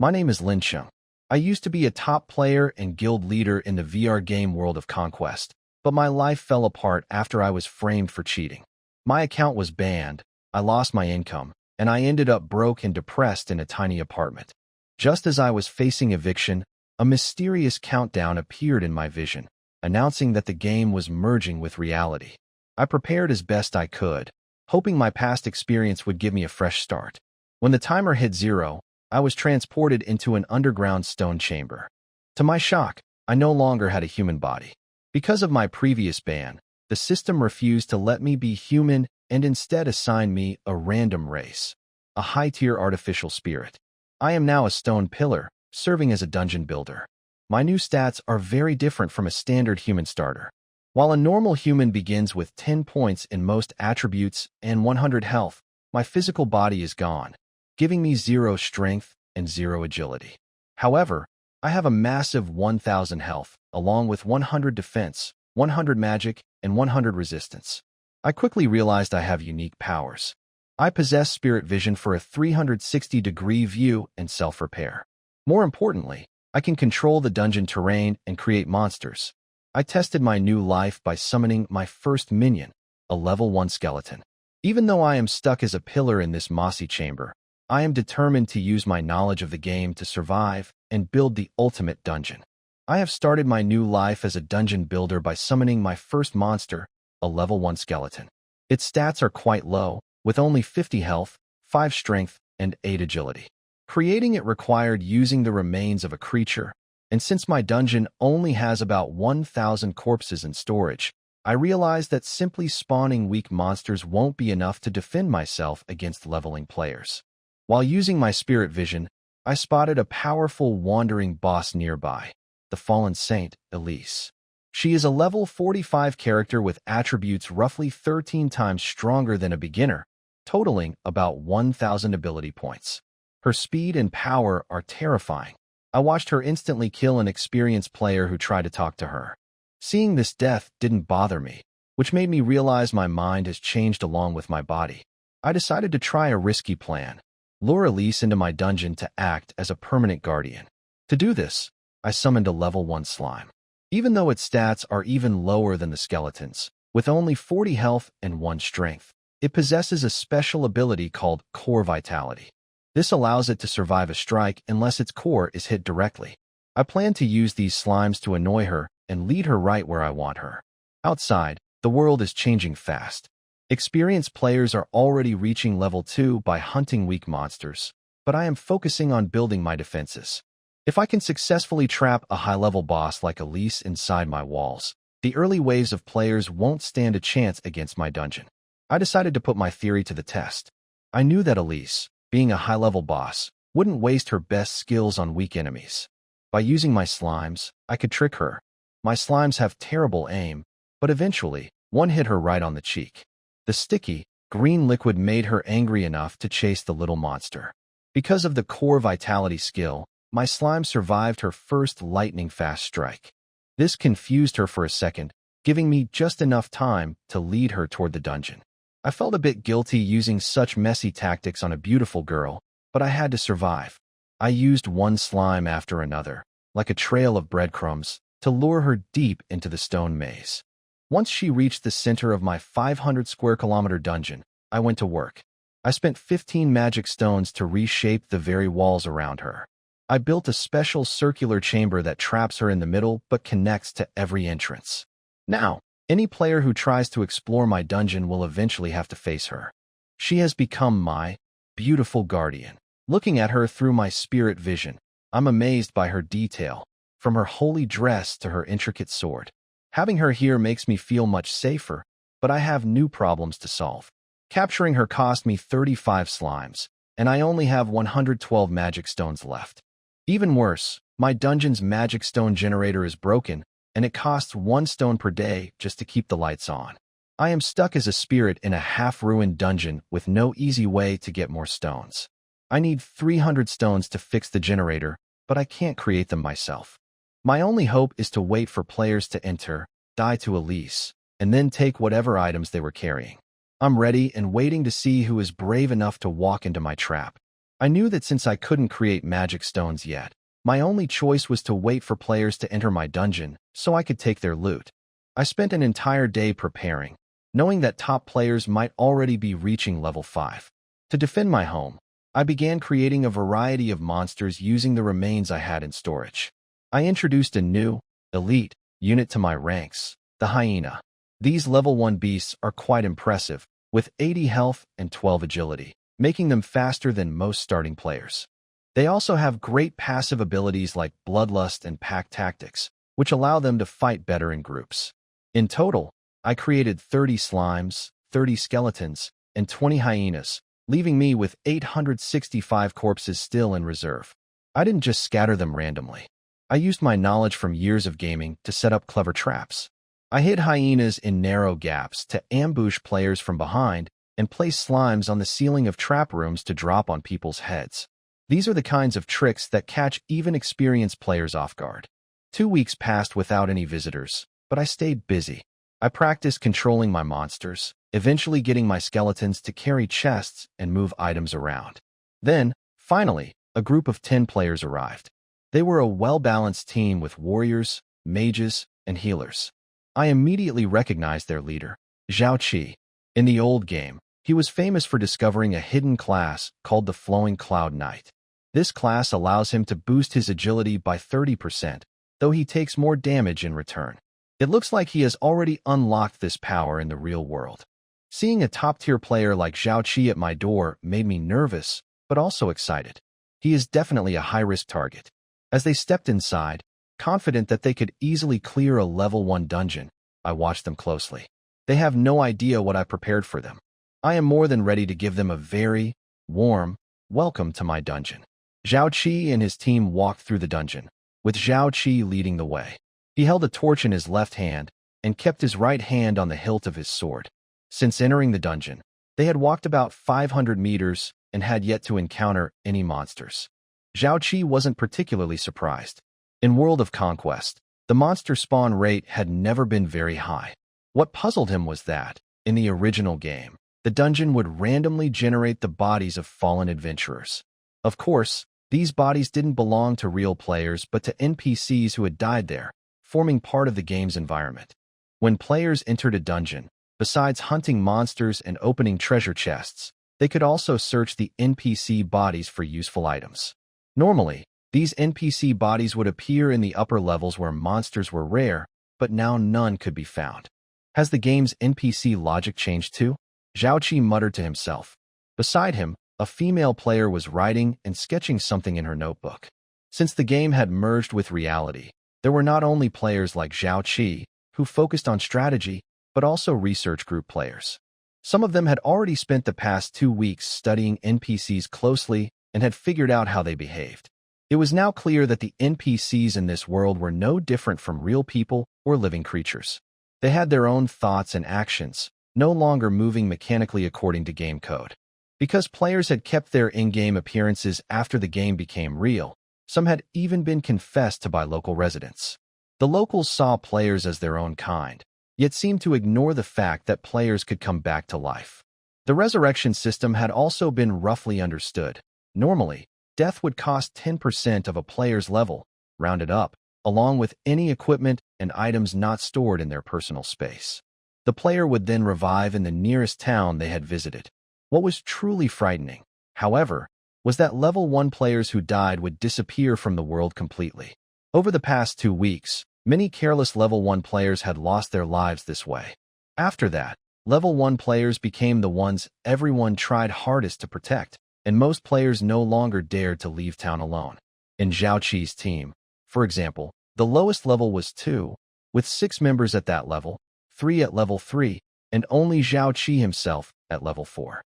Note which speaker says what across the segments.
Speaker 1: My name is Lin Chung. I used to be a top player and guild leader in the VR game World of Conquest, but my life fell apart after I was framed for cheating. My account was banned, I lost my income, and I ended up broke and depressed in a tiny apartment. Just as I was facing eviction, a mysterious countdown appeared in my vision, announcing that the game was merging with reality. I prepared as best I could, hoping my past experience would give me a fresh start. When the timer hit 0, I was transported into an underground stone chamber. To my shock, I no longer had a human body. Because of my previous ban, the system refused to let me be human and instead assigned me a random race, a high-tier artificial spirit. I am now a stone pillar, serving as a dungeon builder. My new stats are very different from a standard human starter. While a normal human begins with 10 points in most attributes and 100 health, my physical body is gone, giving me 0 strength and 0 agility. However, I have a massive 1000 health, along with 100 defense, 100 magic, and 100 resistance. I quickly realized I have unique powers. I possess spirit vision for a 360-degree view and self-repair. More importantly, I can control the dungeon terrain and create monsters. I tested my new life by summoning my first minion, a level 1 skeleton. Even though I am stuck as a pillar in this mossy chamber, I am determined to use my knowledge of the game to survive and build the ultimate dungeon. I have started my new life as a dungeon builder by summoning my first monster, a level 1 skeleton. Its stats are quite low, with only 50 health, 5 strength, and 8 agility. Creating it required using the remains of a creature, and since my dungeon only has about 1,000 corpses in storage, I realized that simply spawning weak monsters won't be enough to defend myself against leveling players. While using my spirit vision, I spotted a powerful wandering boss nearby, the fallen saint, Elise. She is a level 45 character with attributes roughly 13 times stronger than a beginner, totaling about 1,000 ability points. Her speed and power are terrifying. I watched her instantly kill an experienced player who tried to talk to her. Seeing this death didn't bother me, which made me realize my mind has changed along with my body. I decided to try a risky plan, lure Elise into my dungeon to act as a permanent guardian. To do this, I summoned a level 1 slime. Even though its stats are even lower than the skeletons, with only 40 health and 1 strength, it possesses a special ability called Core Vitality. This allows it to survive a strike unless its core is hit directly. I plan to use these slimes to annoy her and lead her right where I want her. Outside, the world is changing fast. Experienced players are already reaching level 2 by hunting weak monsters, but I am focusing on building my defenses. If I can successfully trap a high-level boss like Elise inside my walls, the early waves of players won't stand a chance against my dungeon. I decided to put my theory to the test. I knew that Elise, being a high-level boss, wouldn't waste her best skills on weak enemies. By using my slimes, I could trick her. My slimes have terrible aim, but eventually, one hit her right on the cheek. The sticky, green liquid made her angry enough to chase the little monster. Because of the Core Vitality skill, my slime survived her first lightning-fast strike. This confused her for a second, giving me just enough time to lead her toward the dungeon. I felt a bit guilty using such messy tactics on a beautiful girl, but I had to survive. I used one slime after another, like a trail of breadcrumbs, to lure her deep into the stone maze. Once she reached the center of my 500 square kilometer dungeon, I went to work. I spent 15 magic stones to reshape the very walls around her. I built a special circular chamber that traps her in the middle but connects to every entrance. Now, any player who tries to explore my dungeon will eventually have to face her. She has become my beautiful guardian. Looking at her through my spirit vision, I'm amazed by her detail, from her holy dress to her intricate sword. Having her here makes me feel much safer, but I have new problems to solve. Capturing her cost me 35 slimes, and I only have 112 magic stones left. Even worse, my dungeon's magic stone generator is broken, and it costs 1 stone per day just to keep the lights on. I am stuck as a spirit in a half-ruined dungeon with no easy way to get more stones. I need 300 stones to fix the generator, but I can't create them myself. My only hope is to wait for players to enter, die to Elise, and then take whatever items they were carrying. I'm ready and waiting to see who is brave enough to walk into my trap. I knew that since I couldn't create magic stones yet, my only choice was to wait for players to enter my dungeon so I could take their loot. I spent an entire day preparing, knowing that top players might already be reaching level 5. To defend my home, I began creating a variety of monsters using the remains I had in storage. I introduced a new, elite, unit to my ranks, the hyena. These level 1 beasts are quite impressive, with 80 health and 12 agility, making them faster than most starting players. They also have great passive abilities like Bloodlust and Pack Tactics, which allow them to fight better in groups. In total, I created 30 slimes, 30 skeletons, and 20 hyenas, leaving me with 865 corpses still in reserve. I didn't just scatter them randomly. I used my knowledge from years of gaming to set up clever traps. I hid hyenas in narrow gaps to ambush players from behind and place slimes on the ceiling of trap rooms to drop on people's heads. These are the kinds of tricks that catch even experienced players off guard. 2 weeks passed without any visitors, but I stayed busy. I practiced controlling my monsters, eventually getting my skeletons to carry chests and move items around. Then, finally, a group of 10 players arrived. They were a well-balanced team with warriors, mages, and healers. I immediately recognized their leader, Zhao Qi. In the old game, he was famous for discovering a hidden class called the Flowing Cloud Knight. This class allows him to boost his agility by 30%, though he takes more damage in return. It looks like he has already unlocked this power in the real world. Seeing a top-tier player like Zhao Qi at my door made me nervous, but also excited. He is definitely a high-risk target. As they stepped inside, confident that they could easily clear a level 1 dungeon, I watched them closely. They have no idea what I prepared for them. I am more than ready to give them a very warm welcome to my dungeon. Zhao Qi and his team walked through the dungeon, with Zhao Qi leading the way. He held a torch in his left hand and kept his right hand on the hilt of his sword. Since entering the dungeon, they had walked about 500 meters and had yet to encounter any monsters. Zhao Qi wasn't particularly surprised. In World of Conquest, the monster spawn rate had never been very high. What puzzled him was that, in the original game, the dungeon would randomly generate the bodies of fallen adventurers. Of course, these bodies didn't belong to real players but to NPCs who had died there, forming part of the game's environment. When players entered a dungeon, besides hunting monsters and opening treasure chests, they could also search the NPC bodies for useful items. Normally, these NPC bodies would appear in the upper levels where monsters were rare, but now none could be found. Has the game's NPC logic changed too? Zhao Qi muttered to himself. Beside him, a female player was writing and sketching something in her notebook. Since the game had merged with reality, there were not only players like Zhao Qi, who focused on strategy, but also research group players. Some of them had already spent the past 2 weeks studying NPCs closely and had figured out how they behaved. It was now clear that the NPCs in this world were no different from real people or living creatures. They had their own thoughts and actions, no longer moving mechanically according to game code. Because players had kept their in-game appearances after the game became real, some had even been confessed to by local residents. The locals saw players as their own kind, yet seemed to ignore the fact that players could come back to life. The resurrection system had also been roughly understood. Normally, death would cost 10% of a player's level, rounded up, along with any equipment and items not stored in their personal space. The player would then revive in the nearest town they had visited. What was truly frightening, however, was that level 1 players who died would disappear from the world completely. Over the past 2 weeks, many careless level 1 players had lost their lives this way. After that, level 1 players became the ones everyone tried hardest to protect, and most players no longer dared to leave town alone. In Zhao Qi's team, for example, the lowest level was 2, with 6 members at that level, 3 at level 3, and only Zhao Qi himself at level 4.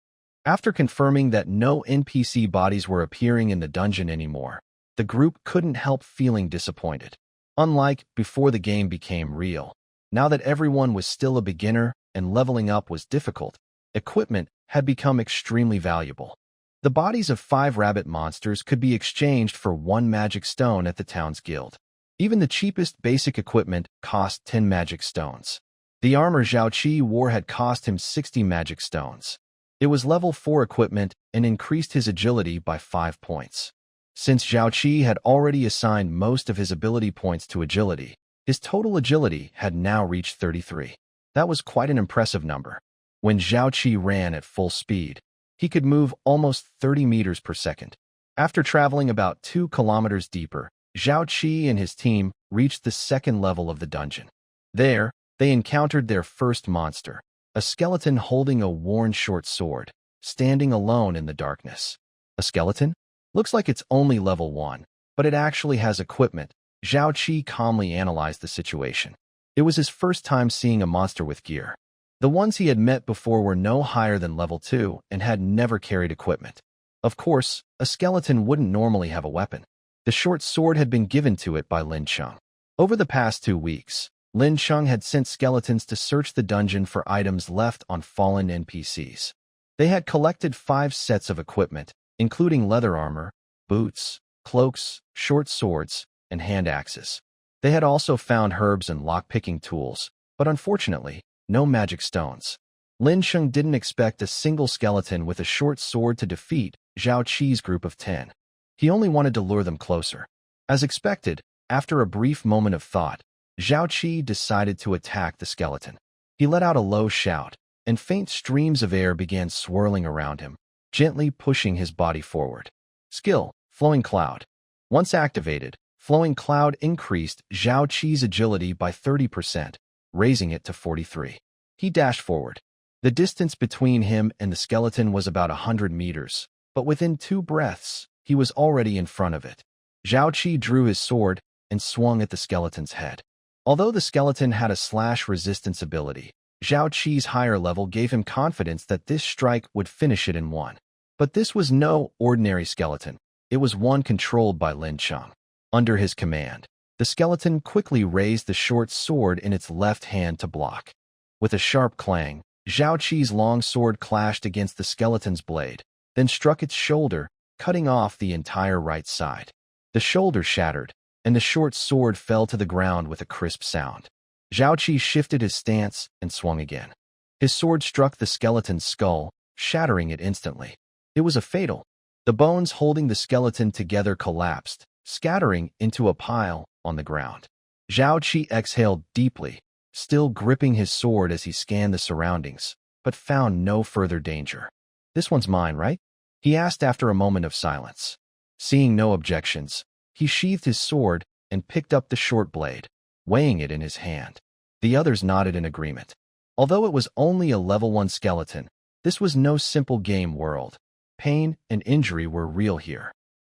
Speaker 1: After confirming that no NPC bodies were appearing in the dungeon anymore, the group couldn't help feeling disappointed. Unlike before the game became real, now that everyone was still a beginner and leveling up was difficult, equipment had become extremely valuable. The bodies of 5 rabbit monsters could be exchanged for 1 magic stone at the town's guild. Even the cheapest basic equipment cost 10 magic stones. The armor Zhao Qi wore had cost him 60 magic stones. It was level 4 equipment and increased his agility by 5 points. Since Zhao Qi had already assigned most of his ability points to agility, his total agility had now reached 33. That was quite an impressive number. When Zhao Qi ran at full speed, he could move almost 30 meters per second. After traveling about 2 kilometers deeper, Zhao Qi and his team reached the second level of the dungeon. There, they encountered their first monster, a skeleton holding a worn short sword, standing alone in the darkness. A skeleton? Looks like it's only level 1, but it actually has equipment. Zhao Qi calmly analyzed the situation. It was his first time seeing a monster with gear. The ones he had met before were no higher than level 2 and had never carried equipment. Of course, a skeleton wouldn't normally have a weapon. The short sword had been given to it by Lin Cheng. Over the past 2 weeks, Lin Cheng had sent skeletons to search the dungeon for items left on fallen NPCs. They had collected 5 sets of equipment, including leather armor, boots, cloaks, short swords, and hand axes. They had also found herbs and lock-picking tools, but unfortunately, no magic stones. Lin Cheng didn't expect a single skeleton with a short sword to defeat Zhao Qi's group of 10. He only wanted to lure them closer. As expected, after a brief moment of thought, Zhao Qi decided to attack the skeleton. He let out a low shout, and faint streams of air began swirling around him, gently pushing his body forward. Skill, Flowing Cloud. Once activated, Flowing Cloud increased Zhao Qi's agility by 30%, raising it to 43. He dashed forward. The distance between him and the skeleton was about 100 meters, but within 2 breaths, he was already in front of it. Zhao Qi drew his sword and swung at the skeleton's head. Although the skeleton had a slash resistance ability, Zhao Qi's higher level gave him confidence that this strike would finish it in one. But this was no ordinary skeleton. It was one controlled by Lin Cheng. Under his command, the skeleton quickly raised the short sword in its left hand to block. With a sharp clang, Zhao Qi's long sword clashed against the skeleton's blade, then struck its shoulder, cutting off the entire right side. The shoulder shattered, and the short sword fell to the ground with a crisp sound. Zhao Qi shifted his stance and swung again. His sword struck the skeleton's skull, shattering it instantly. It was a fatal. The bones holding the skeleton together collapsed, scattering into a pile on the ground. Zhao Qi exhaled deeply, still gripping his sword as he scanned the surroundings, but found no further danger. "This one's mine, right?" he asked after a moment of silence. Seeing no objections, he sheathed his sword and picked up the short blade, weighing it in his hand. The others nodded in agreement. Although it was only a level 1 skeleton, this was no simple game world. Pain and injury were real here.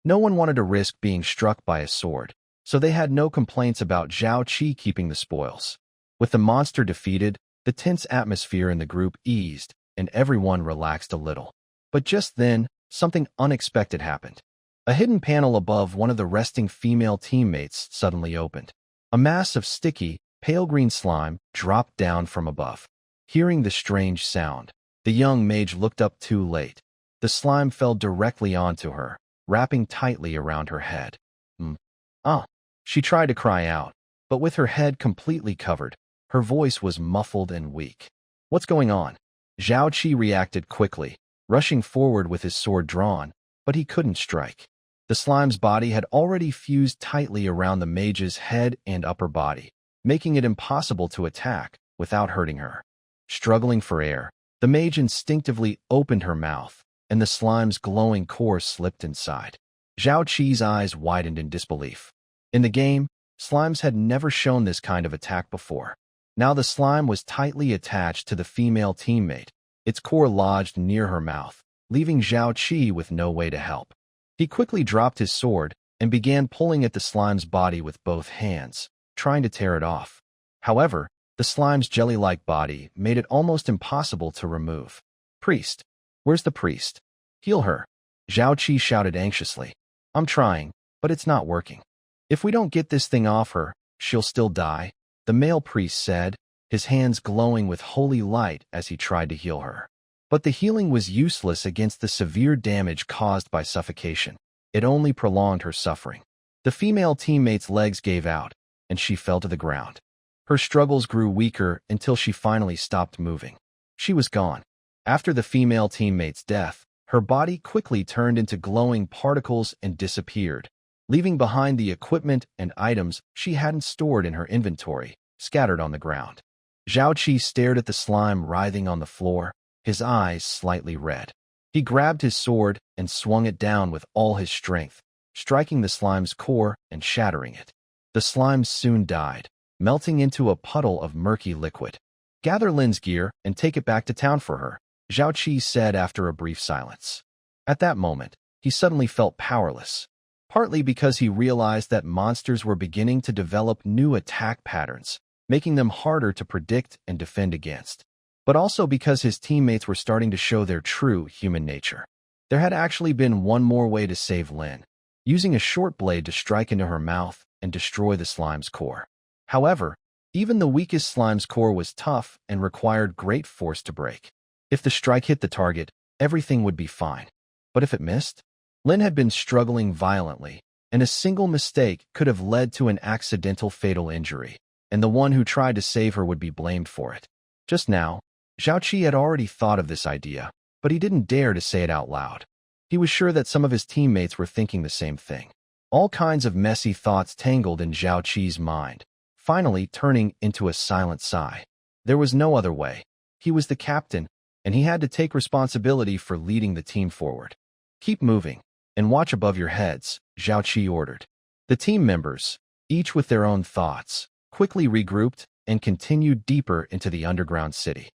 Speaker 1: No one wanted to risk being struck by a sword, so they had no complaints about Zhao Qi keeping the spoils. With the monster defeated, the tense atmosphere in the group eased, and everyone relaxed a little. But just then, something unexpected happened. A hidden panel above one of the resting female teammates suddenly opened. A mass of sticky, pale green slime dropped down from above. Hearing the strange sound, the young mage looked up too late. The slime fell directly onto her, wrapping tightly around her head. She tried to cry out, but with her head completely covered, her voice was muffled and weak. "What's going on?" Zhao Qi reacted quickly, rushing forward with his sword drawn, but he couldn't strike. The slime's body had already fused tightly around the mage's head and upper body, making it impossible to attack without hurting her. Struggling for air, the mage instinctively opened her mouth, and the slime's glowing core slipped inside. Zhao Qi's eyes widened in disbelief. In the game, slimes had never shown this kind of attack before. Now the slime was tightly attached to the female teammate, its core lodged near her mouth, leaving Zhao Qi with no way to help. He quickly dropped his sword and began pulling at the slime's body with both hands, trying to tear it off. However, the slime's jelly-like body made it almost impossible to remove. "Priest, where's the priest? Heal her," Zhao Qi shouted anxiously. "I'm trying, but it's not working. If we don't get this thing off her, she'll still die," the male priest said, his hands glowing with holy light as he tried to heal her. But the healing was useless against the severe damage caused by suffocation. It only prolonged her suffering. The female teammate's legs gave out, and she fell to the ground. Her struggles grew weaker until she finally stopped moving. She was gone. After the female teammate's death, her body quickly turned into glowing particles and disappeared, leaving behind the equipment and items she hadn't stored in her inventory, scattered on the ground. Zhao Qi stared at the slime writhing on the floor, his eyes slightly red. He grabbed his sword and swung it down with all his strength, striking the slime's core and shattering it. The slime soon died, melting into a puddle of murky liquid. "Gather Lin's gear and take it back to town for her," Zhao Qi said after a brief silence. At that moment, he suddenly felt powerless, partly because he realized that monsters were beginning to develop new attack patterns, making them harder to predict and defend against, but also because his teammates were starting to show their true human nature. There had actually been one more way to save Lin, using a short blade to strike into her mouth and destroy the slime's core. However, even the weakest slime's core was tough and required great force to break. If the strike hit the target, everything would be fine. But if it missed? Lin had been struggling violently, and a single mistake could have led to an accidental fatal injury, and the one who tried to save her would be blamed for it. Just now, Zhao Qi had already thought of this idea, but he didn't dare to say it out loud. He was sure that some of his teammates were thinking the same thing. All kinds of messy thoughts tangled in Zhao Qi's mind, finally turning into a silent sigh. There was no other way. He was the captain, and he had to take responsibility for leading the team forward. "Keep moving, and watch above your heads," Zhao Qi ordered. The team members, each with their own thoughts, quickly regrouped and continued deeper into the underground city.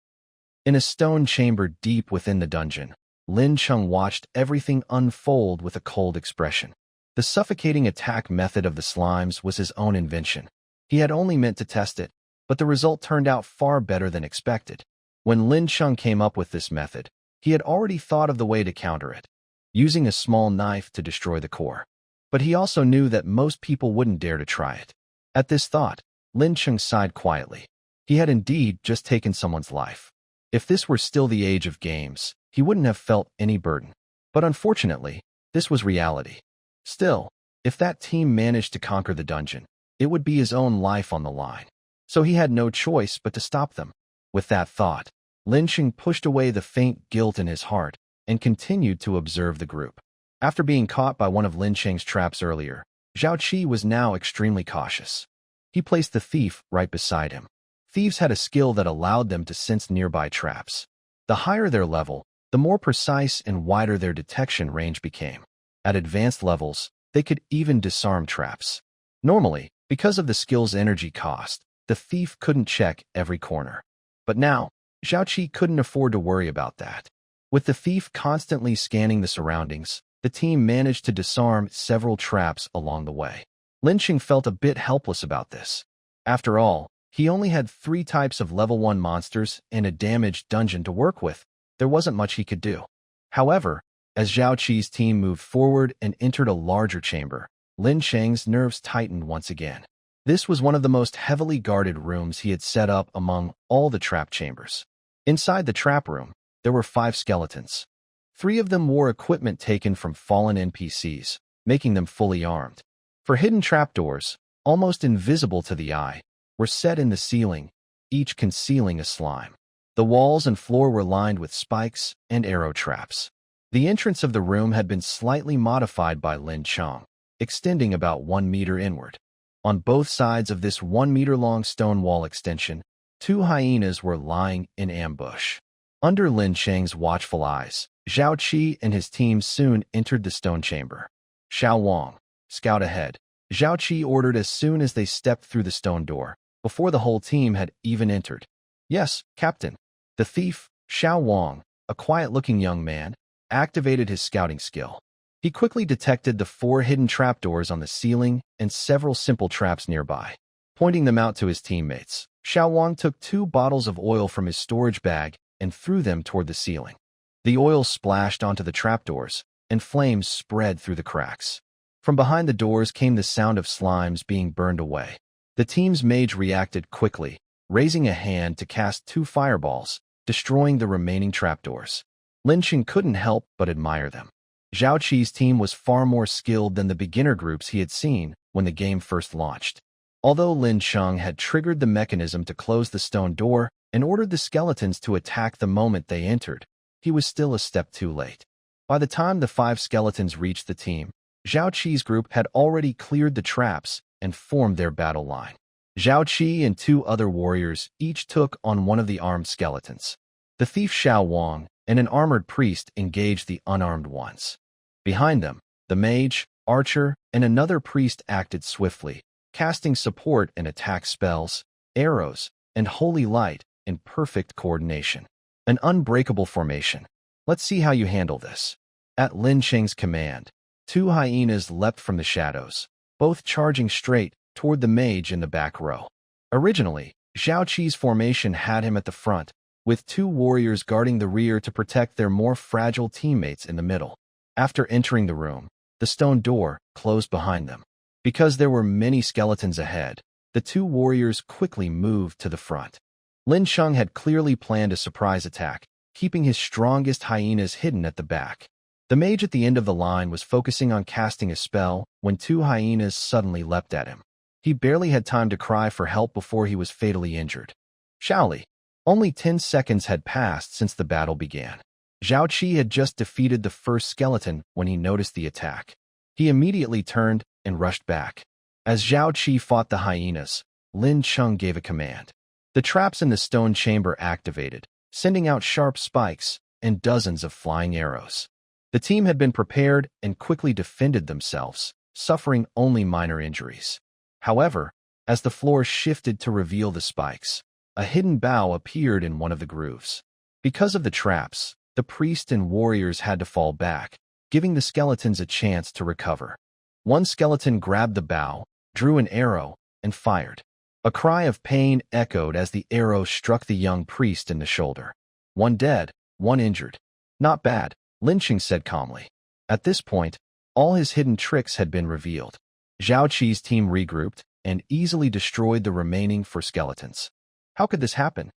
Speaker 1: In a stone chamber deep within the dungeon, Lin Cheng watched everything unfold with a cold expression. The suffocating attack method of the slimes was his own invention. He had only meant to test it, but the result turned out far better than expected. When Lin Cheng came up with this method, he had already thought of the way to counter it, using a small knife to destroy the core. But he also knew that most people wouldn't dare to try it. At this thought, Lin Cheng sighed quietly. He had indeed just taken someone's life. If this were still the age of games, he wouldn't have felt any burden. But unfortunately, this was reality. Still, if that team managed to conquer the dungeon, it would be his own life on the line. So he had no choice but to stop them. With that thought, Lin Cheng pushed away the faint guilt in his heart and continued to observe the group. After being caught by one of Lin Cheng's traps earlier, Zhao Qi was now extremely cautious. He placed the thief right beside him. Thieves had a skill that allowed them to sense nearby traps. The higher their level, the more precise and wider their detection range became. At advanced levels, they could even disarm traps. Normally, because of the skill's energy cost, the thief couldn't check every corner. But now, Zhao Qi couldn't afford to worry about that. With the thief constantly scanning the surroundings, the team managed to disarm several traps along the way. Lin Cheng felt a bit helpless about this. After all, he only had 3 types of level 1 monsters and a damaged dungeon to work with. There wasn't much he could do. However, as Zhao Qi's team moved forward and entered a larger chamber, Lin Cheng's nerves tightened once again. This was one of the most heavily guarded rooms he had set up among all the trap chambers. Inside the trap room, there were 5 skeletons. 3 of them wore equipment taken from fallen NPCs, making them fully armed. For hidden trapdoors, almost invisible to the eye, were set in the ceiling, each concealing a slime. The walls and floor were lined with spikes and arrow traps. The entrance of the room had been slightly modified by Lin Cheng, extending about 1 meter inward. On both sides of this 1 meter long stone wall extension, 2 hyenas were lying in ambush. Under Lin Cheng's watchful eyes, Zhao Qi and his team soon entered the stone chamber. "Xiao Wang, scout ahead," Zhao Qi ordered as soon as they stepped through the stone door, before the whole team had even entered. "Yes, Captain." The thief, Xiao Wang, a quiet-looking young man, activated his scouting skill. He quickly detected the 4 hidden trapdoors on the ceiling and several simple traps nearby. Pointing them out to his teammates, Xiao Wang took 2 bottles of oil from his storage bag and threw them toward the ceiling. The oil splashed onto the trapdoors, and flames spread through the cracks. From behind the doors came the sound of slimes being burned away. The team's mage reacted quickly, raising a hand to cast 2 fireballs, destroying the remaining trapdoors. Lin Cheng couldn't help but admire them. Zhao Qi's team was far more skilled than the beginner groups he had seen when the game first launched. Although Lin Cheng had triggered the mechanism to close the stone door and ordered the skeletons to attack the moment they entered, he was still a step too late. By the time the 5 skeletons reached the team, Zhao Qi's group had already cleared the traps and formed their battle line. Zhao Qi and 2 other warriors each took on one of the armed skeletons. The thief Xiao Wang and an armored priest engaged the unarmed ones. Behind them, the mage, archer, and another priest acted swiftly, casting support and attack spells, arrows, and holy light in perfect coordination. An unbreakable formation. Let's see how you handle this. At Lin Cheng's command, 2 hyenas leapt from the shadows, both charging straight toward the mage in the back row. Originally, Zhao Qi's formation had him at the front, with 2 warriors guarding the rear to protect their more fragile teammates in the middle. After entering the room, the stone door closed behind them. Because there were many skeletons ahead, the 2 warriors quickly moved to the front. Lin Cheng had clearly planned a surprise attack, keeping his strongest hyenas hidden at the back. The mage at the end of the line was focusing on casting a spell when 2 hyenas suddenly leapt at him. He barely had time to cry for help before he was fatally injured. Shaoli. Only 10 seconds had passed since the battle began. Zhao Qi had just defeated the first skeleton when he noticed the attack. He immediately turned and rushed back. As Zhao Qi fought the hyenas, Lin Cheng gave a command. The traps in the stone chamber activated, sending out sharp spikes and dozens of flying arrows. The team had been prepared and quickly defended themselves, suffering only minor injuries. However, as the floor shifted to reveal the spikes, a hidden bow appeared in one of the grooves. Because of the traps, the priest and warriors had to fall back, giving the skeletons a chance to recover. One skeleton grabbed the bow, drew an arrow, and fired. A cry of pain echoed as the arrow struck the young priest in the shoulder. 1 dead, 1 injured. Not bad, Lin Cheng said calmly. At this point, all his hidden tricks had been revealed. Zhao Qi's team regrouped and easily destroyed the remaining 4 skeletons. How could this happen?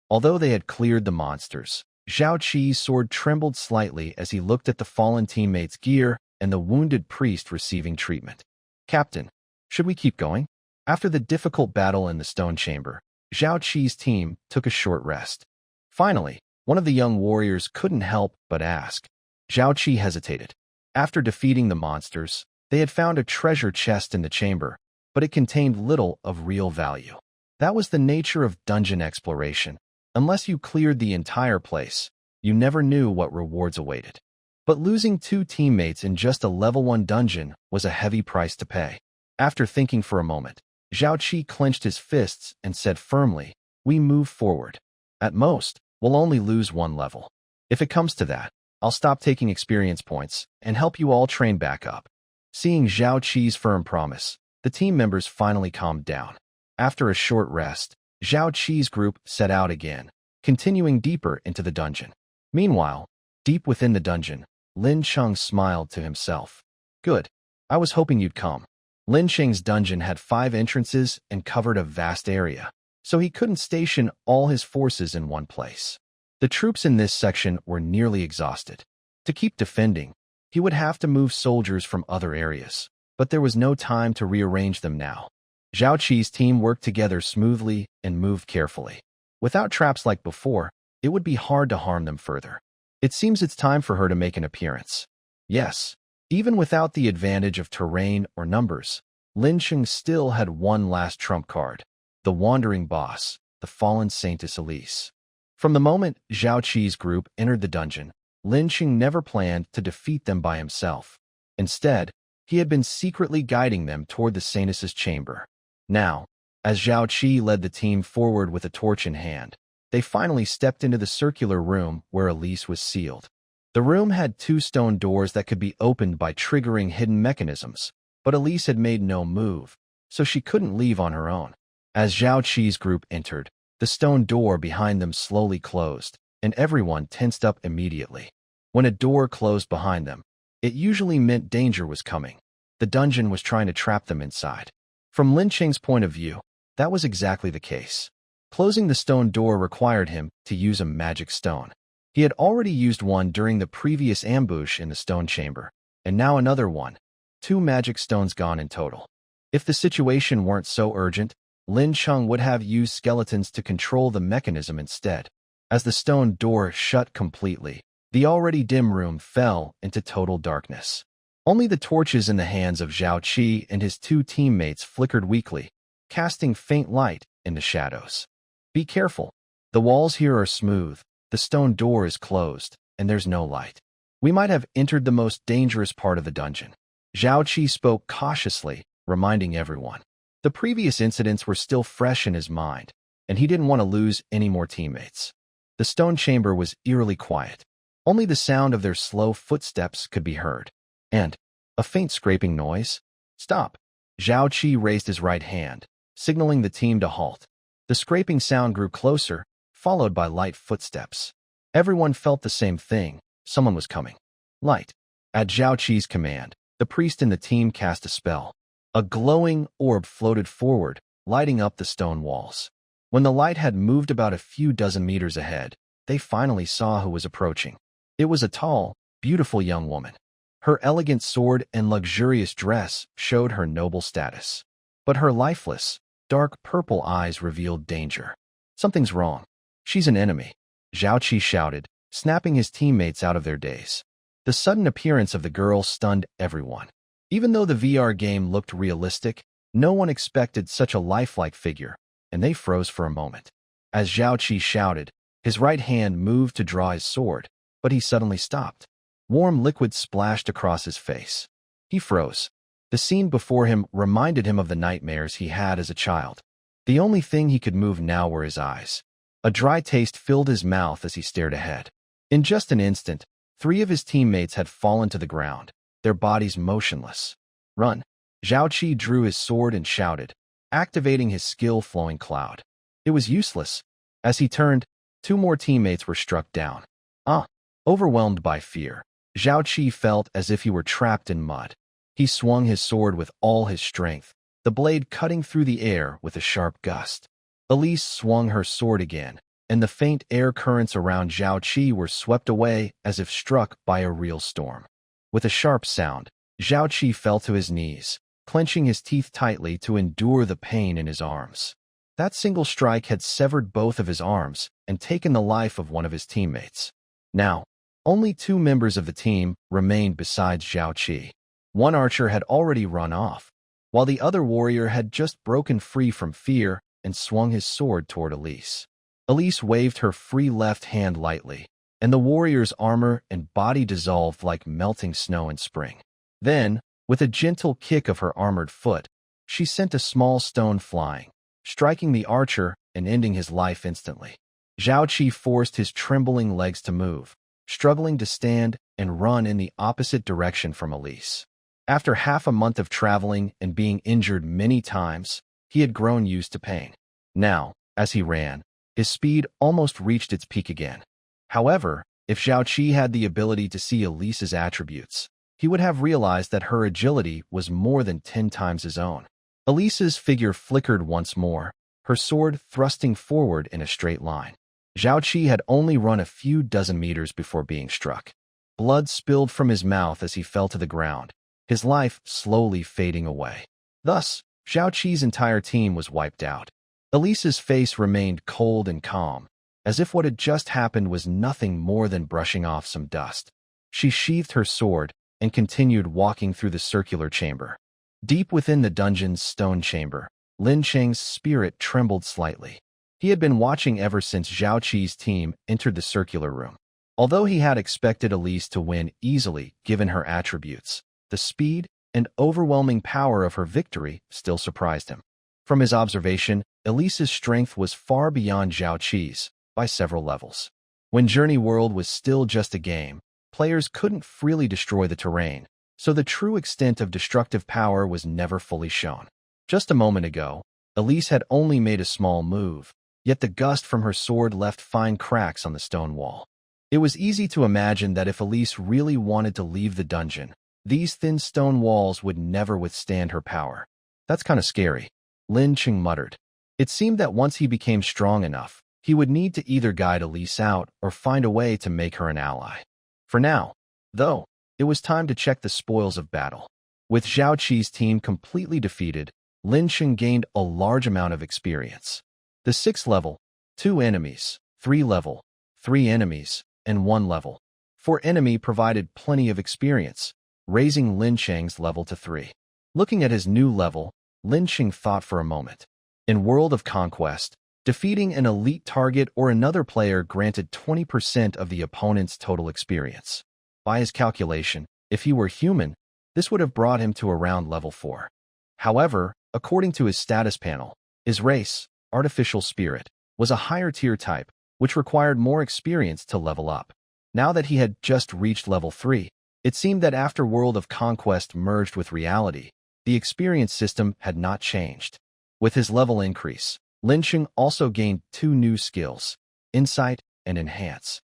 Speaker 1: Although they had cleared the monsters, Zhao Qi's sword trembled slightly as he looked at the fallen teammates' gear and the wounded priest receiving treatment. Captain, should we keep going? After the difficult battle in the stone chamber, Zhao Qi's team took a short rest. Finally, one of the young warriors couldn't help but ask. Zhao Qi hesitated. After defeating the monsters, they had found a treasure chest in the chamber, but it contained little of real value. That was the nature of dungeon exploration. Unless you cleared the entire place, you never knew what rewards awaited. But losing 2 teammates in just a level 1 dungeon was a heavy price to pay. After thinking for a moment, Zhao Qi clenched his fists and said firmly, "We move forward. At most, we'll only lose 1 level. If it comes to that, I'll stop taking experience points and help you all train back up." Seeing Zhao Qi's firm promise, the team members finally calmed down. After a short rest, Zhao Qi's group set out again, continuing deeper into the dungeon. Meanwhile, deep within the dungeon, Lin Cheng smiled to himself. Good. I was hoping you'd come. Lin Cheng's dungeon had 5 entrances and covered a vast area, so he couldn't station all his forces in one place. The troops in this section were nearly exhausted. To keep defending, he would have to move soldiers from other areas, but there was no time to rearrange them now. Zhao Qi's team worked together smoothly and moved carefully. Without traps like before, it would be hard to harm them further. It seems it's time for her to make an appearance. Yes, even without the advantage of terrain or numbers, Lin Cheng still had one last trump card, the wandering boss, the fallen Saintess Elise. From the moment Zhao Qi's group entered the dungeon, Lin Cheng never planned to defeat them by himself. Instead, he had been secretly guiding them toward the Saintess' chamber. Now, as Zhao Qi led the team forward with a torch in hand, they finally stepped into the circular room where Elise was sealed. The room had 2 stone doors that could be opened by triggering hidden mechanisms, but Elise had made no move, so she couldn't leave on her own. As Zhao Qi's group entered, the stone door behind them slowly closed, and everyone tensed up immediately. When a door closed behind them, it usually meant danger was coming. The dungeon was trying to trap them inside. From Lin Cheng's point of view, that was exactly the case. Closing the stone door required him to use a magic stone. He had already used one during the previous ambush in the stone chamber, and now another one. 2 magic stones gone in total. If the situation weren't so urgent, Lin Cheng would have used skeletons to control the mechanism instead. As the stone door shut completely, The already dim room fell into total darkness. Only the torches in the hands of Zhao Qi and his two teammates flickered weakly, casting faint light in the shadows. Be careful. The walls here are smooth, the stone door is closed, and there's no light. We might have entered the most dangerous part of the dungeon. Zhao Qi spoke cautiously, reminding everyone. The previous incidents were still fresh in his mind, and he didn't want to lose any more teammates. The stone chamber was eerily quiet. Only the sound of their slow footsteps could be heard. And a faint scraping noise. Stop. Zhao Qi raised his right hand, signaling the team to halt. The scraping sound grew closer, followed by light footsteps. Everyone felt the same thing. Someone was coming. Light. At Zhao Qi's command, the priest in the team cast a spell. A glowing orb floated forward, lighting up the stone walls. When the light had moved about a few dozen meters ahead, they finally saw who was approaching. It was a tall, beautiful young woman. Her elegant sword and luxurious dress showed her noble status. But her lifeless, dark purple eyes revealed danger. Something's wrong. She's an enemy, Zhao Qi shouted, snapping his teammates out of their daze. The sudden appearance of the girl stunned everyone. Even though the VR game looked realistic, no one expected such a lifelike figure, and they froze for a moment. As Zhao Qi shouted, his right hand moved to draw his sword, but he suddenly stopped. Warm liquid splashed across his face. He froze. The scene before him reminded him of the nightmares he had as a child. The only thing he could move now were his eyes. A dry taste filled his mouth as he stared ahead. In just an instant, 3 of his teammates had fallen to the ground, their bodies motionless. Run! Zhao Qi drew his sword and shouted, activating his skill-flowing cloud. It was useless. As he turned, 2 more teammates were struck down. Overwhelmed by fear, Zhao Qi felt as if he were trapped in mud. He swung his sword with all his strength, the blade cutting through the air with a sharp gust. Elise swung her sword again, and the faint air currents around Zhao Qi were swept away as if struck by a real storm. With a sharp sound, Zhao Qi fell to his knees, clenching his teeth tightly to endure the pain in his arms. That single strike had severed both of his arms and taken the life of one of his teammates. Now, only 2 members of the team remained besides Zhao Qi. One archer had already run off, while the other warrior had just broken free from fear and swung his sword toward Elise. Elise waved her free left hand lightly, and the warrior's armor and body dissolved like melting snow in spring. Then, with a gentle kick of her armored foot, she sent a small stone flying, striking the archer and ending his life instantly. Zhao Qi forced his trembling legs to move, struggling to stand and run in the opposite direction from Elise. After half a month of traveling and being injured many times, he had grown used to pain. Now, as he ran, his speed almost reached its peak again. However, if Zhao Qi had the ability to see Elise's attributes, he would have realized that her agility was more than 10 times his own. Elise's figure flickered once more, her sword thrusting forward in a straight line. Zhao Qi had only run a few dozen meters before being struck. Blood spilled from his mouth as he fell to the ground, his life slowly fading away. Thus, Zhao Qi's entire team was wiped out. Elise's face remained cold and calm, as if what had just happened was nothing more than brushing off some dust. She sheathed her sword and continued walking through the circular chamber. Deep within the dungeon's stone chamber, Lin Cheng's spirit trembled slightly. He had been watching ever since Zhao Qi's team entered the circular room. Although he had expected Elise to win easily given her attributes, the speed and overwhelming power of her victory still surprised him. From his observation, Elise's strength was far beyond Zhao Qi's by several levels. When Journey World was still just a game, players couldn't freely destroy the terrain, so the true extent of destructive power was never fully shown. Just a moment ago, Elise had only made a small move, yet the gust from her sword left fine cracks on the stone wall. It was easy to imagine that if Elise really wanted to leave the dungeon, these thin stone walls would never withstand her power. That's kind of scary, Lin Cheng muttered. It seemed that once he became strong enough, he would need to either guide Elise out or find a way to make her an ally. For now, though, it was time to check the spoils of battle. With Zhao Qi's team completely defeated, Lin Cheng gained a large amount of experience. The 6th level, 2 enemies, 3 level, 3 enemies, and 1 level, for enemy provided plenty of experience, raising Lin Cheng's level to 3. Looking at his new level, Lin Cheng thought for a moment. In World of Conquest, defeating an elite target or another player granted 20% of the opponent's total experience. By his calculation, if he were human, this would have brought him to around level 4. However, according to his status panel, his race, Artificial Spirit, was a higher tier type, which required more experience to level up. Now that he had just reached level 3, it seemed that after World of Conquest merged with reality, the experience system had not changed. With his level increase, Lin Cheng also gained 2 new skills, Insight and Enhance.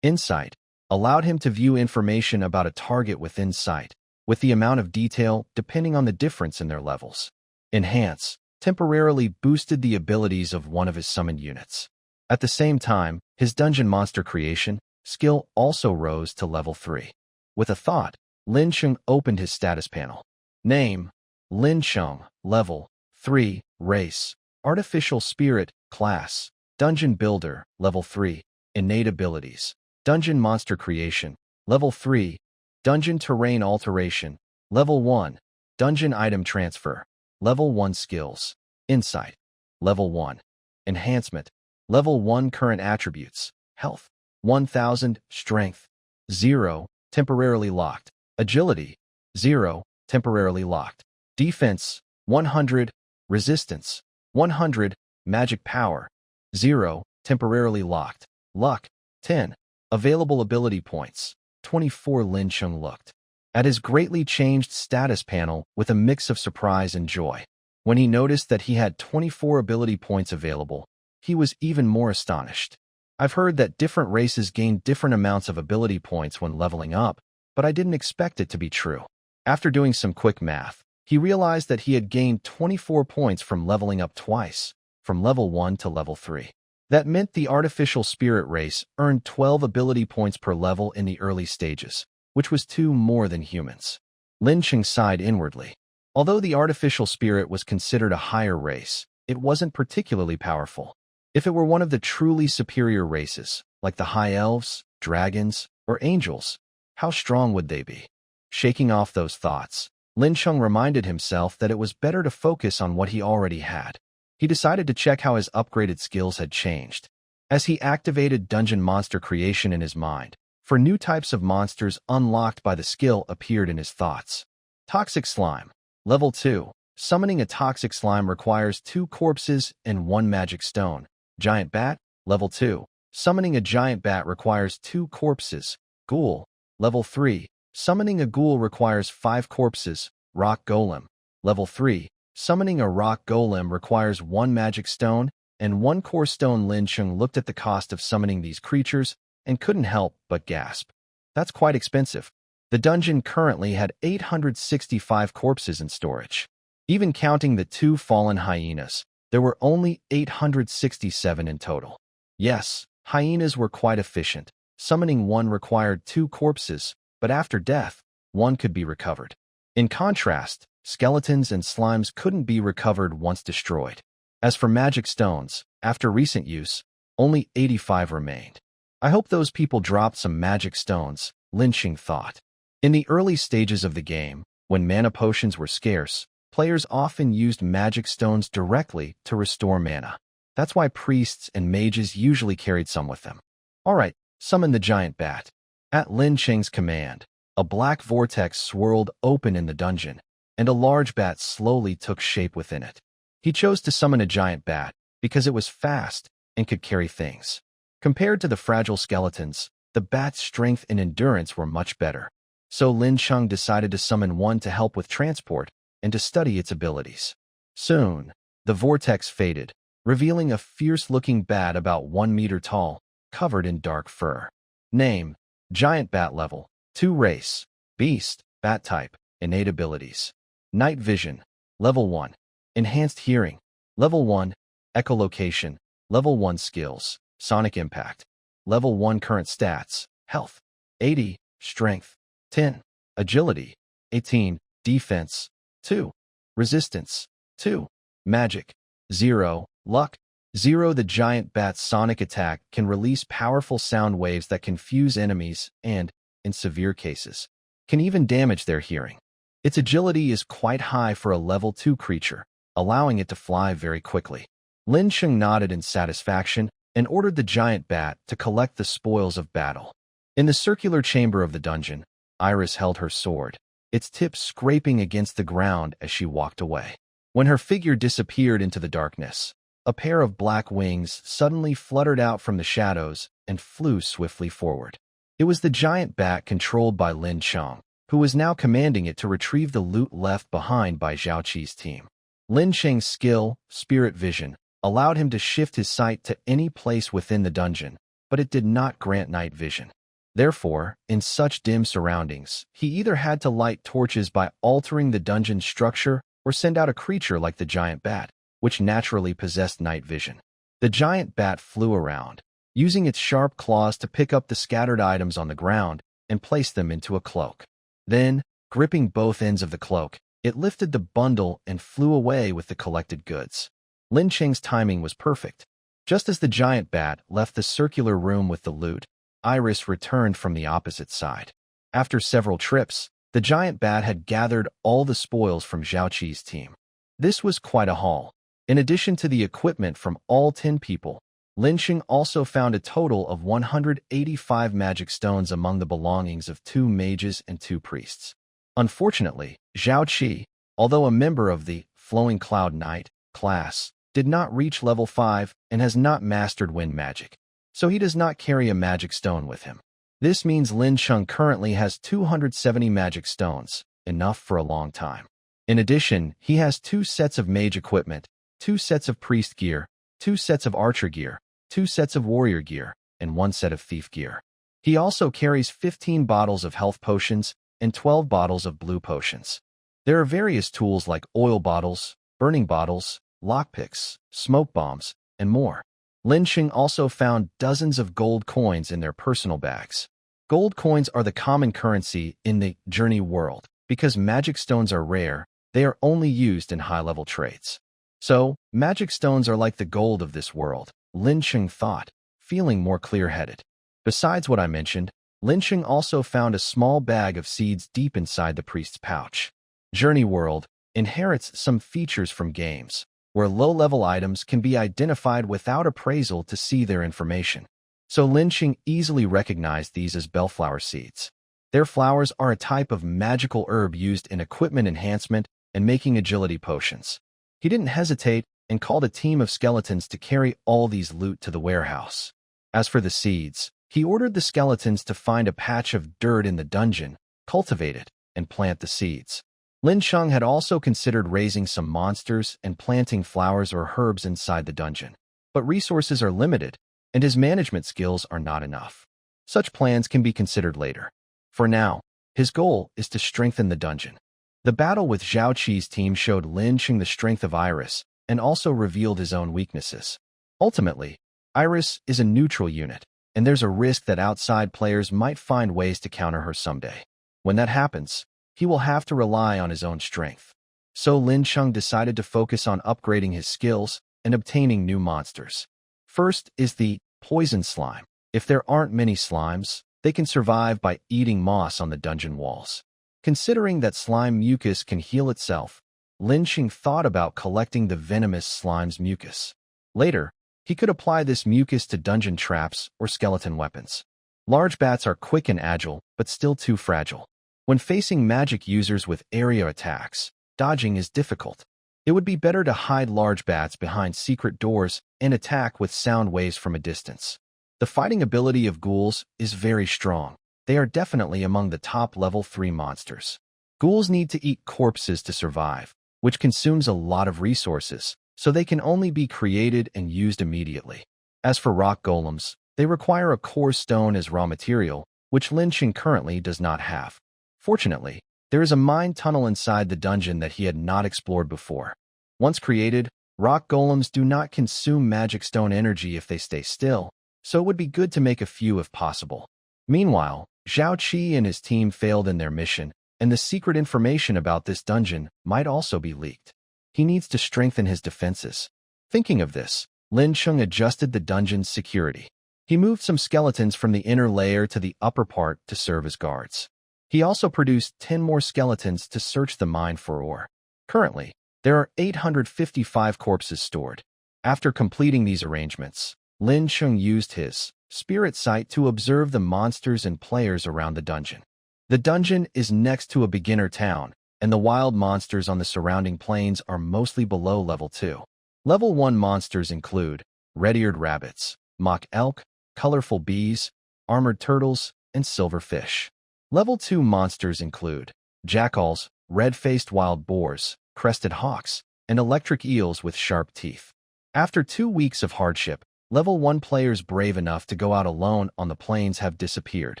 Speaker 1: Insight allowed him to view information about a target within sight, with the amount of detail depending on the difference in their levels. Enhance temporarily boosted the abilities of one of his summoned units. At the same time, his dungeon monster creation skill also rose to level 3. With a thought, Lin Cheng opened his status panel. Name: Lin Cheng. Level: 3. Race: Artificial Spirit. Class: Dungeon Builder. Level 3. Innate abilities: Dungeon Monster Creation. Level 3. Dungeon Terrain Alteration. Level 1. Dungeon Item Transfer. Level 1 Skills: Insight. Level 1. Enhancement. Level 1 Current Attributes: Health 1000, Strength 0, temporarily locked, Agility 0, temporarily locked, Defense 100, Resistance 100, Magic Power 0, temporarily locked, Luck 10, Available Ability Points 24. Lin Cheng looked at his greatly changed status panel with a mix of surprise and joy. When he noticed that he had 24 ability points available, he was even more astonished. I've heard that different races gain different amounts of ability points when leveling up, but I didn't expect it to be true. After doing some quick math, he realized that he had gained 24 points from leveling up twice, from level 1 to level 3. That meant the Artificial Spirit race earned 12 ability points per level in the early stages, which was 2 more than humans. Lin Cheng sighed inwardly. Although the Artificial Spirit was considered a higher race, it wasn't particularly powerful. If it were one of the truly superior races, like the High Elves, Dragons, or Angels, how strong would they be? Shaking off those thoughts, Lin Cheng reminded himself that it was better to focus on what he already had. He decided to check how his upgraded skills had changed. As he activated Dungeon Monster Creation in his mind, 4 new types of monsters unlocked by the skill appeared in his thoughts. Toxic Slime. Level 2. Summoning a Toxic Slime requires 2 corpses and 1 magic stone. Giant Bat. Level 2. Summoning a Giant Bat requires 2 corpses. Ghoul. Level 3. Summoning a Ghoul requires 5 corpses. Rock Golem. Level 3. Summoning a Rock Golem requires 1 magic stone and 1 core stone. Lin Cheng looked at the cost of summoning these creatures and couldn't help but gasp. That's quite expensive. The dungeon currently had 865 corpses in storage. Even counting the 2 fallen hyenas, there were only 867 in total. Yes, hyenas were quite efficient. Summoning one required 2 corpses, but after death, 1 could be recovered. In contrast, skeletons and slimes couldn't be recovered once destroyed. As for magic stones, after recent use, only 85 remained. I hope those people dropped some magic stones, Lin Cheng thought. In the early stages of the game, when mana potions were scarce, players often used magic stones directly to restore mana. That's why priests and mages usually carried some with them. Alright, summon the Giant Bat. At Lin Cheng's command, a black vortex swirled open in the dungeon, and a large bat slowly took shape within it. He chose to summon a Giant Bat because it was fast and could carry things. Compared to the fragile skeletons, the bat's strength and endurance were much better. So Lin Cheng decided to summon one to help with transport and to study its abilities. Soon, the vortex faded, revealing a fierce-looking bat about 1 meter tall, covered in dark fur. Name: Giant Bat. Level 2. Race: Beast. Bat type: Innate abilities: Night Vision. Level 1. Enhanced Hearing. Level 1. Echolocation. Level 1 Skills: Sonic Impact. Level 1 Current Stats: Health 80, Strength 10, Agility 18, Defense 2, Resistance 2, Magic 0, Luck 0. The Giant Bat's sonic attack can release powerful sound waves that confuse enemies and, in severe cases, can even damage their hearing. Its agility is quite high for a level 2 creature, allowing it to fly very quickly. Lin Sheng nodded in satisfaction and ordered the giant bat to collect the spoils of battle. In the circular chamber of the dungeon, Iris held her sword, its tip scraping against the ground as she walked away. When her figure disappeared into the darkness, a pair of black wings suddenly fluttered out from the shadows and flew swiftly forward. It was the giant bat controlled by Lin Sheng, who was now commanding it to retrieve the loot left behind by Zhao Qi's team. Lin Sheng's skill, spirit vision, allowed him to shift his sight to any place within the dungeon, but it did not grant night vision. Therefore, in such dim surroundings, he either had to light torches by altering the dungeon's structure or send out a creature like the giant bat, which naturally possessed night vision. The giant bat flew around, using its sharp claws to pick up the scattered items on the ground and place them into a cloak. Then, gripping both ends of the cloak, it lifted the bundle and flew away with the collected goods. Lin Sheng's timing was perfect. Just as the giant bat left the circular room with the loot, Iris returned from the opposite side. After several trips, the giant bat had gathered all the spoils from Zhao Qi's team. This was quite a haul. In addition to the equipment from all 10 people, Lin Sheng also found a total of 185 magic stones among the belongings of 2 mages and 2 priests. Unfortunately, Zhao Qi, although a member of the Flowing Cloud Knight class, did not reach level 5 and has not mastered wind magic, so he does not carry a magic stone with him. This means Lin Sheng currently has 270 magic stones, enough for a long time. In addition, he has 2 sets of mage equipment, 2 sets of priest gear, 2 sets of archer gear, 2 sets of warrior gear, and 1 set of thief gear. He also carries 15 bottles of health potions and 12 bottles of blue potions. There are various tools like oil bottles, burning bottles, lockpicks, smoke bombs, and more. Lin Sheng also found dozens of gold coins in their personal bags. Gold coins are the common currency in the journey world. Because magic stones are rare, they are only used in high-level trades. So, magic stones are like the gold of this world, Lin Sheng thought, feeling more clear-headed. Besides what I mentioned, Lin Sheng also found a small bag of seeds deep inside the priest's pouch. Journey World inherits some features from games, where low-level items can be identified without appraisal to see their information. So Lin Sheng easily recognized these as bellflower seeds. Their flowers are a type of magical herb used in equipment enhancement and making agility potions. He didn't hesitate and called a team of skeletons to carry all these loot to the warehouse. As for the seeds, he ordered the skeletons to find a patch of dirt in the dungeon, cultivate it, and plant the seeds. Lin Sheng had also considered raising some monsters and planting flowers or herbs inside the dungeon. But resources are limited, and his management skills are not enough. Such plans can be considered later. For now, his goal is to strengthen the dungeon. The battle with Zhao Qi's team showed Lin Sheng the strength of Iris and also revealed his own weaknesses. Ultimately, Iris is a neutral unit, and there's a risk that outside players might find ways to counter her someday. When that happens, he will have to rely on his own strength. So Lin Sheng decided to focus on upgrading his skills and obtaining new monsters. First is the poison slime. If there aren't many slimes, they can survive by eating moss on the dungeon walls. Considering that slime mucus can heal itself, Lin Sheng thought about collecting the venomous slime's mucus. Later, he could apply this mucus to dungeon traps or skeleton weapons. Large bats are quick and agile, but still too fragile. When facing magic users with area attacks, dodging is difficult. It would be better to hide large bats behind secret doors and attack with sound waves from a distance. The fighting ability of ghouls is very strong. They are definitely among the top level 3 monsters. Ghouls need to eat corpses to survive, which consumes a lot of resources, so they can only be created and used immediately. As for rock golems, they require a core stone as raw material, which Lin Sheng currently does not have. Fortunately, there is a mine tunnel inside the dungeon that he had not explored before. Once created, rock golems do not consume magic stone energy if they stay still, so it would be good to make a few if possible. Meanwhile, Zhao Qi and his team failed in their mission, and the secret information about this dungeon might also be leaked. He needs to strengthen his defenses. Thinking of this, Lin Sheng adjusted the dungeon's security. He moved some skeletons from the inner layer to the upper part to serve as guards. He also produced 10 more skeletons to search the mine for ore. Currently, there are 855 corpses stored. After completing these arrangements, Lin Chung used his spirit sight to observe the monsters and players around the dungeon. The dungeon is next to a beginner town, and the wild monsters on the surrounding plains are mostly below level 2. Level 1 monsters include red-eared rabbits, mock elk, colorful bees, armored turtles, and silver fish. Level 2 monsters include jackals, red-faced wild boars, crested hawks, and electric eels with sharp teeth. After 2 weeks of hardship, Level 1 players brave enough to go out alone on the plains have disappeared.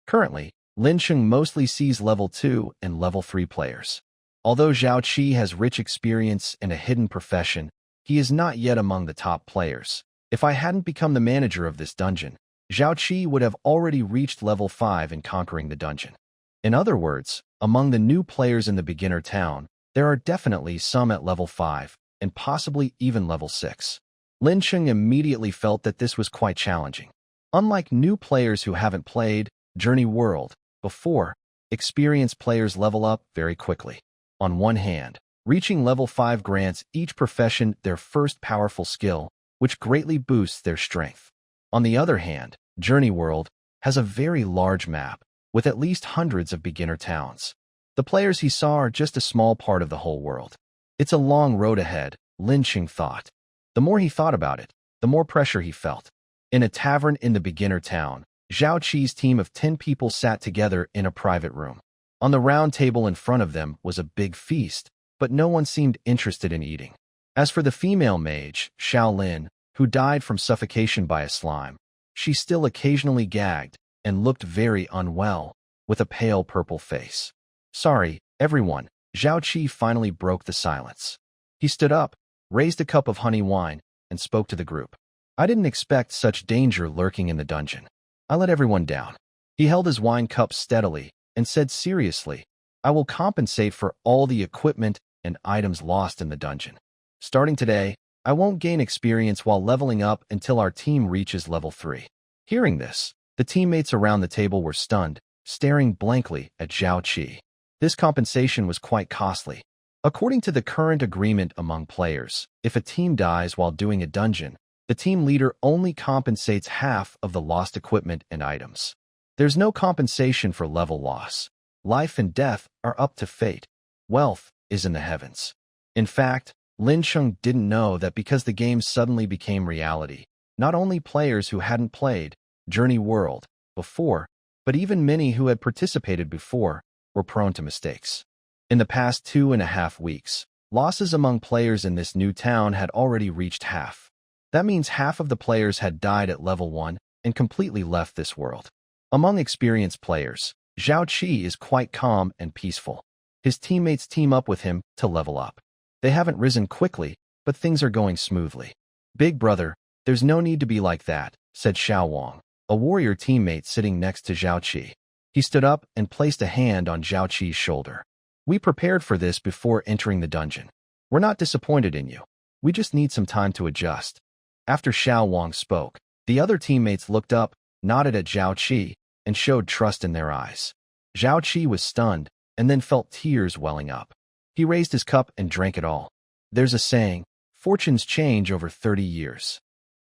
Speaker 1: Currently, Lin Chung mostly sees Level 2 and Level 3 players. Although Zhao Qi has rich experience and a hidden profession, he is not yet among the top players. If I hadn't become the manager of this dungeon, Zhao Qi would have already reached Level 5 in conquering the dungeon. In other words, among the new players in the beginner town, there are definitely some at Level 5, and possibly even Level 6. Lin Chung immediately felt that this was quite challenging. Unlike new players who haven't played Journey World before, experienced players level up very quickly. On one hand, reaching Level 5 grants each profession their first powerful skill, which greatly boosts their strength. On the other hand, Journey World has a very large map, with at least hundreds of beginner towns. The players he saw are just a small part of the whole world. It's a long road ahead, Lin Chung thought. The more he thought about it, the more pressure he felt. In a tavern in the beginner town, Zhao Qi's team of 10 people sat together in a private room. On the round table in front of them was a big feast, but no one seemed interested in eating. As for the female mage, Xiao Lin, who died from suffocation by a slime, she still occasionally gagged and looked very unwell, with a pale purple face. Sorry, everyone, Zhao Qi finally broke the silence. He stood up, raised a cup of honey wine, and spoke to the group. I didn't expect such danger lurking in the dungeon. I let everyone down. He held his wine cup steadily and said seriously, I will compensate for all the equipment and items lost in the dungeon. Starting today, I won't gain experience while leveling up until our team reaches level 3. Hearing this, the teammates around the table were stunned, staring blankly at Zhao Qi. This compensation was quite costly. According to the current agreement among players, if a team dies while doing a dungeon, the team leader only compensates half of the lost equipment and items. There's no compensation for level loss. Life and death are up to fate. Wealth is in the heavens. In fact, Lin Chung didn't know that because the game suddenly became reality, not only players who hadn't played Journey World before, but even many who had participated before, were prone to mistakes. In the past 2.5 weeks, losses among players in this new town had already reached half. That means half of the players had died at level 1 and completely left this world. Among experienced players, Zhao Qi is quite calm and peaceful. His teammates team up with him to level up. They haven't risen quickly, but things are going smoothly. Big brother, there's no need to be like that, said Xiao Wang, a warrior teammate sitting next to Zhao Qi. He stood up and placed a hand on Zhao Qi's shoulder. We prepared for this before entering the dungeon. We're not disappointed in you. We just need some time to adjust. After Xiao Wang spoke, the other teammates looked up, nodded at Zhao Qi, and showed trust in their eyes. Zhao Qi was stunned, and then felt tears welling up. He raised his cup and drank it all. There's a saying, fortunes change over 30 years.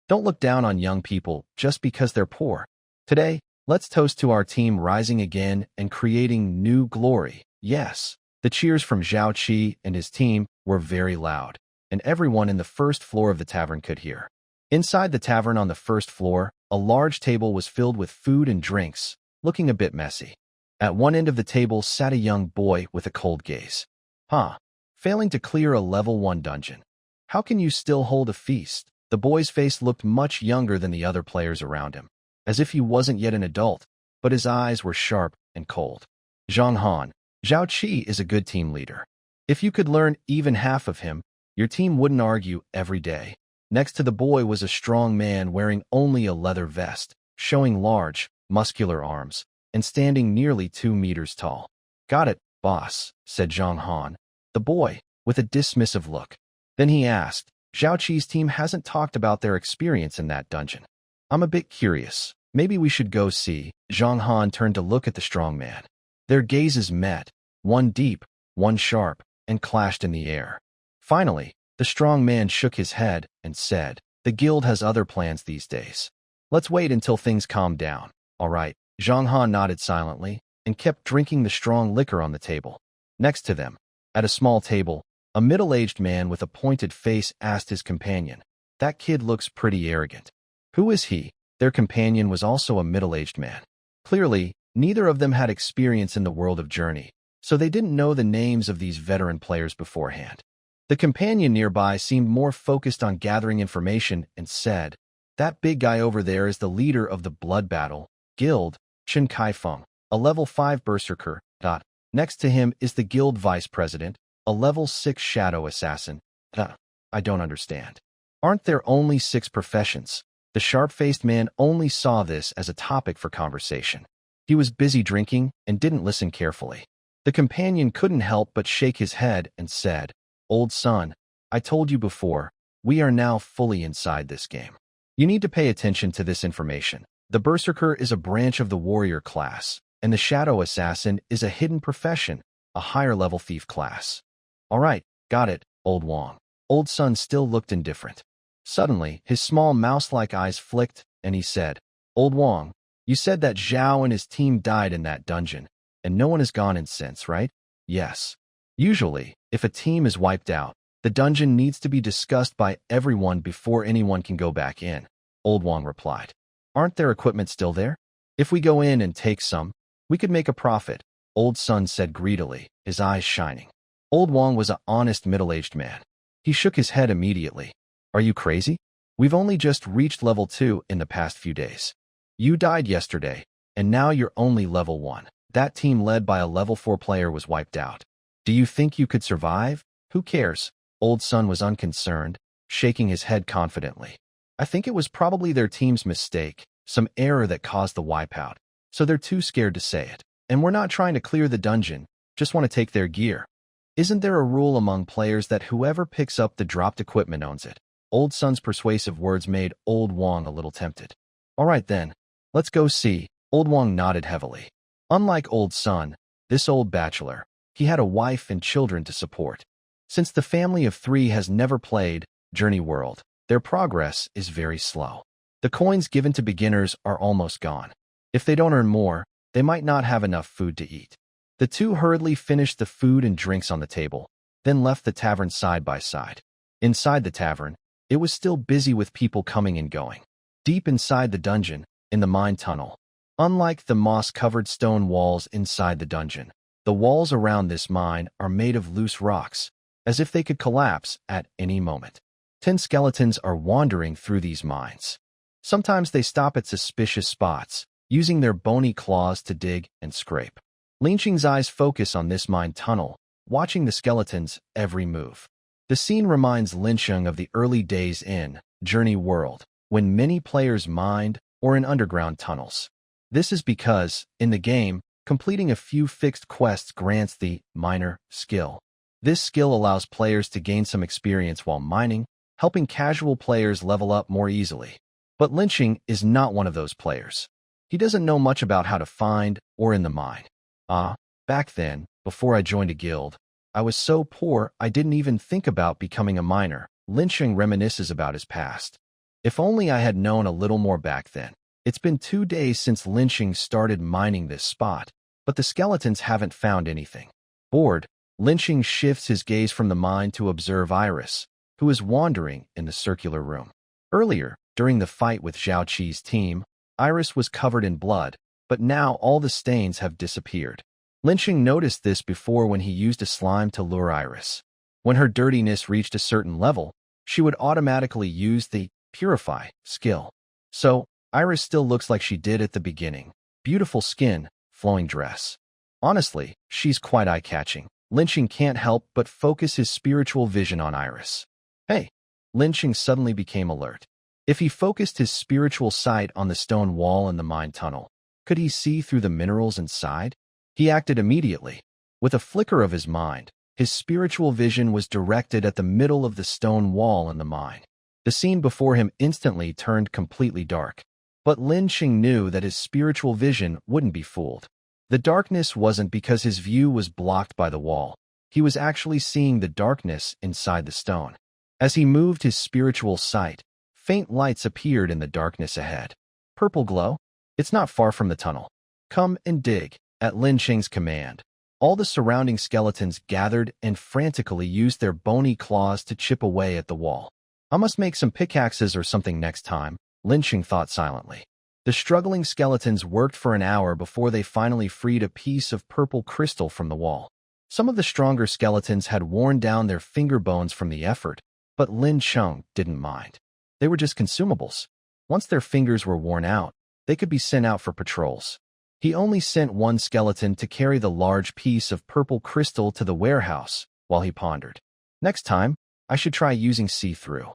Speaker 1: Don't look down on young people just because they're poor. Today, let's toast to our team rising again and creating new glory. Yes. The cheers from Zhao Qi and his team were very loud, and everyone in the first floor of the tavern could hear. Inside the tavern on the first floor, a large table was filled with food and drinks, looking a bit messy. At one end of the table sat a young boy with a cold gaze. Failing to clear a level 1 dungeon. How can you still hold a feast? The boy's face looked much younger than the other players around him, as if he wasn't yet an adult, but his eyes were sharp and cold. Zhang Han, Zhao Qi is a good team leader. If you could learn even half of him, your team wouldn't argue every day. Next to the boy was a strong man wearing only a leather vest, showing large, muscular arms, and standing nearly 2 meters tall. Got it, boss, said Zhang Han, the boy, with a dismissive look. Then he asked, Zhao Qi's team hasn't talked about their experience in that dungeon. I'm a bit curious. Maybe we should go see. Zhang Han turned to look at the strong man. Their gazes met, one deep, one sharp, and clashed in the air. Finally, the strong man shook his head and said, "The guild has other plans these days. Let's wait until things calm down." "All right." Zhang Han nodded silently and kept drinking the strong liquor on the table. Next to them, at a small table, a middle-aged man with a pointed face asked his companion, "That kid looks pretty arrogant. Who is he?" Their companion was also a middle-aged man. Clearly, neither of them had experience in the world of Journey, so they didn't know the names of these veteran players beforehand. The companion nearby seemed more focused on gathering information and said, "That big guy over there is the leader of the Blood Battle Guild, Chen Kaifeng, a level 5 berserker. Next to him is the guild vice president, a level 6 shadow assassin. I don't understand. Aren't there only 6 professions?" The sharp-faced man only saw this as a topic for conversation. He was busy drinking and didn't listen carefully. The companion couldn't help but shake his head and said, "Old son, I told you before, we are now fully inside this game. You need to pay attention to this information. The berserker is a branch of the warrior class, and the shadow assassin is a hidden profession, a higher-level thief class." "All right, got it, old Wang." Old son still looked indifferent. Suddenly, his small mouse-like eyes flicked, and he said, "Old Wang, you said that Zhao and his team died in that dungeon, and no one has gone in since, right?" "Yes. Usually, if a team is wiped out, the dungeon needs to be discussed by everyone before anyone can go back in," Old Wang replied. "Aren't their equipment still there? If we go in and take some, we could make a profit," Old Son said greedily, his eyes shining. Old Wang was an honest middle-aged man. He shook his head immediately. "Are you crazy? We've only just reached level 2 in the past few days. You died yesterday, and now you're only level 1. That team led by a level 4 player was wiped out. Do you think you could survive? Who cares?" Old Son was unconcerned, shaking his head confidently. "I think it was probably their team's mistake, some error that caused the wipeout, so they're too scared to say it. And we're not trying to clear the dungeon, just want to take their gear. Isn't there a rule among players that whoever picks up the dropped equipment owns it?" Old Son's persuasive words made Old Wang a little tempted. "All right then, let's go see." Old Wang nodded heavily. Unlike Old Son, this old bachelor, he had a wife and children to support. Since the family of 3 has never played Journey World, their progress is very slow. The coins given to beginners are almost gone. If they don't earn more, they might not have enough food to eat. The two hurriedly finished the food and drinks on the table, then left the tavern side by side. Inside the tavern, it was still busy with people coming and going. Deep inside the dungeon, in the mine tunnel, unlike the moss-covered stone walls inside the dungeon, the walls around this mine are made of loose rocks, as if they could collapse at any moment. 10 skeletons are wandering through these mines. Sometimes they stop at suspicious spots, using their bony claws to dig and scrape. Linqing's eyes focus on this mine tunnel, watching the skeletons' every move. The scene reminds Linqing of the early days in Journey World, when many players mined or in underground tunnels. This is because, in the game, completing a few fixed quests grants the miner skill. This skill allows players to gain some experience while mining, helping casual players level up more easily. But Linqing is not one of those players. He doesn't know much about how to find or in the mine. Back then, before I joined a guild, I was so poor I didn't even think about becoming a miner. Linqing reminisces about his past. If only I had known a little more back then. It's been 2 days since Linqing started mining this spot, but the skeletons haven't found anything. Bored, Linqing shifts his gaze from the mine to observe Iris, who is wandering in the circular room. Earlier, during the fight with Zhao Qi's team, Iris was covered in blood, but now all the stains have disappeared. Linqing noticed this before when he used a slime to lure Iris. When her dirtiness reached a certain level, she would automatically use the Purify skill. So, Iris still looks like she did at the beginning. Beautiful skin, flowing dress. Honestly, she's quite eye-catching. Linqing can't help but focus his spiritual vision on Iris. Hey! Linqing suddenly became alert. If he focused his spiritual sight on the stone wall in the mine tunnel, could he see through the minerals inside? He acted immediately. With a flicker of his mind, his spiritual vision was directed at the middle of the stone wall in the mine. The scene before him instantly turned completely dark. But Lin Qing knew that his spiritual vision wouldn't be fooled. The darkness wasn't because his view was blocked by the wall. He was actually seeing the darkness inside the stone. As he moved his spiritual sight, faint lights appeared in the darkness ahead. Purple glow? It's not far from the tunnel. Come and dig. At Lin Qing's command, all the surrounding skeletons gathered and frantically used their bony claws to chip away at the wall. I must make some pickaxes or something next time, Lin Qing thought silently. The struggling skeletons worked for an hour before they finally freed a piece of purple crystal from the wall. Some of the stronger skeletons had worn down their finger bones from the effort, but Lin Qing didn't mind. They were just consumables. Once their fingers were worn out, they could be sent out for patrols. He only sent one skeleton to carry the large piece of purple crystal to the warehouse while he pondered. Next time, I should try using see-through.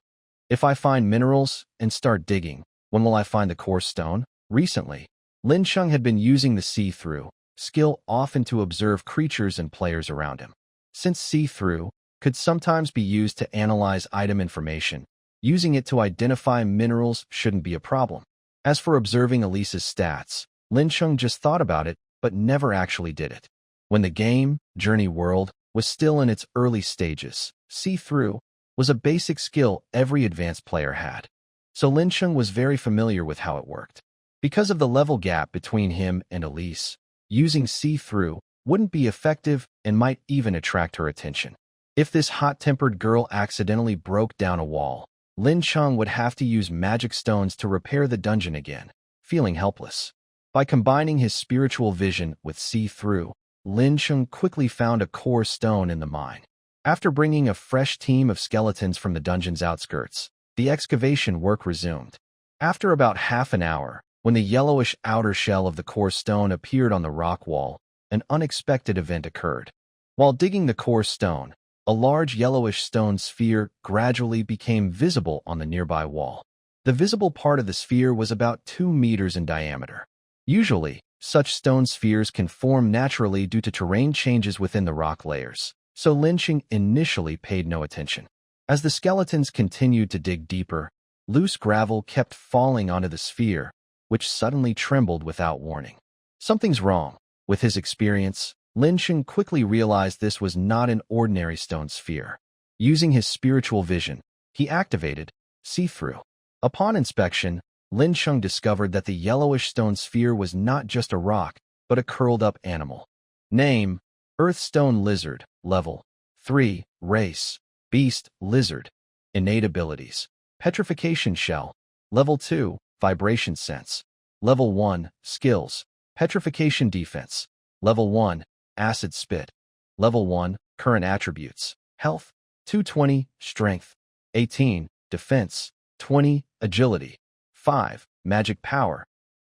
Speaker 1: If I find minerals and start digging, when will I find the core stone? Recently, Lin Qing had been using the see-through skill often to observe creatures and players around him. Since see-through could sometimes be used to analyze item information, using it to identify minerals shouldn't be a problem. As for observing Elisa's stats, Lin Qing just thought about it, but never actually did it. When the game, Journey World, was still in its early stages, see-through was a basic skill every advanced player had. So Lin Qing was very familiar with how it worked. Because of the level gap between him and Elise, using see-through wouldn't be effective and might even attract her attention. If this hot-tempered girl accidentally broke down a wall, Lin Qing would have to use magic stones to repair the dungeon again, feeling helpless. By combining his spiritual vision with see-through, Lin Qing quickly found a core stone in the mine. After bringing a fresh team of skeletons from the dungeon's outskirts, the excavation work resumed. After about half an hour, when the yellowish outer shell of the core stone appeared on the rock wall, an unexpected event occurred. While digging the core stone, a large yellowish stone sphere gradually became visible on the nearby wall. The visible part of the sphere was about 2 meters in diameter. Usually, such stone spheres can form naturally due to terrain changes within the rock layers, so Lin Qing initially paid no attention. As the skeletons continued to dig deeper, loose gravel kept falling onto the sphere, which suddenly trembled without warning. Something's wrong. With his experience, Lin Qing quickly realized this was not an ordinary stone sphere. Using his spiritual vision, he activated see-through. Upon inspection, Lin Qing discovered that the yellowish stone sphere was not just a rock, but a curled-up animal. Name: Earthstone Lizard. Level: 3. Race: Beast Lizard. Innate abilities: Petrification Shell. Level 2. Vibration Sense. Level 1. Skills: Petrification Defense. Level 1. Acid Spit. Level 1. Current Attributes: Health: 220, Strength: 18, Defense: 20, Agility: 5, Magic Power: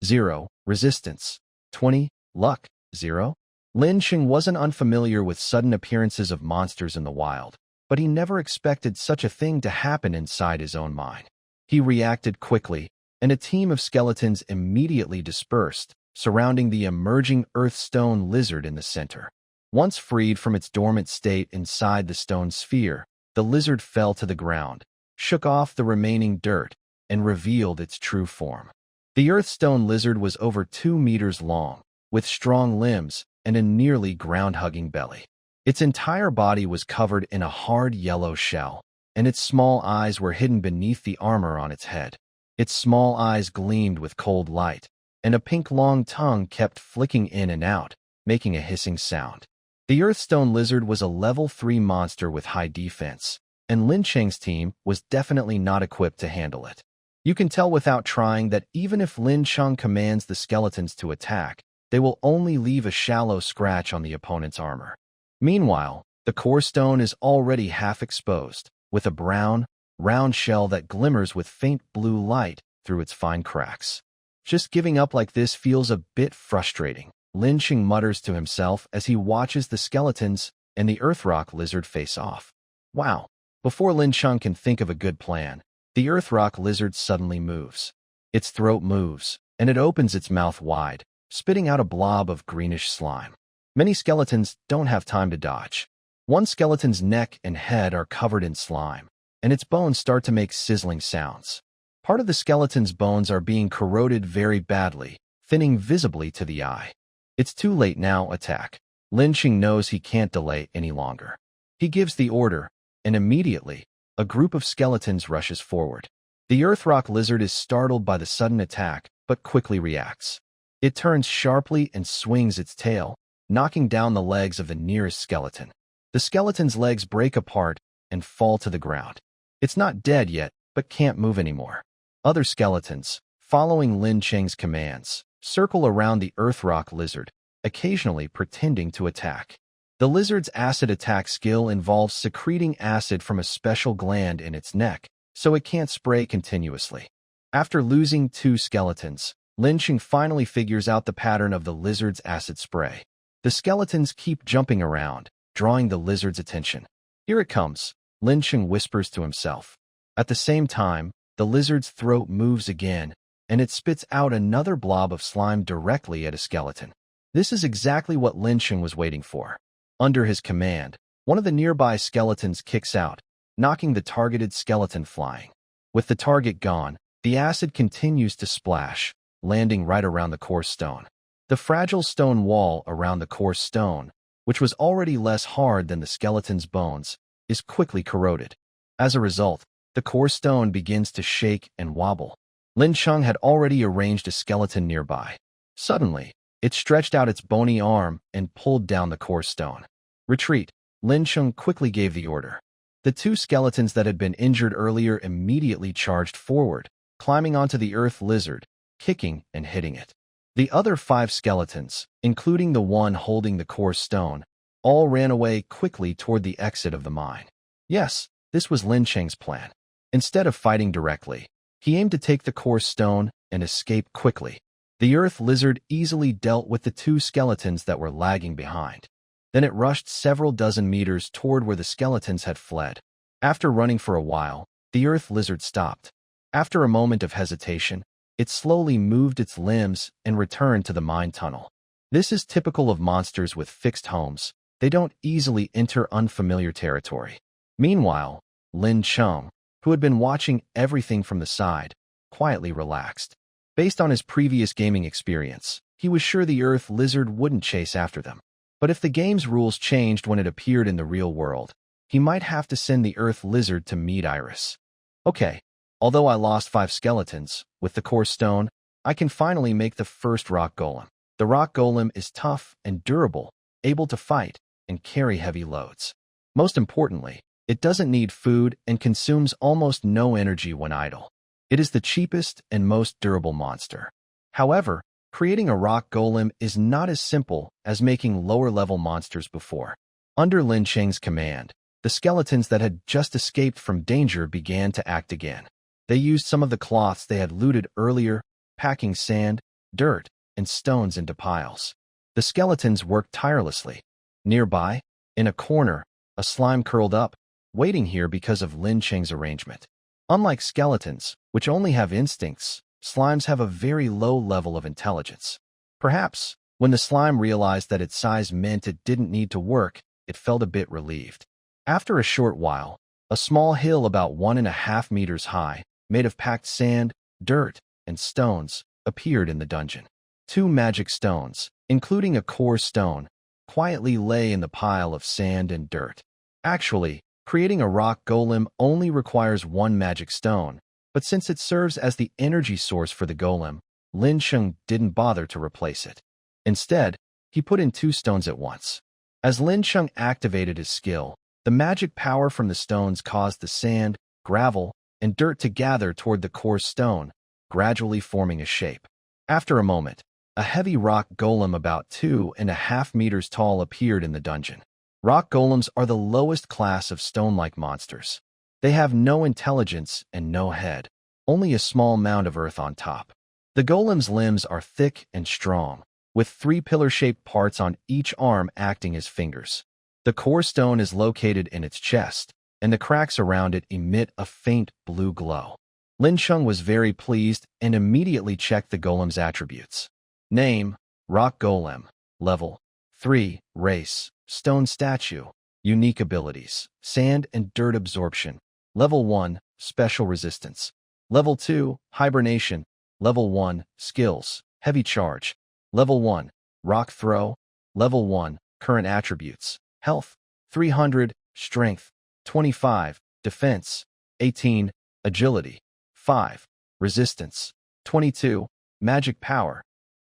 Speaker 1: 0, Resistance: 20, Luck: 0. Lin Qing wasn't unfamiliar with sudden appearances of monsters in the wild, but he never expected such a thing to happen inside his own mind. He reacted quickly, and a team of skeletons immediately dispersed, surrounding the emerging earthstone lizard in the center. Once freed from its dormant state inside the stone sphere, the lizard fell to the ground, shook off the remaining dirt, and revealed its true form. The earthstone lizard was over 2 meters long, with strong limbs and a nearly ground-hugging belly. Its entire body was covered in a hard yellow shell, and its small eyes were hidden beneath the armor on its head. Its small eyes gleamed with cold light, and a pink long tongue kept flicking in and out, making a hissing sound. The earthstone lizard was a level 3 monster with high defense, and Lin Qing's team was definitely not equipped to handle it. You can tell without trying that even if Lin Qing commands the skeletons to attack, they will only leave a shallow scratch on the opponent's armor. Meanwhile, the core stone is already half exposed, with a brown, round shell that glimmers with faint blue light through its fine cracks. Just giving up like this feels a bit frustrating, Lin Qing mutters to himself as he watches the skeletons and the earthrock lizard face off. Wow! Before Lin Qing can think of a good plan, the earthrock lizard suddenly moves. Its throat moves, and it opens its mouth wide, spitting out a blob of greenish slime. Many skeletons don't have time to dodge. One skeleton's neck and head are covered in slime, and its bones start to make sizzling sounds. Part of the skeleton's bones are being corroded very badly, thinning visibly to the eye. It's too late now, attack. Lin Qing knows he can't delay any longer. He gives the order, and immediately, a group of skeletons rushes forward. The Earthrock lizard is startled by the sudden attack, but quickly reacts. It turns sharply and swings its tail, knocking down the legs of the nearest skeleton. The skeleton's legs break apart and fall to the ground. It's not dead yet, but can't move anymore. Other skeletons, following Lin Qing's commands, circle around the Earthrock lizard, occasionally pretending to attack. The lizard's acid attack skill involves secreting acid from a special gland in its neck, so it can't spray continuously. After losing 2 skeletons, Lin Qing finally figures out the pattern of the lizard's acid spray. The skeletons keep jumping around, drawing the lizard's attention. Here it comes, Lin Qing whispers to himself. At the same time, the lizard's throat moves again, and it spits out another blob of slime directly at a skeleton. This is exactly what Lin Qing was waiting for. Under his command, one of the nearby skeletons kicks out, knocking the targeted skeleton flying. With the target gone, the acid continues to splash, landing right around the coarse stone. The fragile stone wall around the coarse stone, which was already less hard than the skeleton's bones, is quickly corroded. As a result, the coarse stone begins to shake and wobble. Lin Qing had already arranged a skeleton nearby. Suddenly, it stretched out its bony arm and pulled down the coarse stone. Retreat, Lin Qing quickly gave the order. The 2 skeletons that had been injured earlier immediately charged forward, climbing onto the earth lizard, kicking and hitting it. The other 5 skeletons, including the one holding the coarse stone, all ran away quickly toward the exit of the mine. Yes, this was Lin Qing's plan. Instead of fighting directly, he aimed to take the coarse stone and escape quickly. The earth lizard easily dealt with the 2 skeletons that were lagging behind. Then it rushed several dozen meters toward where the skeletons had fled. After running for a while, the earth lizard stopped. After a moment of hesitation, it slowly moved its limbs and returned to the mine tunnel. This is typical of monsters with fixed homes. They don't easily enter unfamiliar territory. Meanwhile, Lin Qing, who had been watching everything from the side, quietly relaxed. Based on his previous gaming experience, he was sure the earth lizard wouldn't chase after them. But if the game's rules changed when it appeared in the real world, he might have to send the earth lizard to meet Iris. Okay, although I lost 5 skeletons, with the coarse stone, I can finally make the first rock golem. The rock golem is tough and durable, able to fight and carry heavy loads. Most importantly, it doesn't need food and consumes almost no energy when idle. It is the cheapest and most durable monster. However, creating a rock golem is not as simple as making lower-level monsters before. Under Lin Qing's command, the skeletons that had just escaped from danger began to act again. They used some of the cloths they had looted earlier, packing sand, dirt, and stones into piles. The skeletons worked tirelessly. Nearby, in a corner, a slime curled up, waiting here because of Lin Qing's arrangement. Unlike skeletons, which only have instincts, slimes have a very low level of intelligence. Perhaps, when the slime realized that its size meant it didn't need to work, it felt a bit relieved. After a short while, a small hill about 1.5 meters high, made of packed sand, dirt, and stones, appeared in the dungeon. 2 magic stones, including a core stone, quietly lay in the pile of sand and dirt. Actually, creating a rock golem only requires 1 magic stone, but since it serves as the energy source for the golem, Lin Qing didn't bother to replace it. Instead, he put in 2 stones at once. As Lin Qing activated his skill, the magic power from the stones caused the sand, gravel, and dirt to gather toward the core stone, gradually forming a shape. After a moment, a heavy rock golem about 2.5 meters tall appeared in the dungeon. Rock golems are the lowest class of stone-like monsters. They have no intelligence and no head, only a small mound of earth on top. The golem's limbs are thick and strong, with 3 pillar-shaped parts on each arm acting as fingers. The core stone is located in its chest, and the cracks around it emit a faint blue glow. Lin Qing was very pleased and immediately checked the golem's attributes. Name, Rock Golem. Level, 3, Race, Stone Statue. Unique abilities, Sand and Dirt Absorption. Level 1, Special Resistance. Level 2, Hibernation. Level 1, Skills, Heavy Charge. Level 1, Rock Throw. Level 1, Current Attributes, Health, 300, Strength, 25, Defense, 18, Agility, 5, Resistance, 22, Magic Power,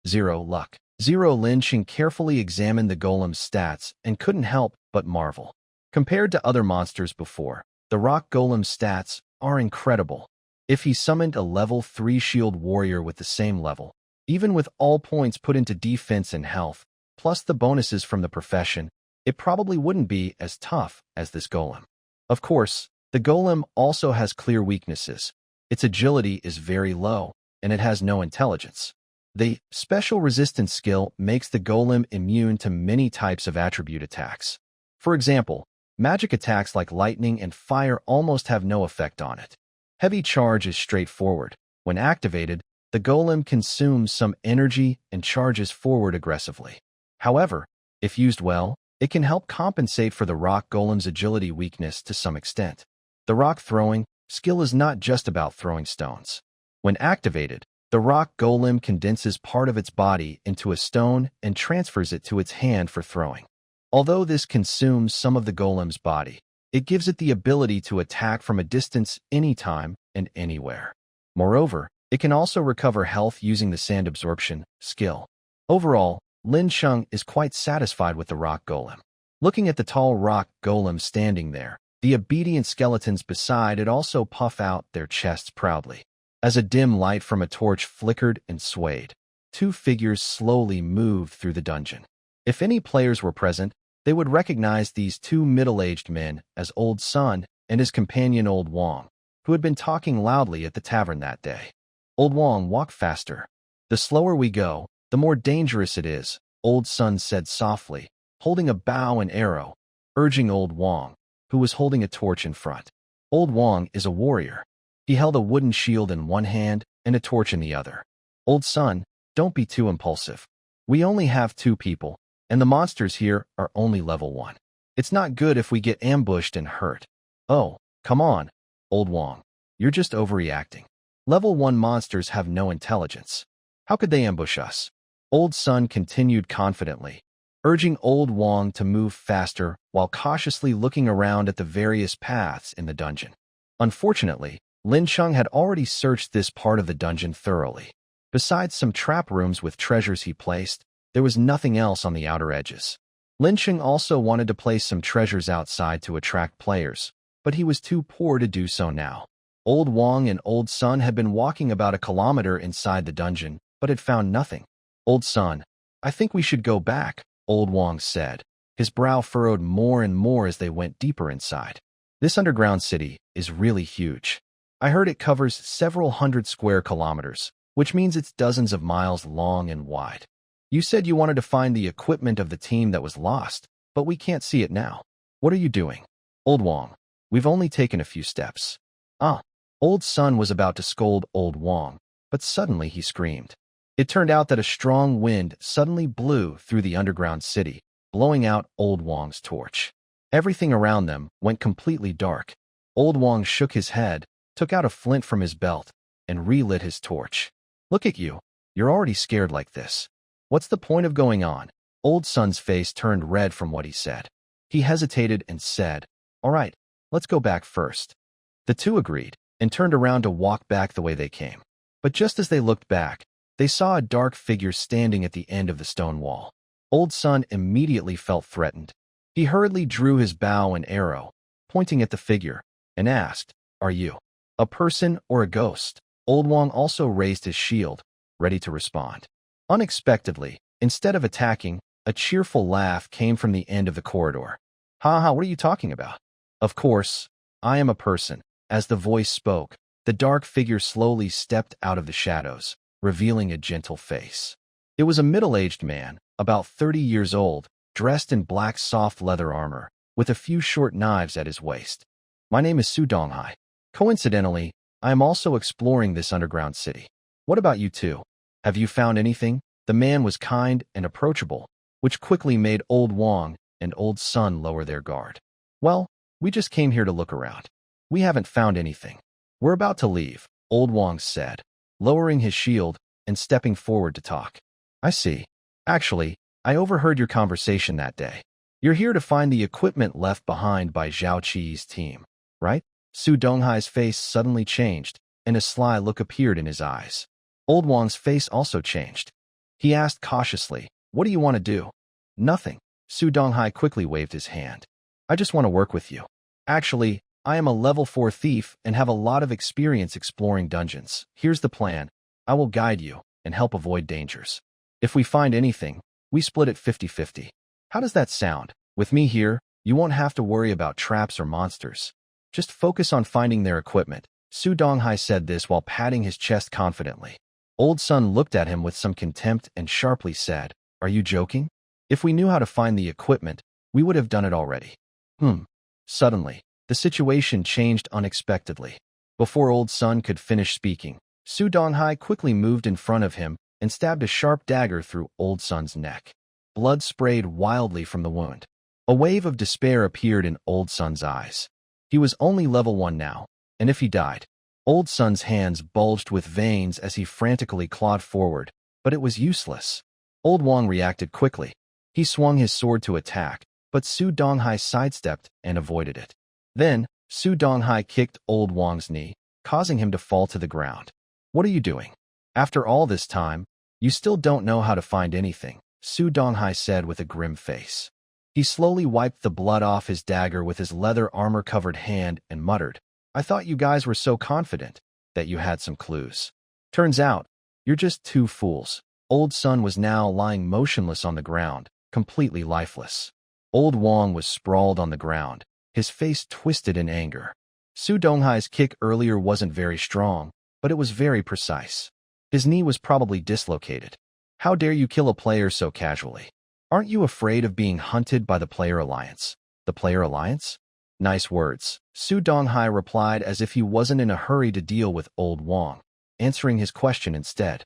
Speaker 1: 0 Luck. 0 Lin Qing carefully examined the golem's stats and couldn't help but marvel. Compared to other monsters before, the rock golem's stats are incredible. If he summoned a level 3 shield warrior with the same level, even with all points put into defense and health, plus the bonuses from the profession, it probably wouldn't be as tough as this golem. Of course, the golem also has clear weaknesses. Its agility is very low, and it has no intelligence. The special resistance skill makes the golem immune to many types of attribute attacks. For example, magic attacks like lightning and fire almost have no effect on it. Heavy charge is straightforward. When activated, the golem consumes some energy and charges forward aggressively. However, if used well, it can help compensate for the rock golem's agility weakness to some extent. The rock throwing skill is not just about throwing stones. When activated, the rock golem condenses part of its body into a stone and transfers it to its hand for throwing. Although this consumes some of the golem's body, it gives it the ability to attack from a distance anytime and anywhere. Moreover, it can also recover health using the sand absorption skill. Overall, Lin Qing is quite satisfied with the rock golem. Looking at the tall rock golem standing there, the obedient skeletons beside it also puff out their chests proudly. As a dim light from a torch flickered and swayed, 2 figures slowly moved through the dungeon. If any players were present, they would recognize these 2 middle-aged men as Old Sun and his companion Old Wong, who had been talking loudly at the tavern that day. Old Wong, walk faster. The slower we go, the more dangerous it is, Old Sun said softly, holding a bow and arrow, urging Old Wong, who was holding a torch in front. Old Wong is a warrior. He held a wooden shield in one hand and a torch in the other. Old Sun, don't be too impulsive. We only have 2 people, and the monsters here are only level 1. It's not good if we get ambushed and hurt. Oh, come on, Old Wong. You're just overreacting. Level 1 monsters have no intelligence. How could they ambush us? Old Sun continued confidently, urging Old Wong to move faster while cautiously looking around at the various paths in the dungeon. Unfortunately, Lin Qing had already searched this part of the dungeon thoroughly. Besides some trap rooms with treasures he placed, there was nothing else on the outer edges. Lin Qing also wanted to place some treasures outside to attract players, but he was too poor to do so now. Old Wong and Old Sun had been walking about a kilometer inside the dungeon, but had found nothing. Old Sun, I think we should go back, Old Wong said. His brow furrowed more and more as they went deeper inside. This underground city is really huge. I heard it covers several hundred square kilometers, which means it's dozens of miles long and wide. You said you wanted to find the equipment of the team that was lost, but we can't see it now. What are you doing? Old Wong, we've only taken a few steps. Old Sun was about to scold Old Wong, but suddenly he screamed. It turned out that a strong wind suddenly blew through the underground city, blowing out Old Wong's torch. Everything around them went completely dark. Old Wong shook his head, took out a flint from his belt, and relit his torch. Look at you. You're already scared like this. What's the point of going on? Old Sun's face turned red from what he said. He hesitated and said, All right, let's go back first. The 2 agreed and turned around to walk back the way they came. But just as they looked back, they saw a dark figure standing at the end of the stone wall. Old Sun immediately felt threatened. He hurriedly drew his bow and arrow, pointing at the figure, and asked, Are you a person or a ghost? Old Wong also raised his shield, ready to respond. Unexpectedly, instead of attacking, a cheerful laugh came from the end of the corridor. Ha, what are you talking about? Of course, I am a person. As the voice spoke, the dark figure slowly stepped out of the shadows, revealing a gentle face. It was a middle-aged man, about 30 years old, dressed in black soft leather armor, with a few short knives at his waist. My name is Su Donghai. Coincidentally, I am also exploring this underground city. What about you two? Have you found anything? The man was kind and approachable, which quickly made Old Wong and Old Sun lower their guard. Well, we just came here to look around. We haven't found anything. We're about to leave. Old Wang said, lowering his shield and stepping forward to talk. I see. Actually, I overheard your conversation that day. You're here to find the equipment left behind by Zhao Qi's team, right? Su Donghai's face suddenly changed, and a sly look appeared in his eyes. Old Wang's face also changed. He asked cautiously, what do you want to do? Nothing. Su Donghai quickly waved his hand. I just want to work with you. Actually, I am a level 4 thief and have a lot of experience exploring dungeons. Here's the plan. I will guide you and help avoid dangers. If we find anything, we split it 50-50. How does that sound? With me here, you won't have to worry about traps or monsters. Just focus on finding their equipment. Su Donghai said this while patting his chest confidently. Old Sun looked at him with some contempt and sharply said, Are you joking? If we knew how to find the equipment, we would have done it already. Suddenly, the situation changed unexpectedly. Before Old Sun could finish speaking, Su Donghai quickly moved in front of him and stabbed a sharp dagger through Old Sun's neck. Blood sprayed wildly from the wound. A wave of despair appeared in Old Sun's eyes. He was only level 1 now, and if he died, Old Sun's hands bulged with veins as he frantically clawed forward, but it was useless. Old Wang reacted quickly. He swung his sword to attack, but Su Donghai sidestepped and avoided it. Then, Su Donghai kicked Old Wang's knee, causing him to fall to the ground. What are you doing? After all this time, you still don't know how to find anything, Su Donghai said with a grim face. He slowly wiped the blood off his dagger with his leather armor-covered hand and muttered, I thought you guys were so confident that you had some clues. Turns out, you're just two fools. Old Sun was now lying motionless on the ground, completely lifeless. Old Wang was sprawled on the ground, his face twisted in anger. Su Donghai's kick earlier wasn't very strong, but it was very precise. His knee was probably dislocated. How dare you kill a player so casually? Aren't you afraid of being hunted by the Player Alliance? The Player Alliance? Nice words. Su Donghai replied as if he wasn't in a hurry to deal with Old Wang, answering his question instead.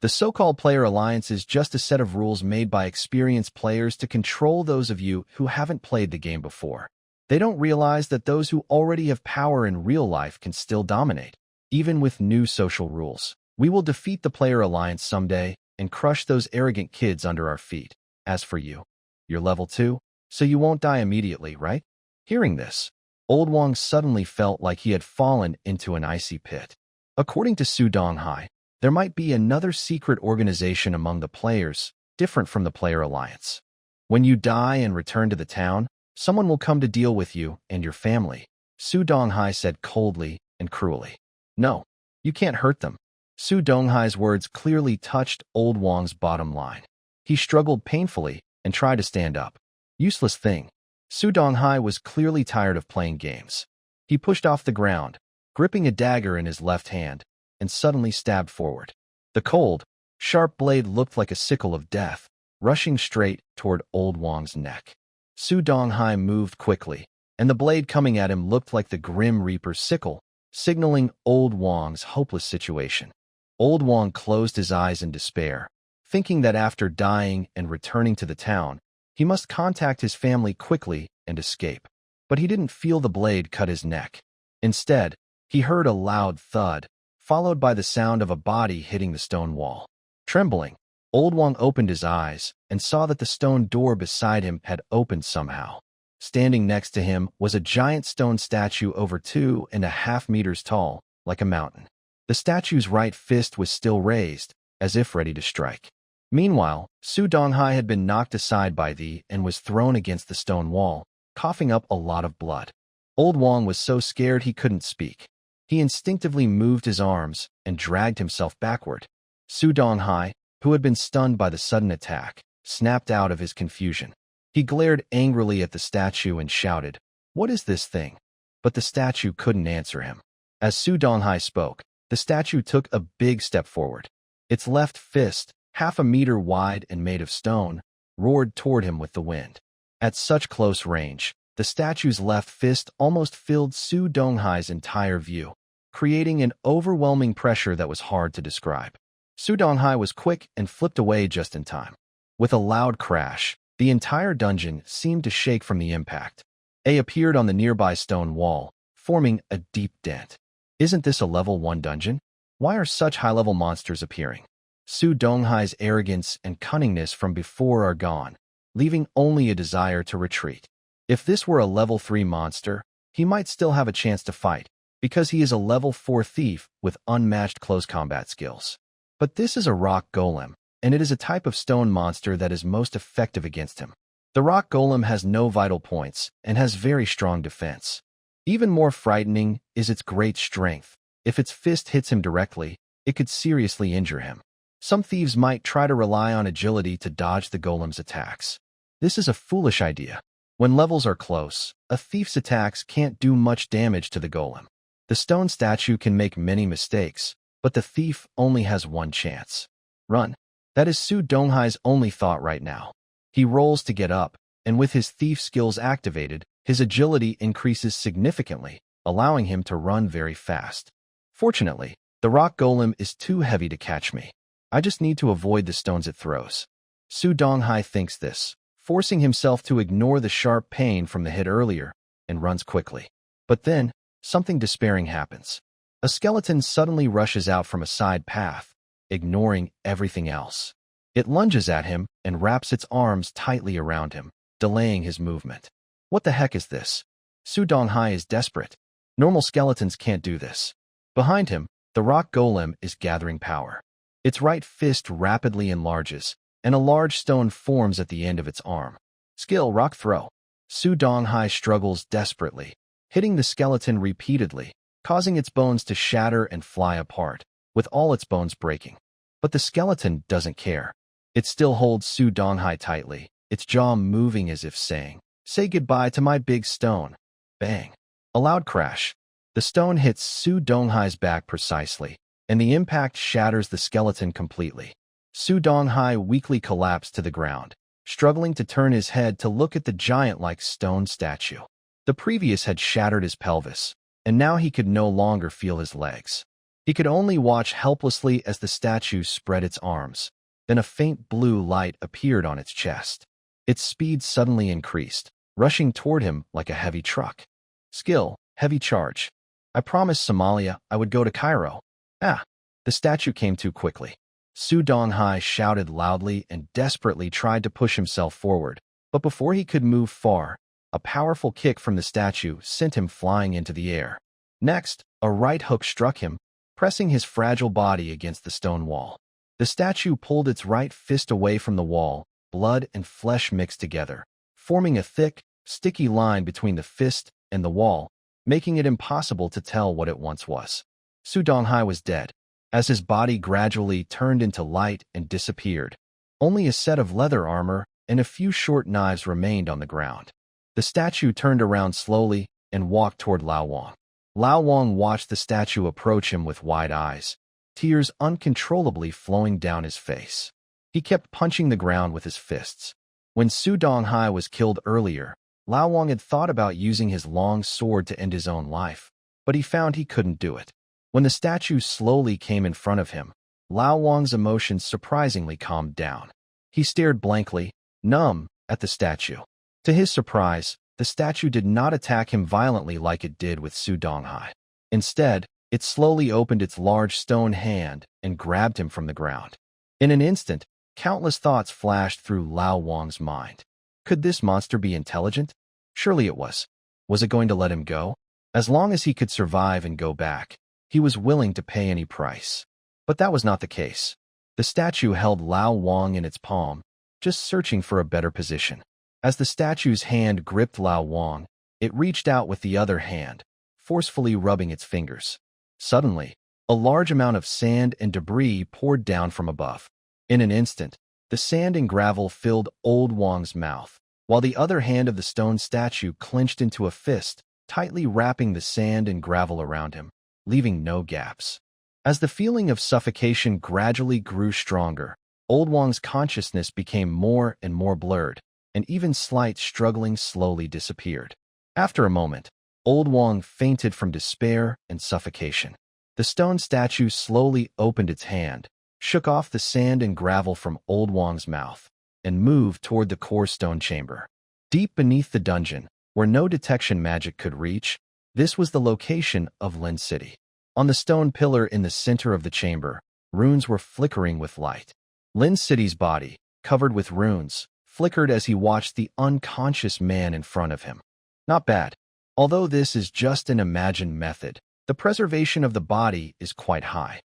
Speaker 1: The so-called Player Alliance is just a set of rules made by experienced players to control those of you who haven't played the game before. They don't realize that those who already have power in real life can still dominate, even with new social rules. We will defeat the Player Alliance someday and crush those arrogant kids under our feet. As for you, you're level 2, so you won't die immediately, right? Hearing this, Old Wang suddenly felt like he had fallen into an icy pit. According to Su Donghai, there might be another secret organization among the players, different from the Player Alliance. When you die and return to the town, someone will come to deal with you and your family, Su Donghai said coldly and cruelly. No, you can't hurt them. Su Donghai's words clearly touched Old Wang's bottom line. He struggled painfully and tried to stand up. Useless thing. Su Donghai was clearly tired of playing games. He pushed off the ground, gripping a dagger in his left hand, and suddenly stabbed forward. The cold, sharp blade looked like a sickle of death, rushing straight toward Old Wang's neck. Su Donghai moved quickly, and the blade coming at him looked like the Grim Reaper's sickle, signaling Old Wang's hopeless situation. Old Wang closed his eyes in despair, thinking that after dying and returning to the town, he must contact his family quickly and escape. But he didn't feel the blade cut his neck. Instead, he heard a loud thud, followed by the sound of a body hitting the stone wall. Trembling, Old Wang opened his eyes and saw that the stone door beside him had opened somehow. Standing next to him was a giant stone statue over 2.5 meters tall, like a mountain. The statue's right fist was still raised, as if ready to strike. Meanwhile, Su Donghai had been knocked aside by and was thrown against the stone wall, coughing up a lot of blood. Old Wang was so scared he couldn't speak. He instinctively moved his arms and dragged himself backward. Su Donghai, who had been stunned by the sudden attack, snapped out of his confusion. He glared angrily at the statue and shouted, "What is this thing?" But the statue couldn't answer him. As Su Donghai spoke, the statue took a big step forward. Its left fist, 1/2 meter wide and made of stone, roared toward him with the wind. At such close range, the statue's left fist almost filled Su Donghai's entire view, creating an overwhelming pressure that was hard to describe. Su Donghai was quick and flipped away just in time. With a loud crash, the entire dungeon seemed to shake from the impact. A appeared on the nearby stone wall, forming a deep dent. Isn't this a level 1 dungeon? Why are such high-level monsters appearing? Su Donghai's arrogance and cunningness from before are gone, leaving only a desire to retreat. If this were a level 3 monster, he might still have a chance to fight, because he is a level 4 thief with unmatched close combat skills. But this is a rock golem, and it is a type of stone monster that is most effective against him. The rock golem has no vital points and has very strong defense. Even more frightening is its great strength. If its fist hits him directly, it could seriously injure him. Some thieves might try to rely on agility to dodge the golem's attacks. This is a foolish idea. When levels are close, a thief's attacks can't do much damage to the golem. The stone statue can make many mistakes, but the thief only has one chance. Run. That is Su Donghai's only thought right now. He rolls to get up, and with his thief skills activated, his agility increases significantly, allowing him to run very fast. Fortunately, the rock golem is too heavy to catch me. I just need to avoid the stones it throws. Su Donghai thinks this, forcing himself to ignore the sharp pain from the hit earlier, and runs quickly. But then, something despairing happens. A skeleton suddenly rushes out from a side path, ignoring everything else. It lunges at him and wraps its arms tightly around him, delaying his movement. What the heck is this? Su Donghai is desperate. Normal skeletons can't do this. Behind him, the rock golem is gathering power. Its right fist rapidly enlarges, and a large stone forms at the end of its arm. Skill rock throw. Su Donghai struggles desperately, hitting the skeleton repeatedly, causing its bones to shatter and fly apart, with all its bones breaking. But the skeleton doesn't care. It still holds Su Donghai tightly, its jaw moving as if saying, "Say goodbye to my big stone." Bang. A loud crash. The stone hits Su Donghai's back precisely, and the impact shatters the skeleton completely. Su Donghai weakly collapsed to the ground, struggling to turn his head to look at the giant-like stone statue. The previous had shattered his pelvis, and now he could no longer feel his legs. He could only watch helplessly as the statue spread its arms. Then a faint blue light appeared on its chest. Its speed suddenly increased, rushing toward him like a heavy truck. Skill, heavy charge. I promised Somalia I would go to Cairo. The statue came too quickly. Su Donghai shouted loudly and desperately tried to push himself forward, but before he could move far, a powerful kick from the statue sent him flying into the air. Next, a right hook struck him, pressing his fragile body against the stone wall. The statue pulled its right fist away from the wall, blood and flesh mixed together, forming a thick, sticky line between the fist and the wall, making it impossible to tell what it once was. Su Donghai was dead, as his body gradually turned into light and disappeared. Only a set of leather armor and a few short knives remained on the ground. The statue turned around slowly and walked toward Lao Wang. Lao Wang watched the statue approach him with wide eyes, tears uncontrollably flowing down his face. He kept punching the ground with his fists. When Su Donghai was killed earlier, Lao Wang had thought about using his long sword to end his own life, but he found he couldn't do it. When the statue slowly came in front of him, Lao Wang's emotions surprisingly calmed down. He stared blankly, numb, at the statue. To his surprise, the statue did not attack him violently like it did with Su Donghai. Instead, it slowly opened its large stone hand and grabbed him from the ground. In an instant, countless thoughts flashed through Lao Wang's mind. Could this monster be intelligent? Surely it was. Was it going to let him go? As long as he could survive and go back, he was willing to pay any price. But that was not the case. The statue held Lao Wang in its palm, just searching for a better position. As the statue's hand gripped Lao Wang, it reached out with the other hand, forcefully rubbing its fingers. Suddenly, a large amount of sand and debris poured down from above. In an instant, the sand and gravel filled old Wang's mouth, while the other hand of the stone statue clenched into a fist, tightly wrapping the sand and gravel around him, leaving no gaps. As the feeling of suffocation gradually grew stronger, old Wang's consciousness became more and more blurred, and even slight struggling slowly disappeared. After a moment, old Wang fainted from despair and suffocation. The stone statue slowly opened its hand, shook off the sand and gravel from old Wang's mouth, and moved toward the core stone chamber. Deep beneath the dungeon, where no detection magic could reach, this was the location of Lin City. On the stone pillar in the center of the chamber, runes were flickering with light. Lin City's body, covered with runes, flickered as he watched the unconscious man in front of him. Not bad. Although this is just an imagined method, the preservation of the body is quite high.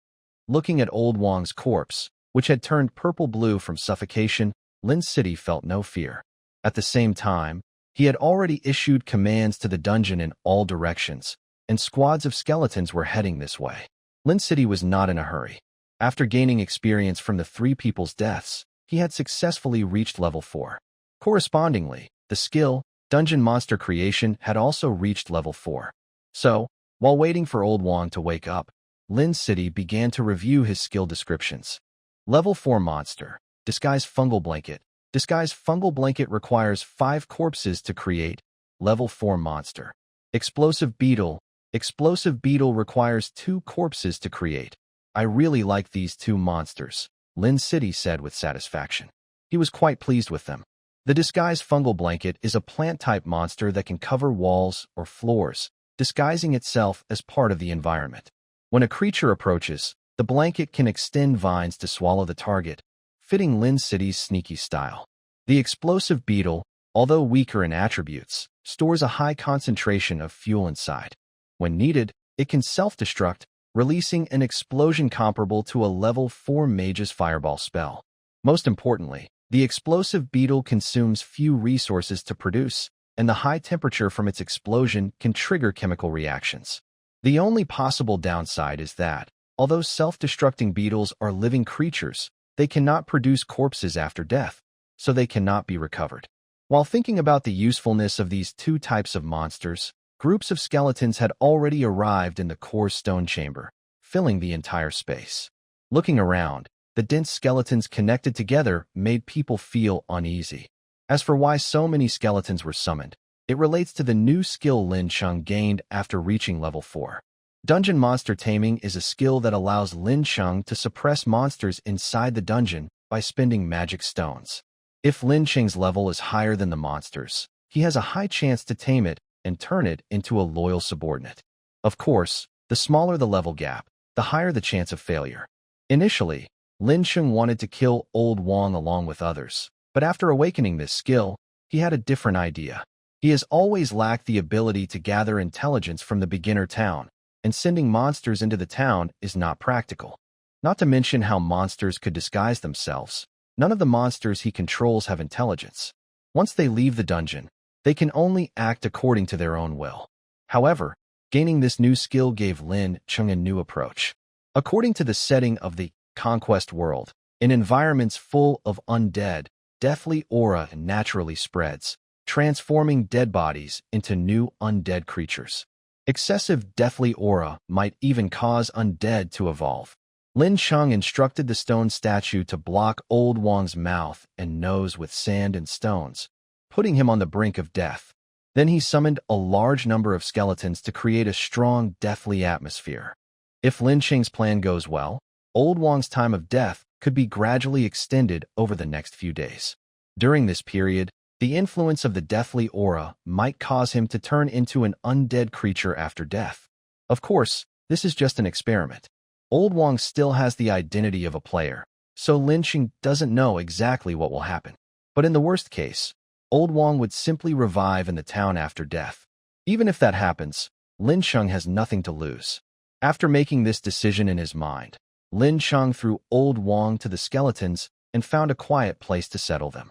Speaker 1: Looking at old Wang's corpse, which had turned purple-blue from suffocation, Lin City felt no fear. At the same time, he had already issued commands to the dungeon in all directions, and squads of skeletons were heading this way. Lin City was not in a hurry. After gaining experience from the 3 people's deaths, he had successfully reached level 4. Correspondingly, the skill, Dungeon Monster Creation, had also reached level 4. So, while waiting for old Wang to wake up, Lin City began to review his skill descriptions. Level 4 Monster. Disguise Fungal Blanket. Disguise Fungal Blanket requires 5 corpses to create. Level 4 Monster. Explosive Beetle. Explosive Beetle requires 2 corpses to create. I really like these 2 monsters, Lin City said with satisfaction. He was quite pleased with them. The Disguise Fungal Blanket is a plant-type monster that can cover walls or floors, disguising itself as part of the environment. When a creature approaches, the blanket can extend vines to swallow the target, fitting Lin City's sneaky style. The Explosive Beetle, although weaker in attributes, stores a high concentration of fuel inside. When needed, it can self-destruct, releasing an explosion comparable to a level 4 mage's fireball spell. Most importantly, the Explosive Beetle consumes few resources to produce, and the high temperature from its explosion can trigger chemical reactions. The only possible downside is that, although self-destructing beetles are living creatures, they cannot produce corpses after death, so they cannot be recovered. While thinking about the usefulness of these 2 types of monsters, groups of skeletons had already arrived in the core stone chamber, filling the entire space. Looking around, the dense skeletons connected together made people feel uneasy. As for why so many skeletons were summoned, it relates to the new skill Lin Chung gained after reaching level 4. Dungeon Monster Taming is a skill that allows Lin Chung to suppress monsters inside the dungeon by spending magic stones. If Lin Chung's level is higher than the monsters, he has a high chance to tame it and turn it into a loyal subordinate. Of course, the smaller the level gap, the higher the chance of failure. Initially, Lin Chung wanted to kill old Wang along with others, but after awakening this skill, he had a different idea. He has always lacked the ability to gather intelligence from the beginner town, and sending monsters into the town is not practical. Not to mention how monsters could disguise themselves. None of the monsters he controls have intelligence. Once they leave the dungeon, they can only act according to their own will. However, gaining this new skill gave Lin Chung a new approach. According to the setting of the Conquest world, in environments full of undead, deathly aura naturally spreads, transforming dead bodies into new undead creatures. Excessive deathly aura might even cause undead to evolve. Lin Chung instructed the stone statue to block old Wang's mouth and nose with sand and stones, putting him on the brink of death. Then he summoned a large number of skeletons to create a strong, deathly atmosphere. If Lin Chung's plan goes well, old Wang's time of death could be gradually extended over the next few days. During this period, the influence of the deathly aura might cause him to turn into an undead creature after death. Of course, this is just an experiment. Old Wang still has the identity of a player, so Lin Chung doesn't know exactly what will happen. But in the worst case, old Wang would simply revive in the town after death. Even if that happens, Lin Chung has nothing to lose. After making this decision in his mind, Lin Chung threw old Wang to the skeletons and found a quiet place to settle them.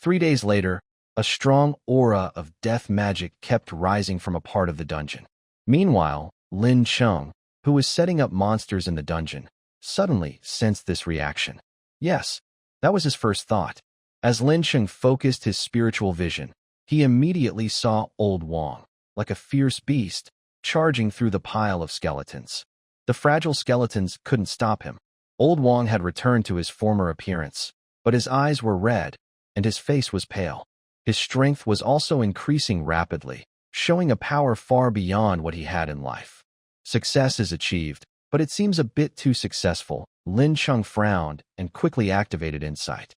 Speaker 1: 3 days later, a strong aura of death magic kept rising from a part of the dungeon. Meanwhile, Lin Chung, who was setting up monsters in the dungeon, suddenly sensed this reaction. Yes, that was his first thought. As Lin Chung focused his spiritual vision, he immediately saw old Wang, like a fierce beast, charging through the pile of skeletons. The fragile skeletons couldn't stop him. Old Wang had returned to his former appearance, but his eyes were red, and his face was pale. His strength was also increasing rapidly, showing a power far beyond what he had in life. Success is achieved, but it seems a bit too successful. Lin Chung frowned and quickly activated insight.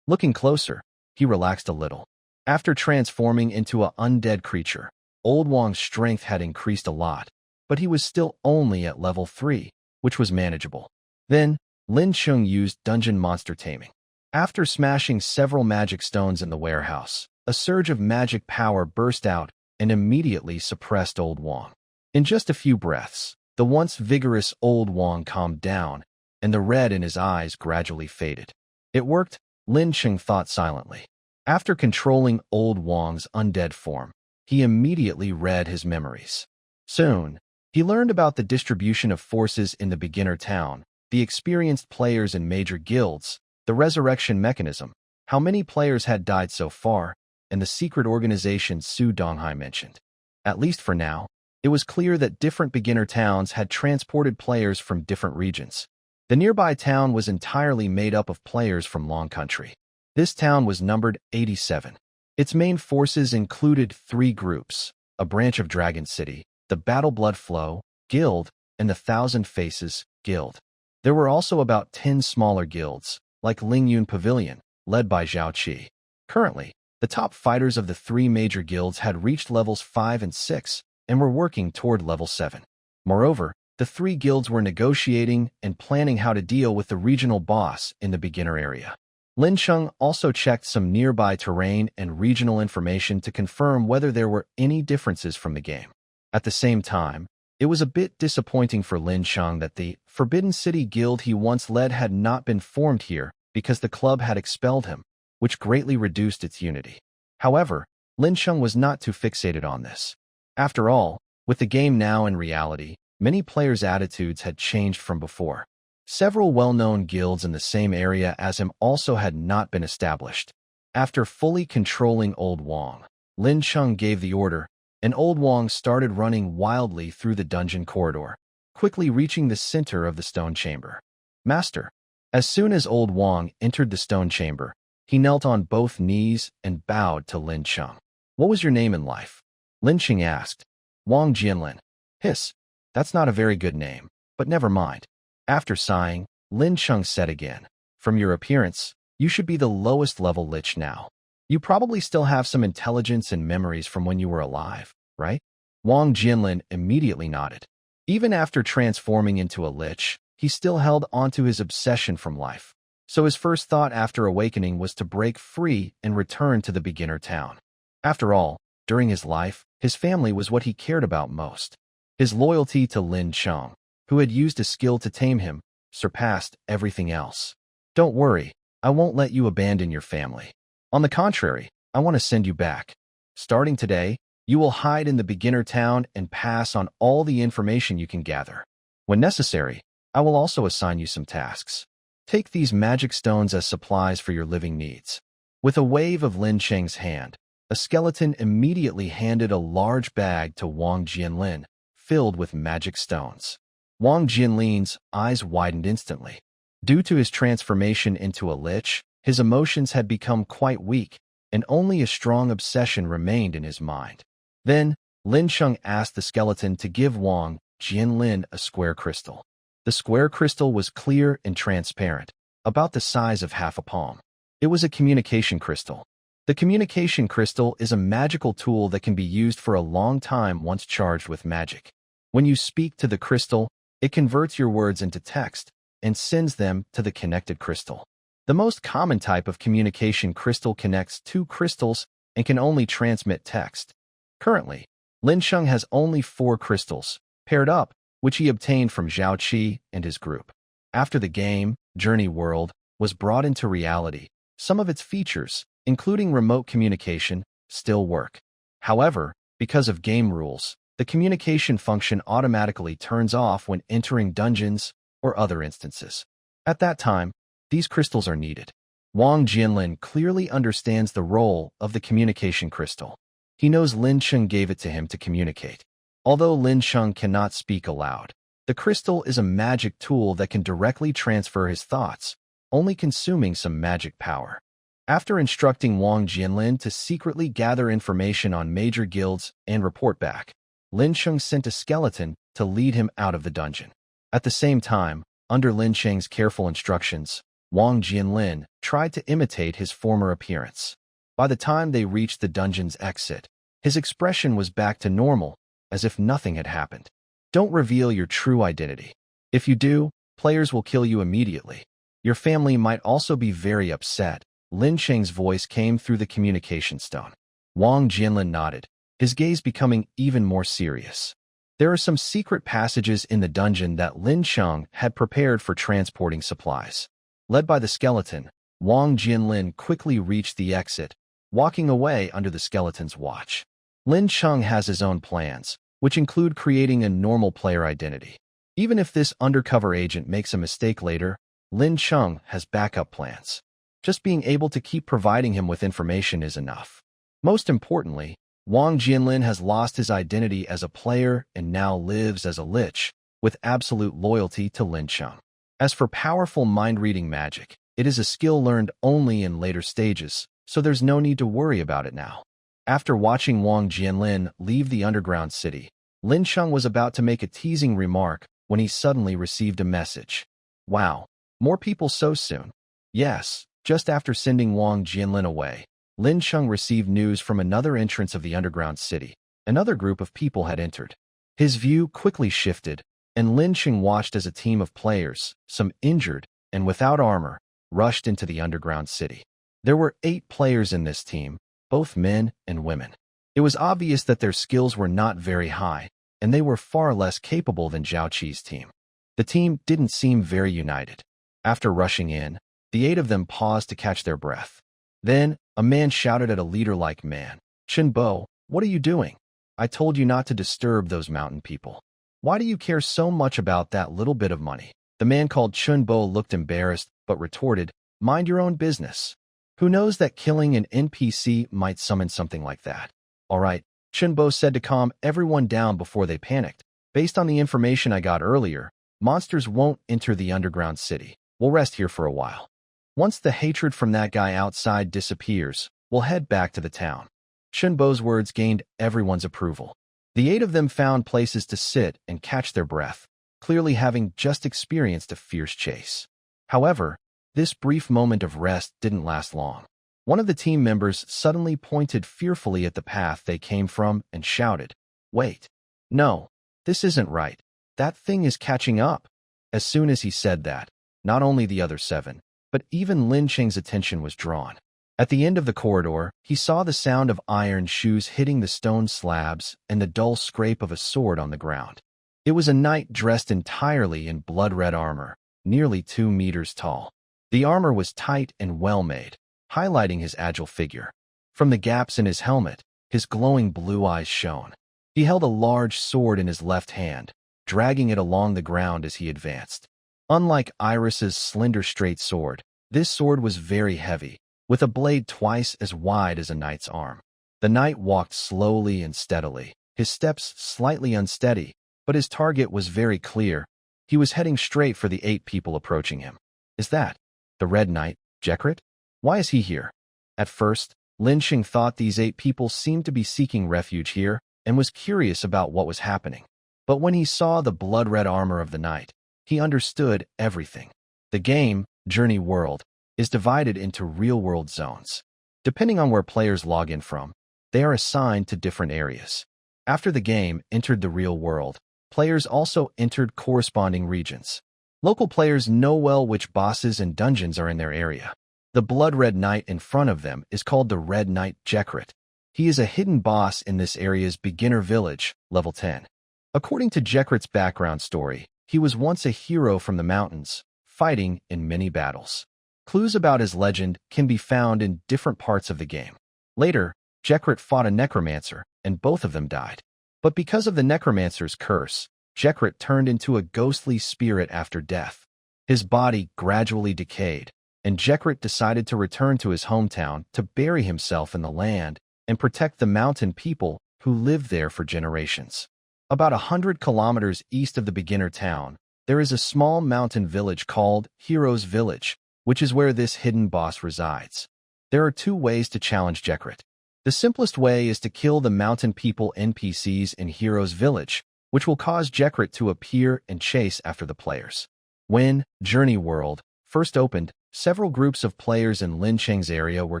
Speaker 1: Looking closer, he relaxed a little. After transforming into an undead creature, old Wang's strength had increased a lot, but he was still only at level 3, which was manageable. Then, Lin Chung used dungeon monster taming. After smashing several magic stones in the warehouse, a surge of magic power burst out and immediately suppressed Old Wong. In just a few breaths, the once vigorous Old Wong calmed down, and the red in his eyes gradually faded. It worked, Lin Chung thought silently. After controlling Old Wong's undead form, he immediately read his memories. Soon, he learned about the distribution of forces in the beginner town, the experienced players in major guilds, the resurrection mechanism, how many players had died so far, and the secret organization Su Donghai mentioned. At least for now, it was clear that different beginner towns had transported players from different regions. The nearby town was entirely made up of players from Long Country. This town was numbered 87. Its main forces included 3 groups, a branch of Dragon City, the Battle Blood Flow Guild, and the Thousand Faces Guild. There were also about 10 smaller guilds, like Lingyun Pavilion, led by Zhao Qi. Currently, the top fighters of the 3 major guilds had reached levels 5 and 6 and were working toward level 7. Moreover, the 3 guilds were negotiating and planning how to deal with the regional boss in the beginner area. Lin Chung also checked some nearby terrain and regional information to confirm whether there were any differences from the game. At the same time, it was a bit disappointing for Lin Chung that the Forbidden City Guild he once led had not been formed here because the club had expelled him, which greatly reduced its unity. However, Lin Chung was not too fixated on this. After all, with the game now in reality, many players' attitudes had changed from before. Several well-known guilds in the same area as him also had not been established. After fully controlling Old Wong, Lin Chung gave the order, and Old Wong started running wildly through the dungeon corridor, quickly reaching the center of the stone chamber. Master. As soon as Old Wong entered the stone chamber, he knelt on both knees and bowed to Lin Chung. What was your name in life? Lin Chung asked. Wang Jianlin. Hiss. That's not a very good name, but never mind. After sighing, Lin Chung said again, from your appearance, you should be the lowest level lich now. You probably still have some intelligence and memories from when you were alive, right? Wang Jianlin immediately nodded. Even after transforming into a lich, he still held onto his obsession from life. So his first thought after awakening was to break free and return to the beginner town. After all, during his life, his family was what he cared about most. His loyalty to Lin Chung, who had used a skill to tame him, surpassed everything else. Don't worry, I won't let you abandon your family. On the contrary, I want to send you back. Starting today, you will hide in the beginner town and pass on all the information you can gather. When necessary, I will also assign you some tasks. Take these magic stones as supplies for your living needs. With a wave of Lin Cheng's hand, a skeleton immediately handed a large bag to Wang Jianlin, filled with magic stones. Wang Jianlin's eyes widened instantly. Due to his transformation into a lich, his emotions had become quite weak, and only a strong obsession remained in his mind. Then, Lin Chung asked the skeleton to give Wang Jianlin a square crystal. The square crystal was clear and transparent, about the size of half a palm. It was a communication crystal. The communication crystal is a magical tool that can be used for a long time once charged with magic. When you speak to the crystal, it converts your words into text and sends them to the connected crystal. The most common type of communication crystal connects 2 crystals and can only transmit text. Currently, Lin Chung has only 4 crystals, paired up, which he obtained from Zhao Qi and his group. After the game, Journey World, was brought into reality, some of its features, including remote communication, still work. However, because of game rules, the communication function automatically turns off when entering dungeons or other instances. At that time, these crystals are needed. Wang Jianlin clearly understands the role of the communication crystal. He knows Lin Chung gave it to him to communicate. Although Lin Chung cannot speak aloud, the crystal is a magic tool that can directly transfer his thoughts, only consuming some magic power. After instructing Wang Jianlin to secretly gather information on major guilds and report back, Lin Chung sent a skeleton to lead him out of the dungeon. At the same time, under Lin Cheng's careful instructions, Wang Jianlin tried to imitate his former appearance. By the time they reached the dungeon's exit, his expression was back to normal, as if nothing had happened. Don't reveal your true identity. If you do, players will kill you immediately. Your family might also be very upset. Lin Cheng's voice came through the communication stone. Wang Jianlin nodded, his gaze becoming even more serious. There are some secret passages in the dungeon that Lin Cheng had prepared for transporting supplies. Led by the skeleton, Wang Jianlin quickly reached the exit, walking away under the skeleton's watch. Lin Cheng has his own plans, which include creating a normal player identity. Even if this undercover agent makes a mistake later, Lin Cheng has backup plans. Just being able to keep providing him with information is enough. Most importantly, Wang Jianlin has lost his identity as a player and now lives as a lich, with absolute loyalty to Lin Cheng. As for powerful mind-reading magic, it is a skill learned only in later stages, so there's no need to worry about it now. After watching Wang Jianlin leave the underground city, Lin Cheng was about to make a teasing remark when he suddenly received a message. Wow, more people so soon. Yes, just after sending Wang Jianlin away, Lin Cheng received news from another entrance of the underground city. Another group of people had entered. His view quickly shifted, and Lin Cheng watched as a team of players, some injured and without armor, rushed into the underground city. There were 8 players in this team, both men and women. It was obvious that their skills were not very high, and they were far less capable than Zhao Qi's team. The team didn't seem very united. After rushing in, the 8 of them paused to catch their breath. Then, a man shouted at a leader-like man, "Chen Bo, what are you doing? I told you not to disturb those mountain people. Why do you care so much about that little bit of money?" The man called Chen Bo looked embarrassed, but retorted, "Mind your own business. Who knows that killing an NPC might summon something like that?" "All right," Chen Bo said to calm everyone down before they panicked. "Based on the information I got earlier, monsters won't enter the underground city. We'll rest here for a while. Once the hatred from that guy outside disappears, we'll head back to the town." Chen Bo's words gained everyone's approval. The 8 of them found places to sit and catch their breath, clearly having just experienced a fierce chase. However, this brief moment of rest didn't last long. One of the team members suddenly pointed fearfully at the path they came from and shouted, "Wait! No, this isn't right. That thing is catching up." As soon as he said that, not only the other 7, but even Lin Cheng's attention was drawn. At the end of the corridor, he saw the sound of iron shoes hitting the stone slabs and the dull scrape of a sword on the ground. It was a knight dressed entirely in blood-red armor, nearly 2 meters tall. The armor was tight and well-made, highlighting his agile figure. From the gaps in his helmet, his glowing blue eyes shone. He held a large sword in his left hand, dragging it along the ground as he advanced. Unlike Iris's slender straight sword, this sword was very heavy, with a blade twice as wide as a knight's arm. The knight walked slowly and steadily, his steps slightly unsteady, but his target was very clear. He was heading straight for the 8 people approaching him. "Is that the Red Knight, Jekrit? Why is he here?" At first, Lin Cheng thought these 8 people seemed to be seeking refuge here and was curious about what was happening. But when he saw the blood-red armor of the knight, he understood everything. The game, Journey World, is divided into real-world zones. Depending on where players log in from, they are assigned to different areas. After the game entered the real world, players also entered corresponding regions. Local players know well which bosses and dungeons are in their area. The blood-red knight in front of them is called the Red Knight Jekrit. He is a hidden boss in this area's beginner village, level 10. According to Jekrit's background story, he was once a hero from the mountains, fighting in many battles. Clues about his legend can be found in different parts of the game. Later, Jekrit fought a necromancer, and both of them died. But because of the necromancer's curse, Jekrit turned into a ghostly spirit after death. His body gradually decayed, and Jekrit decided to return to his hometown to bury himself in the land and protect the mountain people who lived there for generations. About 100 kilometers east of the beginner town, there is a small mountain village called Hero's Village, which is where this hidden boss resides. There are 2 ways to challenge Jekrit. The simplest way is to kill the mountain people NPCs in Hero's Village, which will cause Jekrit to appear and chase after the players. When Journey World first opened, several groups of players in Lin Cheng's area were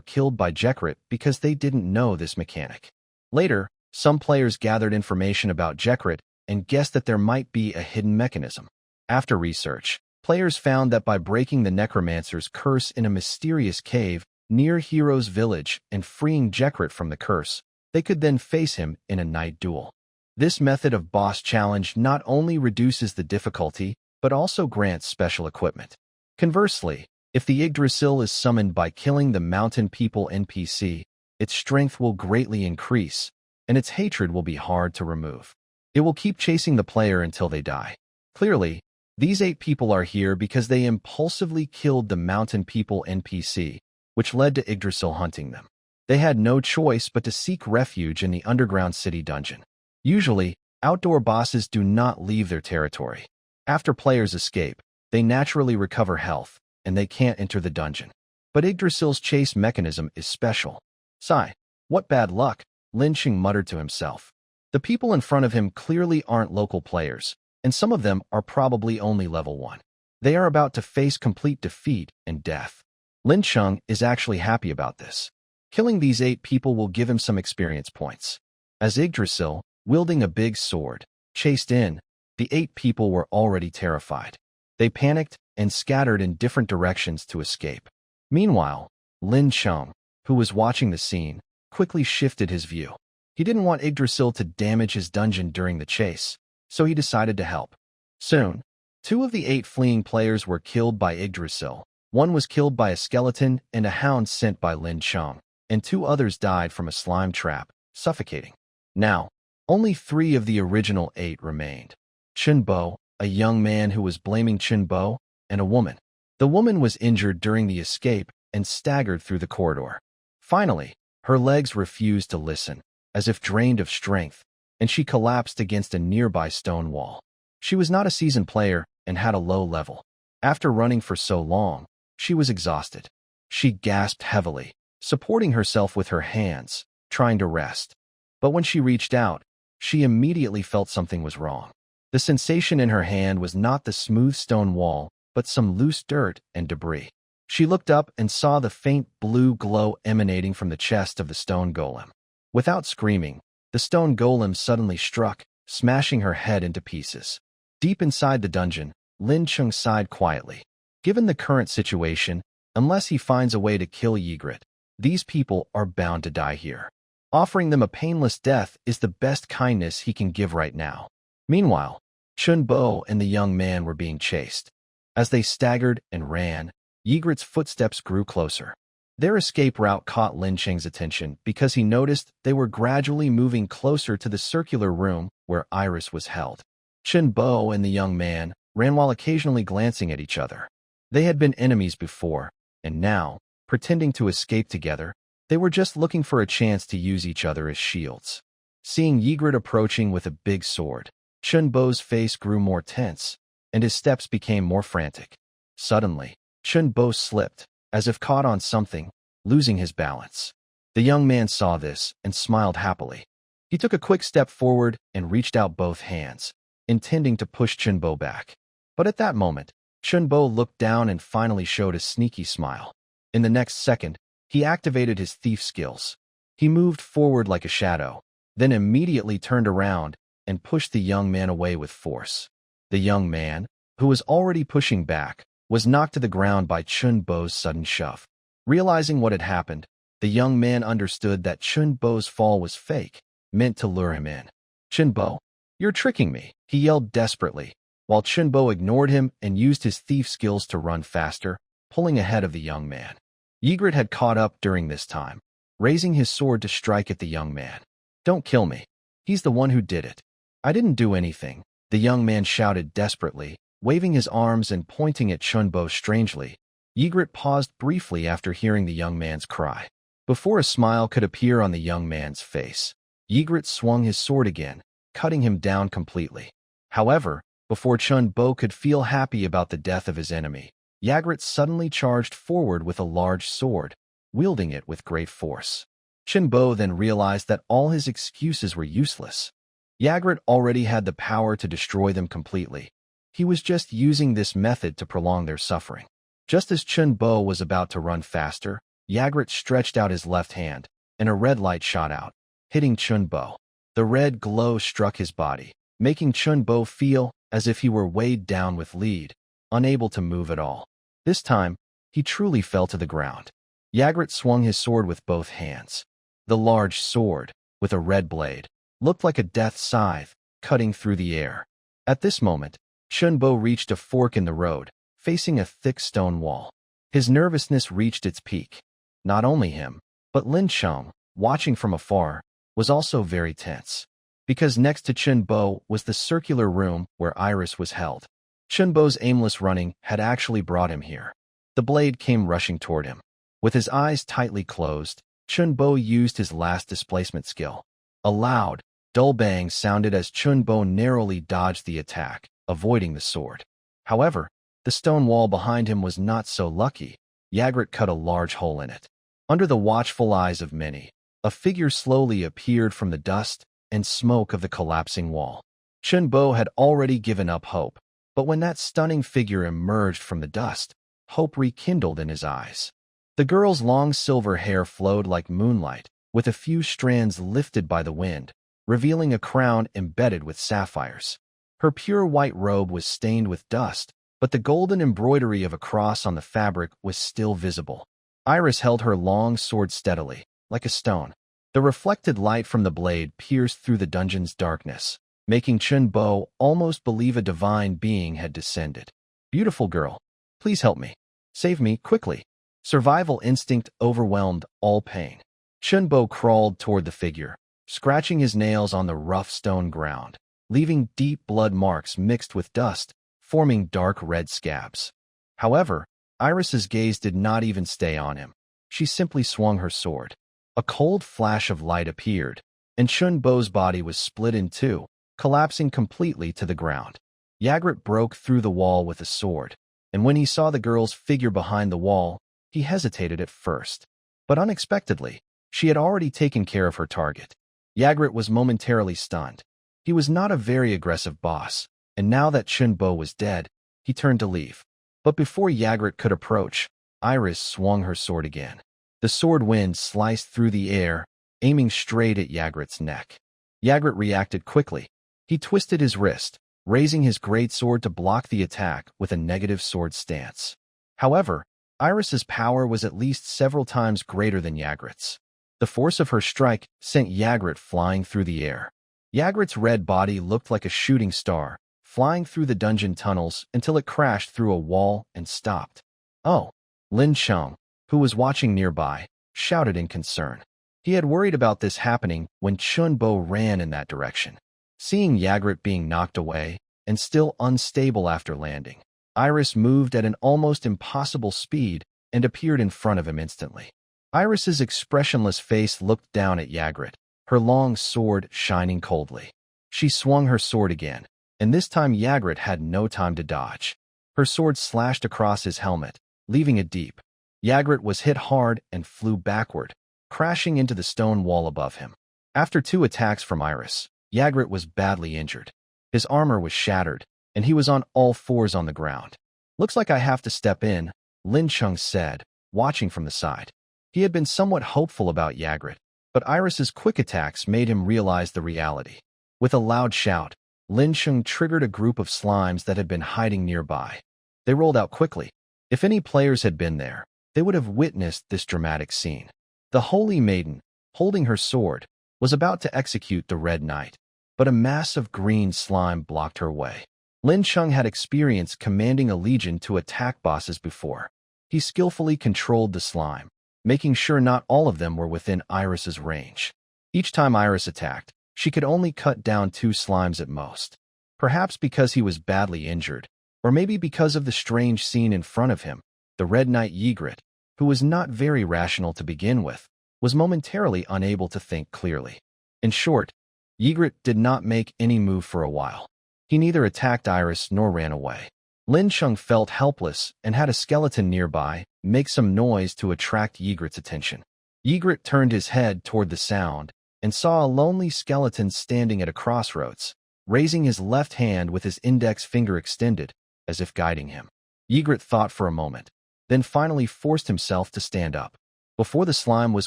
Speaker 1: killed by Jekrit because they didn't know this mechanic. Later, some players gathered information about Jekrit and guessed that there might be a hidden mechanism. After research, players found that by breaking the necromancer's curse in a mysterious cave near Hero's village and freeing Jekrit from the curse, they could then face him in a night duel. This method of boss challenge not only reduces the difficulty, but also grants special equipment. Conversely, if the Yggdrasil is summoned by killing the Mountain People NPC, its strength will greatly increase, and its hatred will be hard to remove. It will keep chasing the player until they die. Clearly, these 8 people are here because they impulsively killed the Mountain People NPC, which led to Yggdrasil hunting them. They had no choice but to seek refuge in the underground city dungeon. Usually, outdoor bosses do not leave their territory. After players escape, they naturally recover health, and they can't enter the dungeon. But Yggdrasil's chase mechanism is special. Sigh, what bad luck, Lin Qing muttered to himself. The people in front of him clearly aren't local players, and some of them are probably only level 1. They are about to face complete defeat and death. Lin Qing is actually happy about this. Killing these 8 people will give him some experience points. As Yggdrasil, wielding a big sword, chased in, the 8 people were already terrified. They panicked and scattered in different directions to escape. Meanwhile, Lin Qing, who was watching the scene, quickly shifted his view. He didn't want Yggdrasil to damage his dungeon during the chase, so he decided to help. Soon, 2 of the 8 fleeing players were killed by Yggdrasil. One was killed by a skeleton and a hound sent by Lin Qing, and 2 others died from a slime trap, suffocating. Now, only 3 of the original 8 remained. Chunbo, a young man who was blaming Chunbo, and a woman. The woman was injured during the escape and staggered through the corridor. Finally, her legs refused to listen, as if drained of strength, and she collapsed against a nearby stone wall. She was not a seasoned player and had a low level. After running for so long, she was exhausted. She gasped heavily, supporting herself with her hands, trying to rest. But when she reached out, she immediately felt something was wrong. The sensation in her hand was not the smooth stone wall, but some loose dirt and debris. She looked up and saw the faint blue glow emanating from the chest of the stone golem. Without screaming, the stone golem suddenly struck, smashing her head into pieces. Deep inside the dungeon, Lin Qing sighed quietly. Given the current situation, unless he finds a way to kill Ygritte, these people are bound to die here. Offering them a painless death is the best kindness he can give right now. Meanwhile, Chunbo and the young man were being chased. As they staggered and ran, Ygritte's footsteps grew closer. Their escape route caught Lin Qing's attention because he noticed they were gradually moving closer to the circular room where Iris was held. Chunbo and the young man ran while occasionally glancing at each other. They had been enemies before, and now, pretending to escape together, they were just looking for a chance to use each other as shields. Seeing Ygritte approaching with a big sword, Chunbo's face grew more tense, and his steps became more frantic. Suddenly, Chunbo slipped, as if caught on something, losing his balance. The young man saw this and smiled happily. He took a quick step forward and reached out both hands, intending to push Chunbo back. But at that moment, Chunbo looked down and finally showed a sneaky smile. In the next second, he activated his thief skills. He moved forward like a shadow, then immediately turned around and pushed the young man away with force. The young man, who was already pushing back, was knocked to the ground by Chunbo's sudden shove. Realizing what had happened, the young man understood that Chunbo's fall was fake, meant to lure him in. "Chunbo, you're tricking me," he yelled desperately, while Chunbo ignored him and used his thief skills to run faster, pulling ahead of the young man. Ygritte had caught up during this time, raising his sword to strike at the young man. "Don't kill me. He's the one who did it." "I didn't do anything," the young man shouted desperately, waving his arms and pointing at Chunbo strangely. Ygritte paused briefly after hearing the young man's cry. Before a smile could appear on the young man's face, Ygritte swung his sword again, cutting him down completely. However, before Chunbo could feel happy about the death of his enemy, Ygritte suddenly charged forward with a large sword, wielding it with great force. Chunbo then realized that all his excuses were useless. Ygritte already had the power to destroy them completely. He was just using this method to prolong their suffering. Just as Chunbo was about to run faster, Ygritte stretched out his left hand, and a red light shot out, hitting Chunbo. The red glow struck his body, making Chunbo feel as if he were weighed down with lead, unable to move at all. This time, he truly fell to the ground. Yagrat swung his sword with both hands. The large sword, with a red blade, looked like a death scythe, cutting through the air. At this moment, Chunbo reached a fork in the road, facing a thick stone wall. His nervousness reached its peak. Not only him, but Lin Cheng, watching from afar, was also very tense. Because next to Chunbo was the circular room where Iris was held. Chunbo's aimless running had actually brought him here. The blade came rushing toward him. With his eyes tightly closed, Chunbo used his last displacement skill. A loud, dull bang sounded as Chunbo narrowly dodged the attack, avoiding the sword. However, the stone wall behind him was not so lucky. Yagrat cut a large hole in it. Under the watchful eyes of many, a figure slowly appeared from the dust and smoke of the collapsing wall. Chunbo had already given up hope, but when that stunning figure emerged from the dust, hope rekindled in his eyes. The girl's long silver hair flowed like moonlight, with a few strands lifted by the wind, revealing a crown embedded with sapphires. Her pure white robe was stained with dust, but the golden embroidery of a cross on the fabric was still visible. Iris held her long sword steadily, like a stone. The reflected light from the blade pierced through the dungeon's darkness, making Chunbo almost believe a divine being had descended. "Beautiful girl, please help me. Save me, quickly." Survival instinct overwhelmed all pain. Chunbo crawled toward the figure, scratching his nails on the rough stone ground, leaving deep blood marks mixed with dust, forming dark red scabs. However, Iris's gaze did not even stay on him. She simply swung her sword. A cold flash of light appeared, and Chunbo's body was split in two, collapsing completely to the ground. Yagrat broke through the wall with a sword, and when he saw the girl's figure behind the wall, he hesitated at first. But unexpectedly, she had already taken care of her target. Yagrat was momentarily stunned. He was not a very aggressive boss, and now that Chunbo was dead, he turned to leave. But before Yagrat could approach, Iris swung her sword again. The sword wind sliced through the air, aiming straight at Yagrat's neck. Yagrat reacted quickly. He twisted his wrist, raising his great sword to block the attack with a negative sword stance. However, Iris's power was at least several times greater than Yagrat's. The force of her strike sent Yagrat flying through the air. Yagrat's red body looked like a shooting star, flying through the dungeon tunnels until it crashed through a wall and stopped. "Oh!" Lin Cheng, who was watching nearby, shouted in concern. He had worried about this happening when Chunbo ran in that direction. Seeing Yagrat being knocked away, and still unstable after landing, Iris moved at an almost impossible speed and appeared in front of him instantly. Iris's expressionless face looked down at Yagrat, her long sword shining coldly. She swung her sword again, and this time Yagrat had no time to dodge. Her sword slashed across his helmet, leaving it deep. Yagrat was hit hard and flew backward, crashing into the stone wall above him. After 2 attacks from Iris, Yagrat was badly injured. His armor was shattered, and he was on all fours on the ground. "Looks like I have to step in," Lin Cheng said, watching from the side. He had been somewhat hopeful about Yagrat, but Iris's quick attacks made him realize the reality. With a loud shout, Lin Cheng triggered a group of slimes that had been hiding nearby. They rolled out quickly. If any players had been there, they would have witnessed this dramatic scene. The Holy Maiden, holding her sword, was about to execute the Red Knight, but a mass of green slime blocked her way. Lin Cheng had experience commanding a legion to attack bosses before. He skillfully controlled the slime, making sure not all of them were within Iris's range. Each time Iris attacked, she could only cut down 2 slimes at most. Perhaps because he was badly injured, or maybe because of the strange scene in front of him, the Red Knight Yagrat, who was not very rational to begin with, was momentarily unable to think clearly. In short, Yagrat did not make any move for a while. He neither attacked Iris nor ran away. Lin Cheng felt helpless and had a skeleton nearby make some noise to attract Yagrat's attention. Yagrat turned his head toward the sound and saw a lonely skeleton standing at a crossroads, raising his left hand with his index finger extended, as if guiding him. Yagrat thought for a moment, then finally forced himself to stand up. Before the slime was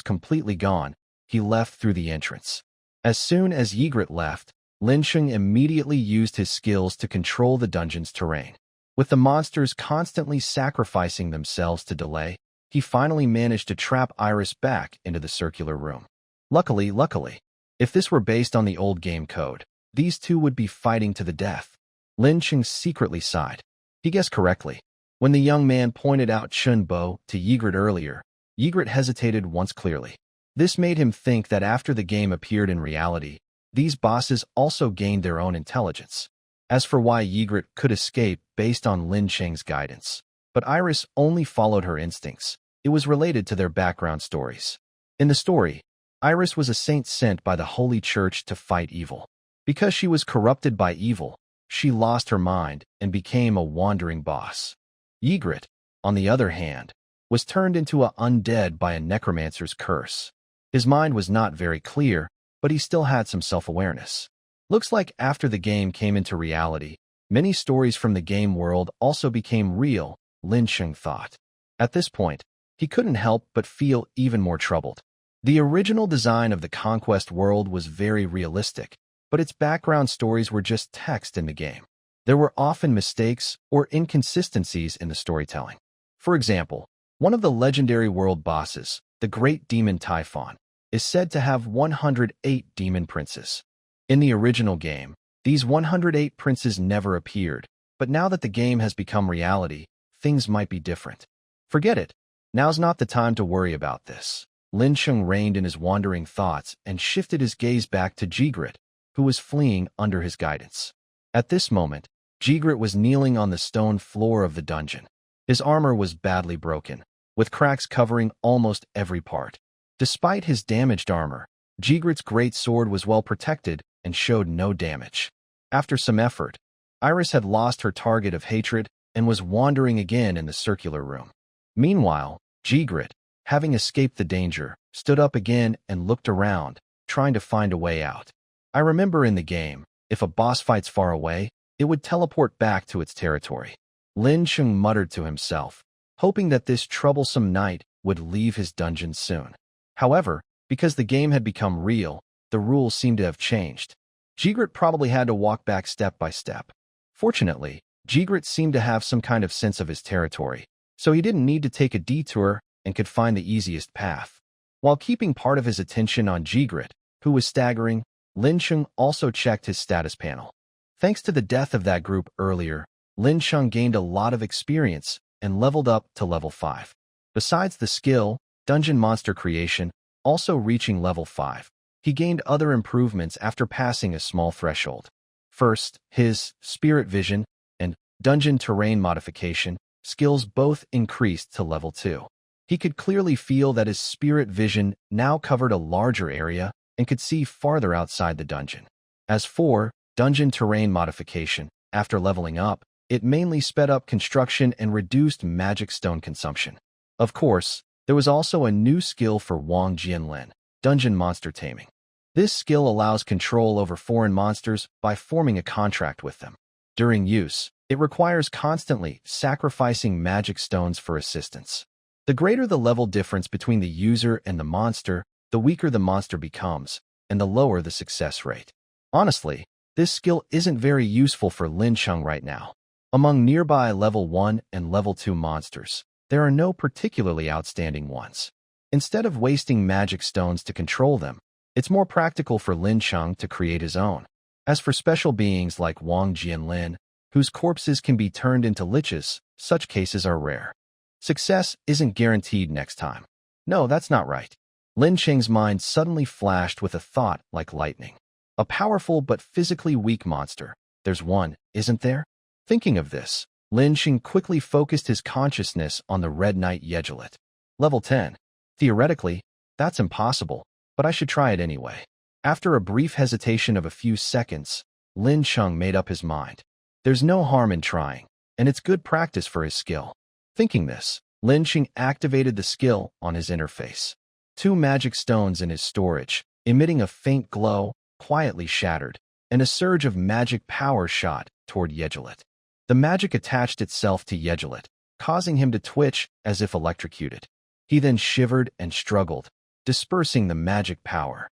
Speaker 1: completely gone, he left through the entrance. As soon as Yagrat left, Lin Sheng immediately used his skills to control the dungeon's terrain. With the monsters constantly sacrificing themselves to delay, he finally managed to trap Iris back into the circular room. Luckily, if this were based on the old game code, these two would be fighting to the death. Lin Sheng secretly sighed. He guessed correctly. When the young man pointed out Chun Bo to Ygritte earlier, Ygritte hesitated once clearly. This made him think that after the game appeared in reality, these bosses also gained their own intelligence. As for why Ygritte could escape based on Lin Sheng's guidance, but Iris only followed her instincts. It was related to their background stories. In the story, Iris was a saint sent by the Holy Church to fight evil. Because she was corrupted by evil, she lost her mind and became a wandering boss. Ygritte, on the other hand, was turned into an undead by a necromancer's curse. His mind was not very clear, but he still had some self-awareness. Looks like after the game came into reality, many stories from the game world also became real, Lin Sheng thought. At this point, he couldn't help but feel even more troubled. The original design of the Conquest world was very realistic, but its background stories were just text in the game. There were often mistakes or inconsistencies in the storytelling. For example, one of the legendary world bosses, the Great Demon Typhon, is said to have 108 demon princes. In the original game, these 108 princes never appeared, but now that the game has become reality, things might be different. Forget it. Now's not the time to worry about this. Lin Sheng reined in his wandering thoughts and shifted his gaze back to Ygritte, who was fleeing under his guidance. At this moment, Ygritte was kneeling on the stone floor of the dungeon. His armor was badly broken, with cracks covering almost every part. Despite his damaged armor, Ygritte's great sword was well protected and showed no damage. After some effort, Iris had lost her target of hatred and was wandering again in the circular room. Meanwhile, Ygritte, having escaped the danger, stood up again and looked around, trying to find a way out. I remember in the game, if a boss fights far away, it would teleport back to its territory. Lin Sheng muttered to himself, hoping that this troublesome knight would leave his dungeon soon. However, because the game had become real, the rules seemed to have changed. Ygritte probably had to walk back step by step. Fortunately, Ygritte seemed to have some kind of sense of his territory, so he didn't need to take a detour and could find the easiest path. While keeping part of his attention on Ygritte, who was staggering, Lin Sheng also checked his status panel. Thanks to the death of that group earlier, Lin Sheng gained a lot of experience and leveled up to level 5. Besides the skill, Dungeon Monster Creation, also reaching level 5, he gained other improvements after passing a small threshold. First, his Spirit Vision and Dungeon Terrain Modification skills both increased to level 2. He could clearly feel that his Spirit Vision now covered a larger area and could see farther outside the dungeon. As for Dungeon Terrain Modification, after leveling up, it mainly sped up construction and reduced magic stone consumption. Of course, there was also a new skill for Wang Jianlin, Dungeon Monster Taming. This skill allows control over foreign monsters by forming a contract with them. During use, it requires constantly sacrificing magic stones for assistance. The greater the level difference between the user and the monster, the weaker the monster becomes, and the lower the success rate. Honestly, this skill isn't very useful for Lin Sheng right now. Among nearby level 1 and level 2 monsters, there are no particularly outstanding ones. Instead of wasting magic stones to control them, it's more practical for Lin Sheng to create his own. As for special beings like Wang Jianlin, whose corpses can be turned into liches, such cases are rare. Success isn't guaranteed next time. No, that's not right. Lin Sheng's mind suddenly flashed with a thought like lightning. A powerful but physically weak monster. There's one, isn't there? Thinking of this, Lin Sheng quickly focused his consciousness on the Red Knight Yegelit. Level 10. Theoretically, that's impossible, but I should try it anyway. After a brief hesitation of a few seconds, Lin Sheng made up his mind. There's no harm in trying, and it's good practice for his skill. Thinking this, Lin Sheng activated the skill on his interface. 2 magic stones in his storage, emitting a faint glow, quietly shattered, and a surge of magic power shot toward Yegelit. The magic attached itself to Yegelit, causing him to twitch as if electrocuted. He then shivered and struggled, dispersing the magic power.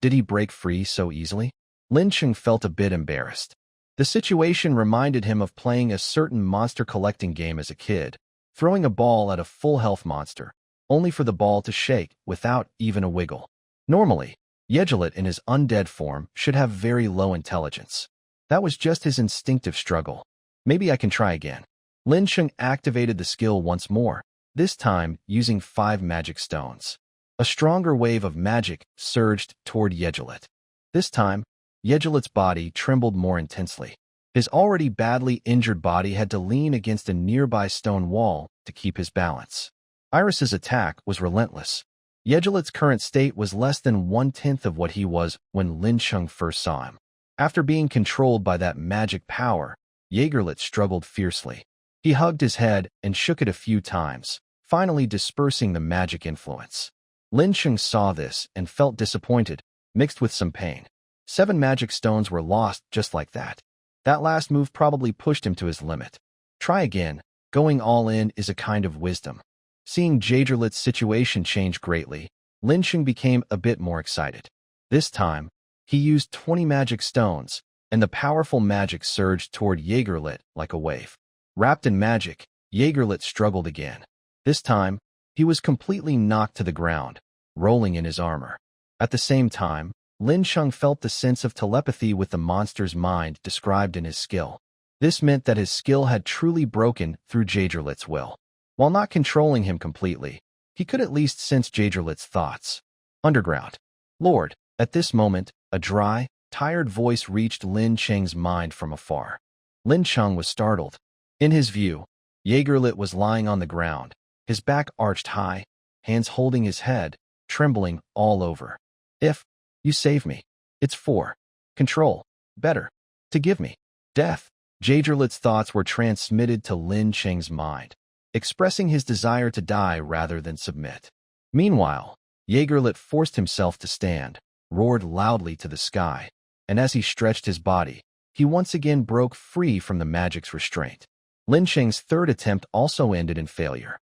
Speaker 1: Did he break free so easily? Lin Cheng felt a bit embarrassed. The situation reminded him of playing a certain monster collecting game as a kid, throwing a ball at a full health monster, only for the ball to shake without even a wiggle. Normally, Yegelit in his undead form should have very low intelligence. That was just his instinctive struggle. Maybe I can try again. Lin Cheng activated the skill once more, this time using 5 magic stones. A stronger wave of magic surged toward Yegelit. This time, Yegelit's body trembled more intensely. His already badly injured body had to lean against a nearby stone wall to keep his balance. Iris's attack was relentless. Yegelit's current state was less than 1/10 of what he was when Lin Cheng first saw him. After being controlled by that magic power, Yegelit struggled fiercely. He hugged his head and shook it a few times, finally dispersing the magic influence. Lin Cheng saw this and felt disappointed, mixed with some pain. 7 magic stones were lost just like that. That last move probably pushed him to his limit. Try again. Going all in is a kind of wisdom. Seeing Jagerlit's situation change greatly, Lin Cheng became a bit more excited. This time, he used 20 magic stones, and the powerful magic surged toward Jagerlit like a wave. Wrapped in magic, Jagerlit struggled again. This time, he was completely knocked to the ground, rolling in his armor. At the same time, Lin Cheng felt the sense of telepathy with the monster's mind described in his skill. This meant that his skill had truly broken through Jagerlit's will. While not controlling him completely, he could at least sense Jagerlit's thoughts. Underground. Lord, at this moment, a dry, tired voice reached Lin Cheng's mind from afar. Lin Cheng was startled. In his view, Jagerlit was lying on the ground, his back arched high, hands holding his head, trembling all over. If you save me, it's for control, better, to give me death. Jagerlit's thoughts were transmitted to Lin Cheng's mind, expressing his desire to die rather than submit. Meanwhile, Jagerlit forced himself to stand, roared loudly to the sky, and as he stretched his body, he once again broke free from the magic's restraint. Lin Cheng's third attempt also ended in failure.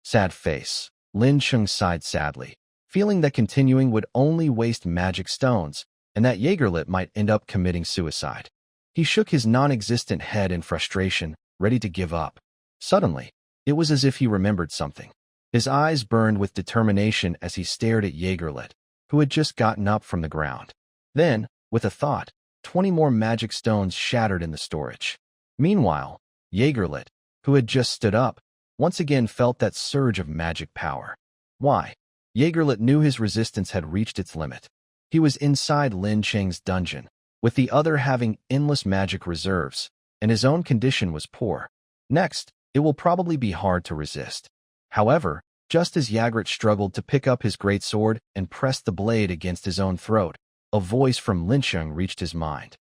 Speaker 1: Sad face. Lin Cheng sighed sadly, feeling that continuing would only waste magic stones, and that Jagerlit might end up committing suicide. He shook his non-existent head in frustration, ready to give up. Suddenly, it was as if he remembered something. His eyes burned with determination as he stared at Jagerlit, who had just gotten up from the ground. Then, with a thought, 20 more magic stones shattered in the storage. Meanwhile, Jagerlit, who had just stood up, once again felt that surge of magic power. Why? Jagerlit knew his resistance had reached its limit. He was inside Lin Cheng's dungeon, with the other having endless magic reserves, and his own condition was poor. Next, it will probably be hard to resist. However, just as Jagerlit struggled to pick up his great sword and press the blade against his own throat, a voice from Lin Cheng reached his mind.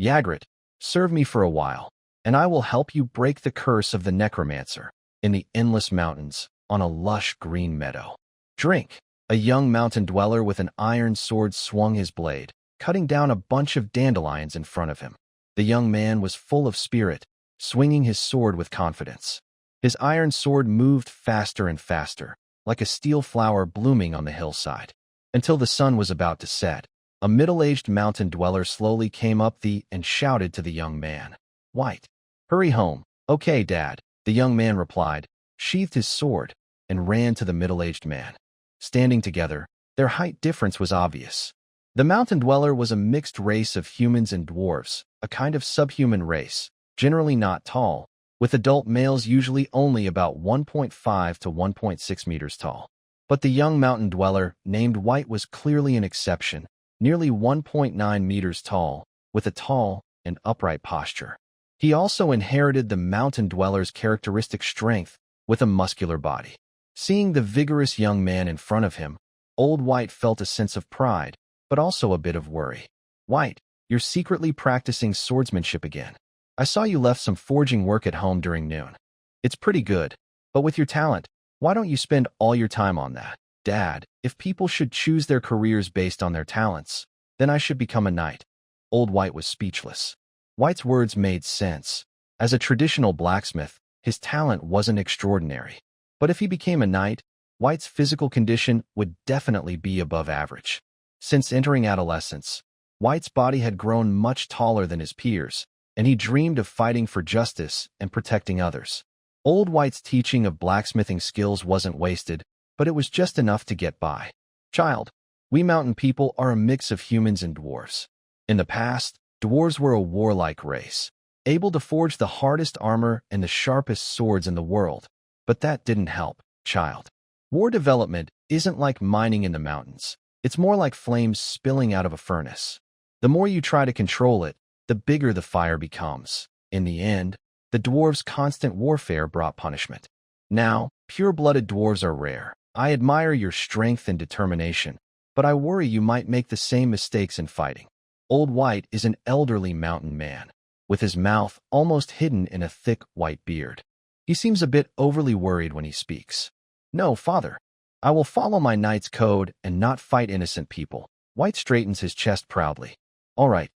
Speaker 1: Jagerlit, serve me for a while, and I will help you break the curse of the necromancer in the endless mountains on a lush green meadow. Drink. A young mountain dweller with an iron sword swung his blade, cutting down a bunch of dandelions in front of him. The young man was full of spirit, swinging his sword with confidence. His iron sword moved faster and faster, like a steel flower blooming on the hillside. Until the sun was about to set, a middle-aged mountain dweller slowly came up and shouted to the young man. White. Hurry home. Okay, Dad, the young man replied, sheathed his sword, and ran to the middle-aged man. Standing together, their height difference was obvious. The mountain dweller was a mixed race of humans and dwarves, a kind of subhuman race, generally not tall, with adult males usually only about 1.5 to 1.6 meters tall. But the young mountain dweller, named White, was clearly an exception, nearly 1.9 meters tall, with a tall and upright posture. He also inherited the mountain dweller's characteristic strength, with a muscular body. Seeing the vigorous young man in front of him, Old White felt a sense of pride, but also a bit of worry. White, you're secretly practicing swordsmanship again. I saw you left some forging work at home during noon. It's pretty good, but with your talent, why don't you spend all your time on that? Dad, if people should choose their careers based on their talents, then I should become a knight. Old White was speechless. White's words made sense. As a traditional blacksmith, his talent wasn't extraordinary. But if he became a knight, White's physical condition would definitely be above average. Since entering adolescence, White's body had grown much taller than his peers, and he dreamed of fighting for justice and protecting others. Old White's teaching of blacksmithing skills wasn't wasted, but it was just enough to get by. Child, we mountain people are a mix of humans and dwarves. In the past, dwarves were a warlike race, able to forge the hardest armor and the sharpest swords in the world. But that didn't help, child. War development isn't like mining in the mountains. It's more like flames spilling out of a furnace. The more you try to control it, the bigger the fire becomes. In the end, the dwarves' constant warfare brought punishment. Now, pure-blooded dwarves are rare. I admire your strength and determination, but I worry you might make the same mistakes in fighting. Old White is an elderly mountain man, with his mouth almost hidden in a thick white beard. He seems a bit overly worried when he speaks. No, father. I will follow my knight's code and not fight innocent people. White straightens his chest proudly. All right.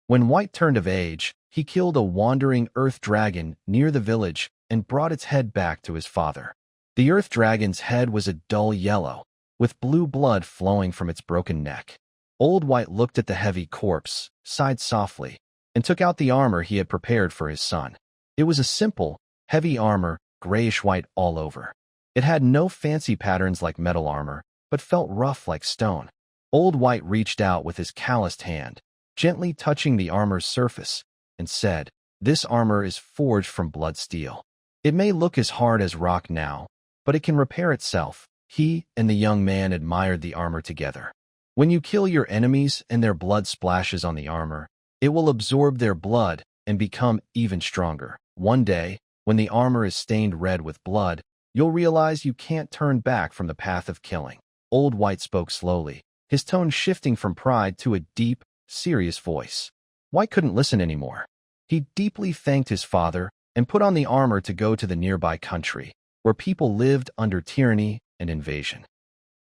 Speaker 1: When White turned of age, he killed a wandering earth dragon near the village and brought its head back to his father. The earth dragon's head was a dull yellow, with blue blood flowing from its broken neck. Old White looked at the heavy corpse, sighed softly, and took out the armor he had prepared for his son. It was a simple, heavy armor, grayish-white all over. It had no fancy patterns like metal armor, but felt rough like stone. Old White reached out with his calloused hand, gently touching the armor's surface, and said, "This armor is forged from blood steel. It may look as hard as rock now, but it can repair itself." He and the young man admired the armor together. When you kill your enemies and their blood splashes on the armor, it will absorb their blood and become even stronger. One day, when the armor is stained red with blood, you'll realize you can't turn back from the path of killing. Old White spoke slowly, his tone shifting from pride to a deep, serious voice. White couldn't listen anymore. He deeply thanked his father and put on the armor to go to the nearby country, where people lived under tyranny and invasion.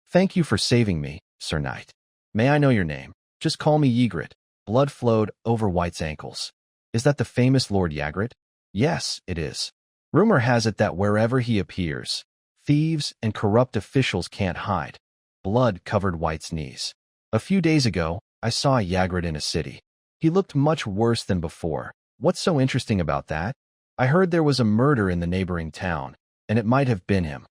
Speaker 1: "Thank you for saving me, Sir Knight. May I know your name?" "Just call me Ygritte." Blood flowed over White's ankles. "Is that the famous Lord Ygritte?" "Yes, it is. Rumor has it that wherever he appears, thieves and corrupt officials can't hide." Blood covered White's knees. "A few days ago, I saw Ygritte in a city. He looked much worse than before." "What's so interesting about that?" "I heard there was a murder in the neighboring town, and it might have been him."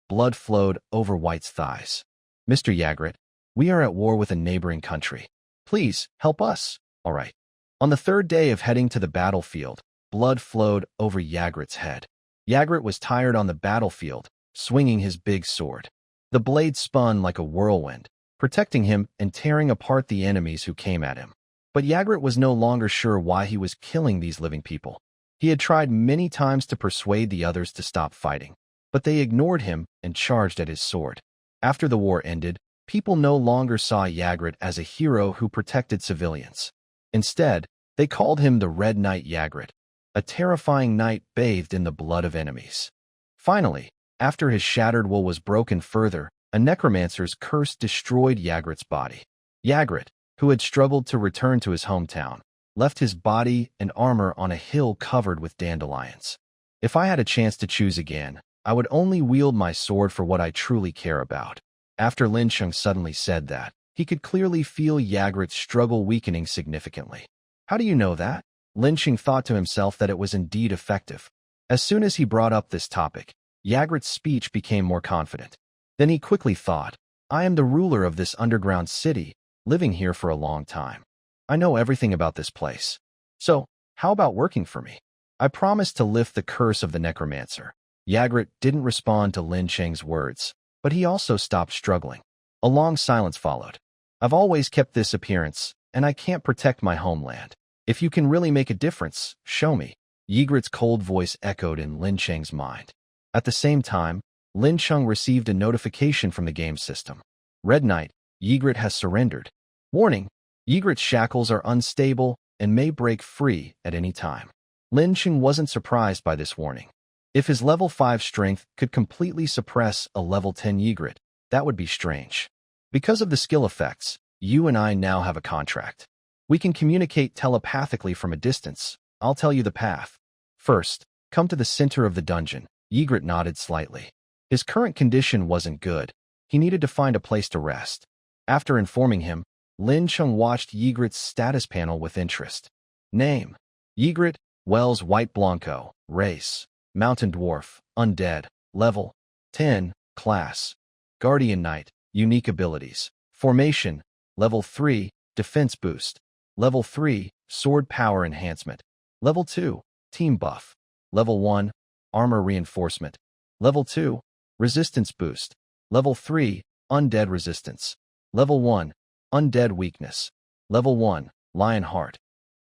Speaker 1: Blood flowed over White's thighs. "Mr. Ygritte, we are at war with a neighboring country. Please, help us." "All right." On the third day of heading to the battlefield, blood flowed over Ygritte's head. Ygritte was tired on the battlefield, swinging his big sword. The blade spun like a whirlwind, protecting him and tearing apart the enemies who came at him. But Ygritte was no longer sure why he was killing these living people. He had tried many times to persuade the others to stop fighting, but they ignored him and charged at his sword. After the war ended, people no longer saw Ygritte as a hero who protected civilians. Instead, they called him the Red Knight Ygritte, a terrifying knight bathed in the blood of enemies. Finally, after his shattered will was broken further, a necromancer's curse destroyed Ygritte's body. Ygritte, who had struggled to return to his hometown, left his body and armor on a hill covered with dandelions. "If I had a chance to choose again, I would only wield my sword for what I truly care about." After Lin Chung suddenly said that, he could clearly feel Ygritte's struggle weakening significantly. "How do you know that?" Lin Chung thought to himself that it was indeed effective. As soon as he brought up this topic, Ygritte's speech became more confident. Then he quickly thought, "I am the ruler of this underground city, living here for a long time. I know everything about this place. So, how about working for me? I promise to lift the curse of the necromancer." Ygritte didn't respond to Lin Cheng's words, but he also stopped struggling. A long silence followed. "I've always kept this appearance, and I can't protect my homeland. If you can really make a difference, show me." Ygritte's cold voice echoed in Lin Cheng's mind. At the same time, Lin Chung received a notification from the game system. "Red Knight, Ygritte has surrendered. Warning, Ygritte's shackles are unstable and may break free at any time." Lin Chung wasn't surprised by this warning. If his level 5 strength could completely suppress a level 10 Ygritte, that would be strange. "Because of the skill effects, you and I now have a contract. We can communicate telepathically from a distance. I'll tell you the path. First, come to the center of the dungeon." Ygritte nodded slightly. His current condition wasn't good. He needed to find a place to rest. After informing him, Lin Chung watched Ygritte's status panel with interest. Name: Ygritte, Wells White Blanco. Race: Mountain Dwarf. Undead. Level: 10. Class: Guardian Knight. Unique abilities: Formation, Level 3, Defense Boost. Level 3, Sword Power Enhancement. Level 2, Team Buff. Level 1, Armor Reinforcement. Level 2, Resistance Boost. Level 3, Undead Resistance. Level 1, Undead Weakness. Level 1, Lion Heart.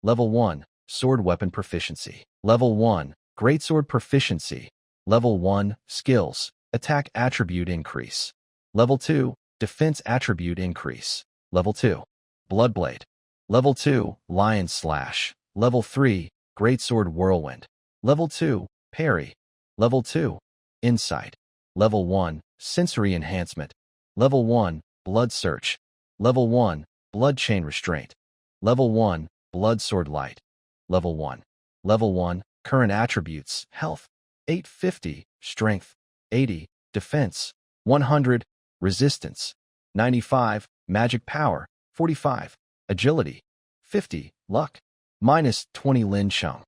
Speaker 1: Level 1, Sword Weapon Proficiency. Level 1, Greatsword Proficiency. Level 1, Skills, Attack Attribute Increase. Level 2, Defense Attribute Increase. Level 2, Bloodblade. Level 2, Lion Slash. Level 3, Greatsword Whirlwind. Level 2, Parry. Level 2, Insight. Level 1, Sensory Enhancement. Level 1, Blood Search. Level 1, Blood Chain Restraint. Level 1, Blood Sword Light. Level 1. Level 1, Current Attributes: Health, 850, Strength, 80, Defense, 100, Resistance, 95, Magic Power, 45, Agility, 50, Luck, minus 20. Lin Chung.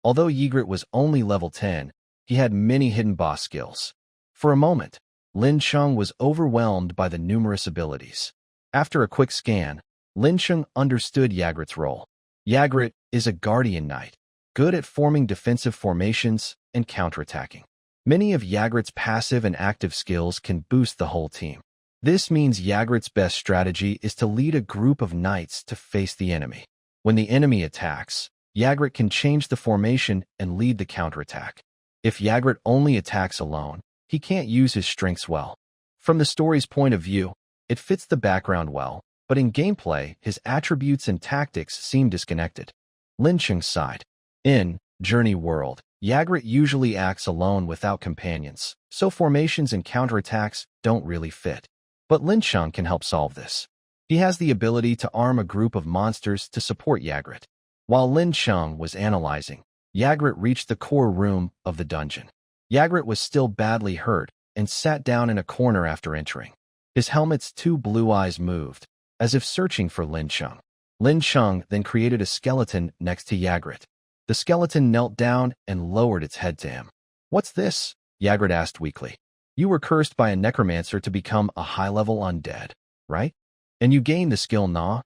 Speaker 1: Although Ygritte was only level 10, he had many hidden boss skills. For a moment, Lin Chung was overwhelmed by the numerous abilities. After a quick scan, Lin Chung understood Ygritte's role. Ygritte is a Guardian Knight, good at forming defensive formations and counterattacking. Many of Ygritte's passive and active skills can boost the whole team. This means Ygritte's best strategy is to lead a group of knights to face the enemy. When the enemy attacks, Ygritte can change the formation and lead the counterattack. If Ygritte only attacks alone, he can't use his strengths well. From the story's point of view, it fits the background well, but in gameplay, his attributes and tactics seem disconnected. Lin Chung sighed. In Journey World, Ygritte usually acts alone without companions, so formations and counterattacks don't really fit. But Lin Chung can help solve this. He has the ability to arm a group of monsters to support Ygritte. While Lin Chung was analyzing, Ygritte reached the core room of the dungeon. Ygritte was still badly hurt and sat down in a corner after entering. His helmet's two blue eyes moved, as if searching for Lin Chung. Lin Chung then created a skeleton next to Ygritte. The skeleton knelt down and lowered its head to him. "What's this?" Ygritte asked weakly. "You were cursed by a necromancer to become a high-level undead, right? And you gained the skill Gnaw.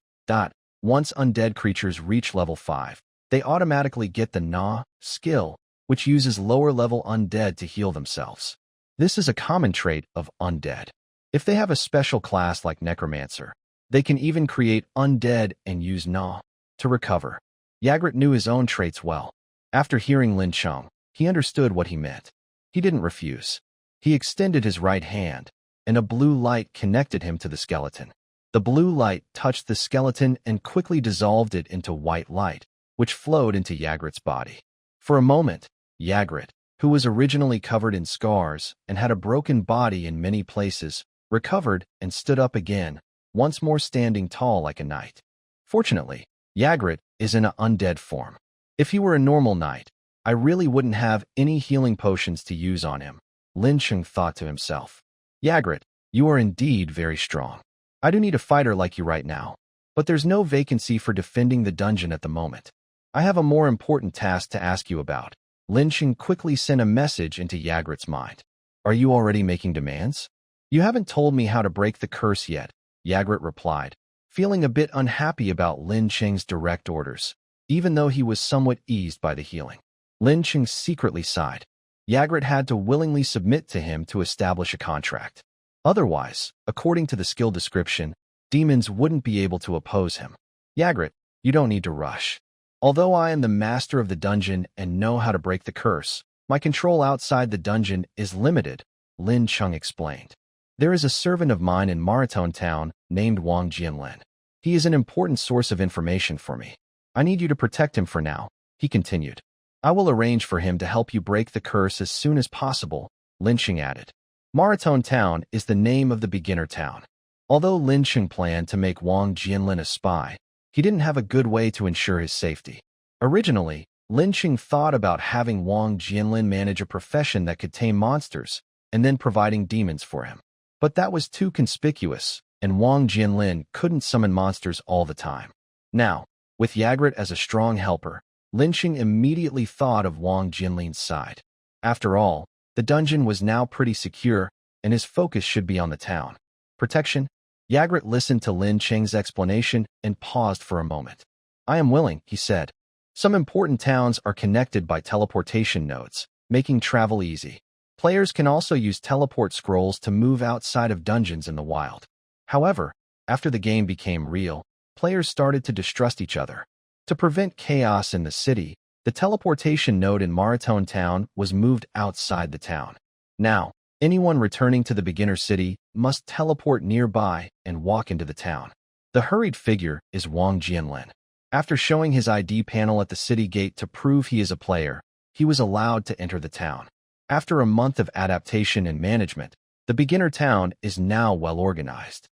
Speaker 1: Once undead creatures reach level 5, they automatically get the Gnaw skill, which uses lower-level undead to heal themselves. This is a common trait of undead. If they have a special class like necromancer, they can even create undead and use Gnaw to recover." Ygritte knew his own traits well. After hearing Lin Chung, he understood what he meant. He didn't refuse. He extended his right hand, and a blue light connected him to the skeleton. The blue light touched the skeleton and quickly dissolved it into white light, which flowed into Ygritte's body. For a moment, Ygritte, who was originally covered in scars and had a broken body in many places, recovered and stood up again, once more standing tall like a knight. Fortunately, Ygritte is in an undead form. If he were a normal knight, I really wouldn't have any healing potions to use on him, Lin Chung thought to himself. Ygritte, you are indeed very strong. I do need a fighter like you right now, but there's no vacancy for defending the dungeon at the moment. I have a more important task to ask you about. Lin Chung quickly sent a message into Ygritte's mind. Are you already making demands? You haven't told me how to break the curse yet, Ygritte replied, feeling a bit unhappy about Lin Chung's direct orders, even though he was somewhat eased by the healing. Lin Chung secretly sighed. Ygritte had to willingly submit to him to establish a contract. Otherwise, according to the skill description, demons wouldn't be able to oppose him. Ygritte, you don't need to rush. Although I am the master of the dungeon and know how to break the curse, my control outside the dungeon is limited, Lin Chung explained. There is a servant of mine in Maratone Town named Wang Jianlin. He is an important source of information for me. I need you to protect him for now, he continued. I will arrange for him to help you break the curse as soon as possible, Lin Chung added. Maratone Town is the name of the beginner town. Although Lin Chung planned to make Wang Jianlin a spy, he didn't have a good way to ensure his safety. Originally, Lin Chung thought about having Wang Jianlin manage a profession that could tame monsters, and then providing demons for him. But that was too conspicuous, and Wang Jianlin couldn't summon monsters all the time. Now, with Yagrat as a strong helper, Lin Qing immediately thought of Wang Jianlin's side. After all, the dungeon was now pretty secure, and his focus should be on the town. Protection? Yagrat listened to Lin Qing's explanation and paused for a moment. I am willing, he said. Some important towns are connected by teleportation nodes, making travel easy. Players can also use teleport scrolls to move outside of dungeons in the wild. However, after the game became real, players started to distrust each other. To prevent chaos in the city, the teleportation node in Maratone Town was moved outside the town. Now, anyone returning to the beginner city must teleport nearby and walk into the town. The hurried figure is Wang Jianlin. After showing his ID panel at the city gate to prove he is a player, he was allowed to enter the town. After a month of adaptation and management, the beginner town is now well organized.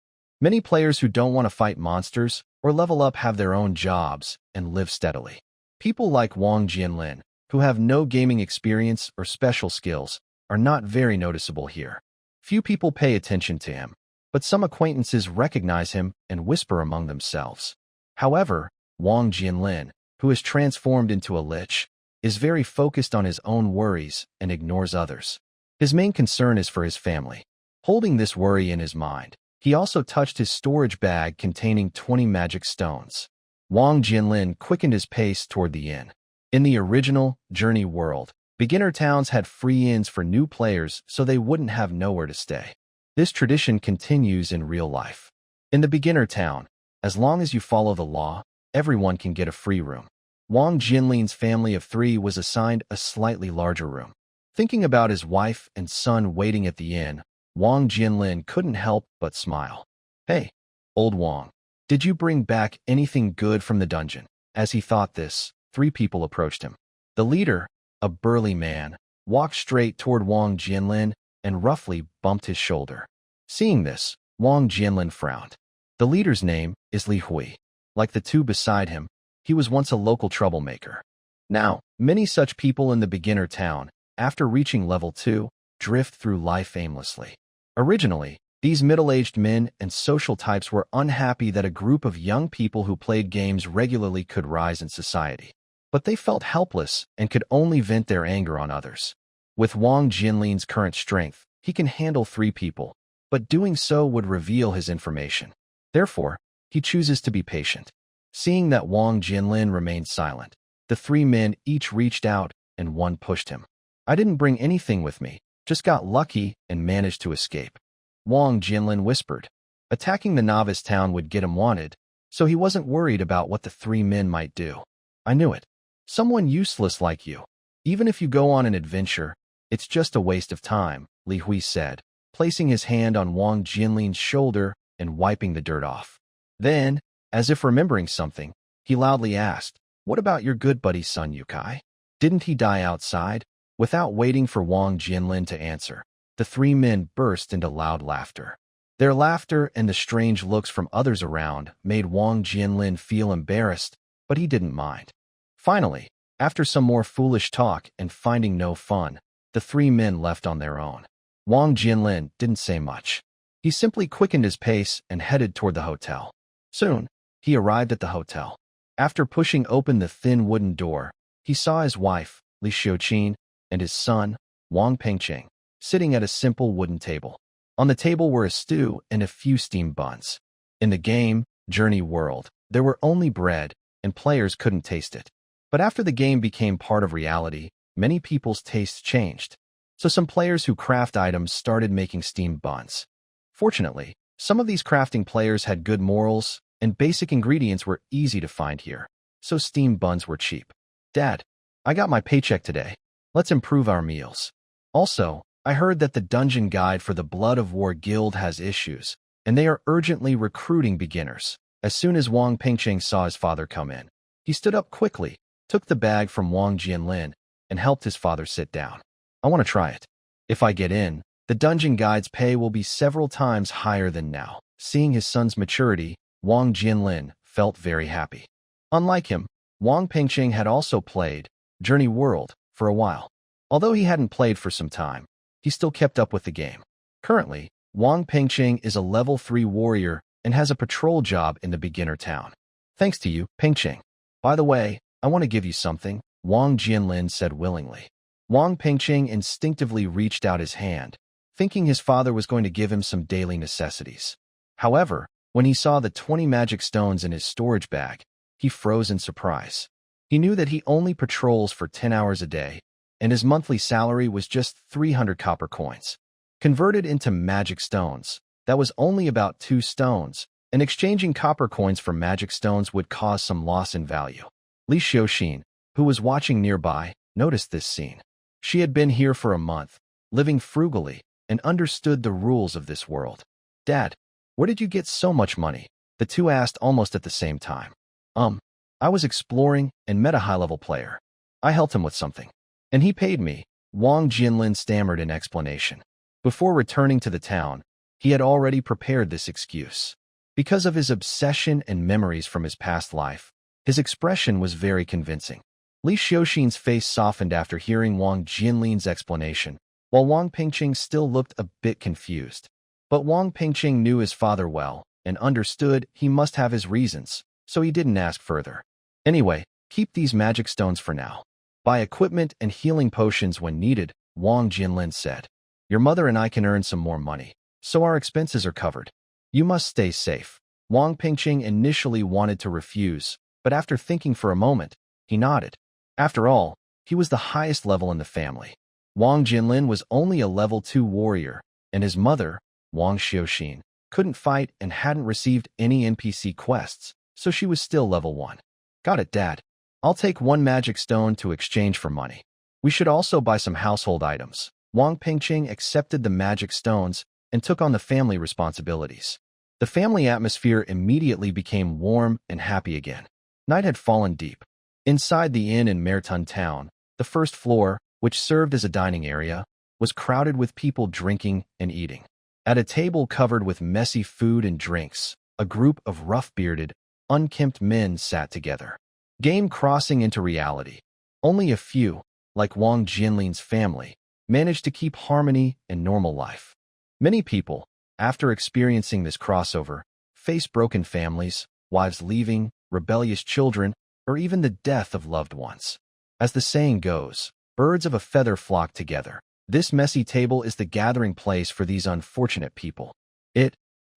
Speaker 1: Many players who don't want to fight monsters or level up have their own jobs and live steadily. People like Wang Jianlin, who have no gaming experience or special skills, are not very noticeable here. Few people pay attention to him, but some acquaintances recognize him and whisper among themselves. However, Wang Jianlin, who is transformed into a lich, is very focused on his own worries and ignores others. His main concern is for his family. Holding this worry in his mind, he also touched his storage bag containing 20 magic stones. Wang Jianlin quickened his pace toward the inn. In the original Journey world, beginner towns had free inns for new players so they wouldn't have nowhere to stay. This tradition continues in real life. In the beginner town, as long as you follow the law, everyone can get a free room. Wang Jianlin's family of 3 was assigned a slightly larger room. Thinking about his wife and son waiting at the inn, Wang Jianlin couldn't help but smile. Hey, old Wang, did you bring back anything good from the dungeon? As he thought this, 3 people approached him. The leader, a burly man, walked straight toward Wang Jianlin and roughly bumped his shoulder. Seeing this, Wang Jianlin frowned. The leader's name is Li Hui. Like the 2 beside him, he was once a local troublemaker. Now, many such people in the beginner town, after reaching level 2, drift through life aimlessly. Originally, these middle-aged men and social types were unhappy that a group of young people who played games regularly could rise in society. But they felt helpless and could only vent their anger on others. With Wang Jianlin's current strength, he can handle 3 people, but doing so would reveal his information. Therefore, he chooses to be patient. Seeing that Wang Jianlin remained silent, the 3 men each reached out and one pushed him. I didn't bring anything with me, just got lucky and managed to escape. Wang Jianlin whispered. Attacking the novice town would get him wanted, so he wasn't worried about what the 3 men might do. I knew it. Someone useless like you. Even if you go on an adventure, it's just a waste of time, Li Hui said, placing his hand on Wang Jianlin's shoulder and wiping the dirt off. Then, as if remembering something, he loudly asked, What about your good buddy son Yukai? Didn't he die outside? Without waiting for Wang Jianlin to answer, the 3 men burst into loud laughter. Their laughter and the strange looks from others around made Wang Jianlin feel embarrassed, but he didn't mind. Finally, after some more foolish talk and finding no fun, the 3 men left on their own. Wang Jianlin didn't say much. He simply quickened his pace and headed toward the hotel. Soon, he arrived at the hotel. After pushing open the thin wooden door, he saw his wife, Li Xiuqin, and his son, Wang Pengcheng, sitting at a simple wooden table. On the table were a stew and a few steamed buns. In the game, Journey World, there were only bread, and players couldn't taste it. But after the game became part of reality, many people's tastes changed. So some players who craft items started making steamed buns. Fortunately, some of these crafting players had good morals, and basic ingredients were easy to find here, so steamed buns were cheap. Dad, I got my paycheck today. Let's improve our meals. Also, I heard that the dungeon guide for the Blood of War Guild has issues, and they are urgently recruiting beginners. As soon as Wang Pengcheng saw his father come in, he stood up quickly, took the bag from Wang Jianlin, and helped his father sit down. I want to try it. If I get in, the dungeon guide's pay will be several times higher than now. Seeing his son's maturity, Wang Jianlin felt very happy. Unlike him, Wang Pengcheng had also played Journey World for a while. Although he hadn't played for some time, he still kept up with the game. Currently, Wang Pengqing is a level 3 warrior and has a patrol job in the beginner town. Thanks to you, Pengqing. By the way, I want to give you something, Wang Jianlin said willingly. Wang Pengqing instinctively reached out his hand, thinking his father was going to give him some daily necessities. However, when he saw the 20 magic stones in his storage bag, he froze in surprise. He knew that he only patrols for 10 hours a day, and his monthly salary was just 300 copper coins. Converted into magic stones, that was only about 2 stones, and exchanging copper coins for magic stones would cause some loss in value. Li Xiuxin, who was watching nearby, noticed this scene. She had been here for a month, living frugally, and understood the rules of this world. Dad, where did you get so much money? The two asked almost at the same time. I was exploring and met a high-level player. I helped him with something, and he paid me, Wang Jianlin stammered in explanation. Before returning to the town, he had already prepared this excuse. Because of his obsession and memories from his past life, his expression was very convincing. Li Xiuxin's face softened after hearing Wang Jianlin's explanation, while Wang Pengqing still looked a bit confused. But Wang Pengqing knew his father well and understood he must have his reasons, so he didn't ask further. Anyway, keep these magic stones for now. Buy equipment and healing potions when needed, Wang Jianlin said. Your mother and I can earn some more money, so our expenses are covered. You must stay safe. Wang Pengqing initially wanted to refuse, but after thinking for a moment, he nodded. After all, he was the highest level in the family. Wang Jianlin was only a level 2 warrior, and his mother, Wang Xiuxin, couldn't fight and hadn't received any NPC quests, so she was still level 1. Got it, Dad. I'll take 1 magic stone to exchange for money. We should also buy some household items. Wang Pengqing accepted the magic stones and took on the family responsibilities. The family atmosphere immediately became warm and happy again. Night had fallen deep. Inside the inn in Mertun town, the first floor, which served as a dining area, was crowded with people drinking and eating. At a table covered with messy food and drinks, a group of rough-bearded, unkempt men sat together. Game crossing into reality. Only a few, like Wang Jianlin's family, managed to keep harmony and normal life. Many people, after experiencing this crossover, face broken families, wives leaving, rebellious children, or even the death of loved ones. As the saying goes, birds of a feather flock together. This messy table is the gathering place for these unfortunate people.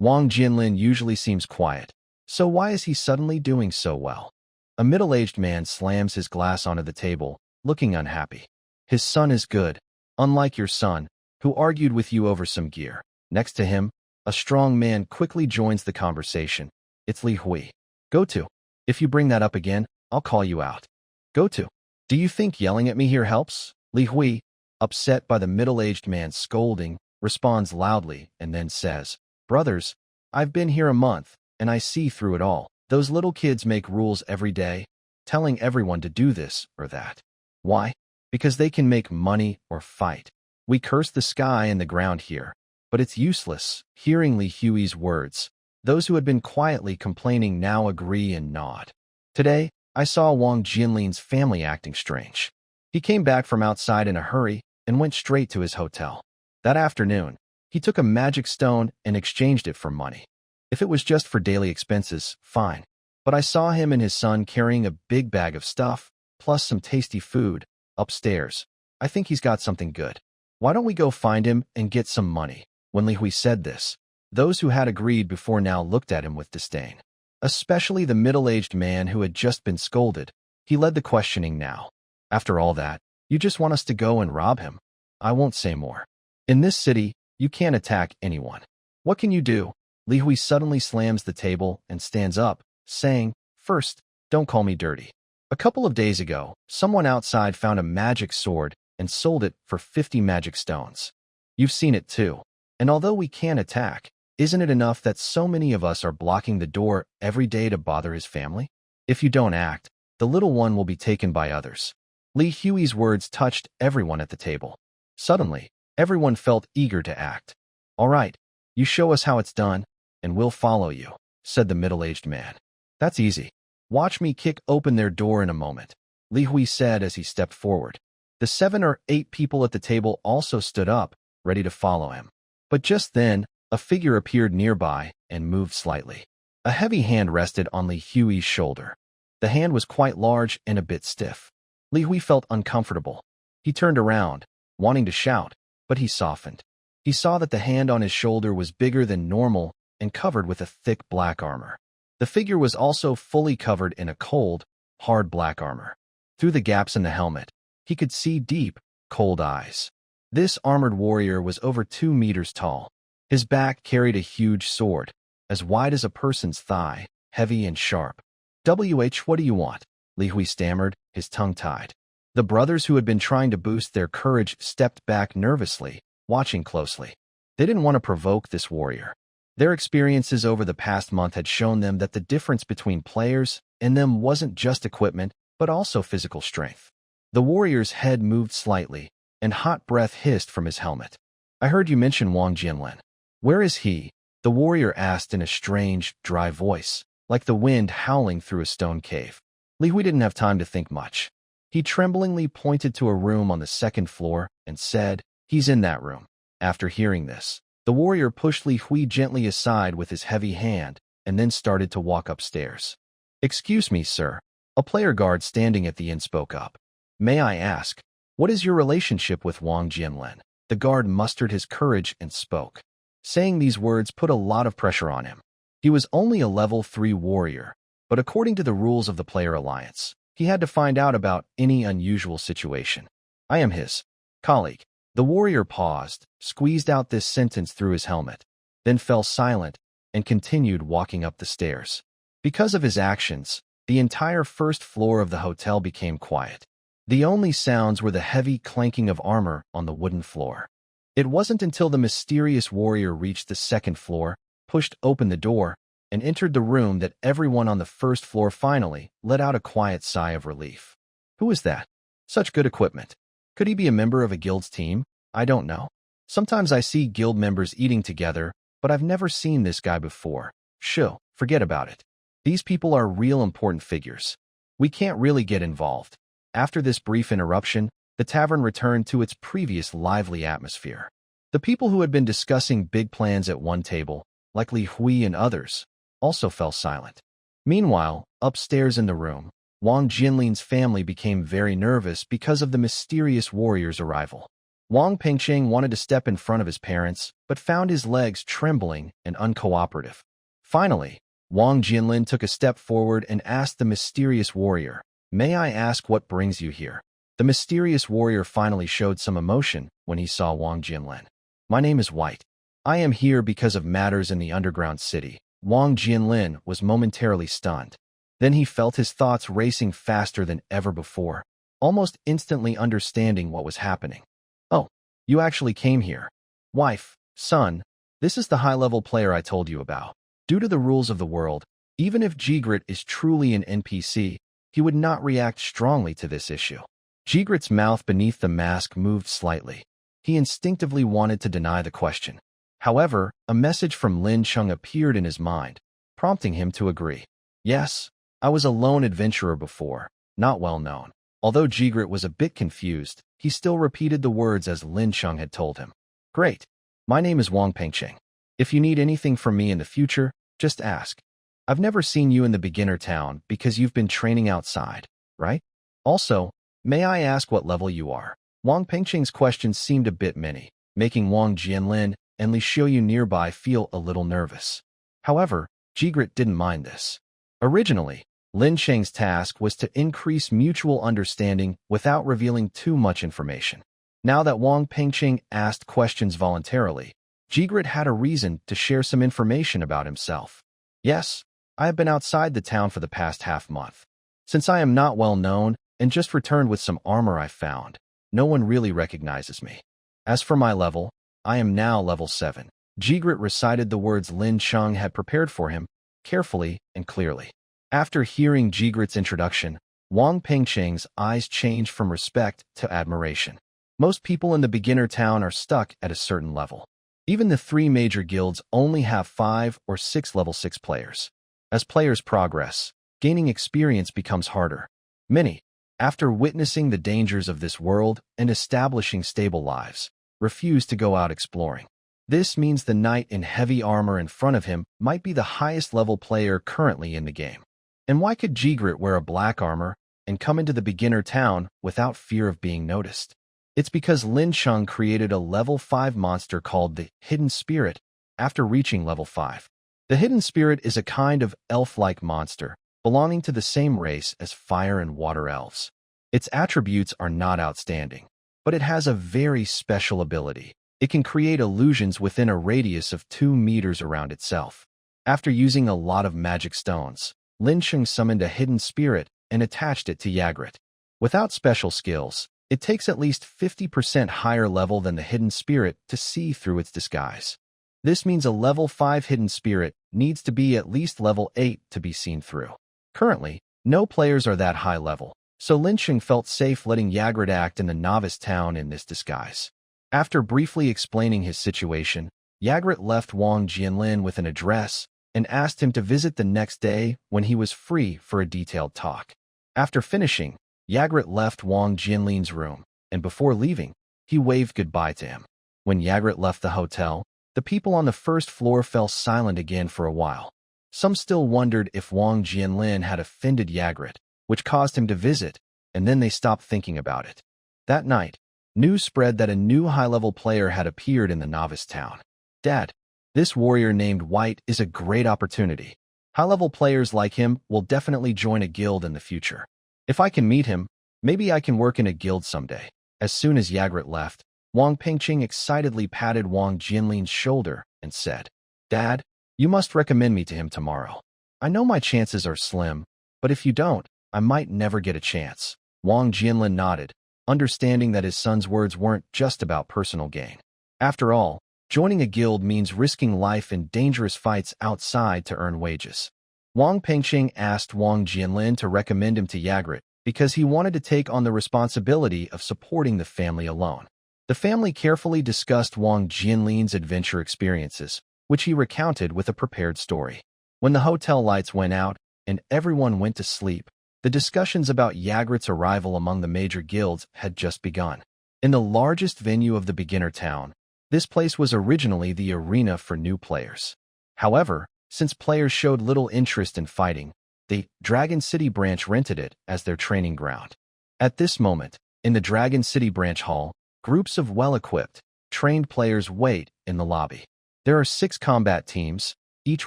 Speaker 1: Wang Jianlin usually seems quiet, so why is he suddenly doing so well? A middle-aged man slams his glass onto the table, looking unhappy. His son is good, unlike your son, who argued with you over some gear. Next to him, a strong man quickly joins the conversation. It's Li Hui. Go to. If you bring that up again, I'll call you out. Go to. Do you think yelling at me here helps? Li Hui, upset by the middle-aged man's scolding, responds loudly and then says, Brothers, I've been here a month, and I see through it all. Those little kids make rules every day, telling everyone to do this or that. Why? Because they can make money or fight. We curse the sky and the ground here, but it's useless. Hearing Li Hui's words, those who had been quietly complaining now agree and nod. Today, I saw Wang Jianlin's family acting strange. He came back from outside in a hurry and went straight to his hotel. That afternoon, he took a magic stone and exchanged it for money. If it was just for daily expenses, fine. But I saw him and his son carrying a big bag of stuff, plus some tasty food, upstairs. I think he's got something good. Why don't we go find him and get some money? When Li Hui said this, those who had agreed before now looked at him with disdain. Especially the middle-aged man who had just been scolded. He led the questioning now. After all that, you just want us to go and rob him? I won't say more. In this city, you can't attack anyone. What can you do? Li Hui suddenly slams the table and stands up, saying, First, don't call me dirty. A couple of days ago, someone outside found a magic sword and sold it for 50 magic stones. You've seen it too. And although we can't attack, isn't it enough that so many of us are blocking the door every day to bother his family? If you don't act, the little one will be taken by others. Li Hui's words touched everyone at the table. Suddenly, everyone felt eager to act. All right, you show us how it's done, and we'll follow you, said the middle-aged man. That's easy. Watch me kick open their door in a moment, Li Hui said as he stepped forward. The 7 or 8 people at the table also stood up, ready to follow him. But just then, A figure appeared nearby and moved slightly. A heavy hand rested on Li Hui's shoulder. The hand was quite large and a bit stiff. Li Hui felt uncomfortable. He turned around, wanting to shout, but he softened. He saw that the hand on his shoulder was bigger than normal and covered with a thick black armor. The figure was also fully covered in a cold, hard black armor. Through the gaps in the helmet, he could see deep, cold eyes. This armored warrior was over 2 meters tall. His back carried a huge sword, as wide as a person's thigh, heavy and sharp. What do you want? Li Hui stammered, his tongue tied. The brothers who had been trying to boost their courage stepped back nervously, watching closely. They didn't want to provoke this warrior. Their experiences over the past month had shown them that the difference between players and them wasn't just equipment, but also physical strength. The warrior's head moved slightly, and hot breath hissed from his helmet. I heard you mention Wang Jinlin. Where is he? The warrior asked in a strange, dry voice, like the wind howling through a stone cave. Li Hui didn't have time to think much. He tremblingly pointed to a room on the 2nd floor and said, "He's in that room." After hearing this, the warrior pushed Li Hui gently aside with his heavy hand and then started to walk upstairs. "Excuse me, sir." A player guard standing at the inn spoke up. "May I ask, what is your relationship with Wang Jinlin?" The guard mustered his courage and spoke. Saying these words put a lot of pressure on him. He was only a level 3 warrior, but according to the rules of the player alliance, he had to find out about any unusual situation. "I am his colleague." The warrior paused, squeezed out this sentence through his helmet, then fell silent and continued walking up the stairs. Because of his actions, the entire 1st floor of the hotel became quiet. The only sounds were the heavy clanking of armor on the wooden floor. It wasn't until the mysterious warrior reached the 2nd floor, pushed open the door, and entered the room that everyone on the 1st floor finally let out a quiet sigh of relief. Who is that? Such good equipment. Could he be a member of a guild's team? I don't know. Sometimes I see guild members eating together, but I've never seen this guy before. Shoo, forget about it. These people are real important figures. We can't really get involved. After this brief interruption, the tavern returned to its previous lively atmosphere. The people who had been discussing big plans at one table, like Li Hui and others, also fell silent. Meanwhile, upstairs in the room, Wang Jinlin's family became very nervous because of the mysterious warrior's arrival. Wang Pengcheng wanted to step in front of his parents, but found his legs trembling and uncooperative. Finally, Wang Jinlin took a step forward and asked the mysterious warrior, "May I ask what brings you here?" The mysterious warrior finally showed some emotion when he saw Wang Jinlin. "My name is White. I am here because of matters in the underground city." Wang Jinlin was momentarily stunned. Then he felt his thoughts racing faster than ever before, almost instantly understanding what was happening. "Oh, you actually came here. Wife, son, this is the high-level player I told you about. Due to the rules of the world, even if Jigrit is truly an NPC, he would not react strongly to this issue." Jigrit's mouth beneath the mask moved slightly. He instinctively wanted to deny the question. However, a message from Lin Chung appeared in his mind, prompting him to agree. "Yes, I was a lone adventurer before, not well known." Although Jigrit was a bit confused, he still repeated the words as Lin Chung had told him. "Great. My name is Wang Pengcheng. If you need anything from me in the future, just ask. I've never seen you in the beginner town because you've been training outside, right? Also, may I ask what level you are?" Wang Pengcheng's questions seemed a bit many, making Wang Jianlin and Li Xiuyu nearby feel a little nervous. However, Jigrit didn't mind this. Originally, Lin Cheng's task was to increase mutual understanding without revealing too much information. Now that Wang Pengcheng asked questions voluntarily, Jigrit had a reason to share some information about himself. "Yes, I have been outside the town for the past half-month. Since I am not well known and just returned with some armor I found, no one really recognizes me. As for my level, I am now level 7. Jigrit recited the words Lin Chung had prepared for him, carefully and clearly. After hearing Jigrit's introduction, Wang Pengcheng's eyes changed from respect to admiration. Most people in the beginner town are stuck at a certain level. Even the 3 major guilds only have 5 or 6 level 6 players. As players progress, gaining experience becomes harder. Many, after witnessing the dangers of this world and establishing stable lives, refuse to go out exploring. This means the knight in heavy armor in front of him might be the highest level player currently in the game. And why could Jigrit wear a black armor and come into the beginner town without fear of being noticed? It's because Lin Chung created a level 5 monster called the Hidden Spirit after reaching level 5. The Hidden Spirit is a kind of elf-like monster belonging to the same race as fire and water elves. Its attributes are not outstanding, but it has a very special ability. It can create illusions within a radius of 2 meters around itself. After using a lot of magic stones, Lin Chung summoned a hidden spirit and attached it to Jagrit. Without special skills, it takes at least 50% higher level than the hidden spirit to see through its disguise. This means a level 5 hidden spirit needs to be at least level 8 to be seen through. Currently, no players are that high level, so Lin Chung felt safe letting Jagrit act in the novice town in this disguise. After briefly explaining his situation, Jagrit left Wang Jianlin with an address and asked him to visit the next day when he was free for a detailed talk. After finishing, Jagrit left Wang Jianlin's room, and before leaving, he waved goodbye to him. When Jagrit left the hotel, the people on the first floor fell silent again for a while. Some still wondered if Wang Jianlin had offended Jagrit, which caused him to visit, and then they stopped thinking about it. That night, news spread that a new high-level player had appeared in the novice town. Dad, this warrior named White is a great opportunity. High-level players like him will definitely join a guild in the future. If I can meet him, maybe I can work in a guild someday. As soon as Jagrit left, Wang Pingqing excitedly patted Wang Jianlin's shoulder and said, Dad, you must recommend me to him tomorrow. I know my chances are slim, but if you don't, I might never get a chance. Wang Jianlin nodded, understanding that his son's words weren't just about personal gain. After all, joining a guild means risking life in dangerous fights outside to earn wages. Wang Pingqing asked Wang Jianlin to recommend him to Jagrit because he wanted to take on the responsibility of supporting the family alone. The family carefully discussed Wang Jianlin's adventure experiences, which he recounted with a prepared story. When the hotel lights went out and everyone went to sleep, the discussions about Jagrit's arrival among the major guilds had just begun. In the largest venue of the beginner town, this place was originally the arena for new players. However, since players showed little interest in fighting, the Dragon City branch rented it as their training ground. At this moment, in the Dragon City branch hall, groups of well-equipped, trained players wait in the lobby. There are 6 combat teams, each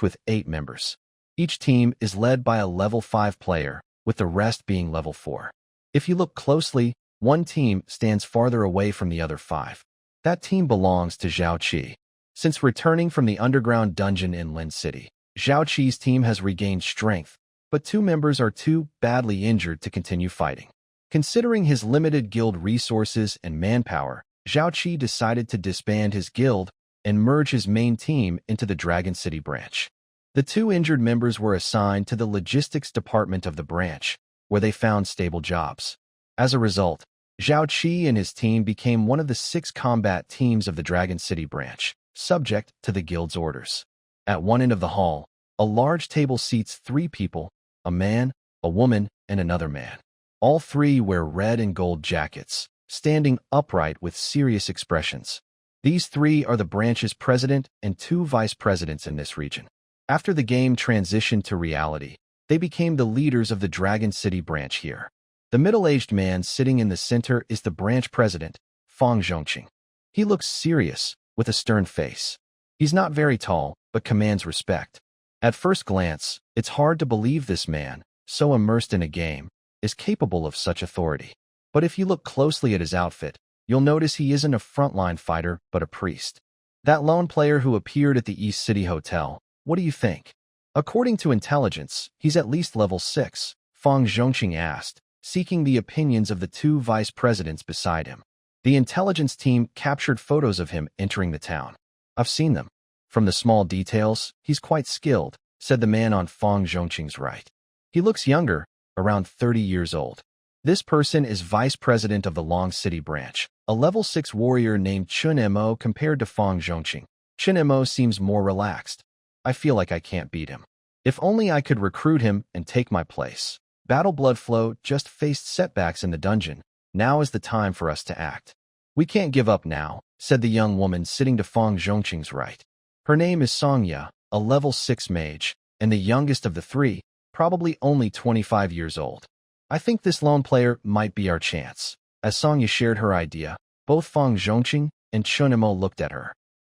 Speaker 1: with 8 members. Each team is led by a level 5 player, with the rest being level 4. If you look closely, one team stands farther away from the other 5. That team belongs to Zhao Qi. Since returning from the underground dungeon in Lin City, Zhao Qi's team has regained strength, but 2 members are too badly injured to continue fighting. Considering his limited guild resources and manpower, Zhao Qi decided to disband his guild and merge his main team into the Dragon City branch. The 2 injured members were assigned to the logistics department of the branch, where they found stable jobs. As a result, Zhao Qi and his team became one of the 6 combat teams of the Dragon City branch, subject to the guild's orders. At one end of the hall, a large table seats 3 people, a man, a woman, and another man. All 3 wear red and gold jackets, standing upright with serious expressions. These 3 are the branch's president and 2 vice presidents in this region. After the game transitioned to reality, they became the leaders of the Dragon City branch here. The middle-aged man sitting in the center is the branch president, Fang Zhongqing. He looks serious, with a stern face. He's not very tall, but commands respect. At first glance, it's hard to believe this man, so immersed in a game, is capable of such authority. But if you look closely at his outfit, you'll notice he isn't a frontline fighter, but a priest. That lone player who appeared at the East City Hotel, what do you think? According to intelligence, he's at least level 6, Fang Zhongqing asked, seeking the opinions of the 2 vice presidents beside him. The intelligence team captured photos of him entering the town. I've seen them. From the small details, he's quite skilled, said the man on Fang Zhongqing's right. He looks younger, around 30 years old. This person is vice president of the Long City branch, a level 6 warrior named Chun Mo compared to Fang Zhongqing. Chun Mo seems more relaxed. I feel like I can't beat him. If only I could recruit him and take my place. Battle Blood Flow just faced setbacks in the dungeon. Now is the time for us to act. We can't give up now, said the young woman sitting to Fang Zhongqing's right. Her name is Songya, a level 6 mage, and the youngest of the three, probably only 25 years old. I think this lone player might be our chance. As Songya shared her idea, both Fang Zhongqing and Chunimo looked at her.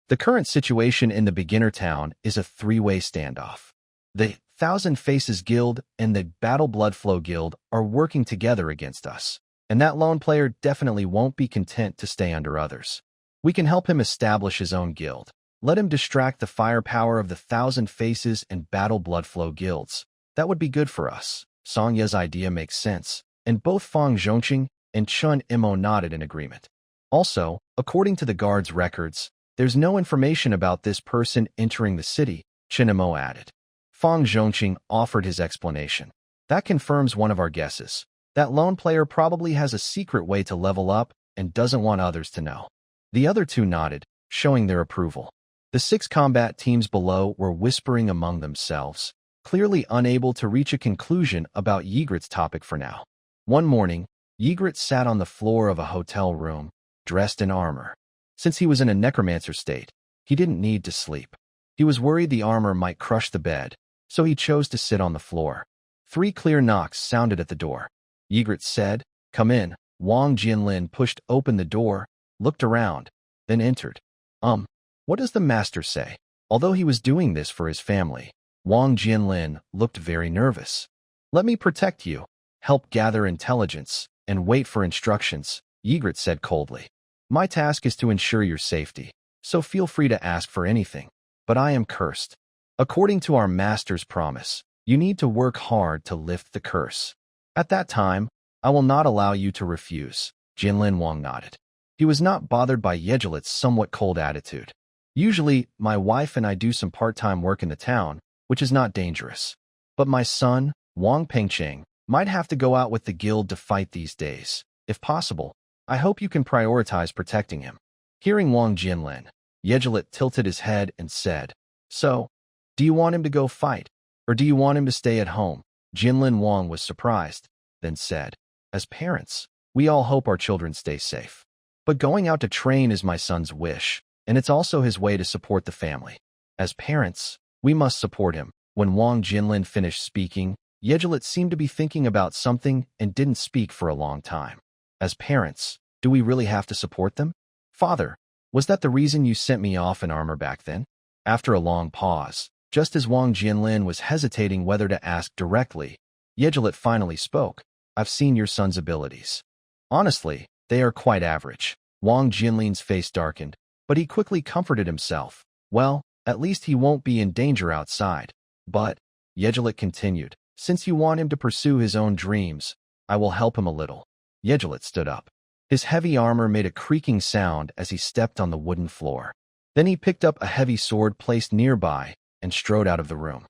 Speaker 1: The current situation in the beginner town is a three-way standoff. The Thousand Faces Guild and the Battle Bloodflow Guild are working together against us, and that lone player definitely won't be content to stay under others. We can help him establish his own guild. Let him distract the firepower of the Thousand Faces and Battle Bloodflow guilds. That would be good for us. Songya's idea makes sense, and both Fang Zhongqing and Chun Imo nodded in agreement. Also, according to the guard's records, there's no information about this person entering the city, Chunimo added. Fang Zhongqing offered his explanation. That confirms one of our guesses. That lone player probably has a secret way to level up and doesn't want others to know. The other two nodded, showing their approval. The 6 combat teams below were whispering among themselves, clearly unable to reach a conclusion about Ygritte's topic for now. One morning, Ygritte sat on the floor of a hotel room, dressed in armor. Since he was in a necromancer state, he didn't need to sleep. He was worried the armor might crush the bed, so he chose to sit on the floor. 3 clear knocks sounded at the door. Ygritte said, "Come in." Wang Jianlin pushed open the door, looked around, then entered. What does the master say?" Although he was doing this for his family, Wang Jianlin looked very nervous. "Let me protect you, help gather intelligence, and wait for instructions," Ygritte said coldly. "My task is to ensure your safety, so feel free to ask for anything. But I am cursed. According to our master's promise, you need to work hard to lift the curse. At that time, I will not allow you to refuse." Jianlin Wang nodded. He was not bothered by Yejilit's somewhat cold attitude. "Usually, my wife and I do some part-time work in the town, which is not dangerous. But my son, Wang Pengcheng, might have to go out with the guild to fight these days. If possible, I hope you can prioritize protecting him." Hearing Wang Jianlin, Yejilit tilted his head and said, "So, do you want him to go fight, or do you want him to stay at home?" Jianlin Wang was surprised, then said, "As parents, we all hope our children stay safe. But going out to train is my son's wish, and it's also his way to support the family. As parents, we must support him." When Wang Jianlin finished speaking, Yejilit seemed to be thinking about something and didn't speak for a long time. "As parents, do we really have to support them? Father, was that the reason you sent me off in armor back then?" After a long pause, just as Wang Jianlin was hesitating whether to ask directly, Yejilit finally spoke. "I've seen your son's abilities. Honestly, they are quite average." Wang Jianlin's face darkened, but he quickly comforted himself. "Well, at least he won't be in danger outside." "But," Yejilit continued, "since you want him to pursue his own dreams, I will help him a little." Yejilit stood up. His heavy armor made a creaking sound as he stepped on the wooden floor. Then he picked up a heavy sword placed nearby and strode out of the room.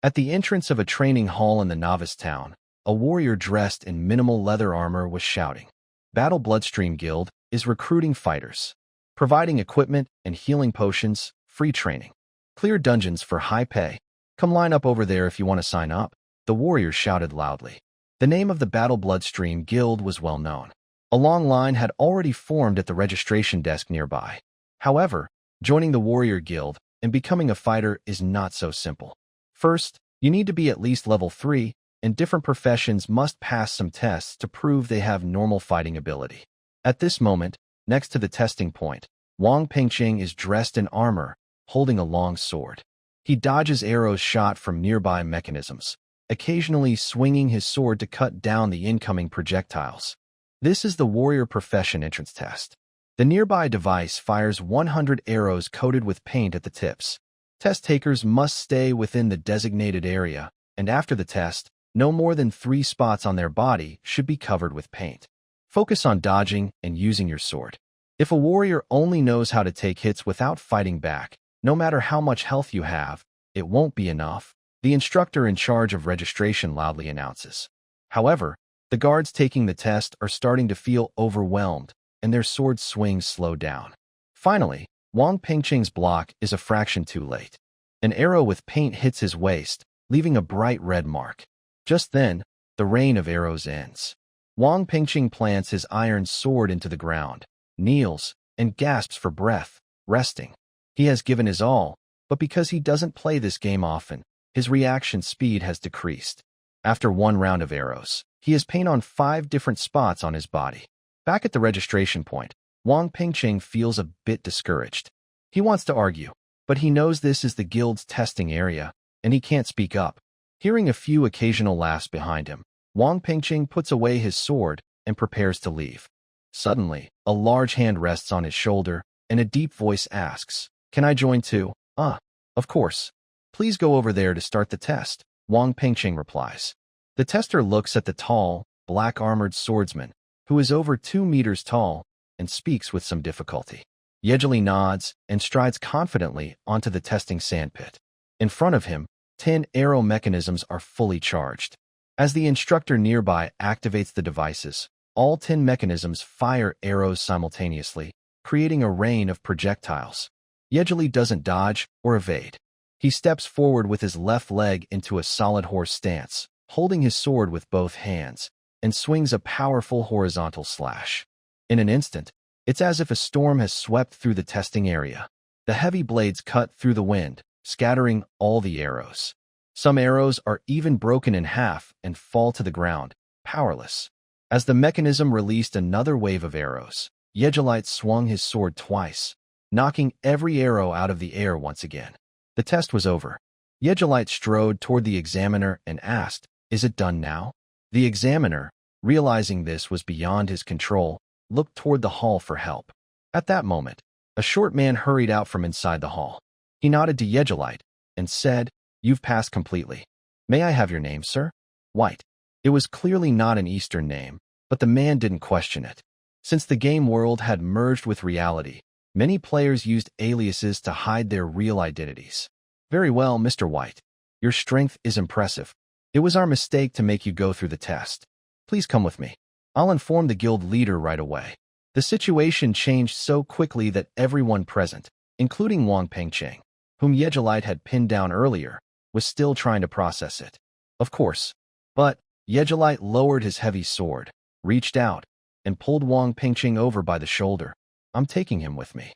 Speaker 1: At the entrance of a training hall in the novice town, a warrior dressed in minimal leather armor was shouting, "Battle Bloodstream Guild is recruiting fighters, providing equipment and healing potions, free training. Clear dungeons for high pay. Come line up over there if you want to sign up." The warrior shouted loudly. The name of the Battle Bloodstream Guild was well known. A long line had already formed at the registration desk nearby. However, joining the warrior guild and becoming a fighter is not so simple. First, you need to be at least level 3, and different professions must pass some tests to prove they have normal fighting ability. At this moment, next to the testing point, Wang Pengcheng is dressed in armor, holding a long sword. He dodges arrows shot from nearby mechanisms, occasionally swinging his sword to cut down the incoming projectiles. This is the warrior profession entrance test. The nearby device fires 100 arrows coated with paint at the tips. Test takers must stay within the designated area, and after the test, no more than 3 spots on their body should be covered with paint. Focus on dodging and using your sword. If a warrior only knows how to take hits without fighting back, no matter how much health you have, it won't be enough, the instructor in charge of registration loudly announces. However, the guards taking the test are starting to feel overwhelmed, and their sword swings slow down. Finally, Wang Pengcheng's block is a fraction too late. An arrow with paint hits his waist, leaving a bright red mark. Just then, the rain of arrows ends. Wang Pengcheng plants his iron sword into the ground, kneels, and gasps for breath, resting. He has given his all, but because he doesn't play this game often, his reaction speed has decreased. After one round of arrows, he has pain on 5 different spots on his body. Back at the registration point, Wang Pingqing feels a bit discouraged. He wants to argue, but he knows this is the guild's testing area, and he can't speak up. Hearing a few occasional laughs behind him, Wang Pingqing puts away his sword and prepares to leave. Suddenly, a large hand rests on his shoulder, and a deep voice asks, "Can I join too?" Of course. Please go over there to start the test," Wang Pingqing replies. The tester looks at the tall, black-armored swordsman, who is over 2 meters tall, and speaks with some difficulty. Yejali nods and strides confidently onto the testing sandpit. In front of him, 10 arrow mechanisms are fully charged. As the instructor nearby activates the devices, all 10 mechanisms fire arrows simultaneously, creating a rain of projectiles. Yejali doesn't dodge or evade. He steps forward with his left leg into a solid horse stance, holding his sword with both hands, and swings a powerful horizontal slash. In an instant, it's as if a storm has swept through the testing area. The heavy blades cut through the wind, scattering all the arrows. Some arrows are even broken in half and fall to the ground, powerless. As the mechanism released another wave of arrows, Yejalite swung his sword twice, knocking every arrow out of the air once again. The test was over. Yejalite strode toward the examiner and asked, "Is it done now?" The examiner, realizing this was beyond his control, looked toward the hall for help. At that moment, a short man hurried out from inside the hall. He nodded to Yejalite and said, "You've passed completely. May I have your name, sir?" White. It was clearly not an Eastern name, but the man didn't question it. Since the game world had merged with reality, many players used aliases to hide their real identities. "Very well, Mr. White. Your strength is impressive. It was our mistake to make you go through the test. Please come with me. I'll inform the guild leader right away." The situation changed so quickly that everyone present, including Wang Pingqing, whom Yejalite had pinned down earlier, was still trying to process it. Of course. But Yejalite lowered his heavy sword, reached out, and pulled Wang Pingqing over by the shoulder. "I'm taking him with me."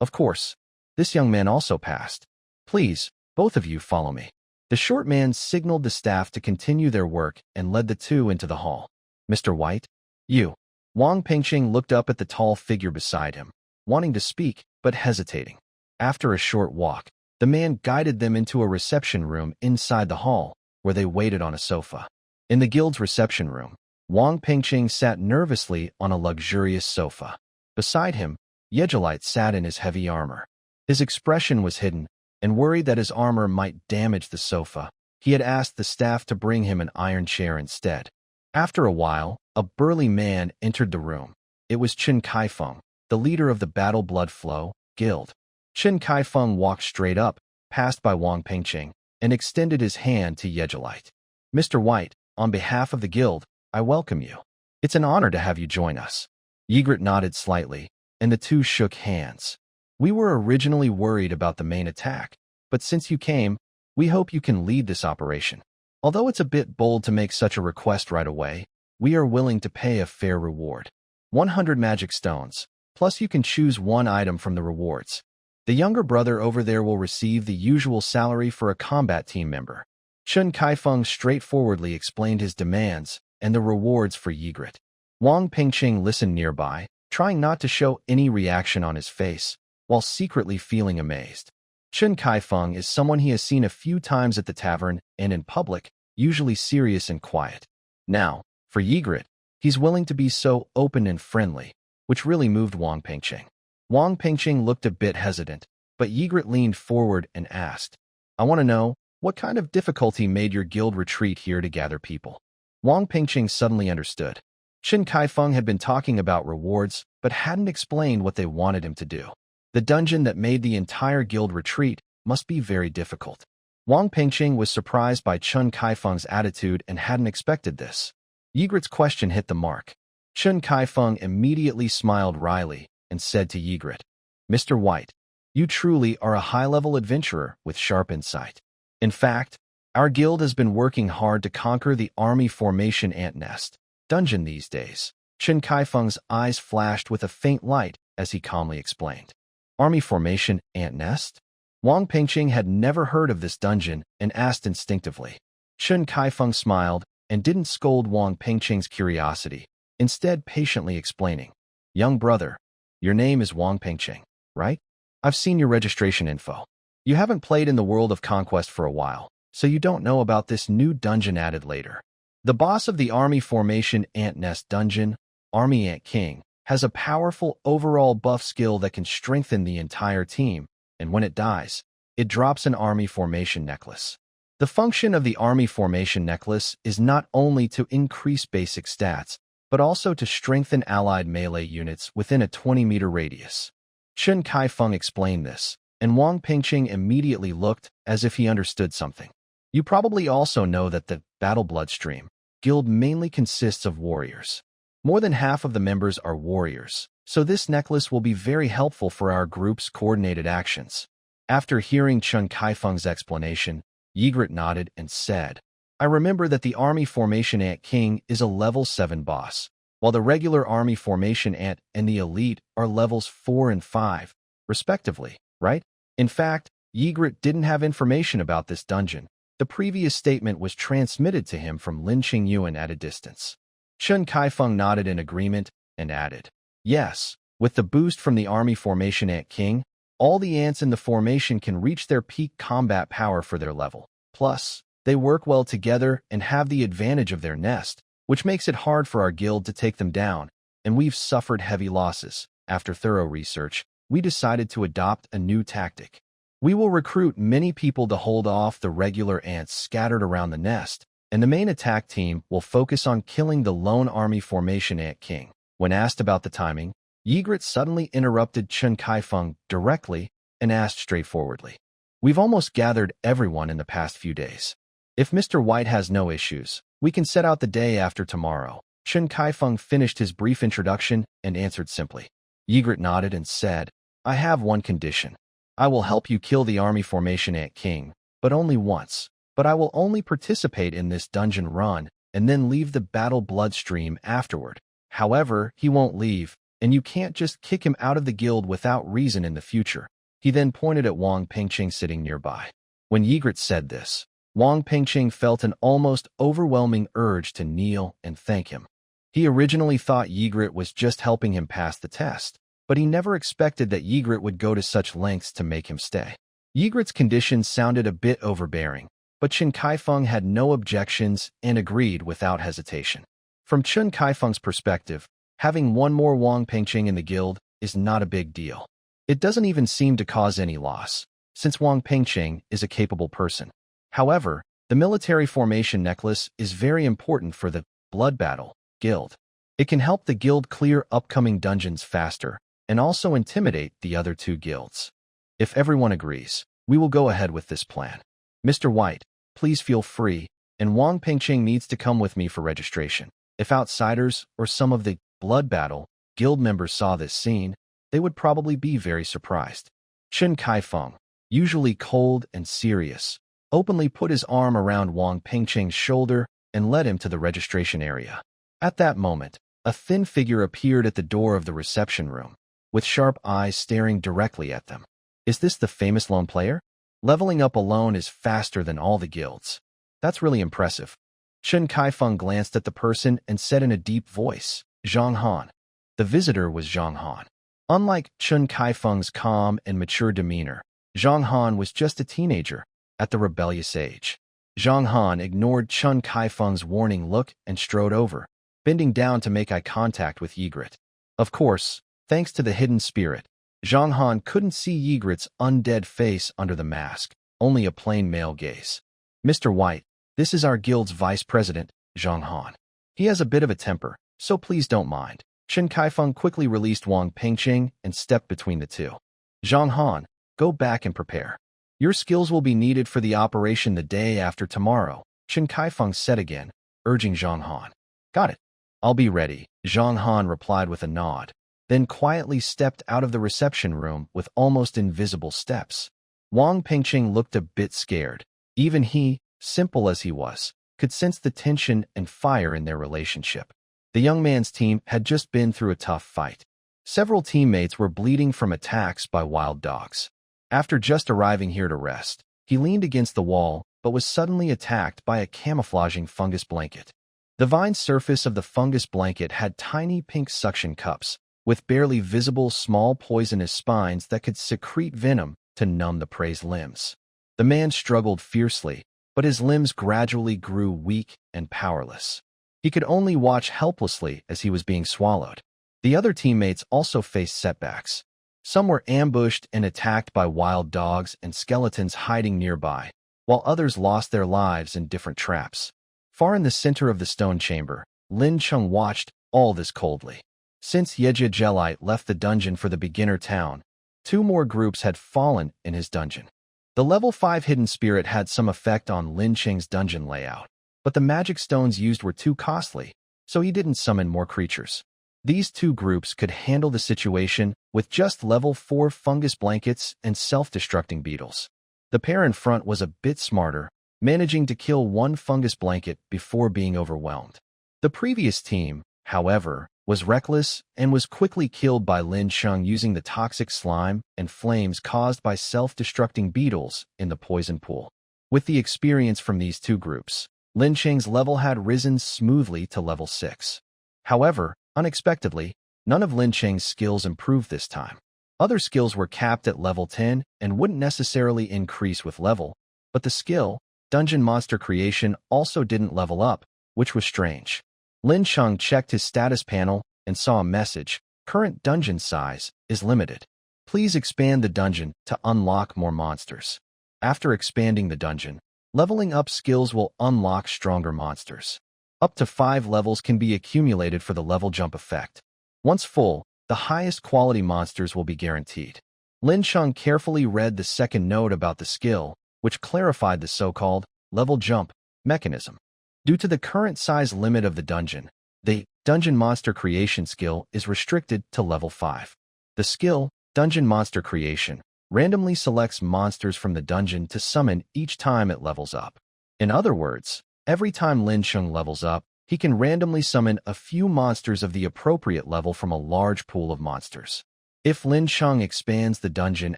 Speaker 1: Of course. This young man also passed. "Please, both of you follow me." The short man signaled the staff to continue their work and led the two into the hall. "Mr. White, you." Wang Pingqing looked up at the tall figure beside him, wanting to speak, but hesitating. After a short walk, the man guided them into a reception room inside the hall, where they waited on a sofa. In the guild's reception room, Wang Pingqing sat nervously on a luxurious sofa. Beside him, Yejalite sat in his heavy armor. His expression was hidden, and worried that his armor might damage the sofa, he had asked the staff to bring him an iron chair instead. After a while, a burly man entered the room. It was Chen Kaifeng, the leader of the Battle Blood Flow Guild. Chen Kaifeng walked straight up, passed by Wang Pingqing, and extended his hand to Yejalite. "Mr. White, on behalf of the guild, I welcome you. It's an honor to have you join us." Ygritte nodded slightly, and the two shook hands. "We were originally worried about the main attack, but since you came, we hope you can lead this operation. Although it's a bit bold to make such a request right away, we are willing to pay a fair reward. 100 magic stones, plus you can choose one item from the rewards. The younger brother over there will receive the usual salary for a combat team member." Chen Kaifeng straightforwardly explained his demands and the rewards for Ygritte. Wang Pingqing listened nearby, trying not to show any reaction on his face, while secretly feeling amazed. Chen Kaifeng is someone he has seen a few times at the tavern and in public, usually serious and quiet. Now, for Ygritte, he's willing to be so open and friendly, which really moved Wang Pingqing. Wang Pingqing looked a bit hesitant, but Ygritte leaned forward and asked, "I want to know, what kind of difficulty made your guild retreat here to gather people?" Wang Pingqing suddenly understood. Chen Kaifeng had been talking about rewards, but hadn't explained what they wanted him to do. The dungeon that made the entire guild retreat must be very difficult. Wang Pingqing was surprised by Chen Kaifeng's attitude and hadn't expected this. Ygritte's question hit the mark. Chen Kaifeng immediately smiled wryly and said to Ygritte, "Mr. White, you truly are a high-level adventurer with sharp insight. In fact, our guild has been working hard to conquer the army formation ant nest dungeon these days. Chen Kaifeng's eyes flashed with a faint light as he calmly explained. Army formation ant nest? Wang Pingqing had never heard of this dungeon and asked instinctively. Chen Kaifeng smiled and didn't scold Wang Pingqing's curiosity, instead patiently explaining. Young brother, your name is Wang Pingqing, right? I've seen your registration info. You haven't played in the world of conquest for a while, so you don't know about this new dungeon added later. The boss of the Army Formation Ant Nest dungeon, Army Ant King, has a powerful overall buff skill that can strengthen the entire team, and when it dies, it drops an Army Formation necklace. The function of the Army Formation necklace is not only to increase basic stats, but also to strengthen allied melee units within a 20-meter radius. Chen Kaifeng explained this, and Wang Pingqing immediately looked as if he understood something. You probably also know that the Battle Bloodstream guild mainly consists of warriors. More than half of the members are warriors, so this necklace will be very helpful for our group's coordinated actions. After hearing Chen Kaifeng's explanation, Ygritte nodded and said, I remember that the Army Formation Ant King is a level 7 boss, while the regular Army Formation Ant and the Elite are levels 4 and 5, respectively, right? In fact, Ygritte didn't have information about this dungeon. The previous statement was transmitted to him from Lin Qingyuan at a distance. Chen Kaifeng nodded in agreement and added, yes, with the boost from the Army Formation Ant King, all the ants in the formation can reach their peak combat power for their level. Plus, they work well together and have the advantage of their nest, which makes it hard for our guild to take them down, and we've suffered heavy losses. After thorough research, we decided to adopt a new tactic. We will recruit many people to hold off the regular ants scattered around the nest, and the main attack team will focus on killing the lone Army Formation Ant King. When asked about the timing, Ygritte suddenly interrupted Chen Kaifeng directly and asked straightforwardly. We've almost gathered everyone in the past few days. If Mr. White has no issues, we can set out the day after tomorrow. Chen Kaifeng finished his brief introduction and answered simply. Ygritte nodded and said, I have one condition. I will help you kill the Army Formation Ant King, but only once. But I will only participate in this dungeon run and then leave the Battle Bloodstream afterward. However, he won't leave, and you can't just kick him out of the guild without reason in the future. He then pointed at Wang Pingqing sitting nearby. When Ygritte said this, Wang Pingqing felt an almost overwhelming urge to kneel and thank him. He originally thought Ygritte was just helping him pass the test, but he never expected that Ygritte would go to such lengths to make him stay. Ygritte's conditions sounded a bit overbearing, but Chen Kaifeng had no objections and agreed without hesitation. From Chen Kaifeng's perspective, having one more Wang Pingqing in the guild is not a big deal. It doesn't even seem to cause any loss, since Wang Pingqing is a capable person. However, the military formation necklace is very important for the Blood Battle Guild. It can help the guild clear upcoming dungeons faster and also intimidate the other two guilds. If everyone agrees, we will go ahead with this plan. Mr. White, please feel free, and Wang Pingqing needs to come with me for registration. If outsiders or some of the Blood Battle Guild members saw this scene, they would probably be very surprised. Chen Kaifeng, usually cold and serious, openly put his arm around Wang Pingqing's shoulder and led him to the registration area. At that moment, a thin figure appeared at the door of the reception room, with sharp eyes staring directly at them. Is this the famous lone player? Leveling up alone is faster than all the guilds. That's really impressive. Chen Kaifeng glanced at the person and said in a deep voice, Zhang Han. The visitor was Zhang Han. Unlike Chen Kaifeng's calm and mature demeanor, Zhang Han was just a teenager at the rebellious age. Zhang Han ignored Chen Kaifeng's warning look and strode over, bending down to make eye contact with Ygritte. Of course, thanks to the hidden spirit, Zhang Han couldn't see Ygritte's undead face under the mask, only a plain male gaze. Mr. White, this is our guild's vice president, Zhang Han. He has a bit of a temper, so please don't mind. Chen Kaifeng quickly released Wang Pingqing and stepped between the two. Zhang Han, go back and prepare. Your skills will be needed for the operation the day after tomorrow, Chen Kaifeng said again, urging Zhang Han. Got it. I'll be ready, Zhang Han replied with a nod, then quietly stepped out of the reception room with almost invisible steps. Wang Pingqing looked a bit scared. Even he, simple as he was, could sense the tension and fire in their relationship. The young man's team had just been through a tough fight. Several teammates were bleeding from attacks by wild dogs. After just arriving here to rest, he leaned against the wall but was suddenly attacked by a camouflaging fungus blanket. The vine surface of the fungus blanket had tiny pink suction cups, with barely visible small poisonous spines that could secrete venom to numb the prey's limbs. The man struggled fiercely, but his limbs gradually grew weak and powerless. He could only watch helplessly as he was being swallowed. The other teammates also faced setbacks. Some were ambushed and attacked by wild dogs and skeletons hiding nearby, while others lost their lives in different traps. Far in the center of the stone chamber, Lin Chung watched all this coldly. Since Yeja Jelite left the dungeon for the beginner town, 2 more groups had fallen in his dungeon. The level 5 hidden spirit had some effect on Lin Cheng's dungeon layout, but the magic stones used were too costly, so he didn't summon more creatures. These 2 groups could handle the situation with just level 4 fungus blankets and self-destructing beetles. The pair in front was a bit smarter, managing to kill 1 fungus blanket before being overwhelmed. The previous team, however, was reckless and was quickly killed by Lin Chung using the toxic slime and flames caused by self-destructing beetles in the poison pool. With the experience from these 2 groups, Lin Cheng's level had risen smoothly to level 6. However, unexpectedly, none of Lin Cheng's skills improved this time. Other skills were capped at level 10 and wouldn't necessarily increase with level, but the skill, Dungeon Monster Creation, also didn't level up, which was strange. Lin Chung checked his status panel and saw a message: current dungeon size is limited. Please expand the dungeon to unlock more monsters. After expanding the dungeon, leveling up skills will unlock stronger monsters. Up to 5 levels can be accumulated for the level jump effect. Once full, the highest quality monsters will be guaranteed. Lin Chung carefully read the second note about the skill, which clarified the so-called level jump mechanism. Due to the current size limit of the dungeon, the Dungeon Monster Creation skill is restricted to level 5. The skill, Dungeon Monster Creation, randomly selects monsters from the dungeon to summon each time it levels up. In other words, every time Lin Chung levels up, he can randomly summon a few monsters of the appropriate level from a large pool of monsters. If Lin Chung expands the dungeon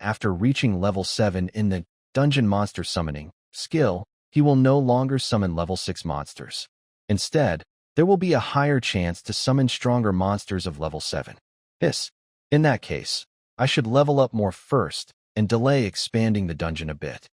Speaker 1: after reaching level 7 in the Dungeon Monster Summoning skill, he will no longer summon level 6 monsters. Instead, there will be a higher chance to summon stronger monsters of level 7. In that case, I should level up more first and delay expanding the dungeon a bit.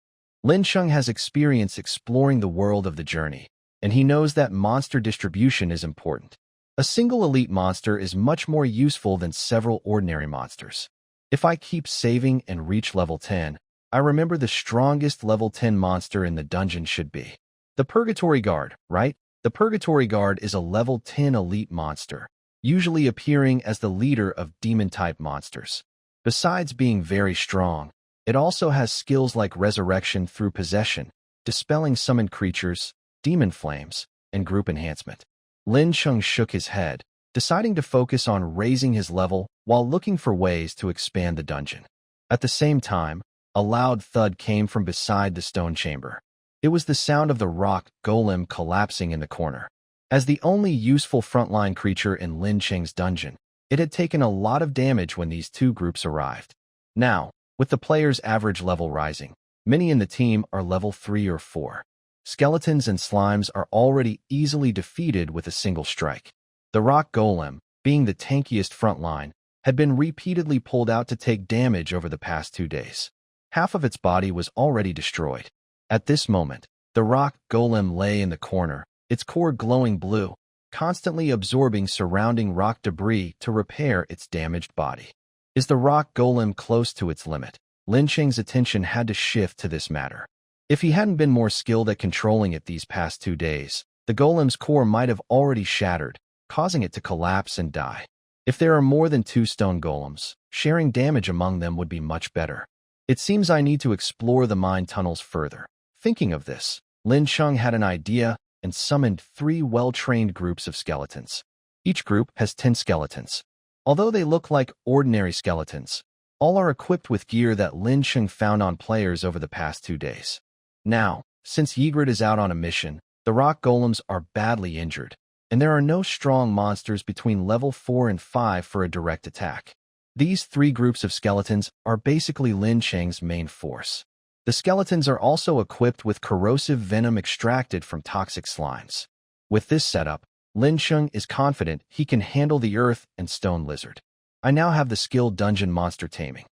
Speaker 1: Lin Chung has experience exploring the world of the journey, and he knows that monster distribution is important. A single elite monster is much more useful than several ordinary monsters. If I keep saving and reach level 10, I remember the strongest level 10 monster in the dungeon should be the Purgatory Guard, right? The Purgatory Guard is a level 10 elite monster, usually appearing as the leader of demon-type monsters. Besides being very strong, it also has skills like resurrection through possession, dispelling summoned creatures, demon flames, and group enhancement. Lin Chung shook his head, deciding to focus on raising his level while looking for ways to expand the dungeon. At the same time, a loud thud came from beside the stone chamber. It was the sound of the rock golem collapsing in the corner. As the only useful frontline creature in Lin Cheng's dungeon, it had taken a lot of damage when these 2 groups arrived. Now, with the player's average level rising, many in the team are level 3 or 4. Skeletons and slimes are already easily defeated with a single strike. The rock golem, being the tankiest frontline, had been repeatedly pulled out to take damage over the past 2 days. Half of its body was already destroyed. At this moment, the rock golem lay in the corner, its core glowing blue, constantly absorbing surrounding rock debris to repair its damaged body. Is the rock golem close to its limit? Lin Cheng's attention had to shift to this matter. If he hadn't been more skilled at controlling it these past 2 days, the golem's core might have already shattered, causing it to collapse and die. If there are more than 2 stone golems, sharing damage among them would be much better. It seems I need to explore the mine tunnels further. Thinking of this, Lin Chung had an idea and summoned 3 well-trained groups of skeletons. Each group has 10 skeletons. Although they look like ordinary skeletons, all are equipped with gear that Lin Chung found on players over the past 2 days. Now, since Ygritte is out on a mission, the rock golems are badly injured. and there are no strong monsters between level 4 and 5 for a direct attack. These three groups of skeletons are basically Lin Cheng's main force. The skeletons are also equipped with corrosive venom extracted from toxic slimes. With this setup, Lin Cheng is confident he can handle the earth and stone lizard. I now have the skill dungeon monster taming.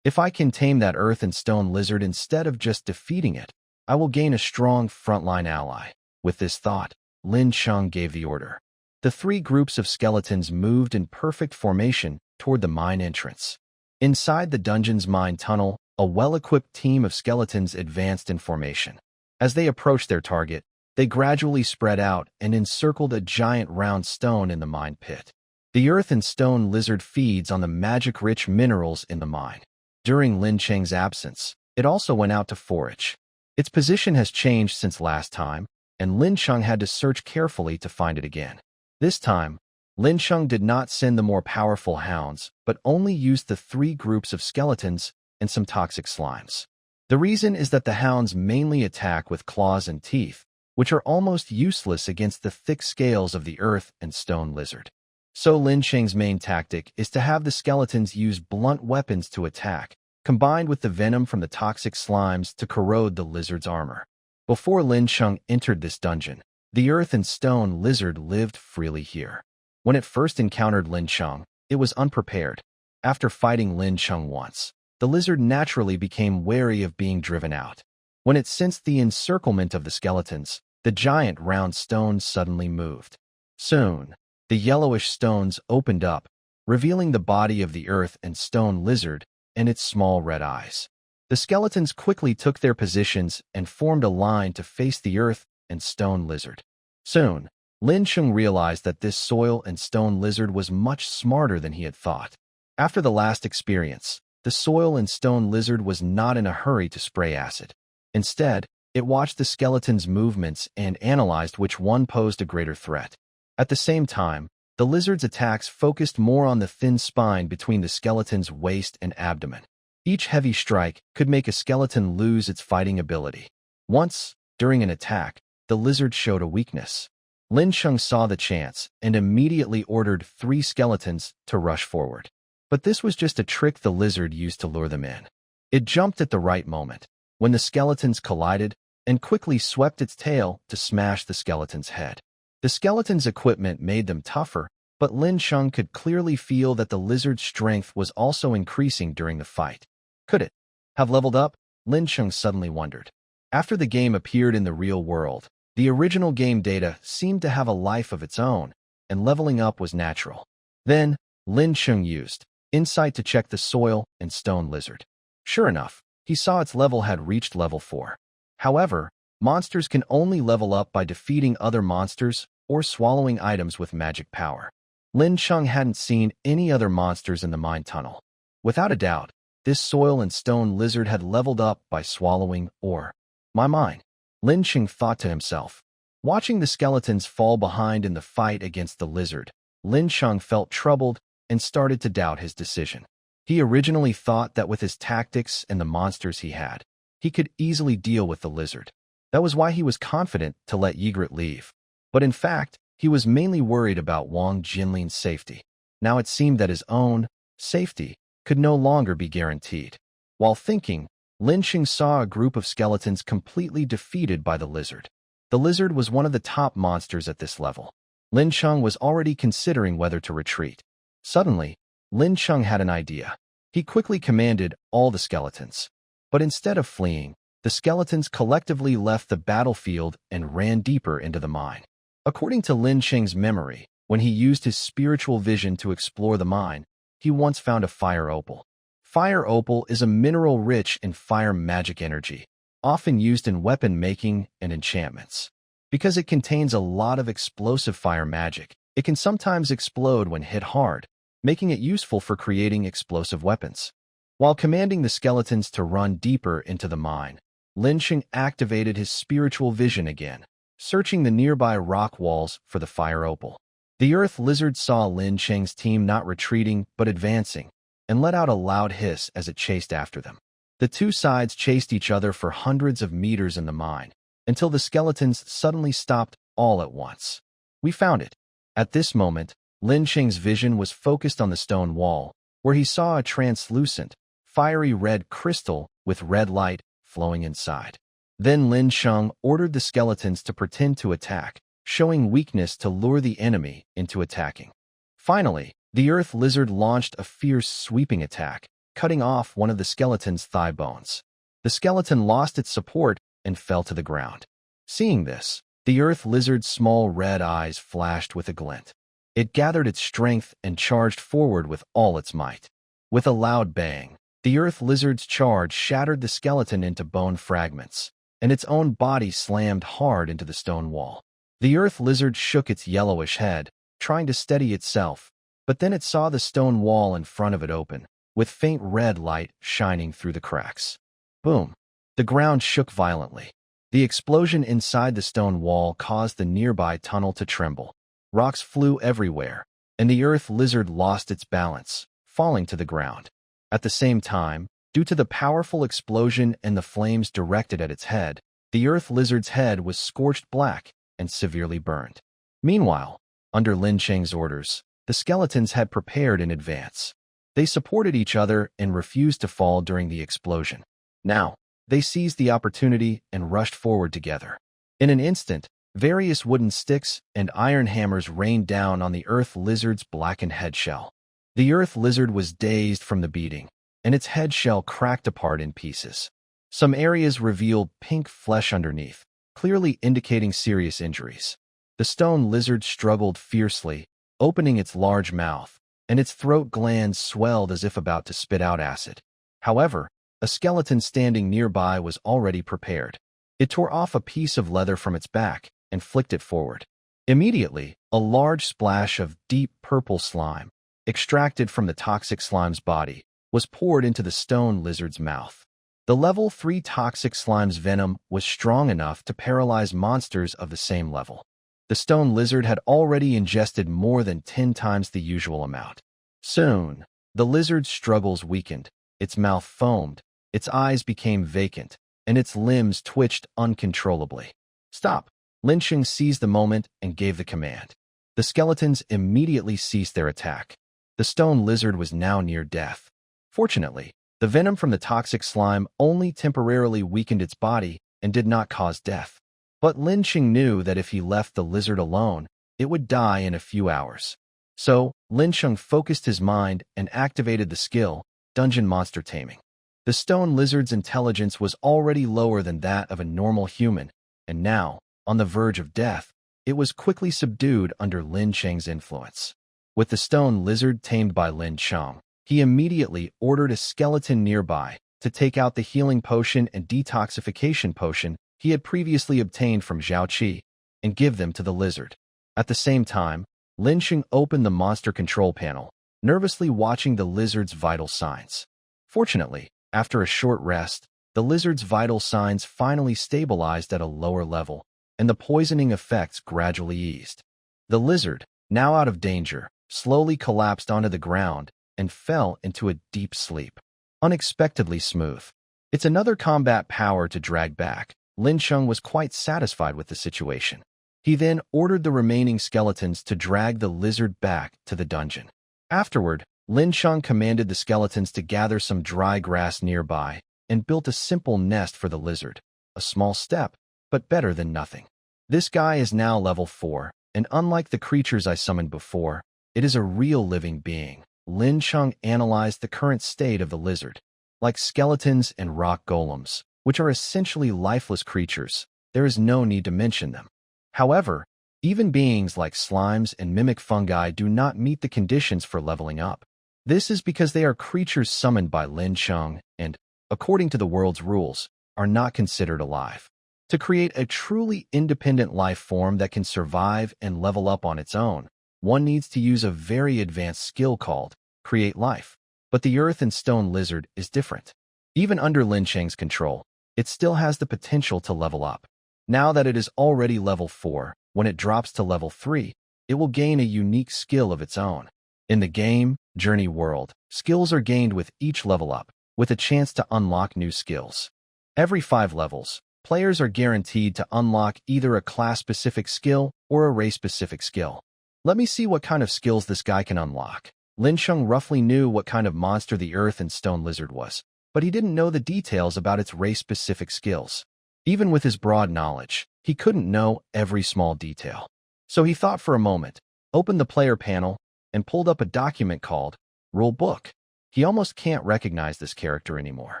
Speaker 1: If I can tame that earth and stone lizard instead of just defeating it, I will gain a strong frontline ally. With this thought, Lin Cheng gave the order. The three groups of skeletons moved in perfect formation toward the mine entrance. Inside the dungeon's mine tunnel, a well-equipped team of skeletons advanced in formation. As they approached their target, they gradually spread out and encircled a giant round stone in the mine pit. The earth and stone lizard feeds on the magic-rich minerals in the mine. During Lin Cheng's absence, it also went out to forage. Its position has changed since last time, and Lin Cheng had to search carefully to find it again. This time, Lin Cheng did not send the more powerful hounds, but only used the three groups of skeletons and some toxic slimes. The reason is that the hounds mainly attack with claws and teeth, which are almost useless against the thick scales of the earth and stone lizard. So Lin Cheng's main tactic is to have the skeletons use blunt weapons to attack, combined with the venom from the toxic slimes to corrode the lizard's armor. Before Lin Cheng entered this dungeon, the earth and stone lizard lived freely here. When it first encountered Lin Cheng, it was unprepared. After fighting Lin Cheng once, the lizard naturally became wary of being driven out. When it sensed the encirclement of the skeletons, the giant round stones suddenly moved. Soon, the yellowish stones opened up, revealing the body of the earth and stone lizard and its small red eyes. The skeletons quickly took their positions and formed a line to face the earth and stone lizard. Soon, Lin Cheng realized that this soil and stone lizard was much smarter than he had thought. After the last experience, the soil and stone lizard was not in a hurry to spray acid. Instead, it watched the skeleton's movements and analyzed which one posed a greater threat. At the same time, the lizard's attacks focused more on the thin spine between the skeleton's waist and abdomen. Each heavy strike could make a skeleton lose its fighting ability. Once, during an attack, the lizard showed a weakness. Lin Cheng saw the chance and immediately ordered 3 skeletons to rush forward. But this was just a trick the lizard used to lure them in. It jumped at the right moment, when the skeletons collided, and quickly swept its tail to smash the skeleton's head. The skeleton's equipment made them tougher, but Lin Cheng could clearly feel that the lizard's strength was also increasing during the fight. Could it have leveled up? Lin Cheng suddenly wondered. After the game appeared in the real world, the original game data seemed to have a life of its own, and leveling up was natural. Then, Lin Cheng used insight to check the soil and stone lizard. Sure enough, he saw its level had reached level 4. However, monsters can only level up by defeating other monsters or swallowing items with magic power. Lin Cheng hadn't seen any other monsters in the mine tunnel. Without a doubt, this soil and stone lizard had leveled up by swallowing or my mine. Lin Cheng thought to himself. Watching the skeletons fall behind in the fight against the lizard, Lin Cheng felt troubled and started to doubt his decision. He originally thought that with his tactics and the monsters he had, he could easily deal with the lizard. That was why he was confident to let Ygritte leave. But in fact, he was mainly worried about Wang Jinlin's safety. Now it seemed that his own safety could no longer be guaranteed. While thinking, Lin Cheng saw a group of skeletons completely defeated by the lizard. The lizard was one of the top monsters at this level. Lin Cheng was already considering whether to retreat. Suddenly, Lin Cheng had an idea. He quickly commanded all the skeletons. But instead of fleeing, the skeletons collectively left the battlefield and ran deeper into the mine. According to Lin Cheng's memory, when he used his spiritual vision to explore the mine, he once found a fire opal. Fire opal is a mineral rich in fire magic energy, often used in weapon making and enchantments. Because it contains a lot of explosive fire magic, it can sometimes explode when hit hard, making it useful for creating explosive weapons. While commanding the skeletons to run deeper into the mine, Lin Cheng activated his spiritual vision again, searching the nearby rock walls for the fire opal. The earth lizard saw Lin Cheng's team not retreating but advancing, and let out a loud hiss as it chased after them. The two sides chased each other for hundreds of meters in the mine, until the skeletons suddenly stopped all at once. We found it. At this moment, Lin Cheng's vision was focused on the stone wall, where he saw a translucent, fiery red crystal with red light flowing inside. Then Lin Cheng ordered the skeletons to pretend to attack, showing weakness to lure the enemy into attacking. Finally, the earth lizard launched a fierce sweeping attack, cutting off one of the skeleton's thigh bones. The skeleton lost its support and fell to the ground. Seeing this, the earth lizard's small red eyes flashed with a glint. It gathered its strength and charged forward with all its might. With a loud bang, the earth lizard's charge shattered the skeleton into bone fragments, and its own body slammed hard into the stone wall. The earth lizard shook its yellowish head, trying to steady itself, but then it saw the stone wall in front of it open, with faint red light shining through the cracks. Boom! The ground shook violently. The explosion inside the stone wall caused the nearby tunnel to tremble. Rocks flew everywhere, and the earth lizard lost its balance, falling to the ground. At the same time, due to the powerful explosion and the flames directed at its head, the earth lizard's head was scorched black and severely burned. Meanwhile, under Lin Cheng's orders, the skeletons had prepared in advance. They supported each other and refused to fall during the explosion. Now, they seized the opportunity and rushed forward together. In an instant, various wooden sticks and iron hammers rained down on the earth lizard's blackened head shell. The earth lizard was dazed from the beating, and its head shell cracked apart in pieces. Some areas revealed pink flesh underneath, clearly indicating serious injuries. The stone lizard struggled fiercely, opening its large mouth, and its throat glands swelled as if about to spit out acid. However, a skeleton standing nearby was already prepared. It tore off a piece of leather from its back and flicked it forward. Immediately, a large splash of deep purple slime, extracted from the toxic slime's body, was poured into the stone lizard's mouth. The level 3 toxic slime's venom was strong enough to paralyze monsters of the same level. The stone lizard had already ingested more than 10 times the usual amount. Soon, the lizard's struggles weakened, its mouth foamed, its eyes became vacant, and its limbs twitched uncontrollably. Stop! Lin Cheng seized the moment and gave the command. The skeletons immediately ceased their attack. The stone lizard was now near death. Fortunately, the venom from the toxic slime only temporarily weakened its body and did not cause death. But Lin Cheng knew that if he left the lizard alone, it would die in a few hours. So, Lin Cheng focused his mind and activated the skill, Dungeon Monster Taming. The stone lizard's intelligence was already lower than that of a normal human, and now, on the verge of death, it was quickly subdued under Lin Cheng's influence. With the stone lizard tamed by Lin Cheng, he immediately ordered a skeleton nearby to take out the healing potion and detoxification potion he had previously obtained from Zhao Qi and give them to the lizard. At the same time, Lin Cheng opened the monster control panel, nervously watching the lizard's vital signs. Fortunately, after a short rest, the lizard's vital signs finally stabilized at a lower level, and the poisoning effects gradually eased. The lizard, now out of danger, slowly collapsed onto the ground and fell into a deep sleep. Unexpectedly smooth. It's another combat power to drag back. Lin Cheng was quite satisfied with the situation. He then ordered the remaining skeletons to drag the lizard back to the dungeon. Afterward, Lin Cheng commanded the skeletons to gather some dry grass nearby and built a simple nest for the lizard. A small step, but better than nothing. This guy is now level 4, and unlike the creatures I summoned before, it is a real living being. Lin Cheng analyzed the current state of the lizard. Like skeletons and rock golems, which are essentially lifeless creatures, there is no need to mention them. However, even beings like slimes and mimic fungi do not meet the conditions for leveling up. This is because they are creatures summoned by Lin Cheng and, according to the world's rules, are not considered alive. To create a truly independent life form that can survive and level up on its own, one needs to use a very advanced skill called Create Life. But the earth and stone lizard is different. Even under Lin Cheng's control, it still has the potential to level up. Now that it is already level 4, when it drops to level 3, it will gain a unique skill of its own. In the game, Journey World, skills are gained with each level up, with a chance to unlock new skills. Every 5 levels, players are guaranteed to unlock either a class-specific skill or a race-specific skill. Let me see what kind of skills this guy can unlock. Lin Sheng roughly knew what kind of monster the earth and stone lizard was, but he didn't know the details about its race-specific skills. Even with his broad knowledge, he couldn't know every small detail. So he thought for a moment, opened the player panel, and pulled up a document called Rule Book. He almost can't recognize this character anymore.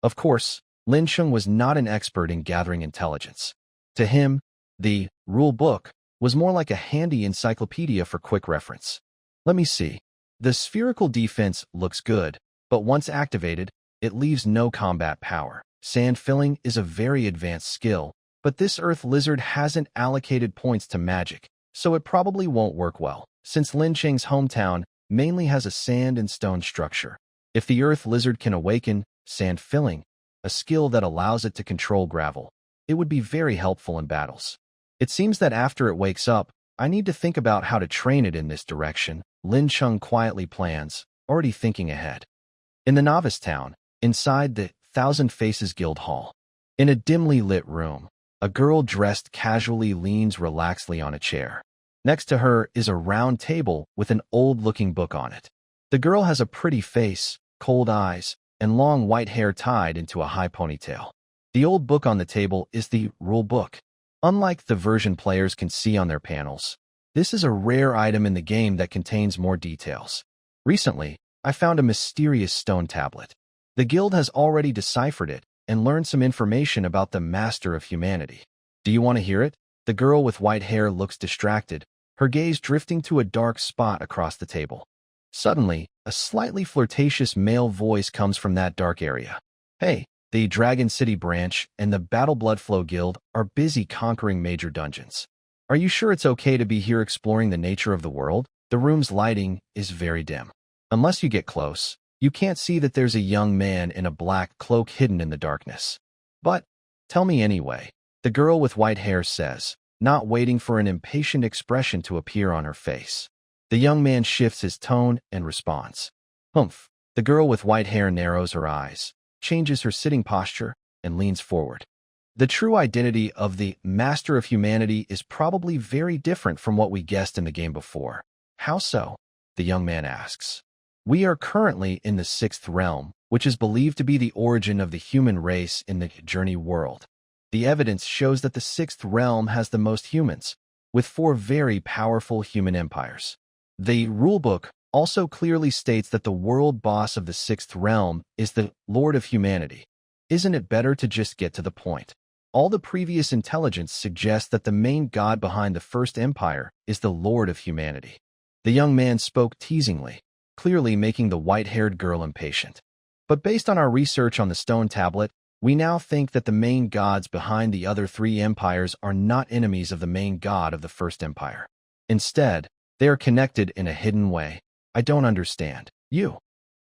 Speaker 1: Of course, Lin Sheng was not an expert in gathering intelligence. To him, the Rule Book was more like a handy encyclopedia for quick reference. Let me see. The spherical defense looks good, but once activated, it leaves no combat power. Sand filling is a very advanced skill, but this earth lizard hasn't allocated points to magic, so it probably won't work well, since Lin Sheng's hometown mainly has a sand and stone structure. If the earth lizard can awaken sand filling, a skill that allows it to control gravel, it would be very helpful in battles. It seems that after it wakes up, I need to think about how to train it in this direction. Lin Sheng quietly plans, already thinking ahead. In the novice town, inside the Thousand Faces Guild Hall, in a dimly lit room, a girl dressed casually leans relaxedly on a chair. Next to her is a round table with an old-looking book on it. The girl has a pretty face, cold eyes, and long white hair tied into a high ponytail. The old book on the table is the Rule Book. Unlike the version players can see on their panels, this is a rare item in the game that contains more details. Recently, I found a mysterious stone tablet. The guild has already deciphered it and learned some information about the Master of Humanity. Do you want to hear it? The girl with white hair looks distracted, her gaze drifting to a dark spot across the table. Suddenly, a slightly flirtatious male voice comes from that dark area. Hey, the Dragon City branch and the Battle Bloodflow Guild are busy conquering major dungeons. Are you sure it's okay to be here exploring the nature of the world? The room's lighting is very dim. Unless you get close, you can't see that there's a young man in a black cloak hidden in the darkness. But, tell me anyway, the girl with white hair says, not waiting for an impatient expression to appear on her face. The young man shifts his tone and responds. Humph. The girl with white hair narrows her eyes, changes her sitting posture, and leans forward. The true identity of the Master of Humanity is probably very different from what we guessed in the game before. How so? The young man asks. We are currently in the sixth realm, which is believed to be the origin of the human race in the Journey world. The evidence shows that the sixth realm has the most humans, with 4 very powerful human empires. The rulebook also clearly states that the world boss of the sixth realm is the Lord of Humanity. Isn't it better to just get to the point? All the previous intelligence suggests that the main god behind the first empire is the Lord of Humanity. The young man spoke teasingly, clearly making the white-haired girl impatient. But based on our research on the stone tablet, we now think that the main gods behind the other 3 empires are not enemies of the main god of the first empire. Instead, they are connected in a hidden way. I don't understand. You.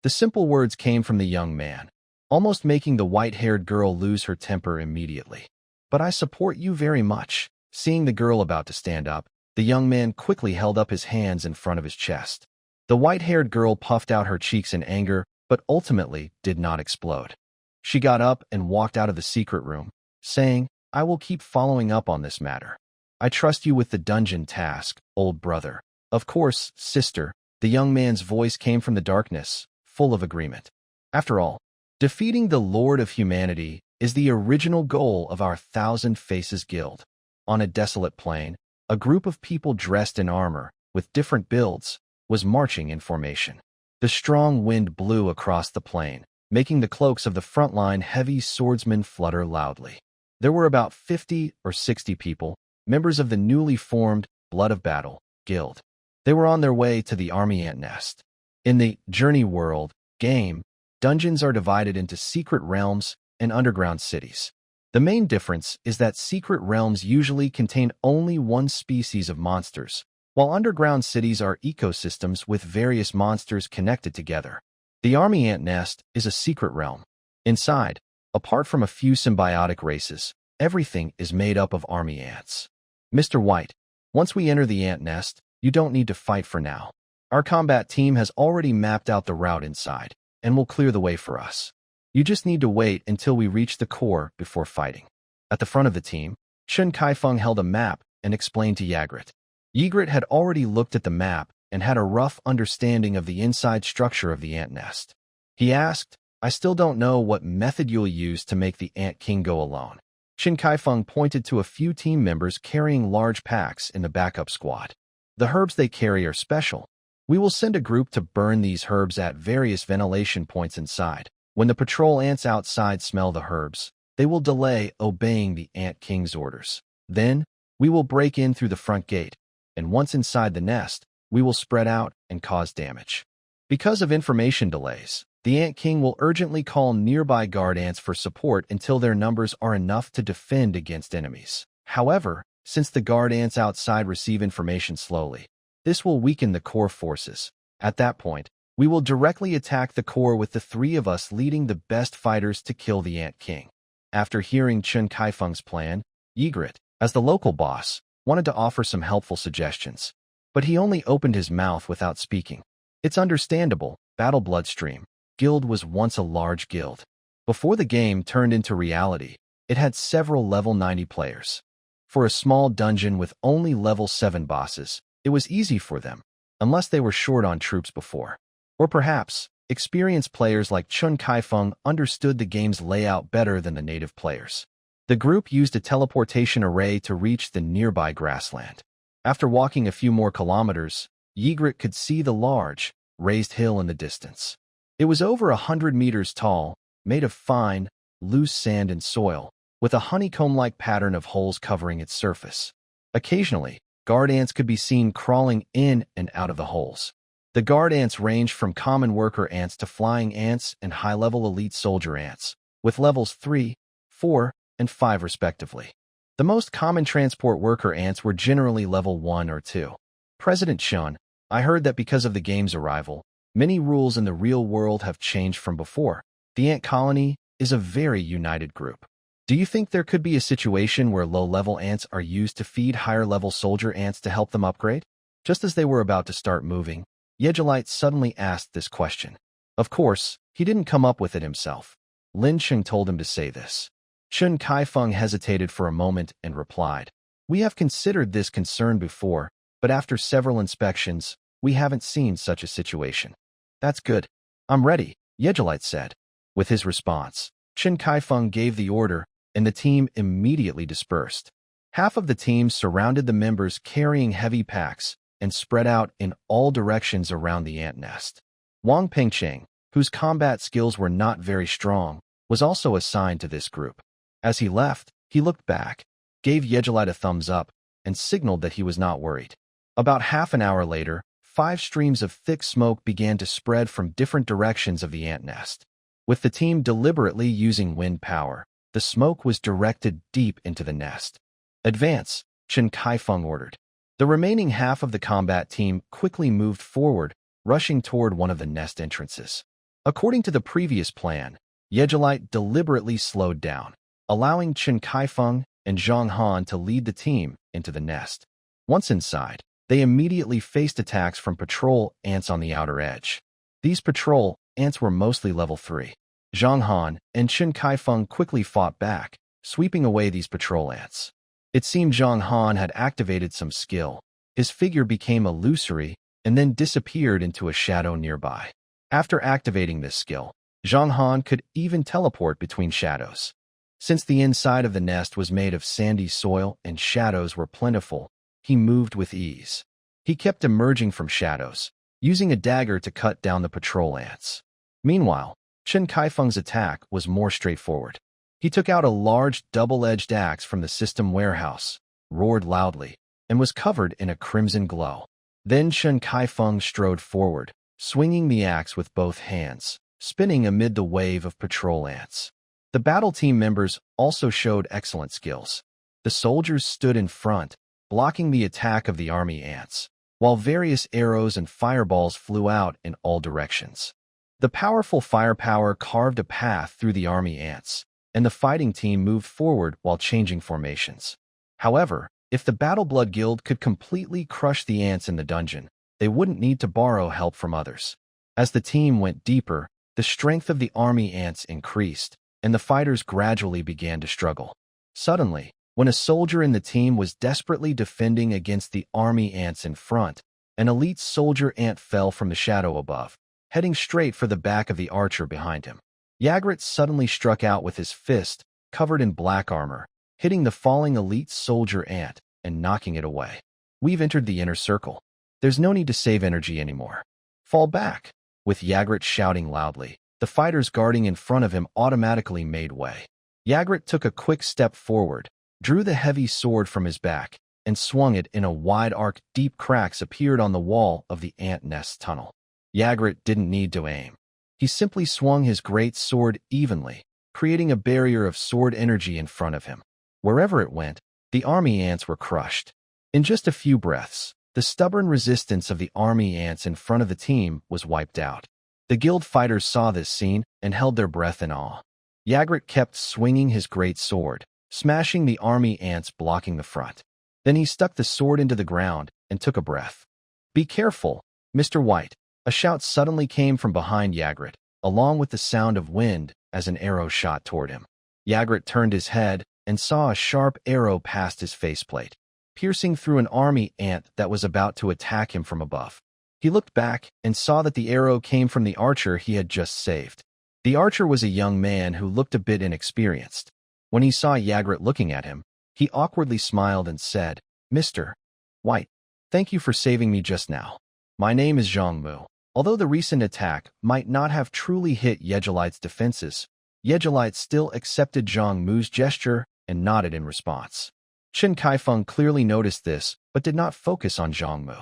Speaker 1: The simple words came from the young man, almost making the white-haired girl lose her temper immediately. But I support you very much. Seeing the girl about to stand up, the young man quickly held up his hands in front of his chest. The white-haired girl puffed out her cheeks in anger, but ultimately did not explode. She got up and walked out of the secret room, saying, I will keep following up on this matter. I trust you with the dungeon task, old brother. Of course, sister. The young man's voice came from the darkness, full of agreement. After all, defeating the Lord of Humanity is the original goal of our Thousand Faces Guild. On a desolate plain, a group of people dressed in armor, with different builds, was marching in formation. The strong wind blew across the plain, making the cloaks of the front-line heavy swordsmen flutter loudly. There were about 50 or 60 people, members of the newly formed Blood of Battle Guild. They were on their way to the army ant nest. In the Journey World game, dungeons are divided into secret realms and underground cities. The main difference is that secret realms usually contain only one species of monsters, while underground cities are ecosystems with various monsters connected together. The army ant nest is a secret realm. Inside, apart from a few symbiotic races, everything is made up of army ants. Mr. White, once we enter the ant nest, you don't need to fight for now. Our combat team has already mapped out the route inside, and will clear the way for us. You just need to wait until we reach the core before fighting. At the front of the team, Chen Kaifeng held a map and explained to Ygritte. Ygritte had already looked at the map and had a rough understanding of the inside structure of the ant nest. He asked, "I still don't know what method you'll use to make the Ant King go alone." Qin Kaifeng pointed to a few team members carrying large packs in the backup squad. "The herbs they carry are special. We will send a group to burn these herbs at various ventilation points inside. When the patrol ants outside smell the herbs, they will delay obeying the Ant King's orders. Then, we will break in through the front gate, and once inside the nest, we will spread out and cause damage." Because of information delays, the Ant King will urgently call nearby guard ants for support until their numbers are enough to defend against enemies. However, since the guard ants outside receive information slowly, this will weaken the core forces. At that point, we will directly attack the core with the three of us leading the best fighters to kill the Ant King. After hearing Qin Kaifeng's plan, Ygritte, as the local boss, wanted to offer some helpful suggestions. But he only opened his mouth without speaking. It's understandable, Battle Bloodstream Guild was once a large guild. Before the game turned into reality, it had several level 90 players. For a small dungeon with only level 7 bosses, it was easy for them, unless they were short on troops before. Or perhaps, experienced players like Qin Kaifeng understood the game's layout better than the native players. The group used a teleportation array to reach the nearby grassland. After walking a few more kilometers, Ygritte could see the large, raised hill in the distance. It was over 100 meters tall, made of fine, loose sand and soil, with a honeycomb-like pattern of holes covering its surface. Occasionally, guard ants could be seen crawling in and out of the holes. The guard ants ranged from common worker ants to flying ants and high-level elite soldier ants, with levels 3, 4, and 5 respectively. The most common transport worker ants were generally level 1 or 2. President Shun, I heard that because of the game's arrival, many rules in the real world have changed from before. The ant colony is a very united group. Do you think there could be a situation where low-level ants are used to feed higher-level soldier ants to help them upgrade? Just as they were about to start moving, Ygritte suddenly asked this question. Of course, he didn't come up with it himself. Lin Cheng told him to say this. Qin Kaifeng hesitated for a moment and replied, "We have considered this concern before, but after several inspections, we haven't seen such a situation." "That's good. I'm ready," Ygritte said. With his response, Qin Kaifeng gave the order, and the team immediately dispersed. Half of the team surrounded the members carrying heavy packs and spread out in all directions around the ant nest. Wang Pengcheng, whose combat skills were not very strong, was also assigned to this group. As he left, he looked back, gave Ygritte a thumbs up, and signaled that he was not worried. About half an hour later, 5 streams of thick smoke began to spread from different directions of the ant nest. With the team deliberately using wind power, the smoke was directed deep into the nest. "Advance," Qin Kaifeng ordered. The remaining half of the combat team quickly moved forward, rushing toward one of the nest entrances. According to the previous plan, Ygritte deliberately slowed down, allowing Qin Kaifeng and Zhang Han to lead the team into the nest. Once inside, they immediately faced attacks from patrol ants on the outer edge. These patrol ants were mostly level 3. Zhang Han and Qin Kaifeng quickly fought back, sweeping away these patrol ants. It seemed Zhang Han had activated some skill. His figure became illusory and then disappeared into a shadow nearby. After activating this skill, Zhang Han could even teleport between shadows. Since the inside of the nest was made of sandy soil and shadows were plentiful, he moved with ease. He kept emerging from shadows, using a dagger to cut down the patrol ants. Meanwhile, Qin Kaifeng's attack was more straightforward. He took out a large double-edged axe from the system warehouse, roared loudly, and was covered in a crimson glow. Then Qin Kaifeng strode forward, swinging the axe with both hands, spinning amid the wave of patrol ants. The battle team members also showed excellent skills. The soldiers stood in front, blocking the attack of the army ants, while various arrows and fireballs flew out in all directions. The powerful firepower carved a path through the army ants, and the fighting team moved forward while changing formations. However, if the Battle Blood Guild could completely crush the ants in the dungeon, they wouldn't need to borrow help from others. As the team went deeper, the strength of the army ants increased, and the fighters gradually began to struggle. Suddenly, When a soldier in the team was desperately defending against the army ants in front, an elite soldier ant fell from the shadow above, heading straight for the back of the archer behind him. Ygritte suddenly struck out with his fist, covered in black armor, hitting the falling elite soldier ant and knocking it away. We've entered the inner circle. There's no need to save energy anymore. Fall back. With Ygritte shouting loudly, the fighters guarding in front of him automatically made way. Ygritte took a quick step forward, drew the heavy sword from his back, and swung it in a wide arc. Deep cracks appeared on the wall of the ant nest tunnel. Ygritte didn't need to aim. He simply swung his great sword evenly, creating a barrier of sword energy in front of him. Wherever it went, the army ants were crushed. In just a few breaths, the stubborn resistance of the army ants in front of the team was wiped out. The guild fighters saw this scene and held their breath in awe. Ygritte kept swinging his great sword, smashing the army ants blocking the front. Then he stuck the sword into the ground and took a breath. "Be careful, Mr. White." A shout suddenly came from behind Ygritte, along with the sound of wind as an arrow shot toward him. Ygritte turned his head and saw a sharp arrow past his faceplate, piercing through an army ant that was about to attack him from above. He looked back and saw that the arrow came from the archer he had just saved. The archer was a young man who looked a bit inexperienced. When he saw Ygritte looking at him, he awkwardly smiled and said, "Mr. White, thank you for saving me just now. My name is Zhang Mu." Although the recent attack might not have truly hit Ygritte's defenses, Ygritte still accepted Zhang Mu's gesture and nodded in response. Qin Kaifeng clearly noticed this, but did not focus on Zhang Mu.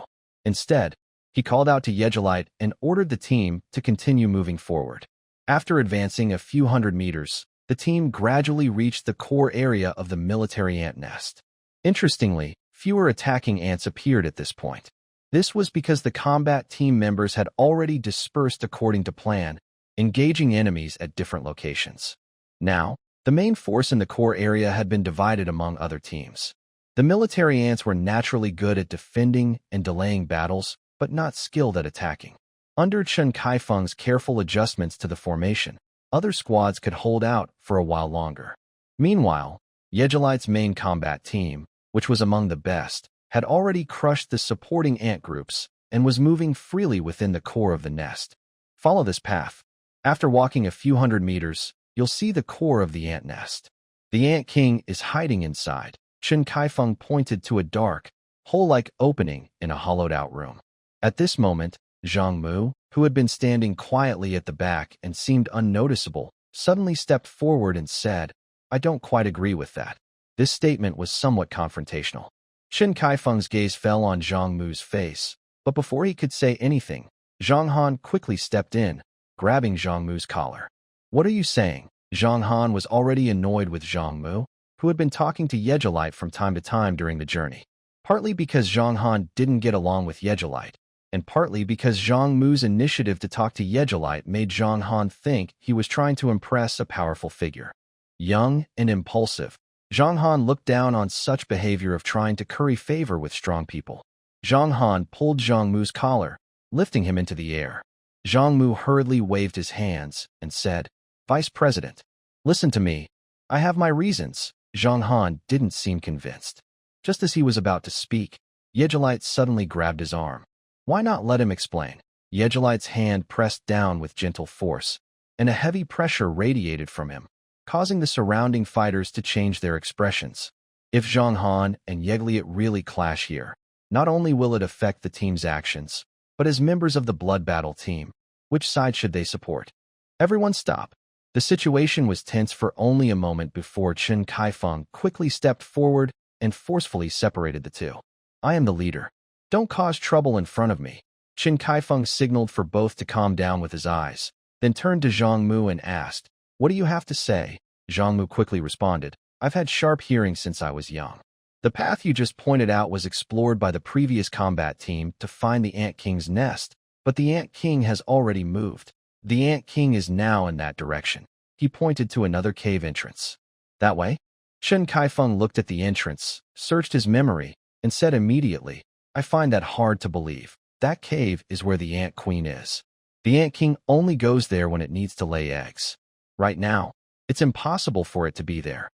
Speaker 1: Instead, he called out to Ygritte and ordered the team to continue moving forward. After advancing a few hundred meters, the team gradually reached the core area of the military ant nest. Interestingly, fewer attacking ants appeared at this point. This was because the combat team members had already dispersed according to plan, engaging enemies at different locations. Now, the main force in the core area had been divided among other teams. The military ants were naturally good at defending and delaying battles, but not skilled at attacking. Under Qin Kaifeng's careful adjustments to the formation, other squads could hold out for a while longer. Meanwhile, Ygritte's main combat team, which was among the best, had already crushed the supporting ant groups and was moving freely within the core of the nest. Follow this path. After walking a few hundred meters, you'll see the core of the ant nest. The Ant King is hiding inside. Qin Kaifeng pointed to a dark, hole-like opening in a hollowed-out room. At this moment, Zhang Mu, who had been standing quietly at the back and seemed unnoticeable, suddenly stepped forward and said, "I don't quite agree with that." This statement was somewhat confrontational. Qin Kaifeng's gaze fell on Zhang Mu's face, but before he could say anything, Zhang Han quickly stepped in, grabbing Zhang Mu's collar. "What are you saying?" Zhang Han was already annoyed with Zhang Mu, who had been talking to Ygritte from time to time during the journey. Partly because Zhang Han didn't get along with Ygritte, and partly because Zhang Mu's initiative to talk to Ygritte made Zhang Han think he was trying to impress a powerful figure. Young and impulsive, Zhang Han looked down on such behavior of trying to curry favor with strong people. Zhang Han pulled Zhang Mu's collar, lifting him into the air. Zhang Mu hurriedly waved his hands and said, "Vice President, listen to me. I have my reasons." Zhang Han didn't seem convinced. Just as he was about to speak, Ygritte suddenly grabbed his arm. "Why not let him explain?" Ygritte's hand pressed down with gentle force, and a heavy pressure radiated from him, causing the surrounding fighters to change their expressions. If Zhang Han and Ygritte really clash here, not only will it affect the team's actions, but as members of the Blood Battle team, which side should they support? Everyone stop. The situation was tense for only a moment before Qin Kaifeng quickly stepped forward and forcefully separated the two. "I am the leader. Don't cause trouble in front of me." Qin Kaifeng signaled for both to calm down with his eyes, then turned to Zhang Mu and asked, "What do you have to say?" Zhang Mu quickly responded, "I've had sharp hearing since I was young. The path you just pointed out was explored by the previous combat team to find the Ant King's nest, but the Ant King has already moved. The Ant King is now in that direction." He pointed to another cave entrance. "That way?" Qin Kaifeng looked at the entrance, searched his memory, and said immediately, "I find that hard to believe. That cave is where the Ant Queen is. The Ant King only goes there when it needs to lay eggs. Right now, it's impossible for it to be there."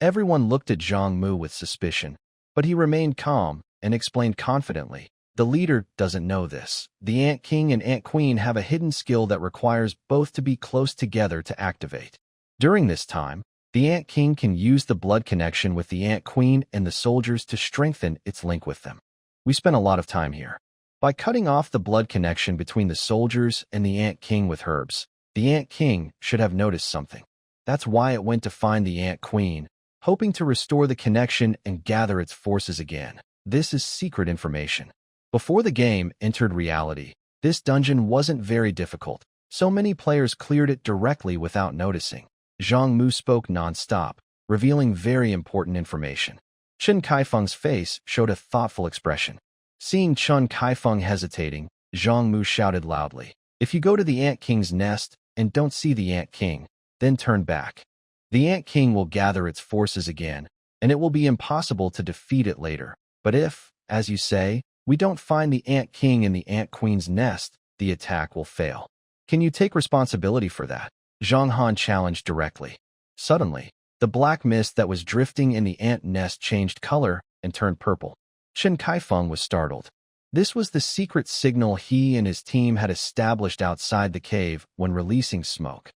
Speaker 1: Everyone looked at Zhang Mu with suspicion, but he remained calm and explained confidently. The leader doesn't know this. The Ant King and Ant Queen have a hidden skill that requires both to be close together to activate. During this time, the Ant King can use the blood connection with the Ant Queen and the soldiers to strengthen its link with them. We spent a lot of time here. By cutting off the blood connection between the soldiers and the Ant King with herbs, the Ant King should have noticed something. That's why it went to find the Ant Queen, hoping to restore the connection and gather its forces again. This is secret information. Before the game entered reality, this dungeon wasn't very difficult. So many players cleared it directly without noticing. Zhang Mu spoke non-stop, revealing very important information. Chen Kaifeng's face showed a thoughtful expression. Seeing Chen Kaifeng hesitating, Zhang Mu shouted loudly, "If you go to the Ant King's nest and don't see the Ant King, then turn back. The Ant King will gather its forces again, and it will be impossible to defeat it later. But if, as you say, we don't find the Ant King in the Ant Queen's nest, the attack will fail. Can you take responsibility for that?" Zhang Han challenged directly. Suddenly, the black mist that was drifting in the ant nest changed color and turned purple. Chen Kaifeng was startled. This was the secret signal he and his team had established outside the cave when releasing smoke.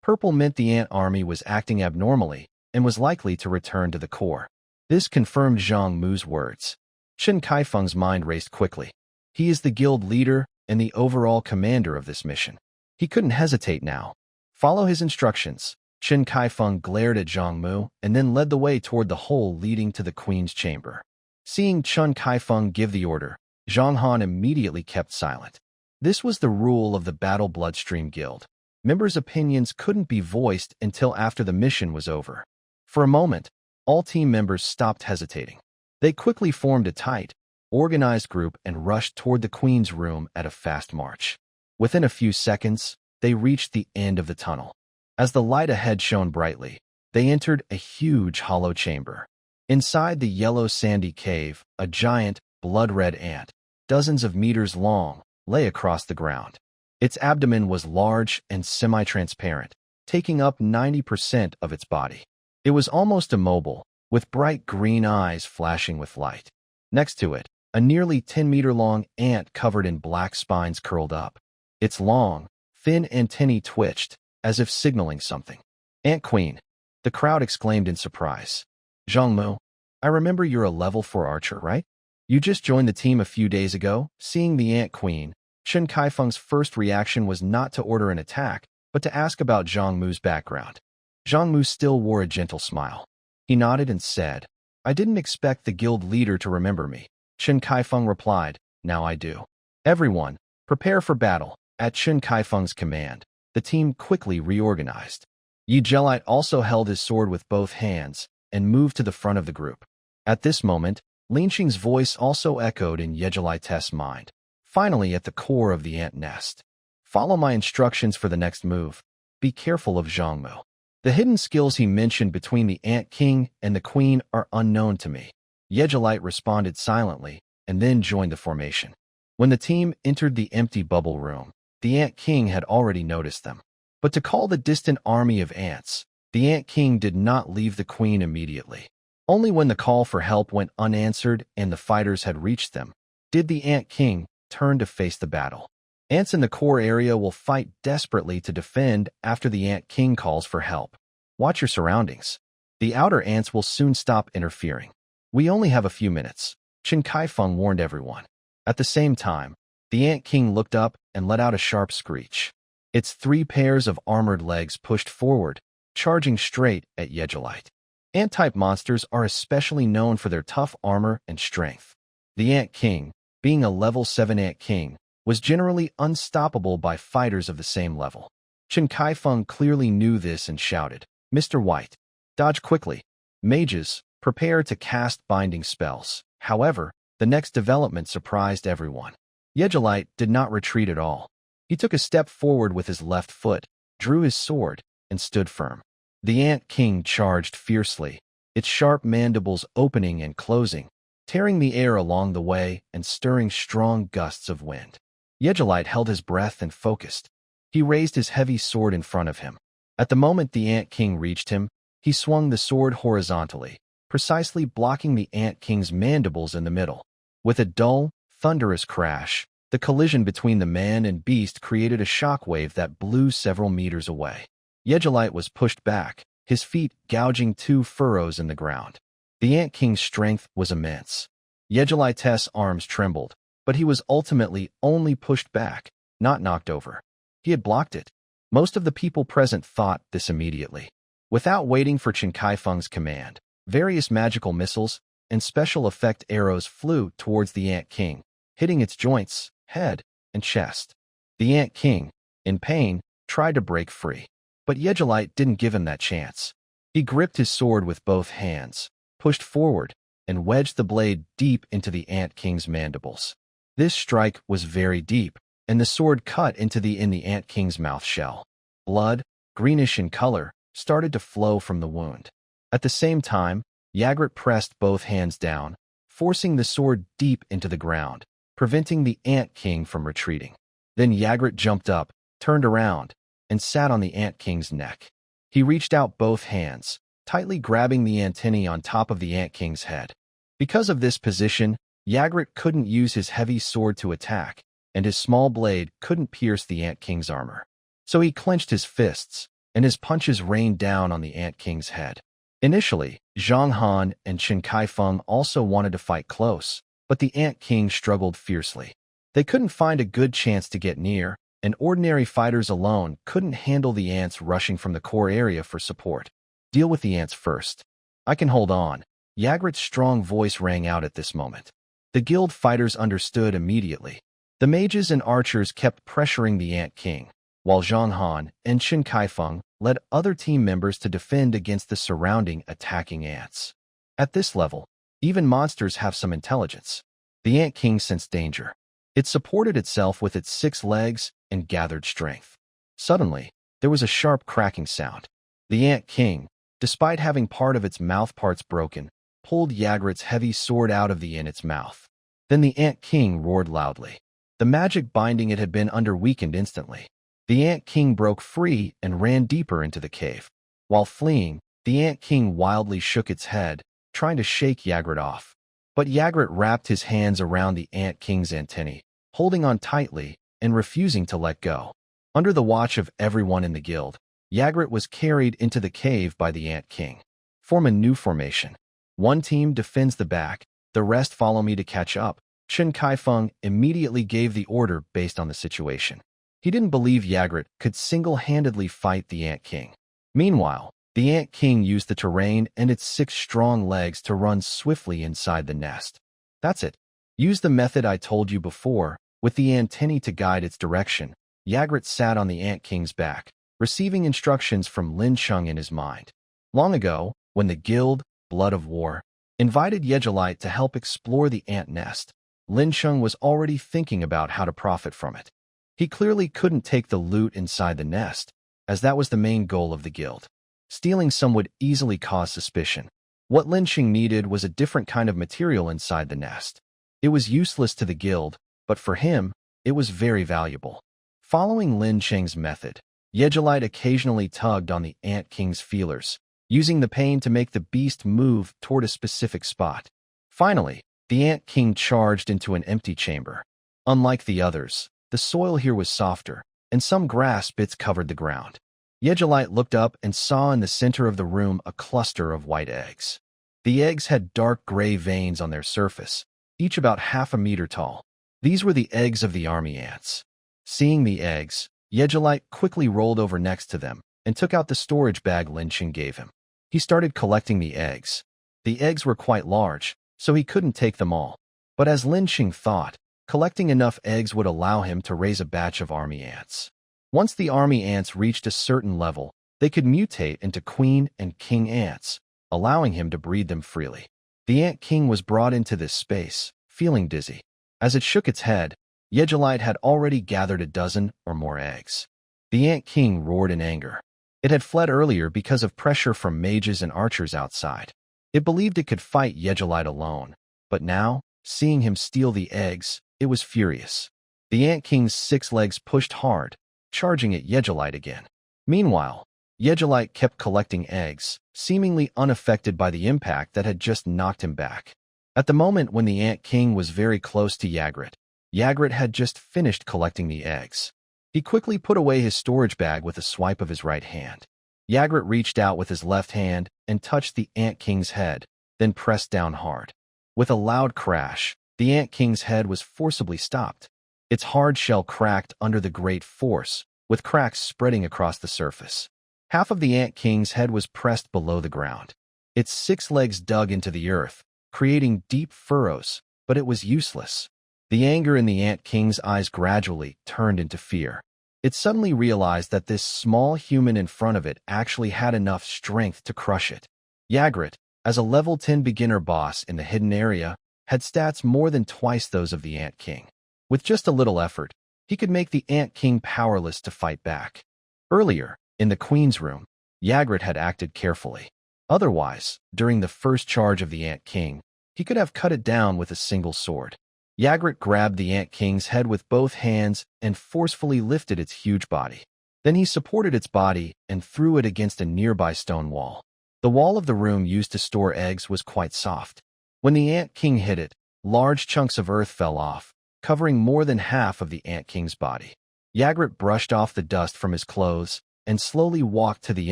Speaker 1: Purple meant the ant army was acting abnormally and was likely to return to the core. This confirmed Zhang Mu's words. Chen Kaifeng's mind raced quickly. He is the guild leader and the overall commander of this mission. He couldn't hesitate now. Follow his instructions. Chen Kaifeng glared at Zhang Mu and then led the way toward the hole leading to the queen's chamber. Seeing Chen Kaifeng give the order, Zhang Han immediately kept silent. This was the rule of the Battle Bloodstream Guild. Members' opinions couldn't be voiced until after the mission was over. For a moment, all team members stopped hesitating. They quickly formed a tight, organized group and rushed toward the queen's room at a fast march. Within a few seconds, they reached the end of the tunnel. As the light ahead shone brightly, they entered a huge hollow chamber. Inside the yellow sandy cave, a giant, blood-red ant, dozens of meters long, lay across the ground. Its abdomen was large and semi-transparent, taking up 90% of its body. It was almost immobile, with bright green eyes flashing with light. Next to it, a nearly 10-meter-long ant covered in black spines curled up. Its long, thin antennae twitched, as if signaling something. "Ant Queen!" the crowd exclaimed in surprise. "Zhang Mu, I remember you're a level 4 archer, right? You just joined the team a few days ago." Seeing the Ant Queen, Chen Kaifeng's first reaction was not to order an attack, but to ask about Zhang Mu's background. Zhang Mu still wore a gentle smile. He nodded and said, "I didn't expect the guild leader to remember me." Chen Kaifeng replied, "Now I do. Everyone, prepare for battle." At Chen Kaifeng's command, the team quickly reorganized. Yi Jelite also held his sword with both hands and moved to the front of the group. At this moment, Lin Xing's voice also echoed in Yi Jelite's mind. Finally, at the core of the ant nest. "Follow my instructions for the next move. Be careful of Zhang Mu. The hidden skills he mentioned between the Ant King and the Queen are unknown to me." Yi Jelite responded silently and then joined the formation. When the team entered the empty bubble room, the Ant King had already noticed them. But to call the distant army of ants, the Ant King did not leave the Queen immediately. Only when the call for help went unanswered and the fighters had reached them, did the Ant King turn to face the battle. Ants in the core area will fight desperately to defend after the Ant King calls for help. Watch your surroundings. The outer ants will soon stop interfering. We only have a few minutes, Chen Kaifeng warned everyone. At the same time, the Ant King looked up and let out a sharp screech. Its 3 pairs of armored legs pushed forward, charging straight at Yi Jelite. Ant-type monsters are especially known for their tough armor and strength. The Ant King, being a level 7 Ant King, was generally unstoppable by fighters of the same level. Chen Kaifeng clearly knew this and shouted, "Mr. White, dodge quickly. Mages, prepare to cast binding spells." However, the next development surprised everyone. Yi Jelite did not retreat at all. He took a step forward with his left foot, drew his sword, and stood firm. The Ant King charged fiercely, its sharp mandibles opening and closing, tearing the air along the way and stirring strong gusts of wind. Yi Jelite held his breath and focused. He raised his heavy sword in front of him. At the moment the Ant King reached him, He swung the sword horizontally, precisely blocking the Ant King's mandibles in the middle. With a dull, thunderous crash, the collision between the man and beast created a shockwave that blew several meters away. Yejilite was pushed back, his feet gouging 2 furrows in the ground. The Ant King's strength was immense. Yejilite's arms trembled, but he was ultimately only pushed back, not knocked over. He had blocked it. Most of the people present thought this immediately. Without waiting for Chen Kaifeng's command, various magical missiles and special effect arrows flew towards the Ant King, hitting its joints, head, and chest. The Ant King, in pain, tried to break free, but Yejilite didn't give him that chance. He gripped his sword with both hands, pushed forward, and wedged the blade deep into the Ant King's mandibles. This strike was very deep, and the sword cut into the Ant King's mouth shell. Blood, greenish in color, started to flow from the wound. At the same time, Yagrat pressed both hands down, forcing the sword deep into the ground, preventing the Ant King from retreating. Then Yagrat jumped up, turned around, and sat on the Ant King's neck. He reached out both hands, tightly grabbing the antennae on top of the Ant King's head. Because of this position, Yagrat couldn't use his heavy sword to attack, and his small blade couldn't pierce the Ant King's armor. So he clenched his fists, and his punches rained down on the Ant King's head. Initially, Zhang Han and Chen Kaifeng also wanted to fight close, but the Ant King struggled fiercely. They couldn't find a good chance to get near, and ordinary fighters alone couldn't handle the ants rushing from the core area for support. Deal with the ants first. I can hold on. Yagrat's strong voice rang out at this moment. The guild fighters understood immediately. The mages and archers kept pressuring the Ant King, while Zhang Han and Chen Kaifeng led other team members to defend against the surrounding attacking ants. At this level, even monsters have some intelligence. The Ant King sensed danger. It supported itself with its 6 legs and gathered strength. Suddenly, there was a sharp cracking sound. The Ant King, despite having part of its mouth parts broken, pulled Yagrat's heavy sword out of its mouth. Then the Ant King roared loudly. The magic binding it had been under weakened instantly. The Ant King broke free and ran deeper into the cave. While fleeing, the Ant King wildly shook its head, trying to shake Yagrat off. But Yagrat wrapped his hands around the Ant King's antennae, holding on tightly and refusing to let go. Under the watch of everyone in the guild, Yagrat was carried into the cave by the Ant King. Form a new formation. One team defends the back, the rest follow me to catch up. Chen Kaifeng immediately gave the order based on the situation. He didn't believe Yagrat could single-handedly fight the Ant King. Meanwhile, the Ant King used the terrain and its 6 strong legs to run swiftly inside the nest. That's it. Use the method I told you before, with the antennae to guide its direction. Yagrat sat on the Ant King's back, receiving instructions from Lin Cheng in his mind. Long ago, when the guild, Blood of War, invited Yejilite to help explore the ant nest, Lin Cheng was already thinking about how to profit from it. He clearly couldn't take the loot inside the nest, as that was the main goal of the guild. Stealing some would easily cause suspicion. What Lin Cheng needed was a different kind of material inside the nest. It was useless to the guild, but for him, it was very valuable. Following Lin Cheng's method, Yejilite occasionally tugged on the Ant King's feelers, using the pain to make the beast move toward a specific spot. Finally, the Ant King charged into an empty chamber. Unlike the others, the soil here was softer, and some grass bits covered the ground. Yejilite looked up and saw in the center of the room a cluster of white eggs. The eggs had dark gray veins on their surface, each about half a meter tall. These were the eggs of the army ants. Seeing the eggs, Yejilite quickly rolled over next to them and took out the storage bag Lin Cheng gave him. He started collecting the eggs. The eggs were quite large, so he couldn't take them all. But as Lin Cheng thought, collecting enough eggs would allow him to raise a batch of army ants. Once the army ants reached a certain level, they could mutate into queen and king ants, allowing him to breed them freely. The Ant King was brought into this space, feeling dizzy. As it shook its head, Yejilite had already gathered a dozen or more eggs. The Ant King roared in anger. It had fled earlier because of pressure from mages and archers outside. It believed it could fight Yejilite alone, but now, seeing him steal the eggs, it was furious. The Ant King's 6 legs pushed hard, charging at Yejilite again. Meanwhile, Yejilite kept collecting eggs, seemingly unaffected by the impact that had just knocked him back. At the moment when the Ant King was very close to Ygritte, Ygritte had just finished collecting the eggs. He quickly put away his storage bag with a swipe of his right hand. Ygritte reached out with his left hand and touched the Ant King's head, then pressed down hard. With a loud crash, the Ant King's head was forcibly stopped. Its hard shell cracked under the great force, with cracks spreading across the surface. Half of the Ant King's head was pressed below the ground. Its 6 legs dug into the earth, creating deep furrows, but it was useless. The anger in the Ant King's eyes gradually turned into fear. It suddenly realized that this small human in front of it actually had enough strength to crush it. Ygritte, as a level 10 beginner boss in the hidden area, had stats more than twice those of the Ant King. With just a little effort, he could make the Ant King powerless to fight back. Earlier, in the Queen's room, Ygritte had acted carefully. Otherwise, during the first charge of the Ant King, he could have cut it down with a single sword. Ygritte grabbed the Ant King's head with both hands and forcefully lifted its huge body. Then he supported its body and threw it against a nearby stone wall. The wall of the room used to store eggs was quite soft. When the Ant King hit it, large chunks of earth fell off, covering more than half of the Ant King's body. Ygritte brushed off the dust from his clothes and slowly walked to the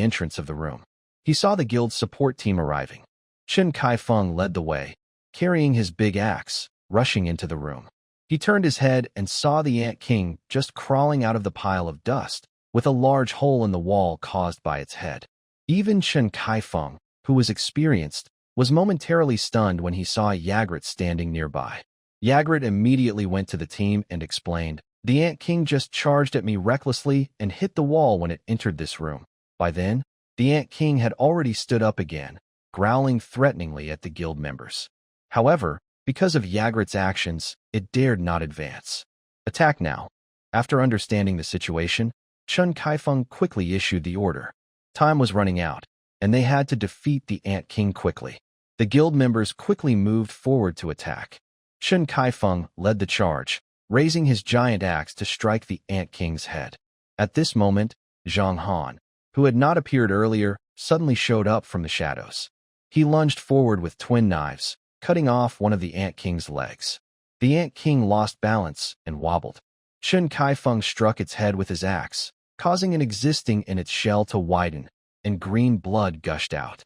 Speaker 1: entrance of the room. He saw the guild's support team arriving. Chen Kaifeng led the way, carrying his big axe, rushing into the room. He turned his head and saw the Ant King just crawling out of the pile of dust, with a large hole in the wall caused by its head. Even Chen Kaifeng, who was experienced, was momentarily stunned when he saw Ygritte standing nearby. Ygritte immediately went to the team and explained, "The Ant King just charged at me recklessly and hit the wall when it entered this room." By then, the Ant King had already stood up again, growling threateningly at the guild members. However, because of Ygritte's actions, it dared not advance. "Attack now." After understanding the situation, Chen Kaifeng quickly issued the order. Time was running out, and they had to defeat the Ant King quickly. The guild members quickly moved forward to attack. Chen Kaifeng led the charge, raising his giant axe to strike the Ant King's head. At this moment, Zhang Han, who had not appeared earlier, suddenly showed up from the shadows. He lunged forward with twin knives, cutting off one of the Ant King's legs. The Ant King lost balance and wobbled. Chen Kaifeng struck its head with his axe, causing an existing in its shell to widen, and green blood gushed out.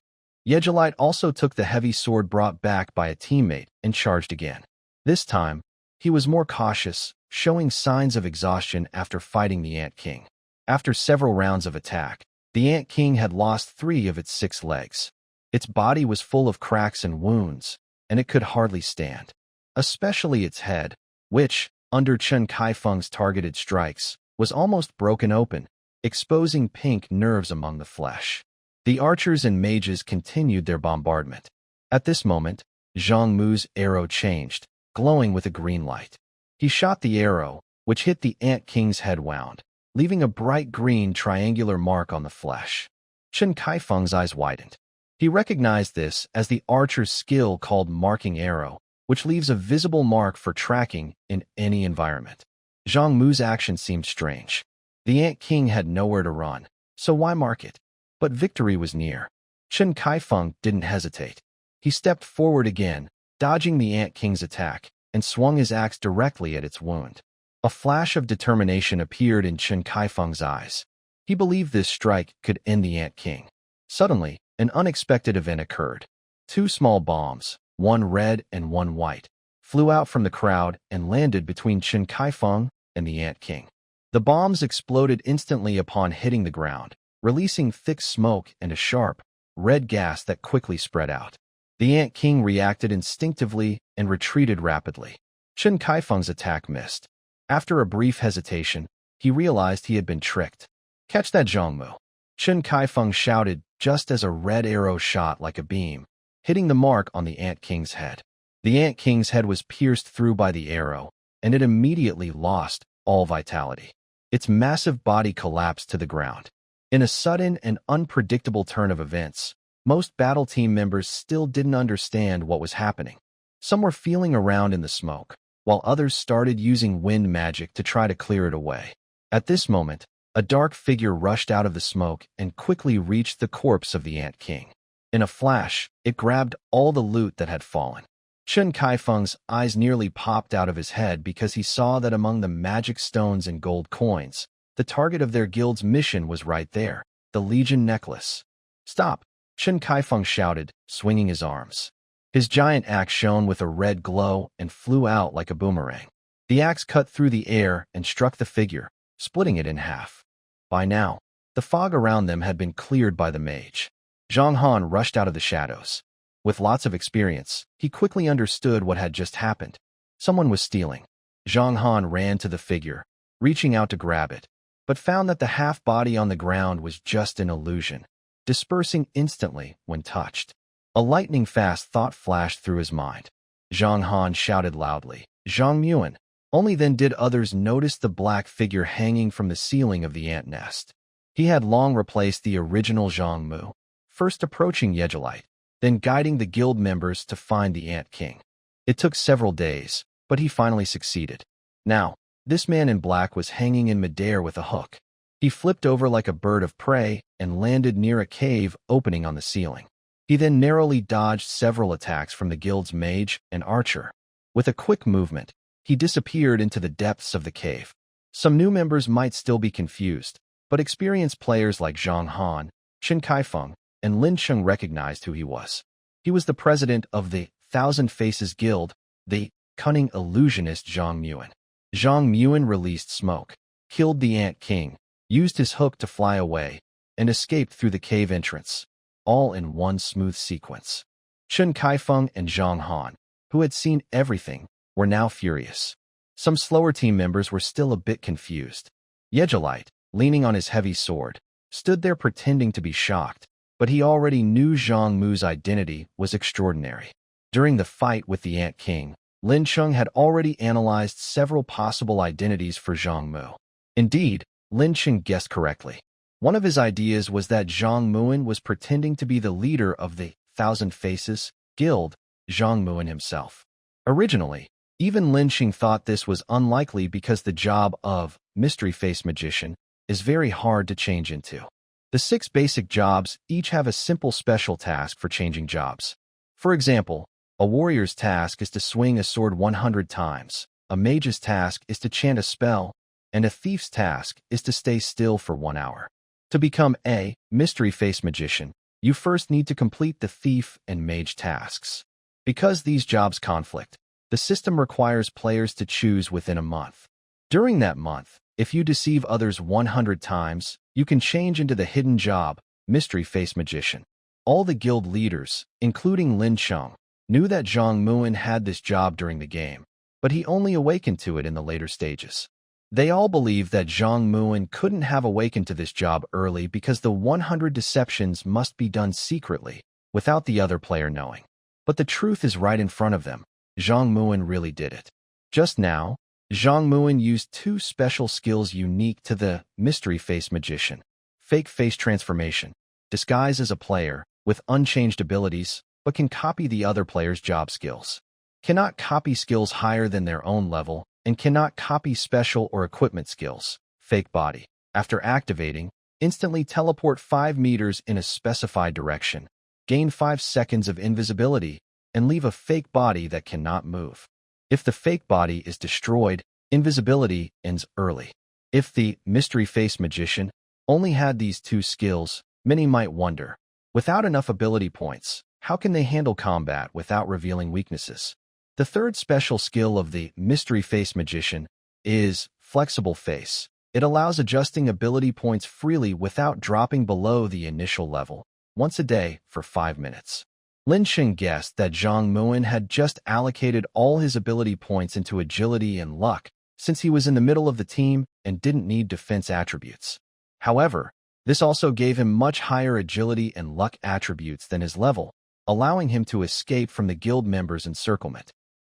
Speaker 1: Yegelite also took the heavy sword brought back by a teammate and charged again. This time, he was more cautious, showing signs of exhaustion after fighting the Ant King. After several rounds of attack, the Ant King had lost 3 of its 6 legs. Its body was full of cracks and wounds, and it could hardly stand. Especially its head, which, under Chen Kaifeng's targeted strikes, was almost broken open, exposing pink nerves among the flesh. The archers and mages continued their bombardment. At this moment, Zhang Mu's arrow changed, glowing with a green light. He shot the arrow, which hit the Ant King's head wound, leaving a bright green triangular mark on the flesh. Chen Kaifeng's eyes widened. He recognized this as the archer's skill called marking arrow, which leaves a visible mark for tracking in any environment. Zhang Mu's action seemed strange. The Ant King had nowhere to run, so why mark it? But victory was near. Chen Kaifeng didn't hesitate. He stepped forward again, dodging the Ant King's attack, and swung his axe directly at its wound. A flash of determination appeared in Chen Kaifeng's eyes. He believed this strike could end the Ant King. Suddenly, an unexpected event occurred. 2 small bombs, one red and one white, flew out from the crowd and landed between Chen Kaifeng and the Ant King. The bombs exploded instantly upon hitting the ground, releasing thick smoke and a sharp, red gas that quickly spread out. The Ant King reacted instinctively and retreated rapidly. Chen Kaifeng's attack missed. After a brief hesitation, he realized he had been tricked. "Catch that, Zhangmu!" Chen Kaifeng shouted just as a red arrow shot like a beam, hitting the mark on the Ant King's head. The Ant King's head was pierced through by the arrow, and it immediately lost all vitality. Its massive body collapsed to the ground. In a sudden and unpredictable turn of events, most battle team members still didn't understand what was happening. Some were feeling around in the smoke, while others started using wind magic to try to clear it away. At this moment, a dark figure rushed out of the smoke and quickly reached the corpse of the Ant King. In a flash, it grabbed all the loot that had fallen. Chen Kaifeng's eyes nearly popped out of his head because he saw that among the magic stones and gold coins, the target of their guild's mission was right there, the Legion necklace. "Stop!" Chen Kaifeng shouted, swinging his arms. His giant axe shone with a red glow and flew out like a boomerang. The axe cut through the air and struck the figure, splitting it in half. By now, the fog around them had been cleared by the mage. Zhang Han rushed out of the shadows. With lots of experience, he quickly understood what had just happened. Someone was stealing. Zhang Han ran to the figure, reaching out to grab it, but found that the half-body on the ground was just an illusion, dispersing instantly when touched. A lightning-fast thought flashed through his mind. Zhang Han shouted loudly, "Zhang Muan!" Only then did others notice the black figure hanging from the ceiling of the ant nest. He had long replaced the original Zhang Mu, first approaching Yegelite, then guiding the guild members to find the Ant King. It took several days, but he finally succeeded. Now, this man in black was hanging in midair with a hook. He flipped over like a bird of prey and landed near a cave opening on the ceiling. He then narrowly dodged several attacks from the guild's mage and archer. With a quick movement, he disappeared into the depths of the cave. Some new members might still be confused, but experienced players like Zhang Han, Chen Kaifeng, and Lin Cheng recognized who he was. He was the president of the Thousand Faces Guild, the cunning illusionist Zhang Muan. Zhang Muan released smoke, killed the Ant King, used his hook to fly away, and escaped through the cave entrance, all in one smooth sequence. Chen Kaifeng and Zhang Han, who had seen everything, were now furious. Some slower team members were still a bit confused. Yegelite, leaning on his heavy sword, stood there pretending to be shocked, but he already knew Zhang Mu's identity was extraordinary. During the fight with the Ant King, Lin Cheng had already analyzed several possible identities for Zhang Mu. Indeed, Lin Cheng guessed correctly. One of his ideas was that Zhang Muan was pretending to be the leader of the Thousand Faces Guild, Zhang Muan himself. Originally, even Lin Cheng thought this was unlikely because the job of Mystery Face Magician is very hard to change into. The 6 basic jobs each have a simple special task for changing jobs. For example, a warrior's task is to swing a sword 100 times, a mage's task is to chant a spell, and a thief's task is to stay still for 1 hour. To become a Mystery Face Magician, you first need to complete the thief and mage tasks. Because these jobs conflict, the system requires players to choose within a month. During that month, if you deceive others 100 times, you can change into the hidden job, Mystery Face Magician. All the guild leaders, including Lin Cheng, knew that Zhang Muan had this job during the game, but he only awakened to it in the later stages. They all believed that Zhang Muan couldn't have awakened to this job early because the 100 deceptions must be done secretly, without the other player knowing. But the truth is right in front of them. Zhang Muan really did it. Just now, Zhang Muan used 2 special skills unique to the Mystery Face Magician. Fake Face Transformation, disguise as a player, with unchanged abilities, but can copy the other player's job skills. Cannot copy skills higher than their own level, and cannot copy special or equipment skills. Fake Body. After activating, instantly teleport 5 meters in a specified direction, gain 5 seconds of invisibility, and leave a fake body that cannot move. If the fake body is destroyed, invisibility ends early. If the Mystery Face Magician only had these 2 skills, many might wonder, without enough ability points, how can they handle combat without revealing weaknesses? The third special skill of the Mystery Face Magician is Flexible Face. It allows adjusting ability points freely without dropping below the initial level, once a day for 5 minutes. Lin Cheng guessed that Zhang Muan had just allocated all his ability points into agility and luck, since he was in the middle of the team and didn't need defense attributes. However, this also gave him much higher agility and luck attributes than his level, allowing him to escape from the guild members' encirclement.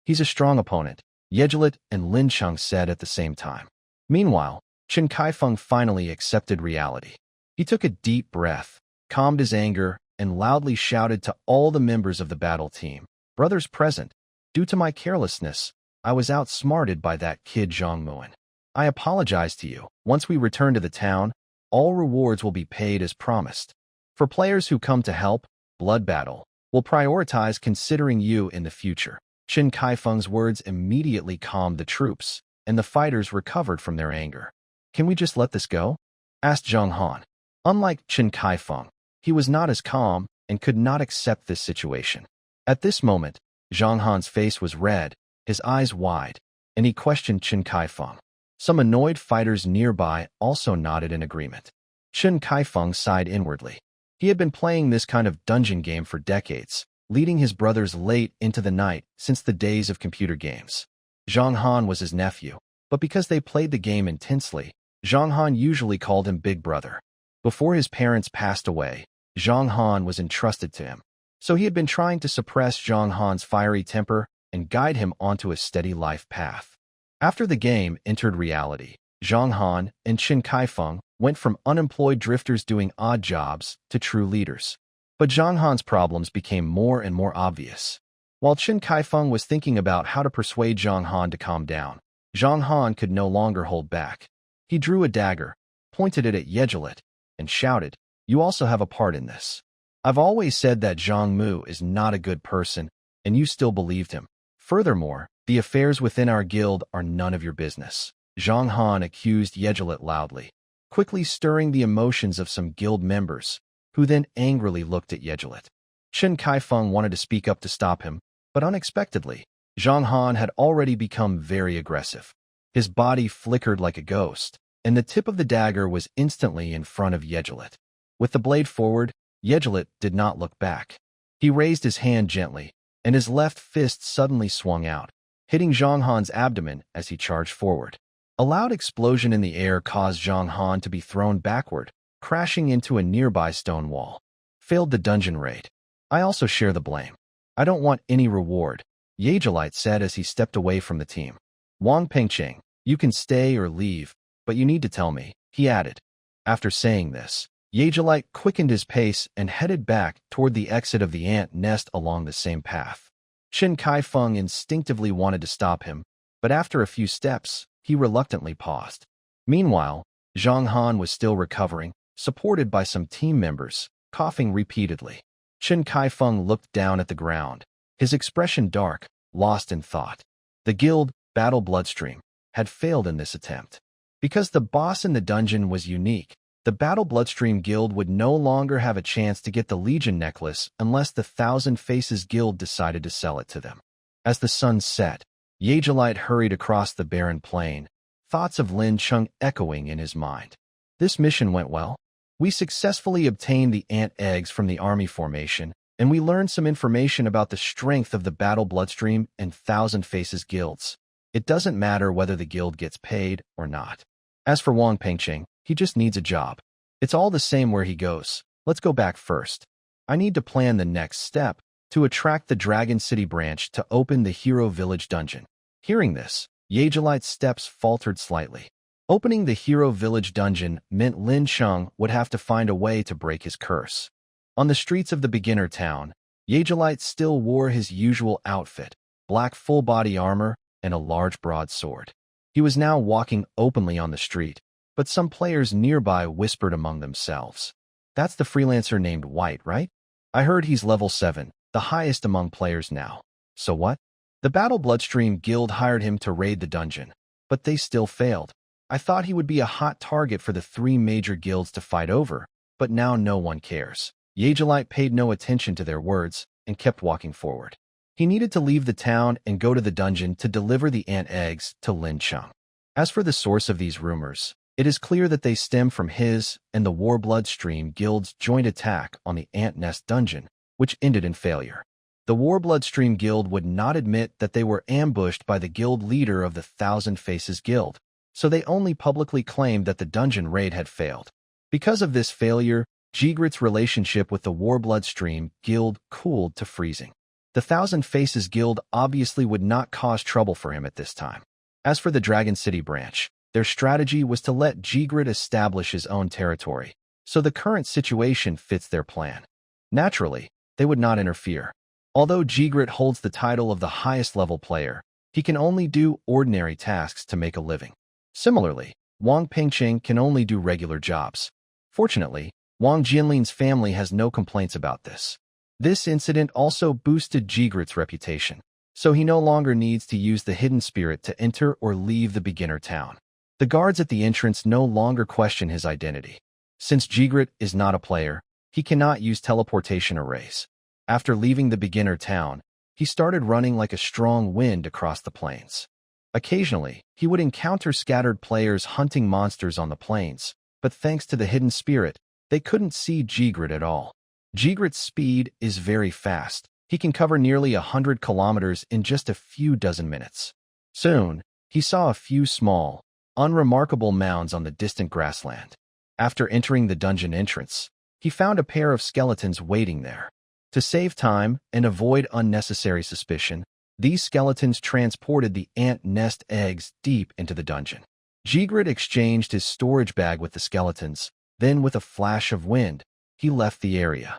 Speaker 1: He's a strong opponent, Yegelite and Lin Cheng said at the same time. Meanwhile, Chen Kaifeng finally accepted reality. He took a deep breath, calmed his anger, and loudly shouted to all the members of the battle team, "Brothers present, due to my carelessness, I was outsmarted by that kid Zhang Muan. I apologize to you. Once we return to the town, all rewards will be paid as promised. For players who come to help, blood battle. We'll prioritize considering you in the future. Qin Kaifeng's words immediately calmed the troops, and the fighters recovered from their anger. Can we just let this go? Asked Zhang Han. Unlike Qin Kaifeng, he was not as calm and could not accept this situation. At this moment, Zhang Han's face was red, his eyes wide, and he questioned Qin Kaifeng. Some annoyed fighters nearby also nodded in agreement. Qin Kaifeng sighed inwardly. He had been playing this kind of dungeon game for decades, leading his brothers late into the night since the days of computer games. Zhang Han was his nephew, but because they played the game intensely, Zhang Han usually called him Big Brother. Before his parents passed away, Zhang Han was entrusted to him, so he had been trying to suppress Zhang Han's fiery temper and guide him onto a steady life path. After the game entered reality, Zhang Han and Qin Kaifeng went from unemployed drifters doing odd jobs to true leaders. But Zhang Han's problems became more and more obvious. While Qin Kaifeng was thinking about how to persuade Zhang Han to calm down, Zhang Han could no longer hold back. He drew a dagger, pointed it at Yegelit, and shouted, "You also have a part in this. I've always said that Zhang Mu is not a good person, and you still believed him. Furthermore, the affairs within our guild are none of your business." Zhang Han accused Yegelit loudly, quickly stirring the emotions of some guild members, who then angrily looked at Yegelit. Qin Kaifeng wanted to speak up to stop him, but unexpectedly, Zhang Han had already become very aggressive. His body flickered like a ghost, and the tip of the dagger was instantly in front of Yegelit. With the blade forward, Yegelit did not look back. He raised his hand gently, and his left fist suddenly swung out, hitting Zhang Han's abdomen as he charged forward. A loud explosion in the air caused Zhang Han to be thrown backward, crashing into a nearby stone wall. Failed the dungeon raid. I also share the blame. I don't want any reward, Yegelit said as he stepped away from the team. Wang Pengqing, you can stay or leave, but you need to tell me, he added. After saying this, Yegelit quickened his pace and headed back toward the exit of the ant nest along the same path. Qin Kaifeng instinctively wanted to stop him, but after a few steps, he reluctantly paused. Meanwhile, Zhang Han was still recovering, supported by some team members, coughing repeatedly. Qin Kaifeng looked down at the ground, his expression dark, lost in thought. The guild, Battle Bloodstream, had failed in this attempt. Because the boss in the dungeon was unique, the Battle Bloodstream Guild would no longer have a chance to get the Legion necklace unless the Thousand Faces Guild decided to sell it to them. As the sun set, Yegelit hurried across the barren plain, thoughts of Lin Chung echoing in his mind. This mission went well. We successfully obtained the ant eggs from the army formation, and we learned some information about the strength of the Battle Bloodstream and Thousand Faces guilds. It doesn't matter whether the guild gets paid or not. As for Wang Pengqing, he just needs a job. It's all the same where he goes. Let's go back first. I need to plan the next step to attract the Dragon City branch to open the Hero Village dungeon. Hearing this, Yegelit's steps faltered slightly. Opening the Hero Village dungeon meant Lin Chung would have to find a way to break his curse. On the streets of the beginner town, Yegelit still wore his usual outfit, black full-body armor and a large broadsword. He was now walking openly on the street, but some players nearby whispered among themselves. That's the freelancer named White, right? I heard he's level 7, the highest among players now. So what? The Battle Bloodstream Guild hired him to raid the dungeon, but they still failed. I thought he would be a hot target for the 3 major guilds to fight over, but now no one cares. Yegelit paid no attention to their words and kept walking forward. He needed to leave the town and go to the dungeon to deliver the ant eggs to Lin Chung. As for the source of these rumors, it is clear that they stem from his and the Warbloodstream Guild's joint attack on the Ant Nest dungeon, which ended in failure. The Warbloodstream Guild would not admit that they were ambushed by the guild leader of the Thousand Faces Guild, so they only publicly claimed that the dungeon raid had failed. Because of this failure, Jigrit's relationship with the Warbloodstream Guild cooled to freezing. The Thousand Faces Guild obviously would not cause trouble for him at this time. As for the Dragon City branch, their strategy was to let Jigrit establish his own territory, so the current situation fits their plan. Naturally, they would not interfere. Although Jigrit holds the title of the highest level player, he can only do ordinary tasks to make a living. Similarly, Wang Pengqing can only do regular jobs. Fortunately, Wang Jinlin's family has no complaints about this. This incident also boosted Jigrit's reputation, so he no longer needs to use the hidden spirit to enter or leave the beginner town. The guards at the entrance no longer question his identity. Since Jigrit is not a player, he cannot use teleportation arrays. After leaving the beginner town, he started running like a strong wind across the plains. Occasionally, he would encounter scattered players hunting monsters on the plains, but thanks to the hidden spirit, they couldn't see Jigrit at all. Jigrit's speed is very fast. He can cover nearly 100 kilometers in just a few dozen minutes. Soon, he saw a few small, unremarkable mounds on the distant grassland. After entering the dungeon entrance, he found a pair of skeletons waiting there. To save time and avoid unnecessary suspicion, these skeletons transported the ant nest eggs deep into the dungeon. Jigrit exchanged his storage bag with the skeletons, then with a flash of wind, he left the area.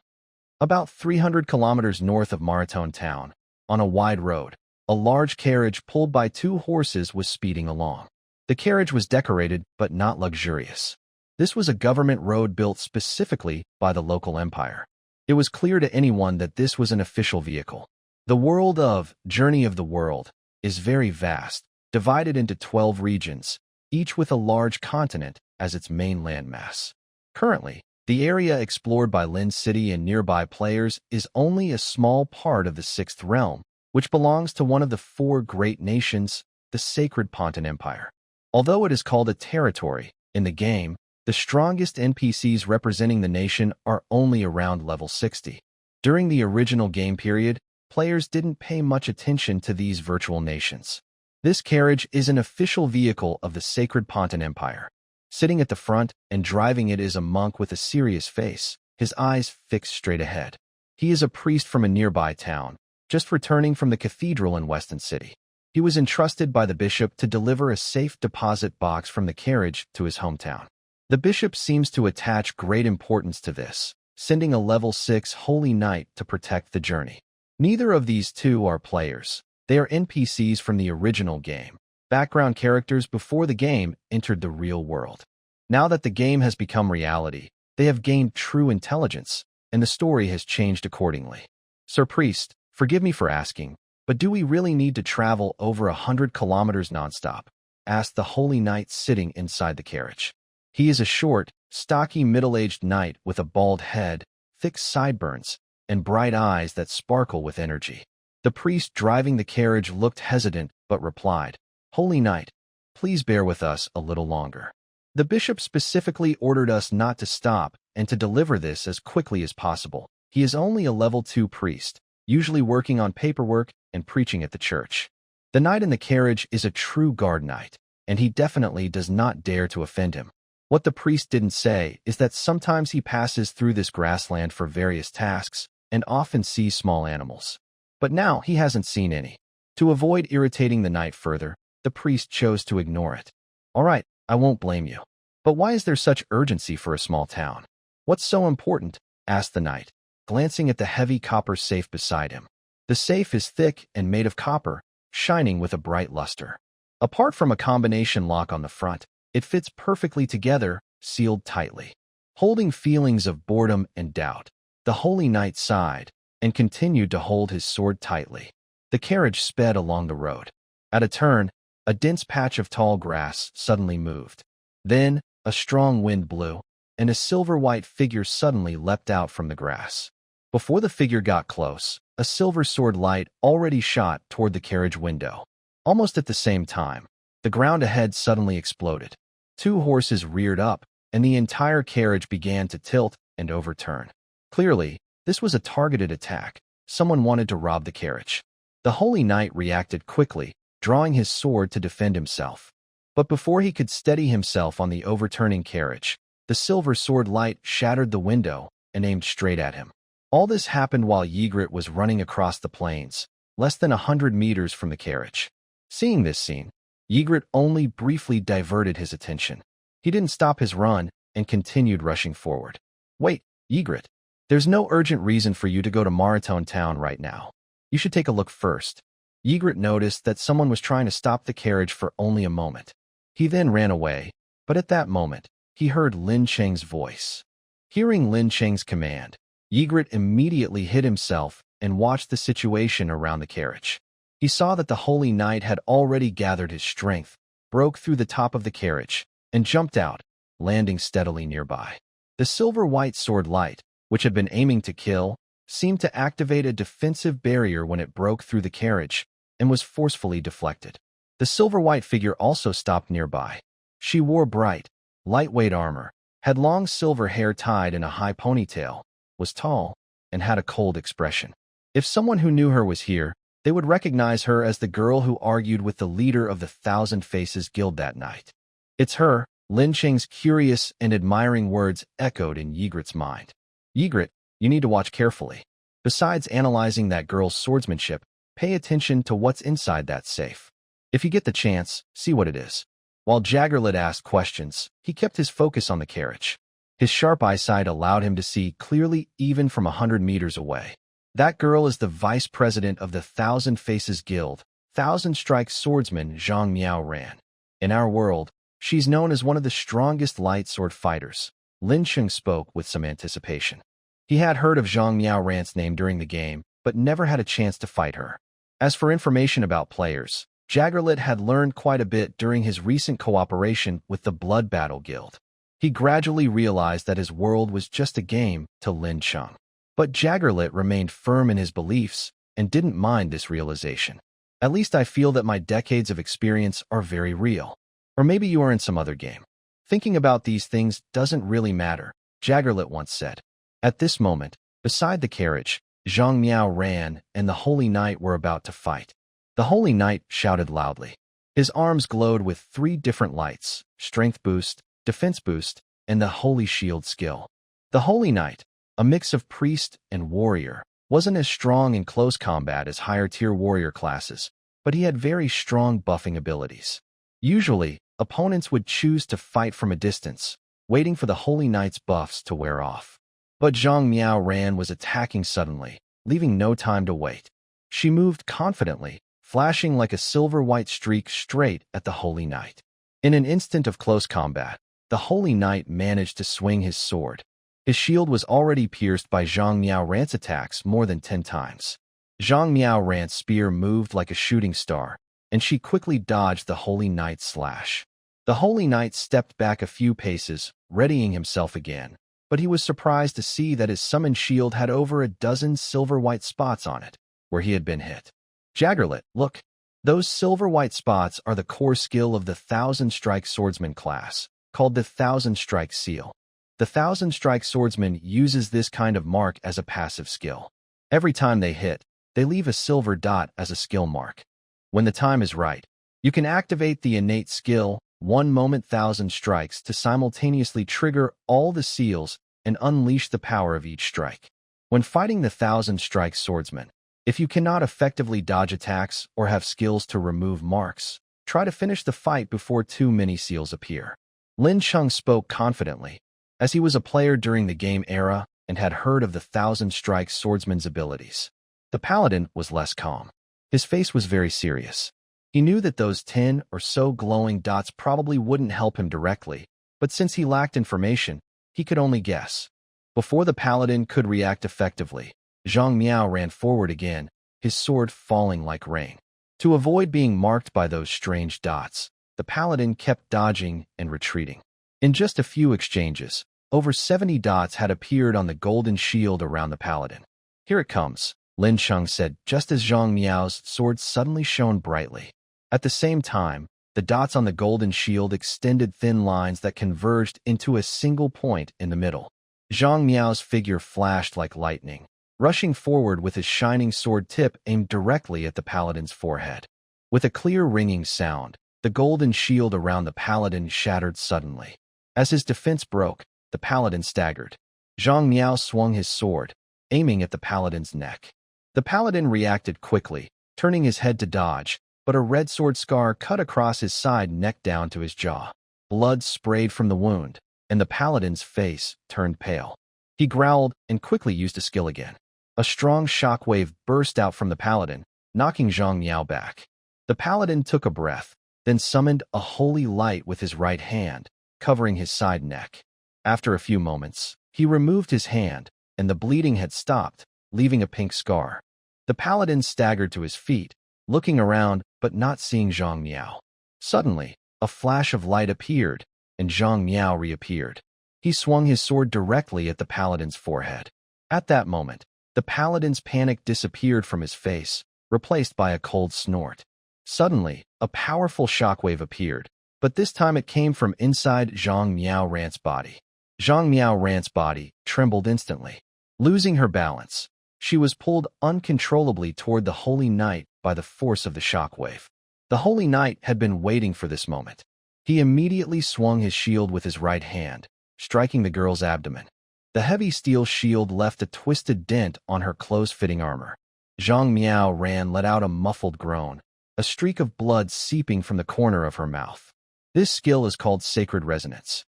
Speaker 1: About 300 kilometers north of Maratone town, on a wide road, a large carriage pulled by 2 horses was speeding along. The carriage was decorated but not luxurious. This was a government road built specifically by the local empire. It was clear to anyone that this was an official vehicle. The world of Journey of the World is very vast, divided into 12 regions, each with a large continent as its main landmass. Currently, the area explored by Lin City and nearby players is only a small part of the 6th realm, which belongs to one of the 4 great nations, the Sacred Pontin Empire. Although it is called a territory, in the game, the strongest NPCs representing the nation are only around level 60. During the original game period, players didn't pay much attention to these virtual nations. This carriage is an official vehicle of the Sacred Pontin Empire. Sitting at the front and driving it is a monk with a serious face, his eyes fixed straight ahead. He is a priest from a nearby town, just returning from the cathedral in Weston City. He was entrusted by the bishop to deliver a safe deposit box from the carriage to his hometown. The bishop seems to attach great importance to this, sending a level 6 holy knight to protect the journey. Neither of these two are players. They are NPCs from the original game, background characters before the game entered the real world. Now that the game has become reality, they have gained true intelligence, and the story has changed accordingly. Sir Priest, forgive me for asking, but do we really need to travel over 100 kilometers nonstop? Asked the holy knight sitting inside the carriage. He is a short, stocky middle-aged knight with a bald head, thick sideburns, and bright eyes that sparkle with energy. The priest driving the carriage looked hesitant but replied, "Holy Knight, please bear with us a little longer. The bishop specifically ordered us not to stop and to deliver this as quickly as possible. He is only a level 2 priest, usually working on paperwork and preaching at the church. The knight in the carriage is a true guard knight, and he definitely does not dare to offend him. What the priest didn't say is that sometimes he passes through this grassland for various tasks and often sees small animals. But now he hasn't seen any. To avoid irritating the knight further, the priest chose to ignore it. All right, I won't blame you. But why is there such urgency for a small town? What's so important? Asked the knight, glancing at the heavy copper safe beside him. The safe is thick and made of copper, shining with a bright luster. Apart from a combination lock on the front, it fits perfectly together, sealed tightly. Holding feelings of boredom and doubt, the holy knight sighed and continued to hold his sword tightly. The carriage sped along the road. At a turn, a dense patch of tall grass suddenly moved. Then, a strong wind blew, and a silver-white figure suddenly leapt out from the grass. Before the figure got close, a silver sword light already shot toward the carriage window. Almost at the same time, the ground ahead suddenly exploded. 2 horses reared up, and the entire carriage began to tilt and overturn. Clearly, this was a targeted attack. Someone wanted to rob the carriage. The holy knight reacted quickly, drawing his sword to defend himself. But before he could steady himself on the overturning carriage, the silver sword light shattered the window and aimed straight at him. All this happened while Jigrit was running across the plains, less than 100 meters from the carriage. Seeing this scene, Jigrit only briefly diverted his attention. He didn't stop his run and continued rushing forward. Wait, Jigrit, there's no urgent reason for you to go to Maratone town right now. You should take a look first. Jigrit noticed that someone was trying to stop the carriage for only a moment. He then ran away, but at that moment, he heard Lin Cheng's voice. Hearing Lin Cheng's command, Ygritte immediately hid himself and watched the situation around the carriage. He saw that the Holy Knight had already gathered his strength, broke through the top of the carriage, and jumped out, landing steadily nearby. The silver-white sword light, which had been aiming to kill, seemed to activate a defensive barrier when it broke through the carriage and was forcefully deflected. The silver-white figure also stopped nearby. She wore bright, lightweight armor, had long silver hair tied in a high ponytail, was tall, and had a cold expression. If someone who knew her was here, they would recognize her as the girl who argued with the leader of the Thousand Faces Guild that night. It's her. Lin Cheng's curious and admiring words echoed in Ygritte's mind. Ygritte, you need to watch carefully. Besides analyzing that girl's swordsmanship, pay attention to what's inside that safe. If you get the chance, see what it is. While Jaggerlit asked questions, he kept his focus on the carriage. His sharp eyesight allowed him to see clearly even from 100 meters away. That girl is the vice president of the Thousand Faces Guild, Thousand Strike swordsman Zhang Miao Ran. In our world, she's known as one of the strongest light sword fighters. Lin Cheng spoke with some anticipation. He had heard of Zhang Miao Ran's name during the game, but never had a chance to fight her. As for information about players, Jaggerlit had learned quite a bit during his recent cooperation with the Blood Battle Guild. He gradually realized that his world was just a game to Lin Cheng. But Jaggerlit remained firm in his beliefs and didn't mind this realization. At least I feel that my decades of experience are very real. Or maybe you are in some other game. Thinking about these things doesn't really matter, Jaggerlit once said. At this moment, beside the carriage, Zhang Miao Ran and the Holy Knight were about to fight. The Holy Knight shouted loudly. His arms glowed with 3 different lights: Strength Boost, Defense Boost, and the Holy Shield skill. The Holy Knight, a mix of priest and warrior, wasn't as strong in close combat as higher-tier warrior classes, but he had very strong buffing abilities. Usually, opponents would choose to fight from a distance, waiting for the Holy Knight's buffs to wear off. But Zhang Miao Ran was attacking suddenly, leaving no time to wait. She moved confidently, flashing like a silver-white streak straight at the Holy Knight. In an instant of close combat, the Holy Knight managed to swing his sword. His shield was already pierced by Zhang Miao Ran's attacks more than 10 times. Zhang Miao Ran's spear moved like a shooting star, and she quickly dodged the Holy Knight's slash. The Holy Knight stepped back a few paces, readying himself again, but he was surprised to see that his summoned shield had over a dozen silver-white spots on it, where he had been hit. Jaggerlit, look. Those silver-white spots are the core skill of the Thousand Strike Swordsman class, called the Thousand Strike Seal. The Thousand Strike Swordsman uses this kind of mark as a passive skill. Every time they hit, they leave a silver dot as a skill mark. When the time is right, you can activate the innate skill, 1 moment 1,000 strikes, to simultaneously trigger all the seals and unleash the power of each strike. When fighting the Thousand Strike Swordsman, if you cannot effectively dodge attacks or have skills to remove marks, try to finish the fight before too many seals appear. Lin Cheng spoke confidently, as he was a player during the game era and had heard of the Thousand Strike Swordsman's abilities. The Paladin was less calm. His face was very serious. He knew that those 10 or so glowing dots probably wouldn't help him directly, but since he lacked information, he could only guess. Before the Paladin could react effectively, Zhang Miao ran forward again, his sword falling like rain. To avoid being marked by those strange dots, the Paladin kept dodging and retreating. In just a few exchanges, over 70 dots had appeared on the golden shield around the Paladin. Here it comes, Lin Cheng said, just as Zhang Miao's sword suddenly shone brightly. At the same time, the dots on the golden shield extended thin lines that converged into a single point in the middle. Zhang Miao's figure flashed like lightning, rushing forward with his shining sword tip aimed directly at the Paladin's forehead. With a clear ringing sound, the golden shield around the Paladin shattered suddenly. As his defense broke, the Paladin staggered. Zhang Miao swung his sword, aiming at the Paladin's neck. The Paladin reacted quickly, turning his head to dodge, but a red sword scar cut across his side neck down to his jaw. Blood sprayed from the wound, and the Paladin's face turned pale. He growled and quickly used a skill again. A strong shockwave burst out from the Paladin, knocking Zhang Miao back. The Paladin took a breath, then summoned a holy light with his right hand, covering his side neck. After a few moments, he removed his hand, and the bleeding had stopped, leaving a pink scar. The paladin staggered to his feet, looking around but not seeing Zhang Miao. Suddenly, a flash of light appeared, and Zhang Miao reappeared. He swung his sword directly at the paladin's forehead. At that moment, the paladin's panic disappeared from his face, replaced by a cold snort. Suddenly, a powerful shockwave appeared, but this time it came from inside Zhang Miao Ran's body. Zhang Miao Ran's body trembled instantly. Losing her balance, she was pulled uncontrollably toward the Holy Knight by the force of the shockwave. The Holy Knight had been waiting for this moment. He immediately swung his shield with his right hand, striking the girl's abdomen. The heavy steel shield left a twisted dent on her close-fitting armor. Zhang Miao Ran let out a muffled groan, a streak of blood seeping from the corner of her mouth. This skill is called Sacred Resonance.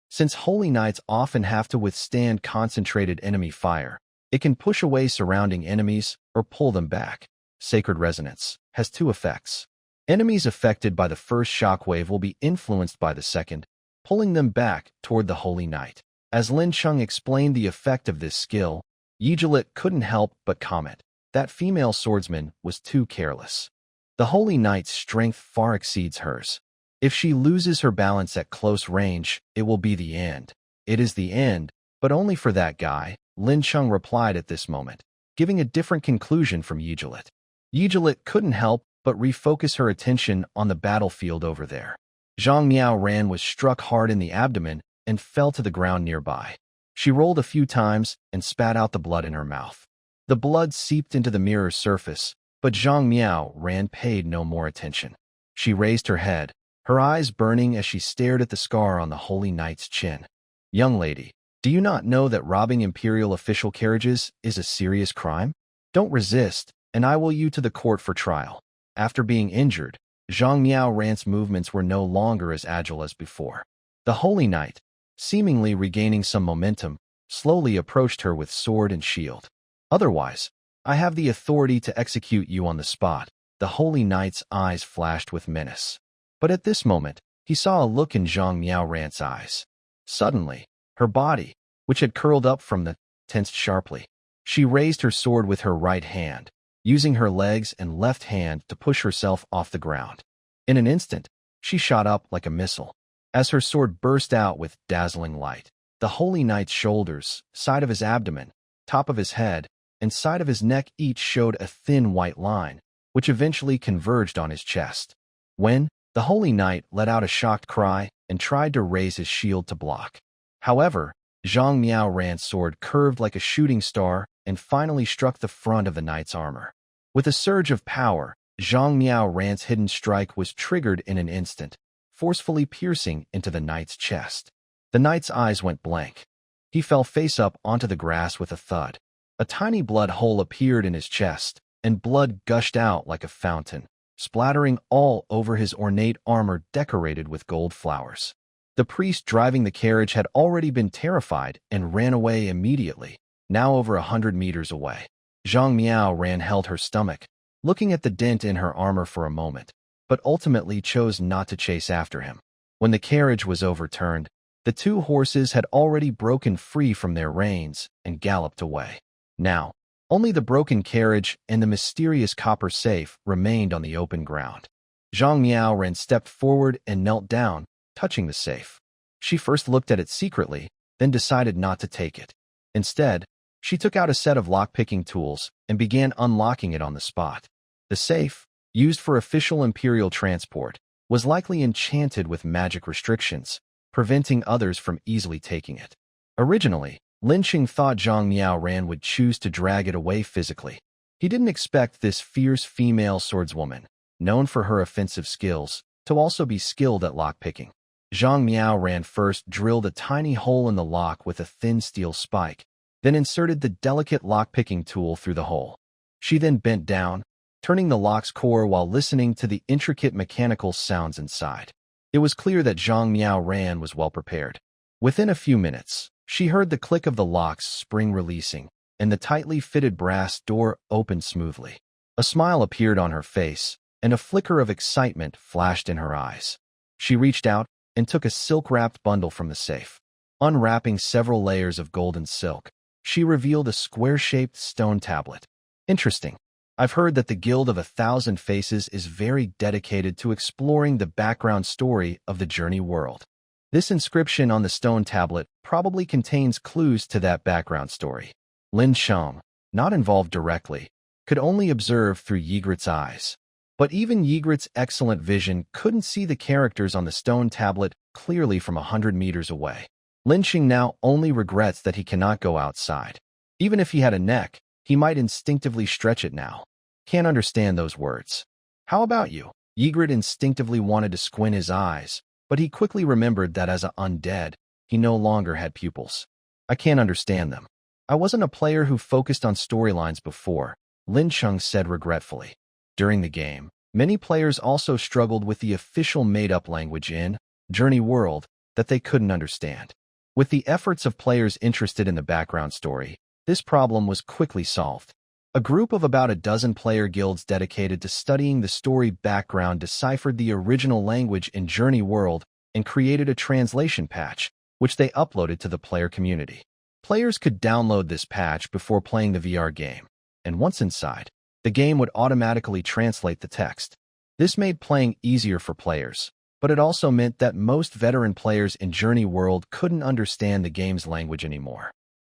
Speaker 1: Since Holy Knights often have to withstand concentrated enemy fire, it can push away surrounding enemies or pull them back. Sacred Resonance has two effects. Enemies affected by the first shockwave will be influenced by the second, pulling them back toward the Holy Knight. As Lin Chung explained the effect of this skill, Yijilit couldn't help but comment. That female swordsman was too careless. The Holy Knight's strength far exceeds hers. If she loses her balance at close range, it will be the end. It is the end, but only for that guy, Lin Chung replied at this moment, giving a different conclusion from Yijilit. Yijilit couldn't help but refocus her attention on the battlefield over there. Zhang Miao Ran was struck hard in the abdomen and fell to the ground nearby. She rolled a few times and spat out the blood in her mouth. The blood seeped into the mirror's surface, but Zhang Miao Ran paid no more attention. She raised her head, her eyes burning as she stared at the scar on the Holy Knight's chin. "Young lady, do you not know that robbing imperial official carriages is a serious crime? Don't resist, and I will you to the court for trial." After being injured, Zhang Miao Ran's movements were no longer as agile as before. The Holy Knight, seemingly regaining some momentum, slowly approached her with sword and shield. "Otherwise, I have the authority to execute you on the spot." The Holy Knight's eyes flashed with menace. But at this moment, he saw a look in Zhang Miao Ran's eyes. Suddenly, her body, which had curled up from the, tensed sharply. She raised her sword with her right hand, using her legs and left hand to push herself off the ground. In an instant, she shot up like a missile. As her sword burst out with dazzling light, the Holy Knight's shoulders, side of his abdomen, top of his head, and side of his neck each showed a thin white line, which eventually converged on his chest. When the Holy Knight let out a shocked cry and tried to raise his shield to block. However, Zhang Miao Ran's sword curved like a shooting star and finally struck the front of the knight's armor. With a surge of power, Zhang Miao Ran's hidden strike was triggered in an instant, forcefully piercing into the knight's chest. The knight's eyes went blank. He fell face up onto the grass with a thud. A tiny blood hole appeared in his chest, and blood gushed out like a fountain, splattering all over his ornate armor decorated with gold flowers. The priest driving the carriage had already been terrified and ran away immediately, now over 100 meters away. Zhang Miao Ran held her stomach, looking at the dent in her armor for a moment, but ultimately chose not to chase after him. When the carriage was overturned, the two horses had already broken free from their reins and galloped away. Now, only the broken carriage and the mysterious copper safe remained on the open ground. Zhang Miao Ran stepped forward and knelt down, touching the safe. She first looked at it secretly, then decided not to take it. Instead, she took out a set of lock-picking tools and began unlocking it on the spot. The safe, used for official imperial transport, was likely enchanted with magic restrictions, preventing others from easily taking it. Originally, Lin Chung thought Zhang Miao Ran would choose to drag it away physically. He didn't expect this fierce female swordswoman, known for her offensive skills, to also be skilled at lockpicking. Zhang Miao Ran first drilled a tiny hole in the lock with a thin steel spike, then inserted the delicate lockpicking tool through the hole. She then bent down, turning the lock's core while listening to the intricate mechanical sounds inside. It was clear that Zhang Miao Ran was well prepared. Within a few minutes, she heard the click of the lock's spring releasing, and the tightly fitted brass door opened smoothly. A smile appeared on her face, and a flicker of excitement flashed in her eyes. She reached out and took a silk-wrapped bundle from the safe. Unwrapping several layers of golden silk, she revealed a square-shaped stone tablet. Interesting. I've heard that the Guild of 1,000 Faces is very dedicated to exploring the background story of the Journey world. This inscription on the stone tablet probably contains clues to that background story. Lin Sheng, not involved directly, could only observe through Ygritte's eyes. But even Ygritte's excellent vision couldn't see the characters on the stone tablet clearly from 100 meters away. Lin Sheng now only regrets that he cannot go outside. Even if he had a neck, he might instinctively stretch it now. Can't understand those words. How about you? Ygritte instinctively wanted to squint his eyes, but he quickly remembered that as an undead, he no longer had pupils. I can't understand them. I wasn't a player who focused on storylines before, Lin Sheng said regretfully. During the game, many players also struggled with the official made-up language in Journey World that they couldn't understand. With the efforts of players interested in the background story, this problem was quickly solved. A group of about a dozen player guilds dedicated to studying the story background deciphered the original language in Journey World and created a translation patch, which they uploaded to the player community. Players could download this patch before playing the VR game, and once inside, the game would automatically translate the text. This made playing easier for players, but it also meant that most veteran players in Journey World couldn't understand the game's language anymore.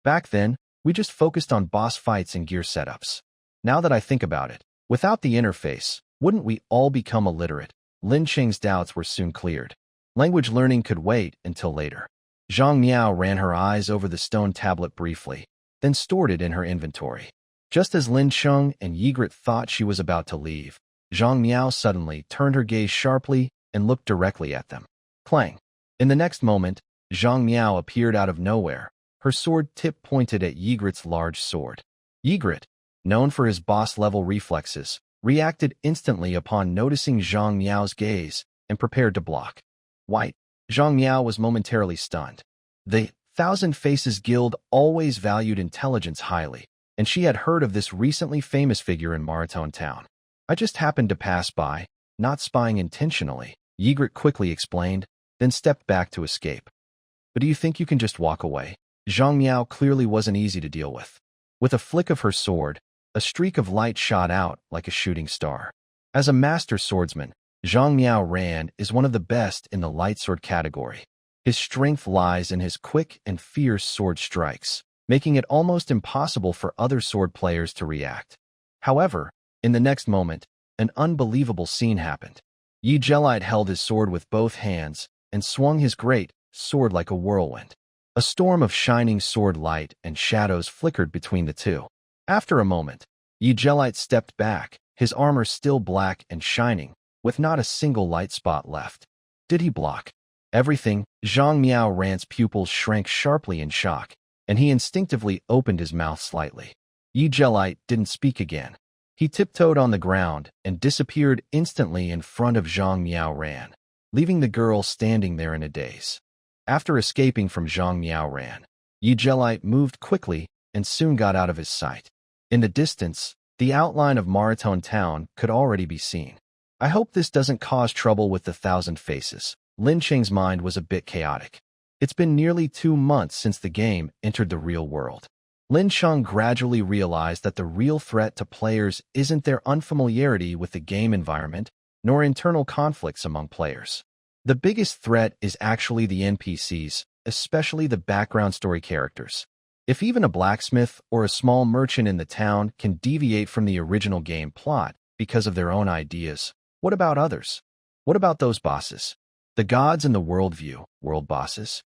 Speaker 1: Back then, we just focused on boss fights and gear setups. Now that I think about it, without the interface, wouldn't we all become illiterate? Lin Sheng's doubts were soon cleared. Language learning could wait until later. Zhang Miao ran her eyes over the stone tablet briefly, then stored it in her inventory. Just as Lin Sheng and Ygritte thought she was about to leave, Zhang Miao suddenly turned her gaze sharply and looked directly at them. Clang! In the next moment, Zhang Miao appeared out of nowhere, her sword tip pointed at Ygritte's large sword. Ygritte, known for his boss-level reflexes, reacted instantly upon noticing Zhang Miao's gaze and prepared to block. White. Zhang Miao was momentarily stunned. The Thousand Faces Guild always valued intelligence highly, and she had heard of this recently famous figure in Maritone Town. I just happened to pass by, not spying intentionally, Ygritte quickly explained, then stepped back to escape. But do you think you can just walk away? Zhang Miao clearly wasn't easy to deal with. With a flick of her sword, a streak of light shot out like a shooting star. As a master swordsman, Zhang Miao Ran is one of the best in the light sword category. His strength lies in his quick and fierce sword strikes, making it almost impossible for other sword players to react. However, in the next moment, an unbelievable scene happened. Yi Jelite held his sword with both hands and swung his great sword like a whirlwind. A storm of shining sword light and shadows flickered between the two. After a moment, Yi Jelite stepped back, his armor still black and shining, with not a single light spot left. Did he block everything? Zhang Miao Ran's pupils shrank sharply in shock, and he instinctively opened his mouth slightly. Yi Jelite didn't speak again. He tiptoed on the ground and disappeared instantly in front of Zhang Miao Ran, leaving the girl standing there in a daze. After escaping from Zhang Miao Ran, Yi Jelite moved quickly and soon got out of his sight. In the distance, the outline of Maritone Town could already be seen. I hope this doesn't cause trouble with the Thousand Faces. Lin Sheng's mind was a bit chaotic. It's been nearly 2 months since the game entered the real world. Lin Sheng gradually realized that the real threat to players isn't their unfamiliarity with the game environment, nor internal conflicts among players. The biggest threat is actually the NPCs, especially the background story characters. If even a blacksmith or a small merchant in the town can deviate from the original game plot because of their own ideas, what about others? What about those bosses? The gods in the worldview, world bosses?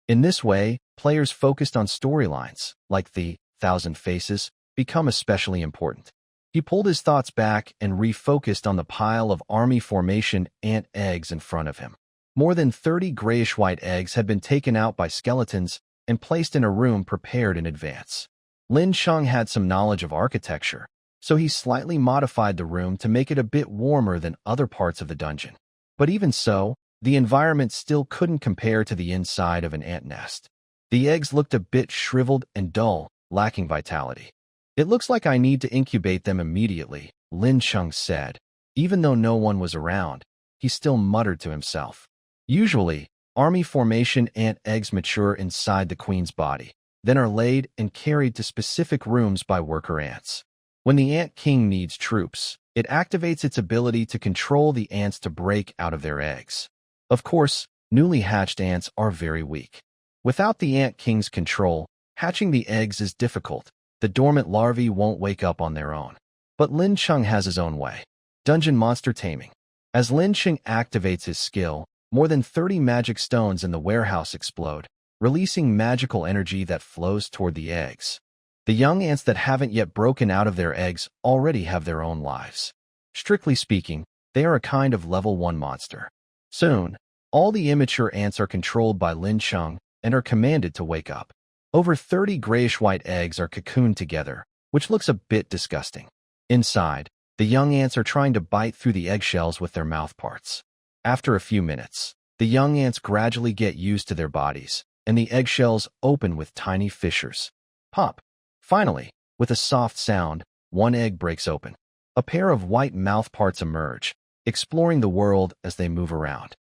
Speaker 1: In this way, players focused on storylines, like the Thousand Faces, become especially important. He pulled his thoughts back and refocused on the pile of army formation ant eggs in front of him. More than 30 grayish-white eggs had been taken out by skeletons and placed in a room prepared in advance. Lin Sheng had some knowledge of architecture, so he slightly modified the room to make it a bit warmer than other parts of the dungeon. But even so, the environment still couldn't compare to the inside of an ant nest. The eggs looked a bit shriveled and dull, lacking vitality. It looks like I need to incubate them immediately, Lin Sheng said. Even though no one was around, he still muttered to himself. Usually, army formation ant eggs mature inside the queen's body. then are laid and carried to specific rooms by worker ants. When the ant king needs troops, it activates its ability to control the ants to break out of their eggs. Of course, newly hatched ants are very weak. Without the ant king's control, hatching the eggs is difficult. The dormant larvae won't wake up on their own. But Lin Chung has his own way. Dungeon monster taming. As Lin Chung activates his skill, more than 30 magic stones in the warehouse explode, releasing magical energy that flows toward the eggs. The young ants that haven't yet broken out of their eggs already have their own lives. Strictly speaking, they are a kind of level 1 monster. Soon, all the immature ants are controlled by Lin Chung and are commanded to wake up. Over 30 grayish-white eggs are cocooned together, which looks a bit disgusting. Inside, the young ants are trying to bite through the eggshells with their mouth parts. After a few minutes, the young ants gradually get used to their bodies, and the eggshells open with tiny fissures. Pop! Finally, with a soft sound, one egg breaks open. A pair of white mouth parts emerge, exploring the world as they move around.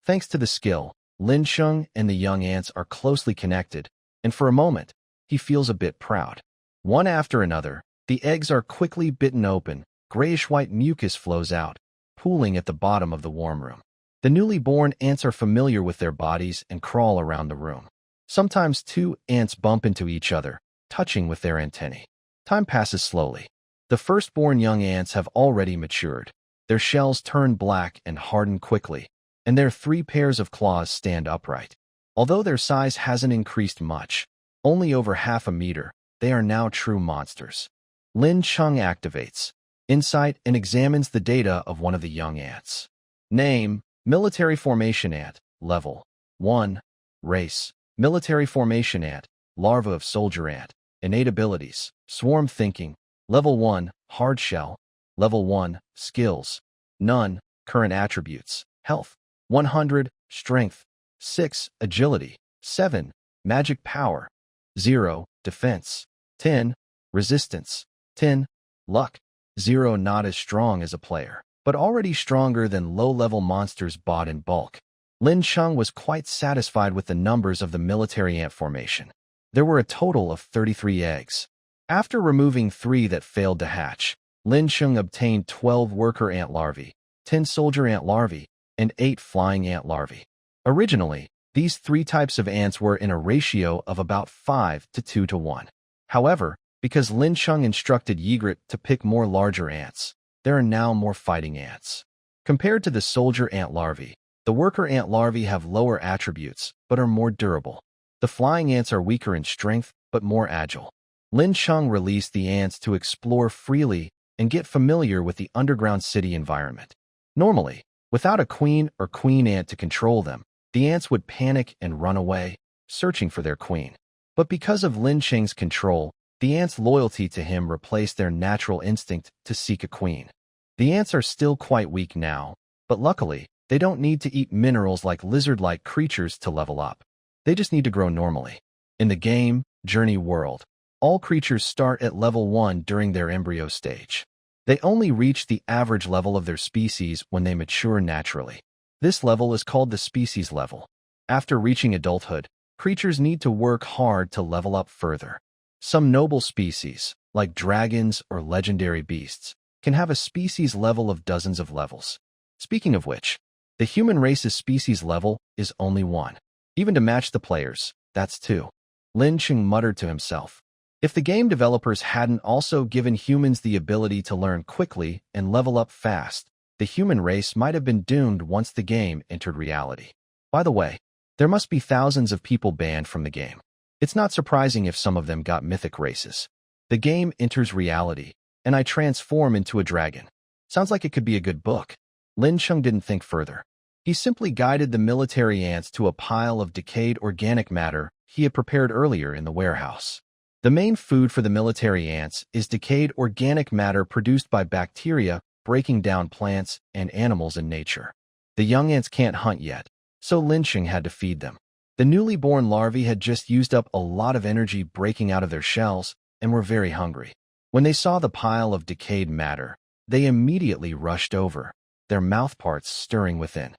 Speaker 1: Thanks to the skill, Lin Chung and the young ants are closely connected, and for a moment, he feels a bit proud. One after another, the eggs are quickly bitten open, grayish-white mucus flows out, pooling at the bottom of the warm room. The newly born ants are familiar with their bodies and crawl around the room. Sometimes two ants bump into each other, touching with their antennae. Time passes slowly. The firstborn young ants have already matured. Their shells turn black and harden quickly, and their 3 pairs of claws stand upright. Although their size hasn't increased much, only over half a meter, they are now true monsters. Lin Chung activates Insight and examines the data of one of the young ants. Name: Military Formation Ant, Level 1. Race: Military Formation Ant, Larva of Soldier Ant. Innate abilities: Swarm Thinking, Level 1, Hard Shell, Level 1, Skills, None. Current attributes: Health, 100, Strength, 6, Agility, 7, Magic Power, 0, Defense, 10, Resistance, 10, Luck, 0. Not as strong as a player, but already stronger than low-level monsters bought in bulk. Lin Chung was quite satisfied with the numbers of the military ant formation. There were a total of 33 eggs. After removing 3 that failed to hatch, Lin Chung obtained 12 worker ant larvae, 10 soldier ant larvae, and 8 flying ant larvae. Originally, these 3 types of ants were in a ratio of about 5 to 2 to 1. However, because Lin Chung instructed Ygritte to pick more larger ants, there are now more fighting ants. Compared to the soldier ant larvae, the worker ant larvae have lower attributes, but are more durable. The flying ants are weaker in strength, but more agile. Lin Chung released the ants to explore freely and get familiar with the underground city environment. Normally, without a queen or queen ant to control them, the ants would panic and run away, searching for their queen. But because of Lin Chung's control, the ants' loyalty to him replaced their natural instinct to seek a queen. The ants are still quite weak now, but luckily, they don't need to eat minerals like lizard-like creatures to level up. They just need to grow normally. In the game, Journey World, all creatures start at level 1 during their embryo stage. They only reach the average level of their species when they mature naturally. This level is called the species level. After reaching adulthood, creatures need to work hard to level up further. Some noble species, like dragons or legendary beasts, can have a species level of dozens of levels. Speaking of which, the human race's species level is only 1. Even to match the players, that's 2. Lin Chung muttered to himself. If the game developers hadn't also given humans the ability to learn quickly and level up fast, the human race might have been doomed once the game entered reality. By the way, there must be thousands of people banned from the game. It's not surprising if some of them got mythic races. The game enters reality, and I transform into a dragon. Sounds like it could be a good book. Lin Chung didn't think further. He simply guided the military ants to a pile of decayed organic matter he had prepared earlier in the warehouse. The main food for the military ants is decayed organic matter produced by bacteria breaking down plants and animals in nature. The young ants can't hunt yet, so Lin Chung had to feed them. The newly born larvae had just used up a lot of energy breaking out of their shells and were very hungry. When they saw the pile of decayed matter, they immediately rushed over, their mouthparts stirring within.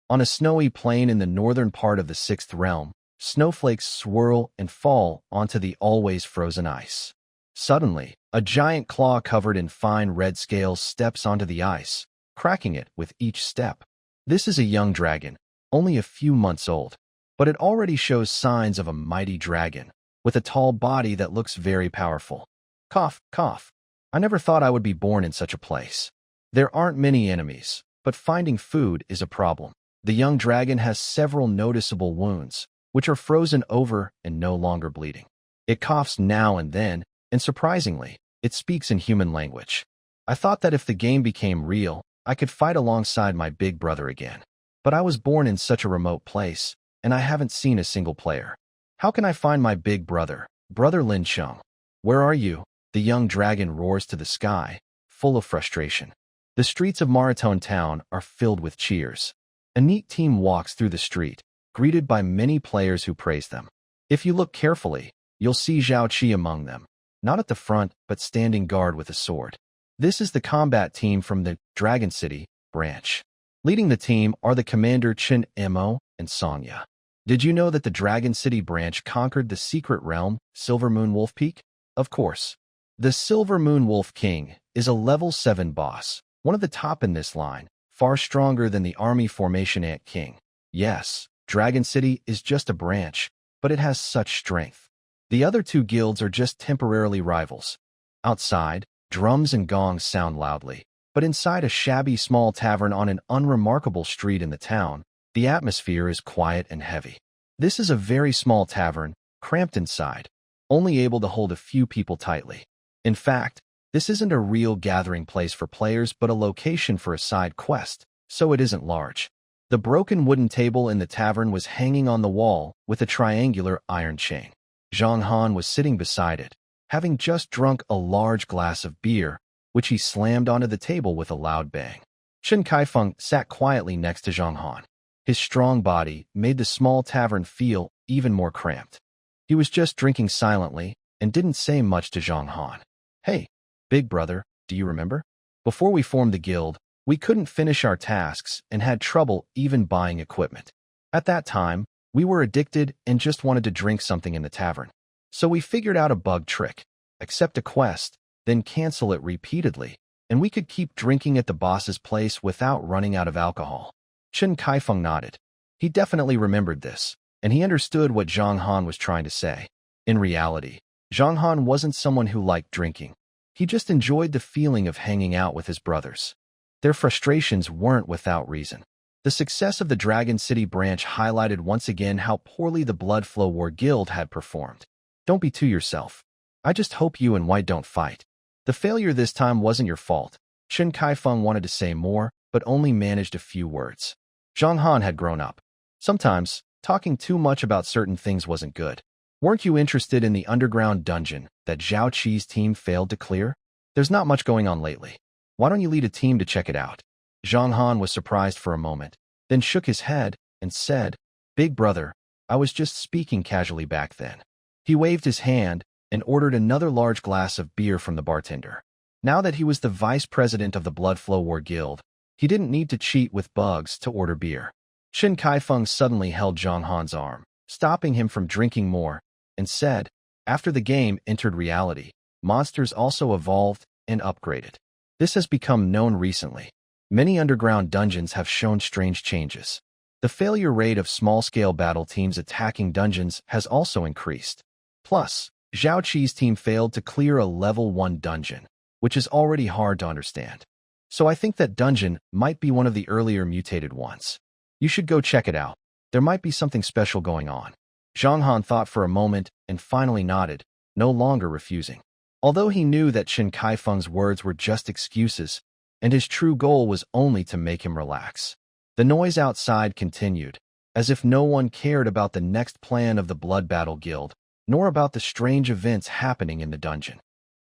Speaker 1: On a snowy plain in the northern part of the 6th realm, Snowflakes swirl and fall onto the always frozen ice. Suddenly, a giant claw covered in fine red scales steps onto the ice, cracking it with each step. This is a young dragon, only a few months old, but it already shows signs of a mighty dragon, with a tall body that looks very powerful. Cough, cough. I never thought I would be born in such a place. There aren't many enemies, but finding food is a problem. The young dragon has several noticeable wounds, which are frozen over and no longer bleeding. It coughs now and then, and surprisingly, it speaks in human language. I thought that if the game became real, I could fight alongside my big brother again. But I was born in such a remote place, and I haven't seen a single player. How can I find my big brother, Brother Lin Chung? Where are you? The young dragon roars to the sky, full of frustration. The streets of Maratone Town are filled with cheers. A neat team walks through the street, greeted by many players who praise them. If you look carefully, you'll see Zhao Qi among them, not at the front, but standing guard with a sword. This is the combat team from the Dragon City branch. Leading the team are the commander Chen Mo and Sonya. Did you know that the Dragon City branch conquered the secret realm, Silver Moon Wolf Peak? Of course. The Silver Moon Wolf King is a level 7 boss, one of the top in this line, far stronger than the army formation Ant King. Yes, Dragon City is just a branch, but it has such strength. The other two guilds are just temporarily rivals. Outside, drums and gongs sound loudly, but inside a shabby small tavern on an unremarkable street in the town, the atmosphere is quiet and heavy. This is a very small tavern, cramped inside, only able to hold a few people tightly. In fact, this isn't a real gathering place for players but a location for a side quest, so it isn't large. The broken wooden table in the tavern was hanging on the wall with a triangular iron chain. Zhang Han was sitting beside it, having just drunk a large glass of beer, which he slammed onto the table with a loud bang. Chen Kaifeng sat quietly next to Zhang Han. His strong body made the small tavern feel even more cramped. He was just drinking silently and didn't say much to Zhang Han. Hey, big brother, do you remember? Before we formed the guild, we couldn't finish our tasks and had trouble even buying equipment. At that time, we were addicted and just wanted to drink something in the tavern. So we figured out a bug trick. Accept a quest, then cancel it repeatedly, and we could keep drinking at the boss's place without running out of alcohol. Chen Kaifeng nodded. He definitely remembered this, and he understood what Zhang Han was trying to say. In reality, Zhang Han wasn't someone who liked drinking. He just enjoyed the feeling of hanging out with his brothers. Their frustrations weren't without reason. The success of the Dragon City branch highlighted once again how poorly the Blood Flow War Guild had performed. Don't be too yourself. I just hope you and White don't fight. The failure this time wasn't your fault. Chen Kaifeng wanted to say more, but only managed a few words. Zhang Han had grown up. Sometimes, talking too much about certain things wasn't good. Weren't you interested in the underground dungeon that Zhao Qi's team failed to clear? There's not much going on lately. Why don't you lead a team to check it out? Zhang Han was surprised for a moment, then shook his head and said, Big brother, I was just speaking casually back then. He waved his hand and ordered another large glass of beer from the bartender. Now that he was the vice president of the Blood Flow War Guild, he didn't need to cheat with bugs to order beer. Chen Kaifeng suddenly held Zhang Han's arm, stopping him from drinking more, and said, after the game entered reality, monsters also evolved and upgraded. This has become known recently. Many underground dungeons have shown strange changes. The failure rate of small-scale battle teams attacking dungeons has also increased. Plus, Zhao Qi's team failed to clear a level 1 dungeon, which is already hard to understand. So I think that dungeon might be one of the earlier mutated ones. You should go check it out. There might be something special going on. Zhang Han thought for a moment and finally nodded, no longer refusing. Although he knew that Chen Kaifeng's words were just excuses, and his true goal was only to make him relax. The noise outside continued, as if no one cared about the next plan of the Blood Battle Guild, nor about the strange events happening in the dungeon.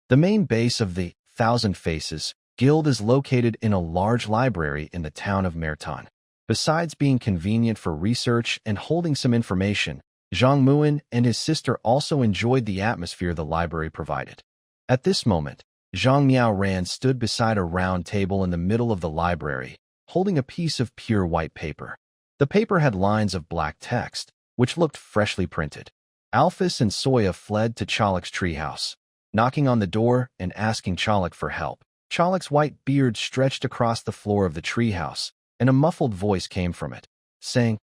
Speaker 1: The main base of the Thousand Faces Guild is located in a large library in the town of Merton. Besides being convenient for research and holding some information, Zhang Muan and his sister also enjoyed the atmosphere the library provided. At this moment, Zhang Miaoran stood beside a round table in the middle of the library, holding a piece of pure white paper. The paper had lines of black text, which looked freshly printed. Alphys and Soya fled to Chaluk's treehouse, knocking on the door and asking Chaluk for help. Chaluk's white beard stretched across the floor of the treehouse, and a muffled voice came from it, saying,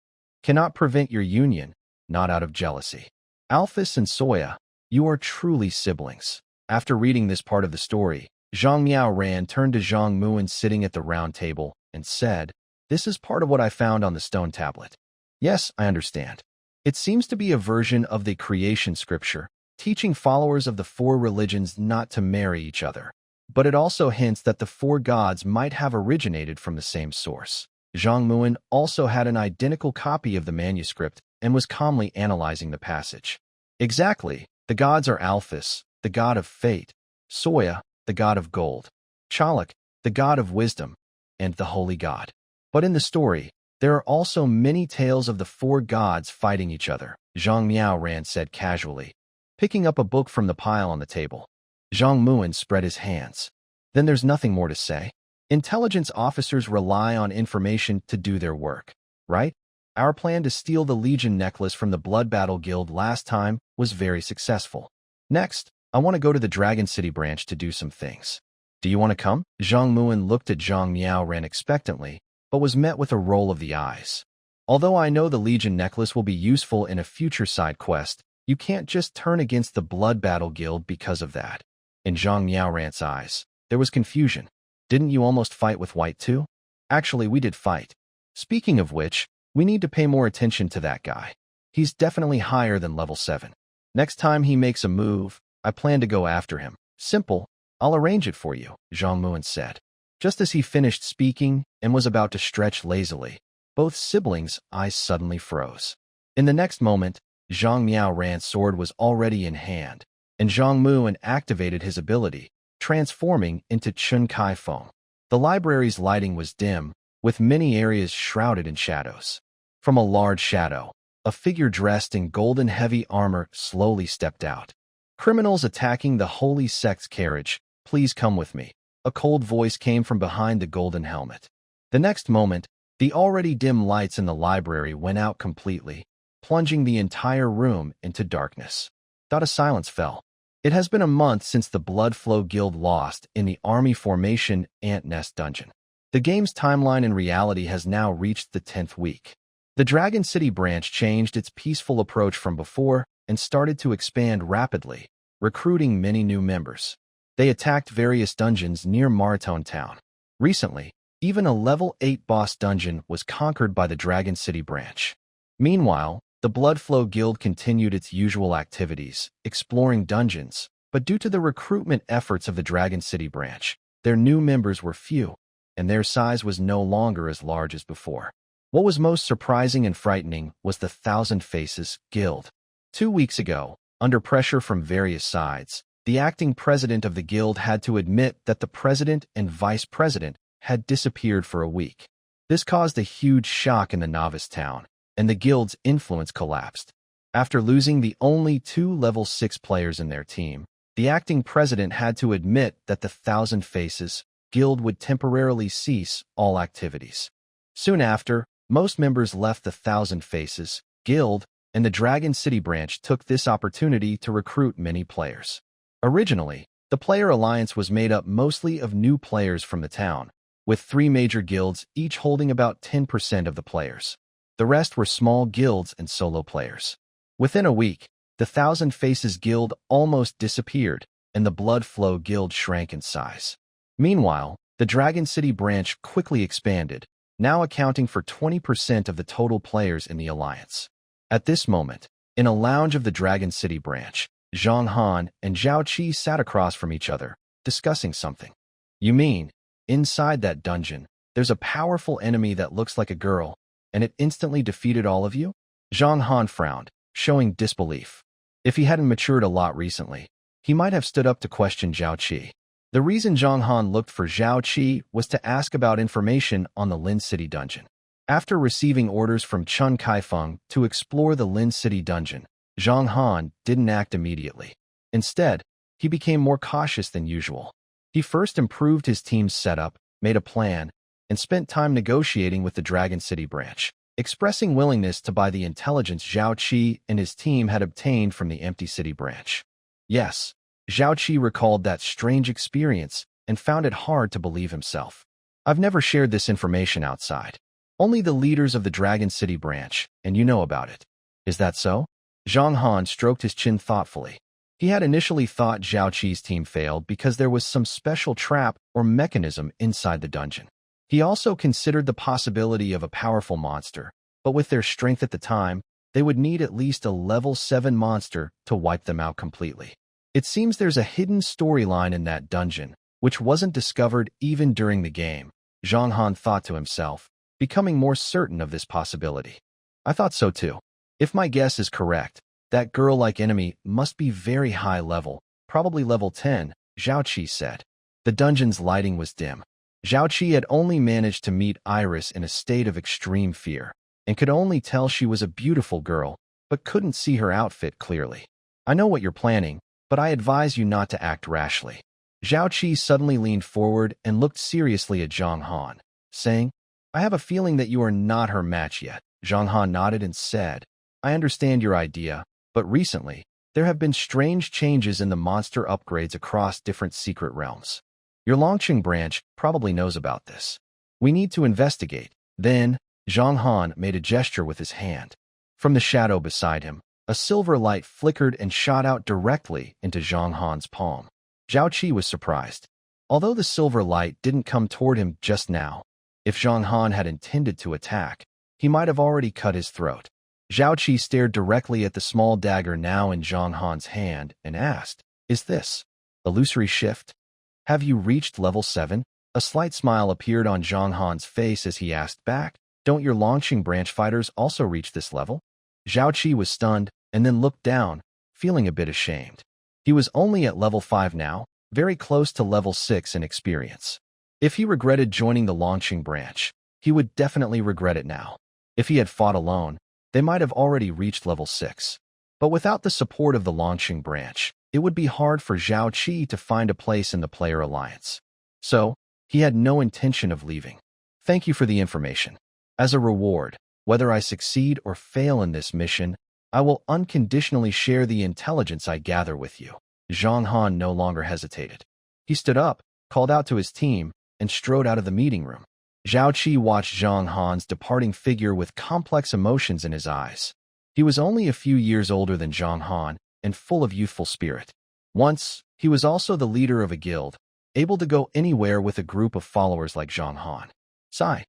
Speaker 1: "Cannot prevent your union, not out of jealousy." Alphys and Soya, you are truly siblings. After reading this part of the story, Zhang Miaoran turned to Zhang Muin sitting at the round table and said, "This is part of what I found on the stone tablet." "Yes, I understand. It seems to be a version of the creation scripture, teaching followers of the four religions not to marry each other. But it also hints that the four gods might have originated from the same source." Zhang Muin also had an identical copy of the manuscript and was calmly analyzing the passage. "Exactly. The gods are Alphys, the god of fate; Soya, the god of gold; Chaluk, the god of wisdom, and the holy god. But in the story, there are also many tales of the four gods fighting each other," Zhang Miaoran said casually, picking up a book from the pile on the table. Zhang Muin spread his hands. "Then there's nothing more to say. Intelligence officers rely on information to do their work, right? Our plan to steal the Legion necklace from the Blood Battle Guild last time was very successful. Next, I want to go to the Dragon City branch to do some things. Do you want to come?" Zhang Muin looked at Zhang Miaoran expectantly, but was met with a roll of the eyes. "Although I know the Legion necklace will be useful in a future side quest, you can't just turn against the Blood Battle Guild because of that." In Zhang Miaoran's eyes, there was confusion. "Didn't you almost fight with White too?" "Actually, we did fight. Speaking of which, we need to pay more attention to that guy. He's definitely higher than level 7. Next time he makes a move, I plan to go after him. Simple. I'll arrange it for you," Zhang Muin said. Just as he finished speaking and was about to stretch lazily, both siblings' eyes suddenly froze. In the next moment, Zhang Miaoran's sword was already in hand, and Zhang Muin activated his ability, transforming into Chun Kai Feng. The library's lighting was dim, with many areas shrouded in shadows. From a large shadow, a figure dressed in golden heavy armor slowly stepped out. "Criminals attacking the Holy Sect's carriage, please come with me." A cold voice came from behind the golden helmet. The next moment, the already dim lights in the library went out completely, plunging the entire room into darkness. A silence fell. It has been a month since the Bloodflow Guild lost in the Army Formation Ant Nest dungeon. The game's timeline in reality has now reached the 10th week. The Dragon City branch changed its peaceful approach from before and started to expand rapidly, recruiting many new members. They attacked various dungeons near Maratone Town. Recently, even a level 8 boss dungeon was conquered by the Dragon City branch. Meanwhile, the Bloodflow Guild continued its usual activities, exploring dungeons, but due to the recruitment efforts of the Dragon City branch, their new members were few, and their size was no longer as large as before. What was most surprising and frightening was the Thousand Faces Guild. 2 weeks ago, under pressure from various sides, the acting president of the guild had to admit that the president and vice president had disappeared for a week. This caused a huge shock in the novice town, and the guild's influence collapsed. After losing the only 2 level 6 players in their team, the acting president had to admit that the Thousand Faces Guild would temporarily cease all activities. Soon after, most members left the Thousand Faces Guild, and the Dragon City branch took this opportunity to recruit many players. Originally, the player alliance was made up mostly of new players from the town, with 3 major guilds each holding about 10% of the players. The rest were small guilds and solo players. Within a week, the Thousand Faces Guild almost disappeared, and the Bloodflow Guild shrank in size. Meanwhile, the Dragon City branch quickly expanded, now accounting for 20% of the total players in the alliance. At this moment, in a lounge of the Dragon City branch, Zhang Han and Zhao Qi sat across from each other, discussing something. "You mean, inside that dungeon, there's a powerful enemy that looks like a girl, and it instantly defeated all of you?" Zhang Han frowned, showing disbelief. If he hadn't matured a lot recently, he might have stood up to question Zhao Qi. The reason Zhang Han looked for Zhao Qi was to ask about information on the Lin City dungeon. After receiving orders from Chun Kaifeng to explore the Lin City dungeon, Zhang Han didn't act immediately. Instead, he became more cautious than usual. He first improved his team's setup, made a plan, and spent time negotiating with the Dragon City branch. expressing willingness to buy the intelligence Zhao Qi and his team had obtained from the Empty City branch. Yes, Zhao Qi recalled that strange experience and found it hard to believe himself. I've never shared this information outside. Only the leaders of the Dragon City branch, and you know about it. Is that so? Zhang Han stroked his chin thoughtfully. He had initially thought Zhao Qi's team failed because there was some special trap or mechanism inside the dungeon. He also considered the possibility of a powerful monster, but with their strength at the time, they would need at least a level 7 monster to wipe them out completely. It seems there's a hidden storyline in that dungeon, which wasn't discovered even during the game, Zhang Han thought to himself, becoming more certain of this possibility. I thought so too. If my guess is correct, that girl-like enemy must be very high level, probably level 10, Zhao Qi said. The dungeon's lighting was dim. Zhao Qi had only managed to meet Iris in a state of extreme fear, and could only tell she was a beautiful girl, but couldn't see her outfit clearly. I know what you're planning, but I advise you not to act rashly. Zhao Qi suddenly leaned forward and looked seriously at Zhang Han, saying, I have a feeling that you are not her match yet. Zhang Han nodded and said, I understand your idea, but recently, there have been strange changes in the monster upgrades across different secret realms. Your Longqing branch probably knows about this. We need to investigate. Then, Zhang Han made a gesture with his hand. From the shadow beside him, a silver light flickered and shot out directly into Zhang Han's palm. Zhao Qi was surprised. Although the silver light didn't come toward him just now, if Zhang Han had intended to attack, he might have already cut his throat. Zhao Qi stared directly at the small dagger now in Zhang Han's hand and asked, Is this illusory shift? Have you reached level 7? A slight smile appeared on Zhang Han's face as he asked back, Don't your Longqing branch fighters also reach this level? Zhao Qi was stunned and then looked down, feeling a bit ashamed. He was only at level 5 now, very close to level 6 in experience. If he regretted joining the Longqing branch, he would definitely regret it now. If he had fought alone, they might have already reached level 6. But without the support of the Longqing branch, it would be hard for Zhao Qi to find a place in the player alliance. So, he had no intention of leaving. Thank you for the information. As a reward, whether I succeed or fail in this mission, I will unconditionally share the intelligence I gather with you. Zhang Han no longer hesitated. He stood up, called out to his team, and strode out of the meeting room. Zhao Qi watched Zhang Han's departing figure with complex emotions in his eyes. He was only a few years older than Zhang Han and full of youthful spirit. Once, he was also the leader of a guild, able to go anywhere with a group of followers like Zhang Han. Sigh.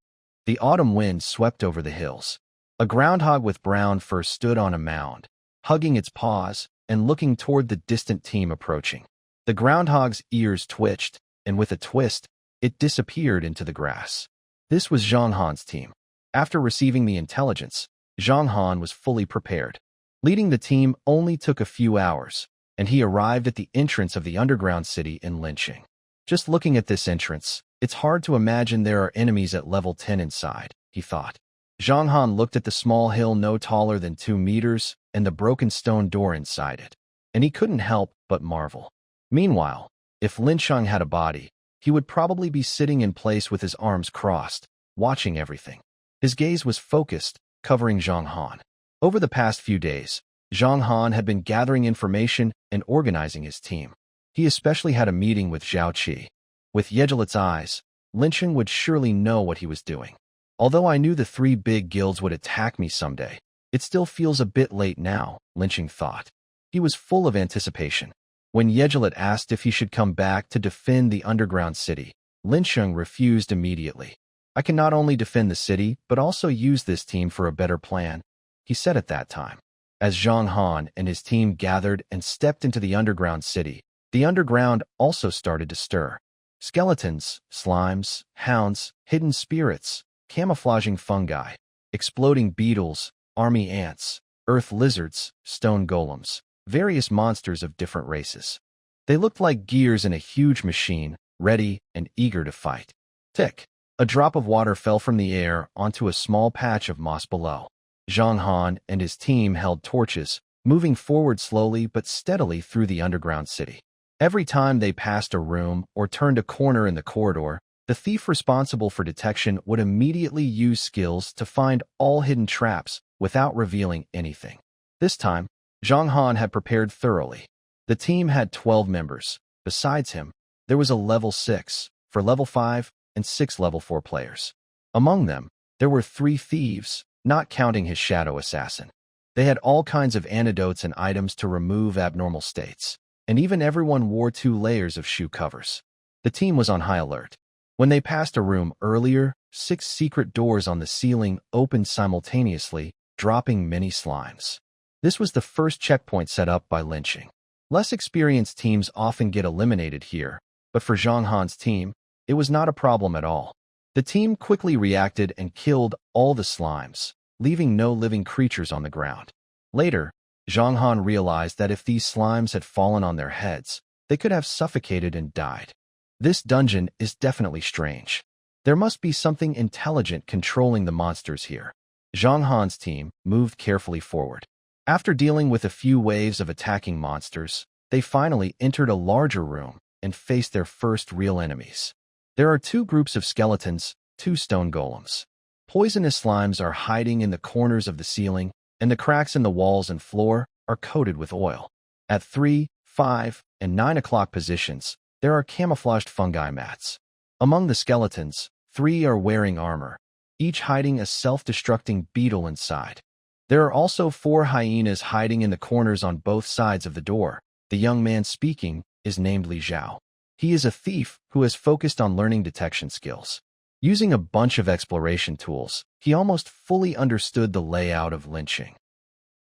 Speaker 1: The autumn wind swept over the hills. A groundhog with brown fur stood on a mound, hugging its paws and looking toward the distant team approaching. The groundhog's ears twitched, and with a twist, it disappeared into the grass. This was Zhang Han's team. After receiving the intelligence, Zhang Han was fully prepared. Leading the team only took a few hours, and he arrived at the entrance of the underground city in Linqing. Just looking at this entrance, it's hard to imagine there are enemies at level 10 inside, he thought. Zhang Han looked at the small hill no taller than 2 meters and the broken stone door inside it, and he couldn't help but marvel. Meanwhile, if Linqing had a body, he would probably be sitting in place with his arms crossed, watching everything. His gaze was focused, covering Zhang Han. Over the past few days, Zhang Han had been gathering information and organizing his team. He especially had a meeting with Zhao Qi. With Yegelet's eyes, Linqing would surely know what he was doing. Although I knew the 3 big guilds would attack me someday, it still feels a bit late now, Linqing thought. He was full of anticipation. When Yegelet asked if he should come back to defend the underground city, Linqing refused immediately. I can not only defend the city, but also use this team for a better plan, he said at that time. As Zhang Han and his team gathered and stepped into the underground city, the underground also started to stir. Skeletons, slimes, hounds, hidden spirits, camouflaging fungi, exploding beetles, army ants, earth lizards, stone golems, various monsters of different races. They looked like gears in a huge machine, ready and eager to fight. Tick! A drop of water fell from the air onto a small patch of moss below. Zhang Han and his team held torches, moving forward slowly but steadily through the underground city. Every time they passed a room or turned a corner in the corridor, The thief responsible for detection would immediately use skills to find all hidden traps without revealing anything. This time, Zhang Han had prepared thoroughly. The team had 12 members. Besides him, there was a level 6 for level 5 and 6 level 4 players. Among them, there were 3 thieves, not counting his shadow assassin. They had all kinds of antidotes and items to remove abnormal states, and even everyone wore 2 layers of shoe covers. The team was on high alert. When they passed a room earlier, 6 secret doors on the ceiling opened simultaneously, dropping many slimes. This was the first checkpoint set up by lynching. Less experienced teams often get eliminated here, but for Zhang Han's team, it was not a problem at all. The team quickly reacted and killed all the slimes, leaving no living creatures on the ground. Later, Zhang Han realized that if these slimes had fallen on their heads, they could have suffocated and died. This dungeon is definitely strange. There must be something intelligent controlling the monsters here. Zhang Han's team moved carefully forward. After dealing with a few waves of attacking monsters, they finally entered a larger room and faced their first real enemies. There are 2 groups of skeletons, 2 stone golems. Poisonous slimes are hiding in the corners of the ceiling, and the cracks in the walls and floor are coated with oil. At 3, 5, and 9 o'clock positions, there are camouflaged fungi mats. Among the skeletons, 3 are wearing armor, each hiding a self-destructing beetle inside. There are also 4 hyenas hiding in the corners on both sides of the door. The young man speaking is named Li Zhao. He is a thief who has focused on learning detection skills. Using a bunch of exploration tools, he almost fully understood the layout of lynching.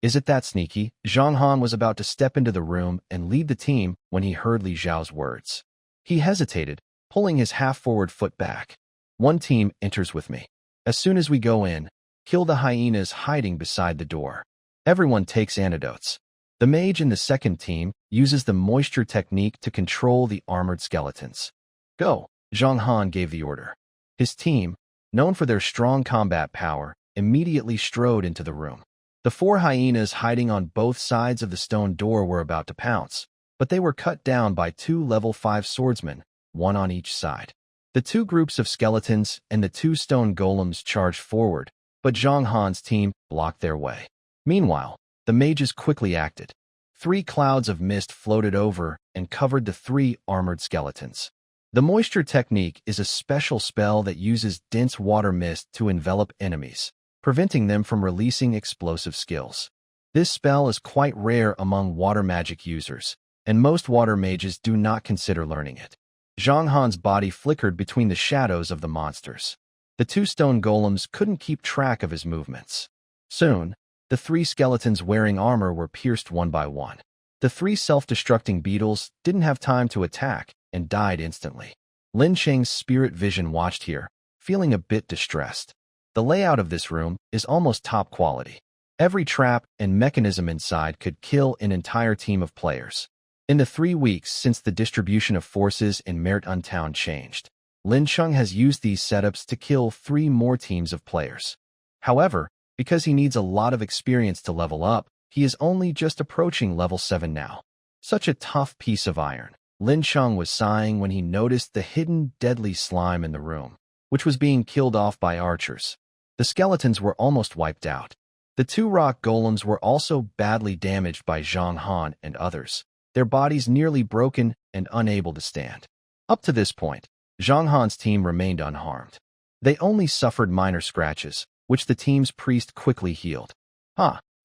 Speaker 1: Is it that sneaky? Zhang Han was about to step into the room and lead the team when he heard Li Zhao's words. He hesitated, pulling his half-forward foot back. One team enters with me. As soon as we go in, kill the hyenas hiding beside the door. Everyone takes antidotes. The mage in the second team uses the moisture technique to control the armored skeletons. Go, Zhang Han gave the order. His team, known for their strong combat power, immediately strode into the room. The 4 hyenas hiding on both sides of the stone door were about to pounce, but they were cut down by 2 level 5 swordsmen, 1 on each side. The 2 groups of skeletons and the 2 stone golems charged forward, but Zhang Han's team blocked their way. Meanwhile, the mages quickly acted. 3 clouds of mist floated over and covered the 3 armored skeletons. The moisture technique is a special spell that uses dense water mist to envelop enemies, preventing them from releasing explosive skills. This spell is quite rare among water magic users, and most water mages do not consider learning it. Zhang Han's body flickered between the shadows of the monsters. The 2 stone golems couldn't keep track of his movements. Soon, the 3 skeletons wearing armor were pierced one by one. The 3 self-destructing beetles didn't have time to attack and died instantly. Lin Cheng's spirit vision watched here, feeling a bit distressed. The layout of this room is almost top quality. Every trap and mechanism inside could kill an entire team of players. In the 3 weeks since the distribution of forces in Mertuntown changed, Lin Cheng has used these setups to kill 3 more teams of players. However, because he needs a lot of experience to level up, he is only just approaching level 7 now. Such a tough piece of iron. Lin Cheng was sighing when he noticed the hidden deadly slime in the room, which was being killed off by archers. The skeletons were almost wiped out. The 2 rock golems were also badly damaged by Zhang Han and others, their bodies nearly broken and unable to stand. Up to this point, Zhang Han's team remained unharmed. They only suffered minor scratches, which the team's priest quickly healed.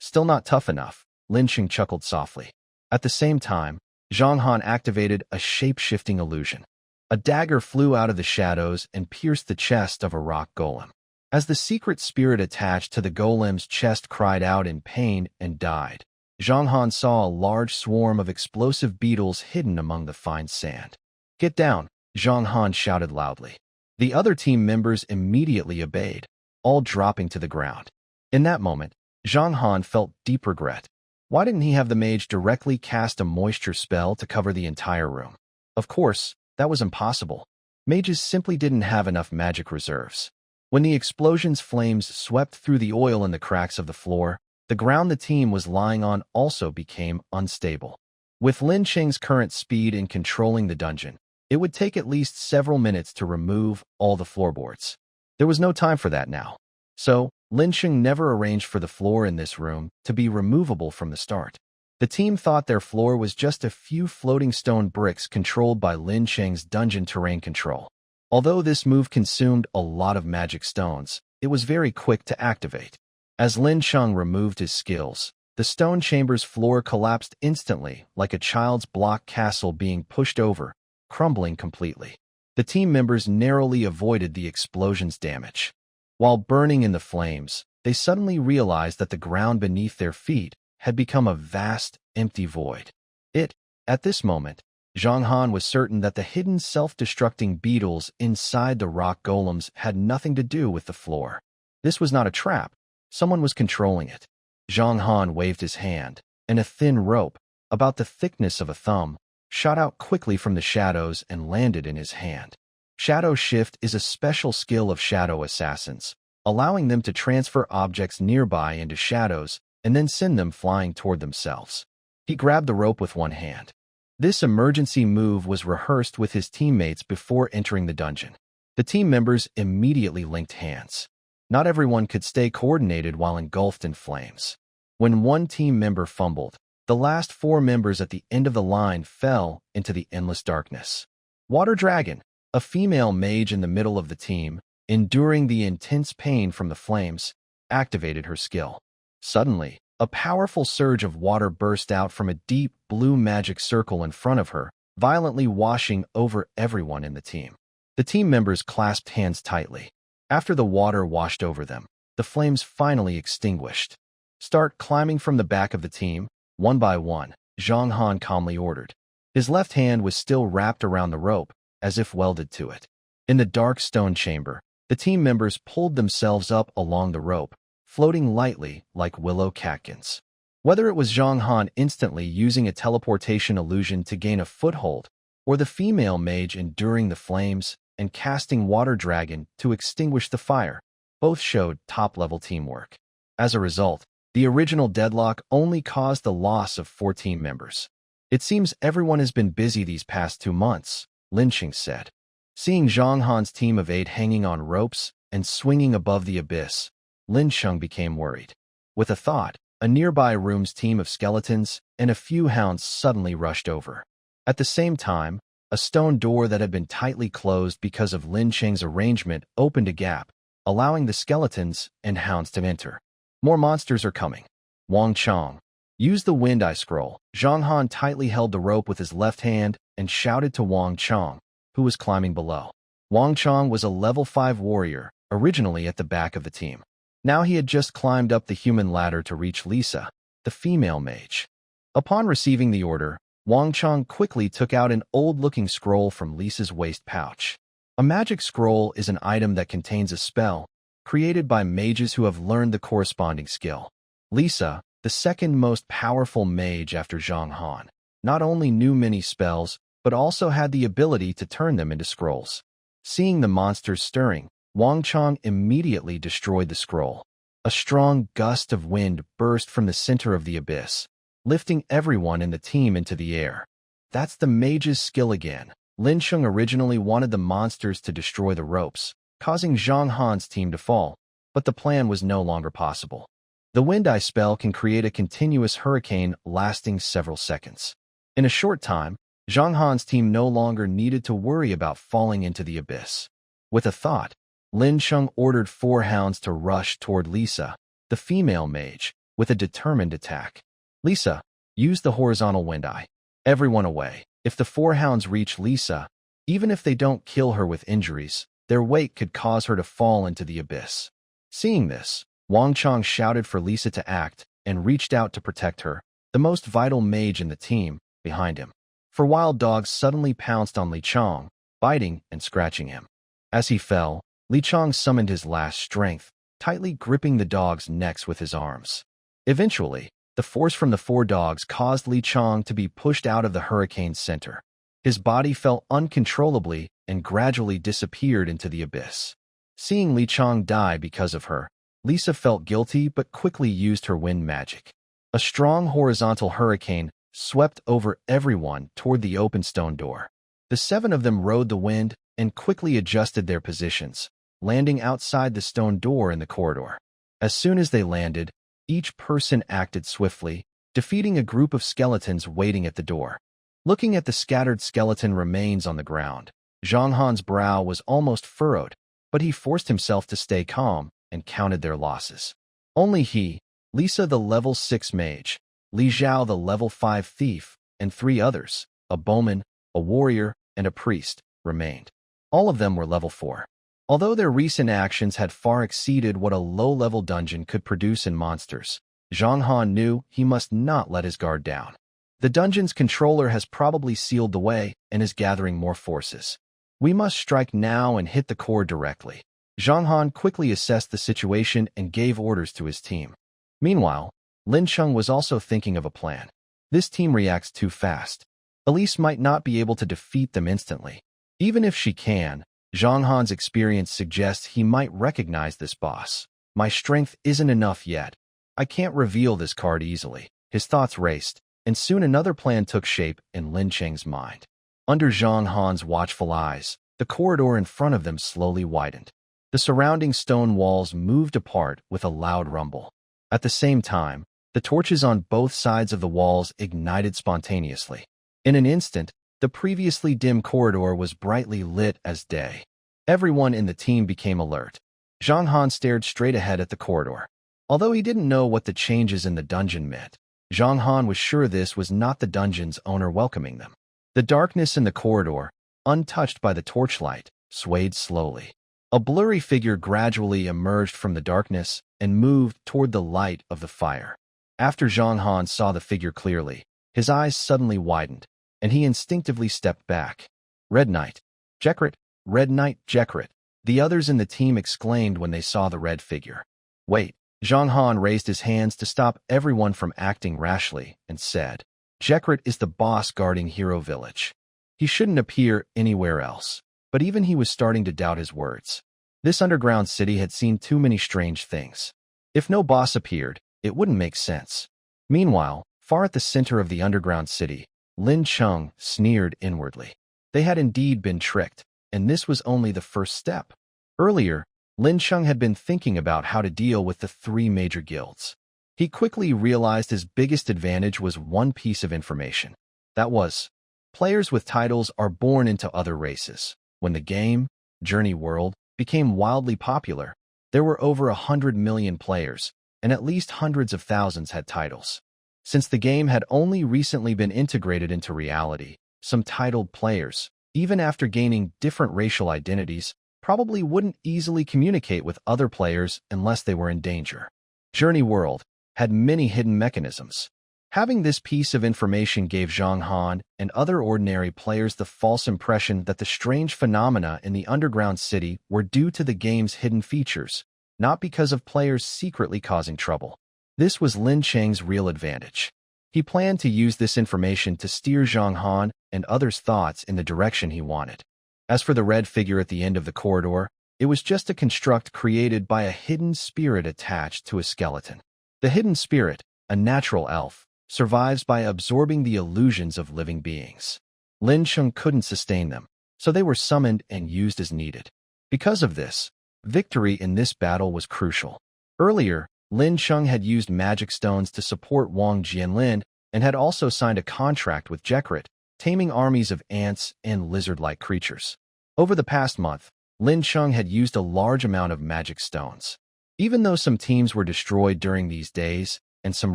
Speaker 1: Still not tough enough, Lin Cheng chuckled softly. At the same time, Zhang Han activated a shape-shifting illusion. A dagger flew out of the shadows and pierced the chest of a rock golem. As the secret spirit attached to the golem's chest cried out in pain and died, Zhang Han saw a large swarm of explosive beetles hidden among the fine sand. Get down, Zhang Han shouted loudly. The other team members immediately obeyed, all dropping to the ground. In that moment, Zhang Han felt deep regret. Why didn't he have the mage directly cast a moisture spell to cover the entire room? Of course, that was impossible. Mages simply didn't have enough magic reserves. When the explosion's flames swept through the oil in the cracks of the floor, the ground the team was lying on also became unstable. With Lin Cheng's current speed in controlling the dungeon, It would take at least several minutes to remove all the floorboards. There was no time for that now. So, Lin Sheng never arranged for the floor in this room to be removable from the start. The team thought their floor was just a few floating stone bricks controlled by Lin Sheng's dungeon terrain control. Although this move consumed a lot of magic stones, it was very quick to activate. As Lin Sheng removed his skills, the stone chamber's floor collapsed instantly like a child's block castle being pushed over, crumbling completely. The team members narrowly avoided the explosion's damage. While burning in the flames, they suddenly realized that the ground beneath their feet had become a vast, empty void. At this moment, Zhang Han was certain that the hidden self-destructing beetles inside the rock golems had nothing to do with the floor. This was not a trap. Someone was controlling it. Zhang Han waved his hand, and a thin rope, about the thickness of a thumb, shot out quickly from the shadows and landed in his hand. Shadow Shift is a special skill of shadow assassins, allowing them to transfer objects nearby into shadows and then send them flying toward themselves. He grabbed the rope with one hand. This emergency move was rehearsed with his teammates before entering the dungeon. The team members immediately linked hands. Not everyone could stay coordinated while engulfed in flames. When one team member fumbled, the last 4 members at the end of the line fell into the endless darkness. Water Dragon, a female mage in the middle of the team, enduring the intense pain from the flames, activated her skill. Suddenly, a powerful surge of water burst out from a deep blue magic circle in front of her, violently washing over everyone in the team. The team members clasped hands tightly. After the water washed over them, the flames finally extinguished. "Start climbing from the back of the team, one by one," Zhang Han calmly ordered. His left hand was still wrapped around the rope, as if welded to it. In the dark stone chamber, the team members pulled themselves up along the rope, floating lightly like willow catkins. Whether it was Zhang Han instantly using a teleportation illusion to gain a foothold, or the female mage enduring the flames and casting Water Dragon to extinguish the fire, both showed top-level teamwork. As a result, the original deadlock only caused the loss of 4 team members. "It seems everyone has been busy these past 2 months, Lin Sheng said. Seeing Zhang Han's team of 8 hanging on ropes and swinging above the abyss, Lin Sheng became worried. With a thought, a nearby room's team of skeletons and a few hounds suddenly rushed over. At the same time, a stone door that had been tightly closed because of Lin Sheng's arrangement opened a gap, allowing the skeletons and hounds to enter. "More monsters are coming. Wang Chong, use the Wind Eye Scroll." Zhang Han tightly held the rope with his left hand and shouted to Wang Chong, who was climbing below. Wang Chong was a level 5 warrior, originally at the back of the team. Now he had just climbed up the human ladder to reach Lisa, the female mage. Upon receiving the order, Wang Chong quickly took out an old-looking scroll from Lisa's waist pouch. A magic scroll is an item that contains a spell, created by mages who have learned the corresponding skill. Lisa, the second most powerful mage after Zhang Han, not only knew many spells, but also had the ability to turn them into scrolls. Seeing the monsters stirring, Wang Chong immediately destroyed the scroll. A strong gust of wind burst from the center of the abyss, lifting everyone in the team into the air. That's the mage's skill again. Lin Sheng originally wanted the monsters to destroy the ropes, causing Zhang Han's team to fall, but the plan was no longer possible. The Wind Eye spell can create a continuous hurricane lasting several seconds. In a short time, Zhang Han's team no longer needed to worry about falling into the abyss. With a thought, Lin Sheng ordered 4 hounds to rush toward Lisa, the female mage, with a determined attack. "Lisa, use the horizontal Wind Eye. Everyone away." If the 4 hounds reach Lisa, even if they don't kill her with injuries, their weight could cause her to fall into the abyss. Seeing this, Wang Chong shouted for Lisa to act and reached out to protect her, the most vital mage in the team, behind him. 4 wild dogs suddenly pounced on Li Chong, biting and scratching him. As he fell, Li Chong summoned his last strength, tightly gripping the dogs' necks with his arms. Eventually, the force from the 4 dogs caused Li Chong to be pushed out of the hurricane's center. His body fell uncontrollably and gradually disappeared into the abyss. Seeing Li Chong die because of her, Lisa felt guilty but quickly used her wind magic. A strong horizontal hurricane swept over everyone toward the open stone door. The 7 of them rode the wind and quickly adjusted their positions, landing outside the stone door in the corridor. As soon as they landed, each person acted swiftly, defeating a group of skeletons waiting at the door. Looking at the scattered skeleton remains on the ground, Zhang Han's brow was almost furrowed, but he forced himself to stay calm and counted their losses. Only he, Lisa the level 6 mage, Li Zhao the level 5 thief, and 3 others, a bowman, a warrior, and a priest, remained. All of them were level 4. Although their recent actions had far exceeded what a low-level dungeon could produce in monsters, Zhang Han knew he must not let his guard down. The dungeon's controller has probably sealed the way and is gathering more forces. We must strike now and hit the core directly. Zhang Han quickly assessed the situation and gave orders to his team. Meanwhile, Lin Cheng was also thinking of a plan. This team reacts too fast. Elise might not be able to defeat them instantly. Even if she can, Zhang Han's experience suggests he might recognize this boss. My strength isn't enough yet. I can't reveal this card easily. His thoughts raced, and soon another plan took shape in Lin Cheng's mind. Under Zhang Han's watchful eyes, the corridor in front of them slowly widened. The surrounding stone walls moved apart with a loud rumble. At the same time, the torches on both sides of the walls ignited spontaneously. In an instant, the previously dim corridor was brightly lit as day. Everyone in the team became alert. Zhang Han stared straight ahead at the corridor. Although he didn't know what the changes in the dungeon meant, Zhang Han was sure this was not the dungeon's owner welcoming them. The darkness in the corridor, untouched by the torchlight, swayed slowly. A blurry figure gradually emerged from the darkness and moved toward the light of the fire. After Zhang Han saw the figure clearly, his eyes suddenly widened, and he instinctively stepped back. Red Knight, Jekrit, Red Knight, Jekrit, the others in the team exclaimed when they saw the red figure. Wait, Zhang Han raised his hands to stop everyone from acting rashly and said, Jekrit is the boss guarding Hero Village. He shouldn't appear anywhere else. But even he was starting to doubt his words. This underground city had seen too many strange things. If no boss appeared, it wouldn't make sense. Meanwhile, far at the center of the underground city, Lin Cheng sneered inwardly. They had indeed been tricked, and this was only the first step. Earlier, Lin Cheng had been thinking about how to deal with the 3 major guilds. He quickly realized his biggest advantage was one piece of information. That was, players with titles are born into other races. When the game, Journey World, became wildly popular, there were over 100 million players, and at least hundreds of thousands had titles. Since the game had only recently been integrated into reality, some titled players, even after gaining different racial identities, probably wouldn't easily communicate with other players unless they were in danger. Journey World had many hidden mechanisms. Having this piece of information gave Zhang Han and other ordinary players the false impression that the strange phenomena in the underground city were due to the game's hidden features, not because of players secretly causing trouble. This was Lin Cheng's real advantage. He planned to use this information to steer Zhang Han and others' thoughts in the direction he wanted. As for the red figure at the end of the corridor, it was just a construct created by a hidden spirit attached to a skeleton. The hidden spirit, a natural elf, survives by absorbing the illusions of living beings. Lin Cheng couldn't sustain them, so they were summoned and used as needed. Because of this, victory in this battle was crucial. Earlier, Lin Cheng had used magic stones to support Wang Jianlin and had also signed a contract with Jekrit, taming armies of ants and lizard-like creatures. Over the past month, Lin Cheng had used a large amount of magic stones. Even though some teams were destroyed during these days, and some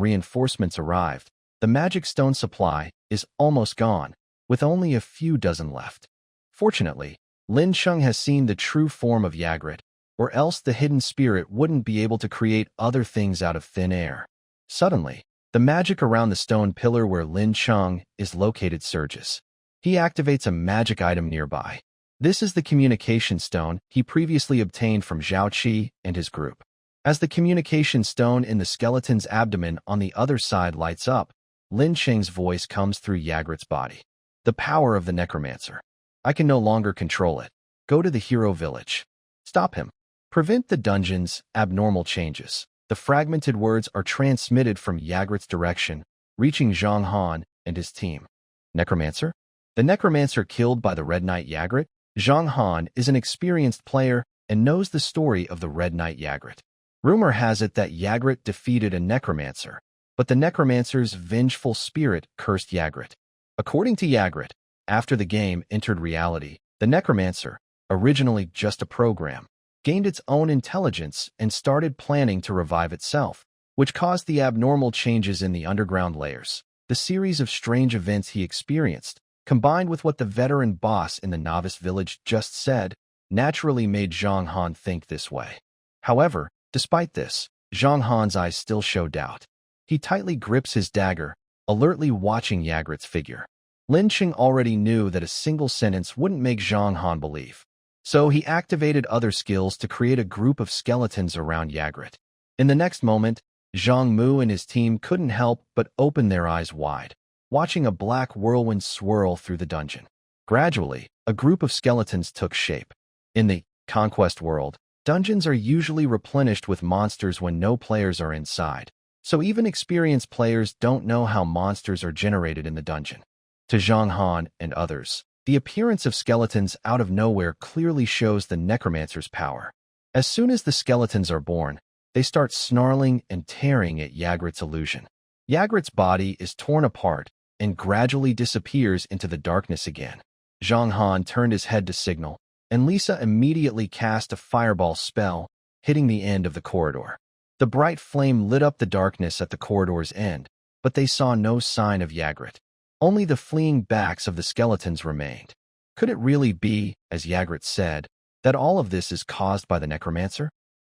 Speaker 1: reinforcements arrived, the magic stone supply is almost gone, with only a few dozen left. Fortunately, Lin Cheng has seen the true form of Yagrit, or else the hidden spirit wouldn't be able to create other things out of thin air. Suddenly, the magic around the stone pillar where Lin Cheng is located surges. He activates a magic item nearby. This is the communication stone he previously obtained from Zhao Qi and his group. As the communication stone in the skeleton's abdomen on the other side lights up, Lin Cheng's voice comes through Yagrit's body. The power of the necromancer. I can no longer control it. Go to the hero village. Stop him. Prevent the dungeon's abnormal changes. The fragmented words are transmitted from Yagrit's direction, reaching Zhang Han and his team. Necromancer? The necromancer killed by the Red Knight Yagrat? Zhang Han is an experienced player and knows the story of the Red Knight Yagrat. Rumor has it that Yagrat defeated a necromancer, but the necromancer's vengeful spirit cursed Yagrat. According to Yagrat, after the game entered reality, the necromancer, originally just a program, gained its own intelligence and started planning to revive itself, which caused the abnormal changes in the underground layers. The series of strange events he experienced, combined with what the veteran boss in the novice village just said, naturally made Zhang Han think this way. However, despite this, Zhang Han's eyes still show doubt. He tightly grips his dagger, alertly watching Yagrat's figure. Lin Qing already knew that a single sentence wouldn't make Zhang Han believe, so he activated other skills to create a group of skeletons around Yagrat. In the next moment, Zhang Mu and his team couldn't help but open their eyes wide, watching a black whirlwind swirl through the dungeon. Gradually, a group of skeletons took shape. In the Conquest world, dungeons are usually replenished with monsters when no players are inside, so even experienced players don't know how monsters are generated in the dungeon. To Zhang Han and others, the appearance of skeletons out of nowhere clearly shows the necromancer's power. As soon as the skeletons are born, they start snarling and tearing at Yagrat's illusion. Yagrat's body is torn apart and gradually disappears into the darkness again. Zhang Han turned his head to signal, and Lisa immediately cast a fireball spell, hitting the end of the corridor. The bright flame lit up the darkness at the corridor's end, but they saw no sign of Yagrat. Only the fleeing backs of the skeletons remained. Could it really be, as Yagrat said, that all of this is caused by the necromancer?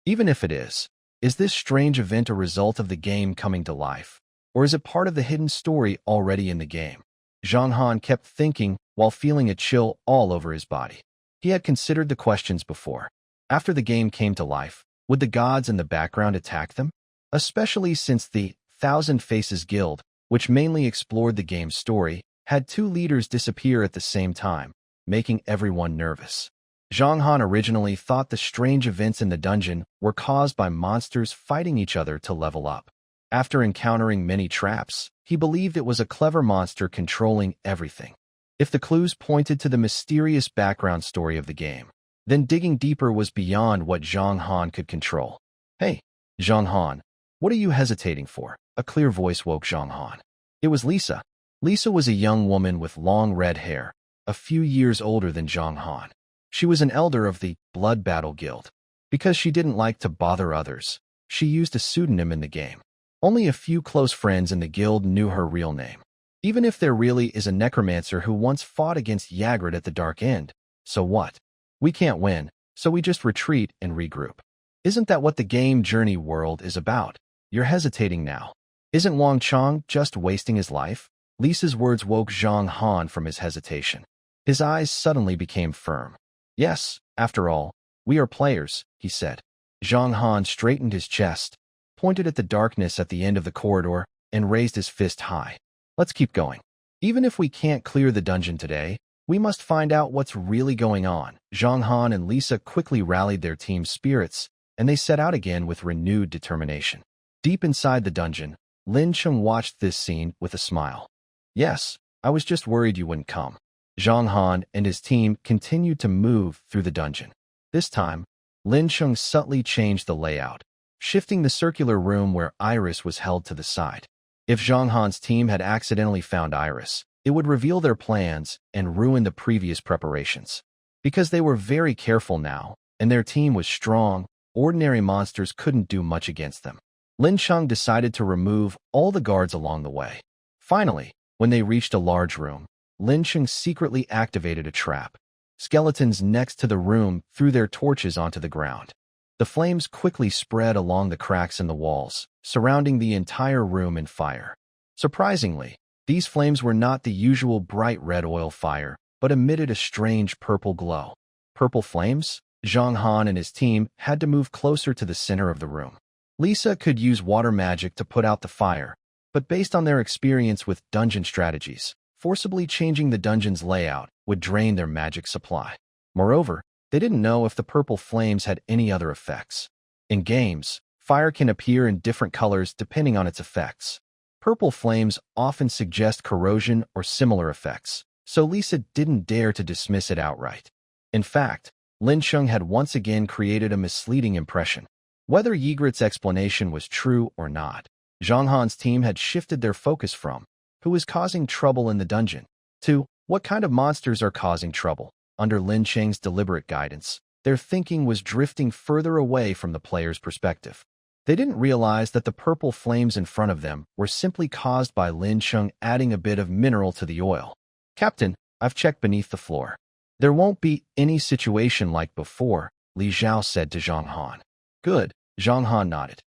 Speaker 1: Even if it is this strange event a result of the game coming to life? Or is it part of the hidden story already in the game? Zhang Han kept thinking while feeling a chill all over his body. He had considered the questions before. After the game came to life, would the gods in the background attack them? Especially since the Thousand Faces Guild, which mainly explored the game's story, had two leaders disappear at the same time, making everyone nervous. Zhang Han originally thought the strange events in the dungeon were caused by monsters fighting each other to level up. After encountering many traps, he believed it was a clever monster controlling everything. If the clues pointed to the mysterious background story of the game, then digging deeper was beyond what Zhang Han could control. Hey, Zhang Han, what are you hesitating for? A clear voice woke Zhang Han. It was Lisa. Lisa was a young woman with long red hair, a few years older than Zhang Han. She was an elder of the Blood Battle Guild. Because she didn't like to bother others, she used a pseudonym in the game. Only a few close friends in the guild knew her real name. Even if there really is a necromancer who once fought against Yagrat at the Dark End, so what? We can't win, so we just retreat and regroup. Isn't that what the game Journey world is about? You're hesitating now. Isn't Wang Chong just wasting his life? Lisa's words woke Zhang Han from his hesitation. His eyes suddenly became firm. Yes, after all, we are players, he said. Zhang Han straightened his chest, pointed at the darkness at the end of the corridor, and raised his fist high. Let's keep going. Even if we can't clear the dungeon today, we must find out what's really going on. Zhang Han and Lisa quickly rallied their team's spirits, and they set out again with renewed determination. Deep inside the dungeon, Lin Qing watched this scene with a smile. Yes, I was just worried you wouldn't come. Zhang Han and his team continued to move through the dungeon. This time, Lin Qing subtly changed the layout, shifting the circular room where Iris was held to the side. If Zhang Han's team had accidentally found Iris, it would reveal their plans and ruin the previous preparations. Because they were very careful now, and their team was strong, ordinary monsters couldn't do much against them. Lin Qing decided to remove all the guards along the way. Finally, when they reached a large room, Lin Qing secretly activated a trap. Skeletons next to the room threw their torches onto the ground. The flames quickly spread along the cracks in the walls, surrounding the entire room in fire. Surprisingly, these flames were not the usual bright red oil fire, but emitted a strange purple glow. Purple flames? Zhang Han and his team had to move closer to the center of the room. Lisa could use water magic to put out the fire, but based on their experience with dungeon strategies, forcibly changing the dungeon's layout would drain their magic supply. Moreover, they didn't know if the purple flames had any other effects. In games, fire can appear in different colors depending on its effects. Purple flames often suggest corrosion or similar effects, so Lisa didn't dare to dismiss it outright. In fact, Lin Sheng had once again created a misleading impression. Whether Ygritte's explanation was true or not, Zhang Han's team had shifted their focus from who is causing trouble in the dungeon to what kind of monsters are causing trouble. Under Lin Sheng's deliberate guidance, their thinking was drifting further away from the player's perspective. They didn't realize that the purple flames in front of them were simply caused by Lin Sheng adding a bit of mineral to the oil. "Captain, I've checked beneath the floor. There won't be any situation like before," Li Zhao said to Zhang Han. "Good," Zhang Han nodded.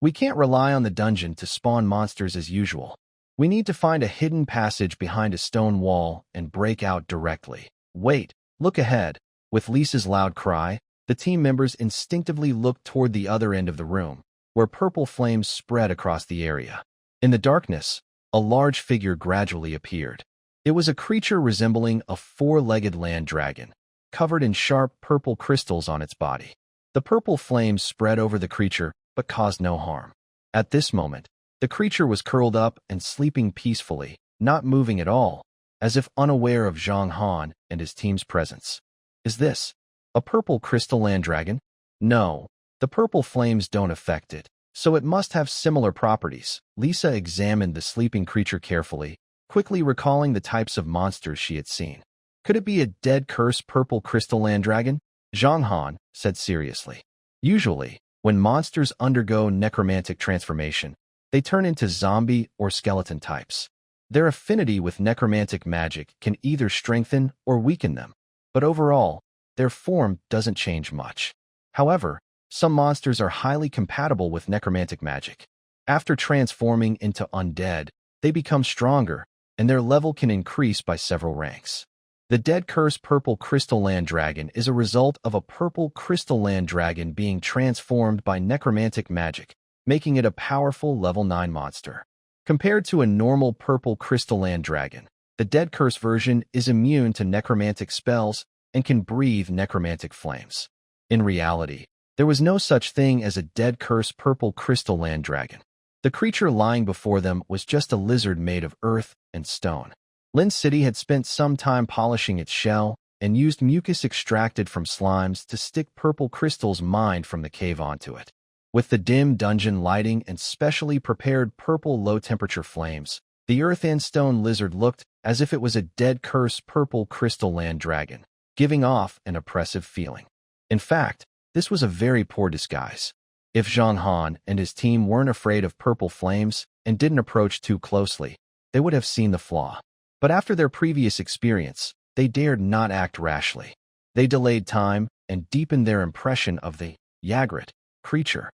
Speaker 1: "We can't rely on the dungeon to spawn monsters as usual. We need to find a hidden passage behind a stone wall and break out directly. Wait, look ahead." With Lisa's loud cry, the team members instinctively looked toward the other end of the room, where purple flames spread across the area. In the darkness, a large figure gradually appeared. It was a creature resembling a four-legged land dragon, covered in sharp purple crystals on its body. The purple flames spread over the creature, but caused no harm. At this moment, the creature was curled up and sleeping peacefully, not moving at all, as if unaware of Zhang Han and his team's presence. "Is this a purple crystal land dragon?" "No, the purple flames don't affect it, so it must have similar properties." Lisa examined the sleeping creature carefully, quickly recalling the types of monsters she had seen. "Could it be a dead cursed purple crystal land dragon?" Zhang Han said seriously. "Usually, when monsters undergo necromantic transformation, they turn into zombie or skeleton types. Their affinity with necromantic magic can either strengthen or weaken them, but overall, their form doesn't change much. However, some monsters are highly compatible with necromantic magic. After transforming into undead, they become stronger, and their level can increase by several ranks. The dead cursed purple crystal land dragon is a result of a purple crystal land dragon being transformed by necromantic magic, making it a powerful level 9 monster. Compared to a normal purple crystal land dragon, the dead curse version is immune to necromantic spells and can breathe necromantic flames. In reality, there was no such thing as a dead cursed purple crystal land dragon. The creature lying before them was just a lizard made of earth and stone. Lin City had spent some time polishing its shell and used mucus extracted from slimes to stick purple crystals mined from the cave onto it. With the dim dungeon lighting and specially prepared purple low-temperature flames, the earth and stone lizard looked as if it was a dead cursed purple crystal land dragon, giving off an oppressive feeling. In fact, this was a very poor disguise. If Zhang Han and his team weren't afraid of purple flames and didn't approach too closely, they would have seen the flaw. But after their previous experience, they dared not act rashly. They delayed time and deepened their impression of the Ygritte creature.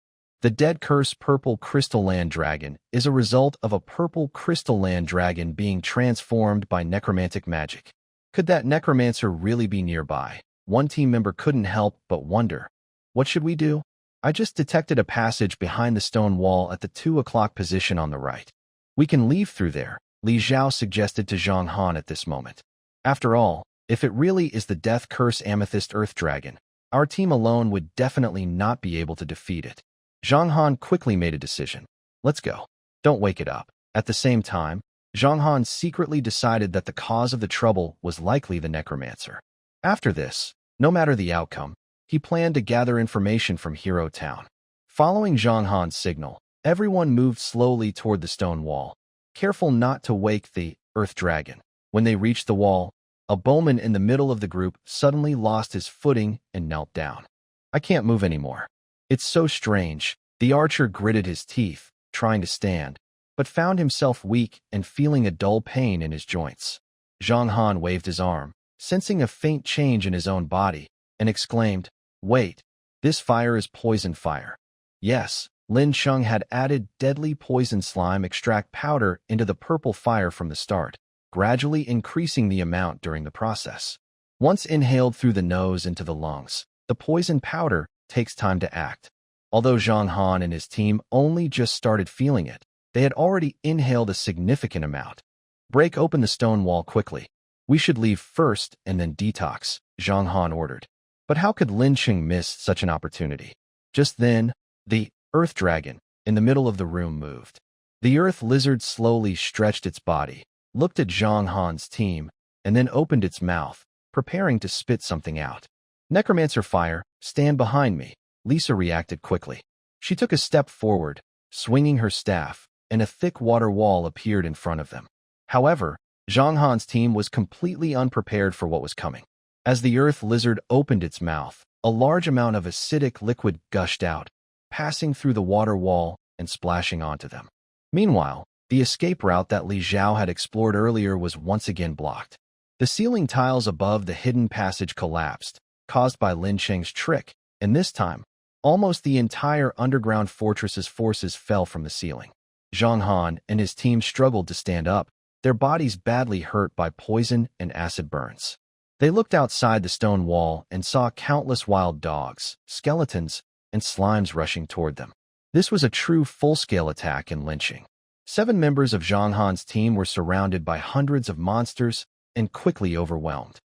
Speaker 1: The dead cursed purple crystal land dragon is a result of a purple crystal land dragon being transformed by necromantic magic. Could that necromancer really be nearby? One team member couldn't help but wonder. "What should we do?" "I just detected a passage behind the stone wall at the 2 o'clock position on the right. We can leave through there," Li Zhao suggested to Zhang Han at this moment. After all, if it really is the death curse amethyst earth dragon, our team alone would definitely not be able to defeat it. Zhang Han quickly made a decision. "Let's go. Don't wake it up." At the same time, Zhang Han secretly decided that the cause of the trouble was likely the necromancer. After this, no matter the outcome, he planned to gather information from Hero Town. Following Zhang Han's signal, everyone moved slowly toward the stone wall, careful not to wake the earth dragon. When they reached the wall, a bowman in the middle of the group suddenly lost his footing and knelt down. "I can't move anymore. It's so strange." The archer gritted his teeth, trying to stand, but found himself weak and feeling a dull pain in his joints. Zhang Han waved his arm, sensing a faint change in his own body, and exclaimed, "Wait, this fire is poison fire." Yes, Lin Sheng had added deadly poison slime extract powder into the purple fire from the start, gradually increasing the amount during the process. Once inhaled through the nose into the lungs, the poison powder takes time to act. Although Zhang Han and his team only just started feeling it, they had already inhaled a significant amount. "Break open the stone wall quickly. We should leave first and then detox," Zhang Han ordered. But how could Lin Sheng miss such an opportunity? Just then, the earth dragon in the middle of the room moved. The earth lizard slowly stretched its body, looked at Zhang Han's team, and then opened its mouth, preparing to spit something out. Necromancer fire, stand behind me, Lisa reacted quickly. She took a step forward, swinging her staff, and a thick water wall appeared in front of them. However, Zhang Han's team was completely unprepared for what was coming. As the earth lizard opened its mouth, a large amount of acidic liquid gushed out, passing through the water wall and splashing onto them. Meanwhile, the escape route that Li Zhao had explored earlier was once again blocked. The ceiling tiles above the hidden passage collapsed, caused by Lin Sheng's trick, and this time, almost the entire underground fortress's forces fell from the ceiling. Zhang Han and his team struggled to stand up, their bodies badly hurt by poison and acid burns. They looked outside the stone wall and saw countless wild dogs, skeletons, and slimes rushing toward them. This was a true full-scale attack and lynching. 7 members of Zhang Han's team were surrounded by hundreds of monsters and quickly overwhelmed.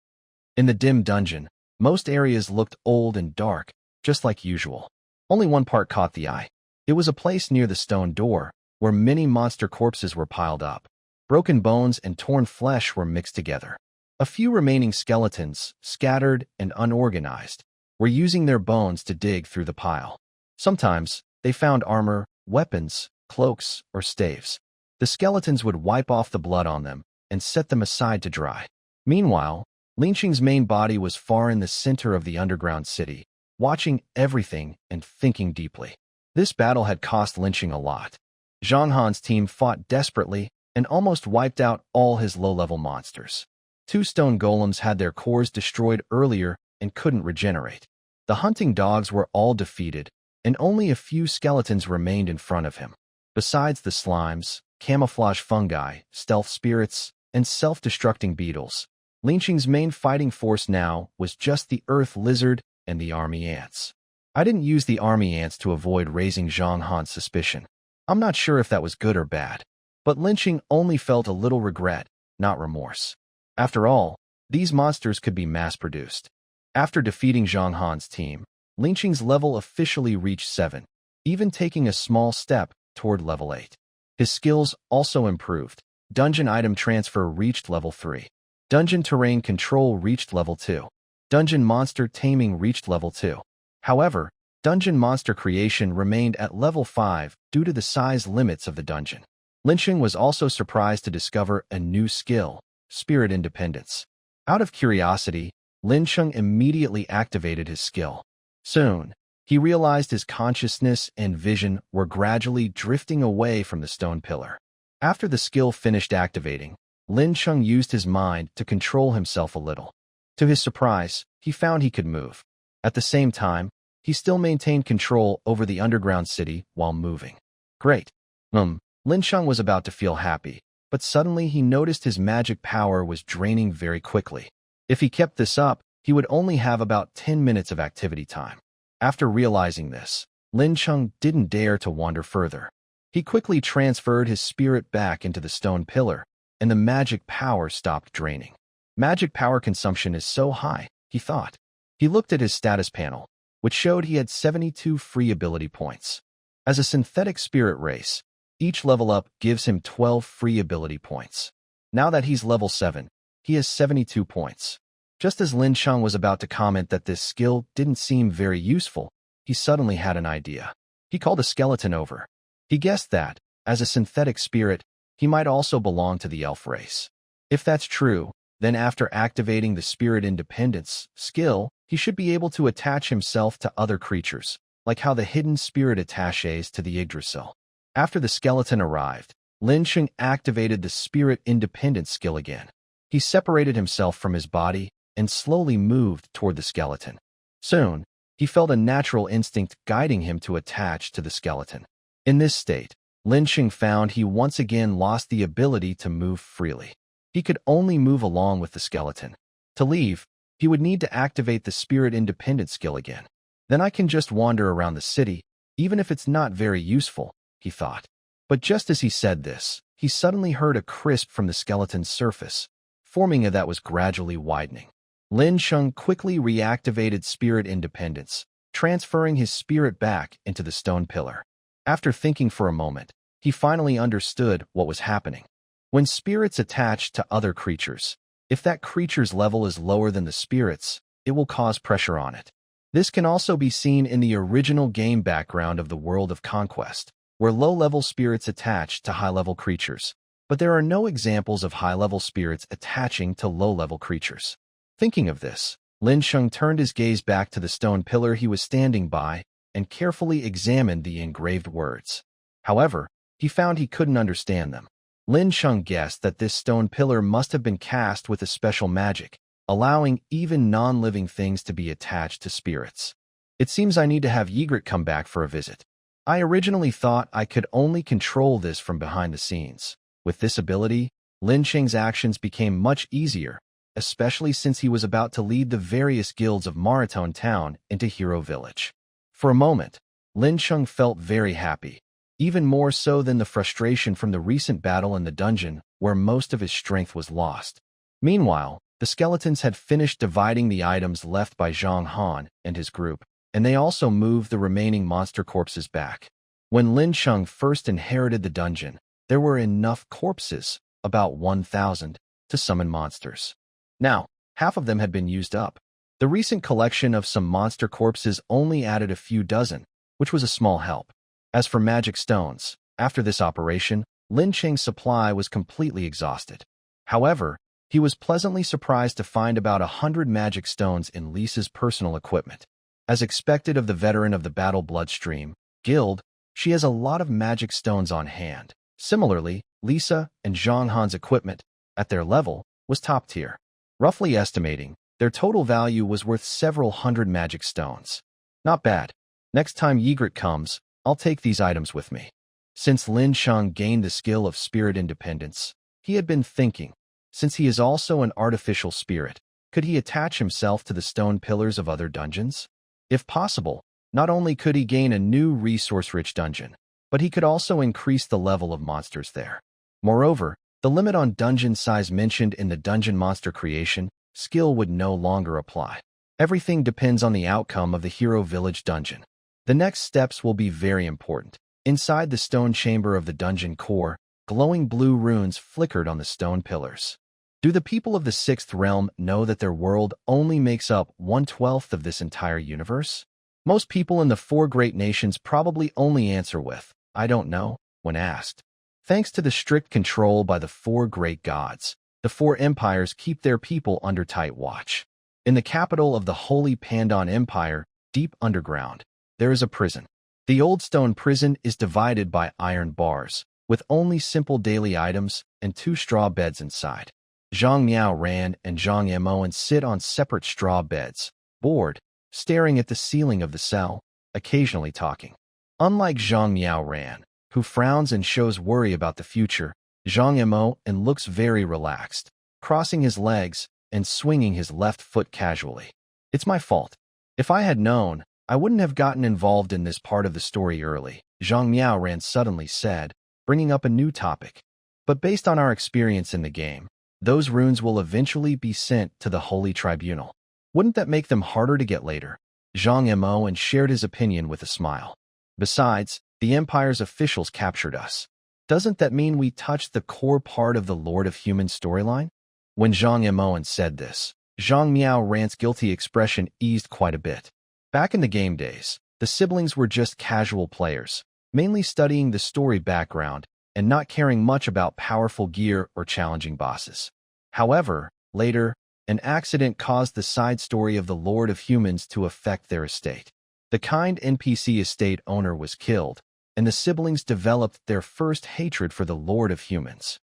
Speaker 1: In the dim dungeon, most areas looked old and dark, just like usual. Only one part caught the eye. It was a place near the stone door, where many monster corpses were piled up. Broken bones and torn flesh were mixed together. A few remaining skeletons, scattered and unorganized, were using their bones to dig through the pile. Sometimes, they found armor, weapons, cloaks, or staves. The skeletons would wipe off the blood on them and set them aside to dry. Meanwhile, Lin Xing's main body was far in the center of the underground city, watching everything and thinking deeply. This battle had cost Lin Xing a lot. Zhang Han's team fought desperately and almost wiped out all his low-level monsters. 2 stone golems had their cores destroyed earlier and couldn't regenerate. The hunting dogs were all defeated, and only a few skeletons remained in front of him. Besides the slimes, camouflage fungi, stealth spirits, and self-destructing beetles, Lin Xing's main fighting force now was just the earth lizard and the army ants. I didn't use the army ants to avoid raising Zhang Han's suspicion. I'm not sure if that was good or bad, but Lin Xing only felt a little regret, not remorse. After all, these monsters could be mass-produced. After defeating Zhang Han's team, Lin Xing's level officially reached 7, even taking a small step toward level 8. His skills also improved. Dungeon item transfer reached level 3. Dungeon terrain control reached level 2. Dungeon monster taming reached level 2. However, dungeon monster creation remained at level 5 due to the size limits of the dungeon. Lin Xing was also surprised to discover a new skill, Spirit Independence. Out of curiosity, Lin Xing immediately activated his skill. Soon, he realized his consciousness and vision were gradually drifting away from the stone pillar. After the skill finished activating, Lin Xing used his mind to control himself a little. To his surprise, he found he could move. At the same time, he still maintained control over the underground city while moving. Great. Lin Xing was about to feel happy, but suddenly he noticed his magic power was draining very quickly. If he kept this up, he would only have about 10 minutes of activity time. After realizing this, Lin Xing didn't dare to wander further. He quickly transferred his spirit back into the stone pillar, and the magic power stopped draining. Magic power consumption is so high, he thought. He looked at his status panel, which showed he had 72 free ability points. As a synthetic spirit race, each level up gives him 12 free ability points. Now that he's level 7, he has 72 points. Just as Lin Xing was about to comment that this skill didn't seem very useful, he suddenly had an idea. He called a skeleton over. He guessed that, as a synthetic spirit, he might also belong to the elf race. If that's true, then after activating the Spirit Independence skill, he should be able to attach himself to other creatures, like how the hidden spirit attaches to the Yggdrasil. After the skeleton arrived, Lin Xing activated the Spirit Independence skill again. He separated himself from his body and slowly moved toward the skeleton. Soon, he felt a natural instinct guiding him to attach to the skeleton. In this state, Lin Xing found he once again lost the ability to move freely. He could only move along with the skeleton. To leave, he would need to activate the Spirit Independent skill again. Then I can just wander around the city, even if it's not very useful, he thought. But just as he said this, he suddenly heard a crisp from the skeleton's surface, forming a that was gradually widening. Lin Xing quickly reactivated Spirit Independence, transferring his spirit back into the stone pillar. After thinking for a moment, he finally understood what was happening. When spirits attach to other creatures, If that creature's level is lower than the spirit's, it will cause pressure on it. This can also be seen in the original game background of the World of Conquest, where low-level spirits attach to high-level creatures, but there are no examples of high-level spirits attaching to low-level creatures. Thinking of this, Lin Sheng turned his gaze back to the stone pillar he was standing by and carefully examined the engraved words. However, he found he couldn't understand them. Lin Sheng guessed that this stone pillar must have been cast with a special magic, allowing even non-living things to be attached to spirits. It seems I need to have Ygritte come back for a visit. I originally thought I could only control this from behind the scenes. With this ability, Lin Sheng's actions became much easier, especially since he was about to lead the various guilds of Maritone Town into Hero Village. For a moment, Lin Sheng felt very happy, even more so than the frustration from the recent battle in the dungeon where most of his strength was lost. Meanwhile, the skeletons had finished dividing the items left by Zhang Han and his group, and they also moved the remaining monster corpses back. When Lin Sheng first inherited the dungeon, there were enough corpses, about 1,000, to summon monsters. Now, half of them had been used up. The recent collection of some monster corpses only added a few dozen, which was a small help. As for magic stones, after this operation, Lin Sheng's supply was completely exhausted. However, he was pleasantly surprised to find about 100 magic stones in Lisa's personal equipment. As expected of the veteran of the Battle Bloodstream Guild, she has a lot of magic stones on hand. Similarly, Lisa and Zhang Han's equipment, at their level, was top tier. Roughly estimating, their total value was worth several hundred magic stones. Not bad. Next time Ygritte comes, I'll take these items with me. Since Lin Sheng gained the skill of spirit independence, he had been thinking, since he is also an artificial spirit, could he attach himself to the stone pillars of other dungeons? If possible, not only could he gain a new resource-rich dungeon, but he could also increase the level of monsters there. Moreover, the limit on dungeon size mentioned in the dungeon monster creation skill would no longer apply. Everything depends on the outcome of the Hero Village dungeon. The next steps will be very important. Inside the stone chamber of the dungeon core, glowing blue runes flickered on the stone pillars. Do the people of the Sixth Realm know that their world only makes up 1/12 of this entire universe? Most people in the four great nations probably only answer with, "I don't know," when asked. Thanks to the strict control by the four great gods, the four empires keep their people under tight watch. In the capital of the Holy Pandon Empire, deep underground, there is a prison. The old stone prison is divided by iron bars, with only simple daily items and 2 straw beds inside. Zhang Miaoran and Zhang Yimou sit on separate straw beds, bored, staring at the ceiling of the cell, occasionally talking. Unlike Zhang Miaoran, who frowns and shows worry about the future, Zhang Yimou looks very relaxed, crossing his legs and swinging his left foot casually. "It's my fault. If I had known, I wouldn't have gotten involved in this part of the story early," Zhang Miaoran suddenly said, bringing up a new topic. "But based on our experience in the game, those runes will eventually be sent to the Holy Tribunal. Wouldn't that make them harder to get later?" Zhang Yimou shared his opinion with a smile. "Besides, the Empire's officials captured us. Doesn't that mean we touched the core part of the Lord of Humans storyline?" When Zhang Yimou said this, Zhang Miaoran's guilty expression eased quite a bit. Back in the game days, the siblings were just casual players, mainly studying the story background and not caring much about powerful gear or challenging bosses. However, later, an accident caused the side story of the Lord of Humans to affect their estate. The kind NPC estate owner was killed, and the siblings developed their first hatred for the Lord of Humans.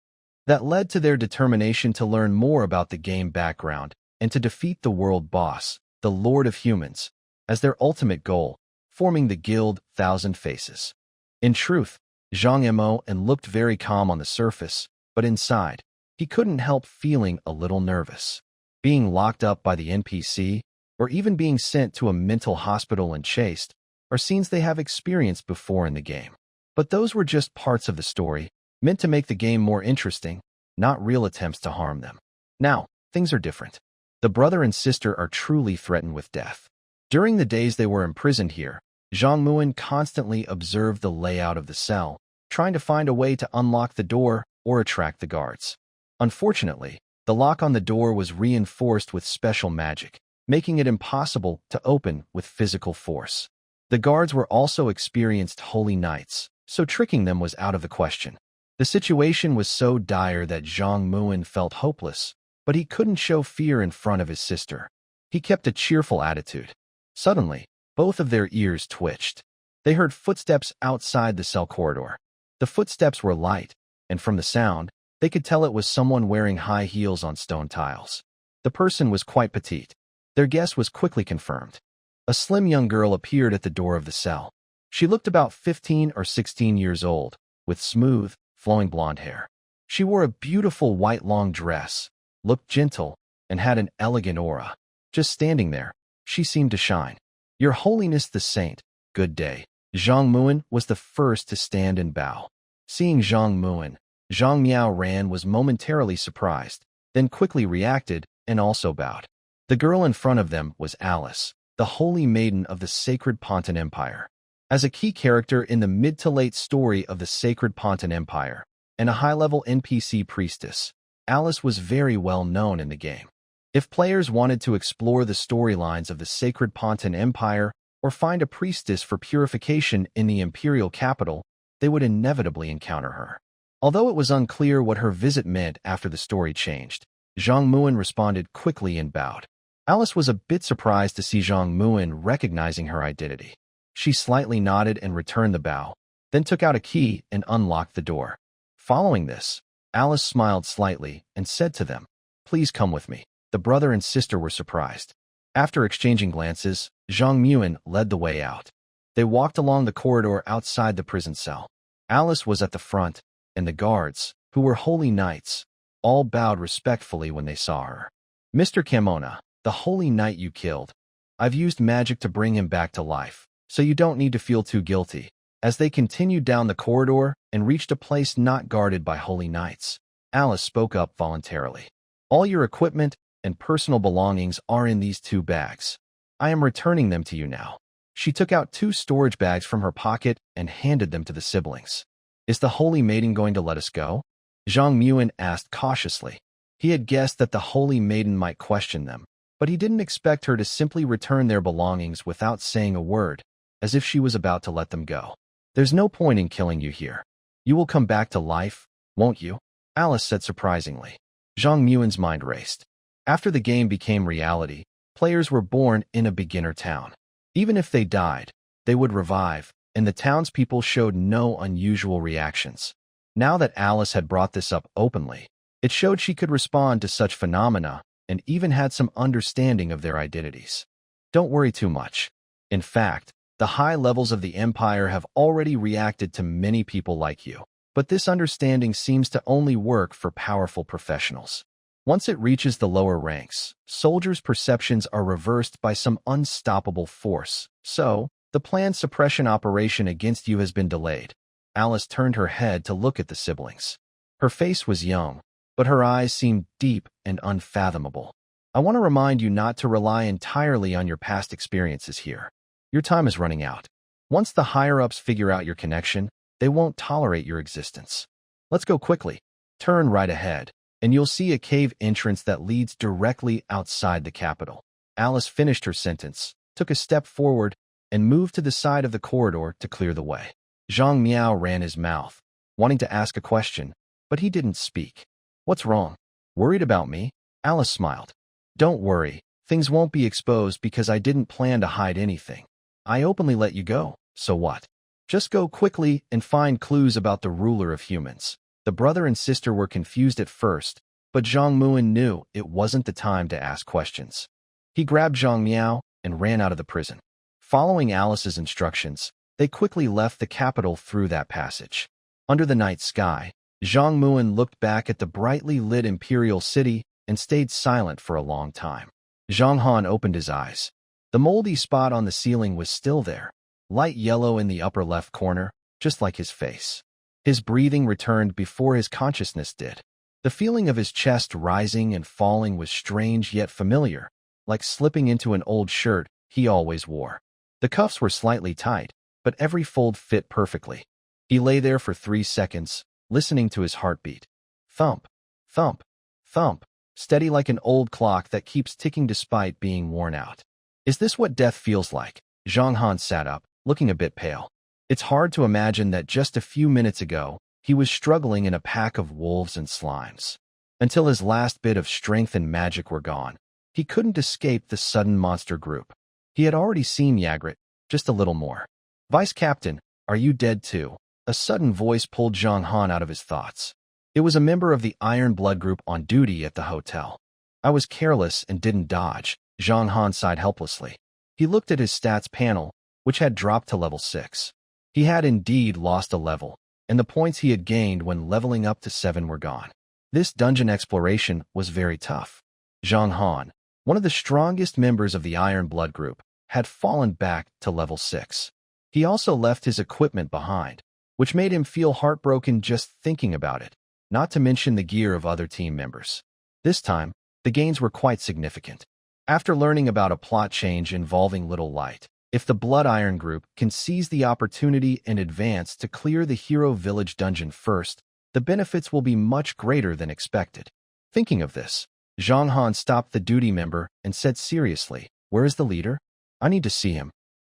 Speaker 1: That led to their determination to learn more about the game background and to defeat the world boss, the Lord of Humans, as their ultimate goal, forming the guild Thousand Faces. In truth, Zhang Yimou looked very calm on the surface, but inside, he couldn't help feeling a little nervous. Being locked up by the NPC, or even being sent to a mental hospital and chased, are scenes they have experienced before in the game. But those were just parts of the story, meant to make the game more interesting, not real attempts to harm them. Now, things are different. The brother and sister are truly threatened with death. During the days they were imprisoned here, Zhang Muin constantly observed the layout of the cell, trying to find a way to unlock the door or attract the guards. Unfortunately, The lock on the door was reinforced with special magic, making it impossible to open with physical force. The guards were also experienced holy knights, so tricking them was out of the question. The situation was so dire that Zhang Muin felt hopeless, but he couldn't show fear in front of his sister. He kept a cheerful attitude. Suddenly, both of their ears twitched. They heard footsteps outside the cell corridor. The footsteps were light, and from the sound, they could tell it was someone wearing high heels on stone tiles. The person was quite petite. Their guess was quickly confirmed. A slim young girl appeared at the door of the cell. She looked about 15 or 16 years old, with smooth, flowing blonde hair. She wore a beautiful white long dress, looked gentle, and had an elegant aura. Just standing there, she seemed to shine. Your Holiness the Saint, good day. Zhang Muin was the first to stand and bow. Seeing Zhang Muin, Zhang Miao Ran was momentarily surprised, then quickly reacted and also bowed. The girl in front of them was Alice, the holy maiden of the Sacred Pontin Empire. As a key character in the mid-to-late story of the Sacred Pontin Empire, and a high-level NPC priestess, Alice was very well known in the game. If players wanted to explore the storylines of the Sacred Pontin Empire or find a priestess for purification in the imperial capital, they would inevitably encounter her. Although it was unclear what her visit meant after the story changed, Zhang Muin responded quickly and bowed. Alice was a bit surprised to see Zhang Muin recognizing her identity. She slightly nodded and returned the bow, then took out a key and unlocked the door. Following this, Alice smiled slightly and said to them, "Please come with me." The brother and sister were surprised. After exchanging glances, Zhang Muin led the way out. They walked along the corridor outside the prison cell. Alice was at the front, and the guards, who were holy knights, all bowed respectfully when they saw her. "Mr. Kamona, the holy knight you killed. I've used magic to bring him back to life, so you don't need to feel too guilty." As they continued down the corridor and reached a place not guarded by holy knights, Alice spoke up voluntarily. "All your equipment and personal belongings are in these 2 bags. I am returning them to you now." She took out 2 storage bags from her pocket and handed them to the siblings. "Is the holy maiden going to let us go?" Zhang Muin asked cautiously. He had guessed that the holy maiden might question them, but he didn't expect her to simply return their belongings without saying a word, as if she was about to let them go. "There's no point in killing you here. You will come back to life, won't you?" Alice said surprisingly. Zhang Muin's mind raced. After the game became reality, players were born in a beginner town. Even if they died, they would revive, and the townspeople showed no unusual reactions. Now that Alice had brought this up openly, it showed she could respond to such phenomena and even had some understanding of their identities. Don't worry too much. In fact, the high levels of the Empire have already reacted to many people like you, but this understanding seems to only work for powerful professionals. Once it reaches the lower ranks, soldiers' perceptions are reversed by some unstoppable force, so the planned suppression operation against you has been delayed. Alice turned her head to look at the siblings. Her face was young, but her eyes seemed deep and unfathomable. "I want to remind you not to rely entirely on your past experiences here. Your time is running out. Once the higher-ups figure out your connection, they won't tolerate your existence. Let's go quickly. Turn right ahead, and you'll see a cave entrance that leads directly outside the capital." Alice finished her sentence, took a step forward, and moved to the side of the corridor to clear the way. Zhang Miao ran his mouth, wanting to ask a question, but he didn't speak. "What's wrong? Worried about me?" Alice smiled. "Don't worry, things won't be exposed because I didn't plan to hide anything. I openly let you go, so what? Just go quickly and find clues about the ruler of humans." The brother and sister were confused at first, but Zhang Muin knew it wasn't the time to ask questions. He grabbed Zhang Miao and ran out of the prison. Following Alice's instructions, they quickly left the capital through that passage. Under the night sky, Zhang Muin looked back at the brightly lit imperial city and stayed silent for a long time. Zhang Han opened his eyes. The moldy spot on the ceiling was still there, light yellow in the upper left corner, just like his face. His breathing returned before his consciousness did. The feeling of his chest rising and falling was strange yet familiar, like slipping into an old shirt he always wore. The cuffs were slightly tight, but every fold fit perfectly. He lay there for 3 seconds, listening to his heartbeat. Thump, thump, thump. steady like an old clock that keeps ticking despite being worn out. Is this what death feels like? Zhang Han sat up, looking a bit pale. It's hard to imagine that just a few minutes ago, he was struggling in a pack of wolves and slimes. Until his last bit of strength and magic were gone, he couldn't escape the sudden monster group. He had already seen Ygritte, just a little more. Vice Captain, are you dead too? A sudden voice pulled Zhang Han out of his thoughts. It was a member of the Iron Blood group on duty at the hotel. I was careless and didn't dodge, Zhang Han sighed helplessly. He looked at his stats panel, which had dropped to level 6. He had indeed lost a level, and the points he had gained when leveling up to 7 were gone. This dungeon exploration was very tough. Zhang Han, one of the strongest members of the Iron Blood group, had fallen back to level 6. He also left his equipment behind, which made him feel heartbroken just thinking about it, not to mention the gear of other team members. This time, the gains were quite significant. After learning about a plot change involving Little Light, if the Blood Iron group can seize the opportunity and advance to clear the Hero Village dungeon first, the benefits will be much greater than expected. Thinking of this, Zhang Han stopped the duty member and said seriously, "Where is the leader? I need to see him."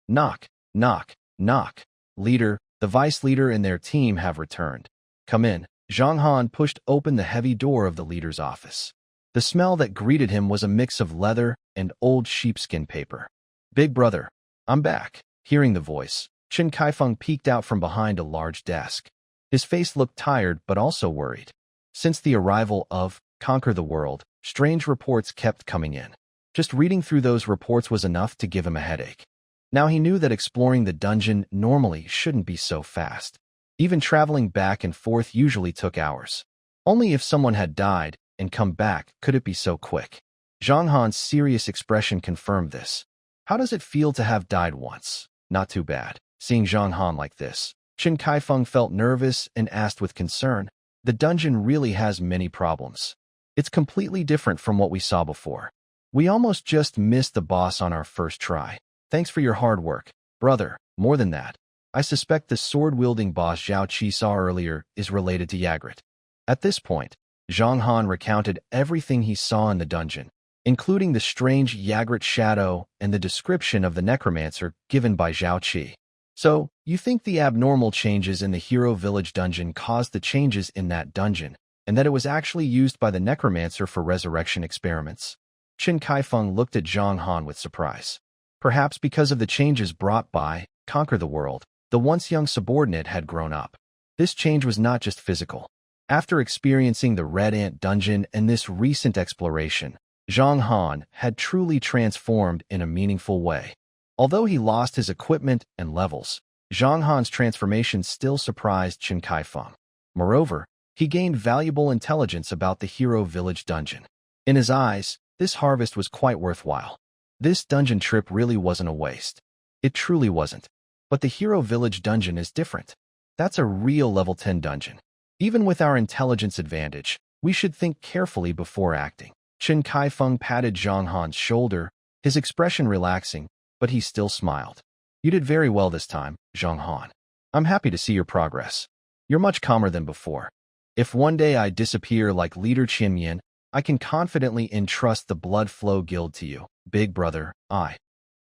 Speaker 1: Knock, knock, knock. Leader, the vice leader and their team have returned. Come in. Zhang Han pushed open the heavy door of the leader's office. The smell that greeted him was a mix of leather and old sheepskin paper. Big brother, I'm back. Hearing the voice, Chen Kaifeng peeked out from behind a large desk. His face looked tired but also worried. Since the arrival of Conquer the World, strange reports kept coming in. Just reading through those reports was enough to give him a headache. Now he knew that exploring the dungeon normally shouldn't be so fast. Even traveling back and forth usually took hours. Only if someone had died and come back could it be so quick. Zhang Han's serious expression confirmed this. How does it feel to have died once? Not too bad. Seeing Zhang Han like this, Chen Kaifeng felt nervous and asked with concern, the dungeon really has many problems. It's completely different from what we saw before. We almost just missed the boss on our first try. Thanks for your hard work, brother. More than that, I suspect the sword-wielding boss Zhao Qi saw earlier is related to Ygritte. At this point, Zhang Han recounted everything he saw in the dungeon, including the strange Ygritte shadow and the description of the necromancer given by Zhao Qi. So, you think the abnormal changes in the Hero Village dungeon caused the changes in that dungeon, and that it was actually used by the necromancer for resurrection experiments? Chen Kaifeng looked at Zhang Han with surprise. Perhaps because of the changes brought by Conquer the World, the once young subordinate had grown up. This change was not just physical. After experiencing the Red Ant dungeon and this recent exploration, Zhang Han had truly transformed in a meaningful way. Although he lost his equipment and levels, Zhang Han's transformation still surprised Chen Kaifeng. Moreover, he gained valuable intelligence about the Hero Village dungeon. In his eyes, this harvest was quite worthwhile. This dungeon trip really wasn't a waste. It truly wasn't. But the Hero Village dungeon is different. That's a real level 10 dungeon. Even with our intelligence advantage, we should think carefully before acting. Chen Kaifeng patted Zhang Han's shoulder, his expression relaxing, but he still smiled. You did very well this time, Zhang Han. I'm happy to see your progress. You're much calmer than before. If one day I disappear like Leader Qian Yin, I can confidently entrust the Blood Flow Guild to you, big brother.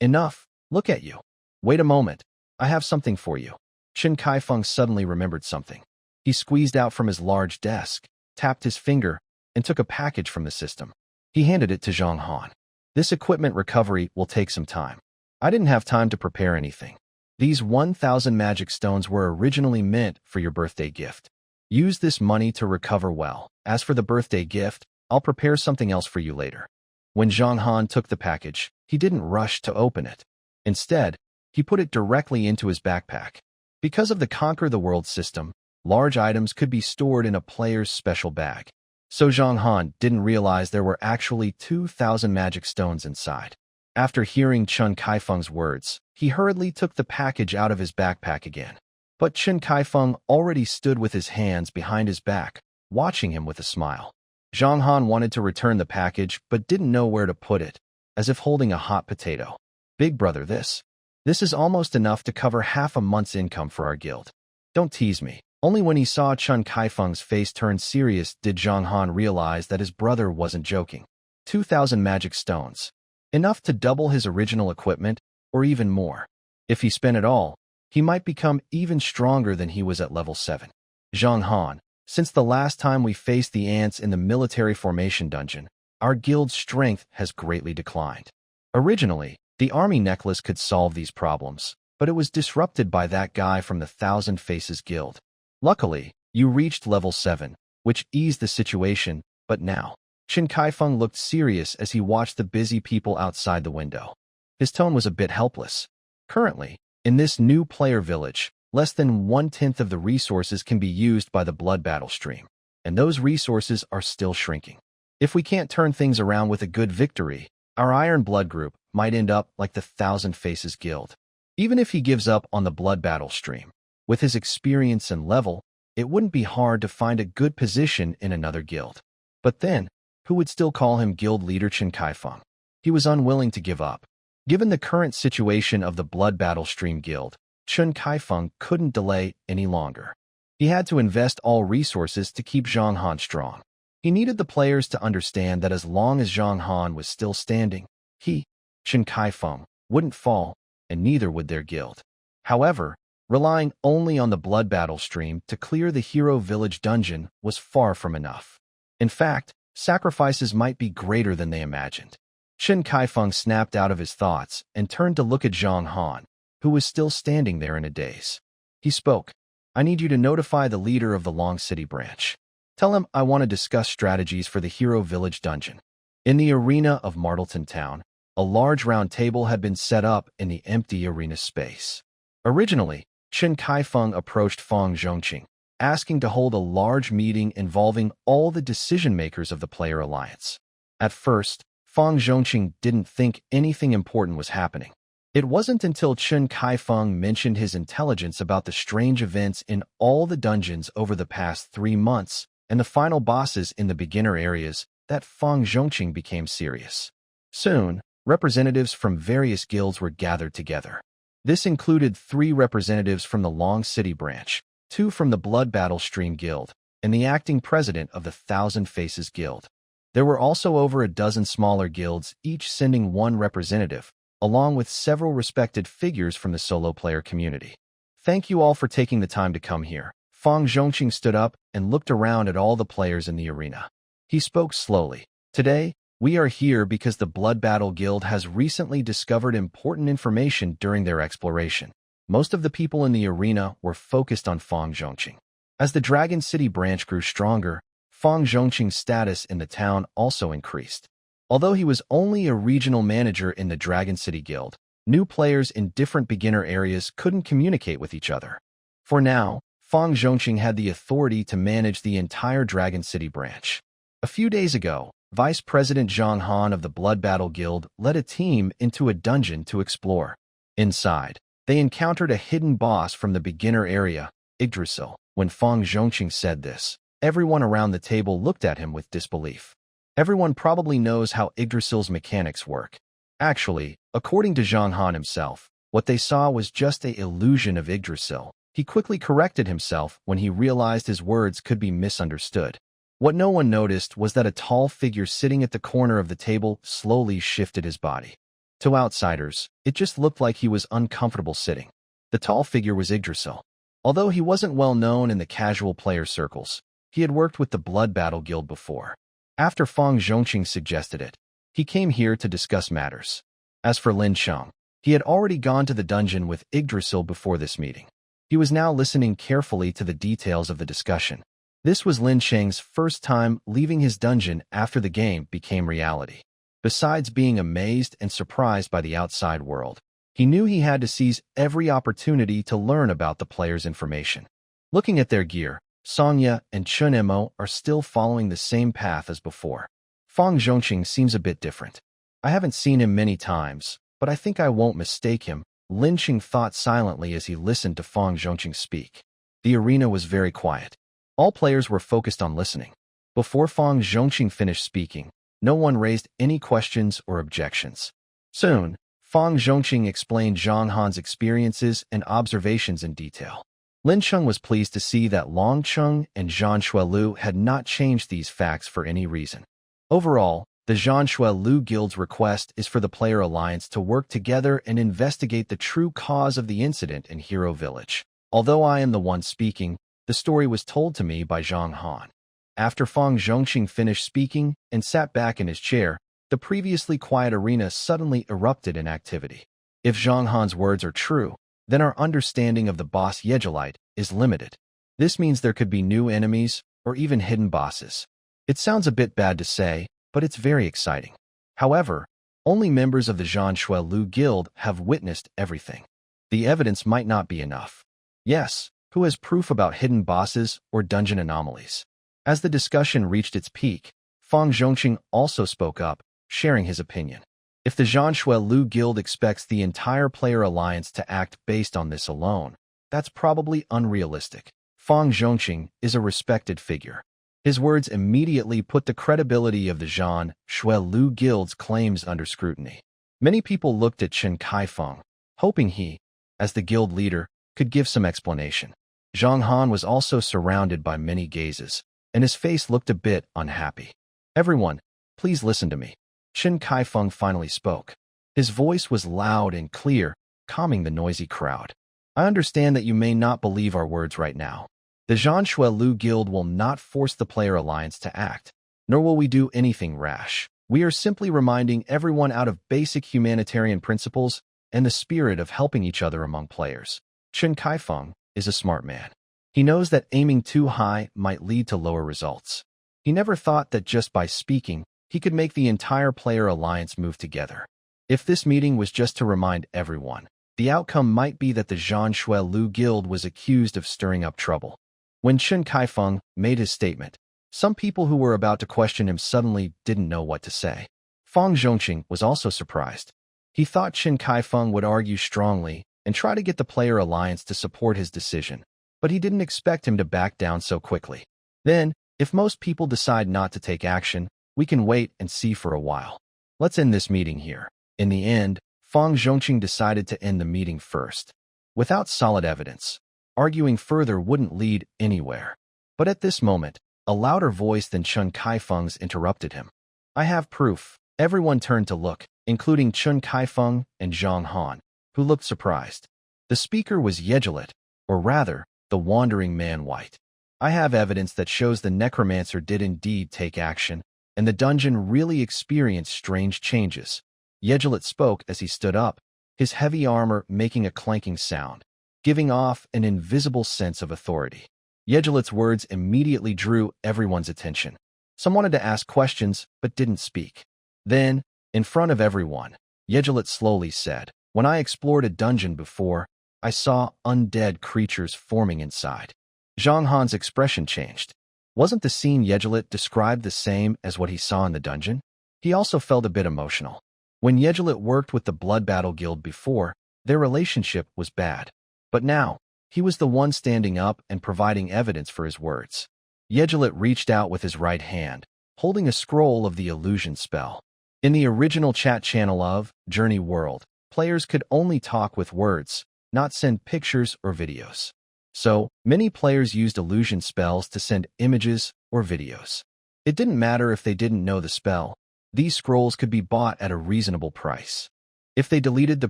Speaker 1: Enough. Look at you. Wait a moment. I have something for you. Chen Kaifeng suddenly remembered something. He squeezed out from his large desk, tapped his finger, and took a package from the system. He handed it to Zhang Han. This equipment recovery will take some time. I didn't have time to prepare anything. These 1,000 magic stones were originally meant for your birthday gift. Use this money to recover well. As for the birthday gift, I'll prepare something else for you later. When Zhang Han took the package, he didn't rush to open it. Instead, he put it directly into his backpack. Because of the Conquer the World system, large items could be stored in a player's special bag. So Zhang Han didn't realize there were actually 2,000 magic stones inside. After hearing Chen Kaifeng's words, he hurriedly took the package out of his backpack again. But Chen Kaifeng already stood with his hands behind his back, watching him with a smile. Zhang Han wanted to return the package but didn't know where to put it, as if holding a hot potato. Big brother, this is almost enough to cover half a month's income for our guild. Don't tease me. Only when he saw Chun Kaifeng's face turn serious did Zhang Han realize that his brother wasn't joking. 2,000 magic stones. Enough to double his original equipment, or even more. If he spent it all, he might become even stronger than he was at level 7. Zhang Han, since the last time we faced the ants in the military formation dungeon, our guild's strength has greatly declined. Originally, the army necklace could solve these problems, but it was disrupted by that guy from the Thousand Faces Guild. Luckily, you reached level 7, which eased the situation, but now, Qin Kaifeng looked serious as he watched the busy people outside the window. His tone was a bit helpless. Currently, in this new player village, less than 1/10 of the resources can be used by the blood battle stream, and those resources are still shrinking. If we can't turn things around with a good victory, our Iron Blood group might end up like the Thousand Faces Guild. Even if he gives up on the blood battle stream, with his experience and level, it wouldn't be hard to find a good position in another guild. But then, who would still call him guild leader Qin Kaifeng? He was unwilling to give up. Given the current situation of the blood battle stream guild, Qin Kaifeng couldn't delay any longer. He had to invest all resources to keep Zhang Han strong. He needed the players to understand that as long as Zhang Han was still standing, he, Qin Kaifeng, wouldn't fall, and neither would their guild. However, relying only on the blood battle stream to clear the hero village dungeon was far from enough. In fact, sacrifices might be greater than they imagined. Qin Kaifeng snapped out of his thoughts and turned to look at Zhang Han, who was still standing there in a daze. He spoke, "I need you to notify the leader of the Long City branch. Tell him I want to discuss strategies for the hero village dungeon." In the arena of Martelton Town, a large round table had been set up in the empty arena space. Originally, Qin Kaifeng approached Fang Zhongqing, asking to hold a large meeting involving all the decision-makers of the player alliance. At first, Fang Zhongqing didn't think anything important was happening. It wasn't until Qin Kaifeng mentioned his intelligence about the strange events in all the dungeons over the past 3 months and the final bosses in the beginner areas that Fang Zhongqing became serious. Soon, representatives from various guilds were gathered together. This included 3 representatives from the Long City branch, 2 from the Blood Battle Stream Guild, and the acting president of the Thousand Faces Guild. There were also over a dozen smaller guilds, each sending 1 representative, along with several respected figures from the solo player community. "Thank you all for taking the time to come here." Fang Zhongqing stood up and looked around at all the players in the arena. He spoke slowly. "Today, we are here because the Blood Battle Guild has recently discovered important information during their exploration." Most of the people in the arena were focused on Fang Zhongqing. As the Dragon City branch grew stronger, Fang Zhongqing's status in the town also increased. Although he was only a regional manager in the Dragon City Guild, new players in different beginner areas couldn't communicate with each other. For now, Fang Zhongqing had the authority to manage the entire Dragon City branch. A few days ago, Vice President Zhang Han of the Blood Battle Guild led a team into a dungeon to explore. Inside, they encountered a hidden boss from the beginner area, Yggdrasil. When Fang Zhongqing said this, everyone around the table looked at him with disbelief. Everyone probably knows how Yggdrasil's mechanics work. Actually, according to Zhang Han himself, what they saw was just an illusion of Yggdrasil. He quickly corrected himself when he realized his words could be misunderstood. What no one noticed was that a tall figure sitting at the corner of the table slowly shifted his body. To outsiders, it just looked like he was uncomfortable sitting. The tall figure was Yggdrasil. Although he wasn't well known in the casual player circles, he had worked with the Blood Battle Guild before. After Fang Zhongqing suggested it, he came here to discuss matters. As for Lin Cheng, he had already gone to the dungeon with Yggdrasil before this meeting. He was now listening carefully to the details of the discussion. This was Lin Cheng's first time leaving his dungeon after the game became reality. Besides being amazed and surprised by the outside world, he knew he had to seize every opportunity to learn about the players' information. Looking at their gear, Sonya and Chun Mo are still following the same path as before. Fang Zhongqing seems a bit different. I haven't seen him many times, but I think I won't mistake him, Lin Cheng thought silently as he listened to Fang Zhongqing speak. The arena was very quiet. All players were focused on listening. Before Fang Zhongqing finished speaking, no one raised any questions or objections. Soon, Fang Zhongqing explained Zhang Han's experiences and observations in detail. Lin Cheng was pleased to see that Long Cheng and Zhan Xuelu had not changed these facts for any reason. Overall, the Zhan Xuelu Guild's request is for the Player Alliance to work together and investigate the true cause of the incident in Hero Village. Although I am the one speaking, the story was told to me by Zhang Han. After Fang Zhongqing finished speaking and sat back in his chair, the previously quiet arena suddenly erupted in activity. If Zhang Han's words are true, then our understanding of the boss Yejilite is limited. This means there could be new enemies or even hidden bosses. It sounds a bit bad to say, but it's very exciting. However, only members of the Zhan Xuelu Guild have witnessed everything. The evidence might not be enough. Yes, who has proof about hidden bosses or dungeon anomalies? As the discussion reached its peak, Fang Zhongqing also spoke up, sharing his opinion. If the Zhan Xuelu Guild expects the entire Player Alliance to act based on this alone, that's probably unrealistic. Fang Zhongqing is a respected figure. His words immediately put the credibility of the Zhan Xuelu Guild's claims under scrutiny. Many people looked at Chen Kaifeng, hoping he, as the guild leader, could give some explanation. Zhang Han was also surrounded by many gazes, and his face looked a bit unhappy. Everyone, please listen to me. Chen Kaifeng finally spoke. His voice was loud and clear, calming the noisy crowd. I understand that you may not believe our words right now. The Zhan Xuelu Guild will not force the Player Alliance to act, nor will we do anything rash. We are simply reminding everyone out of basic humanitarian principles and the spirit of helping each other among players. Chen Kaifeng is a smart man. He knows that aiming too high might lead to lower results. He never thought that just by speaking, he could make the entire Player Alliance move together. If this meeting was just to remind everyone, the outcome might be that the Zhan Xuelu Guild was accused of stirring up trouble. When Chen Kaifeng made his statement, some people who were about to question him suddenly didn't know what to say. Fang Zhongqing was also surprised. He thought Chen Kaifeng would argue strongly and try to get the Player Alliance to support his decision, but he didn't expect him to back down so quickly. Then, if most people decide not to take action, we can wait and see for a while. Let's end this meeting here. In the end, Fang Zhongqing decided to end the meeting first. Without solid evidence, arguing further wouldn't lead anywhere. But at this moment, a louder voice than Chen Kaifeng's interrupted him. I have proof. Everyone turned to look, including Chen Kaifeng and Zhang Han, who looked surprised. The speaker was Yejilite, or rather, the Wandering Man White. I have evidence that shows the necromancer did indeed take action, and the dungeon really experienced strange changes. Yejilite spoke as he stood up, his heavy armor making a clanking sound, giving off an invisible sense of authority. Yejilite's words immediately drew everyone's attention. Some wanted to ask questions, but didn't speak. Then, in front of everyone, Yejilite slowly said, when I explored a dungeon before, I saw undead creatures forming inside. Zhang Han's expression changed. Wasn't the scene Yejilite described the same as what he saw in the dungeon? He also felt a bit emotional. When Yejilite worked with the Blood Battle Guild before, their relationship was bad. But now, he was the one standing up and providing evidence for his words. Yejilite reached out with his right hand, holding a scroll of the illusion spell. In the original chat channel of Journey World, players could only talk with words, not send pictures or videos. So, many players used illusion spells to send images or videos. It didn't matter if they didn't know the spell. These scrolls could be bought at a reasonable price. If they deleted the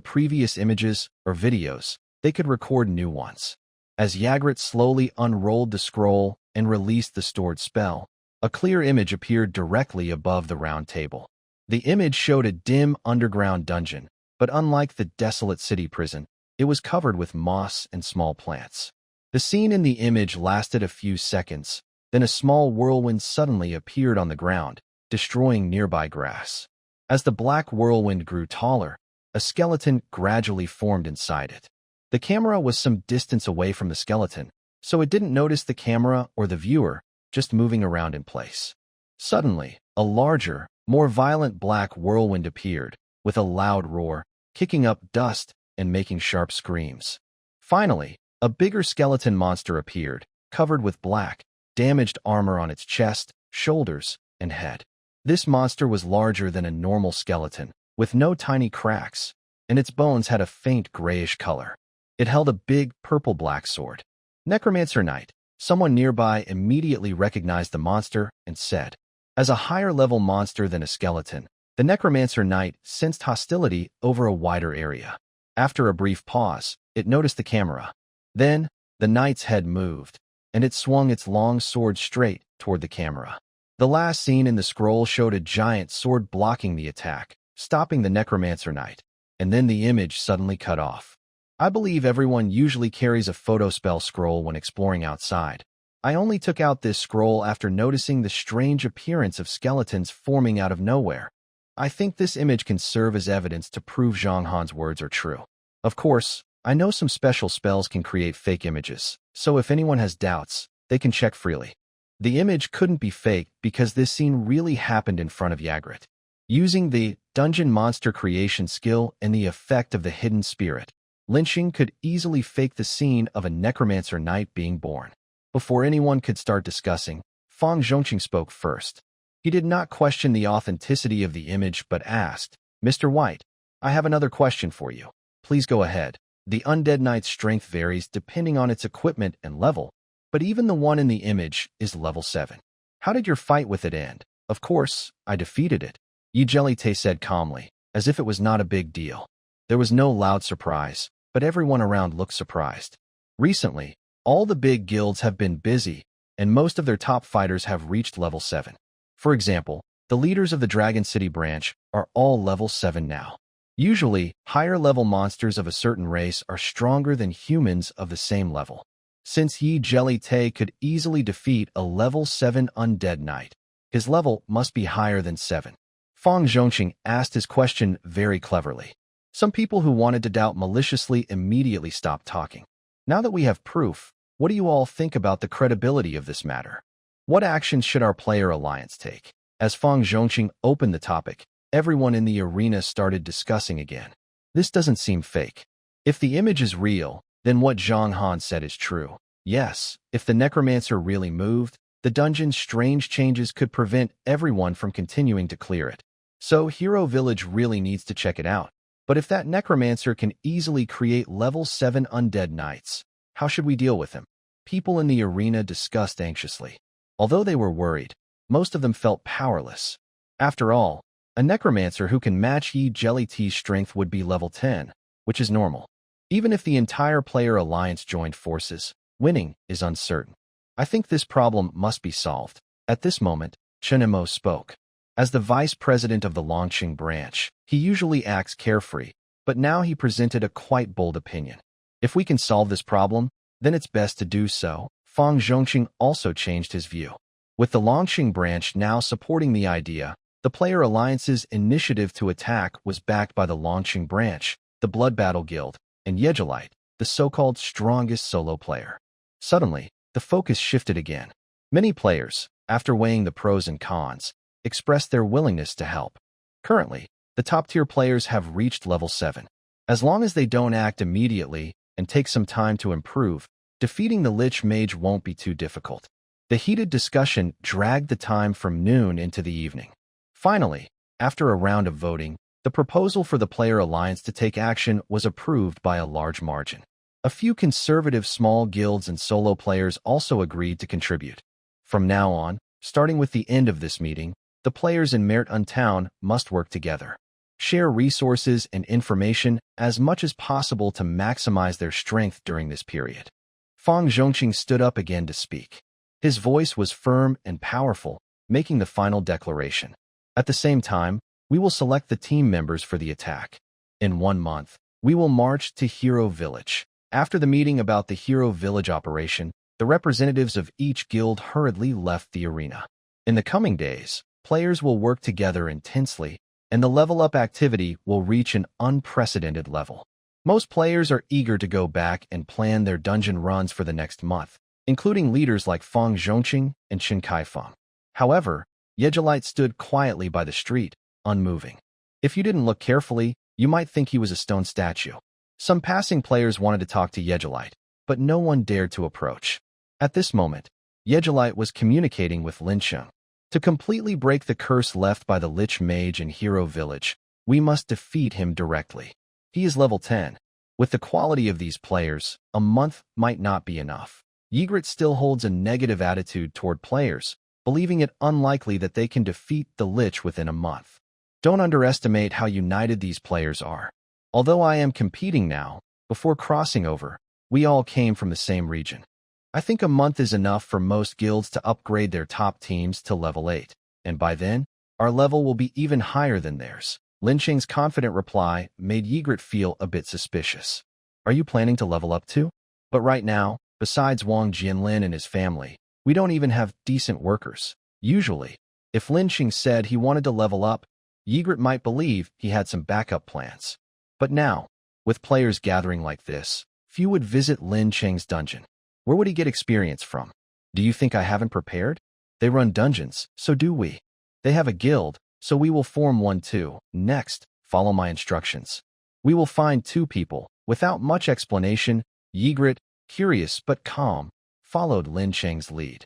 Speaker 1: previous images or videos, they could record new ones. As Yagrat slowly unrolled the scroll and released the stored spell, a clear image appeared directly above the round table. The image showed a dim underground dungeon, but unlike the desolate city prison, it was covered with moss and small plants. The scene in the image lasted a few seconds, then a small whirlwind suddenly appeared on the ground, destroying nearby grass. As the black whirlwind grew taller, a skeleton gradually formed inside it. The camera was some distance away from the skeleton, so it didn't notice the camera or the viewer, just moving around in place. Suddenly, a larger, more violent black whirlwind appeared, with a loud roar, kicking up dust and making sharp screams. Finally, a bigger skeleton monster appeared, covered with black, damaged armor on its chest, shoulders, and head. This monster was larger than a normal skeleton, with no tiny cracks, and its bones had a faint grayish color. It held a big purple-black sword. Necromancer Knight. Someone nearby immediately recognized the monster and said, as a higher-level monster than a skeleton, the Necromancer Knight sensed hostility over a wider area. After a brief pause, it noticed the camera. Then, the knight's head moved, and it swung its long sword straight toward the camera. The last scene in the scroll showed a giant sword blocking the attack, stopping the Necromancer Knight, and then the image suddenly cut off. I believe everyone usually carries a photo spell scroll when exploring outside. I only took out this scroll after noticing the strange appearance of skeletons forming out of nowhere. I think this image can serve as evidence to prove Zhang Han's words are true. Of course, I know some special spells can create fake images, so if anyone has doubts, they can check freely. The image couldn't be fake because this scene really happened in front of Ygritte. Using the dungeon monster creation skill and the effect of the hidden spirit, Lynching could easily fake the scene of a Necromancer Knight being born. Before anyone could start discussing, Fang Zhongqing spoke first. He did not question the authenticity of the image but asked, Mr. White, I have another question for you. Please go ahead. The undead knight's strength varies depending on its equipment and level, but even the one in the image is level 7. How did your fight with it end? Of course, I defeated it, Ygritte said calmly, as if it was not a big deal. There was no loud surprise, but everyone around looked surprised. Recently, all the big guilds have been busy, and most of their top fighters have reached level 7. For example, the leaders of the Dragon City branch are all level 7 now. Usually, higher-level monsters of a certain race are stronger than humans of the same level. Since Ygritte could easily defeat a level 7 undead knight, his level must be higher than 7. Fang Zhongqing asked his question very cleverly. Some people who wanted to doubt maliciously immediately stopped talking. Now that we have proof, what do you all think about the credibility of this matter? What actions should our player alliance take? As Fang Zhongqing opened the topic, everyone in the arena started discussing again. This doesn't seem fake. If the image is real, then what Zhang Han said is true. Yes, if the necromancer really moved, the dungeon's strange changes could prevent everyone from continuing to clear it. So Hero Village really needs to check it out. But if that necromancer can easily create level 7 undead knights, how should we deal with him? People in the arena discussed anxiously. Although they were worried, most of them felt powerless. After all, a necromancer who can match Ygritte's strength would be level 10, which is normal. Even if the entire player alliance joined forces, winning is uncertain. I think this problem must be solved. At this moment, Chen Imo spoke. As the vice president of the Longqing branch, he usually acts carefree, but now he presented a quite bold opinion. If we can solve this problem, then it's best to do so. Fang Zhongqing also changed his view. With the Longqing branch now supporting the idea, the player alliance's initiative to attack was backed by the Longqing branch, the Blood Battle Guild, and Ygritte, the so-called strongest solo player. Suddenly, the focus shifted again. Many players, after weighing the pros and cons, expressed their willingness to help. Currently, the top-tier players have reached level 7. As long as they don't act immediately and take some time to improve, defeating the Lich Mage won't be too difficult. The heated discussion dragged the time from noon into the evening. Finally, after a round of voting, the proposal for the player alliance to take action was approved by a large margin. A few conservative small guilds and solo players also agreed to contribute. From now on, starting with the end of this meeting, the players in Mertun Town must work together, share resources and information as much as possible to maximize their strength during this period. Fang Zhongqing stood up again to speak. His voice was firm and powerful, making the final declaration. At the same time, we will select the team members for the attack. In 1 month, we will march to Hero Village. After the meeting about the Hero Village operation, the representatives of each guild hurriedly left the arena. In the coming days, players will work together intensely, and the level-up activity will reach an unprecedented level. Most players are eager to go back and plan their dungeon runs for the next month, including leaders like Fang Zhongqing and Chen Kaifeng. However, Ygritte stood quietly by the street, unmoving. If you didn't look carefully, you might think he was a stone statue. Some passing players wanted to talk to Ygritte, but no one dared to approach. At this moment, Ygritte was communicating with Lyncheng. To completely break the curse left by the Lich Mage in Hero Village, we must defeat him directly. He is level 10. With the quality of these players, a month might not be enough. Ygritte still holds a negative attitude toward players, believing it unlikely that they can defeat the Lich within a month. Don't underestimate how united these players are. Although I am competing now, before crossing over, we all came from the same region. I think a month is enough for most guilds to upgrade their top teams to level 8, and by then, our level will be even higher than theirs. Lin Qing's confident reply made Ygritte feel a bit suspicious. Are you planning to level up too? But right now, besides Wang Jianlin and his family, we don't even have decent workers. Usually, if Lin Qing said he wanted to level up, Ygritte might believe he had some backup plans. But now, with players gathering like this, few would visit Lin Qing's dungeon. Where would he get experience from? Do you think I haven't prepared? They run dungeons, so do we. They have a guild, so we will form one too. Next, follow my instructions. We will find 2 people. Without much explanation, Ygritte, curious but calm, followed Lin Qing's lead.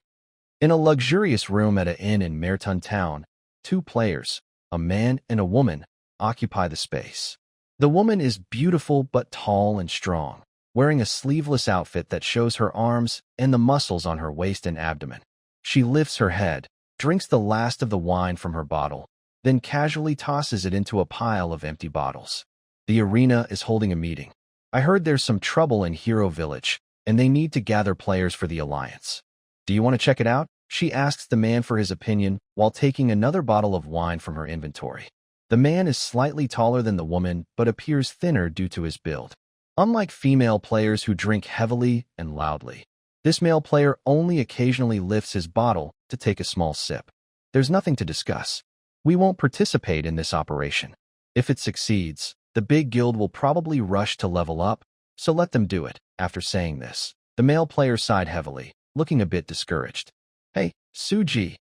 Speaker 1: In a luxurious room at an inn in Mertun town, 2 players, a man and a woman, occupy the space. The woman is beautiful but tall and strong, wearing a sleeveless outfit that shows her arms and the muscles on her waist and abdomen. She lifts her head, drinks the last of the wine from her bottle, then casually tosses it into a pile of empty bottles. The arena is holding a meeting. I heard there's some trouble in Hero Village, and they need to gather players for the Alliance. Do you want to check it out? She asks the man for his opinion while taking another bottle of wine from her inventory. The man is slightly taller than the woman but appears thinner due to his build. Unlike female players who drink heavily and loudly, this male player only occasionally lifts his bottle to take a small sip. There's nothing to discuss. We won't participate in this operation. If it succeeds, the big guild will probably rush to level up, so let them do it. After saying this, the male player sighed heavily, looking a bit discouraged. Hey, Suji.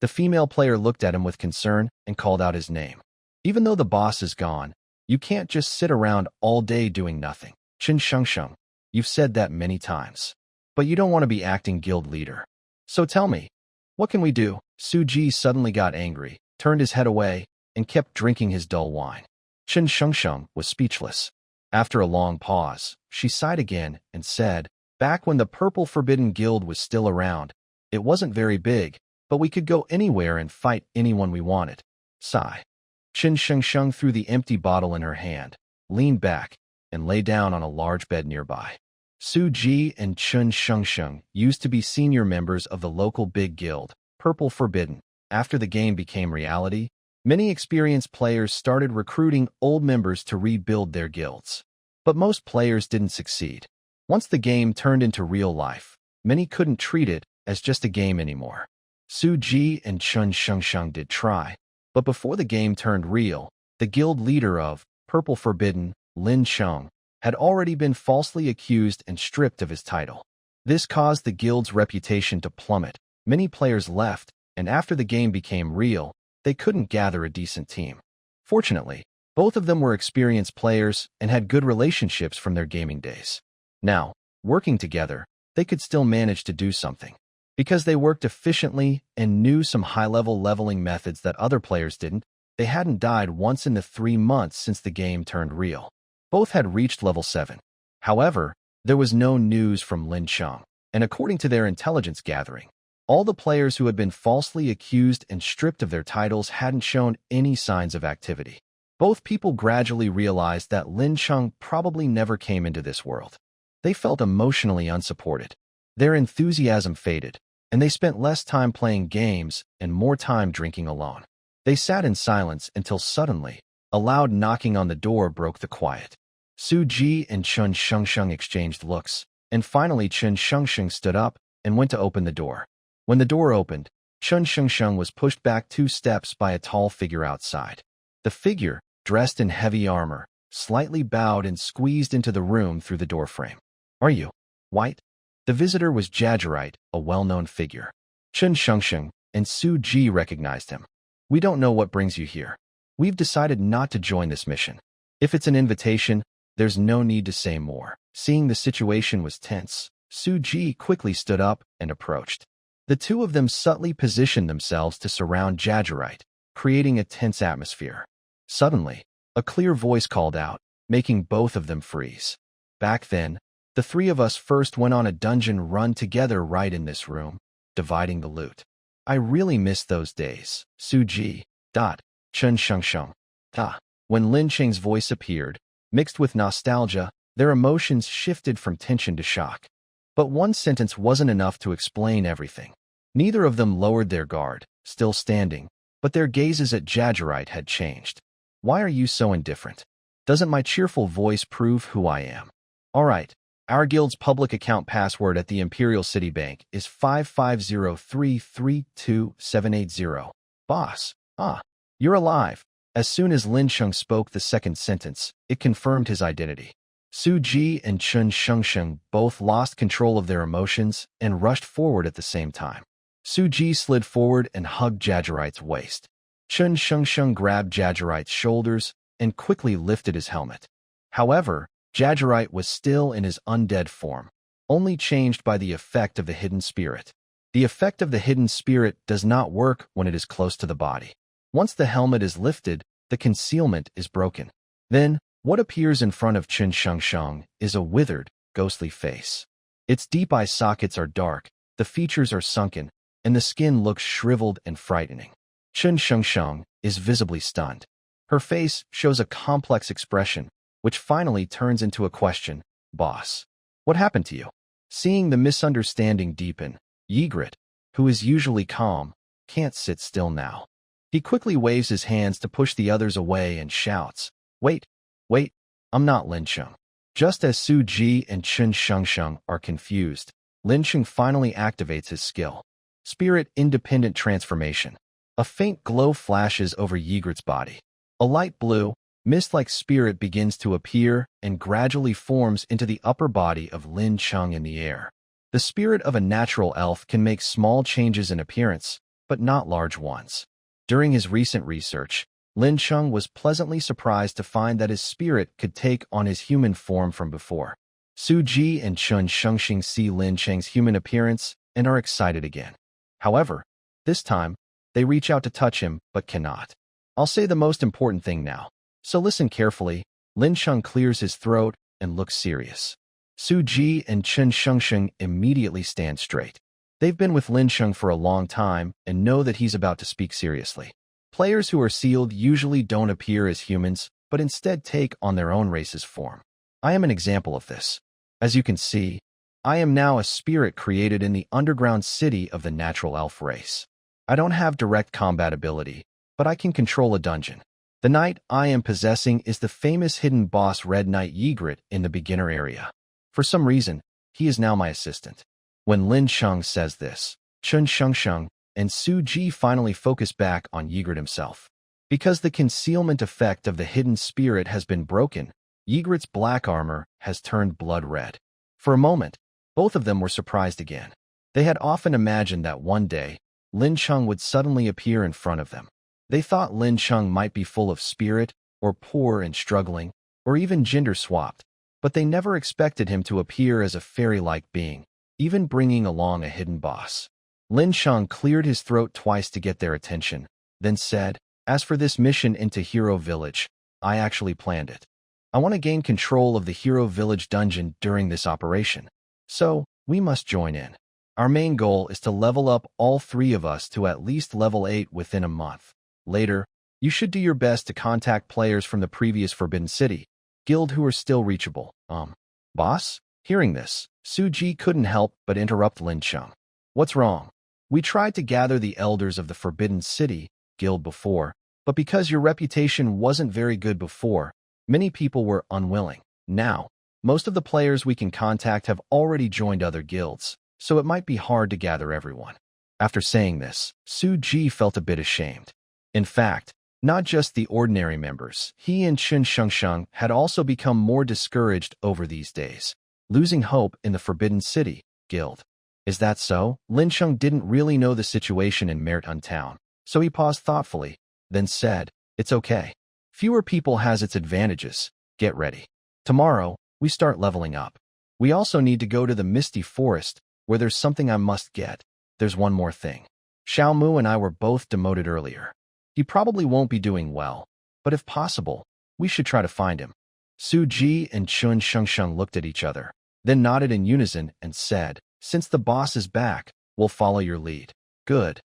Speaker 1: The female player looked at him with concern and called out his name. Even though the boss is gone, you can't just sit around all day doing nothing. Qin Shengsheng, you've said that many times. But you don't want to be acting guild leader. So tell me, what can we do? Suji suddenly got angry, turned his head away, and kept drinking his dull wine. Qin Shengsheng was speechless. After a long pause, she sighed again and said, back when the Purple Forbidden Guild was still around, it wasn't very big, but we could go anywhere and fight anyone we wanted. Sigh. Qin Shengsheng threw the empty bottle in her hand, leaned back, and lay down on a large bed nearby. Su Ji and Qin Shengsheng used to be senior members of the local big guild, Purple Forbidden. After the game became reality, many experienced players started recruiting old members to rebuild their guilds. But most players didn't succeed. Once the game turned into real life, many couldn't treat it as just a game anymore. Su Ji and Qin Shengsheng did try, but before the game turned real, the guild leader of Purple Forbidden, Lin Cheng, had already been falsely accused and stripped of his title. This caused the guild's reputation to plummet. Many players left, and after the game became real, they couldn't gather a decent team. Fortunately, both of them were experienced players and had good relationships from their gaming days. Now, working together, they could still manage to do something. Because they worked efficiently and knew some high-level leveling methods that other players didn't, they hadn't died once in the 3 months since the game turned real. Both had reached level 7. However, there was no news from Lin Cheng, and according to their intelligence gathering, all the players who had been falsely accused and stripped of their titles hadn't shown any signs of activity. Both people gradually realized that Lin Cheng probably never came into this world. They felt emotionally unsupported. Their enthusiasm faded, and they spent less time playing games and more time drinking alone. They sat in silence until suddenly, a loud knocking on the door broke the quiet. Su Ji and Qin Shengsheng exchanged looks, and finally Qin Shengsheng stood up and went to open the door. When the door opened, Qin Shengsheng was pushed back 2 steps by a tall figure outside. The figure, dressed in heavy armor, slightly bowed and squeezed into the room through the doorframe. Are you white? The visitor was Jajurite, a well-known figure. Qin Shengsheng and Su Ji recognized him. We don't know what brings you here. We've decided not to join this mission. If it's an invitation, there's no need to say more. Seeing the situation was tense, Su Ji quickly stood up and approached. The 2 of them subtly positioned themselves to surround Jajurite, creating a tense atmosphere. Suddenly, a clear voice called out, making both of them freeze. Back then, The three of us first went on a dungeon run together right in this room, dividing the loot. I really miss those days. Suji. Chun Sheng Sheng. When Lin Cheng's voice appeared, mixed with nostalgia, their emotions shifted from tension to shock. But one sentence wasn't enough to explain everything. Neither of them lowered their guard, still standing, but their gazes at Jajurite had changed. Why are you so indifferent? Doesn't my cheerful voice prove who I am? All right, our guild's public account password at the Imperial City Bank is 550332780. Boss. You're alive. As soon as Lin Sheng spoke the second sentence, it confirmed his identity. Su Ji and Chun Shengsheng both lost control of their emotions and rushed forward at the same time. Su Ji slid forward and hugged Jajurite's waist. Chun Shengsheng grabbed Jajurite's shoulders and quickly lifted his helmet. However, Jajurite was still in his undead form, only changed by the effect of the hidden spirit. The effect of the hidden spirit does not work when it is close to the body. Once the helmet is lifted, the concealment is broken. Then, what appears in front of Chun Shengsheng is a withered, ghostly face. Its deep eye sockets are dark, the features are sunken, and the skin looks shriveled and frightening. Chun Shengsheng is visibly stunned. Her face shows a complex expression, which finally turns into a question. Boss, what happened to you? Seeing the misunderstanding deepen, Ygritte, who is usually calm, can't sit still now. He quickly waves his hands to push the others away and shouts, Wait, I'm not Lin Cheng. Just as Su Ji and Chun Shengsheng are confused, Lin Cheng finally activates his skill. Spirit-independent transformation. A faint glow flashes over Ygritte's body. A light blue, mist-like spirit begins to appear and gradually forms into the upper body of Lin Cheng in the air. The spirit of a natural elf can make small changes in appearance, but not large ones. During his recent research, Lin Cheng was pleasantly surprised to find that his spirit could take on his human form from before. Su Ji and Chun Shengsheng see Lin Cheng's human appearance and are excited again. However, this time, they reach out to touch him but cannot. I'll say the most important thing now. So listen carefully. Lin Cheng clears his throat and looks serious. Su Ji and Chun Shengsheng immediately stand straight. They've been with Lin Cheng for a long time and know that he's about to speak seriously. Players who are sealed usually don't appear as humans, but instead take on their own race's form. I am an example of this. As you can see, I am now a spirit created in the underground city of the natural elf race. I don't have direct combat ability, but I can control a dungeon. The knight I am possessing is the famous hidden boss Red Knight Ygritte in the beginner area. For some reason, he is now my assistant. When Lin Cheng says this, Chun Shengsheng and Su Ji finally focus back on Ygritte himself. Because the concealment effect of the hidden spirit has been broken, Ygritte's black armor has turned blood red. For a moment, both of them were surprised again. They had often imagined that one day, Lin Cheng would suddenly appear in front of them. They thought Lin Cheng might be full of spirit, or poor and struggling, or even gender-swapped, but they never expected him to appear as a fairy-like being, even bringing along a hidden boss. Lin Cheng cleared his throat twice to get their attention, then said, As for this mission into Hero Village, I actually planned it. I want to gain control of the Hero Village dungeon during this operation, so we must join in. Our main goal is to level up all three of us to at least level 8 within a month. Later, you should do your best to contact players from the previous Forbidden City guild who are still reachable. Boss? Hearing this, Su Ji couldn't help but interrupt Lin Cheng. What's wrong? We tried to gather the elders of the Forbidden City guild before, but because your reputation wasn't very good before, many people were unwilling. Now, most of the players we can contact have already joined other guilds, so it might be hard to gather everyone. After saying this, Su Ji felt a bit ashamed. In fact, not just the ordinary members, he and Chun Shengsheng had also become more discouraged over these days, losing hope in the Forbidden City guild. Is that so? Lin Cheng didn't really know the situation in Merton Town, so he paused thoughtfully, then said, It's okay. Fewer people has its advantages. Get ready. Tomorrow, we start leveling up. We also need to go to the Misty Forest, where there's something I must get. There's one more thing. Xiao Mu and I were both demoted earlier. He probably won't be doing well, but if possible, we should try to find him. Su Ji and Chun Shengsheng looked at each other. then nodded in unison and said, "Since the boss is back, we'll follow your lead." "Good."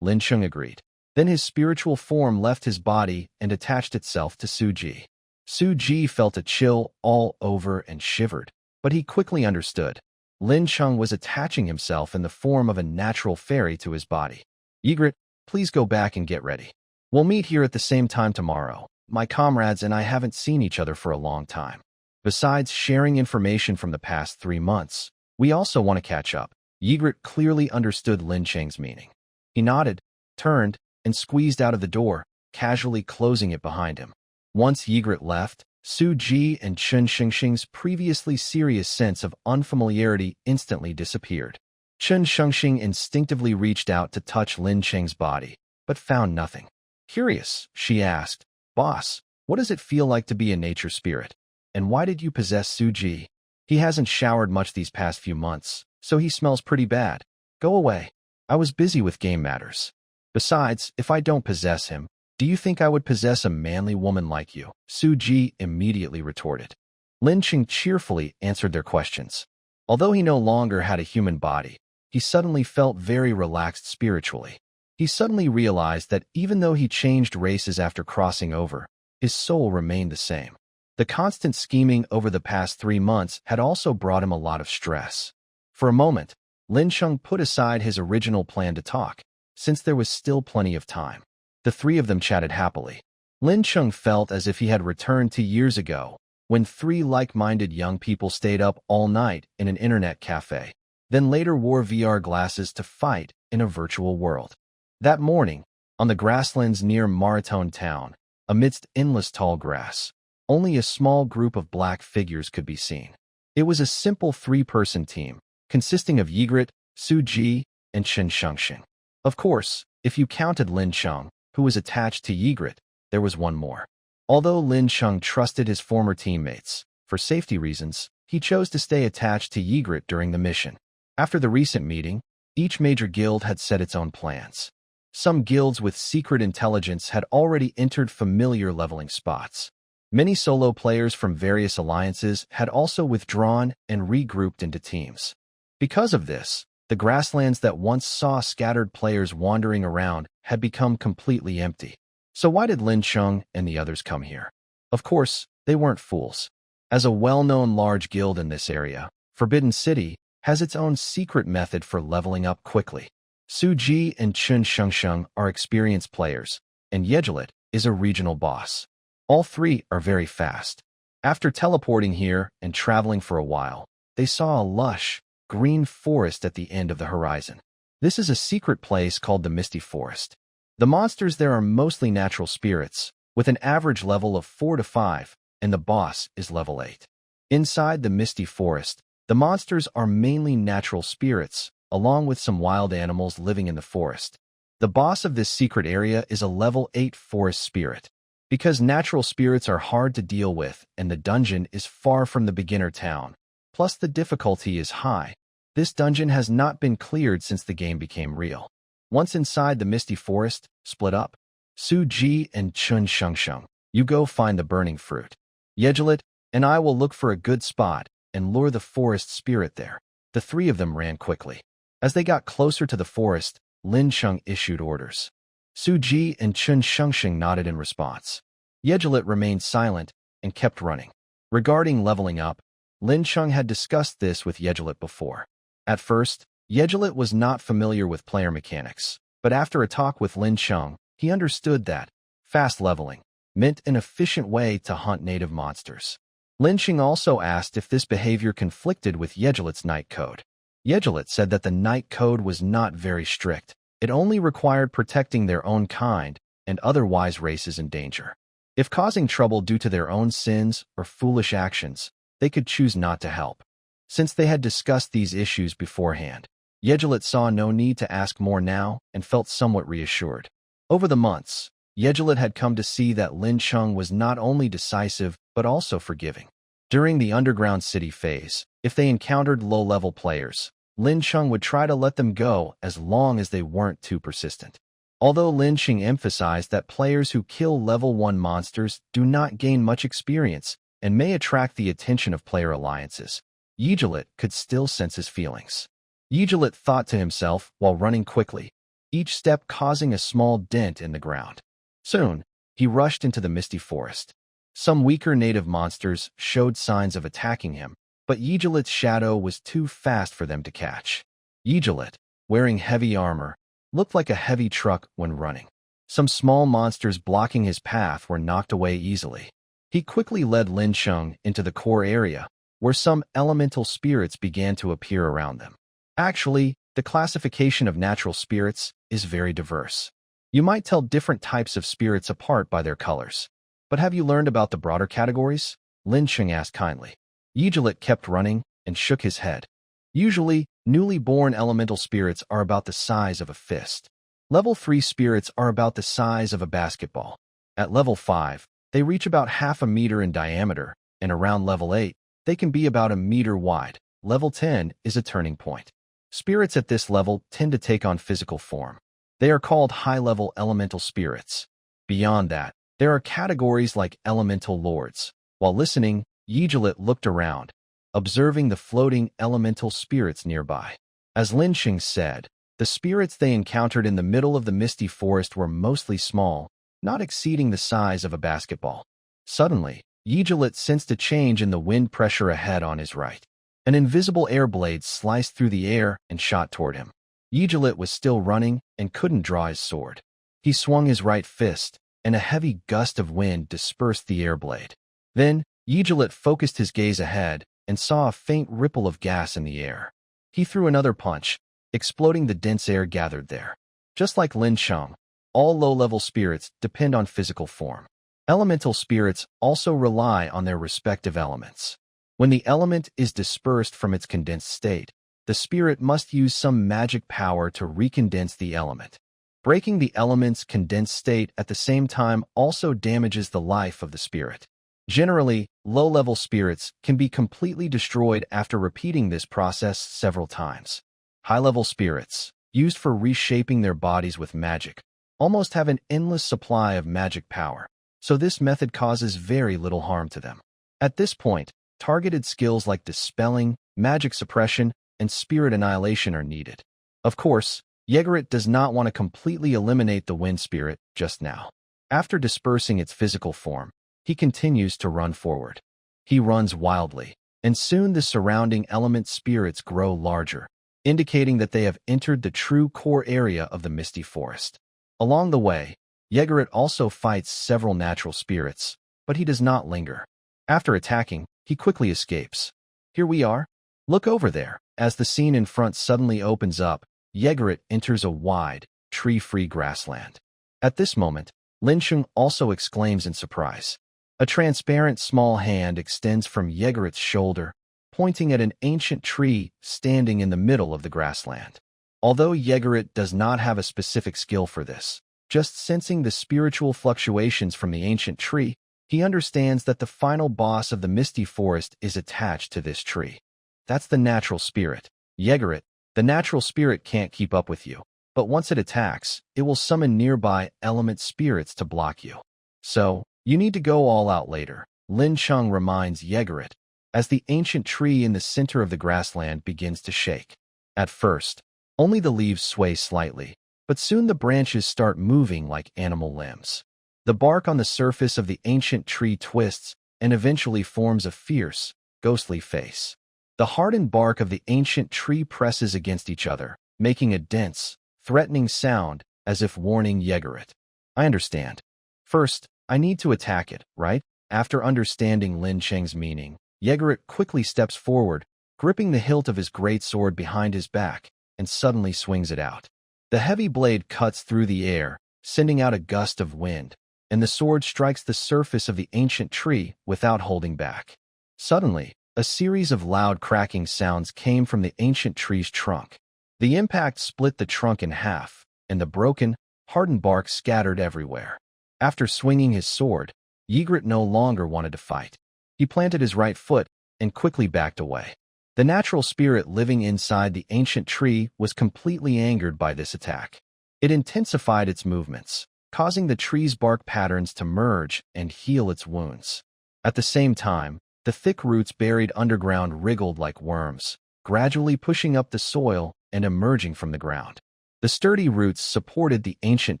Speaker 1: Lin Cheng agreed. Then his spiritual form left his body and attached itself to Suji. Suji felt a chill all over and shivered, but he quickly understood. Lin Cheng was attaching himself in the form of a natural fairy to his body. "Ygritte, please go back and get ready. We'll meet here at the same time tomorrow. My comrades and I haven't seen each other for a long time. Besides sharing information from the past 3 months, we also want to catch up." Ygritte clearly understood Lin Cheng's meaning. He nodded, turned, and squeezed out of the door, casually closing it behind him. Once Ygritte left, Suji and Chen Shengxing's previously serious sense of unfamiliarity instantly disappeared. Chen Shengxing instinctively reached out to touch Lin Cheng's body, but found nothing. Curious, she asked, "Boss, what does it feel like to be a nature spirit? And why did you possess Suji? He hasn't showered much these past few months, so he smells pretty bad. Go away. I was busy with game matters. Besides, if I don't possess him, do you think I would possess a manly woman like you?" Suji immediately retorted. Lin Cheng cheerfully answered their questions. Although he no longer had a human body, he suddenly felt very relaxed spiritually. He suddenly realized that even though he changed races after crossing over, his soul remained the same. The constant scheming over the past 3 months had also brought him a lot of stress. For a moment, Lin Cheng put aside his original plan to talk, since there was still plenty of time. The three of them chatted happily. Lin Cheng felt as if he had returned to years ago, when 3 like-minded young people stayed up all night in an internet cafe, then later wore VR glasses to fight in a virtual world. That morning, on the grasslands near Maritone Town, amidst endless tall grass, only a small group of black figures could be seen. It was a simple 3-person team, consisting of Ygritte, Suji, and Chen Shengxing. Of course, if you counted Lin Cheng, who was attached to Ygritte, there was one more. Although Lin Cheng trusted his former teammates, for safety reasons, he chose to stay attached to Ygritte during the mission. After the recent meeting, each major guild had set its own plans. Some guilds with secret intelligence had already entered familiar leveling spots. Many solo players from various alliances had also withdrawn and regrouped into teams. Because of this, the grasslands that once saw scattered players wandering around had become completely empty. So why did Lin Cheng and the others come here? Of course, they weren't fools. As a well-known large guild in this area, Forbidden City has its own secret method for leveling up quickly. Suji and Chen Shengxing are experienced players, and Yejilit is a regional boss. All 3 are very fast. After teleporting here and traveling for a while, they saw a lush, green forest at the end of the horizon. This is a secret place called the Misty Forest. The monsters there are mostly natural spirits, with an average level of 4 to 5, and the boss is level 8. Inside the Misty Forest, the monsters are mainly natural spirits, along with some wild animals living in the forest. The boss of this secret area is a level 8 forest spirit. Because natural spirits are hard to deal with and the dungeon is far from the beginner town, plus the difficulty is high, this dungeon has not been cleared since the game became real. Once inside the Misty Forest, split up. Suji and Chen Shengxing, you go find the burning fruit. Yejilit and I will look for a good spot and lure the forest spirit there. The 3 of them ran quickly. As they got closer to the forest, Lin Cheng issued orders. Suji and Chen Shengxing nodded in response. Yejilit remained silent and kept running. Regarding leveling up, Lin Cheng had discussed this with Yejilit before. At first, Yejilit was not familiar with player mechanics, but after a talk with Lin Cheng, he understood that fast leveling meant an efficient way to hunt native monsters. Lin Cheng also asked if this behavior conflicted with Yejilit's night code. Yejilit said that the night code was not very strict. It only required protecting their own kind and otherwise races in danger. If causing trouble due to their own sins or foolish actions, they could choose not to help. Since they had discussed these issues beforehand, Yejilit saw no need to ask more now and felt somewhat reassured. Over the months, Yejilit had come to see that Lin Cheng was not only decisive but also forgiving. During the underground city phase, if they encountered low-level players, Lin Cheng would try to let them go as long as they weren't too persistent. Although Lin Cheng emphasized that players who kill level 1 monsters do not gain much experience and may attract the attention of player alliances, Yigilet could still sense his feelings. Yigilet thought to himself while running quickly, each step causing a small dent in the ground. Soon, he rushed into the misty forest. Some weaker native monsters showed signs of attacking him, but Yigilet's shadow was too fast for them to catch. Yigilet, wearing heavy armor, looked like a heavy truck when running. Some small monsters blocking his path were knocked away easily. He quickly led Lin Sheng into the core area, where some elemental spirits began to appear around them. Actually, the classification of natural spirits is very diverse. You might tell different types of spirits apart by their colors. But have you learned about the broader categories? Lin Sheng asked kindly. Yigilet kept running and shook his head. Usually, newly born elemental spirits are about the size of a fist. Level 3 spirits are about the size of a basketball. At level 5, they reach about half a meter in diameter, and around level 8, they can be about a meter wide. Level 10 is a turning point. Spirits at this level tend to take on physical form. They are called high-level elemental spirits. Beyond that, there are categories like elemental lords. While listening, Yigilet looked around, observing the floating elemental spirits nearby. As Lin Sheng said, the spirits they encountered in the middle of the misty forest were mostly small, not exceeding the size of a basketball. Suddenly, Yigilet sensed a change in the wind pressure ahead on his right. An invisible air blade sliced through the air and shot toward him. Yigilet was still running and couldn't draw his sword. He swung his right fist, and a heavy gust of wind dispersed the air blade. Then, Yigilet focused his gaze ahead and saw a faint ripple of gas in the air. He threw another punch, exploding the dense air gathered there. Just like Lin Sheng, all low-level spirits depend on physical form. Elemental spirits also rely on their respective elements. When the element is dispersed from its condensed state, the spirit must use some magic power to recondense the element. Breaking the element's condensed state at the same time also damages the life of the spirit. Generally, low-level spirits can be completely destroyed after repeating this process several times. High-level spirits, used for reshaping their bodies with magic, almost have an endless supply of magic power, so this method causes very little harm to them. At this point, targeted skills like dispelling, magic suppression, and spirit annihilation are needed. Of course, Yigilet does not want to completely eliminate the wind spirit just now. After dispersing its physical form, he continues to run forward. He runs wildly, and soon the surrounding element spirits grow larger, indicating that they have entered the true core area of the misty forest. Along the way, Yigilet also fights several natural spirits, but he does not linger. After attacking, he quickly escapes. Here we are. Look over there. As the scene in front suddenly opens up, Yigilet enters a wide, tree-free grassland. At this moment, Lin Sheng also exclaims in surprise. A transparent small hand extends from Yigilet's shoulder, pointing at an ancient tree standing in the middle of the grassland. Although Yigilet does not have a specific skill for this, just sensing the spiritual fluctuations from the ancient tree, he understands that the final boss of the misty forest is attached to this tree. That's the natural spirit. Yigilet, the natural spirit can't keep up with you, but once it attacks, it will summon nearby element spirits to block you. So, you need to go all out later, Lin Sheng reminds Yigilet, as the ancient tree in the center of the grassland begins to shake. At first, only the leaves sway slightly, but soon the branches start moving like animal limbs. The bark on the surface of the ancient tree twists and eventually forms a fierce, ghostly face. The hardened bark of the ancient tree presses against each other, making a dense, threatening sound as if warning Yigilet. I understand. First, I need to attack it, right? After understanding Lin Sheng's meaning, Yigilet quickly steps forward, gripping the hilt of his great sword behind his back, and suddenly swings it out. The heavy blade cuts through the air, sending out a gust of wind, and the sword strikes the surface of the ancient tree without holding back. Suddenly, a series of loud cracking sounds came from the ancient tree's trunk. The impact split the trunk in half, and the broken, hardened bark scattered everywhere. After swinging his sword, Yigilet no longer wanted to fight. He planted his right foot and quickly backed away. The natural spirit living inside the ancient tree was completely angered by this attack. It intensified its movements, causing the tree's bark patterns to merge and heal its wounds. At the same time, The thick roots buried underground wriggled like worms, gradually pushing up the soil and emerging from the ground. The sturdy roots supported the ancient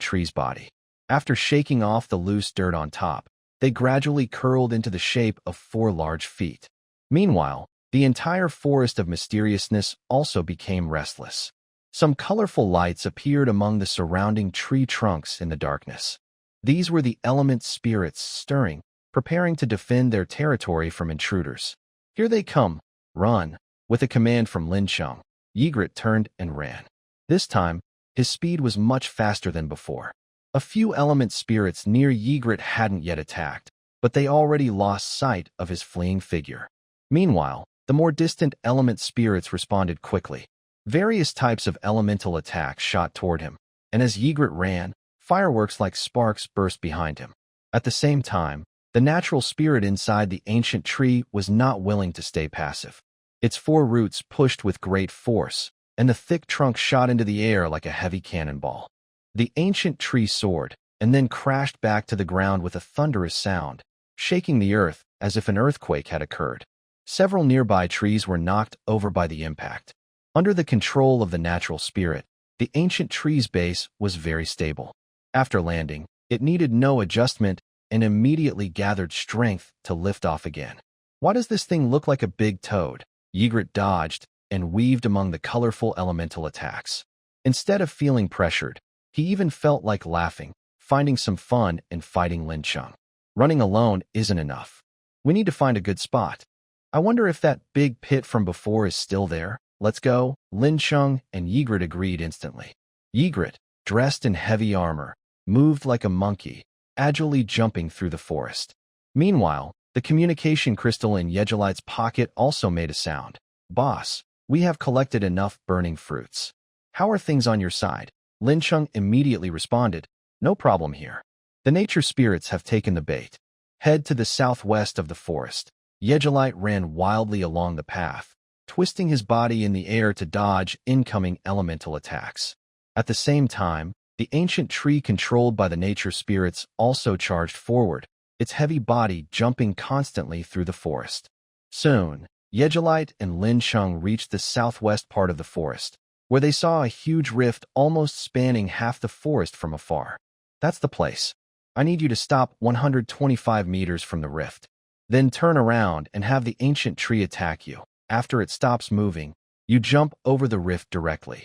Speaker 1: tree's body. After shaking off the loose dirt on top, they gradually curled into the shape of 4 large feet. Meanwhile, the entire forest of mysteriousness also became restless. Some colorful lights appeared among the surrounding tree trunks in the darkness. These were the element spirits stirring, preparing to defend their territory from intruders. "Here they come! Run!" With a command from Lin Cheng, Ygritte turned and ran. This time, his speed was much faster than before. A few element spirits near Ygritte hadn't yet attacked, but they already lost sight of his fleeing figure. Meanwhile, the more distant element spirits responded quickly. Various types of elemental attacks shot toward him, and as Ygritte ran, fireworks like sparks burst behind him. At the same time, the natural spirit inside the ancient tree was not willing to stay passive. Its 4 roots pushed with great force, and the thick trunk shot into the air like a heavy cannonball. The ancient tree soared, and then crashed back to the ground with a thunderous sound, shaking the earth as if an earthquake had occurred. Several nearby trees were knocked over by the impact. Under the control of the natural spirit, the ancient tree's base was very stable. After landing, it needed no adjustment and immediately gathered strength to lift off again. "Why does this thing look like a big toad?" Ygritte dodged and weaved among the colorful elemental attacks. Instead of feeling pressured, he even felt like laughing, finding some fun in fighting Lin Cheng. Running alone isn't enough. We need to find a good spot. I wonder if that big pit from before is still there. Let's go. Lin Cheng and Ygritte agreed instantly. Ygritte, dressed in heavy armor, moved like a monkey, agilely jumping through the forest. Meanwhile, the communication crystal in Yegelite's pocket also made a sound. "Boss, we have collected enough burning fruits. How are things on your side?" Lin Cheng immediately responded, "No problem here. The nature spirits have taken the bait. Head to the southwest of the forest." Yegelite ran wildly along the path, twisting his body in the air to dodge incoming elemental attacks. At the same time, the ancient tree controlled by the nature spirits also charged forward, its heavy body jumping constantly through the forest. Soon, Yegelite and Lin Cheng reached the southwest part of the forest, where they saw a huge rift almost spanning half the forest from afar. "That's the place. I need you to stop 125 meters from the rift. Then turn around and have the ancient tree attack you. After it stops moving, you jump over the rift directly."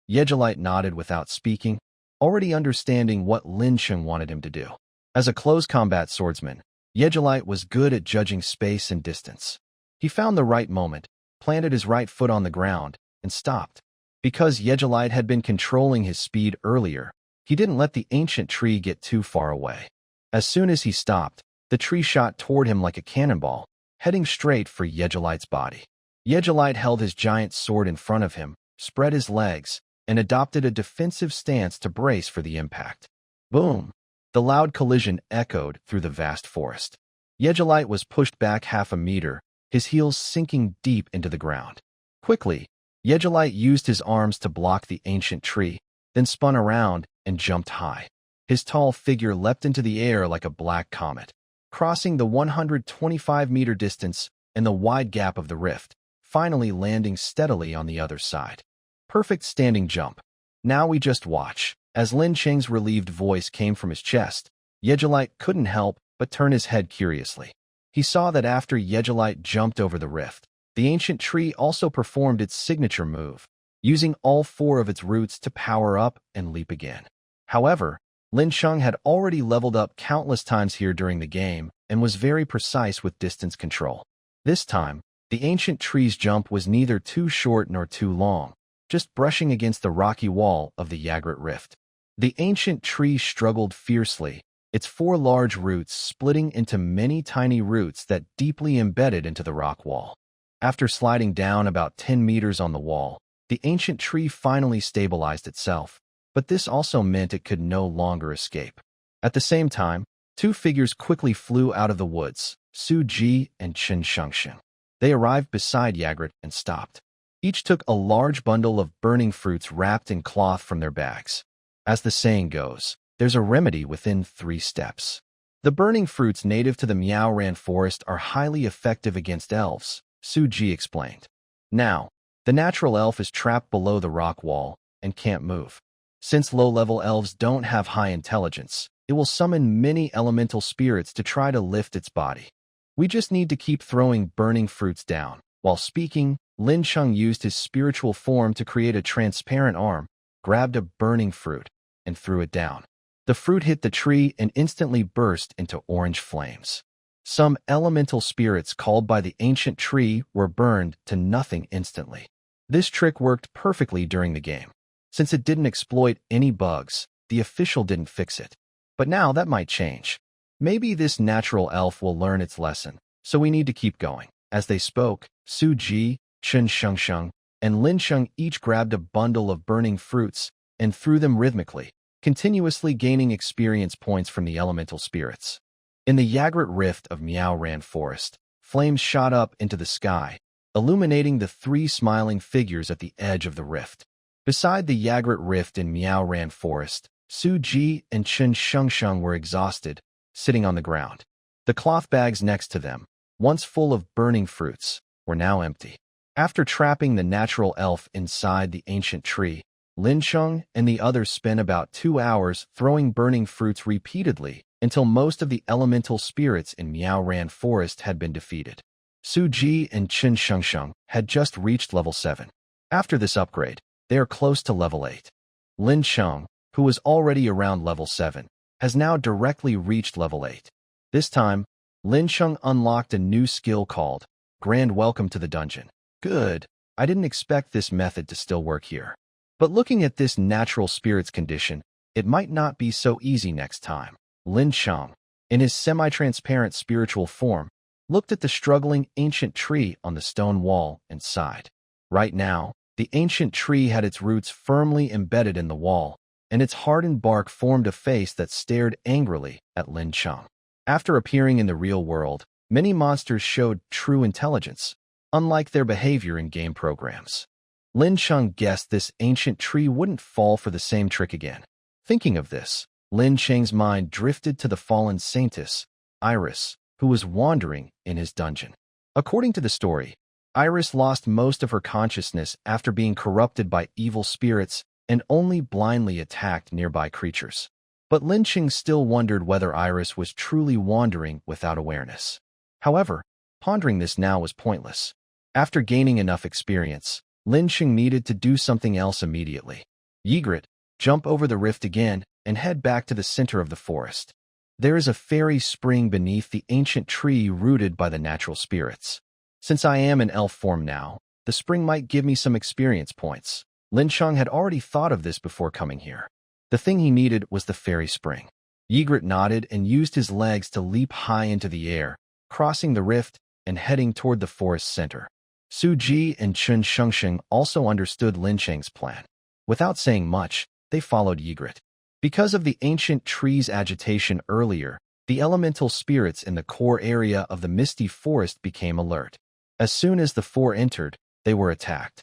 Speaker 1: Yegelite nodded without speaking, already understanding what Lin Cheng wanted him to do. As a close combat swordsman, Yegelite was good at judging space and distance. He found the right moment, planted his right foot on the ground, and stopped. Because Yegelite had been controlling his speed earlier, he didn't let the ancient tree get too far away. As soon as he stopped, the tree shot toward him like a cannonball, heading straight for Yegelite's body. Yegelite held his giant sword in front of him, spread his legs, and adopted a defensive stance to brace for the impact. Boom! The loud collision echoed through the vast forest. Yegelite was pushed back half a meter, his heels sinking deep into the ground. Quickly, Yegelite used his arms to block the ancient tree, then spun around and jumped high. His tall figure leapt into the air like a black comet, crossing the 125-meter distance and the wide gap of the rift, finally landing steadily on the other side. Perfect standing jump. Now we just watch. As Lin Cheng's relieved voice came from his chest, Yegelite couldn't help but turn his head curiously. He saw that after Yegelite jumped over the rift, the ancient tree also performed its signature move, using all 4 of its roots to power up and leap again. However, Lin Cheng had already leveled up countless times here during the game and was very precise with distance control. This time, the ancient tree's jump was neither too short nor too long, just brushing against the rocky wall of the Ygritte rift. The ancient tree struggled fiercely, its 4 large roots splitting into many tiny roots that deeply embedded into the rock wall. After sliding down about 10 meters on the wall, the ancient tree finally stabilized itself, but this also meant it could no longer escape. At the same time, 2 figures quickly flew out of the woods, Su Ji and Chen Shengxin. They arrived beside Ygritte and stopped. Each took a large bundle of burning fruits wrapped in cloth from their bags. As the saying goes, there's a remedy within 3 steps. The burning fruits native to the Miaoran forest are highly effective against elves, Suji explained. Now, the natural elf is trapped below the rock wall and can't move. Since low-level elves don't have high intelligence, it will summon many elemental spirits to try to lift its body. We just need to keep throwing burning fruits down. While speaking, Lin Cheng used his spiritual form to create a transparent arm, grabbed a burning fruit, and threw it down. The fruit hit the tree and instantly burst into orange flames. Some elemental spirits called by the ancient tree were burned to nothing instantly. This trick worked perfectly during the game. Since it didn't exploit any bugs, the official didn't fix it. But now that might change. Maybe this natural elf will learn its lesson, so we need to keep going. As they spoke, Su Ji, Chen Shengsheng, and Lin Cheng each grabbed a bundle of burning fruits and threw them rhythmically, continuously gaining experience points from the elemental spirits. In the Yagrat Rift of Miaoran Forest, flames shot up into the sky, illuminating the three smiling figures at the edge of the rift. Beside the Yagrat Rift in Miaoran Forest, Su Ji and Chen Shengsheng were exhausted, sitting on the ground. The cloth bags next to them, once full of burning fruits, were now empty. After trapping the natural elf inside the ancient tree, Lin Cheng and the others spent about 2 hours throwing burning fruits repeatedly until most of the elemental spirits in Miaoran Forest had been defeated. Su Ji and Chen Shengsheng had just reached level 7. After this upgrade, they are close to level 8. Lin Cheng, who was already around level 7, has now directly reached level 8. This time, Lin Cheng unlocked a new skill called Grand Welcome to the Dungeon. Good. I didn't expect this method to still work here. But looking at this natural spirit's condition, it might not be so easy next time. Lin Cheng, in his semi-transparent spiritual form, looked at the struggling ancient tree on the stone wall and sighed. Right now, the ancient tree had its roots firmly embedded in the wall, and its hardened bark formed a face that stared angrily at Lin Cheng. After appearing in the real world, many monsters showed true intelligence, unlike their behavior in game programs. Lin Cheng guessed this ancient tree wouldn't fall for the same trick again. Thinking of this, Lin Cheng's mind drifted to the fallen Saintess, Iris, who was wandering in his dungeon. According to the story, Iris lost most of her consciousness after being corrupted by evil spirits and only blindly attacked nearby creatures. But Lin Cheng still wondered whether Iris was truly wandering without awareness. However, pondering this now was pointless. After gaining enough experience, Lin Cheng needed to do something else immediately. Ygritte, jump over the rift again and head back to the center of the forest. There is a fairy spring beneath the ancient tree rooted by the natural spirits. Since I am in elf form now, the spring might give me some experience points. Lin Cheng had already thought of this before coming here. The thing he needed was the fairy spring. Ygritte nodded and used his legs to leap high into the air, crossing the rift and heading toward the forest center. Su Ji and Chen Shengsheng also understood Lin Cheng's plan. Without saying much, they followed Ygritte. Because of the ancient tree's agitation earlier, the elemental spirits in the core area of the misty forest became alert. As soon as the four entered, they were attacked.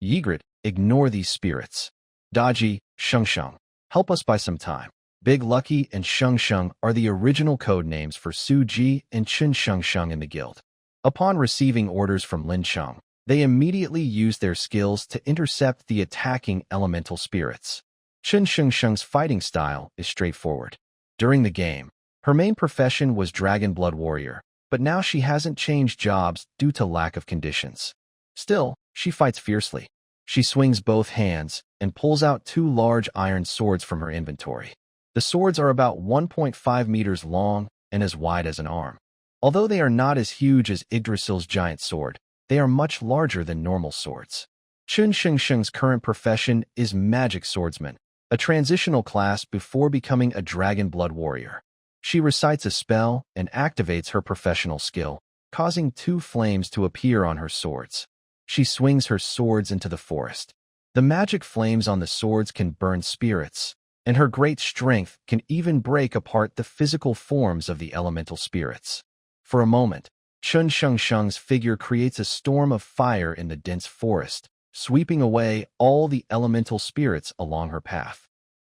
Speaker 1: Ygritte, ignore these spirits. Daji, Shengsheng, help us buy some time. Big Lucky and Shengsheng are the original code names for Su Ji and Chen Shengsheng in the guild. Upon receiving orders from Lin Cheng, they immediately used their skills to intercept the attacking elemental spirits. Chen Shengsheng's fighting style is straightforward. During the game, her main profession was Dragon Blood Warrior, but now she hasn't changed jobs due to lack of conditions. Still, she fights fiercely. She swings both hands and pulls out 2 large iron swords from her inventory. The swords are about 1.5 meters long and as wide as an arm. Although they are not as huge as Yggdrasil's giant sword, they are much larger than normal swords. Chen Shengsheng's current profession is Magic Swordsman, a transitional class before becoming a Dragon Blood Warrior. She recites a spell and activates her professional skill, causing 2 flames to appear on her swords. She swings her swords into the forest. The magic flames on the swords can burn spirits, and her great strength can even break apart the physical forms of the elemental spirits. For a moment, Chen Shengsheng's figure creates a storm of fire in the dense forest, sweeping away all the elemental spirits along her path.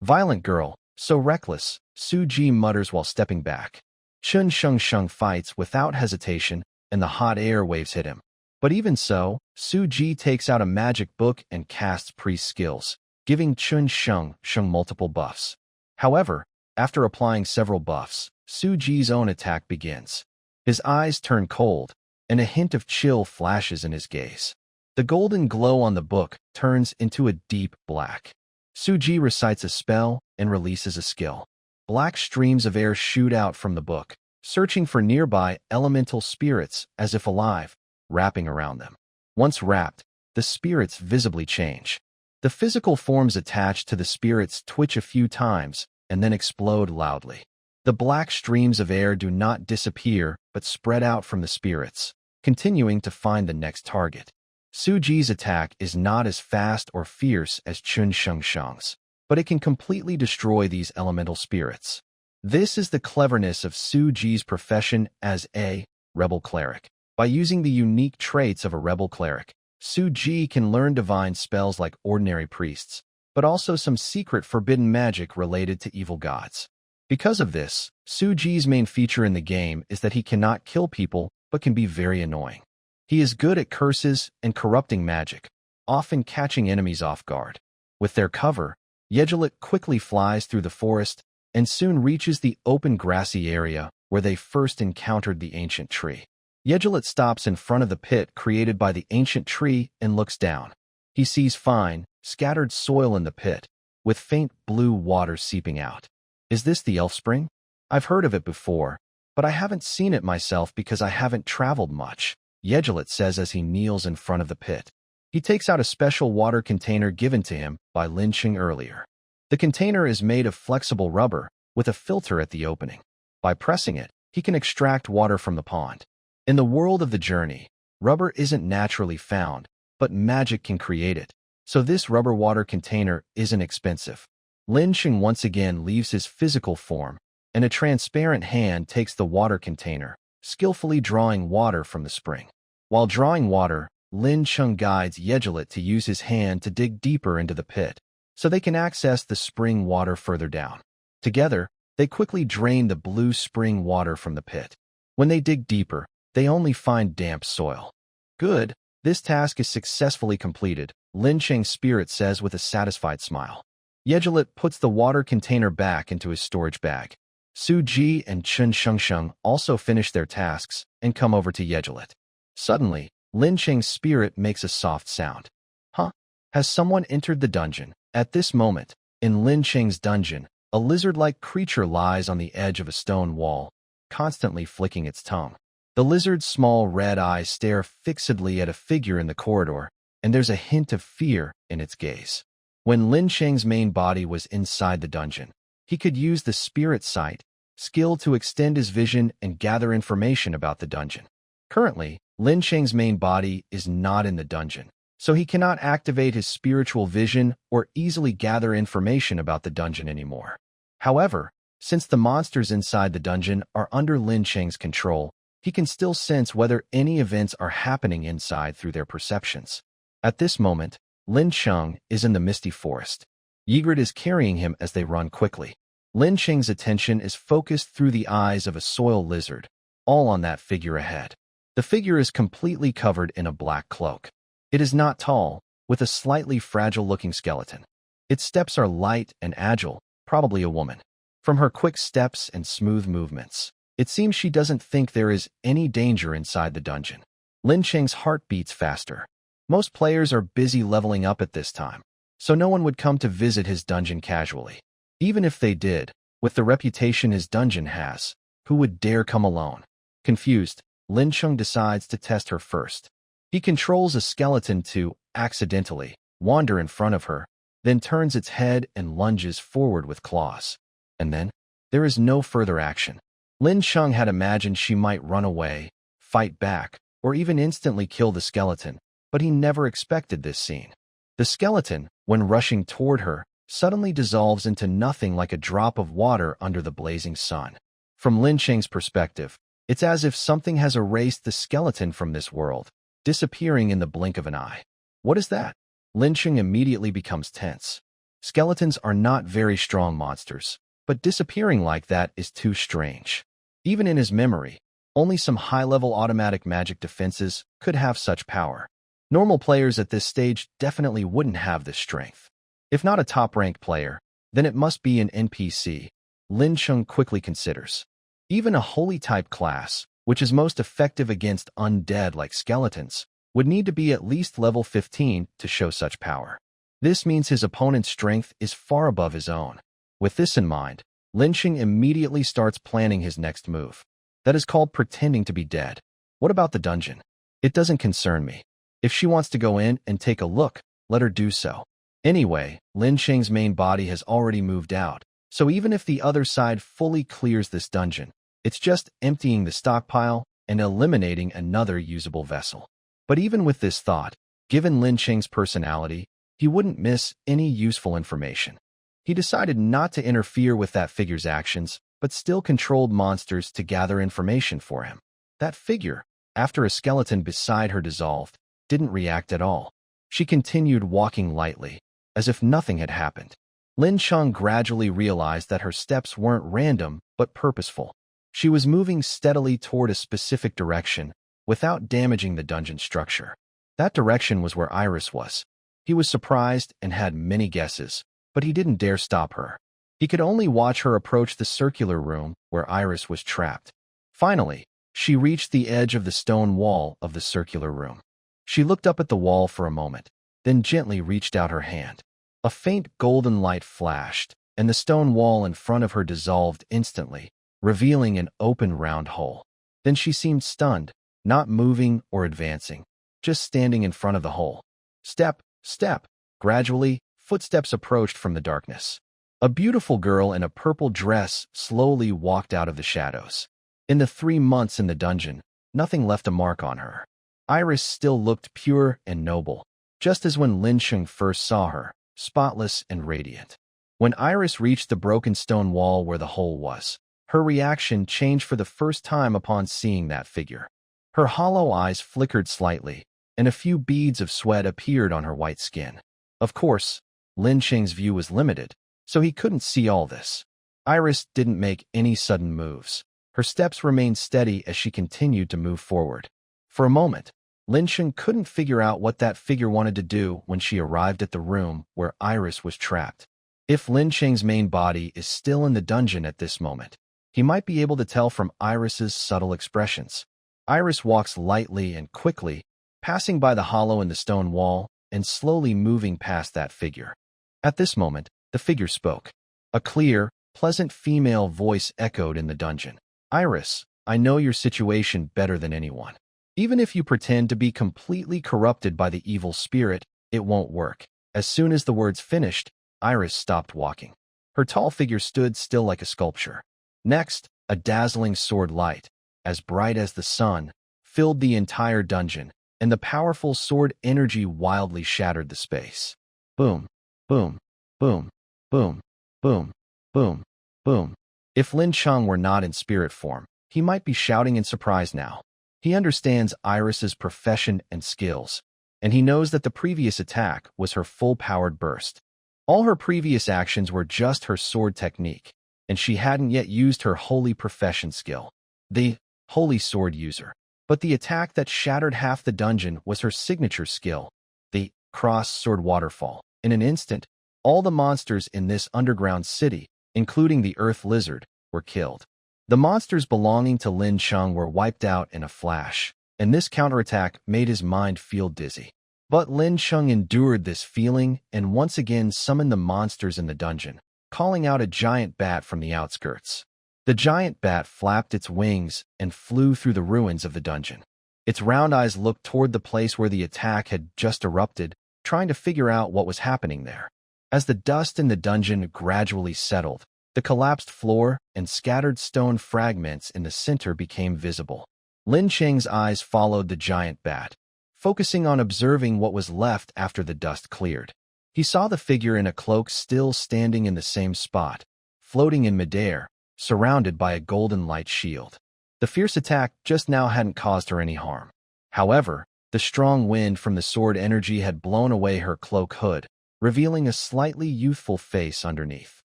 Speaker 1: Violent girl, so reckless, Su Ji mutters while stepping back. Chun Sheng fights without hesitation, and the hot air waves hit him. But even so, Su Ji takes out a magic book and casts priest skills, giving Chun Sheng multiple buffs. However, after applying several buffs, Su Ji's own attack begins. His eyes turn cold, and a hint of chill flashes in his gaze. The golden glow on the book turns into a deep black. Su Ji recites a spell and releases a skill. Black streams of air shoot out from the book, searching for nearby elemental spirits as if alive, wrapping around them. Once wrapped, the spirits visibly change. The physical forms attached to the spirits twitch a few times and then explode loudly. The black streams of air do not disappear but spread out from the spirits, continuing to find the next target. Su Ji's attack is not as fast or fierce as Chun Sheng's, but it can completely destroy these elemental spirits. This is the cleverness of Su Ji's profession as a rebel cleric. By using the unique traits of a rebel cleric, Su Ji can learn divine spells like ordinary priests, but also some secret forbidden magic related to evil gods. Because of this, Su Ji's main feature in the game is that he cannot kill people but can be very annoying. He is good at curses and corrupting magic, often catching enemies off guard. With their cover, Yegelit quickly flies through the forest and soon reaches the open grassy area where they first encountered the ancient tree. Yegelit stops in front of the pit created by the ancient tree and looks down. He sees fine, scattered soil in the pit, with faint blue water seeping out. Is this the elf spring? I've heard of it before, but I haven't seen it myself because I haven't traveled much, Yegelit says as he kneels in front of the pit. He takes out a special water container given to him by Lin Qing earlier. The container is made of flexible rubber, with a filter at the opening. By pressing it, he can extract water from the pond. In the world of the journey, rubber isn't naturally found, but magic can create it, so this rubber water container isn't expensive. Lin Qing once again leaves his physical form, and a transparent hand takes the water container, skillfully drawing water from the spring. While drawing water, Lin Qing guides Yegelit to use his hand to dig deeper into the pit, so they can access the spring water further down. Together, they quickly drain the blue spring water from the pit. When they dig deeper, they only find damp soil. Good, this task is successfully completed, Lin Qing's spirit says with a satisfied smile. Yegelit puts the water container back into his storage bag. Su Ji and Chun Sheng also finish their tasks and come over to Yegelit. Suddenly, Lin Qing's spirit makes a soft sound. Huh? Has someone entered the dungeon? At this moment, in Lin Qing's dungeon, a lizard-like creature lies on the edge of a stone wall, constantly flicking its tongue. The lizard's small red eyes stare fixedly at a figure in the corridor, and there's a hint of fear in its gaze. When Lin Qing's main body was inside the dungeon, he could use the spirit sight skill to extend his vision and gather information about the dungeon. Currently, Lin Qing's main body is not in the dungeon, so he cannot activate his spiritual vision or easily gather information about the dungeon anymore. However, since the monsters inside the dungeon are under Lin Qing's control, he can still sense whether any events are happening inside through their perceptions. At this moment, Lin Qing is in the misty forest. Ygritte is carrying him as they run quickly. Lin Qing's attention is focused through the eyes of a soil lizard, all on that figure ahead. The figure is completely covered in a black cloak. It is not tall, with a slightly fragile-looking skeleton. Its steps are light and agile, probably a woman. From her quick steps and smooth movements, it seems she doesn't think there is any danger inside the dungeon. Lin Qing's heart beats faster. Most players are busy leveling up at this time, so no one would come to visit his dungeon casually. Even if they did, with the reputation his dungeon has, who would dare come alone? Confused, Lin Qing decides to test her first. He controls a skeleton to, accidentally, wander in front of her, then turns its head and lunges forward with claws. And then, there is no further action. Lin Qing had imagined she might run away, fight back, or even instantly kill the skeleton, but he never expected this scene. The skeleton, when rushing toward her, suddenly dissolves into nothing like a drop of water under the blazing sun. From Lin Qing's perspective, it's as if something has erased the skeleton from this world, disappearing in the blink of an eye. What is that? Lin Qing immediately becomes tense. Skeletons are not very strong monsters, but disappearing like that is too strange. Even in his memory, only some high-level automatic magic defenses could have such power. Normal players at this stage definitely wouldn't have this strength. If not a top-ranked player, then it must be an NPC, Lin Chung quickly considers. Even a holy-type class, which is most effective against undead like skeletons, would need to be at least level 15 to show such power. This means his opponent's strength is far above his own. With this in mind, Lin Chung immediately starts planning his next move. That is called pretending to be dead. What about the dungeon? It doesn't concern me. If she wants to go in and take a look, let her do so. Anyway, Lin Cheng's main body has already moved out, so even if the other side fully clears this dungeon, it's just emptying the stockpile and eliminating another usable vessel. But even with this thought, given Lin Cheng's personality, he wouldn't miss any useful information. He decided not to interfere with that figure's actions, but still controlled monsters to gather information for him. That figure, after a skeleton beside her dissolved, didn't react at all. She continued walking lightly, as if nothing had happened. Lin Chung gradually realized that her steps weren't random, but purposeful. She was moving steadily toward a specific direction, without damaging the dungeon structure. That direction was where Iris was. He was surprised and had many guesses, but he didn't dare stop her. He could only watch her approach the circular room where Iris was trapped. Finally, she reached the edge of the stone wall of the circular room. She looked up at the wall for a moment, then gently reached out her hand. A faint golden light flashed, and the stone wall in front of her dissolved instantly, revealing an open round hole. Then she seemed stunned, not moving or advancing, just standing in front of the hole. Step, step. Gradually, footsteps approached from the darkness. A beautiful girl in a purple dress slowly walked out of the shadows. In the 3 months in the dungeon, nothing left a mark on her. Iris still looked pure and noble, just as when Lin Chung first saw her, spotless and radiant. When Iris reached the broken stone wall where the hole was, her reaction changed for the first time upon seeing that figure. Her hollow eyes flickered slightly, and a few beads of sweat appeared on her white skin. Of course, Lin Cheng's view was limited, so he couldn't see all this. Iris didn't make any sudden moves. Her steps remained steady as she continued to move forward. For a moment, Lin Cheng couldn't figure out what that figure wanted to do when she arrived at the room where Iris was trapped. If Lin Cheng's main body is still in the dungeon at this moment, he might be able to tell from Iris's subtle expressions. Iris walks lightly and quickly, passing by the hollow in the stone wall and slowly moving past that figure. At this moment, the figure spoke. A clear, pleasant female voice echoed in the dungeon. Iris, I know your situation better than anyone. Even if you pretend to be completely corrupted by the evil spirit, it won't work. As soon as the words finished, Iris stopped walking. Her tall figure stood still like a sculpture. Next, a dazzling sword light, as bright as the sun, filled the entire dungeon, and the powerful sword energy wildly shattered the space. Boom, boom, boom, boom, boom, boom, boom. If Lin Chung were not in spirit form, he might be shouting in surprise now. He understands Iris's profession and skills, and he knows that the previous attack was her full-powered burst. All her previous actions were just her sword technique, and she hadn't yet used her holy profession skill, the holy sword user. But the attack that shattered half the dungeon was her signature skill, the cross-sword waterfall. In an instant, all the monsters in this underground city, including the earth lizard, were killed. The monsters belonging to Lin Chung were wiped out in a flash, and this counterattack made his mind feel dizzy. But Lin Chung endured this feeling and once again summoned the monsters in the dungeon, calling out a giant bat from the outskirts. The giant bat flapped its wings and flew through the ruins of the dungeon. Its round eyes looked toward the place where the attack had just erupted, trying to figure out what was happening there. As the dust in the dungeon gradually settled, the collapsed floor and scattered stone fragments in the center became visible. Lin Cheng's eyes followed the giant bat, focusing on observing what was left after the dust cleared. He saw the figure in a cloak still standing in the same spot, floating in midair, surrounded by a golden light shield. The fierce attack just now hadn't caused her any harm. However, the strong wind from the sword energy had blown away her cloak hood, revealing a slightly youthful face underneath.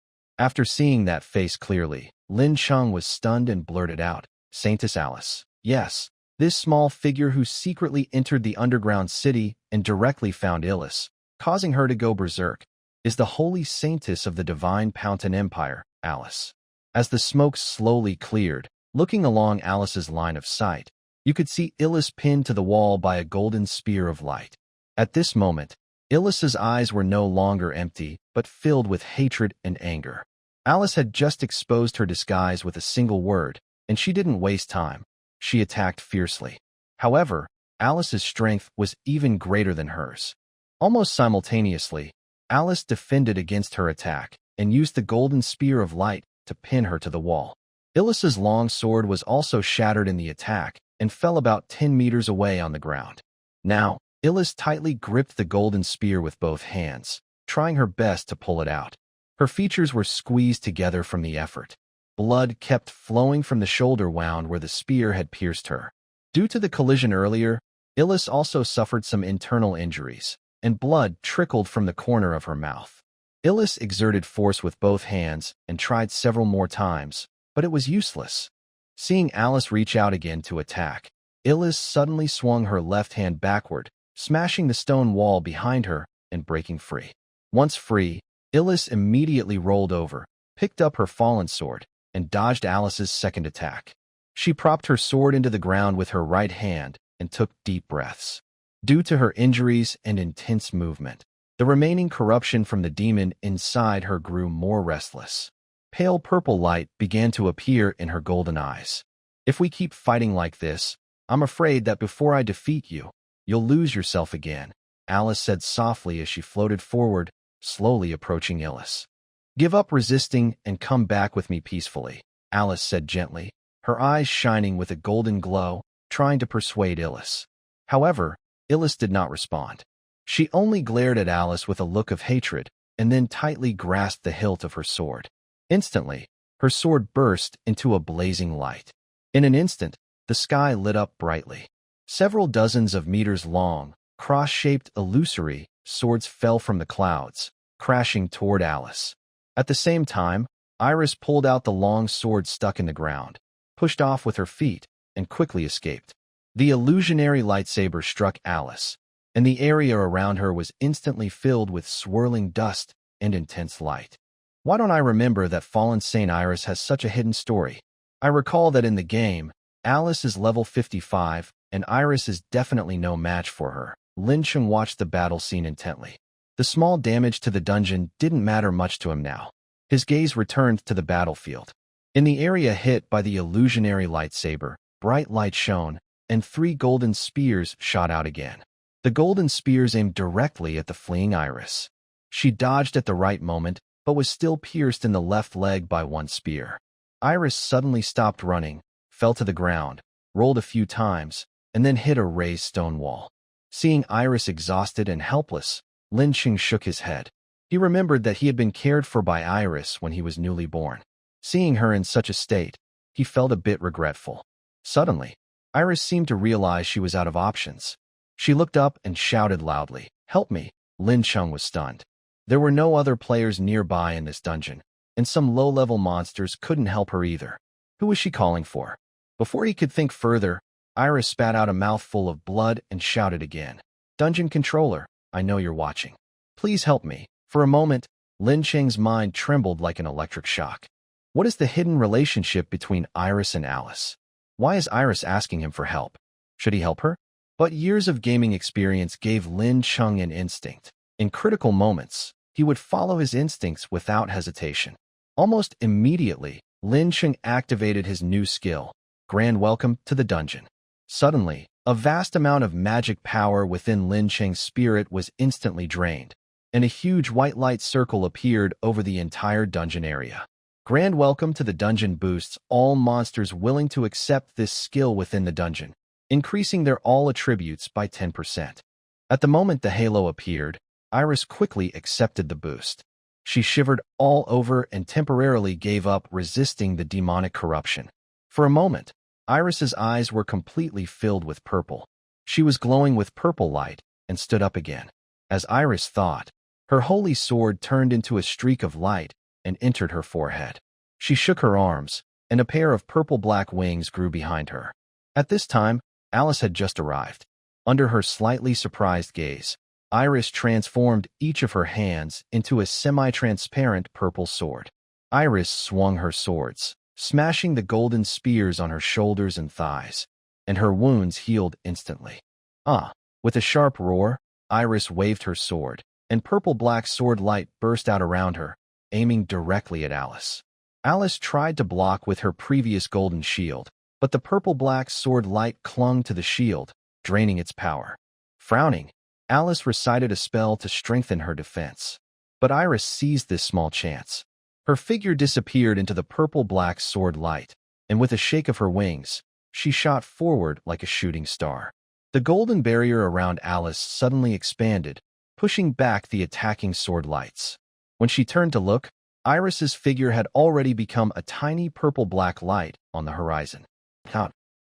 Speaker 1: After seeing that face clearly, Lin Chung was stunned and blurted out, Saintess Alice. Yes, this small figure who secretly entered the underground city and directly found Illis, causing her to go berserk, is the holy saintess of the divine Pountain Empire, Alice. As the smoke slowly cleared, looking along Alice's line of sight, you could see Illis pinned to the wall by a golden spear of light. At this moment, Illis's eyes were no longer empty, but filled with hatred and anger. Alice had just exposed her disguise with a single word, and she didn't waste time. She attacked fiercely. However, Alice's strength was even greater than hers. Almost simultaneously, Alice defended against her attack and used the golden spear of light to pin her to the wall. Illis's long sword was also shattered in the attack and fell about 10 meters away on the ground. Now, Illis tightly gripped the golden spear with both hands, trying her best to pull it out. Her features were squeezed together from the effort. Blood kept flowing from the shoulder wound where the spear had pierced her. Due to the collision earlier, Illis also suffered some internal injuries, and blood trickled from the corner of her mouth. Illis exerted force with both hands and tried several more times, but it was useless. Seeing Alice reach out again to attack, Illis suddenly swung her left hand backward, smashing the stone wall behind her and breaking free. Once free, Illis immediately rolled over, picked up her fallen sword, and dodged Alice's second attack. She propped her sword into the ground with her right hand and took deep breaths. Due to her injuries and intense movement, the remaining corruption from the demon inside her grew more restless. Pale purple light began to appear in her golden eyes. If we keep fighting like this, I'm afraid that before I defeat you, you'll lose yourself again, Alice said softly as she floated forward, slowly approaching Illis. Give up resisting and come back with me peacefully, Alice said gently, her eyes shining with a golden glow, trying to persuade Illis. However, Illis did not respond. She only glared at Alice with a look of hatred and then tightly grasped the hilt of her sword. Instantly, her sword burst into a blazing light. In an instant, the sky lit up brightly. Several dozens of meters long, cross-shaped illusory swords fell from the clouds, crashing toward Alice. At the same time, Iris pulled out the long sword stuck in the ground, pushed off with her feet, and quickly escaped. The illusionary lightsaber struck Alice, and the area around her was instantly filled with swirling dust and intense light. Why don't I remember that fallen Saint Iris has such a hidden story? I recall that in the game, Alice is level 55, and Iris is definitely no match for her. Lin Chung watched the battle scene intently. The small damage to the dungeon didn't matter much to him now. His gaze returned to the battlefield. In the area hit by the illusionary lightsaber, bright light shone, and 3 golden spears shot out again. The golden spears aimed directly at the fleeing Iris. She dodged at the right moment, but was still pierced in the left leg by 1 spear. Iris suddenly stopped running, fell to the ground, rolled a few times, and then hit a raised stone wall. Seeing Iris exhausted and helpless, Lin Chung shook his head. He remembered that he had been cared for by Iris when he was newly born. Seeing her in such a state, he felt a bit regretful. Suddenly, Iris seemed to realize she was out of options. She looked up and shouted loudly, "Help me!" Lin Chung was stunned. There were no other players nearby in this dungeon, and some low-level monsters couldn't help her either. Who was she calling for? Before he could think further, Iris spat out a mouthful of blood and shouted again, "Dungeon controller, I know you're watching. Please help me." For a moment, Lin Cheng's mind trembled like an electric shock. What is the hidden relationship between Iris and Alice? Why is Iris asking him for help? Should he help her? But years of gaming experience gave Lin Chung an instinct. In critical moments, he would follow his instincts without hesitation. Almost immediately, Lin Chung activated his new skill, Grand Welcome to the Dungeon. Suddenly, a vast amount of magic power within Lin Cheng's spirit was instantly drained, and a huge white light circle appeared over the entire dungeon area. Grand Welcome to the Dungeon boosts all monsters willing to accept this skill within the dungeon, increasing their all attributes by 10%. At the moment the halo appeared, Iris quickly accepted the boost. She shivered all over and temporarily gave up resisting the demonic corruption. For a moment, Iris's eyes were completely filled with purple. She was glowing with purple light and stood up again. As Iris thought, her holy sword turned into a streak of light and entered her forehead. She shook her arms, and a pair of purple-black wings grew behind her. At this time, Alice had just arrived. Under her slightly surprised gaze, Iris transformed each of her hands into a semi-transparent purple sword. Iris swung her swords, smashing the golden spears on her shoulders and thighs, and her wounds healed instantly. With a sharp roar, Iris waved her sword, and purple-black sword light burst out around her, aiming directly at Alice. Alice tried to block with her previous golden shield, but the purple-black sword light clung to the shield, draining its power. Frowning, Alice recited a spell to strengthen her defense. But Iris seized this small chance. Her figure disappeared into the purple-black sword light, and with a shake of her wings, she shot forward like a shooting star. The golden barrier around Alice suddenly expanded, pushing back the attacking sword lights. When she turned to look, Iris's figure had already become a tiny purple-black light on the horizon.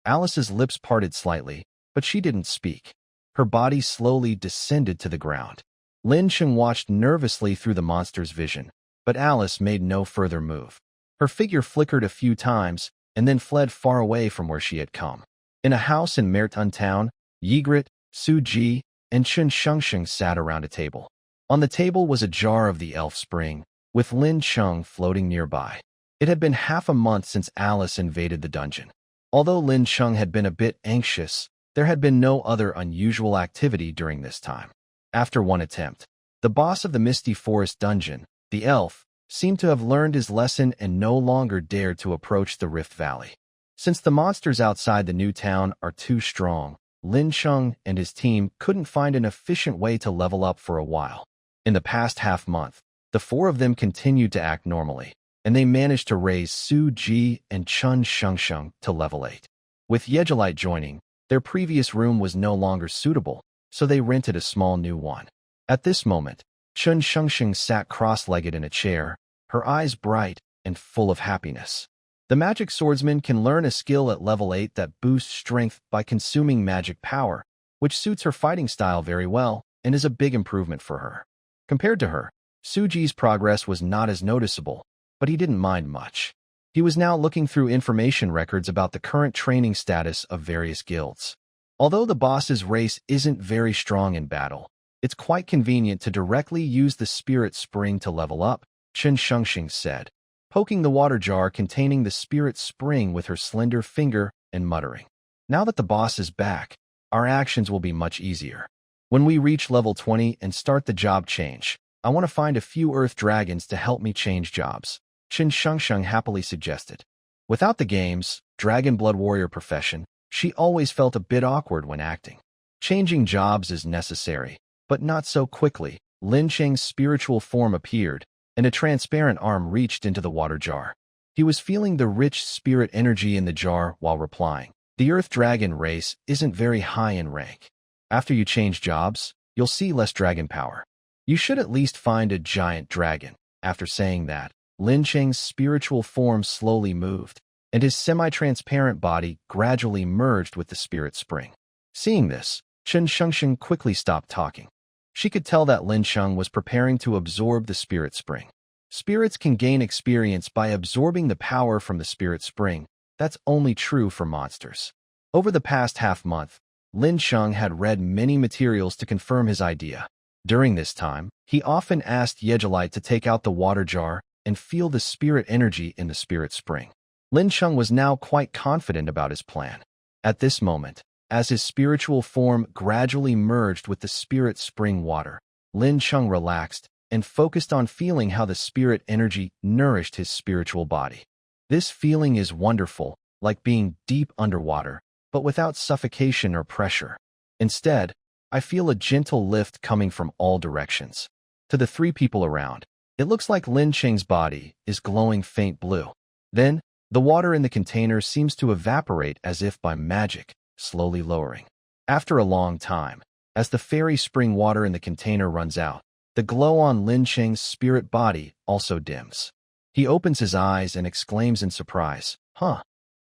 Speaker 1: Alice's lips parted slightly, but she didn't speak. Her body slowly descended to the ground. Lin Cheng watched nervously through the monster's vision, but Alice made no further move. Her figure flickered a few times and then fled far away from where she had come. In a house in Mertun town, Yigrit, Su Ji, and Chun Shengsheng sat around a table. On the table was a jar of the elf spring, with Lin Cheng floating nearby. It had been half a month since Alice invaded the dungeon. Although Lin Cheng had been a bit anxious, there had been no other unusual activity during this time. After one attempt, the boss of the Misty Forest dungeon, the elf, seemed to have learned his lesson and no longer dared to approach the Rift Valley. Since the monsters outside the new town are too strong, Lin Cheng and his team couldn't find an efficient way to level up for a while. In the past half-month, the four of them continued to act normally, and they managed to raise Su Ji and Chun Shengsheng to level 8. With Yegelite joining, their previous room was no longer suitable, so they rented a small new one. At this moment, Chun Shengsheng sat cross-legged in a chair, her eyes bright and full of happiness. The magic swordsman can learn a skill at level 8 that boosts strength by consuming magic power, which suits her fighting style very well and is a big improvement for her. Compared to her, Suji's progress was not as noticeable, but he didn't mind much. He was now looking through information records about the current training status of various guilds. Although the boss's race isn't very strong in battle, it's quite convenient to directly use the spirit spring to level up, Chun Shengsheng said, poking the water jar containing the spirit spring with her slender finger and muttering. Now that the boss is back, our actions will be much easier. When we reach level 20 and start the job change, I want to find a few earth dragons to help me change jobs, Chun Shengsheng happily suggested. Without the game's Dragon Blood Warrior profession, she always felt a bit awkward when acting. Changing jobs is necessary, but not so quickly. Lin Cheng's spiritual form appeared, and a transparent arm reached into the water jar. He was feeling the rich spirit energy in the jar while replying. The Earth Dragon race isn't very high in rank. After you change jobs, you'll see less dragon power. You should at least find a giant dragon. After saying that, Lin Cheng's spiritual form slowly moved, and his semi-transparent body gradually merged with the spirit spring. Seeing this, Chun Shengsheng quickly stopped talking. She could tell that Lin Cheng was preparing to absorb the spirit spring. Spirits can gain experience by absorbing the power from the spirit spring. That's only true for monsters. Over the past half-month, Lin Cheng had read many materials to confirm his idea. During this time, he often asked Yegelite to take out the water jar and feel the spirit energy in the spirit spring. Lin Cheng was now quite confident about his plan. At this moment, as his spiritual form gradually merged with the spirit spring water, Lin Cheng relaxed and focused on feeling how the spirit energy nourished his spiritual body. This feeling is wonderful, like being deep underwater, but without suffocation or pressure. Instead, I feel a gentle lift coming from all directions. To the three people around, it looks like Lin Cheng's body is glowing faint blue. Then, the water in the container seems to evaporate as if by magic, slowly lowering. After a long time, as the fairy spring water in the container runs out, the glow on Lin Cheng's spirit body also dims. He opens his eyes and exclaims in surprise,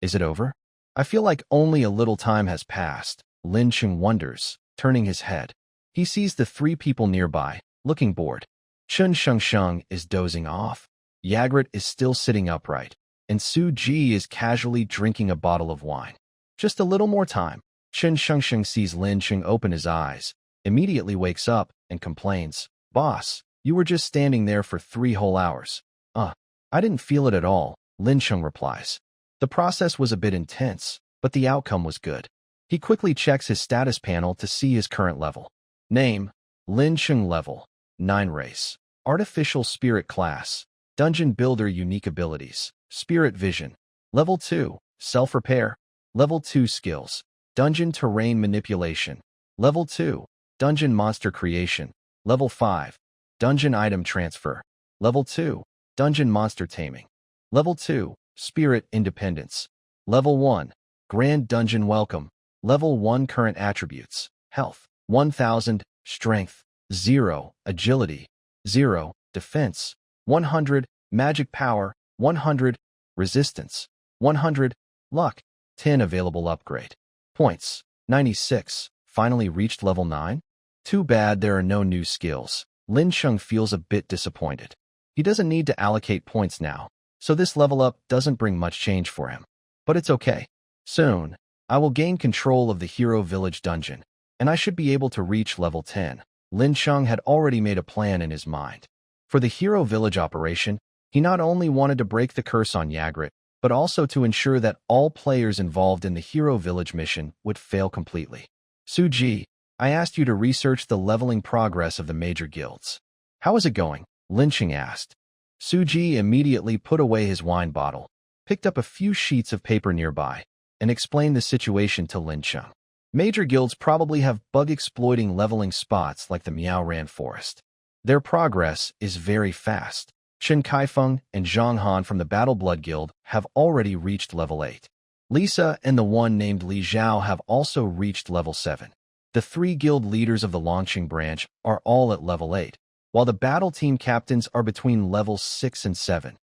Speaker 1: Is it over? I feel like only a little time has passed, Lin Cheng wonders, turning his head. He sees the three people nearby, looking bored. Chun Shengsheng is dozing off. Yagrat is still sitting upright, and Su-ji is casually drinking a bottle of wine. Just a little more time. Chen Shengsheng sees Lin Cheng open his eyes, immediately wakes up, and complains, "Boss, you were just standing there for 3 whole hours." I didn't feel it at all," Lin Cheng replies. The process was a bit intense, but the outcome was good. He quickly checks his status panel to see his current level. Name: Lin Cheng. Level: 9 race. Artificial Spirit Class. Dungeon Builder. Unique abilities: Spirit Vision. Level 2. Self-Repair. Level 2 Skills: Dungeon Terrain Manipulation. Level 2. Dungeon Monster Creation. Level 5. Dungeon Item Transfer. Level 2. Dungeon Monster Taming. Level 2. Spirit Independence. Level 1. Grand Dungeon Welcome. Level 1 Current Attributes: Health 1000, Strength 0, Agility 0, Defense 100, Magic Power 100, Resistance 100, Luck 10. Available upgrade points 96. Finally reached level 9? Too bad there are no new skills. Lin Cheng feels a bit disappointed. He doesn't need to allocate points now, so this level up doesn't bring much change for him. But it's okay. Soon, I will gain control of the Hero Village dungeon, and I should be able to reach level 10. Lin Cheng had already made a plan in his mind. For the Hero Village operation, he not only wanted to break the curse on Yagrat, but also to ensure that all players involved in the Hero Village mission would fail completely. Su-ji, I asked you to research the leveling progress of the major guilds. How is it going? Lin Cheng asked. Su-ji immediately put away his wine bottle, picked up a few sheets of paper nearby, and explained the situation to Lin Cheng. Major guilds probably have bug-exploiting leveling spots like the Miaoran Forest. Their progress is very fast. Chen Kaifeng and Zhang Han from the Battle Blood Guild have already reached level 8. Lisa and the one named Li Zhao have also reached level 7. The 3 guild leaders of the Longqing branch are all at level 8, while the battle team captains are between levels 6 and 7.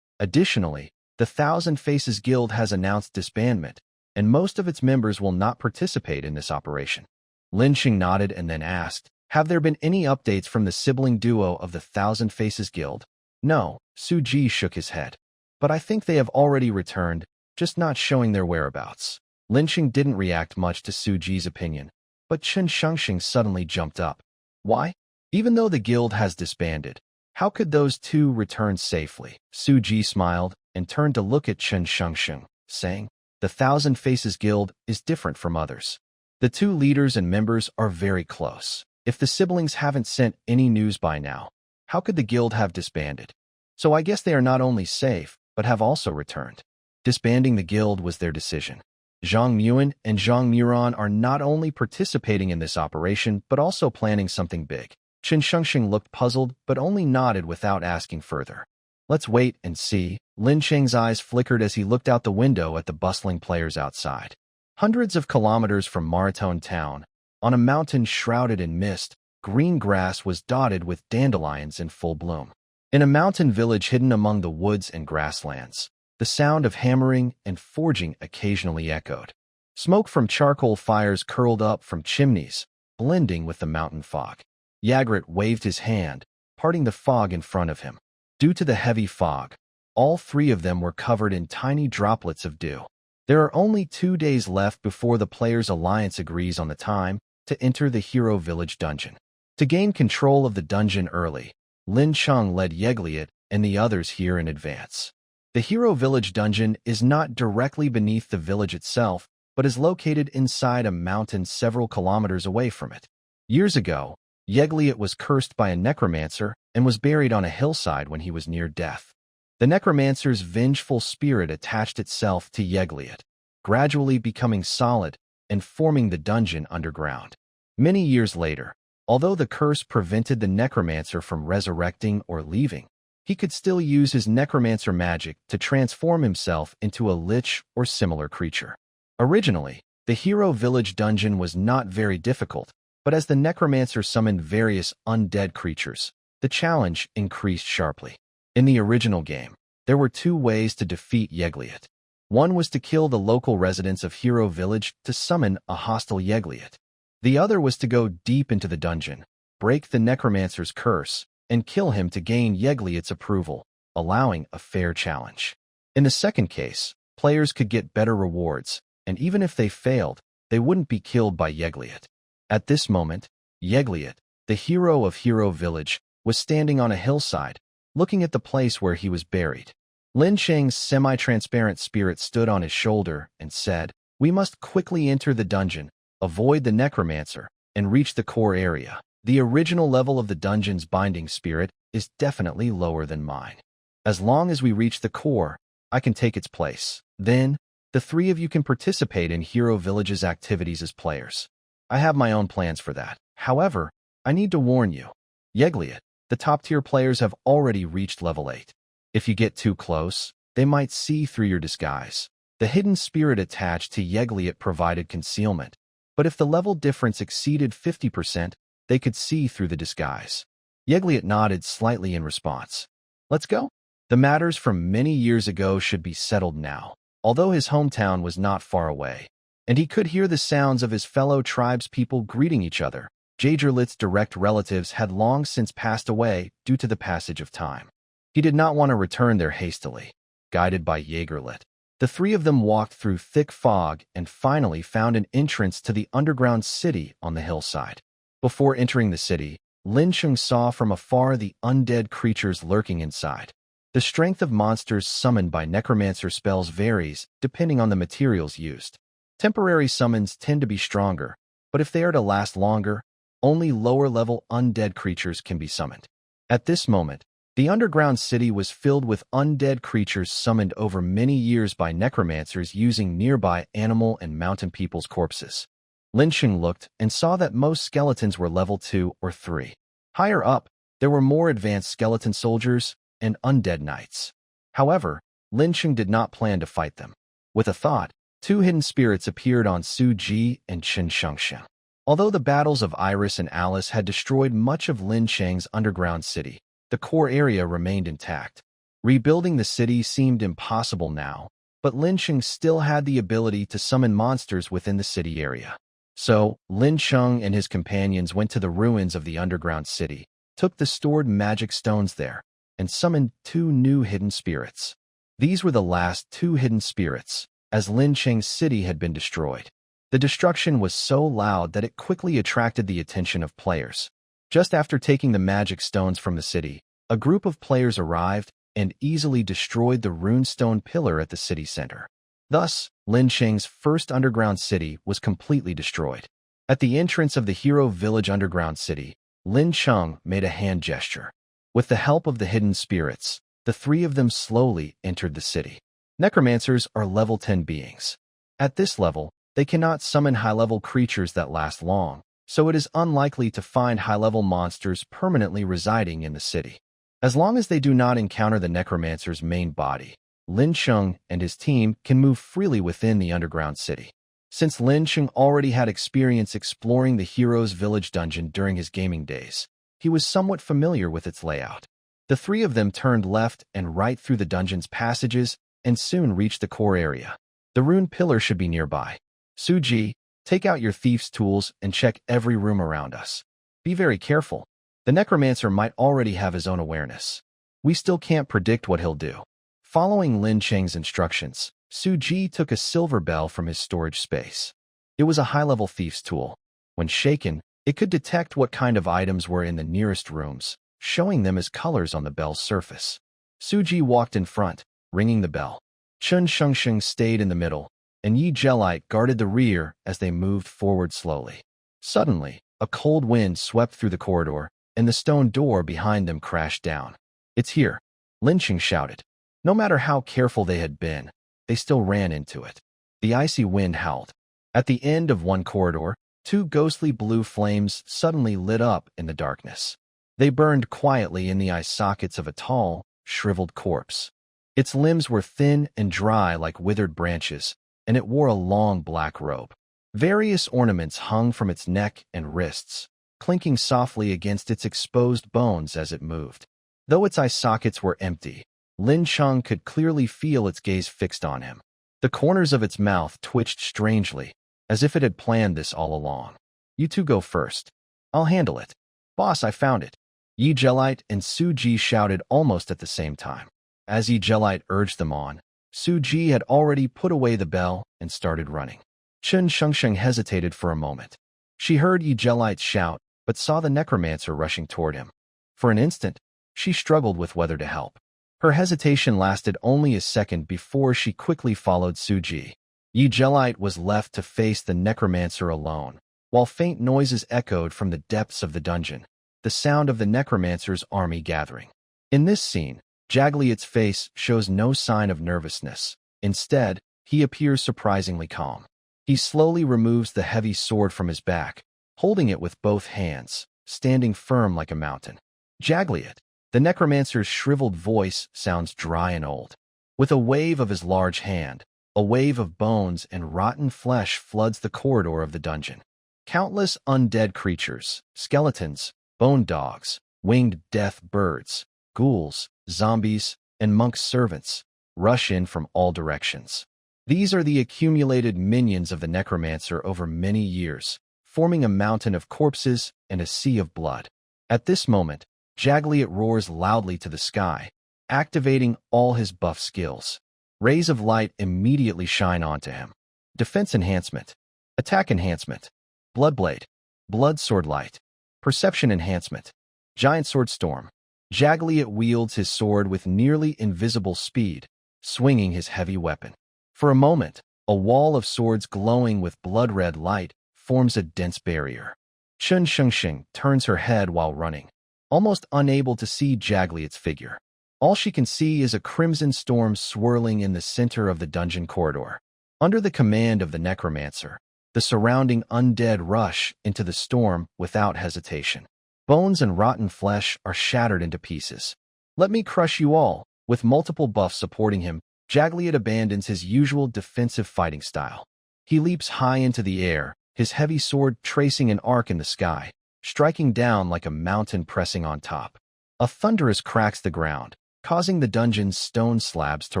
Speaker 1: Additionally, the Thousand Faces Guild has announced disbandment, and most of its members will not participate in this operation. Lin Cheng nodded and then asked, "Have there been any updates from the sibling duo of the Thousand Faces Guild?" "No," Su-ji shook his head. "But I think they have already returned, just not showing their whereabouts." Lin Cheng didn't react much to Su-ji's opinion, but Chen Shengsheng suddenly jumped up. "Why? Even though the guild has disbanded, how could those 2 return safely?" Su-ji smiled and turned to look at Chen Shengsheng, saying, "The Thousand Faces Guild is different from others. The 2 leaders and members are very close. If the siblings haven't sent any news by now, how could the guild have disbanded? So I guess they are not only safe, but have also returned." Disbanding the guild was their decision. Zhang Muan and Zhang Muran are not only participating in this operation, but also planning something big. Chen Shengsheng looked puzzled, but only nodded without asking further. "Let's wait and see." Lin Cheng's eyes flickered as he looked out the window at the bustling players outside. Hundreds of kilometers from Maratone town, on a mountain shrouded in mist, green grass was dotted with dandelions in full bloom. In a mountain village hidden among the woods and grasslands, the sound of hammering and forging occasionally echoed. Smoke from charcoal fires curled up from chimneys, blending with the mountain fog. Yagrat waved his hand, parting the fog in front of him. Due to the heavy fog, all 3 of them were covered in tiny droplets of dew. There are only 2 days left before the Players' Alliance agrees on the time to enter the Hero Village dungeon. To gain control of the dungeon early, Lin Cheng led Yegliat and the others here in advance. The Hero Village dungeon is not directly beneath the village itself, but is located inside a mountain several kilometers away from it. Years ago, Yegliat was cursed by a necromancer and was buried on a hillside when he was near death. The necromancer's vengeful spirit attached itself to Yegliat, gradually becoming solid and forming the dungeon underground. Many years later, although the curse prevented the necromancer from resurrecting or leaving, he could still use his necromancer magic to transform himself into a lich or similar creature. Originally, the Hero Village dungeon was not very difficult, but as the necromancer summoned various undead creatures, the challenge increased sharply. In the original game, there were 2 ways to defeat Yegliat. One was to kill the local residents of Hero Village to summon a hostile Yegliat. The other was to go deep into the dungeon, break the necromancer's curse, and kill him to gain Yegliat's approval. allowing a fair challenge. In the second case, players could get better rewards, and even if they failed, they wouldn't be killed by Yegliot. At this moment, Yegliot, the hero of Hero Village, was standing on a hillside, looking at the place where he was buried. Lin Cheng's semi-transparent spirit stood on his shoulder and said, "We must quickly enter the dungeon, avoid the necromancer, and reach the core area. The original level of the dungeon's binding spirit is definitely lower than mine. As long as we reach the core, I can take its place. Then, the three of you can participate in Hero Village's activities as players. I have my own plans for that. However, I need to warn you. Yegliot, the top-tier players have already reached level 8. If you get too close, they might see through your disguise." The hidden spirit attached to Yegliot provided concealment, but if the level difference exceeded 50%, they could see through the disguise. Yegliot nodded slightly in response. "Let's go." The matters from many years ago should be settled now, although his hometown was not far away, and he could hear the sounds of his fellow tribespeople greeting each other. Jagerlit's direct relatives had long since passed away due to the passage of time. He did not want to return there hastily. Guided by Jagerlit, the three of them walked through thick fog and finally found an entrance to the underground city on the hillside. Before entering the city, Lin Cheng saw from afar the undead creatures lurking inside. The strength of monsters summoned by necromancer spells varies depending on the materials used. Temporary summons tend to be stronger, but if they are to last longer, only lower-level undead creatures can be summoned. At this moment, the underground city was filled with undead creatures summoned over many years by necromancers using nearby animal and mountain people's corpses. Lin Cheng looked and saw that most skeletons were level 2 or 3. Higher up, there were more advanced skeleton soldiers and undead knights. However, Lin Cheng did not plan to fight them. With a thought, two hidden spirits appeared on Su Ji and Chen Shengsheng. Although the battles of Iris and Alice had destroyed much of Lin Cheng's underground city, the core area remained intact. Rebuilding the city seemed impossible now, but Lin Cheng still had the ability to summon monsters within the city area. So, Lin Cheng and his companions went to the ruins of the underground city, took the stored magic stones there, and summoned 2 new hidden spirits. These were the last 2 hidden spirits, as Lin Cheng's city had been destroyed. The destruction was so loud that it quickly attracted the attention of players. Just after taking the magic stones from the city, a group of players arrived and easily destroyed the runestone pillar at the city center. Thus, Lin Cheng's first underground city was completely destroyed. At the entrance of the Hero Village underground city, Lin Cheng made a hand gesture. With the help of the hidden spirits, the 3 of them slowly entered the city. Necromancers are level 10 beings. At this level, they cannot summon high-level creatures that last long, so it is unlikely to find high-level monsters permanently residing in the city. As long as they do not encounter the necromancer's main body, Lin Cheng and his team can move freely within the underground city. Since Lin Cheng already had experience exploring the Hero's Village dungeon during his gaming days, he was somewhat familiar with its layout. The 3 of them turned left and right through the dungeon's passages and soon reached the core area. The rune pillar should be nearby. Su Ji, take out your thief's tools and check every room around us. Be very careful. The necromancer might already have his own awareness. We still can't predict what he'll do. Following Lin Cheng's instructions, Su Ji took a silver bell from his storage space. It was a high-level thief's tool. When shaken, it could detect what kind of items were in the nearest rooms, showing them as colors on the bell's surface. Su Ji walked in front, ringing the bell. Chen Shengsheng stayed in the middle, and Yi Jelite guarded the rear as they moved forward slowly. Suddenly, a cold wind swept through the corridor, and the stone door behind them crashed down. "It's here," Lin Cheng shouted. No matter how careful they had been, they still ran into it. The icy wind howled. At the end of one corridor, 2 ghostly blue flames suddenly lit up in the darkness. They burned quietly in the eye sockets of a tall, shriveled corpse. Its limbs were thin and dry like withered branches, and it wore a long black robe. Various ornaments hung from its neck and wrists, clinking softly against its exposed bones as it moved. Though its eye sockets were empty, Lin Cheng could clearly feel its gaze fixed on him. The corners of its mouth twitched strangely, as if it had planned this all along. "You 2 go first. I'll handle it." "Boss, I found it," Yi Jelite and Su Ji shouted almost at the same time. As Jelite urged them on, Suji had already put away the bell and started running. Chen Shengsheng hesitated for a moment. She heard Jelite shout, but saw the necromancer rushing toward him. For an instant, she struggled with whether to help. Her hesitation lasted only a second before she quickly followed Suji. Jelite was left to face the necromancer alone, while faint noises echoed from the depths of the dungeon, the sound of the necromancer's army gathering. In this scene, Jagliet's face shows no sign of nervousness. Instead, he appears surprisingly calm. He slowly removes the heavy sword from his back, holding it with both hands, standing firm like a mountain. Jagliet, the necromancer's shriveled voice sounds dry and old. With a wave of his large hand, a wave of bones and rotten flesh floods the corridor of the dungeon. Countless undead creatures, skeletons, bone dogs, winged death birds, ghouls, zombies, and monk servants rush in from all directions. These are the accumulated minions of the necromancer over many years, forming a mountain of corpses and a sea of blood. At this moment, Jagliet roars loudly to the sky, activating all his buff skills. Rays of light immediately shine onto him. Defense enhancement, attack enhancement, bloodblade, blood sword light, perception enhancement, giant sword storm. Jagliet wields his sword with nearly invisible speed, swinging his heavy weapon. For a moment, a wall of swords glowing with blood-red light forms a dense barrier. Chen Shengsheng turns her head while running, almost unable to see Jagliet's figure. All she can see is a crimson storm swirling in the center of the dungeon corridor. Under the command of the necromancer, the surrounding undead rush into the storm without hesitation. Bones and rotten flesh are shattered into pieces. Let me crush you all. With multiple buffs supporting him, Jagliet abandons his usual defensive fighting style. He leaps high into the air, his heavy sword tracing an arc in the sky, striking down like a mountain pressing on top. A thunderous cracks the ground, causing the dungeon's stone slabs to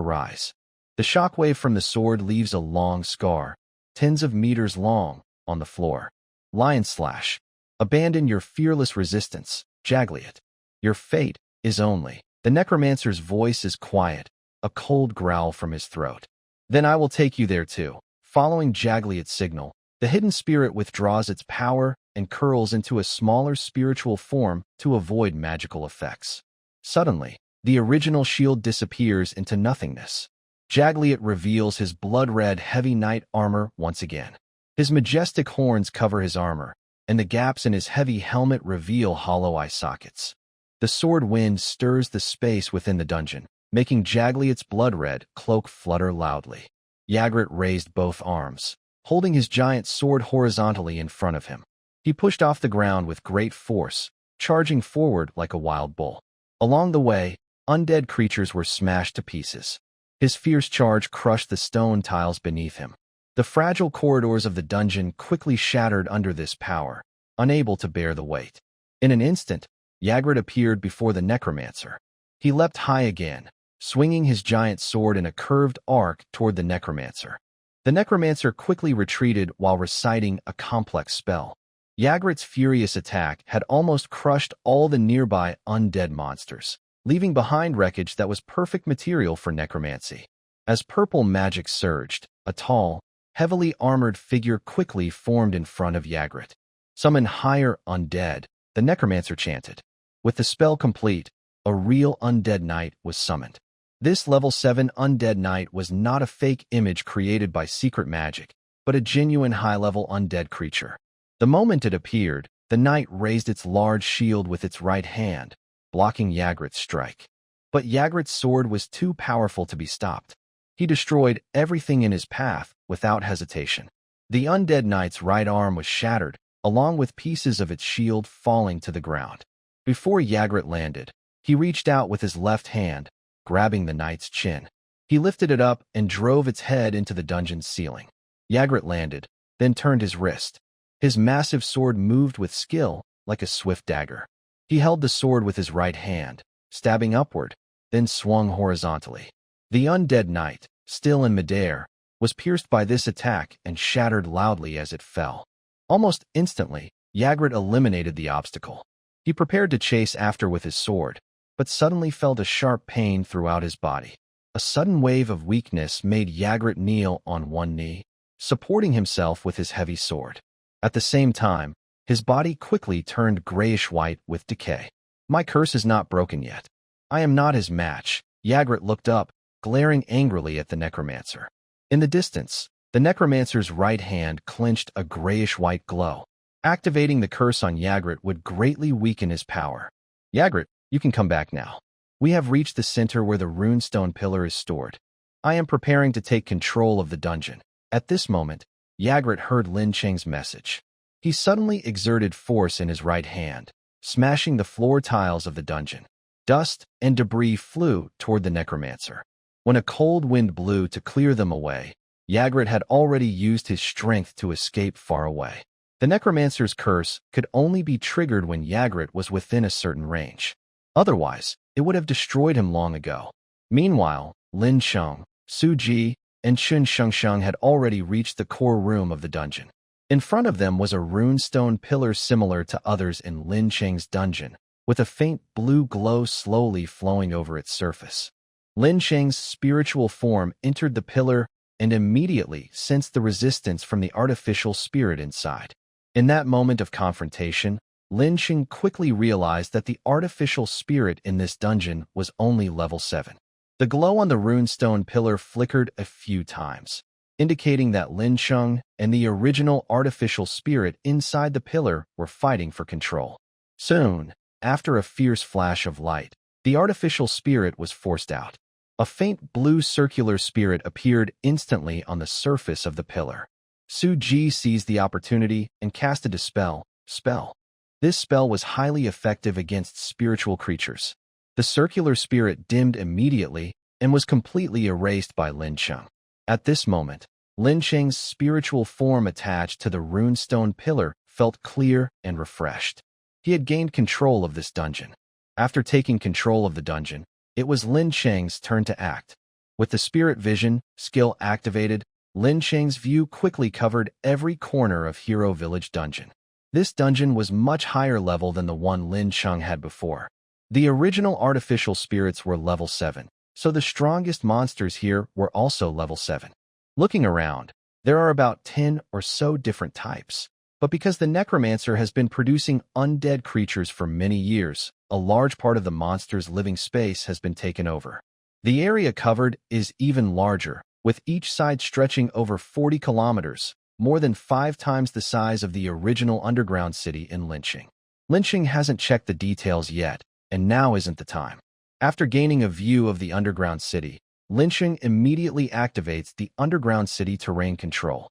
Speaker 1: rise. The shockwave from the sword leaves a long scar, tens of meters long, on the floor. Lion Slash. Abandon your fearless resistance, Jagliet. Your fate is only. The necromancer's voice is quiet, a cold growl from his throat. Then I will take you there too. Following Jagliet's signal, the hidden spirit withdraws its power and curls into a smaller spiritual form to avoid magical effects. Suddenly, the original shield disappears into nothingness. Jagliet reveals his blood-red heavy knight armor once again. His majestic horns cover his armor, and the gaps in his heavy helmet reveal hollow eye sockets. The sword wind stirs the space within the dungeon, making Jagliet's blood-red cloak flutter loudly. Jagliet raised both arms, holding his giant sword horizontally in front of him. He pushed off the ground with great force, charging forward like a wild bull. Along the way, undead creatures were smashed to pieces. His fierce charge crushed the stone tiles beneath him. The fragile corridors of the dungeon quickly shattered under this power, unable to bear the weight. In an instant, Jagliet appeared before the necromancer. He leapt high again, swinging his giant sword in a curved arc toward the necromancer. The necromancer quickly retreated while reciting a complex spell. Jagliet's furious attack had almost crushed all the nearby undead monsters, leaving behind wreckage that was perfect material for necromancy. As purple magic surged, a tall, heavily armored figure quickly formed in front of Jagliet. Summon higher undead, the necromancer chanted. With the spell complete, a real undead knight was summoned. This level 7 undead knight was not a fake image created by secret magic, but a genuine high-level undead creature. The moment it appeared, the knight raised its large shield with its right hand, blocking Jagliet's strike. But Jagliet's sword was too powerful to be stopped. He destroyed everything in his path without hesitation. The undead knight's right arm was shattered, along with pieces of its shield falling to the ground. Before Jagliet landed, he reached out with his left hand, grabbing the knight's chin. He lifted it up and drove its head into the dungeon's ceiling. Jagliet landed, then turned his wrist. His massive sword moved with skill, like a swift dagger. He held the sword with his right hand, stabbing upward, then swung horizontally. The undead knight, still in midair, was pierced by this attack and shattered loudly as it fell. Almost instantly, Jagliet eliminated the obstacle. He prepared to chase after with his sword, but suddenly felt a sharp pain throughout his body. A sudden wave of weakness made Yagrat kneel on one knee, supporting himself with his heavy sword. At the same time, his body quickly turned grayish-white with decay. My curse is not broken yet. I am not his match. Yagrat looked up, glaring angrily at the necromancer. In the distance, the necromancer's right hand clenched a grayish-white glow. Activating the curse on Yagrat would greatly weaken his power. Yagrat, you can come back now. We have reached the center where the runestone pillar is stored. I am preparing to take control of the dungeon. At this moment, Yagrat heard Lin Cheng's message. He suddenly exerted force in his right hand, smashing the floor tiles of the dungeon. Dust and debris flew toward the necromancer. When a cold wind blew to clear them away, Yagrat had already used his strength to escape far away. The necromancer's curse could only be triggered when Yagrat was within a certain range. Otherwise, it would have destroyed him long ago. Meanwhile, Lin Cheng, Su Ji, and Chun Shengsheng had already reached the core room of the dungeon. In front of them was a runestone pillar similar to others in Lin Cheng's dungeon, with a faint blue glow slowly flowing over its surface. Lin Cheng's spiritual form entered the pillar and immediately sensed the resistance from the artificial spirit inside. In that moment of confrontation, Lin Cheng quickly realized that the artificial spirit in this dungeon was only level 7. The glow on the runestone pillar flickered a few times, indicating that Lin Cheng and the original artificial spirit inside the pillar were fighting for control. Soon, after a fierce flash of light, the artificial spirit was forced out. A faint blue circular spirit appeared instantly on the surface of the pillar. Su Ji seized the opportunity and cast a dispel spell. This spell was highly effective against spiritual creatures. The circular spirit dimmed immediately and was completely erased by Lin Cheng. At this moment, Lin Cheng's spiritual form attached to the runestone pillar felt clear and refreshed. He had gained control of this dungeon. After taking control of the dungeon, it was Lin Cheng's turn to act. With the spirit vision skill activated, Lin Cheng's view quickly covered every corner of Hero Village dungeon. This dungeon was much higher level than the one Lin Cheng had before. The original artificial spirits were level 7, so the strongest monsters here were also level 7. Looking around, there are about 10 or so different types. But because the necromancer has been producing undead creatures for many years, a large part of the monster's living space has been taken over. The area covered is even larger, with each side stretching over 40 kilometers, more than 5 times the size of the original underground city in Linqing. Linqing hasn't checked the details yet, and now isn't the time. After gaining a view of the underground city, Linqing immediately activates the underground city terrain control.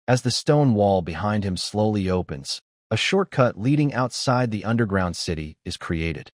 Speaker 1: As the stone wall behind him slowly opens, a shortcut leading outside the underground city is created.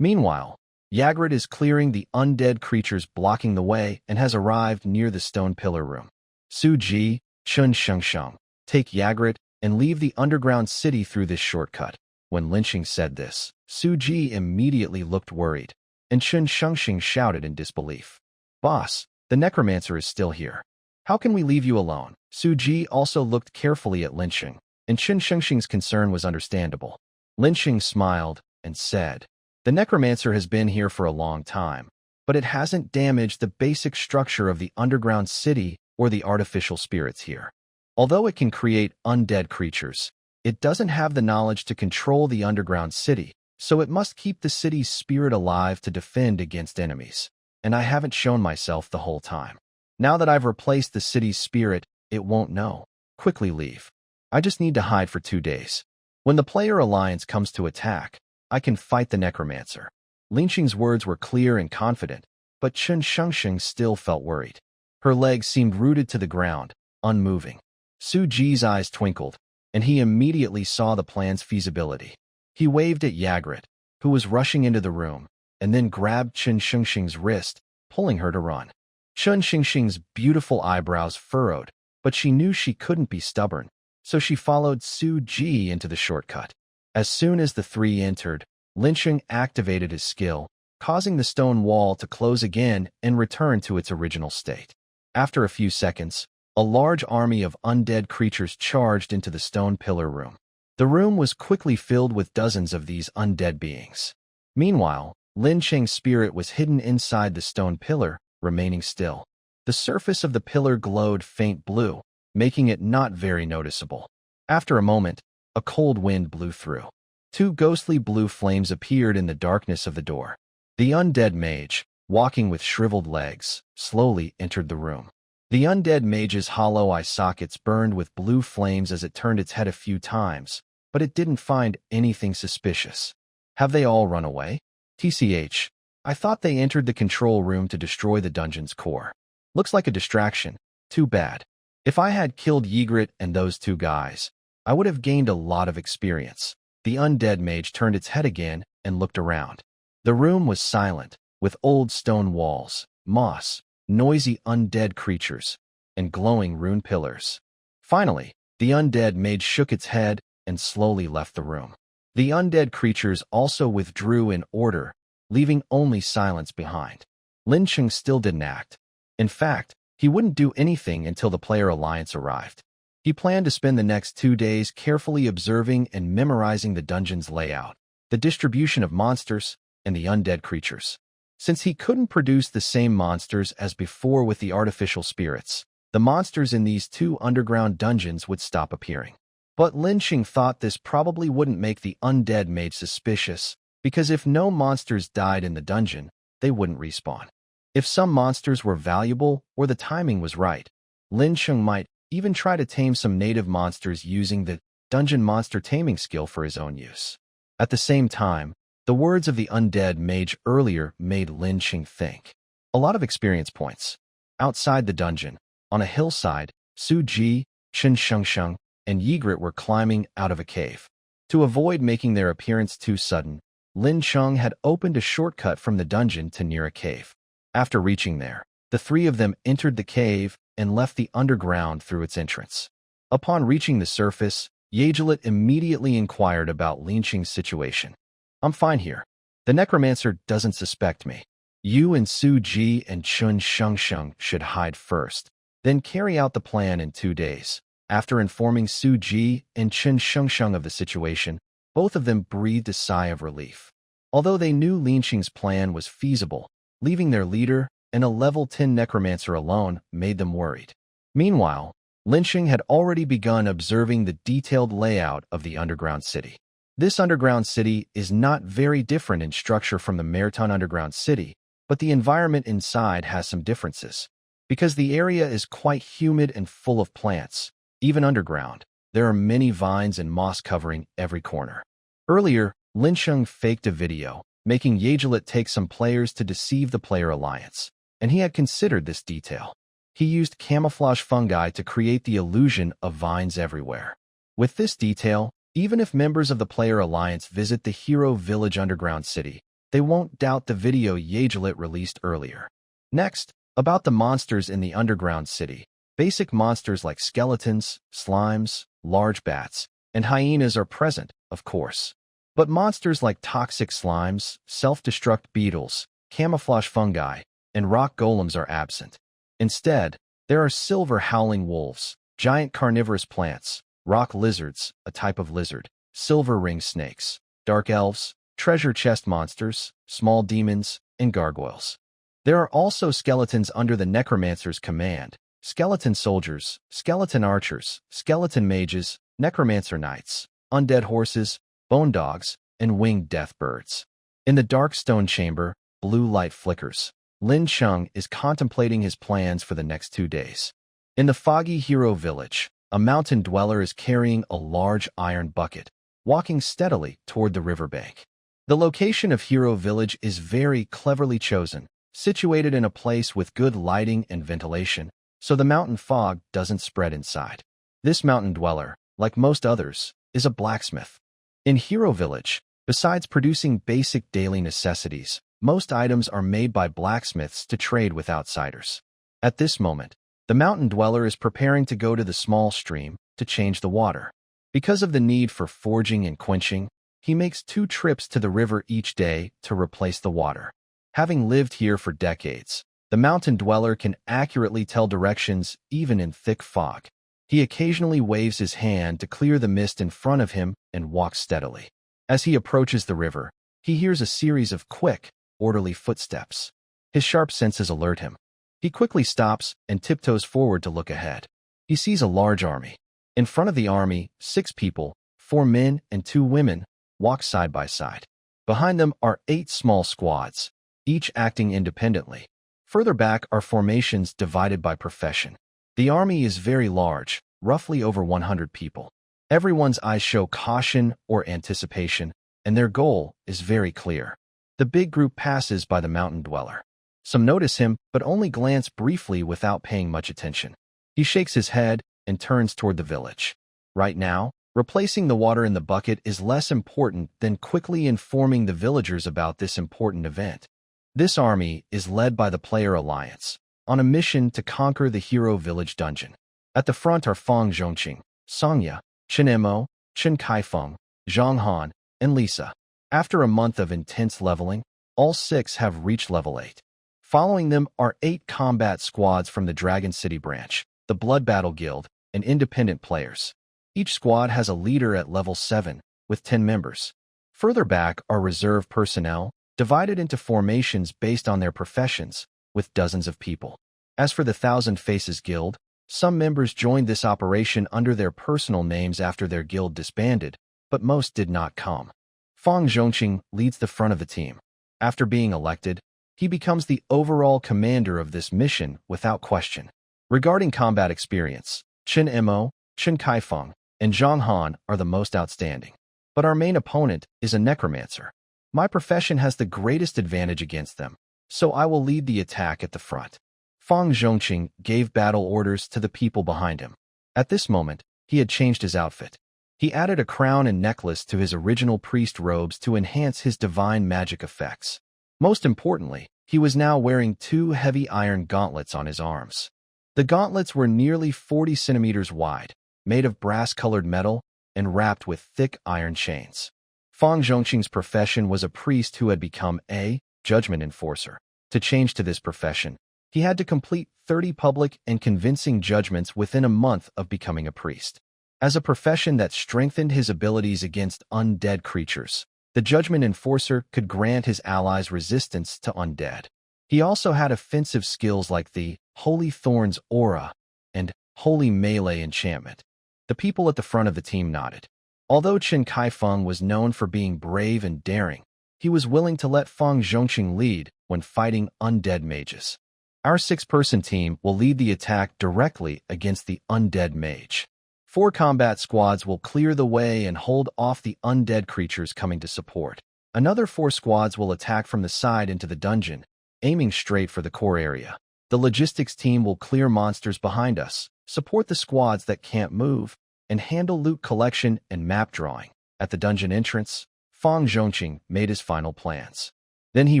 Speaker 1: Meanwhile, Yagrat is clearing the undead creatures blocking the way and has arrived near the stone pillar room. Su Ji, Chun Shengsheng, take Yagrat and leave the underground city through this shortcut. When Linqing said this, Su Ji immediately looked worried, and Chun Shengsheng shouted in disbelief. Boss, the necromancer is still here. How can we leave you alone? Su Ji also looked carefully at Linqing, and Chun Shengsheng's concern was understandable. Linqing smiled and said, the necromancer has been here for a long time, but it hasn't damaged the basic structure of the underground city or the artificial spirits here. Although it can create undead creatures, it doesn't have the knowledge to control the underground city, so it must keep the city's spirit alive to defend against enemies. And I haven't shown myself the whole time. Now that I've replaced the city's spirit, it won't know. Quickly leave. I just need to hide for 2 days. When the player alliance comes to attack, I can fight the necromancer. Linqing's words were clear and confident, but Chun Shengsheng still felt worried. Her legs seemed rooted to the ground, unmoving. Su Ji's eyes twinkled, and he immediately saw the plan's feasibility. He waved at Yagrat, who was rushing into the room, and then grabbed Chun Shengsheng's wrist, pulling her to run. Chun Shengsheng's beautiful eyebrows furrowed, but she knew she couldn't be stubborn, so she followed Su Ji into the shortcut. As soon as the three entered, Linqing activated his skill, causing the stone wall to close again and return to its original state. After a few seconds, a large army of undead creatures charged into the stone pillar room. The room was quickly filled with dozens of these undead beings. Meanwhile, Lin Cheng's spirit was hidden inside the stone pillar, remaining still. The surface of the pillar glowed faint blue, making it not very noticeable. After a moment, a cold wind blew through. Two ghostly blue flames appeared in the darkness of the door. The undead mage, walking with shriveled legs, slowly entered the room. The undead mage's hollow eye sockets burned with blue flames as it turned its head a few times, but it didn't find anything suspicious. Have they all run away? TCH, I thought they entered the control room to destroy the dungeon's core. Looks like a distraction. Too bad. If I had killed Ygritte and those two guys, I would have gained a lot of experience. The undead mage turned its head again and looked around. The room was silent, with old stone walls, moss, noisy undead creatures, and glowing rune pillars. Finally, the undead mage shook its head and slowly left the room. The undead creatures also withdrew in order, leaving only silence behind. Lin Cheng still didn't act. In fact, he wouldn't do anything until the player alliance arrived. He planned to spend the next 2 days carefully observing and memorizing the dungeon's layout, the distribution of monsters, and the undead creatures. Since he couldn't produce the same monsters as before with the artificial spirits, the monsters in these 2 underground dungeons would stop appearing. But Lin Cheng thought this probably wouldn't make the undead mage suspicious, because if no monsters died in the dungeon, they wouldn't respawn. If some monsters were valuable or the timing was right, Lin Cheng might even try to tame some native monsters using the dungeon monster taming skill for his own use. At the same time, the words of the undead mage earlier made Lin Cheng think. A lot of experience points. Outside the dungeon, on a hillside, Su Ji, Chen Shengsheng, and Ygritte were climbing out of a cave. To avoid making their appearance too sudden, Lin Cheng had opened a shortcut from the dungeon to near a cave. After reaching there, the 3 of them entered the cave and left the underground through its entrance. Upon reaching the surface, Ygritte immediately inquired about Lin Cheng's situation. I'm fine here. The necromancer doesn't suspect me. You and Su Ji and Chen Shengsheng should hide first, then carry out the plan in 2 days. After informing Su Ji and Chen Shengsheng of the situation, both of them breathed a sigh of relief. Although they knew Lin Cheng's plan was feasible, leaving their leader and a level 10 necromancer alone made them worried. Meanwhile, Lin Cheng had already begun observing the detailed layout of the underground city. This underground city is not very different in structure from the Merton underground city, but the environment inside has some differences. Because the area is quite humid and full of plants, even underground, there are many vines and moss covering every corner. Earlier, Lin Cheng faked a video, making Ygritte take some players to deceive the player alliance, and he had considered this detail. He used camouflage fungi to create the illusion of vines everywhere. With this detail, even if members of the player alliance visit the Hero Village underground city, they won't doubt the video Ygritte released earlier. Next, about the monsters in the underground city. Basic monsters like skeletons, slimes, large bats, and hyenas are present, of course. But monsters like toxic slimes, self-destruct beetles, camouflage fungi, and rock golems are absent. Instead, there are silver howling wolves, giant carnivorous plants, rock lizards, a type of lizard, silver ring snakes, dark elves, treasure chest monsters, small demons, and gargoyles. There are also skeletons under the necromancer's command, skeleton soldiers, skeleton archers, skeleton mages, necromancer knights, undead horses, bone dogs, and winged death birds. In the dark stone chamber, blue light flickers. Lin Cheng is contemplating his plans for the next 2 days. In the foggy Hero Village, a mountain dweller is carrying a large iron bucket, walking steadily toward the riverbank. The location of Hero Village is very cleverly chosen, situated in a place with good lighting and ventilation, so the mountain fog doesn't spread inside. This mountain dweller, like most others, is a blacksmith. In Hero Village, besides producing basic daily necessities, most items are made by blacksmiths to trade with outsiders. At this moment, the mountain dweller is preparing to go to the small stream to change the water. Because of the need for forging and quenching, he makes 2 trips to the river each day to replace the water. Having lived here for decades, the mountain dweller can accurately tell directions even in thick fog. He occasionally waves his hand to clear the mist in front of him and walks steadily. As he approaches the river, he hears a series of quick, orderly footsteps. His sharp senses alert him. He quickly stops and tiptoes forward to look ahead. He sees a large army. In front of the army, 6 people, 4 men and 2 women, walk side by side. Behind them are 8 small squads, each acting independently. Further back are formations divided by profession. The army is very large, roughly over 100 people. Everyone's eyes show caution or anticipation, and their goal is very clear. The big group passes by the mountain dweller. Some notice him, but only glance briefly without paying much attention. He shakes his head and turns toward the village. Right now, replacing the water in the bucket is less important than quickly informing the villagers about this important event. This army is led by the Player Alliance, on a mission to conquer the Hero Village dungeon. At the front are Fang Zhongqing, Songya, Chen Emo, Chen Kaifeng, Zhang Han, and Lisa. After a month of intense leveling, all 6 have reached level 8. Following them are 8 combat squads from the Dragon City branch, the Blood Battle Guild, and independent players. Each squad has a leader at level 7, with 10 members. Further back are reserve personnel, divided into formations based on their professions, with dozens of people. As for the Thousand Faces Guild, some members joined this operation under their personal names after their guild disbanded, but most did not come. Fang Zhongqing leads the front of the team. After being elected, he becomes the overall commander of this mission without question. Regarding combat experience, Chen Emo, Chen Kaifeng, and Zhang Han are the most outstanding. But our main opponent is a necromancer. My profession has the greatest advantage against them, so I will lead the attack at the front. Fang Zhongqing gave battle orders to the people behind him. At this moment, he had changed his outfit. He added a crown and necklace to his original priest robes to enhance his divine magic effects. Most importantly, he was now wearing 2 heavy iron gauntlets on his arms. The gauntlets were nearly 40 centimeters wide, made of brass-colored metal, and wrapped with thick iron chains. Fang Zhongqing's profession was a priest who had become a judgment enforcer. To change to this profession, he had to complete 30 public and convincing judgments within a month of becoming a priest. As a profession that strengthened his abilities against undead creatures, the Judgment Enforcer could grant his allies resistance to undead. He also had offensive skills like the Holy Thorns Aura and Holy Melee Enchantment. The people at the front of the team nodded. Although Chen Kaifeng was known for being brave and daring, he was willing to let Fang Zhongqing lead when fighting undead mages. Our 6-person team will lead the attack directly against the undead mage. 4 combat squads will clear the way and hold off the undead creatures coming to support. Another 4 squads will attack from the side into the dungeon, aiming straight for the core area. The logistics team will clear monsters behind us, support the squads that can't move, and handle loot collection and map drawing. At the dungeon entrance, Fang Zhongqing made his final plans. Then he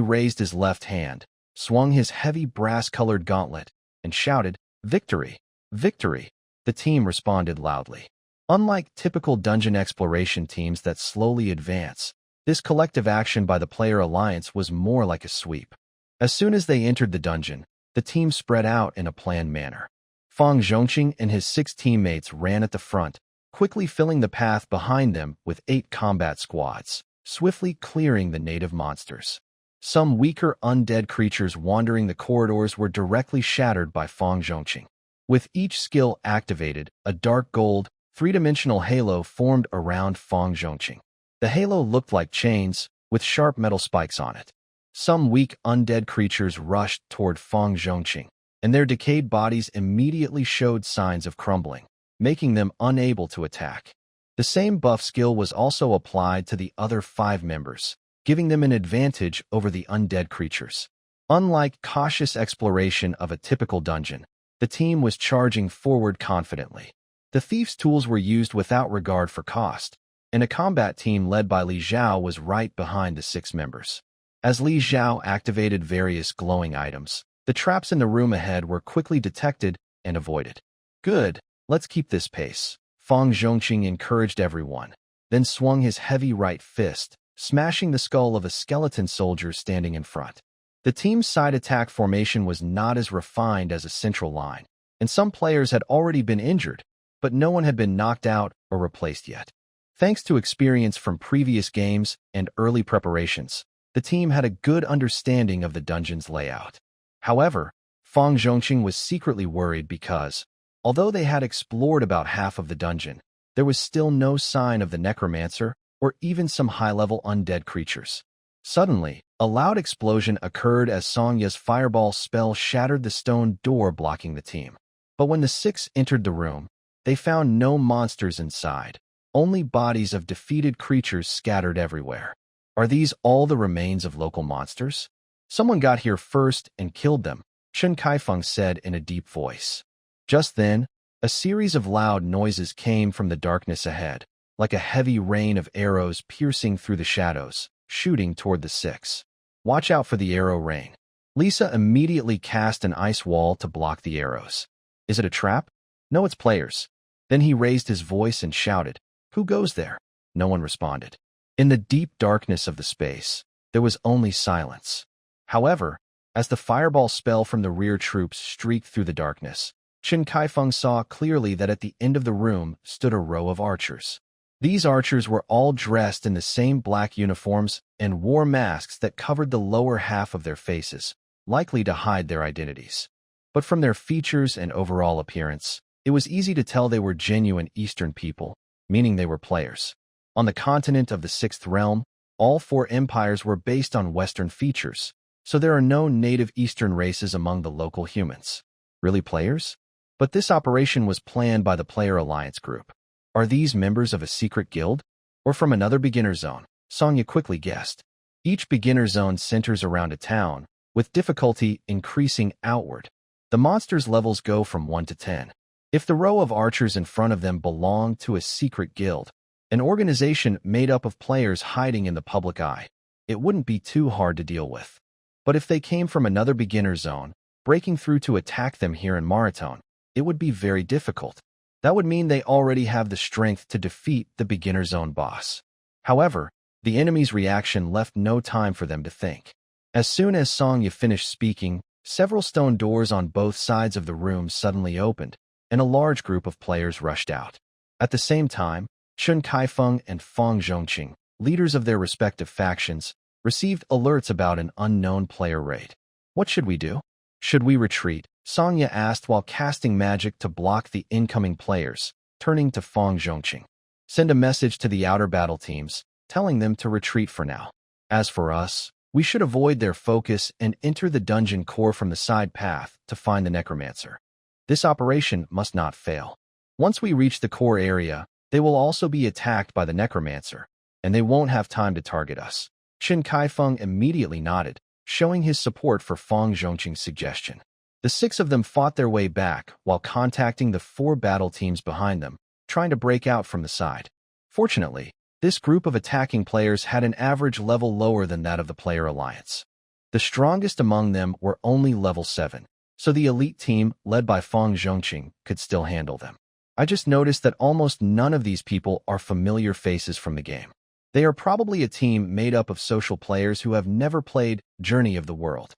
Speaker 1: raised his left hand, swung his heavy brass-colored gauntlet, and shouted, "Victory! Victory!" The team responded loudly. Unlike typical dungeon exploration teams that slowly advance, this collective action by the Player Alliance was more like a sweep. As soon as they entered the dungeon, the team spread out in a planned manner. Fang Zhongqing and his 6 teammates ran at the front, quickly filling the path behind them with 8 combat squads, swiftly clearing the native monsters. Some weaker undead creatures wandering the corridors were directly shattered by Fang Zhongqing. With each skill activated, a dark gold, 3-dimensional halo formed around Fang Zhongqing. The halo looked like chains, with sharp metal spikes on it. Some weak undead creatures rushed toward Fang Zhongqing, and their decayed bodies immediately showed signs of crumbling, making them unable to attack. The same buff skill was also applied to the other 5 members, giving them an advantage over the undead creatures. Unlike cautious exploration of a typical dungeon, the team was charging forward confidently. The thief's tools were used without regard for cost, and a combat team led by Li Zhao was right behind the 6 members. As Li Zhao activated various glowing items, the traps in the room ahead were quickly detected and avoided. "Good, let's keep this pace," Fang Zhongqing encouraged everyone, then swung his heavy right fist, smashing the skull of a skeleton soldier standing in front. The team's side attack formation was not as refined as a central line, and some players had already been injured, but no one had been knocked out or replaced yet. Thanks to experience from previous games and early preparations, The team had a good understanding of the dungeon's layout. However, Fang Zhongqing was secretly worried because, although they had explored about half of the dungeon, there was still no sign of the necromancer or even some high-level undead creatures. Suddenly, a loud explosion occurred as Songya's fireball spell shattered the stone door blocking the team. But when the six entered the room, they found no monsters inside, only bodies of defeated creatures scattered everywhere. Are these all the remains of local monsters? Someone got here first and killed them, Chen Kaifeng said in a deep voice. Just then, a series of loud noises came from the darkness ahead, like a heavy rain of arrows piercing through the shadows, shooting toward the six. Watch out for the arrow rain. Lisa immediately cast an ice wall to block the arrows. Is it a trap? No, it's players. Then he raised his voice and shouted, "Who goes there?" No one responded. In the deep darkness of the space, there was only silence. However, as the fireball spell from the rear troops streaked through the darkness, Chen Kaifeng saw clearly that at the end of the room stood a row of archers. These archers were all dressed in the same black uniforms and wore masks that covered the lower half of their faces, likely to hide their identities. But from their features and overall appearance, it was easy to tell they were genuine Eastern people, meaning they were players. On the continent of the Sixth Realm, all four empires were based on Western features, so there are no native Eastern races among the local humans. Really players? But this operation was planned by the Player Alliance group. Are these members of a secret guild? Or from another beginner zone? Songya quickly guessed. Each beginner zone centers around a town, with difficulty increasing outward. The monsters' levels go from 1 to 10. If the row of archers in front of them belonged to a secret guild, an organization made up of players hiding in the public eye, it wouldn't be too hard to deal with. But if they came from another beginner zone, breaking through to attack them here in Maratone, it would be very difficult. That would mean they already have the strength to defeat the beginner zone boss. However, the enemy's reaction left no time for them to think. As soon as Songya finished speaking, several stone doors on both sides of the room suddenly opened, and a large group of players rushed out. At the same time, Chen Kaifeng and Fang Zhongqing, leaders of their respective factions, received alerts about an unknown player raid. What should we do? Should we retreat? Songya asked while casting magic to block the incoming players, turning to Fang Zhongqing. Send a message to the outer battle teams, telling them to retreat for now. As for us, we should avoid their focus and enter the dungeon core from the side path to find the necromancer. This operation must not fail. Once we reach the core area, they will also be attacked by the necromancer, and they won't have time to target us. Chen Kaifeng immediately nodded, showing his support for Fang Zhongqing's suggestion. The six of them fought their way back while contacting the four battle teams behind them, trying to break out from the side. Fortunately, this group of attacking players had an average level lower than that of the Player Alliance. The strongest among them were only level 7, so the elite team, led by Fang Zhongqing, could still handle them. I just noticed that almost none of these people are familiar faces from the game. They are probably a team made up of social players who have never played Journey of the World.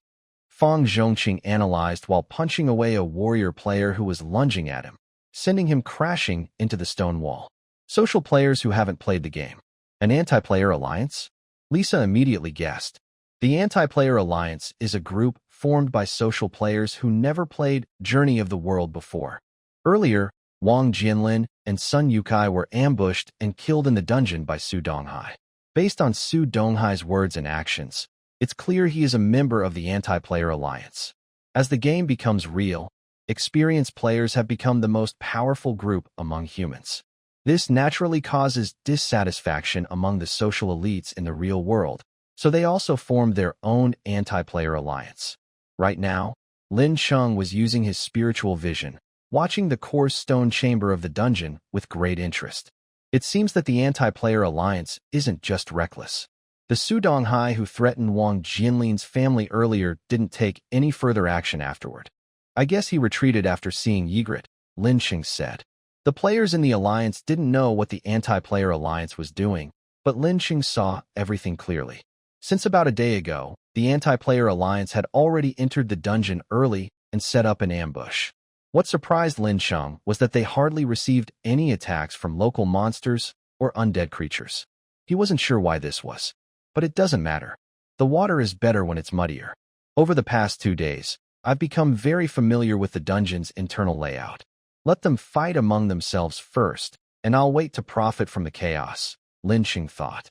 Speaker 1: Fang Zhongqing analyzed while punching away a warrior player who was lunging at him, sending him crashing into the stone wall. Social players who haven't played the game. An anti-player alliance? Lisa immediately guessed. The anti-player alliance is a group formed by social players who never played Journey of the World before. Earlier, Wang Jianlin and Sun Yukai were ambushed and killed in the dungeon by Su Donghai. Based on Su Donghai's words and actions, it's clear he is a member of the anti-player alliance. As the game becomes real, experienced players have become the most powerful group among humans. This naturally causes dissatisfaction among the social elites in the real world, so they also formed their own anti-player alliance. Right now, Lin Chung was using his spiritual vision, watching the core stone chamber of the dungeon with great interest. It seems that the anti-player alliance isn't just reckless. The Su Donghai who threatened Wang Jinlin's family earlier didn't take any further action afterward. I guess he retreated after seeing Ygritte, Lin Chung said. The players in the alliance didn't know what the anti-player alliance was doing, but Lin Chung saw everything clearly. Since about a day ago, the anti-player alliance had already entered the dungeon early and set up an ambush. What surprised Lin Chung was that they hardly received any attacks from local monsters or undead creatures. He wasn't sure why this was, but it doesn't matter. The water is better when it's muddier. Over the past 2 days, I've become very familiar with the dungeon's internal layout. Let them fight among themselves first, and I'll wait to profit from the chaos, Lin Qing thought.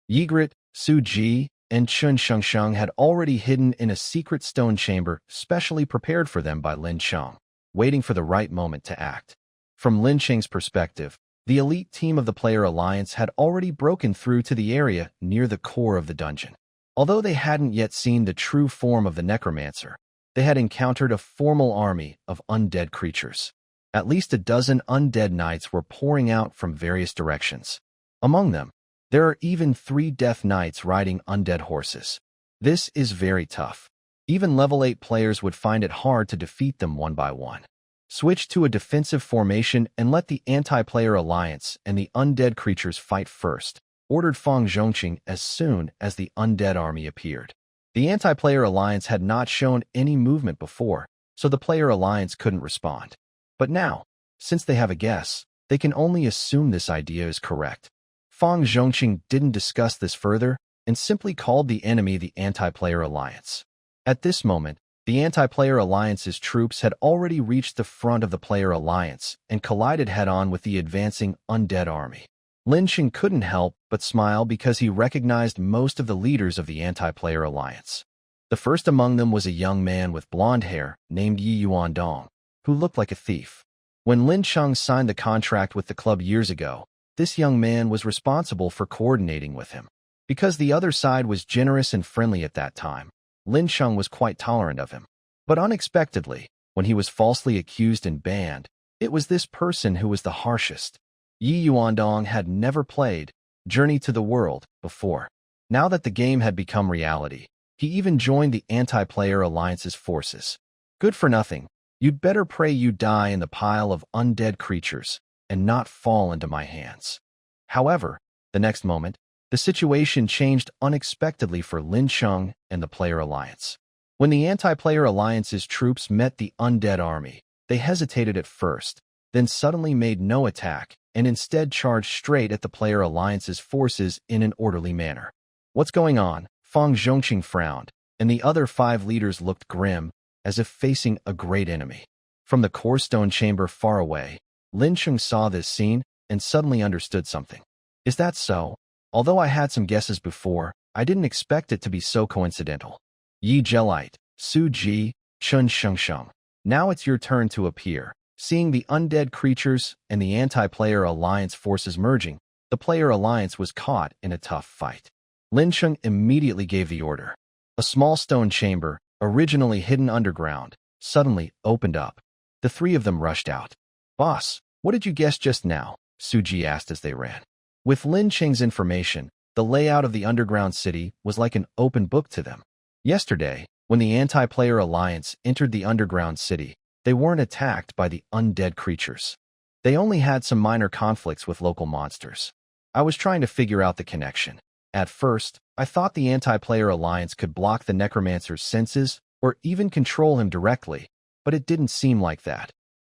Speaker 1: Yigrit, Su Ji, and Chun Shengsheng had already hidden in a secret stone chamber specially prepared for them by Lin Cheng, waiting for the right moment to act. From Lin Qing's perspective, the elite team of the Player Alliance had already broken through to the area near the core of the dungeon. Although they hadn't yet seen the true form of the necromancer, they had encountered a formal army of undead creatures. At least a dozen undead knights were pouring out from various directions. Among them, there are even 3 death knights riding undead horses. This is very tough. Even level 8 players would find it hard to defeat them one by one. Switch to a defensive formation and let the anti-player alliance and the undead creatures fight first, ordered Fang Zhongqing as soon as the undead army appeared. The anti-player alliance had not shown any movement before, so the player alliance couldn't respond. But now, since they have a guess, they can only assume this idea is correct. Fang Zhongqing didn't discuss this further and simply called the enemy the anti-player alliance. At this moment, the anti-player alliance's troops had already reached the front of the player alliance and collided head-on with the advancing undead army. Lin Qing couldn't help but smile because he recognized most of the leaders of the anti-player alliance. The first among them was a young man with blonde hair named Yi Yuandong, who looked like a thief. When Lin Cheng signed the contract with the club years ago, this young man was responsible for coordinating with him. Because the other side was generous and friendly at that time, Lin Cheng was quite tolerant of him. But unexpectedly, when he was falsely accused and banned, it was this person who was the harshest. Yi Yuandong had never played Journey to the World before. Now that the game had become reality, he even joined the anti-player alliance's forces. Good for nothing. You'd better pray you die in the pile of undead creatures and not fall into my hands. However, the next moment, the situation changed unexpectedly for Lin Cheng and the Player Alliance. When the anti-player alliance's troops met the undead army, they hesitated at first, then suddenly made no attack and instead charged straight at the Player Alliance's forces in an orderly manner. What's going on? Fang Zhongqing frowned, and the other 5 leaders looked grim, as if facing a great enemy. From the core stone chamber far away, Lin Cheng saw this scene and suddenly understood something. Is that so? Although I had some guesses before, I didn't expect it to be so coincidental. Yi Jelite, Su Ji, Chun Shengsheng. Now it's your turn to appear. Seeing the undead creatures and the anti-player alliance forces merging, the player alliance was caught in a tough fight. Lin Cheng immediately gave the order. A small stone chamber, originally hidden underground, suddenly opened up. The 3 of them rushed out. Boss, what did you guess just now? Su Ji asked as they ran. With Lin Cheng's information, the layout of the underground city was like an open book to them. Yesterday, when the anti-player alliance entered the underground city, they weren't attacked by the undead creatures. They only had some minor conflicts with local monsters. I was trying to figure out the connection. At first, I thought the anti-player alliance could block the necromancer's senses or even control him directly, but it didn't seem like that.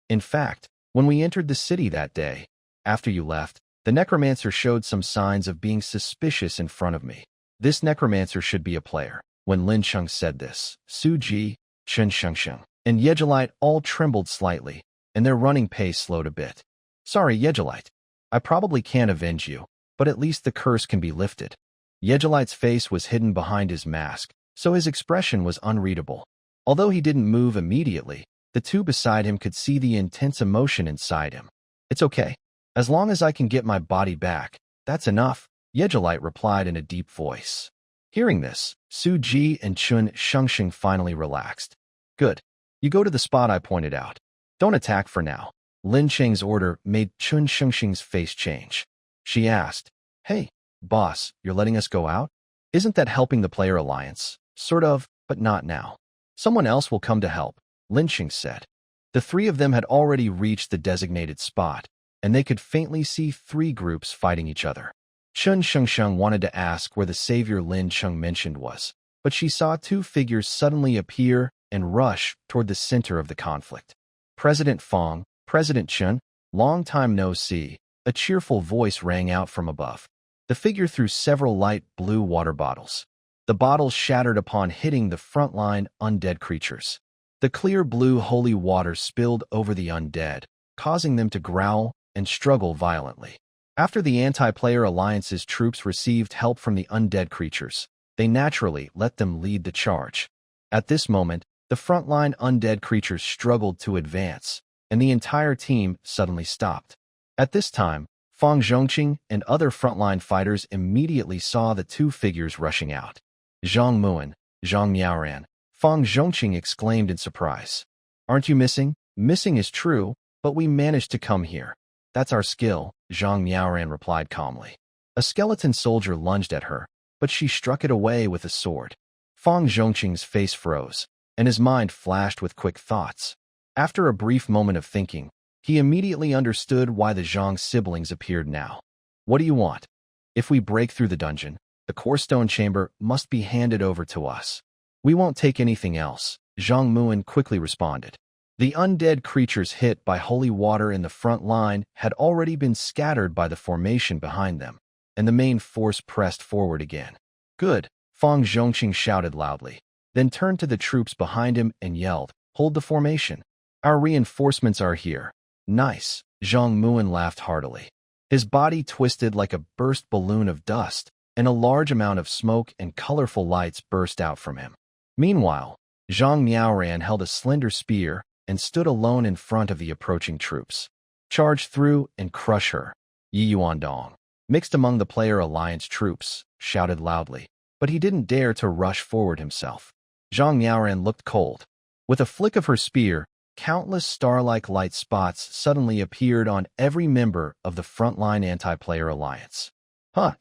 Speaker 1: In fact, when we entered the city that day, after you left, the necromancer showed some signs of being suspicious in front of me. This necromancer should be a player. When Lin Cheng said this, Su Ji, Chun Shengsheng, and Yegelite all trembled slightly, and their running pace slowed a bit. Sorry, Yegelite. I probably can't avenge you, but at least the curse can be lifted. Yegelite's face was hidden behind his mask, so his expression was unreadable. Although he didn't move immediately, the 2 beside him could see the intense emotion inside him. It's okay. As long as I can get my body back, that's enough, Yegelite replied in a deep voice. Hearing this, Su Ji and Chun Shengsheng finally relaxed. Good. You go to the spot I pointed out. Don't attack for now. Lin Cheng's order made Chun Shengsheng's face change. She asked, Hey, boss, you're letting us go out? Isn't that helping the player alliance? Sort of, but not now. Someone else will come to help, Lin Cheng said. The 3 of them had already reached the designated spot, and they could faintly see 3 groups fighting each other. Chun Shengsheng wanted to ask where the savior Lin Cheng mentioned was, but she saw 2 figures suddenly appear and rush toward the center of the conflict. President Fang, President Chun, long time no see, a cheerful voice rang out from above. The figure threw several light blue water bottles. The bottles shattered upon hitting the frontline undead creatures. The clear blue holy water spilled over the undead, causing them to growl and struggle violently. After the anti-player alliance's troops received help from the undead creatures, they naturally let them lead the charge. At this moment, the frontline undead creatures struggled to advance, and the entire team suddenly stopped. At this time, Fang Zhongqing and other frontline fighters immediately saw the two figures rushing out. Zhang Muan, Zhang Miaoran, Fang Zhongqing exclaimed in surprise. "Aren't you missing?" "Missing is true, but we managed to come here. That's our skill," Zhang Miaoran replied calmly. A skeleton soldier lunged at her, but she struck it away with a sword. Fang Zhongqing's face froze, and his mind flashed with quick thoughts. After a brief moment of thinking, he immediately understood why the Zhang siblings appeared now. "What do you want?" "If we break through the dungeon, the core stone chamber must be handed over to us. We won't take anything else," Zhang Muan quickly responded. The undead creatures hit by holy water in the front line had already been scattered by the formation behind them, and the main force pressed forward again. "Good," Fang Zhongqing shouted loudly, then turned to the troops behind him and yelled, "Hold the formation. Our reinforcements are here." "Nice," Zhang Muan laughed heartily. His body twisted like a burst balloon of dust, and a large amount of smoke and colorful lights burst out from him. Meanwhile, Zhang Miaoran held a slender spear and stood alone in front of the approaching troops. "Charge through and crush her," Yi Yuandong, mixed among the player alliance troops, shouted loudly, but he didn't dare to rush forward himself. Zhang Miaoran looked cold. With a flick of her spear, countless star-like light spots suddenly appeared on every member of the frontline anti-player alliance.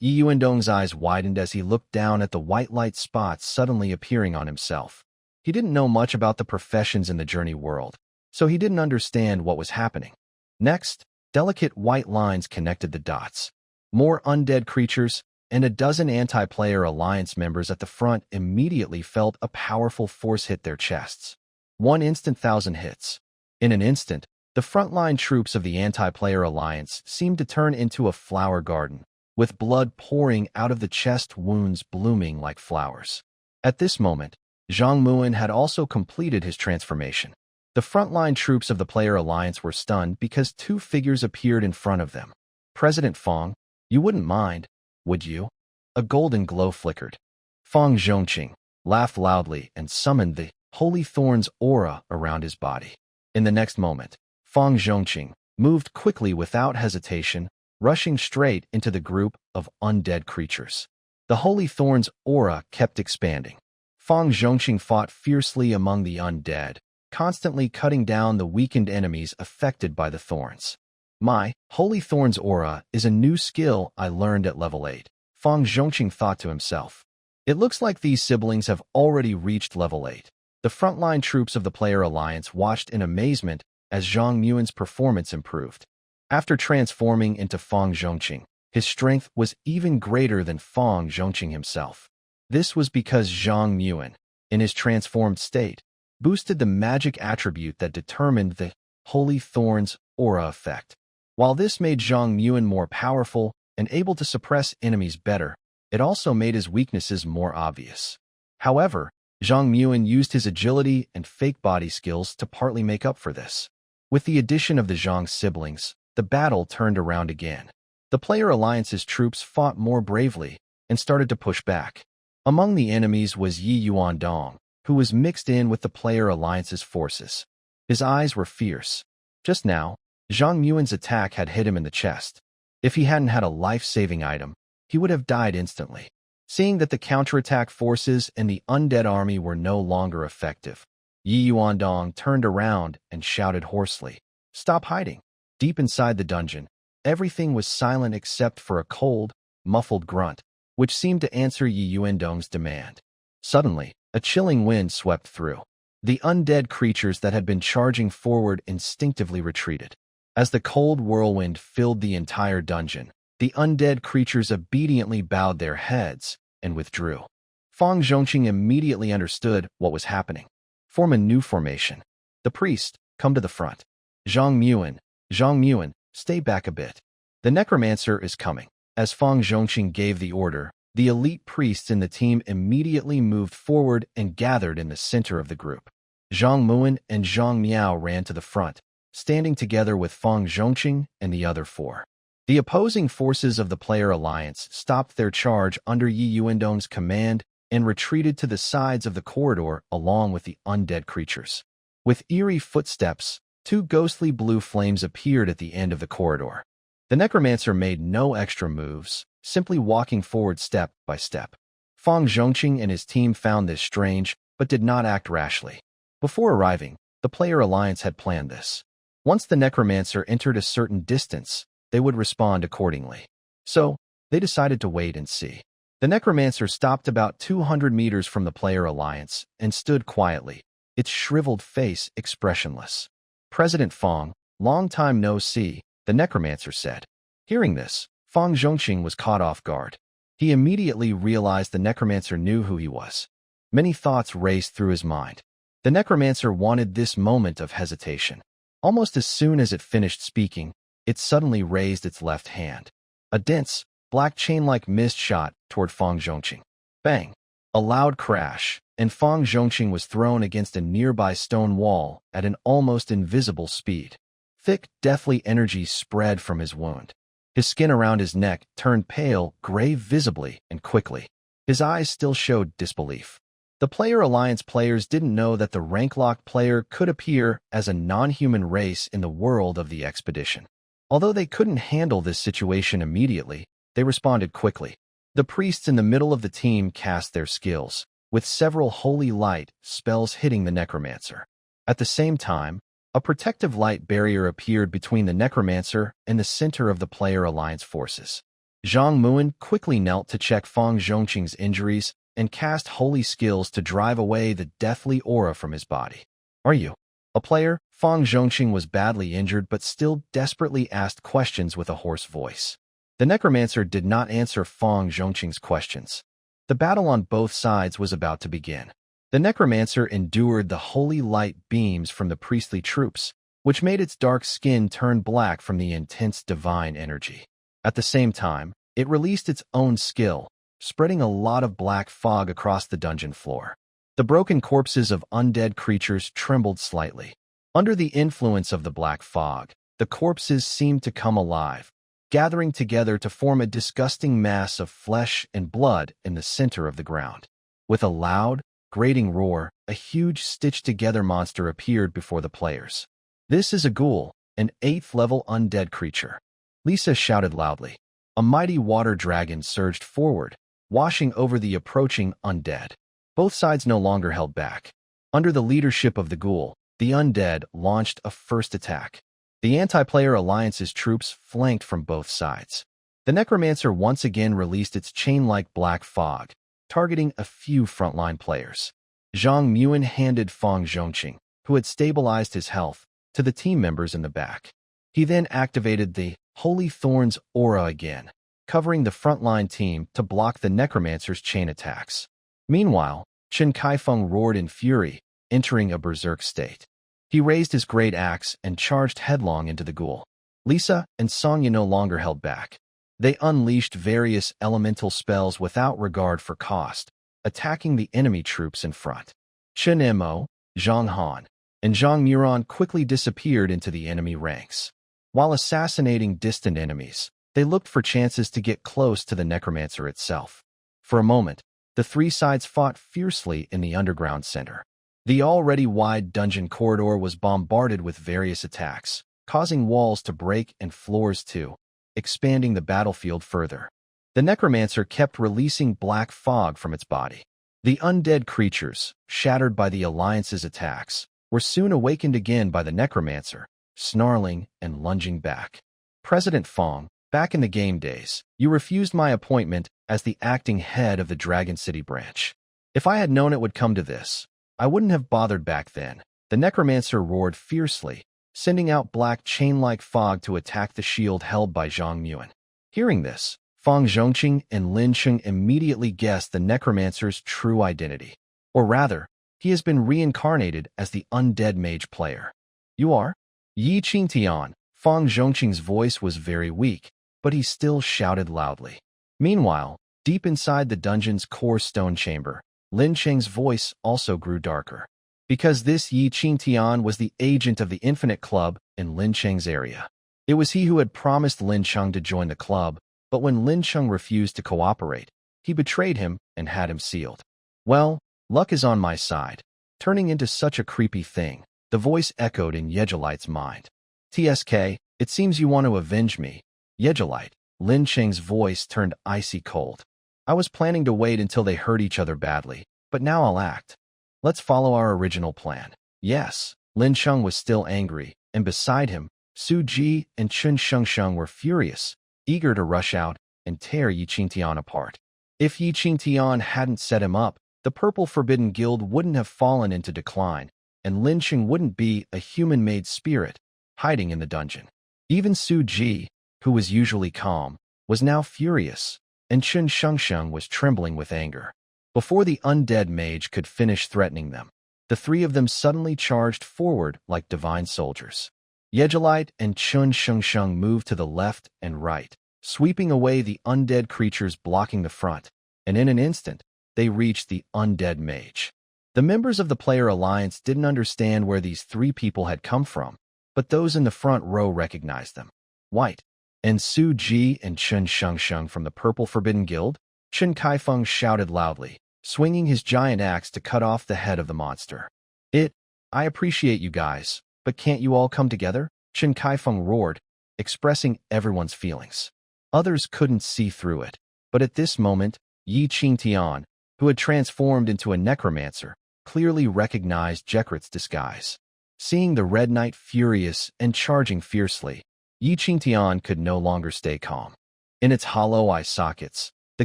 Speaker 1: Yi Yuandong's eyes widened as he looked down at the white light spots suddenly appearing on himself. He didn't know much about the professions in the journey world, so he didn't understand what was happening. Next, delicate white lines connected the dots. More undead creatures and a dozen anti-player alliance members at the front immediately felt a powerful force hit their chests. 1,000 hits. In an instant, the frontline troops of the anti-player alliance seemed to turn into a flower garden, with blood pouring out of the chest wounds blooming like flowers. At this moment, Zhang Muan had also completed his transformation. The frontline troops of the player alliance were stunned because two figures appeared in front of them. "President Fang, you wouldn't mind, would you?" A golden glow flickered. Fang Zhongqing laughed loudly and summoned the Holy Thorn's aura around his body. In the next moment, Fang Zhongqing moved quickly without hesitation, rushing straight into the group of undead creatures. The Holy Thorn's aura kept expanding. Fang Zhongqing fought fiercely among the undead, constantly cutting down the weakened enemies affected by the thorns. "My Holy Thorn's aura is a new skill I learned at level 8, Fang Zhongqing thought to himself. It looks like these siblings have already reached level 8. The frontline troops of the player alliance watched in amazement as Zhang Muan's performance improved. After transforming into Fang Zhongqing, his strength was even greater than Fang Zhongqing himself. This was because Zhang Muan, in his transformed state, boosted the magic attribute that determined the Holy Thorn's aura effect. While this made Zhang Muan more powerful and able to suppress enemies better, it also made his weaknesses more obvious. However, Zhang Muan used his agility and fake body skills to partly make up for this. With the addition of the Zhang siblings, the battle turned around again. The player alliance's troops fought more bravely and started to push back. Among the enemies was Yi Yuandong, who was mixed in with the player alliance's forces. His eyes were fierce. Just now, Zhang Muan's attack had hit him in the chest. If he hadn't had a life-saving item, he would have died instantly. Seeing that the counterattack forces and the undead army were no longer effective, Yi Yuandong turned around and shouted hoarsely, "Stop hiding!" Deep inside the dungeon, everything was silent except for a cold, muffled grunt, which seemed to answer Yi Yuandong's demand. Suddenly, a chilling wind swept through. The undead creatures that had been charging forward instinctively retreated. As the cold whirlwind filled the entire dungeon, the undead creatures obediently bowed their heads and withdrew. Fang Zhongqing immediately understood what was happening. "Form a new formation. The priest, come to the front. Zhang Muan, stay back a bit. The necromancer is coming." As Fang Zhongqing gave the order, The elite priests in the team immediately moved forward and gathered in the center of the group. Zhang Muan and Zhang Miao ran to the front, standing together with Fang Zhongqing and the other four. The opposing forces of the player alliance stopped their charge under Yi Yuandong's command and retreated to the sides of the corridor along with the undead creatures. With eerie footsteps, two ghostly blue flames appeared at the end of the corridor. The necromancer made no extra moves, simply walking forward step by step. Fang Zhongqing and his team found this strange, but did not act rashly. Before arriving, the player alliance had planned this. Once the necromancer entered a certain distance, they would respond accordingly. So, they decided to wait and see. The necromancer stopped about 200 meters from the player alliance and stood quietly, its shriveled face expressionless. President Fang, long time no see, the necromancer said. Hearing this, Fang Zhongqing was caught off guard. He immediately realized the necromancer knew who he was. Many thoughts raced through his mind. The necromancer wanted this moment of hesitation. Almost as soon as it finished speaking, it suddenly raised its left hand. A dense, black chain-like mist shot toward Fang Zhongqing. Bang! A loud crash, and Fang Zhongqing was thrown against a nearby stone wall at an almost invisible speed. Thick, deathly energy spread from his wound. His skin around his neck turned pale, gray visibly and quickly. His eyes still showed disbelief. The player alliance players didn't know that the rank-locked player could appear as a non-human race in the world of the expedition. Although they couldn't handle this situation immediately, they responded quickly. The priests in the middle of the team cast their skills, with several holy light spells hitting the necromancer. At the same time, a protective light barrier appeared between the necromancer and the center of the player alliance forces. Zhang Muan quickly knelt to check Fang Zhongqing's injuries and cast holy skills to drive away the deathly aura from his body. Are you a player? Fang Zhongqing was badly injured but still desperately asked questions with a hoarse voice. The necromancer did not answer Fang Zhongqing's questions. The battle on both sides was about to begin. The necromancer endured the holy light beams from the priestly troops, which made its dark skin turn black from the intense divine energy. At the same time, it released its own skill, spreading a lot of black fog across the dungeon floor. The broken corpses of undead creatures trembled slightly. Under the influence of the black fog, the corpses seemed to come alive, gathering together to form a disgusting mass of flesh and blood in the center of the ground. With a loud, grating roar, a huge stitched-together monster appeared before the players. This is a ghoul, an 8th-level undead creature. Lisa shouted loudly. A mighty water dragon surged forward, washing over the approaching undead. Both sides no longer held back. Under the leadership of the ghoul, the undead launched a first attack. The anti-player alliance's troops flanked from both sides. The necromancer once again released its chain-like black fog, targeting a few frontline players. Zhang Muan handed Fang Zhongqing, who had stabilized his health, to the team members in the back. He then activated the Holy Thorns aura again, covering the frontline team to block the necromancer's chain attacks. Meanwhile, Chen Kaifeng roared in fury, entering a berserk state. He raised his great axe and charged headlong into the ghoul. Lisa and Songya no longer held back. They unleashed various elemental spells without regard for cost, attacking the enemy troops in front. Chen Mo, Zhang Han, and Zhang Muran quickly disappeared into the enemy ranks. While assassinating distant enemies, they looked for chances to get close to the necromancer itself. For a moment, the three sides fought fiercely in the underground center. The already wide dungeon corridor was bombarded with various attacks, causing walls to break and floors too, expanding the battlefield further. The necromancer kept releasing black fog from its body. The undead creatures, shattered by the Alliance's attacks, were soon awakened again by the necromancer, snarling and lunging back. President Fang, back in the game days, you refused my appointment as the acting head of the Dragon City branch. If I had known it would come to this, I wouldn't have bothered back then. The necromancer roared fiercely, sending out black chain-like fog to attack the shield held by Zhang Muan. Hearing this, Fang Zhongqing and Lin Cheng immediately guessed the necromancer's true identity. Or rather, he has been reincarnated as the undead mage player. You are? Yi Qingtian. Fang Zhongqing's voice was very weak, but he still shouted loudly. Meanwhile, Deep inside the dungeon's core stone chamber, Lin Cheng's voice also grew darker. Because this Yi Qingtian was the agent of the Infinite Club in Lin Cheng's area. It was he who had promised Lin Cheng to join the club, but when Lin Cheng refused to cooperate, he betrayed him and had him sealed. Well, luck is on my side. Turning into such a creepy thing, the voice echoed in Yegelite's mind. TSK, it seems you want to avenge me. Yegelite, Lin Cheng's voice turned icy cold. I was planning to wait until they hurt each other badly, but now I'll act. Let's follow our original plan. Yes, Lin Cheng was still angry, and beside him, Su Ji and Chun Shengsheng were furious, eager to rush out and tear Yi Qingtian apart. If Yi Qingtian hadn't set him up, the Purple Forbidden Guild wouldn't have fallen into decline, and Lin Cheng wouldn't be a human-made spirit hiding in the dungeon. Even Su Ji, who was usually calm, was now furious, and Chun Shengsheng was trembling with anger. Before the undead mage could finish threatening them, the three of them suddenly charged forward like divine soldiers. Yegelite and Chun Shengsheng moved to the left and right, sweeping away the undead creatures blocking the front, and in an instant, they reached the undead mage. The members of the Player Alliance didn't understand where these three people had come from, but those in the front row recognized them. White, and Su Ji and Chun Shengsheng from the Purple Forbidden Guild? Chen Kaifeng shouted loudly, swinging his giant axe to cut off the head of the monster. I appreciate you guys, but can't you all come together? Chen Kaifeng roared, expressing everyone's feelings. Others couldn't see through it, but at this moment, Yi Qingtian, who had transformed into a necromancer, clearly recognized Jekrit's disguise. Seeing the Red Knight furious and charging fiercely, Yi Qingtian could no longer stay calm. In its hollow eye sockets, the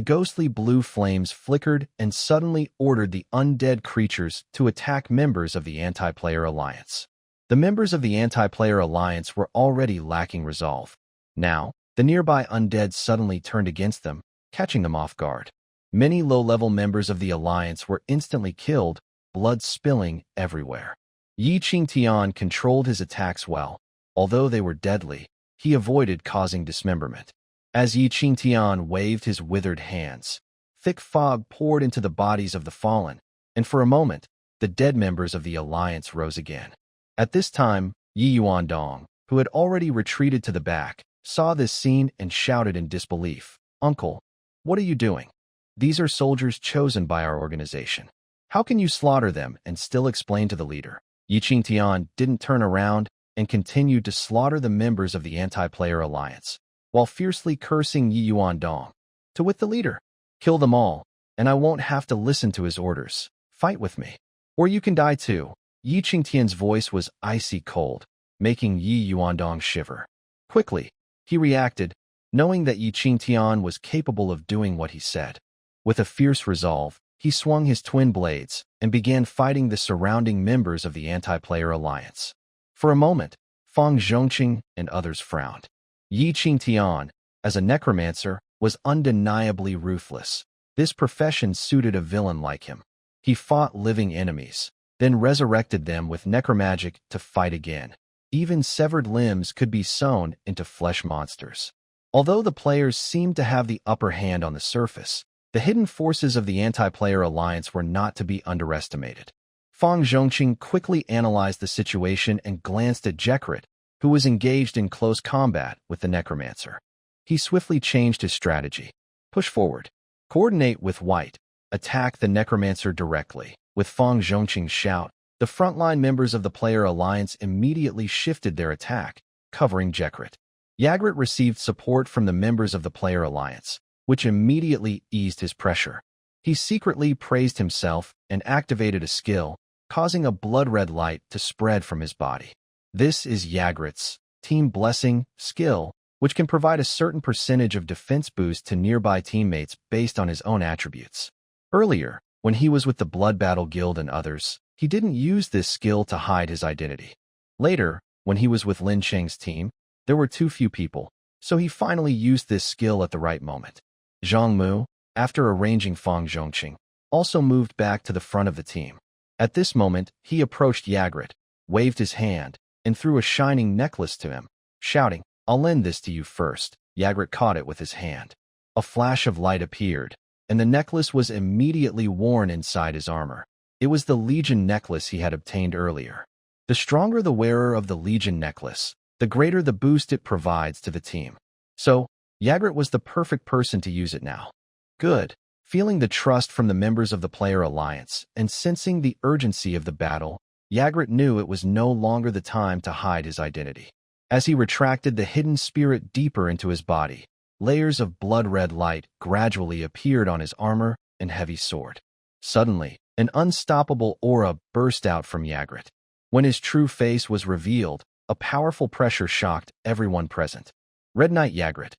Speaker 1: ghostly blue flames flickered and suddenly ordered the undead creatures to attack members of the Anti-Player Alliance. The members of the Anti-Player Alliance were already lacking resolve. Now, the nearby undead suddenly turned against them, catching them off guard. Many low-level members of the Alliance were instantly killed, blood spilling everywhere. Yi Qingtian controlled his attacks well. Although they were deadly, he avoided causing dismemberment. As Yi Qingtian waved his withered hands, thick fog poured into the bodies of the fallen, and for a moment, the dead members of the Alliance rose again. At this time, Yi Yuandong, who had already retreated to the back, saw this scene and shouted in disbelief, "Uncle, what are you doing? These are soldiers chosen by our organization. How can you slaughter them and still explain to the leader?" Yi Qingtian didn't turn around and continued to slaughter the members of the Anti-Player Alliance, while fiercely cursing Yi Yuandong. To wit the leader, "Kill them all, and I won't have to listen to his orders. Fight with me, or you can die too." Yi Qingtian's voice was icy cold, making Yi Yuandong shiver. Quickly, he reacted, knowing that Yi Qingtian was capable of doing what he said. With a fierce resolve, he swung his twin blades and began fighting the surrounding members of the Anti-Player Alliance. For a moment, Fang Zhongqing and others frowned. Yi Qingtian, as a necromancer, was undeniably ruthless. This profession suited a villain like him. He fought living enemies, then resurrected them with necromagic to fight again. Even severed limbs could be sewn into flesh monsters. Although the players seemed to have the upper hand on the surface, the hidden forces of the Anti-Player Alliance were not to be underestimated. Fang Zhongqing quickly analyzed the situation and glanced at Jekrit, who was engaged in close combat with the necromancer. He swiftly changed his strategy. Push forward. Coordinate with White. Attack the necromancer directly. With Fang Zhongqing's shout, the frontline members of the Player Alliance immediately shifted their attack, covering Jekrit. Jagrit received support from the members of the Player Alliance, which immediately eased his pressure. He secretly praised himself and activated a skill, causing a blood-red light to spread from his body. This is Jagrit's Team Blessing skill, which can provide a certain percentage of defense boost to nearby teammates based on his own attributes. Earlier, when he was with the Blood Battle Guild and others, he didn't use this skill to hide his identity. Later, when he was with Lin Cheng's team, there were too few people, so he finally used this skill at the right moment. Zhang Mu, after arranging Fang Zhongqing, also moved back to the front of the team. At this moment, he approached Jagrit, waved his hand, and threw a shining necklace to him, shouting, "I'll lend this to you first." Jagrit caught it with his hand. A flash of light appeared, and the necklace was immediately worn inside his armor. It was the Legion necklace he had obtained earlier. The stronger the wearer of the Legion necklace, the greater the boost it provides to the team. So, Ygritte was the perfect person to use it now. Good. Feeling the trust from the members of the player alliance and sensing the urgency of the battle, Ygritte knew it was no longer the time to hide his identity. As he retracted the hidden spirit deeper into his body, layers of blood-red light gradually appeared on his armor and heavy sword. Suddenly, an unstoppable aura burst out from Ygritte. When his true face was revealed, a powerful pressure shocked everyone present. Red Knight Ygritte.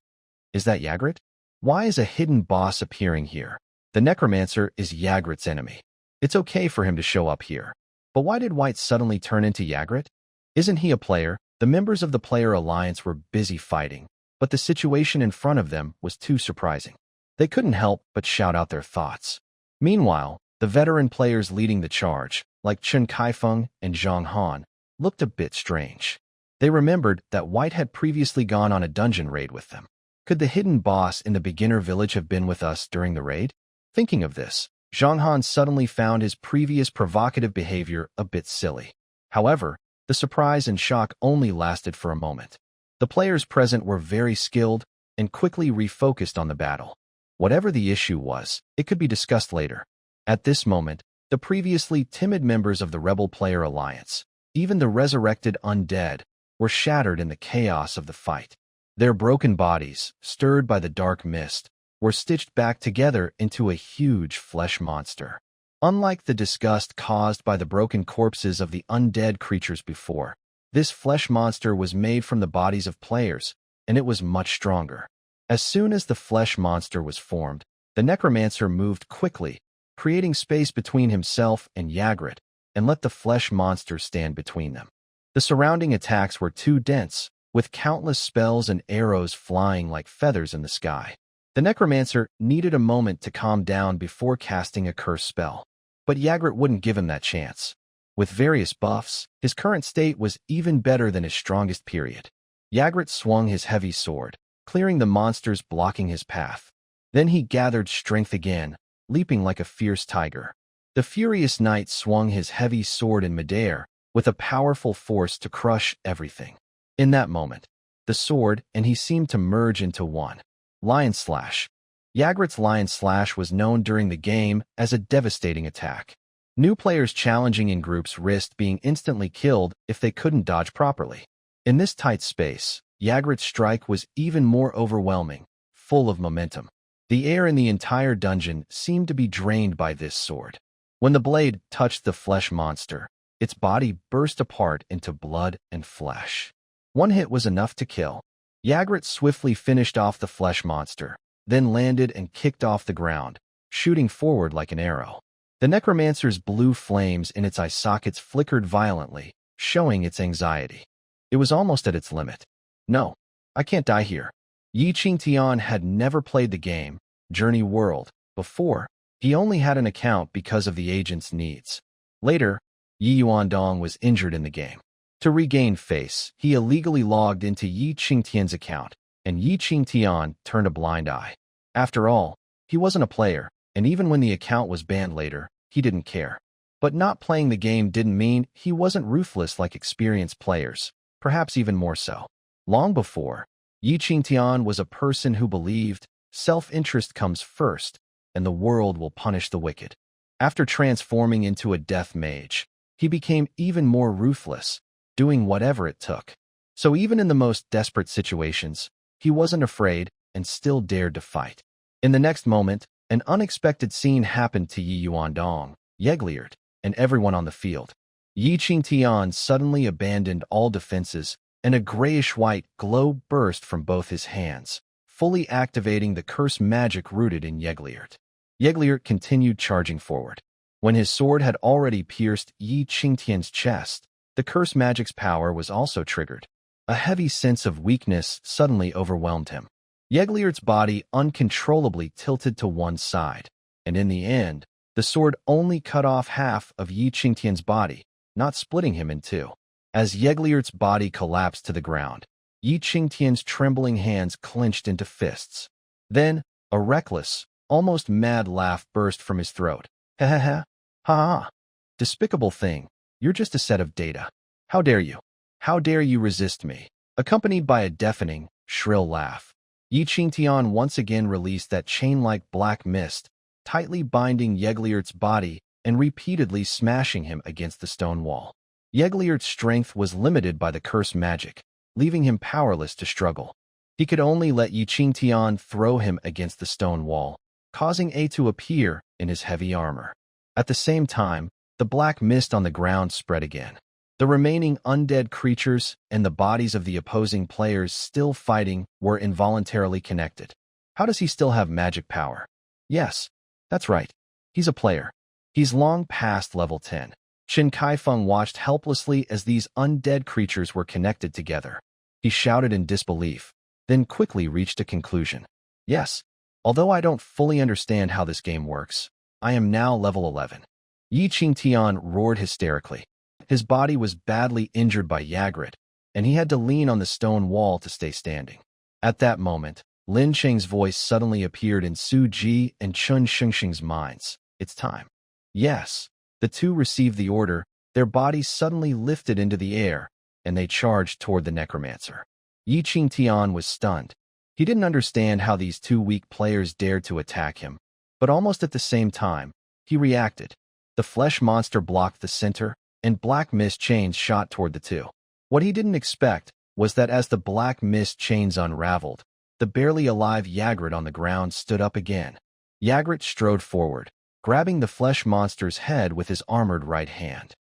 Speaker 1: Is that Ygritte? Why is a hidden boss appearing here? The Necromancer is Ygritte's enemy. It's okay for him to show up here. But why did White suddenly turn into Ygritte? Isn't he a player? The members of the player alliance were busy fighting, but the situation in front of them was too surprising. They couldn't help but shout out their thoughts. Meanwhile, the veteran players leading the charge, like Chen Kaifeng and Zhang Han, looked a bit strange. They remembered that White had previously gone on a dungeon raid with them. Could the hidden boss in the beginner village have been with us during the raid? Thinking of this, Zhang Han suddenly found his previous provocative behavior a bit silly. However, the surprise and shock only lasted for a moment. The players present were very skilled and quickly refocused on the battle. Whatever the issue was, it could be discussed later. At this moment, the previously timid members of the Rebel Player Alliance, even the resurrected undead, were shattered in the chaos of the fight. Their broken bodies, stirred by the dark mist, were stitched back together into a huge flesh monster. Unlike the disgust caused by the broken corpses of the undead creatures before, this flesh monster was made from the bodies of players, and it was much stronger. As soon as the flesh monster was formed, the Necromancer moved quickly, creating space between himself and Ygritte, and let the flesh monster stand between them. The surrounding attacks were too dense, with countless spells and arrows flying like feathers in the sky. The Necromancer needed a moment to calm down before casting a curse spell. But Ygritte wouldn't give him that chance. With various buffs, his current state was even better than his strongest period. Ygritte swung his heavy sword, clearing the monsters blocking his path. Then he gathered strength again, leaping like a fierce tiger. The furious knight swung his heavy sword in midair, with a powerful force to crush everything. In that moment, the sword and he seemed to merge into one. Lion Slash. Ygritte's Lion Slash was known during the game as a devastating attack. New players challenging in groups risked being instantly killed if they couldn't dodge properly. In this tight space, Ygritte's strike was even more overwhelming, full of momentum. The air in the entire dungeon seemed to be drained by this sword. When the blade touched the flesh monster, its body burst apart into blood and flesh. One hit was enough to kill. Ygritte swiftly finished off the flesh monster, then landed and kicked off the ground, shooting forward like an arrow. The Necromancer's blue flames in its eye sockets flickered violently, showing its anxiety. It was almost at its limit. No, I can't die here. Yi Qingtian had never played the game, Journey World, before. He only had an account because of the agent's needs. Later, Yi Yuandong was injured in the game. To regain face, he illegally logged into Yi Qingtian's account, and Yi Qingtian turned a blind eye. After all, he wasn't a player, and even when the account was banned later, he didn't care. But not playing the game didn't mean he wasn't ruthless like experienced players, perhaps even more so. Long before, Yi Qingtian was a person who believed self-interest comes first, and the world will punish the wicked. After transforming into a death mage, he became even more ruthless, doing whatever it took. So even in the most desperate situations, he wasn't afraid and still dared to fight. In the next moment, an unexpected scene happened to Yi Yuandong, Yegliert, and everyone on the field. Yi Qingtian suddenly abandoned all defenses, and a grayish-white glow burst from both his hands, fully activating the curse magic rooted in Yegliert. Yegliert continued charging forward. When his sword had already pierced Yi Qingtian's chest, the curse magic's power was also triggered. A heavy sense of weakness suddenly overwhelmed him. Yegliert's body uncontrollably tilted to one side, and in the end, the sword only cut off half of Yi Qingtian's body, not splitting him in two. As Yegliert's body collapsed to the ground, Yi Qingtian's trembling hands clenched into fists. Then, a reckless, Almost mad laugh burst from his throat. Ha ha ha. Ha ha. Despicable thing. You're just a set of data. How dare you? How dare you resist me? Accompanied by a deafening, shrill laugh, Yi Qingtian once again released that chain-like black mist, tightly binding Yegliert's body and repeatedly smashing him against the stone wall. Yegliert's strength was limited by the curse magic, leaving him powerless to struggle. He could only let Yi Qingtian throw him against the stone wall, causing A to appear in his heavy armor. At the same time, the black mist on the ground spread again. The remaining undead creatures and the bodies of the opposing players still fighting were involuntarily connected. How does he still have magic power? Yes, that's right. He's a player. He's long past level 10. Qin Kaifeng watched helplessly as these undead creatures were connected together. He shouted in disbelief, then quickly reached a conclusion. Yes, although I don't fully understand how this game works, I am now level 11. Yi Qingtian roared hysterically. His body was badly injured by Yagrat, and he had to lean on the stone wall to stay standing. At that moment, Lin Cheng's voice suddenly appeared in Su Ji and Chun Shengxing's minds. It's time. Yes. The two received the order, their bodies suddenly lifted into the air, and they charged toward the necromancer. Yi Qingtian was stunned. He didn't understand how these two weak players dared to attack him, but almost at the same time, he reacted. The flesh monster blocked the center, and black mist chains shot toward the two. What he didn't expect was that as the black mist chains unraveled, the barely alive Yagrat on the ground stood up again. Yagrat strode forward, grabbing the flesh monster's head with his armored right hand.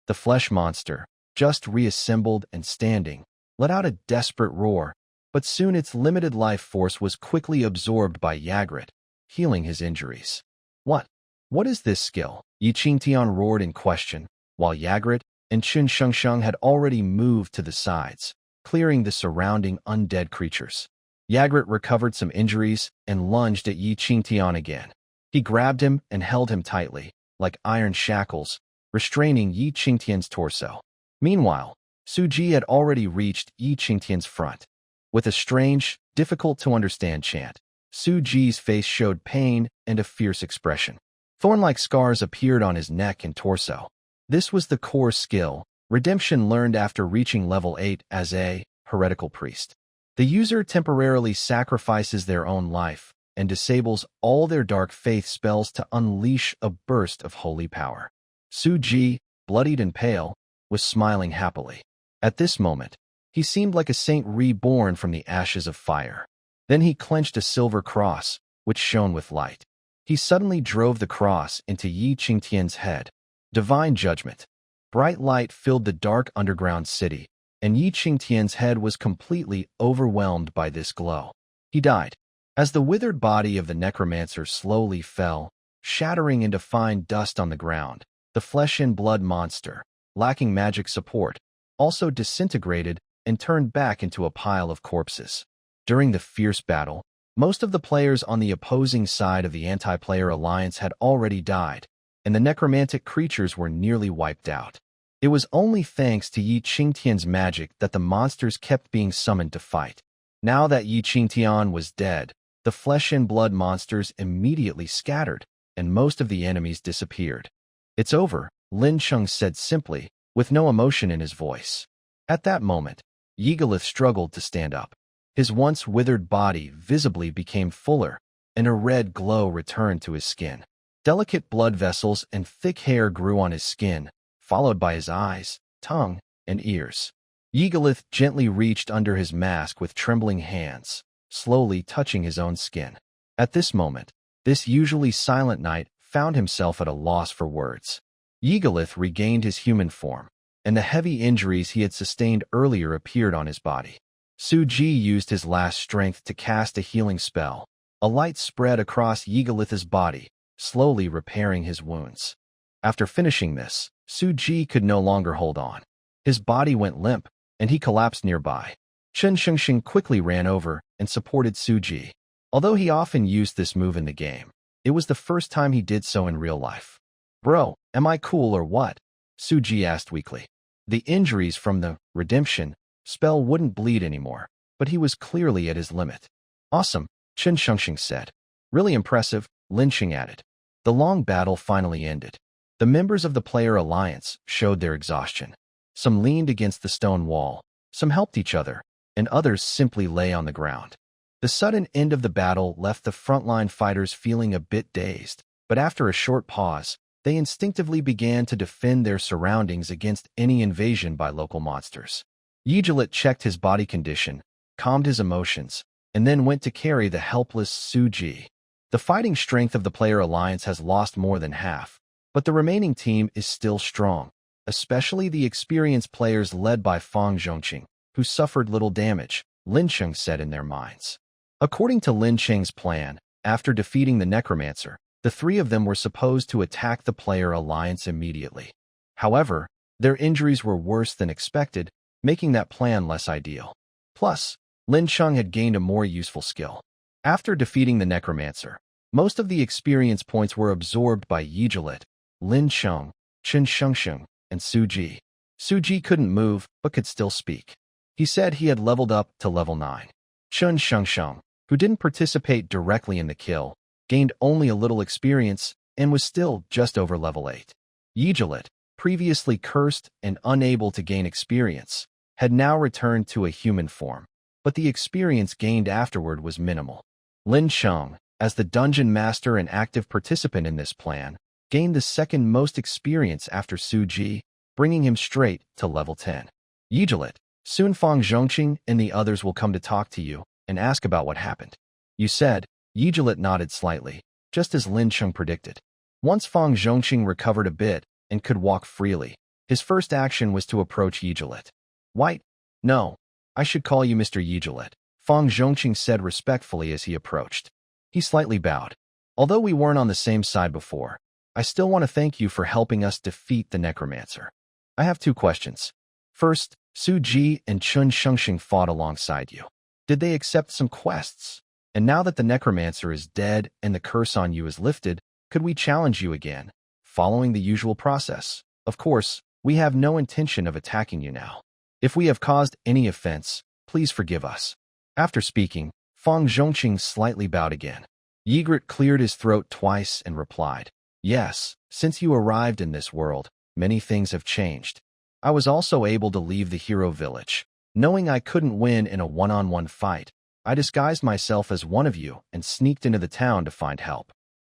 Speaker 1: The flesh monster, just reassembled and standing, let out a desperate roar, but soon its limited life force was quickly absorbed by Yagrat, healing his injuries. What is this skill? Yi Qingtian roared in question, while Yagrat and Chun Shengxing had already moved to the sides, clearing the surrounding undead creatures. Yagrat recovered some injuries and lunged at Yi Qingtian again. He grabbed him and held him tightly, like iron shackles, restraining Yi Qingtian's torso. Meanwhile, Su Ji had already reached Yi Qingtian's front. With a strange, difficult-to-understand chant, Su Ji's face showed pain and a fierce expression. Thorn-like scars appeared on his neck and torso. This was the core skill, Redemption learned after reaching level 8 as a heretical priest. The user temporarily sacrifices their own life and disables all their dark faith spells to unleash a burst of holy power. Su Ji, bloodied and pale, was smiling happily. At this moment, he seemed like a saint reborn from the ashes of fire. Then he clenched a silver cross, which shone with light. He suddenly drove the cross into Yi Qingtian's head. Divine judgment. Bright light filled the dark underground city, and Yi Qingtian's head was completely overwhelmed by this glow. He died. As the withered body of the necromancer slowly fell, shattering into fine dust on the ground, the flesh and blood monster, lacking magic support, also disintegrated and turned back into a pile of corpses. During the fierce battle, most of the players on the opposing side of the anti-player alliance had already died, and the necromantic creatures were nearly wiped out. It was only thanks to Yi Qingtian's magic that the monsters kept being summoned to fight. Now that Yi Qingtian was dead, the flesh and blood monsters immediately scattered, and most of the enemies disappeared. It's over, Lin Cheng said simply, with no emotion in his voice. At that moment, Yigalith struggled to stand up. His once withered body visibly became fuller, and a red glow returned to his skin. Delicate blood vessels and thick hair grew on his skin, followed by his eyes, tongue, and ears. Yigalith gently reached under his mask with trembling hands, slowly touching his own skin. At this moment, this usually silent knight found himself at a loss for words. Yigalith regained his human form, and the heavy injuries he had sustained earlier appeared on his body. Su Ji used his last strength to cast a healing spell. A light spread across Yigalith's body, slowly repairing his wounds. After finishing this, Su Ji could no longer hold on. His body went limp, and he collapsed nearby. Chun Shengxing quickly ran over and supported Su Ji. Although he often used this move in the game, it was the first time he did so in real life. "Bro, am I cool or what?" Su Ji asked weakly. The injuries from the redemption spell wouldn't bleed anymore, but he was clearly at his limit. "Awesome," Chun Shengxing said. Really impressive, Lin Cheng added. The long battle finally ended. The members of the player alliance showed their exhaustion. Some leaned against the stone wall, some helped each other, and others simply lay on the ground. The sudden end of the battle left the frontline fighters feeling a bit dazed, but after a short pause, they instinctively began to defend their surroundings against any invasion by local monsters. Yijilet checked his body condition, calmed his emotions, and then went to carry the helpless Suji. The fighting strength of the player alliance has lost more than half, but the remaining team is still strong, especially the experienced players led by Fang Zhongqing, who suffered little damage, Lin Cheng said in their minds. According to Lin Cheng's plan, after defeating the necromancer, the three of them were supposed to attack the player alliance immediately. However, their injuries were worse than expected, making that plan less ideal. Plus, Lin Cheng had gained a more useful skill. After defeating the necromancer, most of the experience points were absorbed by Yijilet, Lin Cheng, Chen Shengsheng, and Suji. Suji couldn't move, but could still speak. He said he had leveled up to level 9. Chen Shengsheng, who didn't participate directly in the kill, gained only a little experience and was still just over level 8. Yijilet, previously cursed and unable to gain experience, had now returned to a human form, but the experience gained afterward was minimal. Lin Cheng, as the dungeon master and active participant in this plan, gained the second most experience after Suji, bringing him straight to level 10. Yijilet, soon Fang Zhongqing and the others will come to talk to you and ask about what happened. You said. Yijilet nodded slightly, just as Lin Cheng predicted. Once Fang Zhongqing recovered a bit and could walk freely, his first action was to approach Yijilet. White? No, I should call you Mr. Yijilet, Fang Zhongqing said respectfully as he approached. He slightly bowed. Although we weren't on the same side before, I still want to thank you for helping us defeat the necromancer. I have 2 questions. First, Su Ji and Chun Shengxing fought alongside you. Did they accept some quests? And now that the necromancer is dead and the curse on you is lifted, could we challenge you again, following the usual process? Of course, we have no intention of attacking you now. If we have caused any offense, please forgive us. After speaking, Fang Zhongqing slightly bowed again. Yijilet cleared his throat twice and replied, Yes, since you arrived in this world, many things have changed. I was also able to leave the hero village. Knowing I couldn't win in a one-on-one fight, I disguised myself as one of you and sneaked into the town to find help.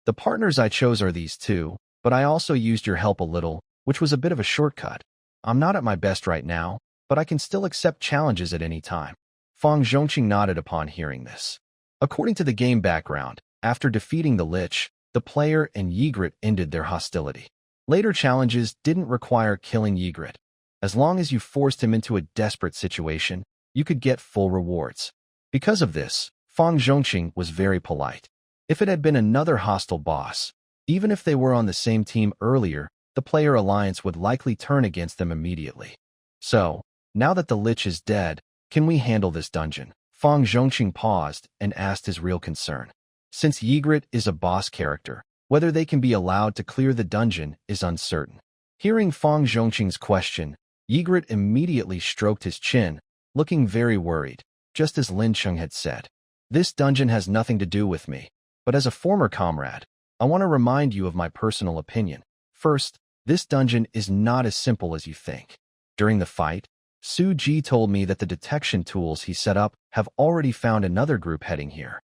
Speaker 1: The partners I chose are these 2, but I also used your help a little, which was a bit of a shortcut. I'm not at my best right now, but I can still accept challenges at any time. Fang Zhongqing nodded upon hearing this. According to the game background, after defeating the Lich, the player and Yijilet ended their hostility. Later challenges didn't require killing Yijilet. As long as you forced him into a desperate situation, you could get full rewards. Because of this, Fang Zhongqing was very polite. If it had been another hostile boss, even if they were on the same team earlier, the player alliance would likely turn against them immediately. So, now that the Lich is dead, can we handle this dungeon? Fang Zhongqing paused and asked his real concern. Since Yijilet is a boss character, whether they can be allowed to clear the dungeon is uncertain. Hearing Fang Zhongqing's question, Yijilet immediately stroked his chin, looking very worried. Just as Lin Cheng had said. This dungeon has nothing to do with me, but as a former comrade, I want to remind you of my personal opinion. First, this dungeon is not as simple as you think. During the fight, Su Ji told me that the detection tools he set up have already found another group heading here.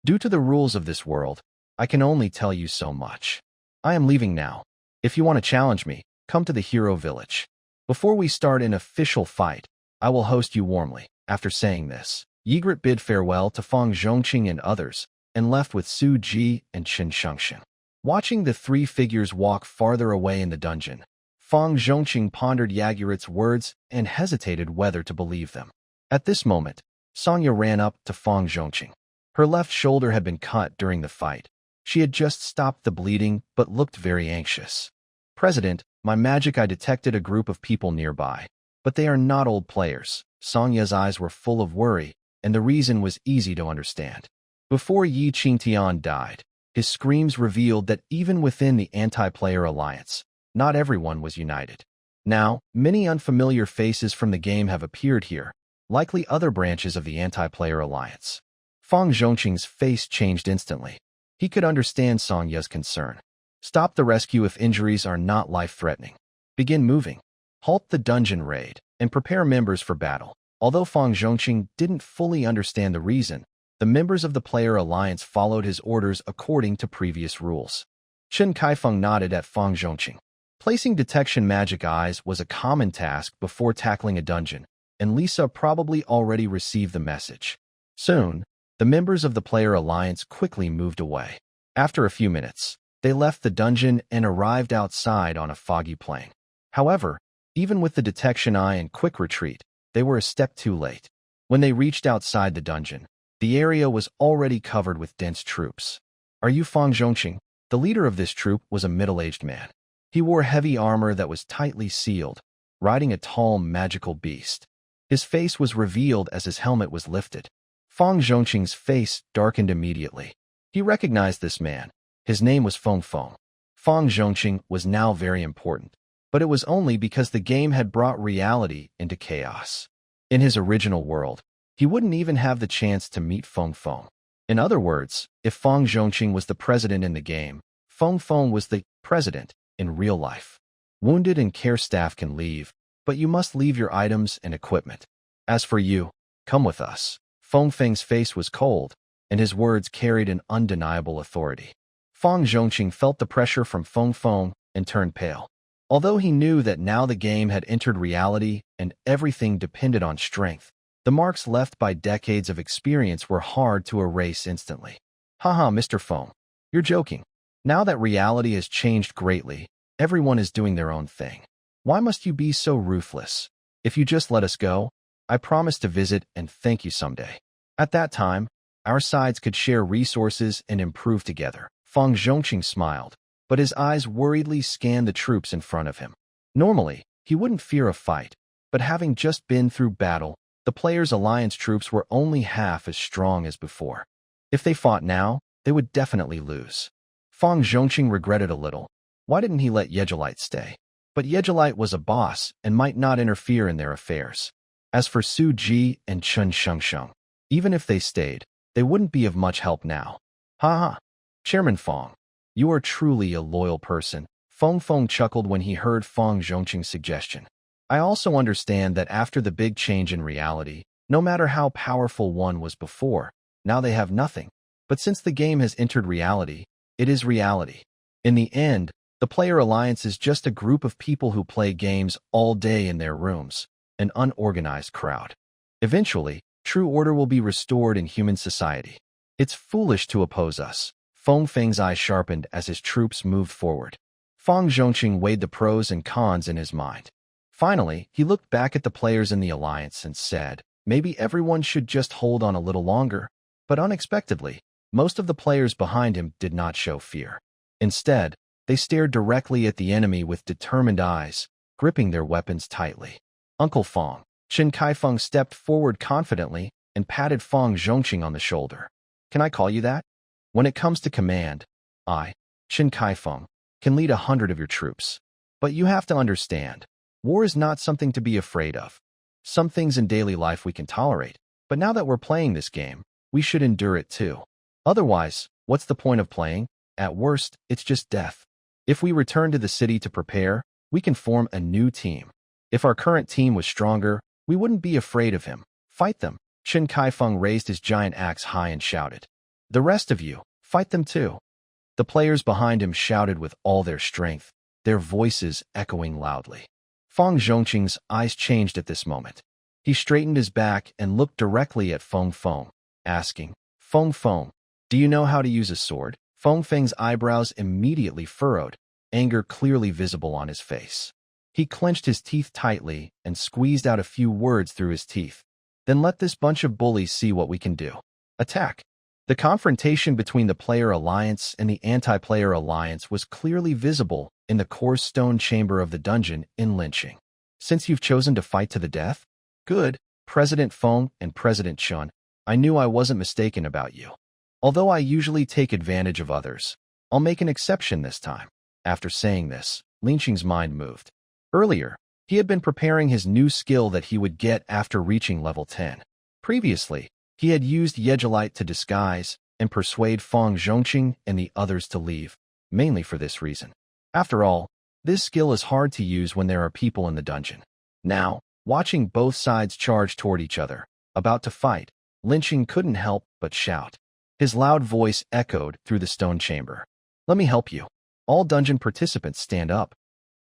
Speaker 1: Due to the rules of this world, I can only tell you so much. I am leaving now. If you want to challenge me, come to the hero village. Before we start an official fight, I will host you warmly. After saying this, Yijilet bid farewell to Fang Zhongqing and others, and left with Su Ji and Chen Shengsheng. Watching the 3 figures walk farther away in the dungeon, Fang Zhongqing pondered Yijilet's words and hesitated whether to believe them. At this moment, Sonya ran up to Fang Zhongqing. Her left shoulder had been cut during the fight. She had just stopped the bleeding but looked very anxious. President, my magic I detected a group of people nearby, but they are not old players. Sonya's eyes were full of worry, and the reason was easy to understand. Before Yi Qingtian died, his screams revealed that even within the anti-player alliance, not everyone was united. Now, many unfamiliar faces from the game have appeared here, likely other branches of the anti-player alliance. Fang Zhongqing's face changed instantly. He could understand Song Ye's concern. Stop the rescue if injuries are not life-threatening. Begin moving. Halt the dungeon raid, and prepare members for battle. Although Fang Zhongqing didn't fully understand the reason, the members of the Player Alliance followed his orders according to previous rules. Chen Kaifeng nodded at Fang Zhongqing. Placing detection magic eyes was a common task before tackling a dungeon, and Lisa probably already received the message. Soon, the members of the Player Alliance quickly moved away. After a few minutes, they left the dungeon and arrived outside on a foggy plain. However, even with the detection eye and quick retreat, they were a step too late. When they reached outside the dungeon, the area was already covered with dense troops. Are you Fang Zhongqing? The leader of this troop was a middle-aged man. He wore heavy armor that was tightly sealed, riding a tall, magical beast. His face was revealed as his helmet was lifted. Fang Zhongqing's face darkened immediately. He recognized this man. His name was Feng Feng. Fang Zhongqing was now very important, but it was only because the game had brought reality into chaos. In his original world, he wouldn't even have the chance to meet Feng Feng. In other words, if Fang Zhongqing was the president in the game, Feng Feng was the president in real life. Wounded and care staff can leave, but you must leave your items and equipment. As for you, come with us. Feng Feng's face was cold, and his words carried an undeniable authority. Fang Zhongqing felt the pressure from Feng Feng and turned pale. Although he knew that now the game had entered reality and everything depended on strength, the marks left by decades of experience were hard to erase instantly. Haha, Mr. Feng, you're joking. Now that reality has changed greatly, everyone is doing their own thing. Why must you be so ruthless? If you just let us go, I promise to visit and thank you someday. At that time, our sides could share resources and improve together. Fang Zhongqing smiled, but his eyes worriedly scanned the troops in front of him. Normally, he wouldn't fear a fight, but having just been through battle, the Players' Alliance troops were only half as strong as before. If they fought now, they would definitely lose. Fang Zhongqing regretted a little. Why didn't he let Yegelite stay? But Yegelite was a boss and might not interfere in their affairs. As for Su Ji and Chen Shengsheng, even if they stayed, they wouldn't be of much help now. Ha! Chairman Fang, you are truly a loyal person. Feng Feng chuckled when he heard Fang Zhongqing's suggestion. I also understand that after the big change in reality, no matter how powerful one was before, now they have nothing. But since the game has entered reality, it is reality. In the end, the Player Alliance is just a group of people who play games all day in their rooms, an unorganized crowd. Eventually, true order will be restored in human society. It's foolish to oppose us. Feng Feng's eyes sharpened as his troops moved forward. Fang Zhongqing weighed the pros and cons in his mind. Finally, he looked back at the players in the alliance and said, maybe everyone should just hold on a little longer. But unexpectedly, most of the players behind him did not show fear. Instead, they stared directly at the enemy with determined eyes, gripping their weapons tightly. Uncle Fang, Chen Kaifeng stepped forward confidently and patted Fang Zhongqing on the shoulder. Can I call you that? When it comes to command, I, Chen Kaifeng, can lead 100 of your troops. But you have to understand, war is not something to be afraid of. Some things in daily life we can tolerate, but now that we're playing this game, we should endure it too. Otherwise, what's the point of playing? At worst, it's just death. If we return to the city to prepare, we can form a new team. If our current team was stronger, we wouldn't be afraid of him. Fight them. Chen Kaifeng raised his giant axe high and shouted. The rest of you, fight them too. The players behind him shouted with all their strength, their voices echoing loudly. Fang Zhongqing's eyes changed at this moment. He straightened his back and looked directly at Feng Feng, asking, Feng Feng, do you know how to use a sword? Feng Feng's eyebrows immediately furrowed, anger clearly visible on his face. He clenched his teeth tightly and squeezed out a few words through his teeth. Then let this bunch of bullies see what we can do. Attack. The confrontation between the Player Alliance and the Anti-Player Alliance was clearly visible in the core stone chamber of the dungeon in Lynching. Since you've chosen to fight to the death? Good, President Feng and President Chun. I knew I wasn't mistaken about you. Although I usually take advantage of others, I'll make an exception this time. After saying this, Lynching's mind moved. Earlier, he had been preparing his new skill that he would get after reaching level 10. Previously, he had used Yegelite to disguise, and persuade Feng Zhongqing and the others to leave, mainly for this reason. After all, this skill is hard to use when there are people in the dungeon. Now, watching both sides charge toward each other, about to fight, Lin Qing couldn't help but shout. His loud voice echoed through the stone chamber. "Let me help you. All dungeon participants stand up."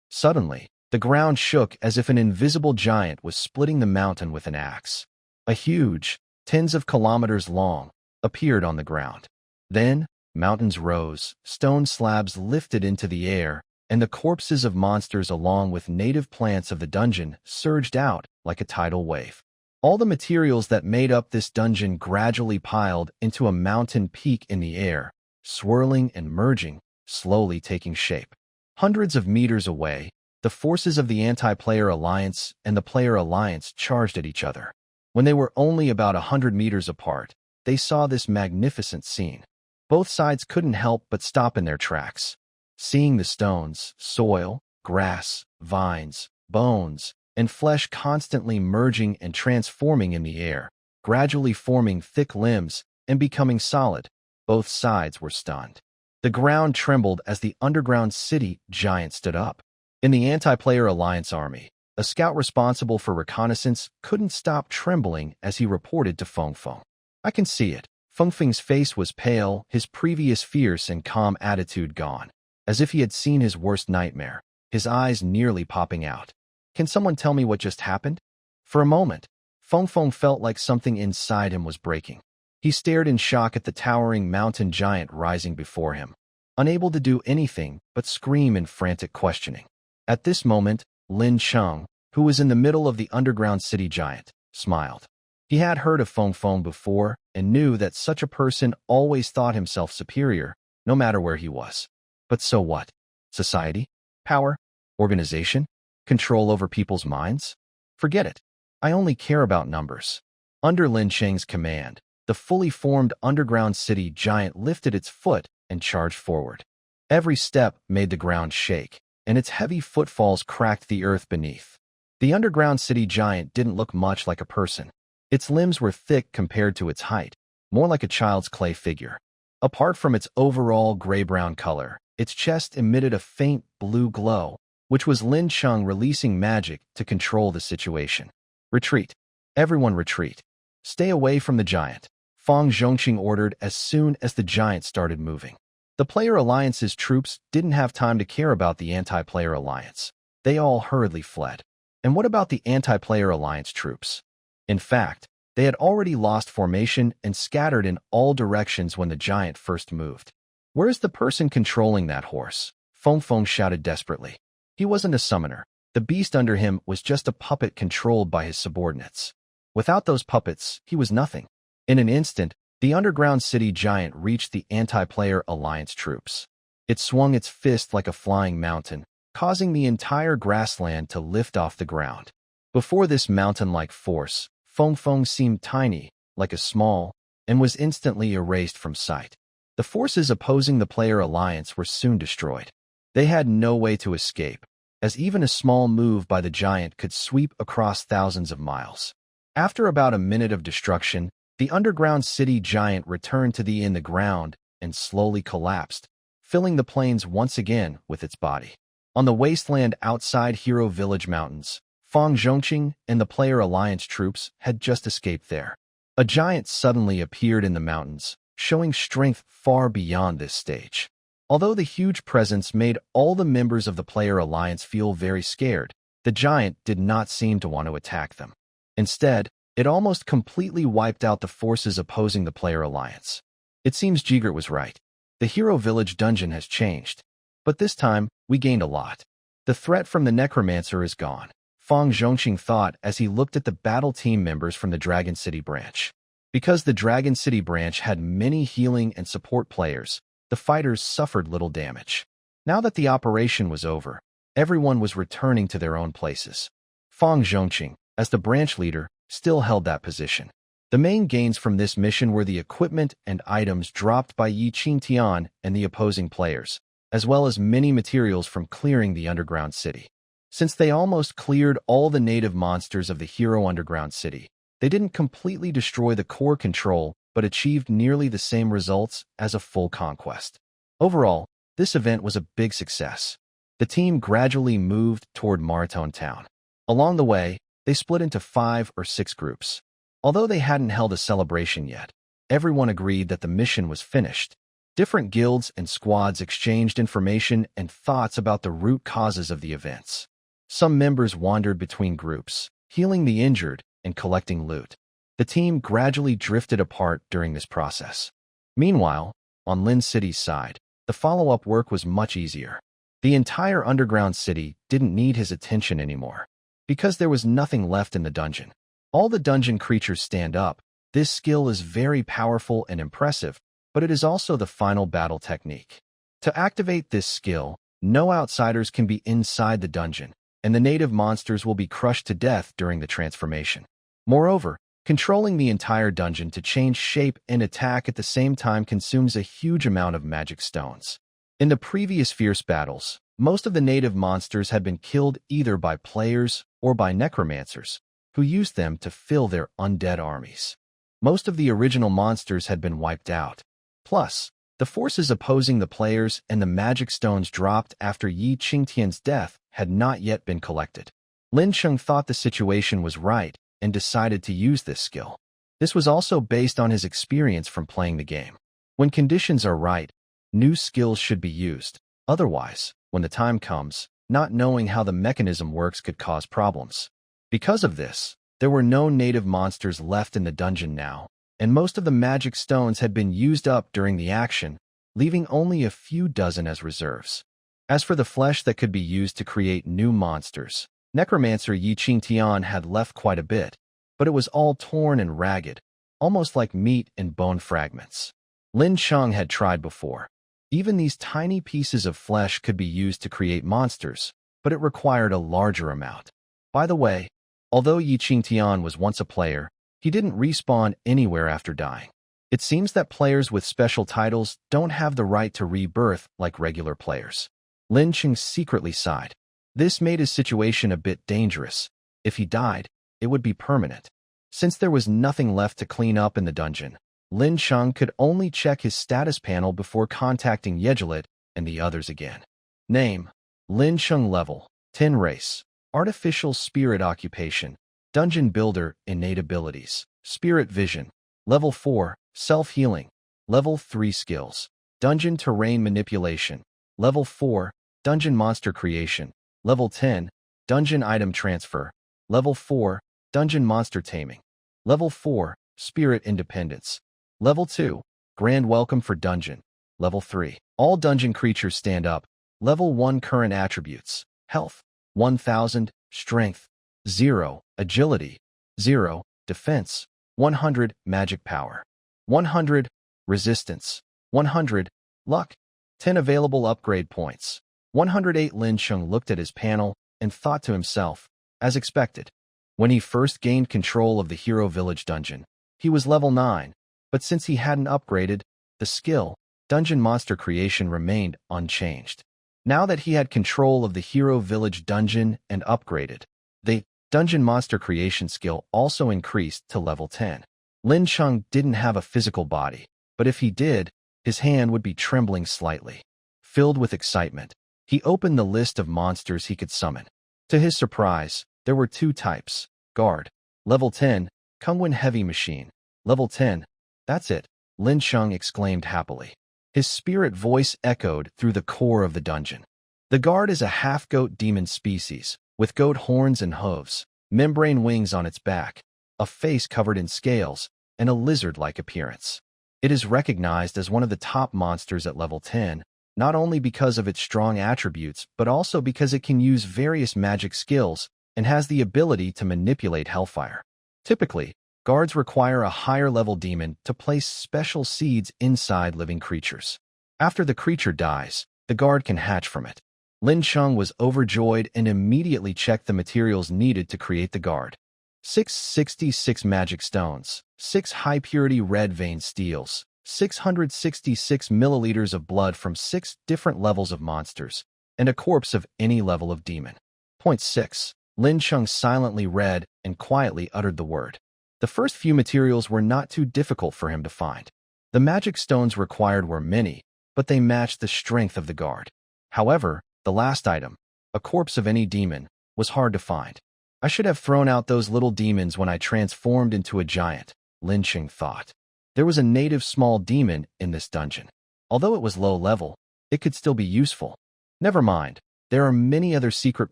Speaker 1: Suddenly, the ground shook as if an invisible giant was splitting the mountain with an axe. A huge, tens of kilometers long, appeared on the ground. Then, mountains rose, stone slabs lifted into the air, and the corpses of monsters along with native plants of the dungeon surged out like a tidal wave. All the materials that made up this dungeon gradually piled into a mountain peak in the air, swirling and merging, slowly taking shape. Hundreds of meters away, the forces of the anti-player alliance and the player alliance charged at each other. When they were only about 100 meters apart, they saw this magnificent scene. Both sides couldn't help but stop in their tracks. Seeing the stones, soil, grass, vines, bones, and flesh constantly merging and transforming in the air, gradually forming thick limbs and becoming solid, both sides were stunned. The ground trembled as the underground city giant stood up. In the anti-player alliance army, a scout responsible for reconnaissance couldn't stop trembling as he reported to Feng Feng. "I can see it." Feng Feng's face was pale, his previous fierce and calm attitude gone, as if he had seen his worst nightmare, his eyes nearly popping out. "Can someone tell me what just happened?" For a moment, Feng Feng felt like something inside him was breaking. He stared in shock at the towering mountain giant rising before him, unable to do anything but scream in frantic questioning. At this moment, Lin Cheng, who was in the middle of the underground city giant, smiled. He had heard of Feng Feng before and knew that such a person always thought himself superior, no matter where he was. But so what? Society? Power? Organization? Control over people's minds? Forget it. I only care about numbers. Under Lin Cheng's command, the fully formed underground city giant lifted its foot and charged forward. Every step made the ground shake, and its heavy footfalls cracked the earth beneath. The underground city giant didn't look much like a person. Its limbs were thick compared to its height, more like a child's clay figure. Apart from its overall gray-brown color, its chest emitted a faint blue glow, which was Lin Cheng releasing magic to control the situation. "Retreat. Everyone retreat. Stay away from the giant," Feng Zhongqing ordered as soon as the giant started moving. The player alliance's troops didn't have time to care about the anti-player alliance. They all hurriedly fled. And what about the anti-player alliance troops? In fact, they had already lost formation and scattered in all directions when the giant first moved. "Where's the person controlling that horse?" Feng Feng shouted desperately. He wasn't a summoner. The beast under him was just a puppet controlled by his subordinates. Without those puppets, he was nothing. In an instant, the underground city giant reached the anti-player alliance troops. It swung its fist like a flying mountain, causing the entire grassland to lift off the ground. Before this mountain-like force, Feng Feng seemed tiny, like a small, and was instantly erased from sight. The forces opposing the player alliance were soon destroyed. They had no way to escape, as even a small move by the giant could sweep across thousands of miles. After about a minute of destruction, the underground city giant returned to the ground and slowly collapsed, filling the plains once again with its body. On the wasteland outside Hero Village Mountains, Feng Zhongqing and the player alliance troops had just escaped there. A giant suddenly appeared in the mountains, showing strength far beyond this stage. Although the huge presence made all the members of the player alliance feel very scared, the giant did not seem to want to attack them. Instead, it almost completely wiped out the forces opposing the player alliance. It seems Jigert was right. The Hero Village dungeon has changed. But this time, we gained a lot. The threat from the necromancer is gone, Feng Zhongqing thought as he looked at the battle team members from the Dragon City branch. Because the Dragon City branch had many healing and support players, the fighters suffered little damage. Now that the operation was over, everyone was returning to their own places. Feng Zhongqing, as the branch leader, still held that position. The main gains from this mission were the equipment and items dropped by Yi Qingtian and the opposing players, as well as many materials from clearing the underground city. Since they almost cleared all the native monsters of the Hero Underground City, they didn't completely destroy the core control but achieved nearly the same results as a full conquest. Overall, this event was a big success. The team gradually moved toward Maratone Town. Along the way, they split into 5 or 6 groups. Although they hadn't held a celebration yet, everyone agreed that the mission was finished. Different guilds and squads exchanged information and thoughts about the root causes of the events. Some members wandered between groups, healing the injured and collecting loot. The team gradually drifted apart during this process. Meanwhile, on Lin City's side, the follow-up work was much easier. The entire underground city didn't need his attention anymore, because there was nothing left in the dungeon. All the dungeon creatures stand up. This skill is very powerful and impressive, but it is also the final battle technique. To activate this skill, no outsiders can be inside the dungeon, and the native monsters will be crushed to death during the transformation. Moreover, controlling the entire dungeon to change shape and attack at the same time consumes a huge amount of magic stones. In the previous fierce battles, most of the native monsters had been killed either by players or by necromancers, who used them to fill their undead armies. Most of the original monsters had been wiped out. Plus, the forces opposing the players and the magic stones dropped after Yi Qingtian's death had not yet been collected. Lin Cheng thought the situation was right and decided to use this skill. This was also based on his experience from playing the game. When conditions are right, new skills should be used. Otherwise, when the time comes, not knowing how the mechanism works could cause problems. Because of this, there were no native monsters left in the dungeon now, and most of the magic stones had been used up during the action, leaving only a few dozen as reserves. As for the flesh that could be used to create new monsters, Necromancer Yi Qingtian had left quite a bit, but it was all torn and ragged, almost like meat and bone fragments. Lin Cheng had tried before. Even these tiny pieces of flesh could be used to create monsters, but it required a larger amount. By the way, although Yi Qingtian was once a player, he didn't respawn anywhere after dying. It seems that players with special titles don't have the right to rebirth like regular players. Lin Cheng secretly sighed. This made his situation a bit dangerous. If he died, it would be permanent. Since there was nothing left to clean up in the dungeon, Lin Cheng could only check his status panel before contacting Yegelit and the others again. Name: Lin Cheng. Level: 10. Race: Artificial Spirit. Occupation: Dungeon Builder. Innate abilities: Spirit Vision. Level 4: Self-Healing. Level 3: Skills: Dungeon Terrain Manipulation. Level 4: Dungeon Monster Creation. Level 10: Dungeon Item Transfer. Level 4: Dungeon Monster Taming. Level 4: Spirit Independence. Level 2: Grand Welcome for Dungeon. Level 3: All Dungeon Creatures Stand Up. Level 1: Current Attributes: Health 1000, Strength 0, Agility 0, Defense 100, Magic Power 100, Resistance 100, Luck 10. Available upgrade points 108. Lin Cheng looked at his panel and thought to himself, as expected. When he first gained control of the Hero Village dungeon, he was level 9, but since he hadn't upgraded, the skill, Dungeon Monster Creation, remained unchanged. Now that he had control of the Hero Village dungeon and upgraded, the Dungeon Monster Creation skill also increased to level 10. Lin Cheng didn't have a physical body, but if he did, his hand would be trembling slightly. Filled with excitement, he opened the list of monsters he could summon. To his surprise, there were 2 types: Guard, level 10, Kungwen Heavy Machine, level 10. That's it, Lin Cheng exclaimed happily. His spirit voice echoed through the core of the dungeon. The Guard is a half-goat demon species, with goat horns and hooves, membrane wings on its back, a face covered in scales, and a lizard-like appearance. It is recognized as one of the top monsters at level 10, not only because of its strong attributes, but also because it can use various magic skills and has the ability to manipulate hellfire. Typically, guards require a higher-level demon to place special seeds inside living creatures. After the creature dies, the guard can hatch from it. Lin Cheng was overjoyed and immediately checked the materials needed to create the guard. 666 magic stones, 6 high-purity red vein steels, 666 milliliters of blood from 6 different levels of monsters, and a corpse of any level of demon. Point 6. Lin Cheng silently read and quietly uttered the word. The first few materials were not too difficult for him to find. The magic stones required were many, but they matched the strength of the guard. However, the last item, a corpse of any demon, was hard to find. I should have thrown out those little demons when I transformed into a giant, Lin Sheng thought. There was a native small demon in this dungeon. Although it was low level, it could still be useful. Never mind, there are many other secret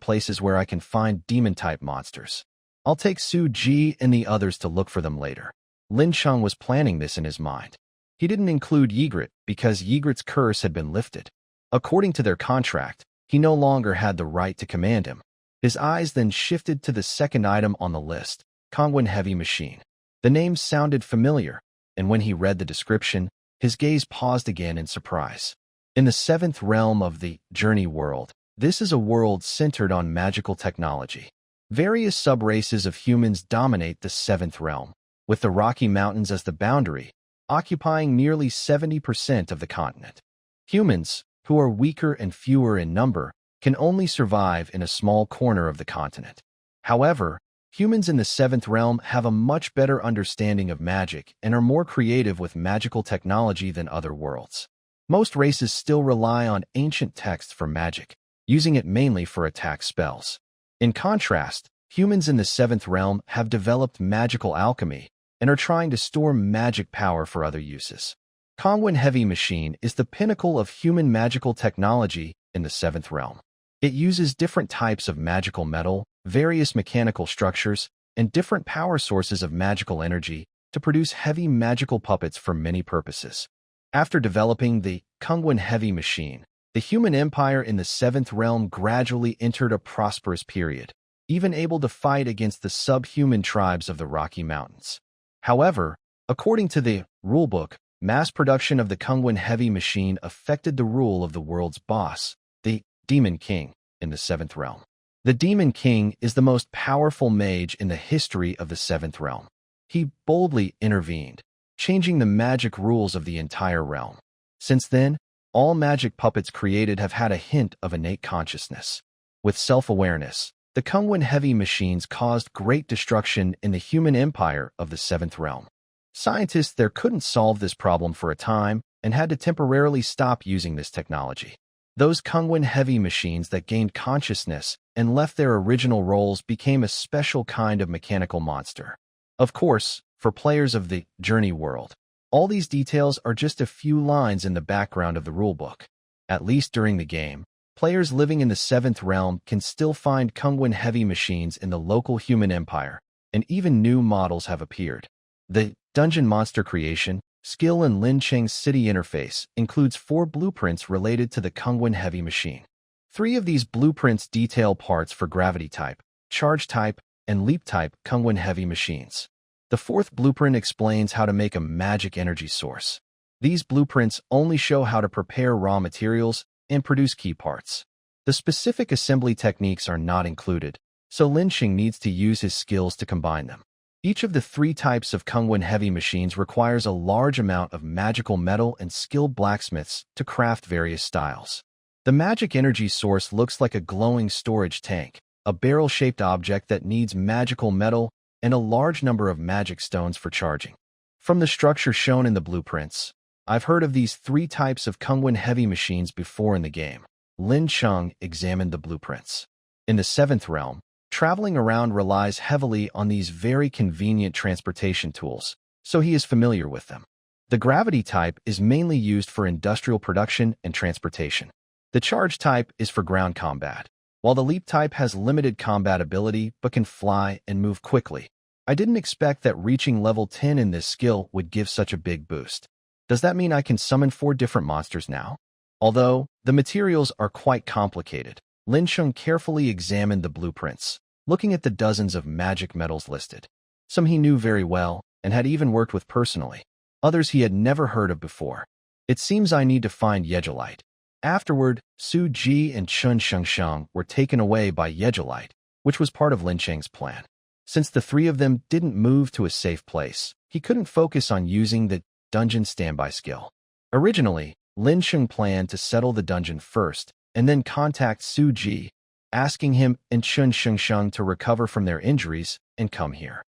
Speaker 1: places where I can find demon-type monsters. I'll take Su Ji and the others to look for them later. Lin Sheng was planning this in his mind. He didn't include Ygritte because Ygritte's curse had been lifted. According to their contract, he no longer had the right to command him. His eyes then shifted to the second item on the list, Kangwon Heavy Machine. The name sounded familiar, and when he read the description, his gaze paused again in surprise. In the seventh realm of the Journey world, this is a world centered on magical technology. Various sub-races of humans dominate the seventh realm, with the Rocky Mountains as the boundary, occupying nearly 70% of the continent. Humans, who are weaker and fewer in number, can only survive in a small corner of the continent. However, humans in the seventh realm have a much better understanding of magic and are more creative with magical technology than other worlds. Most races still rely on ancient texts for magic, using it mainly for attack spells. In contrast, humans in the seventh realm have developed magical alchemy and are trying to store magic power for other uses. Kangwon Heavy Machine is the pinnacle of human magical technology in the seventh realm. It uses different types of magical metal, various mechanical structures, and different power sources of magical energy to produce heavy magical puppets for many purposes. After developing the Kangwon Heavy Machine, the human empire in the seventh realm gradually entered a prosperous period, even able to fight against the subhuman tribes of the Rocky Mountains. However, according to the rulebook, mass production of the Kangwon Heavy Machine affected the rule of the world's boss, the Demon King, in the seventh realm. The Demon King is the most powerful mage in the history of the seventh realm. He boldly intervened, changing the magic rules of the entire realm. Since then, all magic puppets created have had a hint of innate consciousness. With self-awareness, the Kangwon Heavy Machines caused great destruction in the human empire of the seventh realm. Scientists there couldn't solve this problem for a time and had to temporarily stop using this technology. Those Kangwon Heavy Machines that gained consciousness and left their original roles became a special kind of mechanical monster. Of course, for players of the Journey world, all these details are just a few lines in the background of the rulebook. At least during the game, players living in the seventh realm can still find Kangwon Heavy Machines in the local human empire, and even new models have appeared. The Dungeon Monster Creation skill in Lin Sheng's city interface includes 4 blueprints related to the Kangwon Heavy Machine. 3 of these blueprints detail parts for gravity type, charge type, and leap type Kangwon Heavy Machines. The 4th blueprint explains how to make a magic energy source. These blueprints only show how to prepare raw materials and produce key parts. The specific assembly techniques are not included, so Lin Sheng needs to use his skills to combine them. Each of the 3 types of Kangwon Heavy Machines requires a large amount of magical metal and skilled blacksmiths to craft various styles. The magic energy source looks like a glowing storage tank, a barrel-shaped object that needs magical metal and a large number of magic stones for charging. From the structure shown in the blueprints, I've heard of these 3 types of Kangwon Heavy Machines before in the game. Lin Sheng examined the blueprints. In the 7th realm, traveling around relies heavily on these very convenient transportation tools, so he is familiar with them. The gravity type is mainly used for industrial production and transportation. The charge type is for ground combat, while the leap type has limited combat ability but can fly and move quickly. I didn't expect that reaching level 10 in this skill would give such a big boost. Does that mean I can summon 4 different monsters now? Although the materials are quite complicated, Lin Sheng carefully examined the blueprints, looking at the dozens of magic metals listed. Some he knew very well and had even worked with personally. Others he had never heard of before. It seems I need to find Yejulite. Afterward, Su Ji and Chun Shengsheng were taken away by Yejulite, which was part of Lin Sheng's plan. Since the 3 of them didn't move to a safe place, he couldn't focus on using the dungeon standby skill. Originally, Lin Sheng planned to settle the dungeon first and then contact Su Ji, asking him and Chun Shengsheng to recover from their injuries and come here.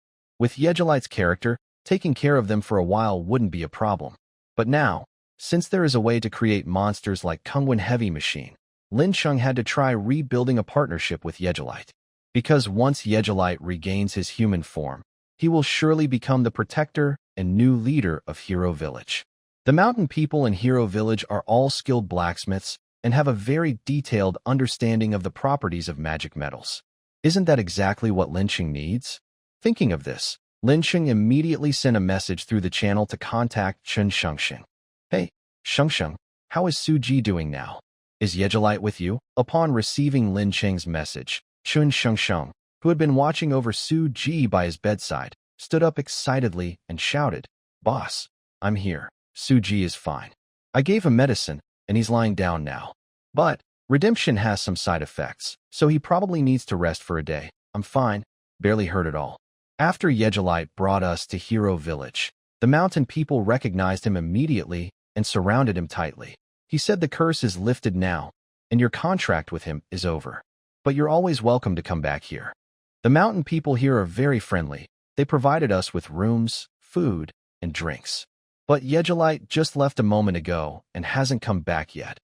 Speaker 1: With Yegelite's character, taking care of them for a while wouldn't be a problem. But now, since there is a way to create monsters like Kungwen Heavy Machine, Lin Sheng had to try rebuilding a partnership with Yegelite. Because once Yegelite regains his human form, he will surely become the protector and new leader of Hero Village. The mountain people in Hero Village are all skilled blacksmiths and have a very detailed understanding of the properties of magic metals. Isn't that exactly what Lin Sheng needs? Thinking of this, Lin Sheng immediately sent a message through the channel to contact Chen Shengsheng. Hey, Shengsheng, how is Su Ji doing now? Is Yegelite with you? Upon receiving Lin Sheng's message, Chen Shengsheng, who had been watching over Su Ji by his bedside, stood up excitedly and shouted, Boss, I'm here. Su Ji is fine. I gave him medicine, and he's lying down now. But redemption has some side effects, so he probably needs to rest for a day. I'm fine, barely hurt at all. After Yegelite brought us to Hero Village, the mountain people recognized him immediately and surrounded him tightly. He said the curse is lifted now, and your contract with him is over. But you're always welcome to come back here. The mountain people here are very friendly. They provided us with rooms, food, and drinks. But Yegelite just left a moment ago and hasn't come back yet.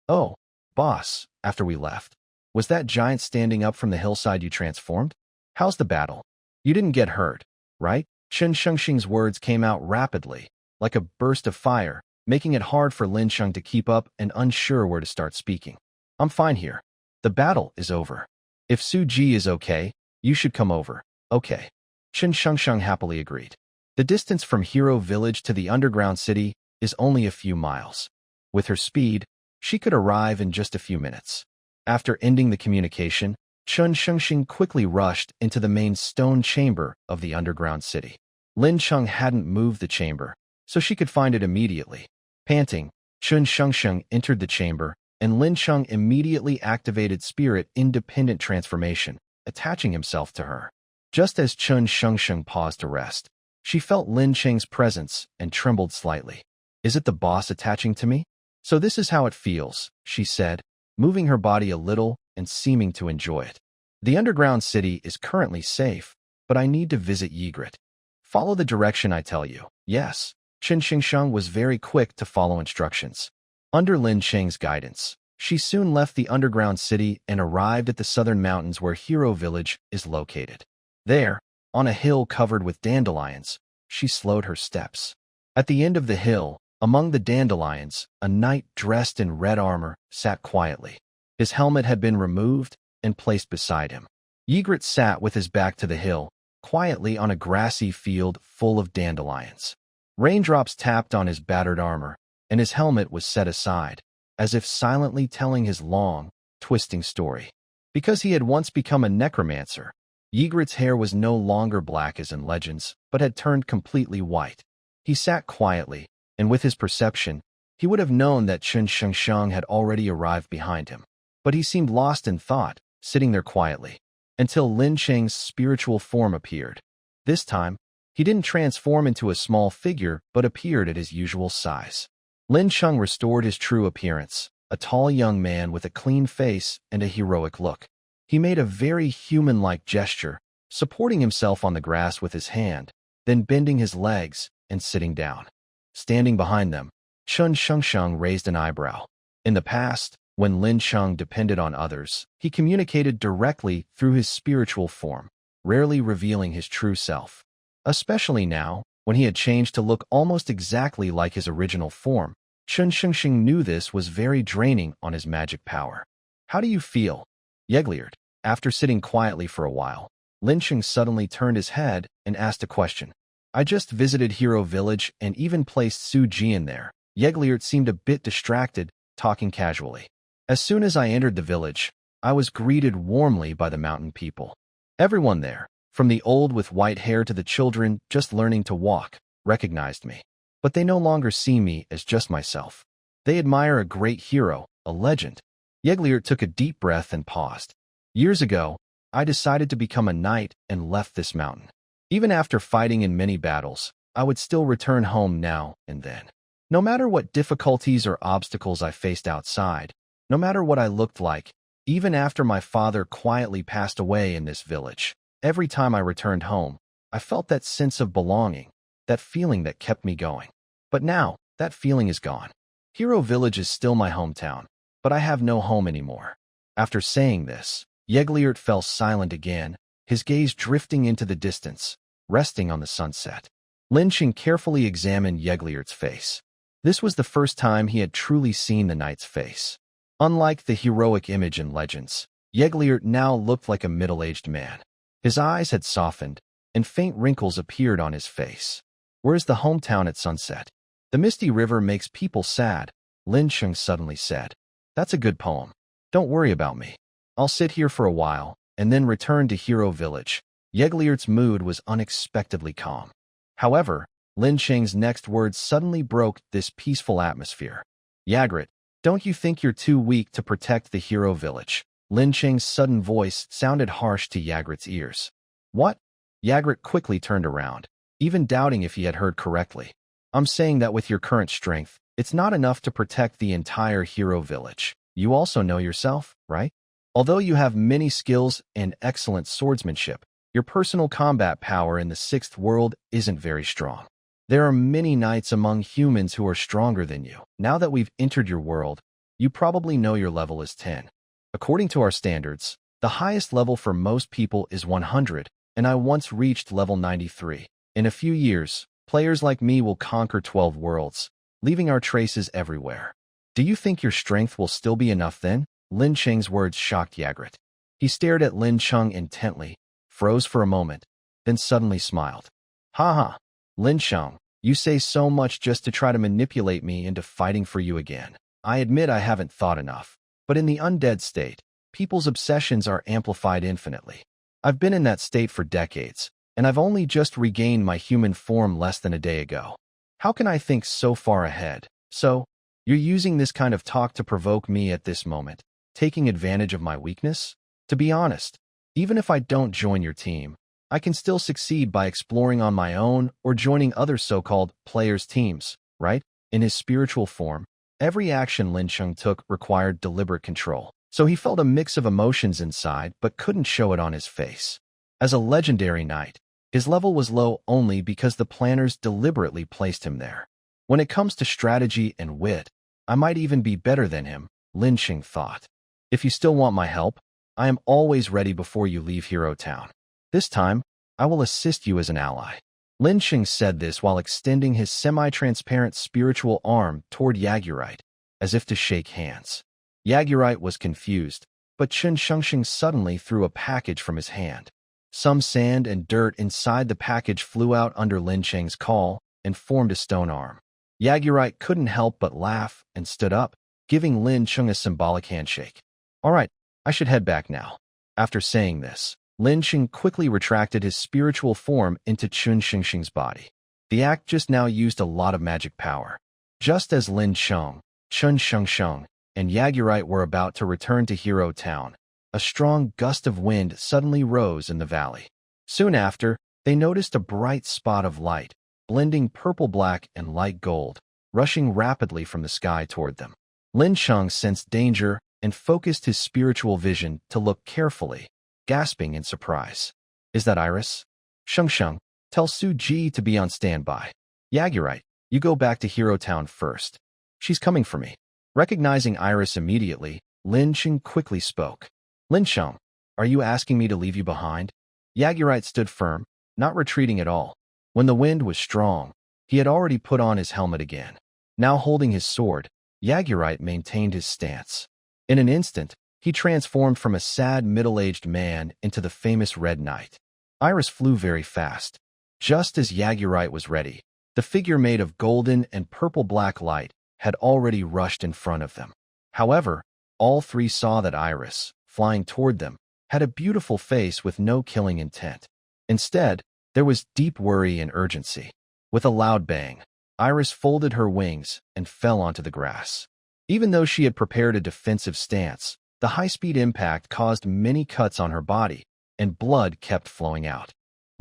Speaker 1: Oh, boss, after we left. Was that giant standing up from the hillside you transformed? How's the battle? You didn't get hurt, right? Chen Shengxing's words came out rapidly, like a burst of fire, making it hard for Lin Sheng to keep up and unsure where to start speaking. I'm fine here. The battle is over. If Su Ji is okay, you should come over. Okay. Chen Shengsheng happily agreed. The distance from Hero Village to the underground city is only a few miles. With her speed, she could arrive in just a few minutes. After ending the communication, Chen Shengxing quickly rushed into the main stone chamber of the underground city. Lin Sheng hadn't moved the chamber, so she could find it immediately. Panting, Chen Shengxing entered the chamber, and Lin Sheng immediately activated spirit-independent transformation, attaching himself to her. Just as Chen Shengxing paused to rest, she felt Lin Sheng's presence and trembled slightly. Is it the boss attaching to me? So this is how it feels, she said, moving her body a little and seeming to enjoy it. The underground city is currently safe, but I need to visit Ygritte. Follow the direction I tell you. Yes. Chen Shengsheng was very quick to follow instructions. Under Lin Sheng's guidance, she soon left the underground city and arrived at the southern mountains where Hero Village is located. There, on a hill covered with dandelions, she slowed her steps. At the end of the hill, among the dandelions, a knight dressed in red armor sat quietly. His helmet had been removed and placed beside him. Ygritte sat with his back to the hill, quietly on a grassy field full of dandelions. Raindrops tapped on his battered armor, and his helmet was set aside, as if silently telling his long, twisting story. Because he had once become a necromancer, Ygritte's hair was no longer black as in legends, but had turned completely white. He sat quietly, and with his perception, he would have known that Chen Shengsheng had already arrived behind him. But he seemed lost in thought, sitting there quietly, until Lin Sheng's spiritual form appeared. This time, he didn't transform into a small figure, but appeared at his usual size. Lin Sheng restored his true appearance, a tall young man with a clean face and a heroic look. He made a very human-like gesture, supporting himself on the grass with his hand, then bending his legs and sitting down. Standing behind them, Chen Shengsheng raised an eyebrow. In the past, when Lin Sheng depended on others, he communicated directly through his spiritual form, rarely revealing his true self. Especially now, when he had changed to look almost exactly like his original form, Chen Shengsheng knew this was very draining on his magic power. How do you feel? Yegliard. After sitting quietly for a while, Lin Sheng suddenly turned his head and asked a question. I just visited Hero Village and even placed Su Ji in there. Yegliard seemed a bit distracted, talking casually. As soon as I entered the village, I was greeted warmly by the mountain people. Everyone there, from the old with white hair to the children just learning to walk, recognized me. But they no longer see me as just myself. They admire a great hero, a legend. Yegliard took a deep breath and paused. Years ago, I decided to become a knight and left this mountain. Even after fighting in many battles, I would still return home now and then. No matter what difficulties or obstacles I faced outside, no matter what I looked like, even after my father quietly passed away in this village, every time I returned home, I felt that sense of belonging, that feeling that kept me going. But now, that feeling is gone. Hero Village is still my hometown, but I have no home anymore. After saying this, Yegliert fell silent again, his gaze drifting into the distance, resting on the sunset. Linqing carefully examined Yegliert's face. This was the first time he had truly seen the knight's face. Unlike the heroic image in legends, Yegliert now looked like a middle-aged man. His eyes had softened, and faint wrinkles appeared on his face. "Where's the hometown at sunset? The misty river makes people sad," Linqing suddenly said. "That's a good poem. Don't worry about me. I'll sit here for a while, and then return to Hero Village." Yegliert's mood was unexpectedly calm. However, Linqing's next words suddenly broke this peaceful atmosphere. "Yagrat, don't you think you're too weak to protect the Hero Village?" Linqing's sudden voice sounded harsh to Yagrat's ears. "What?" Yagrat quickly turned around, even doubting if he had heard correctly. "I'm saying that with your current strength, it's not enough to protect the entire Hero Village. You also know yourself, right? Although you have many skills and excellent swordsmanship, your personal combat power in the sixth world isn't very strong. There are many knights among humans who are stronger than you. Now that we've entered your world, you probably know your level is 10. According to our standards, the highest level for most people is 100, and I once reached level 93. In a few years, players like me will conquer 12 worlds, leaving our traces everywhere. Do you think your strength will still be enough then?" Linqing's words shocked Yagrat. He stared at Linqing intently, froze for a moment, then suddenly smiled. "Ha ha, Linqing, you say so much just to try to manipulate me into fighting for you again. I admit I haven't thought enough, but in the undead state, people's obsessions are amplified infinitely. I've been in that state for decades, and I've only just regained my human form less than a day ago. How can I think so far ahead? So, you're using this kind of talk to provoke me at this moment, taking advantage of my weakness? To be honest, even if I don't join your team, I can still succeed by exploring on my own or joining other so-called players' teams, right?" In his spiritual form, every action Linqing took required deliberate control, so he felt a mix of emotions inside but couldn't show it on his face. As a legendary knight, his level was low only because the planners deliberately placed him there. When it comes to strategy and wit, I might even be better than him, Linqing thought. "If you still want my help, I am always ready before you leave Hero Town. This time, I will assist you as an ally." Linqing said this while extending his semi-transparent spiritual arm toward Yagurite, as if to shake hands. Yagurite was confused, but Chen Shengsheng suddenly threw a package from his hand. Some sand and dirt inside the package flew out under Linqing's call and formed a stone arm. Yagurite couldn't help but laugh and stood up, giving Linqing a symbolic handshake. "All right, I should head back now." After saying this, Linqing quickly retracted his spiritual form into Chen Shengsheng's body. The act just now used a lot of magic power. Just as Linqing, Chen Shengsheng, and Yagurite were about to return to Hero Town, a strong gust of wind suddenly rose in the valley. Soon after, they noticed a bright spot of light, blending purple-black and light gold, rushing rapidly from the sky toward them. Linqing sensed danger and focused his spiritual vision to look carefully, gasping in surprise. "Is that Iris?" "Shengsheng, tell Su Ji to be on standby. Yagurite, you go back to Hero Town first. She's coming for me." Recognizing Iris immediately, Linqing quickly spoke. "Linqing, are you asking me to leave you behind?" Yagurite stood firm, not retreating at all. When the wind was strong, he had already put on his helmet again. Now holding his sword, Yagurite maintained his stance. In an instant, he transformed from a sad middle-aged man into the famous Red Knight. Iris flew very fast. Just as Yagurite was ready, the figure made of golden and purple-black light had already rushed in front of them. However, all three saw that Iris, flying toward them, had a beautiful face with no killing intent. Instead, there was deep worry and urgency. With a loud bang, Iris folded her wings and fell onto the grass. Even though she had prepared a defensive stance, the high-speed impact caused many cuts on her body, and blood kept flowing out.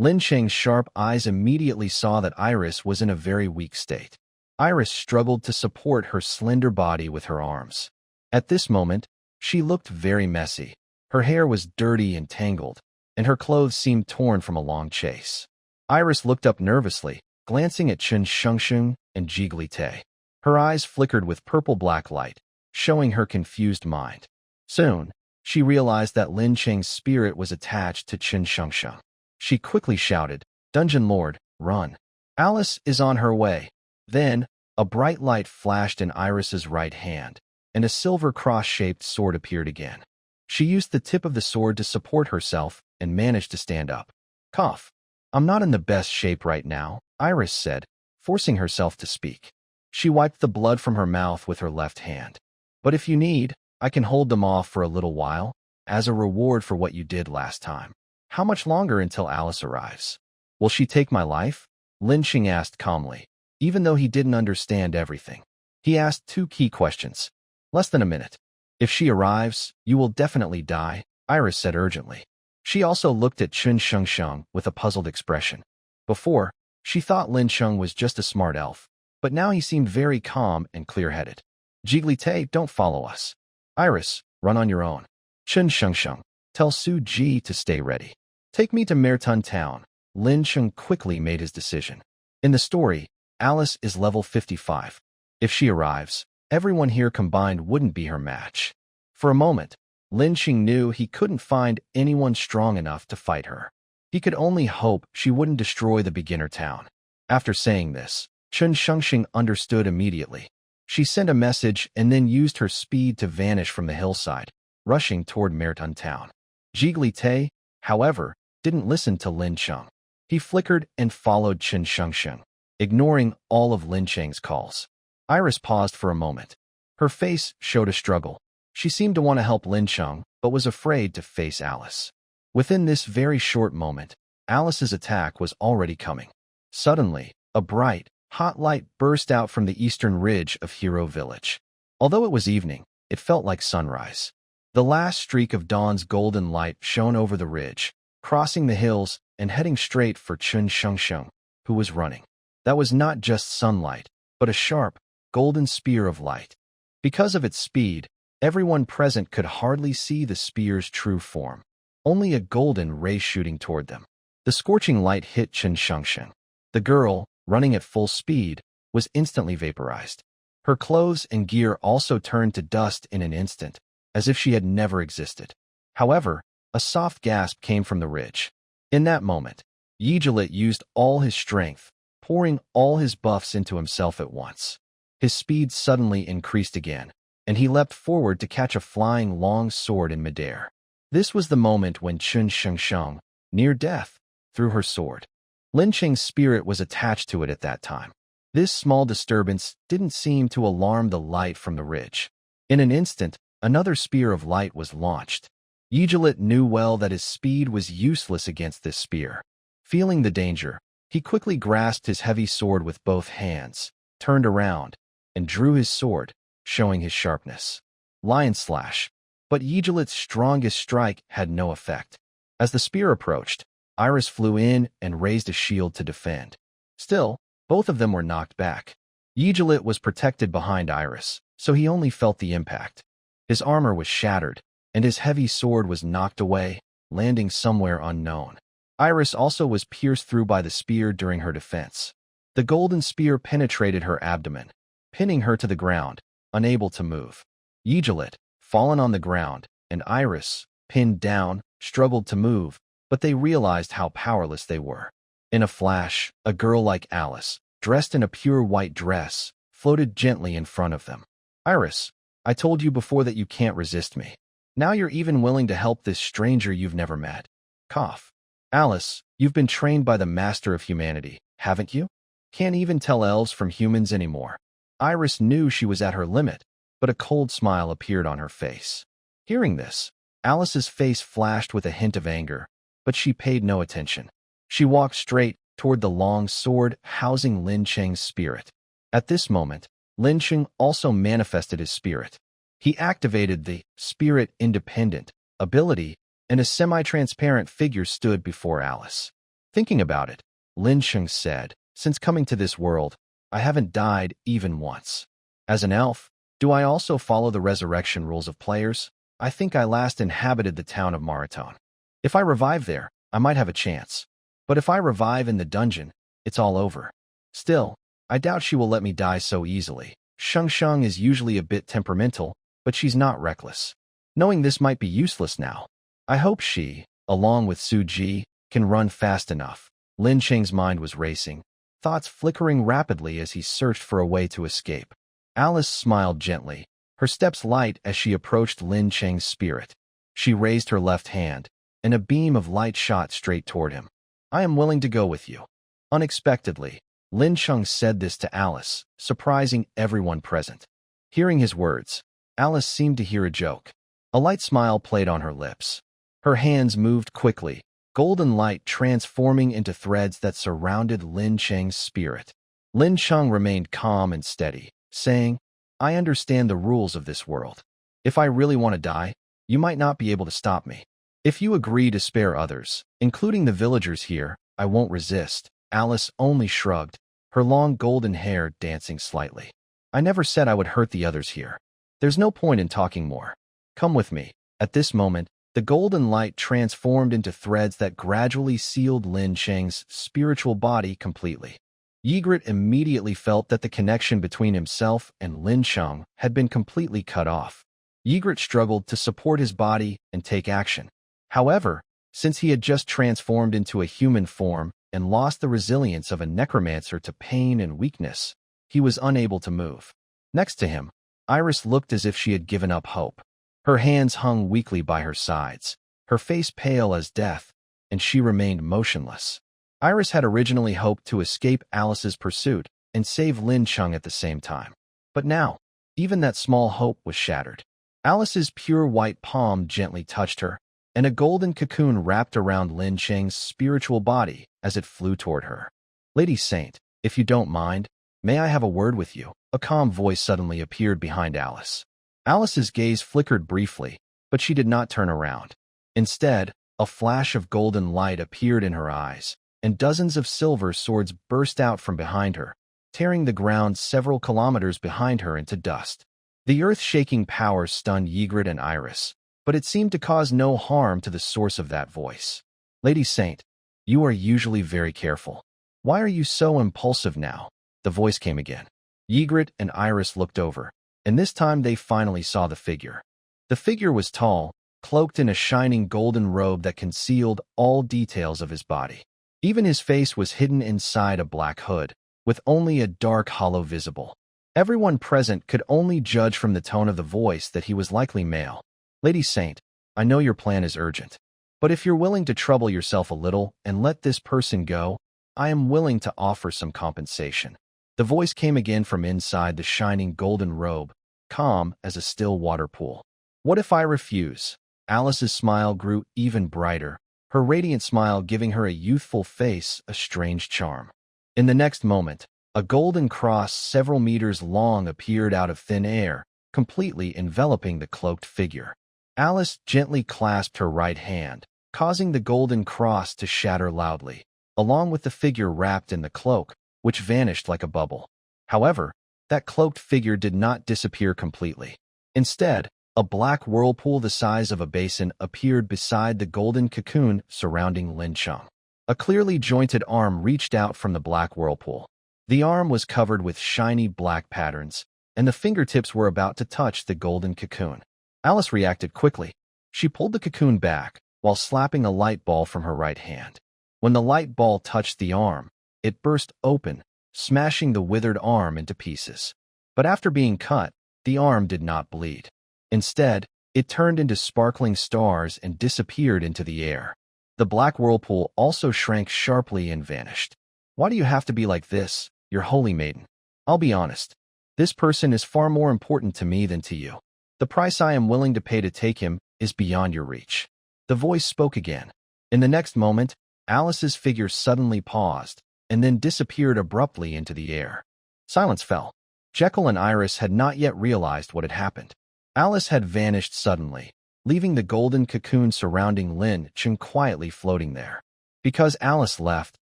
Speaker 1: Linqing's sharp eyes immediately saw that Iris was in a very weak state. Iris struggled to support her slender body with her arms. At this moment, she looked very messy. Her hair was dirty and tangled, and her clothes seemed torn from a long chase. Iris looked up nervously, glancing at Chen Shengsheng and Jiggly Tay. Her eyes flickered with purple-black light, showing her confused mind. Soon, she realized that Lin Cheng's spirit was attached to Chen Shengsheng. She quickly shouted, "Dungeon Lord, run! Alice is on her way." Then, a bright light flashed in Iris's right hand, and a silver cross-shaped sword appeared again. She used the tip of the sword to support herself and managed to stand up. Cough. "I'm not in the best shape right now," Iris said, forcing herself to speak. She wiped the blood from her mouth with her left hand. "But if you need, I can hold them off for a little while, as a reward for what you did last time." "How much longer until Alice arrives? Will she take my life?" Lin Cheng asked calmly, even though he didn't understand everything. He asked two key questions. "Less than a minute. If she arrives, you will definitely die," Iris said urgently. She also looked at Chen Shengsheng with a puzzled expression. Before, she thought Lin Cheng was just a smart elf, but now he seemed very calm and clear-headed. "Jiggly Tay, don't follow us. Iris, run on your own. Chen Shengsheng, tell Su Ji to stay ready. Take me to Mertun Town." Lin Cheng quickly made his decision. In the story, Alice is level 55. If she arrives, everyone here combined wouldn't be her match. For a moment, Lin Cheng knew he couldn't find anyone strong enough to fight her. He could only hope she wouldn't destroy the beginner town. After saying this, Chen Shengsheng understood immediately. She sent a message and then used her speed to vanish from the hillside, rushing toward Mertun Town. Jiggly Tay, however, didn't listen to Lin Cheng. He flickered and followed Chen Shengsheng, ignoring all of Lin Cheng's calls. Iris paused for a moment. Her face showed a struggle. She seemed to want to help Lin Cheng, but was afraid to face Alice. Within this very short moment, Alice's attack was already coming. Suddenly, a bright, hot light burst out from the eastern ridge of Hero Village. Although it was evening, it felt like sunrise. The last streak of dawn's golden light shone over the ridge, crossing the hills and heading straight for Chen Shengsheng, who was running. That was not just sunlight, but a sharp, golden spear of light. Because of its speed, everyone present could hardly see the spear's true form, only a golden ray shooting toward them. The scorching light hit Chen Shengsheng. The girl, running at full speed, was instantly vaporized. Her clothes and gear also turned to dust in an instant, as if she had never existed. However, a soft gasp came from the ridge. In that moment, Yijilit used all his strength, pouring all his buffs into himself at once. His speed suddenly increased again, and he leapt forward to catch a flying long sword in midair. This was the moment when Chen Shengsheng, near death, threw her sword. Lin Cheng's spirit was attached to it at that time. This small disturbance didn't seem to alarm the light from the ridge. In an instant, another spear of light was launched. Yijilit knew well that his speed was useless against this spear. Feeling the danger, he quickly grasped his heavy sword with both hands, turned around, and drew his sword, showing his sharpness. Lion slash. But Yijilit's strongest strike had no effect. As the spear approached, Iris flew in and raised a shield to defend. Still, both of them were knocked back. Yijilit was protected behind Iris, so he only felt the impact. His armor was shattered, and his heavy sword was knocked away, landing somewhere unknown. Iris also was pierced through by the spear during her defense. The golden spear penetrated her abdomen, pinning her to the ground, unable to move. Yijilit, fallen on the ground, and Iris, pinned down, struggled to move, but they realized how powerless they were. In a flash, a girl like Alice, dressed in a pure white dress, floated gently in front of them. "Iris, I told you before that you can't resist me. Now you're even willing to help this stranger you've never met." Cough. "Alice, you've been trained by the master of humanity, haven't you? Can't even tell elves from humans anymore." Iris knew she was at her limit, but a cold smile appeared on her face. Hearing this, Alice's face flashed with a hint of anger, but she paid no attention. She walked straight toward the long sword housing Lin Cheng's spirit. At this moment, Lin Cheng also manifested his spirit. He activated the Spirit Independent ability, and a semi-transparent figure stood before Alice. Thinking about it, Lin Cheng said, "Since coming to this world, I haven't died even once. As an elf, do I also follow the resurrection rules of players? I think I last inhabited the town of Maratone. If I revive there, I might have a chance. But if I revive in the dungeon, it's all over. Still, I doubt she will let me die so easily. Sheng Sheng is usually a bit temperamental, but she's not reckless. Knowing this might be useless now, I hope she, along with Su Ji, can run fast enough. Lin Cheng's mind was racing, thoughts flickering rapidly as he searched for a way to escape. Alice smiled gently, her steps light as she approached Lin Cheng's spirit. She raised her left hand, and a beam of light shot straight toward him. I am willing to go with you. Unexpectedly, Lin Cheng said this to Alice, surprising everyone present. Hearing his words, Alice seemed to hear a joke. A light smile played on her lips. Her hands moved quickly, golden light transforming into threads that surrounded Lin Cheng's spirit. Lin Cheng remained calm and steady, saying, I understand the rules of this world. If I really want to die, you might not be able to stop me. If you agree to spare others, including the villagers here, I won't resist. Alice only shrugged, her long golden hair dancing slightly. I never said I would hurt the others here. There's no point in talking more. Come with me. At this moment, the golden light transformed into threads that gradually sealed Lin Cheng's spiritual body completely. Ygritte immediately felt that the connection between himself and Lin Cheng had been completely cut off. Ygritte struggled to support his body and take action. However, since he had just transformed into a human form and lost the resilience of a necromancer to pain and weakness, he was unable to move. Next to him, Iris looked as if she had given up hope. Her hands hung weakly by her sides, her face pale as death, and she remained motionless. Iris had originally hoped to escape Alice's pursuit and save Lin Cheng at the same time. But now, even that small hope was shattered. Alice's pure white palm gently touched her, and a golden cocoon wrapped around Lin Cheng's spiritual body as it flew toward her. Lady Saint, if you don't mind, may I have a word with you? A calm voice suddenly appeared behind Alice. Alice's gaze flickered briefly, but she did not turn around. Instead, a flash of golden light appeared in her eyes, and dozens of silver swords burst out from behind her, tearing the ground several kilometers behind her into dust. The earth-shaking power stunned Ygritte and Iris, but it seemed to cause no harm to the source of that voice. Lady Saint, you are usually very careful. Why are you so impulsive now? The voice came again. Ygritte and Iris looked over, and this time they finally saw the figure. The figure was tall, cloaked in a shining golden robe that concealed all details of his body. Even his face was hidden inside a black hood, with only a dark hollow visible. Everyone present could only judge from the tone of the voice that he was likely male. Lady Saint, I know your plan is urgent, but if you're willing to trouble yourself a little and let this person go, I am willing to offer some compensation. The voice came again from inside the shining golden robe, calm as a still water pool. What if I refuse? Alice's smile grew even brighter, her radiant smile giving her a youthful face a strange charm. In the next moment, a golden cross several meters long appeared out of thin air, completely enveloping the cloaked figure. Alice gently clasped her right hand, causing the golden cross to shatter loudly, along with the figure wrapped in the cloak, which vanished like a bubble. However, that cloaked figure did not disappear completely. Instead, a black whirlpool the size of a basin appeared beside the golden cocoon surrounding Lin Cheng. A clearly jointed arm reached out from the black whirlpool. The arm was covered with shiny black patterns, and the fingertips were about to touch the golden cocoon. Alice reacted quickly. She pulled the cocoon back, while slapping a light ball from her right hand. When the light ball touched the arm, it burst open, smashing the withered arm into pieces. But after being cut, the arm did not bleed. Instead, it turned into sparkling stars and disappeared into the air. The black whirlpool also shrank sharply and vanished. Why do you have to be like this, your holy maiden? I'll be honest. This person is far more important to me than to you. The price I am willing to pay to take him is beyond your reach. The voice spoke again. In the next moment, Alice's figure suddenly paused, and then disappeared abruptly into the air. Silence fell. Jekyll and Iris had not yet realized what had happened. Alice had vanished suddenly, leaving the golden cocoon surrounding Lin Cheng quietly floating there. Because Alice left,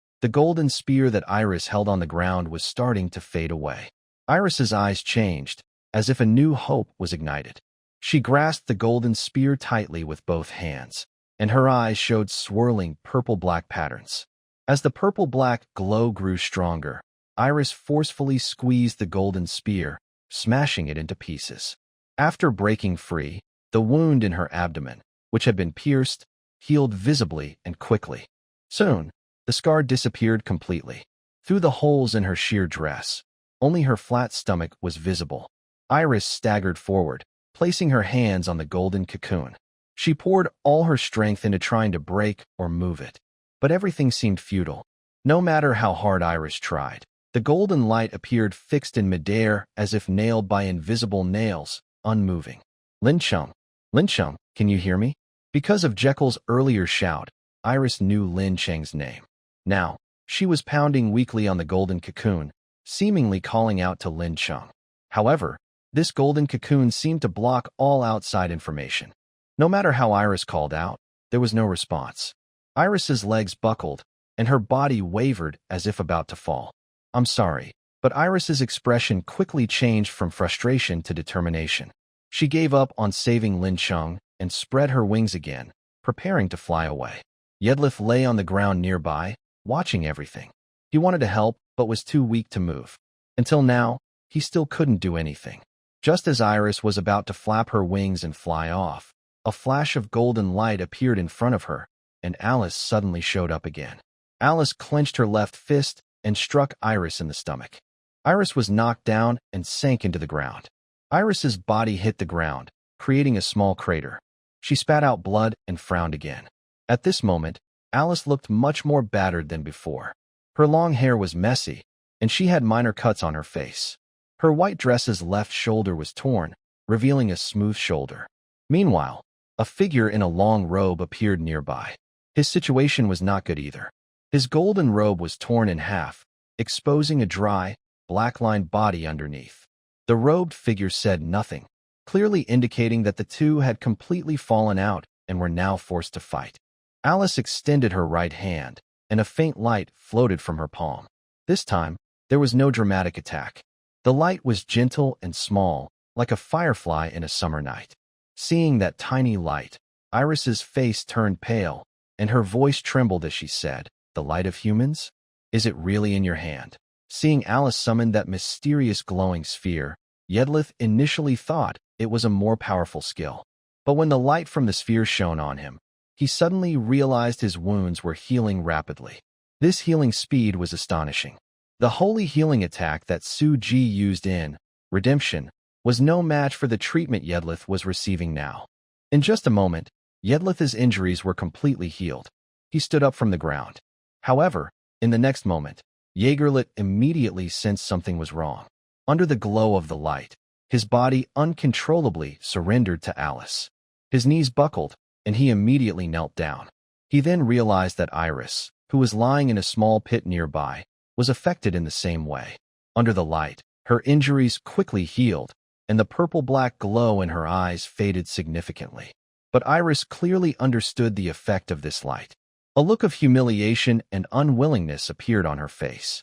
Speaker 1: the golden spear that Iris held on the ground was starting to fade away. Iris's eyes changed, as if a new hope was ignited. She grasped the golden spear tightly with both hands, and her eyes showed swirling purple-black patterns. As the purple-black glow grew stronger, Iris forcefully squeezed the golden spear, smashing it into pieces. After breaking free, the wound in her abdomen, which had been pierced, healed visibly and quickly. Soon, the scar disappeared completely. Through the holes in her sheer dress, only her flat stomach was visible. Iris staggered forward, placing her hands on the golden cocoon. She poured all her strength into trying to break or move it. But everything seemed futile. No matter how hard Iris tried, the golden light appeared fixed in midair as if nailed by invisible nails, unmoving. Lin Chung, can you hear me? Because of Jekyll's earlier shout, Iris knew Lin Cheng's name. Now, she was pounding weakly on the golden cocoon, seemingly calling out to Lin Chung. However, this golden cocoon seemed to block all outside information. No matter how Iris called out, there was no response. Iris's legs buckled, and her body wavered as if about to fall. I'm sorry, but Iris's expression quickly changed from frustration to determination. She gave up on saving Lin Chung and spread her wings again, preparing to fly away. Yedlith lay on the ground nearby, watching everything. He wanted to help, but was too weak to move. Until now, he still couldn't do anything. Just as Iris was about to flap her wings and fly off, a flash of golden light appeared in front of her, and Alice suddenly showed up again. Alice clenched her left fist and struck Iris in the stomach. Iris was knocked down and sank into the ground. Iris's body hit the ground, creating a small crater. She spat out blood and frowned again. At this moment, Alice looked much more battered than before. Her long hair was messy, and she had minor cuts on her face. Her white dress's left shoulder was torn, revealing a smooth shoulder. Meanwhile, a figure in a long robe appeared nearby. His situation was not good either. His golden robe was torn in half, exposing a dry, black-lined body underneath. The robed figure said nothing, clearly indicating that the two had completely fallen out and were now forced to fight. Alice extended her right hand, and a faint light floated from her palm. This time, there was no dramatic attack. The light was gentle and small, like a firefly in a summer night. Seeing that tiny light, Iris's face turned pale, and her voice trembled as she said, "The light of humans? Is it really in your hand?" Seeing Alice summon that mysterious glowing sphere, Yedlith initially thought it was a more powerful skill. But when the light from the sphere shone on him, he suddenly realized his wounds were healing rapidly. This healing speed was astonishing. The holy healing attack that Su Ji used in Redemption was no match for the treatment Yedlith was receiving now. In just a moment, Yedlith's injuries were completely healed. He stood up from the ground. However, in the next moment, Jaegerlit immediately sensed something was wrong. Under the glow of the light, his body uncontrollably surrendered to Alice. His knees buckled, and he immediately knelt down. He then realized that Iris, who was lying in a small pit nearby, was affected in the same way. Under the light, her injuries quickly healed, and the purple-black glow in her eyes faded significantly. But Iris clearly understood the effect of this light. A look of humiliation and unwillingness appeared on her face.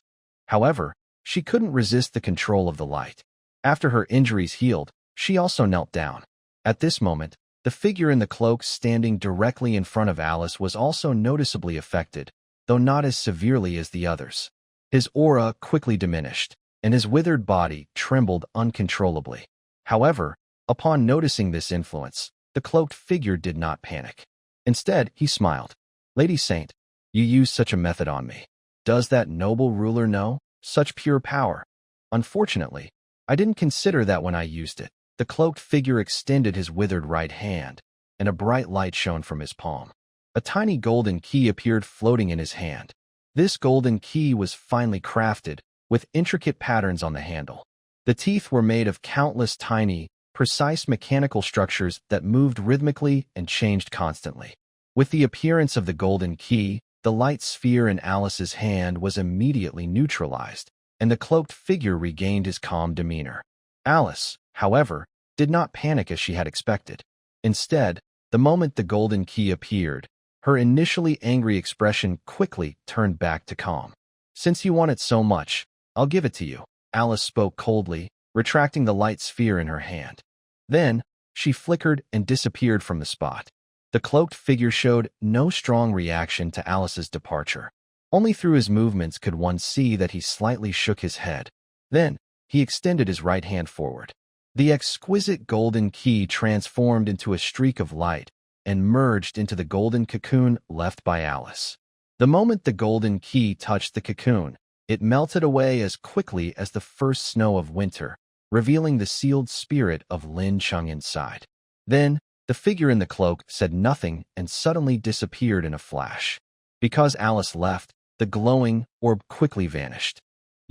Speaker 1: However, she couldn't resist the control of the light. After her injuries healed, she also knelt down. At this moment, the figure in the cloak standing directly in front of Alice was also noticeably affected, though not as severely as the others. His aura quickly diminished, and his withered body trembled uncontrollably. However, upon noticing this influence, the cloaked figure did not panic. Instead, he smiled. "Lady Saint, you used such a method on me. Does that noble ruler know? Such pure power. Unfortunately, I didn't consider that when I used it." The cloaked figure extended his withered right hand, and a bright light shone from his palm. A tiny golden key appeared floating in his hand. This golden key was finely crafted, with intricate patterns on the handle. The teeth were made of countless tiny, precise mechanical structures that moved rhythmically and changed constantly. With the appearance of the golden key, the light sphere in Alice's hand was immediately neutralized, and the cloaked figure regained his calm demeanor. Alice, however, did not panic as she had expected. Instead, the moment the golden key appeared, her initially angry expression quickly turned back to calm. "Since you want it so much, I'll give it to you," Alice spoke coldly, retracting the light sphere in her hand. Then, she flickered and disappeared from the spot. The cloaked figure showed no strong reaction to Alice's departure. Only through his movements could one see that he slightly shook his head. Then, he extended his right hand forward. The exquisite golden key transformed into a streak of light and merged into the golden cocoon left by Alice. The moment the golden key touched the cocoon, it melted away as quickly as the first snow of winter, revealing the sealed spirit of Lin Chung inside. Then, the figure in the cloak said nothing and suddenly disappeared in a flash. Because Alice left, the glowing orb quickly vanished.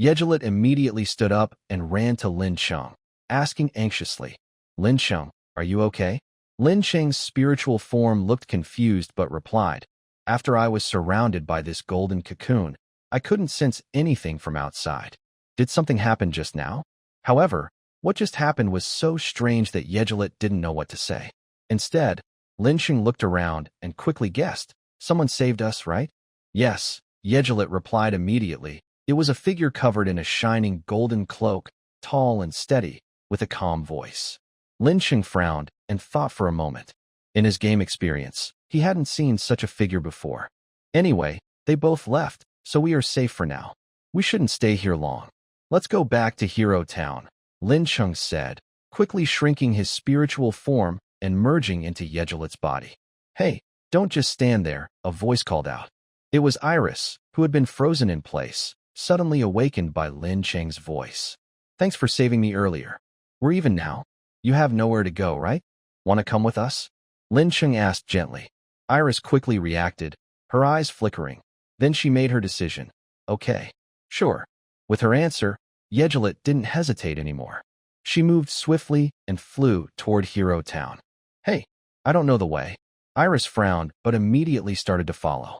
Speaker 1: Yegelit immediately stood up and ran to Lin Chung, asking anxiously, "Lin Chung, are you okay?" Lin Cheng's spiritual form looked confused but replied, "After I was surrounded by this golden cocoon, I couldn't sense anything from outside. Did something happen just now?" However, what just happened was so strange that Yegelit didn't know what to say. Instead, Lin Cheng looked around and quickly guessed, "Someone saved us, right?" "Yes," Yegelit replied immediately. It was a figure covered in a shining golden cloak, tall and steady, with a calm voice. Lin Cheng frowned and thought for a moment. In his game experience, he hadn't seen such a figure before. Anyway, they both left, so we are safe for now. We shouldn't stay here long. Let's go back to Hero Town, Lin Cheng said, quickly shrinking his spiritual form and merging into Yegelit's body. "Hey, don't just stand there," a voice called out. It was Iris, who had been frozen in place, suddenly awakened by Lin Cheng's voice. "Thanks for saving me earlier. We're even now. You have nowhere to go, right? Want to come with us?" Lin Cheng asked gently. Iris quickly reacted, her eyes flickering. Then she made her decision. "Okay. Sure." With her answer, Yegelit didn't hesitate anymore. She moved swiftly and flew toward Hero Town. "Hey, I don't know the way." Iris frowned but immediately started to follow.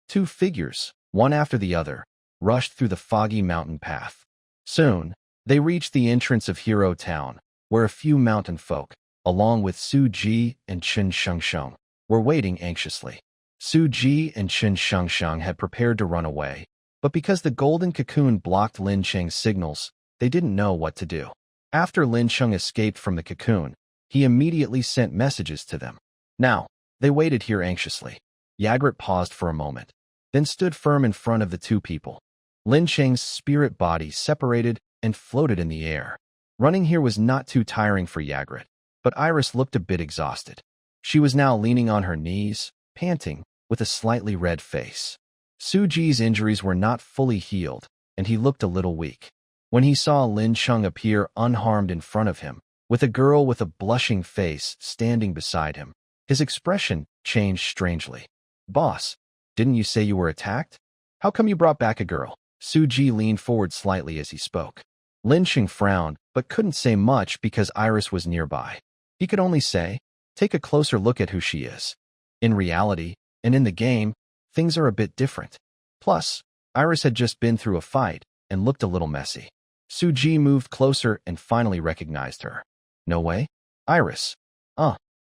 Speaker 1: Two figures, one after the other, rushed through the foggy mountain path. Soon, they reached the entrance of Hero Town, where a few mountain folk, along with Su Ji and Chen Shengsheng, were waiting anxiously. Su Ji and Chen Shengsheng had prepared to run away, but because the golden cocoon blocked Lin Cheng's signals, they didn't know what to do. After Lin Cheng escaped from the cocoon, he immediately sent messages to them. Now, they waited here anxiously. Yagrat paused for a moment, then stood firm in front of the two people. Lin Cheng's spirit body separated and floated in the air. Running here was not too tiring for Yagrat, but Iris looked a bit exhausted. She was now leaning on her knees, panting, with a slightly red face. Su Ji's injuries were not fully healed, and he looked a little weak. When he saw Lin Cheng appear unharmed in front of him, with a girl with a blushing face standing beside him, his expression changed strangely. "Boss, didn't you say you were attacked? How come you brought back a girl?" Su Ji leaned forward slightly as he spoke. Lin Cheng frowned, but couldn't say much because Iris was nearby. He could only say, "Take a closer look at who she is." In reality, and in the game, things are a bit different. Plus, Iris had just been through a fight and looked a little messy. Su Ji moved closer and finally recognized her. "No way? Iris.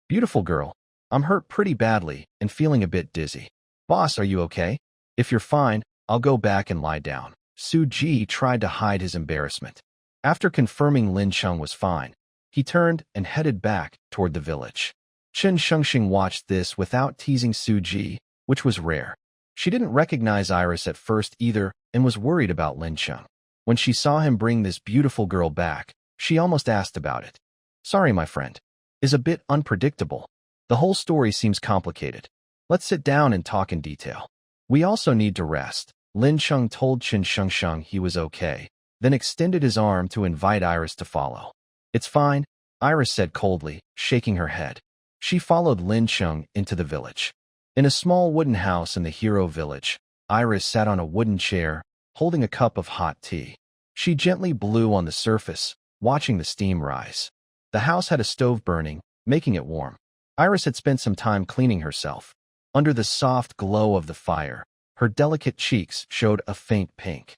Speaker 1: Beautiful girl. I'm hurt pretty badly and feeling a bit dizzy. Boss, are you okay? If you're fine, I'll go back and lie down." Su Ji tried to hide his embarrassment. After confirming Lin Cheng was fine, he turned and headed back toward the village. Chen Shengxing watched this without teasing Su Ji, which was rare. She didn't recognize Iris at first either and was worried about Lin Cheng. When she saw him bring this beautiful girl back, she almost asked about it. "Sorry, my friend. Is a bit unpredictable. The whole story seems complicated. Let's sit down and talk in detail. We also need to rest." Lin Cheng told Chen Shengsheng he was okay, then extended his arm to invite Iris to follow. "It's fine," Iris said coldly, shaking her head. She followed Lin Cheng into the village. In a small wooden house in the Hero Village, Iris sat on a wooden chair, holding a cup of hot tea. She gently blew on the surface, watching the steam rise. The house had a stove burning, making it warm. Iris had spent some time cleaning herself. Under the soft glow of the fire, her delicate cheeks showed a faint pink.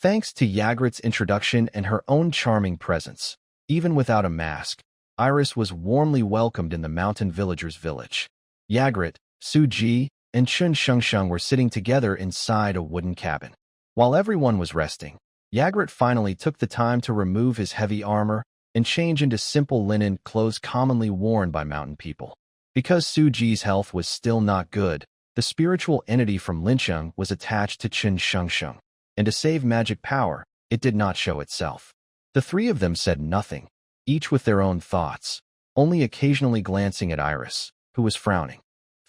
Speaker 1: Thanks to Yagrat's introduction and her own charming presence, even without a mask, Iris was warmly welcomed in the mountain villagers' village. Yagrat, Su Ji, and Chen Shengsheng were sitting together inside a wooden cabin. While everyone was resting, Yagrat finally took the time to remove his heavy armor and change into simple linen clothes commonly worn by mountain people. Because Su Ji's health was still not good, The spiritual entity from Lincheng was attached to Qin Shengsheng, and to save magic power, it did not show itself. The three of them said nothing, each with their own thoughts, only occasionally glancing at Iris, who was frowning.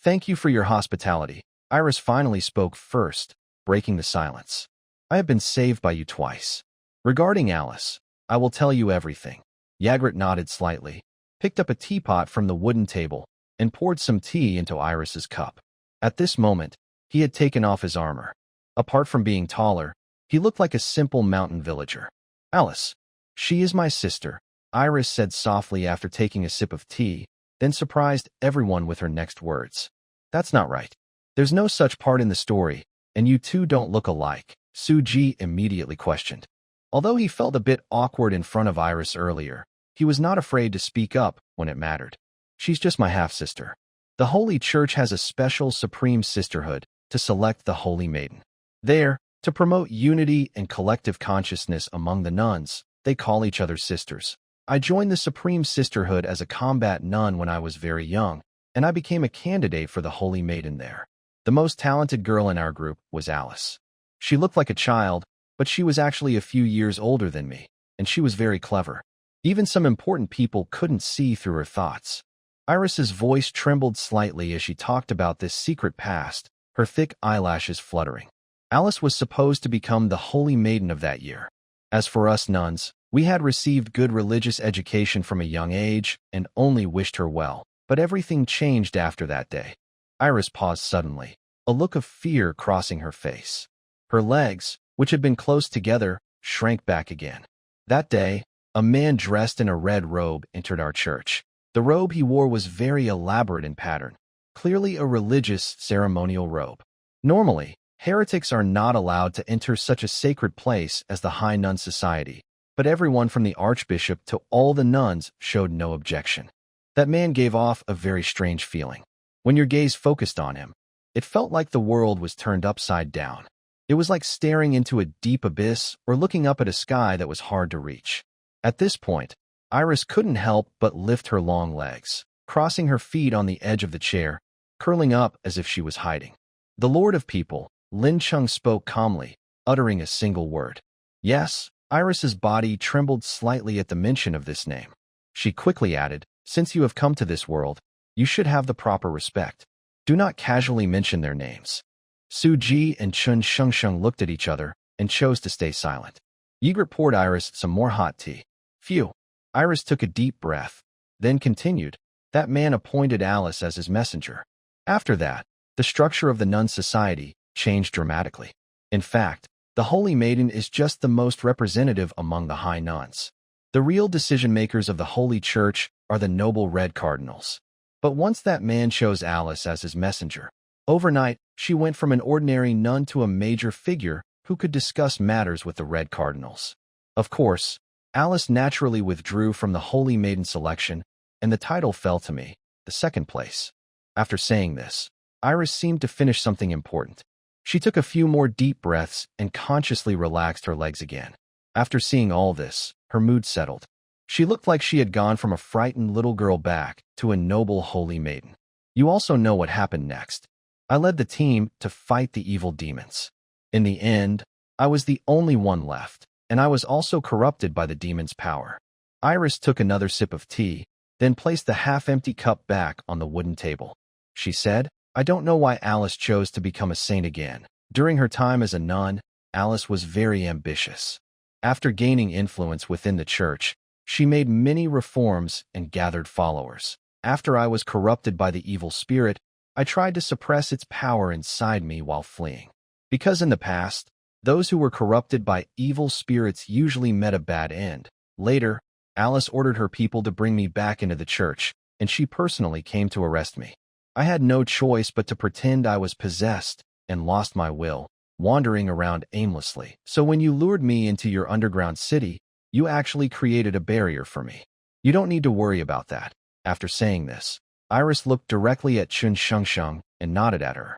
Speaker 1: "Thank you for your hospitality." Iris finally spoke first, breaking the silence. "I have been saved by you twice. Regarding Alice, I will tell you everything." Yagrat nodded slightly, picked up a teapot from the wooden table, and poured some tea into Iris's cup. At this moment, he had taken off his armor. Apart from being taller, he looked like a simple mountain villager. "Alice, she is my sister," Iris said softly after taking a sip of tea, then surprised everyone with her next words. "That's not right. There's no such part in the story, and you two don't look alike," Suji immediately questioned. Although he felt a bit awkward in front of Iris earlier, he was not afraid to speak up when it mattered. "She's just my half-sister. The Holy Church has a special Supreme Sisterhood to select the Holy Maiden. There, to promote unity and collective consciousness among the nuns, they call each other sisters. I joined the Supreme Sisterhood as a combat nun when I was very young, and I became a candidate for the Holy Maiden there. The most talented girl in our group was Alice. She looked like a child, but she was actually a few years older than me, and she was very clever. Even some important people couldn't see through her thoughts." Iris's voice trembled slightly as she talked about this secret past, her thick eyelashes fluttering. "Alice was supposed to become the Holy Maiden of that year. As for us nuns, we had received good religious education from a young age and only wished her well, but everything changed after that day." Iris paused suddenly, a look of fear crossing her face. Her legs, which had been close together, shrank back again. "That day, a man dressed in a red robe entered our church. The robe he wore was very elaborate in pattern, clearly a religious ceremonial robe. Normally, heretics are not allowed to enter such a sacred place as the High Nun Society, but everyone from the archbishop to all the nuns showed no objection. That man gave off a very strange feeling. When your gaze focused on him, it felt like the world was turned upside down. It was like staring into a deep abyss or looking up at a sky that was hard to reach. At this point, Iris couldn't help but lift her long legs, crossing her feet on the edge of the chair, curling up as if she was hiding. "The Lord of People," Lin Chung spoke calmly, uttering a single word. "Yes." Iris's body trembled slightly at the mention of this name. She quickly added, "Since you have come to this world, you should have the proper respect. Do not casually mention their names." Su Ji and Chun Shengsheng looked at each other and chose to stay silent. Ygritte poured Iris some more hot tea. "Phew." Iris took a deep breath, then continued, "That man appointed Alice as his messenger. After that, the structure of the nun society changed dramatically. In fact, the Holy Maiden is just the most representative among the high nuns. The real decision-makers of the Holy Church are the noble Red Cardinals. But once that man chose Alice as his messenger, overnight, she went from an ordinary nun to a major figure who could discuss matters with the Red Cardinals. Of course, Alice naturally withdrew from the Holy Maiden selection, and the title fell to me, the second place." After saying this, Iris seemed to finish something important. She took a few more deep breaths and consciously relaxed her legs again. After seeing all this, her mood settled. She looked like she had gone from a frightened little girl back to a noble Holy Maiden. "You also know what happened next. I led the team to fight the evil demons. In the end, I was the only one left, and I was also corrupted by the demon's power." Iris took another sip of tea, then placed the half-empty cup back on the wooden table. She said, "I don't know why Alice chose to become a saint again. During her time as a nun, Alice was very ambitious. After gaining influence within the church, she made many reforms and gathered followers. After I was corrupted by the evil spirit, I tried to suppress its power inside me while fleeing. Because in the past, those who were corrupted by evil spirits usually met a bad end. Later, Alice ordered her people to bring me back into the church, and she personally came to arrest me. I had no choice but to pretend I was possessed and lost my will, wandering around aimlessly. So when you lured me into your underground city, you actually created a barrier for me. You don't need to worry about that." After saying this, Iris looked directly at Chun Shengsheng and nodded at her.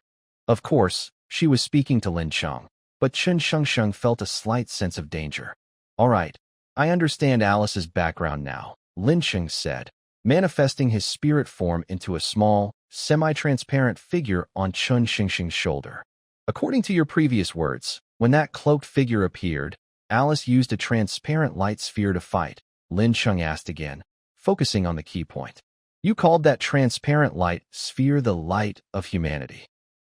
Speaker 1: Of course, she was speaking to Lin Cheng, but Chun Shengsheng felt a slight sense of danger. "All right, I understand Alice's background now," Lin Cheng said, manifesting his spirit form into a small, semi-transparent figure on Chun Xingxing's shoulder. According to your previous words, when that cloaked figure appeared, Alice used a transparent light sphere to fight, Lin Cheng asked again, focusing on the key point. You called that transparent light sphere the light of humanity.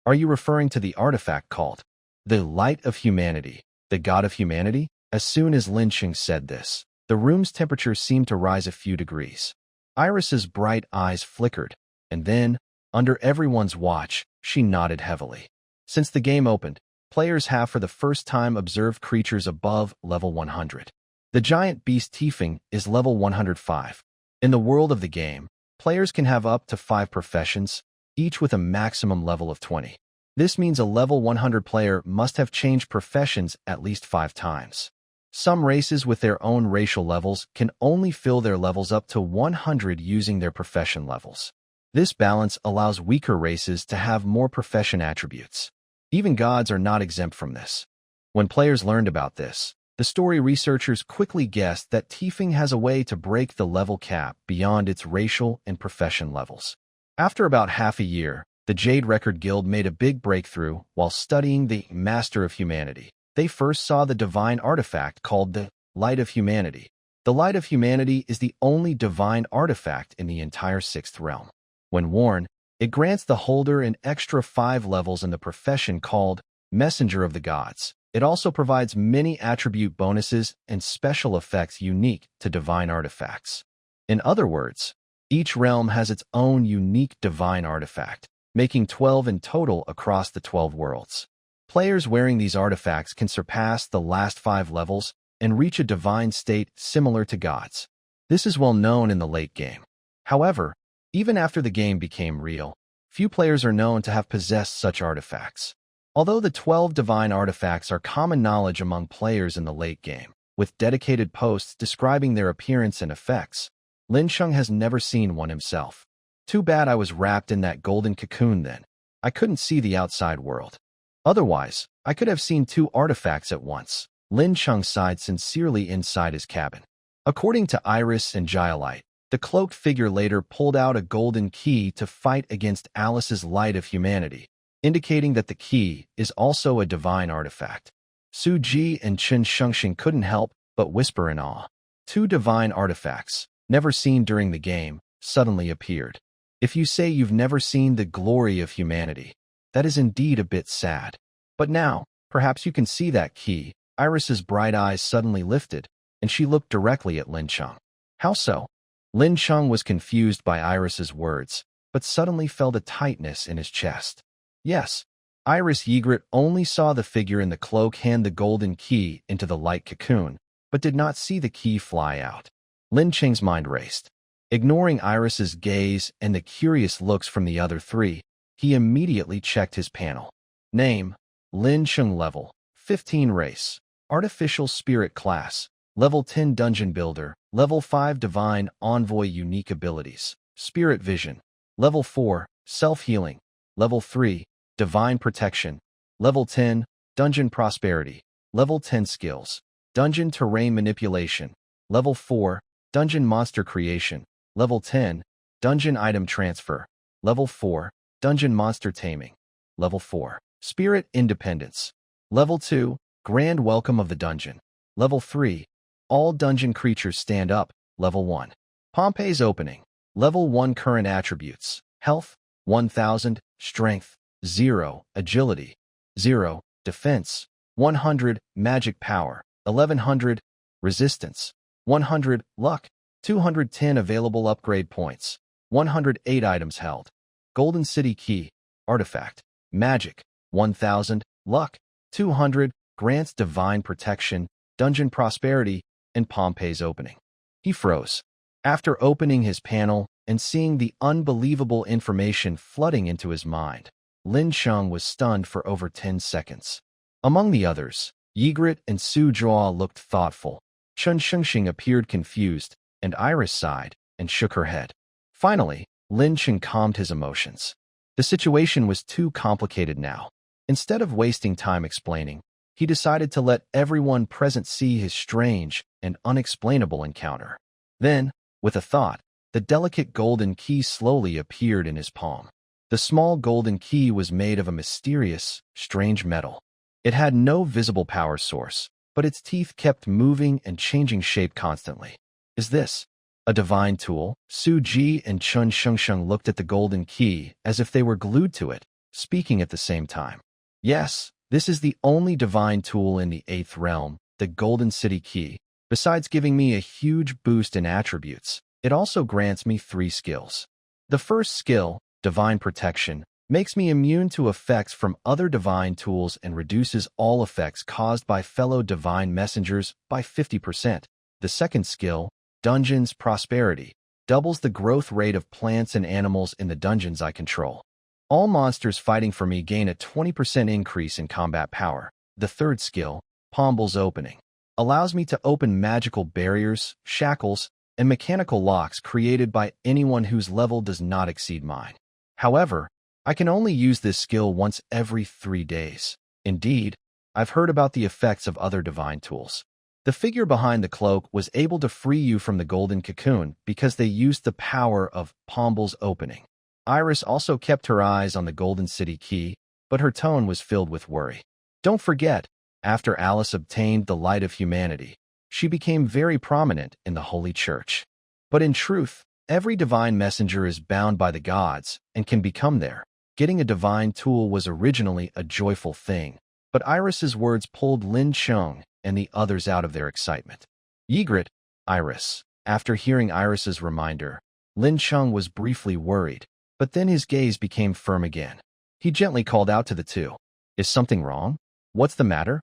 Speaker 1: Are you referring to the artifact called the light of humanity, the god of humanity? As soon as Lin Cheng said this, the room's temperature seemed to rise a few degrees. Iris's bright eyes flickered, and then, under everyone's watch, she nodded heavily. Since the game opened, players have for the first time observed creatures above level 100. The giant beast Tiefing is level 105. In the world of the game, players can have up to 5 professions, each with a maximum level of 20. This means a level 100 player must have changed professions at least 5 times. Some races with their own racial levels can only fill their levels up to 100 using their profession levels. This balance allows weaker races to have more profession attributes. Even gods are not exempt from this. When players learned about this, the story researchers quickly guessed that Tiefing has a way to break the level cap beyond its racial and profession levels. After about half a year, the Jade Record Guild made a big breakthrough while studying the Master of Humanity. They first saw the divine artifact called the Light of Humanity. The Light of Humanity is the only divine artifact in the entire 6th realm. When worn, it grants the holder an extra 5 levels in the profession called Messenger of the Gods. It also provides many attribute bonuses and special effects unique to divine artifacts. In other words, each realm has its own unique divine artifact, making 12 in total across the 12 worlds. Players wearing these artifacts can surpass the last 5 levels and reach a divine state similar to gods. This is well known in the late game. However, even after the game became real, few players are known to have possessed such artifacts. Although the 12 divine artifacts are common knowledge among players in the late game, with dedicated posts describing their appearance and effects, Lin Cheng has never seen one himself. Too bad I was wrapped in that golden cocoon then. I couldn't see the outside world. Otherwise, I could have seen 2 artifacts at once. Lin Cheng sighed sincerely inside his cabin. According to Iris and Giolite, the cloaked figure later pulled out a golden key to fight against Alice's Light of Humanity, indicating that the key is also a divine artifact. Su Ji and Chen Shengxing couldn't help but whisper in awe. 2 divine artifacts, never seen during the game, suddenly appeared. If you say you've never seen the glory of humanity, that is indeed a bit sad. But now, perhaps you can see that key. Iris's bright eyes suddenly lifted, and she looked directly at Lin Cheng. How so? Lin Cheng was confused by Iris's words, but suddenly felt a tightness in his chest. Yes, Iris Ygritte only saw the figure in the cloak hand the golden key into the light cocoon, but did not see the key fly out. Lin Cheng's mind raced. Ignoring Iris's gaze and the curious looks from the other 3, he immediately checked his panel. Name, Lin Cheng. Level, 15 Race, Artificial Spirit Class, Level 10 Dungeon Builder, Level 5 Divine Envoy. Unique Abilities, Spirit Vision, Level 4, Self-Healing, Level 3, Divine Protection, Level 10, Dungeon Prosperity, Level 10 Skills, Dungeon Terrain Manipulation, Level 4, Dungeon Monster Creation, Level 10, Dungeon Item Transfer, Level 4, Dungeon Monster Taming, Level 4, Spirit Independence, Level 2, Grand Welcome of the Dungeon, Level 3, All Dungeon Creatures Stand Up, Level 1, Pompey's Opening, Level 1 Current Attributes, Health, 1000, Strength, 0, Agility, 0, Defense, 100, Magic Power, 1100, Resistance, 100, Luck, 210 Available Upgrade Points, 108 Items Held, Golden City Key, Artifact, Magic, 1000, Luck, 200, grants Divine Protection, Dungeon Prosperity, and Pompey's Opening. He froze. After opening his panel and seeing the unbelievable information flooding into his mind, Lin Cheng was stunned for over 10 seconds. Among the others, Ygritte and Su Zhuo looked thoughtful. Chen Shengxing appeared confused, and Iris sighed and shook her head. Finally, Lin Cheng calmed his emotions. The situation was too complicated now. Instead of wasting time explaining, he decided to let everyone present see his strange and unexplainable encounter. Then, with a thought, the delicate golden key slowly appeared in his palm. The small golden key was made of a mysterious, strange metal. It had no visible power source, but its teeth kept moving and changing shape constantly. Is this a divine tool? Su Ji and Chun Shengsheng looked at the golden key as if they were glued to it, speaking at the same time. Yes, this is the only divine tool in the 8th realm, the Golden City Key. Besides giving me a huge boost in attributes, it also grants me 3 skills. The first skill, Divine Protection, makes me immune to effects from other divine tools and reduces all effects caused by fellow divine messengers by 50%. The second skill, Dungeons Prosperity, doubles the growth rate of plants and animals in the dungeons I control. All monsters fighting for me gain a 20% increase in combat power. The third skill, Pomble's Opening, allows me to open magical barriers, shackles, and mechanical locks created by anyone whose level does not exceed mine. However, I can only use this skill once every 3 days. Indeed, I've heard about the effects of other divine tools. The figure behind the cloak was able to free you from the golden cocoon because they used the power of Pomble's Opening. Iris also kept her eyes on the Golden City Key, but her tone was filled with worry. Don't forget, after Alice obtained the light of humanity, she became very prominent in the Holy Church. But in truth, every divine messenger is bound by the gods and can become there. Getting a divine tool was originally a joyful thing, but Iris's words pulled Lin Chung and the others out of their excitement. Ygritte, Iris. After hearing Iris's reminder, Lin Chung was briefly worried, but then his gaze became firm again. He gently called out to the two. Is something wrong? What's the matter?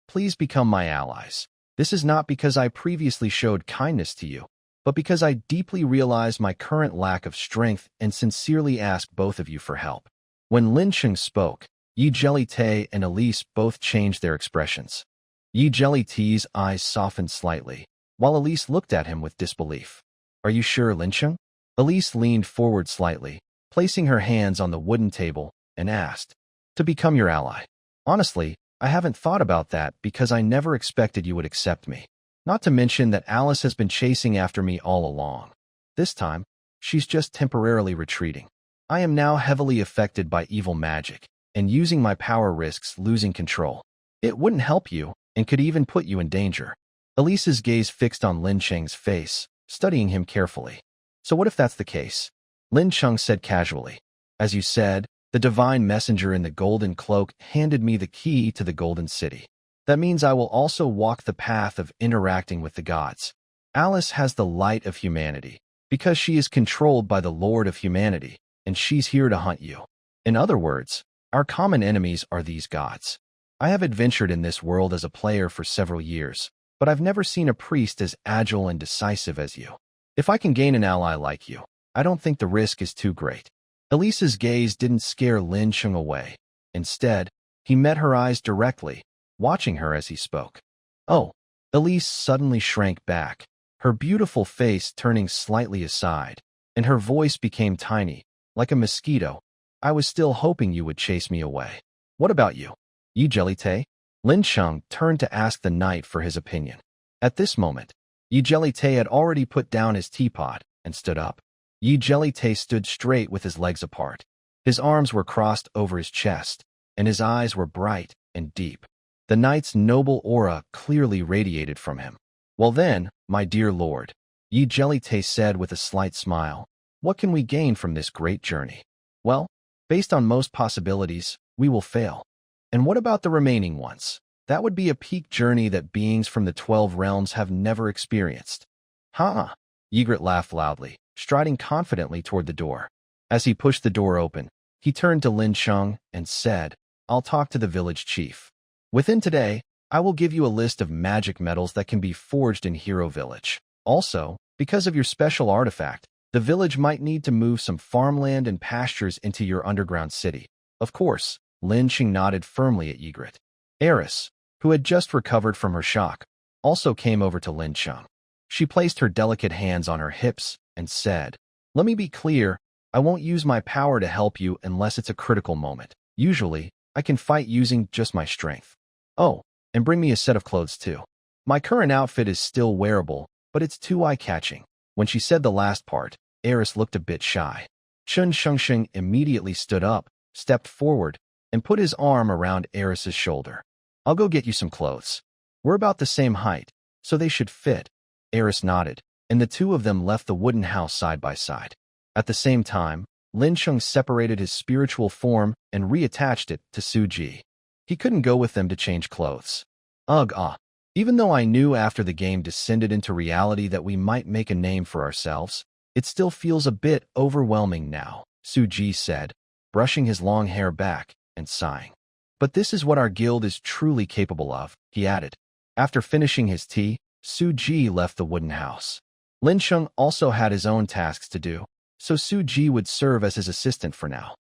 Speaker 1: Please become my allies. This is not because I previously showed kindness to you, but because I deeply realize my current lack of strength and sincerely ask both of you for help. When Lin Chung spoke, Yi Jelly-Tay and Elise both changed their expressions. Yi Jelly-Tay's eyes softened slightly, while Elise looked at him with disbelief. Are you sure, Lin Chung? Elise leaned forward slightly, placing her hands on the wooden table, and asked, to become your ally. Honestly, I haven't thought about that because I never expected you would accept me. Not to mention that Alice has been chasing after me all along. This time, she's just temporarily retreating. I am now heavily affected by evil magic, and using my power risks losing control. It wouldn't help you, and could even put you in danger. Elise's gaze fixed on Lin Cheng's face, studying him carefully. So what if that's the case? Lin Chung said casually. As you said, the divine messenger in the golden cloak handed me the key to the golden city. That means I will also walk the path of interacting with the gods. Alice has the light of humanity, because she is controlled by the Lord of humanity, and she's here to hunt you. In other words, our common enemies are these gods. I have adventured in this world as a player for several years, but I've never seen a priest as agile and decisive as you. If I can gain an ally like you, I don't think the risk is too great. Elise's gaze didn't scare Lin Chung away. Instead, he met her eyes directly, watching her as he spoke. Oh, Elise suddenly shrank back, her beautiful face turning slightly aside, and her voice became tiny, like a mosquito. I was still hoping you would chase me away. What about you? Yi Jelly-Tay? Lin Chung turned to ask the knight for his opinion. At this moment, Yi Jelly-Tay had already put down his teapot and stood up. Yi Jelly-Tay stood straight with his legs apart. His arms were crossed over his chest, and his eyes were bright and deep. The knight's noble aura clearly radiated from him. Well then, my dear lord, Yi Jelly-Tay said with a slight smile, what can we gain from this great journey? Well, based on most possibilities, we will fail. And what about the remaining ones? That would be a peak journey that beings from the 12 realms have never experienced. Ygritte laughed loudly, striding confidently toward the door. As he pushed the door open, he turned to Lin Chung and said, I'll talk to the village chief. Within today, I will give you a list of magic metals that can be forged in Hero Village. Also, because of your special artifact, the village might need to move some farmland and pastures into your underground city. Of course, Lin Chung nodded firmly at Ygritte. Eris, who had just recovered from her shock, also came over to Lin Chung. She placed her delicate hands on her hips and said, let me be clear, I won't use my power to help you unless it's a critical moment. Usually, I can fight using just my strength. Oh, and bring me a set of clothes too. My current outfit is still wearable, but it's too eye-catching. When she said the last part, Eris looked a bit shy. Chun Shengsheng immediately stood up, stepped forward, and put his arm around Eris's shoulder. I'll go get you some clothes. We're about the same height, so they should fit. Eris nodded, and the two of them left the wooden house side by side. At the same time, Lin Sheng separated his spiritual form and reattached it to Suji. He couldn't go with them to change clothes. Ugh, ah. Even though I knew after the game descended into reality that we might make a name for ourselves, it still feels a bit overwhelming now, Suji said, brushing his long hair back and sighing. But this is what our guild is truly capable of, he added. After finishing his tea, Suji left the wooden house. Lin Sheng also had his own tasks to do, so Suji would serve as his assistant for now.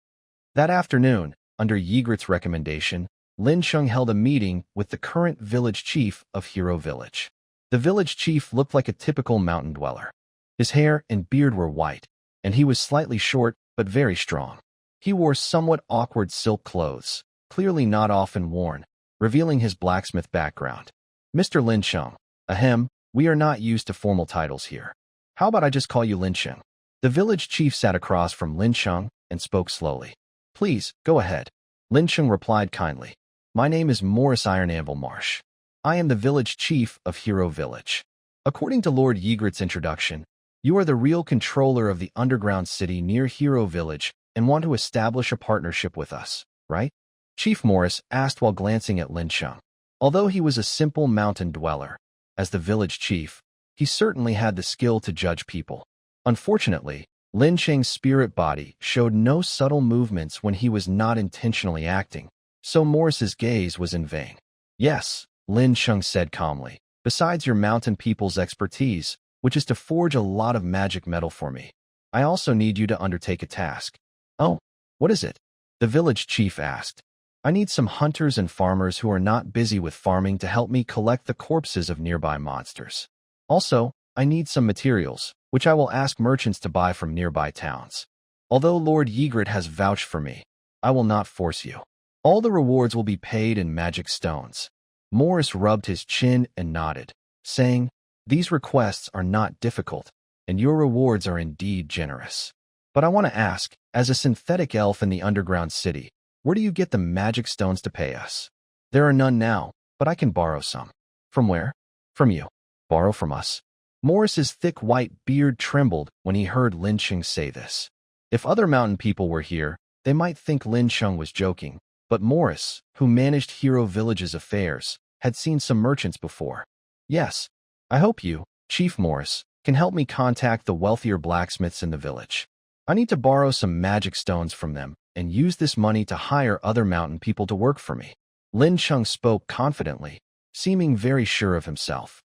Speaker 1: That afternoon, under Ygritte's recommendation, Lin Sheng held a meeting with the current village chief of Hero Village. The village chief looked like a typical mountain dweller. His hair and beard were white, and he was slightly short but very strong. He wore somewhat awkward silk clothes, clearly not often worn, revealing his blacksmith background. Mr. Lin Sheng, ahem, we are not used to formal titles here. How about I just call you Lin Sheng? The village chief sat across from Lin Sheng and spoke slowly. Please, go ahead. Lin Sheng replied kindly. My name is Morris Ironanvil Marsh. I am the village chief of Hero Village. According to Lord Ygritte's introduction, you are the real controller of the underground city near Hero Village and want to establish a partnership with us, right? Chief Morris asked while glancing at Lin Sheng. Although he was a simple mountain dweller, as the village chief, he certainly had the skill to judge people. Unfortunately, Lin Sheng's spirit body showed no subtle movements when he was not intentionally acting, so Morris's gaze was in vain. Yes, Lin Sheng said calmly. Besides your mountain people's expertise, which is to forge a lot of magic metal for me, I also need you to undertake a task. Oh, what is it? The village chief asked. I need some hunters and farmers who are not busy with farming to help me collect the corpses of nearby monsters. Also, I need some materials, which I will ask merchants to buy from nearby towns. Although Lord Ygritte has vouched for me, I will not force you. All the rewards will be paid in magic stones. Morris rubbed his chin and nodded, saying, These requests are not difficult, and your rewards are indeed generous. But I want to ask, as a synthetic elf in the underground city, where do you get the magic stones to pay us? There are none now, but I can borrow some. From where? From you. Borrow from us. Morris's thick white beard trembled when he heard Lin Sheng say this. If other mountain people were here, they might think Lin Sheng was joking, but Morris, who managed Hero Village's affairs, had seen some merchants before. Yes, I hope you, Chief Morris, can help me contact the wealthier blacksmiths in the village. I need to borrow some magic stones from them and use this money to hire other mountain people to work for me. Lin Sheng spoke confidently, seeming very sure of himself.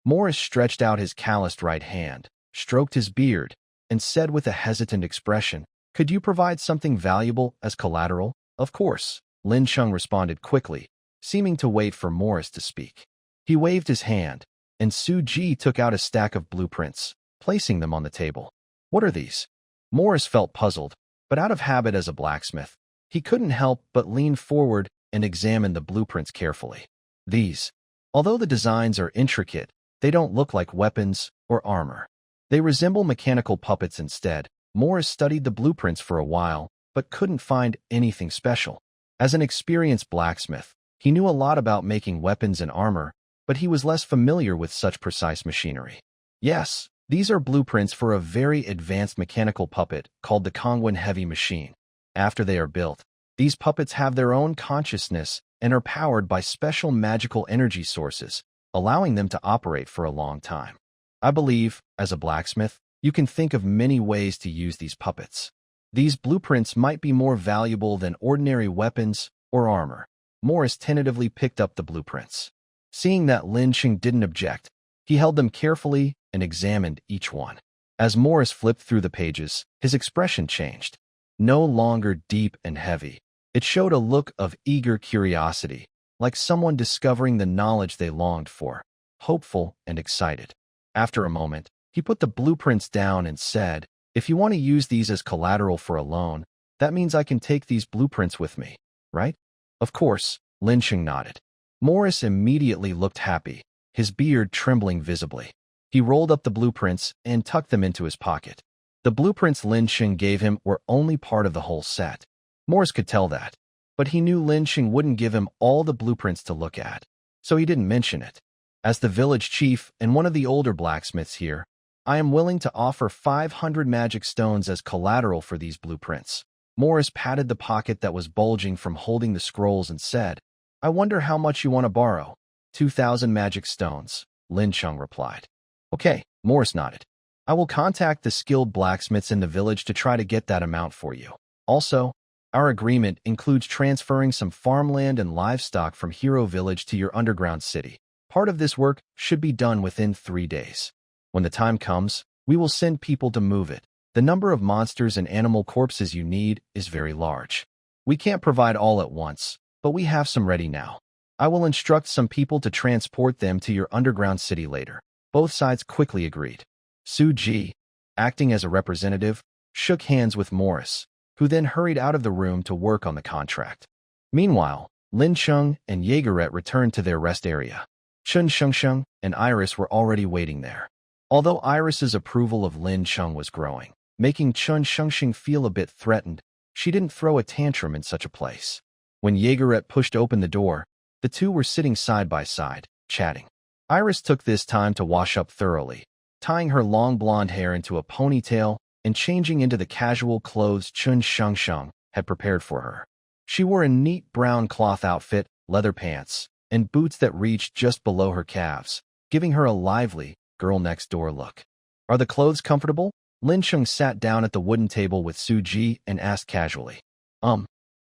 Speaker 1: Morris stretched out his calloused right hand, stroked his beard, and said with a hesitant expression, Could you provide something valuable as collateral? Of course, Lin Sheng responded quickly, seeming to wait for Morris to speak. He waved his hand, and Suji took out a stack of blueprints, placing them on the table. What are these? Morris felt puzzled, but out of habit as a blacksmith, he couldn't help but lean forward and examine the blueprints carefully. These, although the designs are intricate, they don't look like weapons or armor. They resemble mechanical puppets instead. Morris studied the blueprints for a while, but couldn't find anything special. As an experienced blacksmith, he knew a lot about making weapons and armor, but he was less familiar with such precise machinery. Yes, these are blueprints for a very advanced mechanical puppet called the Kongwen Heavy Machine. After they are built, these puppets have their own consciousness and are powered by special magical energy sources, allowing them to operate for a long time. I believe, as a blacksmith, you can think of many ways to use these puppets. These blueprints might be more valuable than ordinary weapons or armor. Morris tentatively picked up the blueprints. Seeing that Lin Sheng didn't object, he held them carefully and examined each one. As Morris flipped through the pages, his expression changed. No longer deep and heavy, it showed a look of eager curiosity, like someone discovering the knowledge they longed for, hopeful and excited. After a moment, he put the blueprints down and said, If you want to use these as collateral for a loan, that means I can take these blueprints with me, right? Of course, Lin Sheng nodded. Morris immediately looked happy, his beard trembling visibly. He rolled up the blueprints and tucked them into his pocket. The blueprints Lin Xing gave him were only part of the whole set. Morris could tell that, but he knew Lin Xing wouldn't give him all the blueprints to look at, so he didn't mention it. As the village chief and one of the older blacksmiths here, I am willing to offer 500 magic stones as collateral for these blueprints. Morris patted the pocket that was bulging from holding the scrolls and said, I wonder how much you want to borrow. 2,000 magic stones, Lin Xing replied. Okay, Morris nodded. I will contact the skilled blacksmiths in the village to try to get that amount for you. Also, our agreement includes transferring some farmland and livestock from Hero Village to your underground city. Part of this work should be done within 3 days. When the time comes, we will send people to move it. The number of monsters and animal corpses you need is very large. We can't provide all at once, but we have some ready now. I will instruct some people to transport them to your underground city later. Both sides quickly agreed. Su Ji, acting as a representative, shook hands with Morris, who then hurried out of the room to work on the contract. Meanwhile, Lin Xing and Jaegeret returned to their rest area. Chun Shengsheng and Iris were already waiting there. Although Iris's approval of Lin Xing was growing, making Chun Shengsheng feel a bit threatened, she didn't throw a tantrum in such a place. When Jaegeret pushed open the door, the two were sitting side by side, chatting. Iris took this time to wash up thoroughly, tying her long blonde hair into a ponytail and changing into the casual clothes Chun Shengsheng had prepared for her. She wore a neat brown cloth outfit, leather pants, and boots that reached just below her calves, giving her a lively, girl-next-door look. Are the clothes comfortable? Lin Xing sat down at the wooden table with Su Ji and asked casually.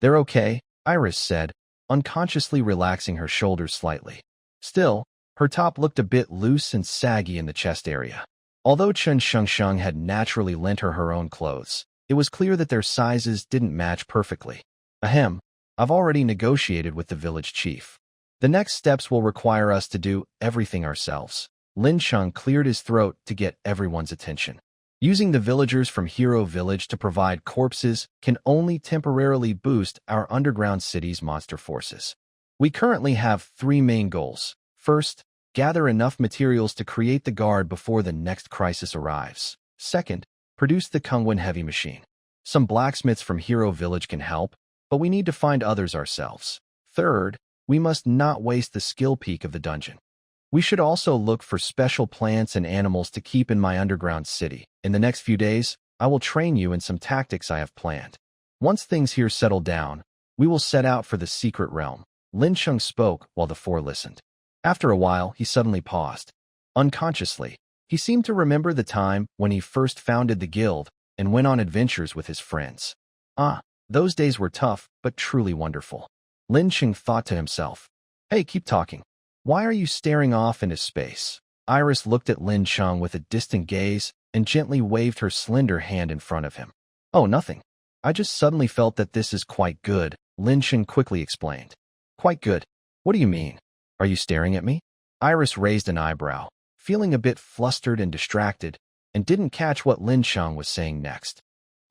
Speaker 1: They're okay, Iris said, unconsciously relaxing her shoulders slightly. Still, her top looked a bit loose and saggy in the chest area. Although Chun Shengsheng had naturally lent her own clothes, it was clear that their sizes didn't match perfectly. Ahem, I've already negotiated with the village chief. The next steps will require us to do everything ourselves. Lin Xing cleared his throat to get everyone's attention. Using the villagers from Hero Village to provide corpses can only temporarily boost our underground city's monster forces. We currently have 3 main goals. First, gather enough materials to create the guard before the next crisis arrives. Second, produce the Kungwen heavy machine. Some blacksmiths from Hero Village can help, but we need to find others ourselves. Third, we must not waste the skill peak of the dungeon. We should also look for special plants and animals to keep in my underground city. In the next few days, I will train you in some tactics I have planned. Once things here settle down, we will set out for the secret realm. Lin Xing spoke while the 4 listened. After a while, he suddenly paused. Unconsciously, he seemed to remember the time when he first founded the guild and went on adventures with his friends. Those days were tough, but truly wonderful. Lin Xing thought to himself. Hey, keep talking. Why are you staring off into space? Iris looked at Lin Xing with a distant gaze and gently waved her slender hand in front of him. Oh, nothing. I just suddenly felt that this is quite good, Lin Xing quickly explained. Quite good? What do you mean? Are you staring at me? Iris raised an eyebrow, feeling a bit flustered and distracted, and didn't catch what Lin Xing was saying next.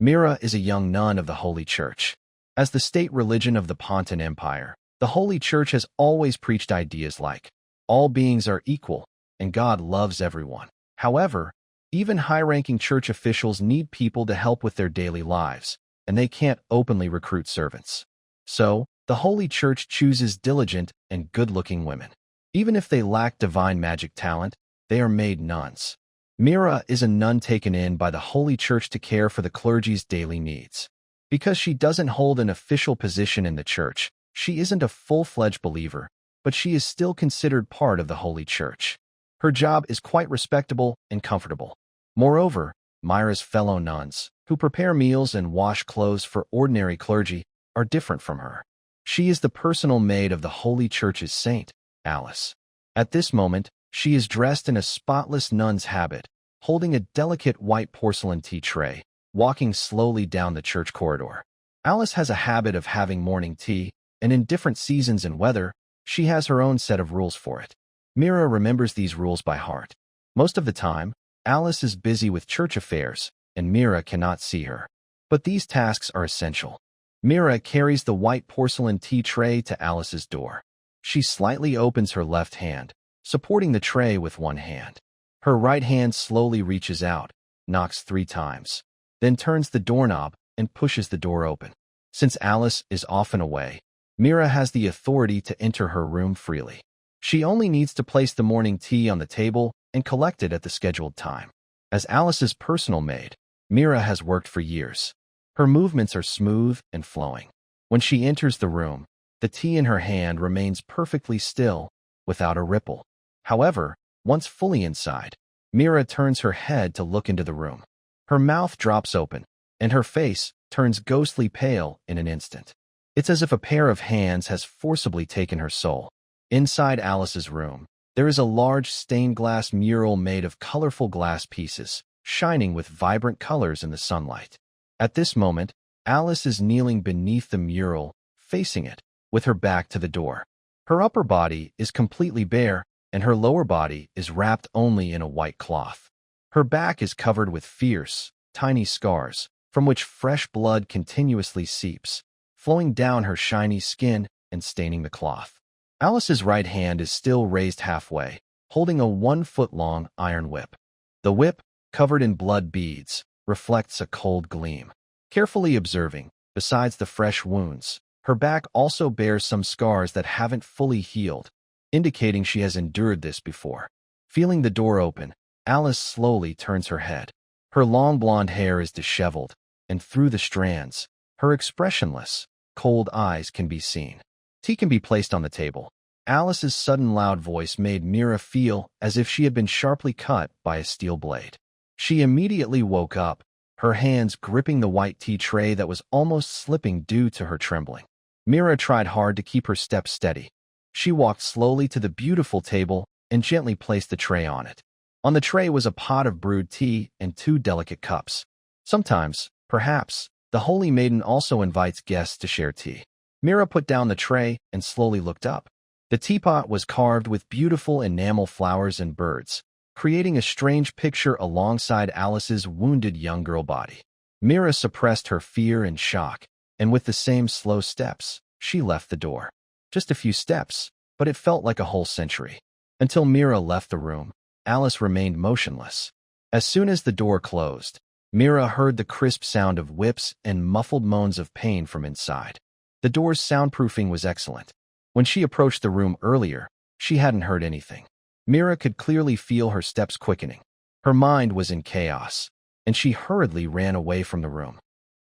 Speaker 1: Mira is a young nun of the Holy Church. As the state religion of the Pontan Empire, the Holy Church has always preached ideas like, all beings are equal, and God loves everyone. However, even high-ranking church officials need people to help with their daily lives, and they can't openly recruit servants. So, the Holy Church chooses diligent and good-looking women. Even if they lack divine magic talent, they are made nuns. Mira is a nun taken in by the Holy Church to care for the clergy's daily needs. Because she doesn't hold an official position in the church, she isn't a full-fledged believer, but she is still considered part of the Holy Church. Her job is quite respectable and comfortable. Moreover, Mira's fellow nuns, who prepare meals and wash clothes for ordinary clergy, are different from her. She is the personal maid of the Holy Church's saint, Alice. At this moment, she is dressed in a spotless nun's habit, holding a delicate white porcelain tea tray, walking slowly down the church corridor. Alice has a habit of having morning tea, and in different seasons and weather, she has her own set of rules for it. Mira remembers these rules by heart. Most of the time, Alice is busy with church affairs, and Mira cannot see her. But these tasks are essential. Mira carries the white porcelain tea tray to Alice's door. She slightly opens her left hand, supporting the tray with one hand. Her right hand slowly reaches out, knocks 3 times, then turns the doorknob and pushes the door open. Since Alice is often away, Mira has the authority to enter her room freely. She only needs to place the morning tea on the table and collect it at the scheduled time. As Alice's personal maid, Mira has worked for years. Her movements are smooth and flowing. When she enters the room, the tea in her hand remains perfectly still, without a ripple. However, once fully inside, Mira turns her head to look into the room. Her mouth drops open, and her face turns ghostly pale in an instant. It's as if a pair of hands has forcibly taken her soul. Inside Alice's room, there is a large stained glass mural made of colorful glass pieces, shining with vibrant colors in the sunlight. At this moment, Alice is kneeling beneath the mural, facing it, with her back to the door. Her upper body is completely bare, and her lower body is wrapped only in a white cloth. Her back is covered with fierce, tiny scars, from which fresh blood continuously seeps, flowing down her shiny skin and staining the cloth. Alice's right hand is still raised halfway, holding a 1-foot-long iron whip. The whip, covered in blood beads, reflects a cold gleam. Carefully observing, besides the fresh wounds, her back also bears some scars that haven't fully healed, indicating she has endured this before. Feeling the door open, Alice slowly turns her head. Her long blonde hair is disheveled, and through the strands, her expressionless, cold eyes can be seen. Tea can be placed on the table. Alice's sudden loud voice made Mira feel as if she had been sharply cut by a steel blade. She immediately woke up, her hands gripping the white tea tray that was almost slipping due to her trembling. Mira tried hard to keep her steps steady. She walked slowly to the beautiful table and gently placed the tray on it. On the tray was a pot of brewed tea and 2 delicate cups. Sometimes, perhaps, the Holy Maiden also invites guests to share tea. Mira put down the tray and slowly looked up. The teapot was carved with beautiful enamel flowers and birds, creating a strange picture alongside Alice's wounded young girl body. Mira suppressed her fear and shock, and with the same slow steps, she left the door. Just a few steps, but it felt like a whole century. Until Mira left the room, Alice remained motionless. As soon as the door closed, Mira heard the crisp sound of whips and muffled moans of pain from inside. The door's soundproofing was excellent. When she approached the room earlier, she hadn't heard anything. Mira could clearly feel her steps quickening. Her mind was in chaos, and she hurriedly ran away from the room.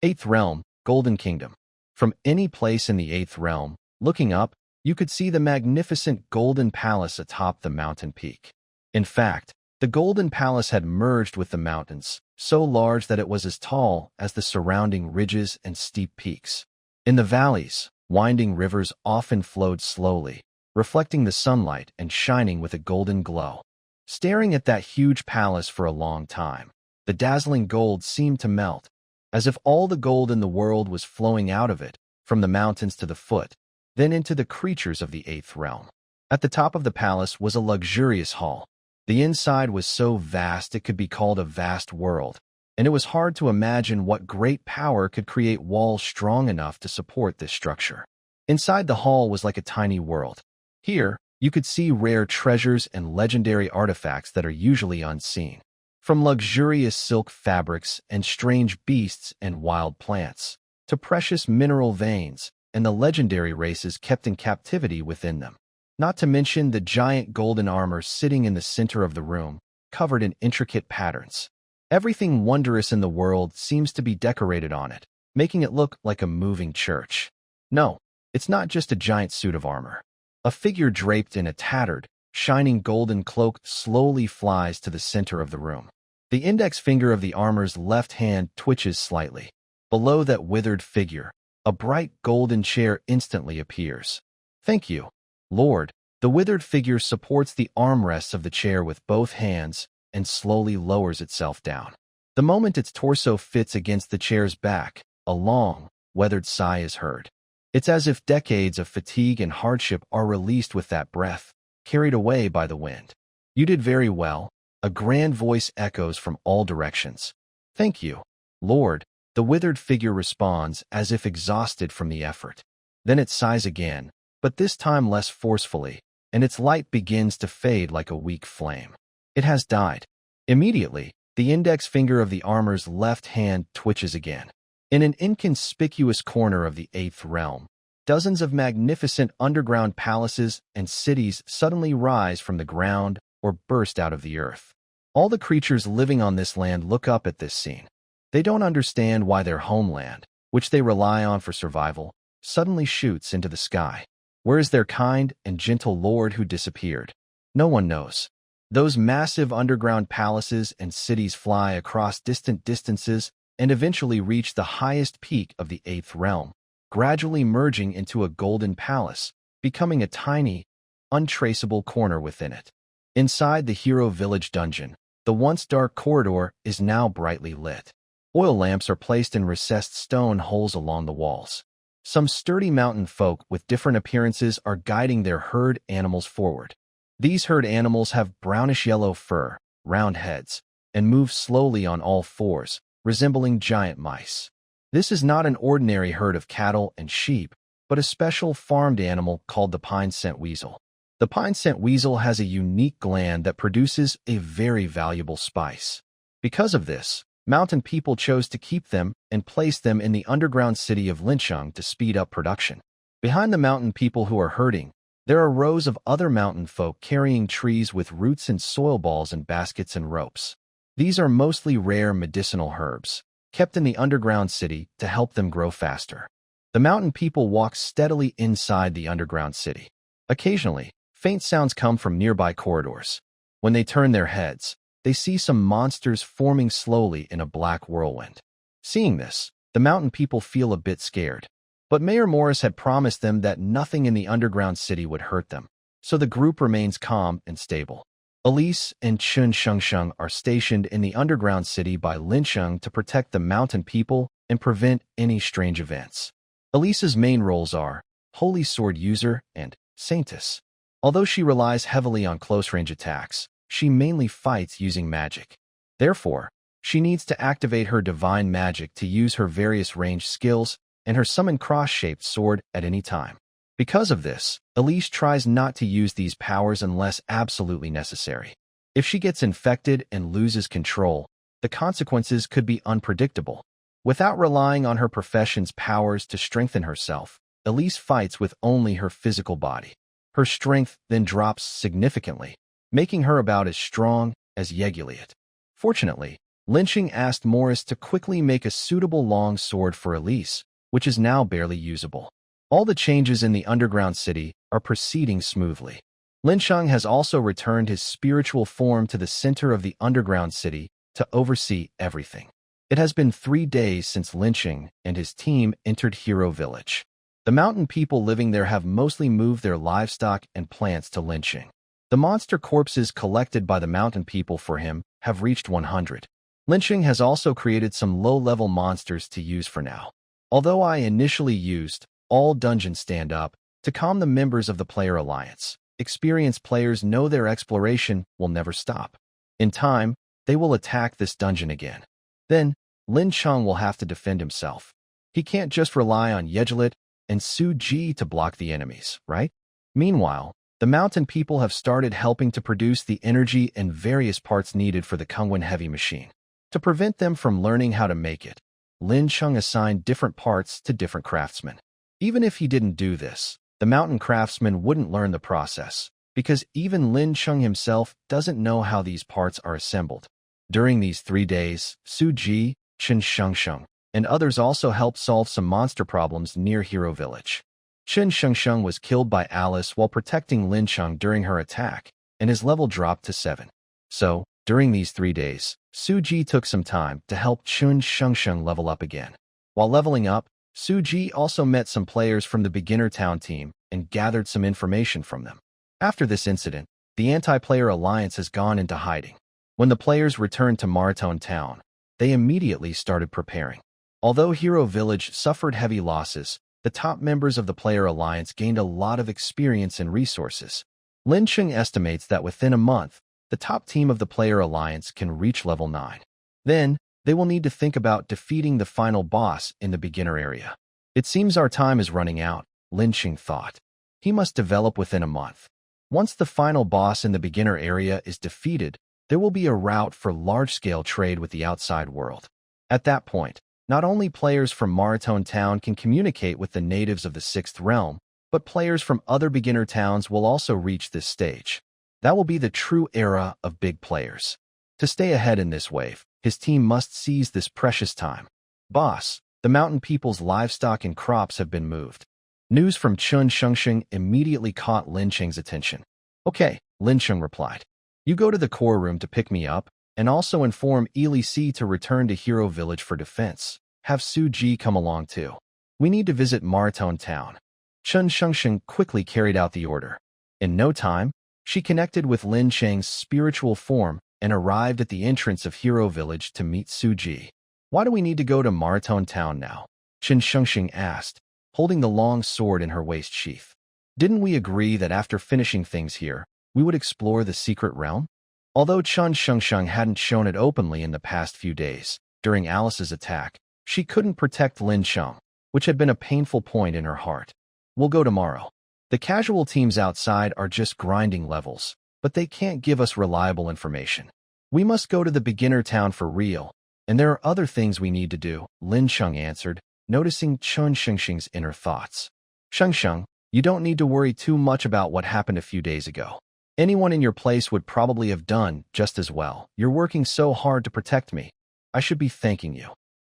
Speaker 1: 8th Realm, Golden Kingdom. From any place in the 8th Realm, looking up, you could see the magnificent Golden Palace atop the mountain peak. In fact, the Golden Palace had merged with the mountains, so large that it was as tall as the surrounding ridges and steep peaks. In the valleys, winding rivers often flowed slowly, reflecting the sunlight and shining with a golden glow. Staring at that huge palace for a long time, the dazzling gold seemed to melt, as if all the gold in the world was flowing out of it, from the mountains to the foot, then into the creatures of the 8th Realm. At the top of the palace was a luxurious hall. The inside was so vast it could be called a vast world, and it was hard to imagine what great power could create walls strong enough to support this structure. Inside the hall was like a tiny world. Here, you could see rare treasures and legendary artifacts that are usually unseen. From luxurious silk fabrics and strange beasts and wild plants, to precious mineral veins and the legendary races kept in captivity within them. Not to mention the giant golden armor sitting in the center of the room, covered in intricate patterns. Everything wondrous in the world seems to be decorated on it, making it look like a moving church. No, it's not just a giant suit of armor. A figure draped in a tattered, shining golden cloak slowly flies to the center of the room. The index finger of the armor's left hand twitches slightly. Below that withered figure, a bright golden chair instantly appears. Thank you, Lord. The withered figure supports the armrests of the chair with both hands and slowly lowers itself down. The moment its torso fits against the chair's back, a long, weathered sigh is heard. It's as if decades of fatigue and hardship are released with that breath, carried away by the wind. You did very well. A grand voice echoes from all directions. Thank you, Lord. The withered figure responds as if exhausted from the effort. Then it sighs again, but this time less forcefully, and its light begins to fade like a weak flame. It has died. Immediately, The index finger of the armor's left hand twitches again. In an inconspicuous corner of the Eighth Realm, dozens of magnificent underground palaces and cities suddenly rise from the ground or burst out of the earth. All the creatures living on this land look up at this scene. They don't understand why their homeland, which they rely on for survival, suddenly shoots into the sky. Where is their kind and gentle lord who disappeared? No one knows. Those massive underground palaces and cities fly across distant distances and eventually reach the highest peak of the Eighth Realm, gradually merging into a golden palace, becoming a tiny, untraceable corner within it. Inside the Hero Village dungeon, the once dark corridor is now brightly lit. Oil lamps are placed in recessed stone holes along the walls. Some sturdy mountain folk with different appearances are guiding their herd animals forward. These herd animals have brownish-yellow fur, round heads, and move slowly on all fours, resembling giant mice. This is not an ordinary herd of cattle and sheep, but a special farmed animal called the pine-scent weasel. The pine-scent weasel has a unique gland that produces a very valuable spice. Because of this, mountain people chose to keep them and place them in the underground city of Lincheng to speed up production. Behind the mountain people who are herding, there are rows of other mountain folk carrying trees with roots and soil balls and baskets and ropes. These are mostly rare medicinal herbs, kept in the underground city to help them grow faster. The mountain people walk steadily inside the underground city. Occasionally, faint sounds come from nearby corridors. When they turn their heads, they see some monsters forming slowly in a black whirlwind. Seeing this, the mountain people feel a bit scared. But Mayor Morris had promised them that nothing in the underground city would hurt them, so the group remains calm and stable. Elise and Chun Shengsheng are stationed in the underground city by Lincheng to protect the mountain people and prevent any strange events. Elise's main roles are Holy Sword User and Saintess. Although she relies heavily on close-range attacks, she mainly fights using magic. Therefore, she needs to activate her divine magic to use her various ranged skills and her summon cross-shaped sword at any time. Because of this, Elise tries not to use these powers unless absolutely necessary. If she gets infected and loses control, the consequences could be unpredictable. Without relying on her profession's powers to strengthen herself, Elise fights with only her physical body. Her strength then drops significantly, making her about as strong as Yeguliot. Fortunately, Lynching asked Morris to quickly make a suitable long sword for Elise, which is now barely usable. All the changes in the underground city are proceeding smoothly. Lincheng has also returned his spiritual form to the center of the underground city to oversee everything. It has been 3 days since Lincheng and his team entered Hero Village. The mountain people living there have mostly moved their livestock and plants to Lincheng. The monster corpses collected by the mountain people for him have reached 100. Lincheng has also created some low-level monsters to use for now. Although I initially used all dungeons stand up to calm the members of the player alliance, experienced players know their exploration will never stop. In time, they will attack this dungeon again. Then, Lin Cheng will have to defend himself. He can't just rely on Yeguliot and Su Ji to block the enemies, right? Meanwhile, the mountain people have started helping to produce the energy and various parts needed for the Kungwen heavy machine. To prevent them from learning how to make it, Lin Cheng assigned different parts to different craftsmen. Even if he didn't do this, the mountain craftsman wouldn't learn the process, because even Lin Cheng himself doesn't know how these parts are assembled. During these 3 days, Su Ji, Chen Shengsheng, and others also helped solve some monster problems near Hero Village. Chen Shengsheng was killed by Alice while protecting Lin Cheng during her attack, and his level dropped to 7. So, during these 3 days, Su Ji took some time to help Chen Shengsheng level up again. While leveling up, Su Ji also met some players from the beginner town team and gathered some information from them. After this incident, the anti-player alliance has gone into hiding. When the players returned to Maratone Town, they immediately started preparing. Although Hero Village suffered heavy losses, the top members of the player alliance gained a lot of experience and resources. Lin Cheng estimates that within a month, the top team of the player alliance can reach level 9. Then, they will need to think about defeating the final boss in the beginner area. It seems our time is running out, Lin Cheng thought. He must develop within a month. Once the final boss in the beginner area is defeated, there will be a route for large-scale trade with the outside world. At that point, not only players from Maritone Town can communicate with the natives of the Sixth Realm, but players from other beginner towns will also reach this stage. That will be the true era of big players. To stay ahead in this wave, his team must seize this precious time. Boss, the mountain people's livestock and crops have been moved. News from Chun Shengsheng immediately caught Lin Cheng's attention. Okay, Lin Cheng replied. You go to the core room to pick me up, and also inform Ili Si to return to Hero Village for defense. Have Su Ji come along too. We need to visit Maritone Town. Chun Shengsheng quickly carried out the order. In no time, she connected with Lin Cheng's spiritual form and arrived at the entrance of Hero Village to meet Su Ji. Why do we need to go to Maritone Town now? Chun Shengsheng asked, holding the long sword in her waist sheath. Didn't we agree that after finishing things here, we would explore the secret realm? Although Chun Shengsheng hadn't shown it openly in the past few days, during Alice's attack, she couldn't protect Lin Cheng, which had been a painful point in her heart. We'll go tomorrow. The casual teams outside are just grinding levels, but they can't give us reliable information. We must go to the beginner town for real, and there are other things we need to do, Lin Cheng answered, noticing Chun Shengsheng's inner thoughts. Shengsheng, you don't need to worry too much about what happened a few days ago. Anyone in your place would probably have done just as well. You're working so hard to protect me. I should be thanking you.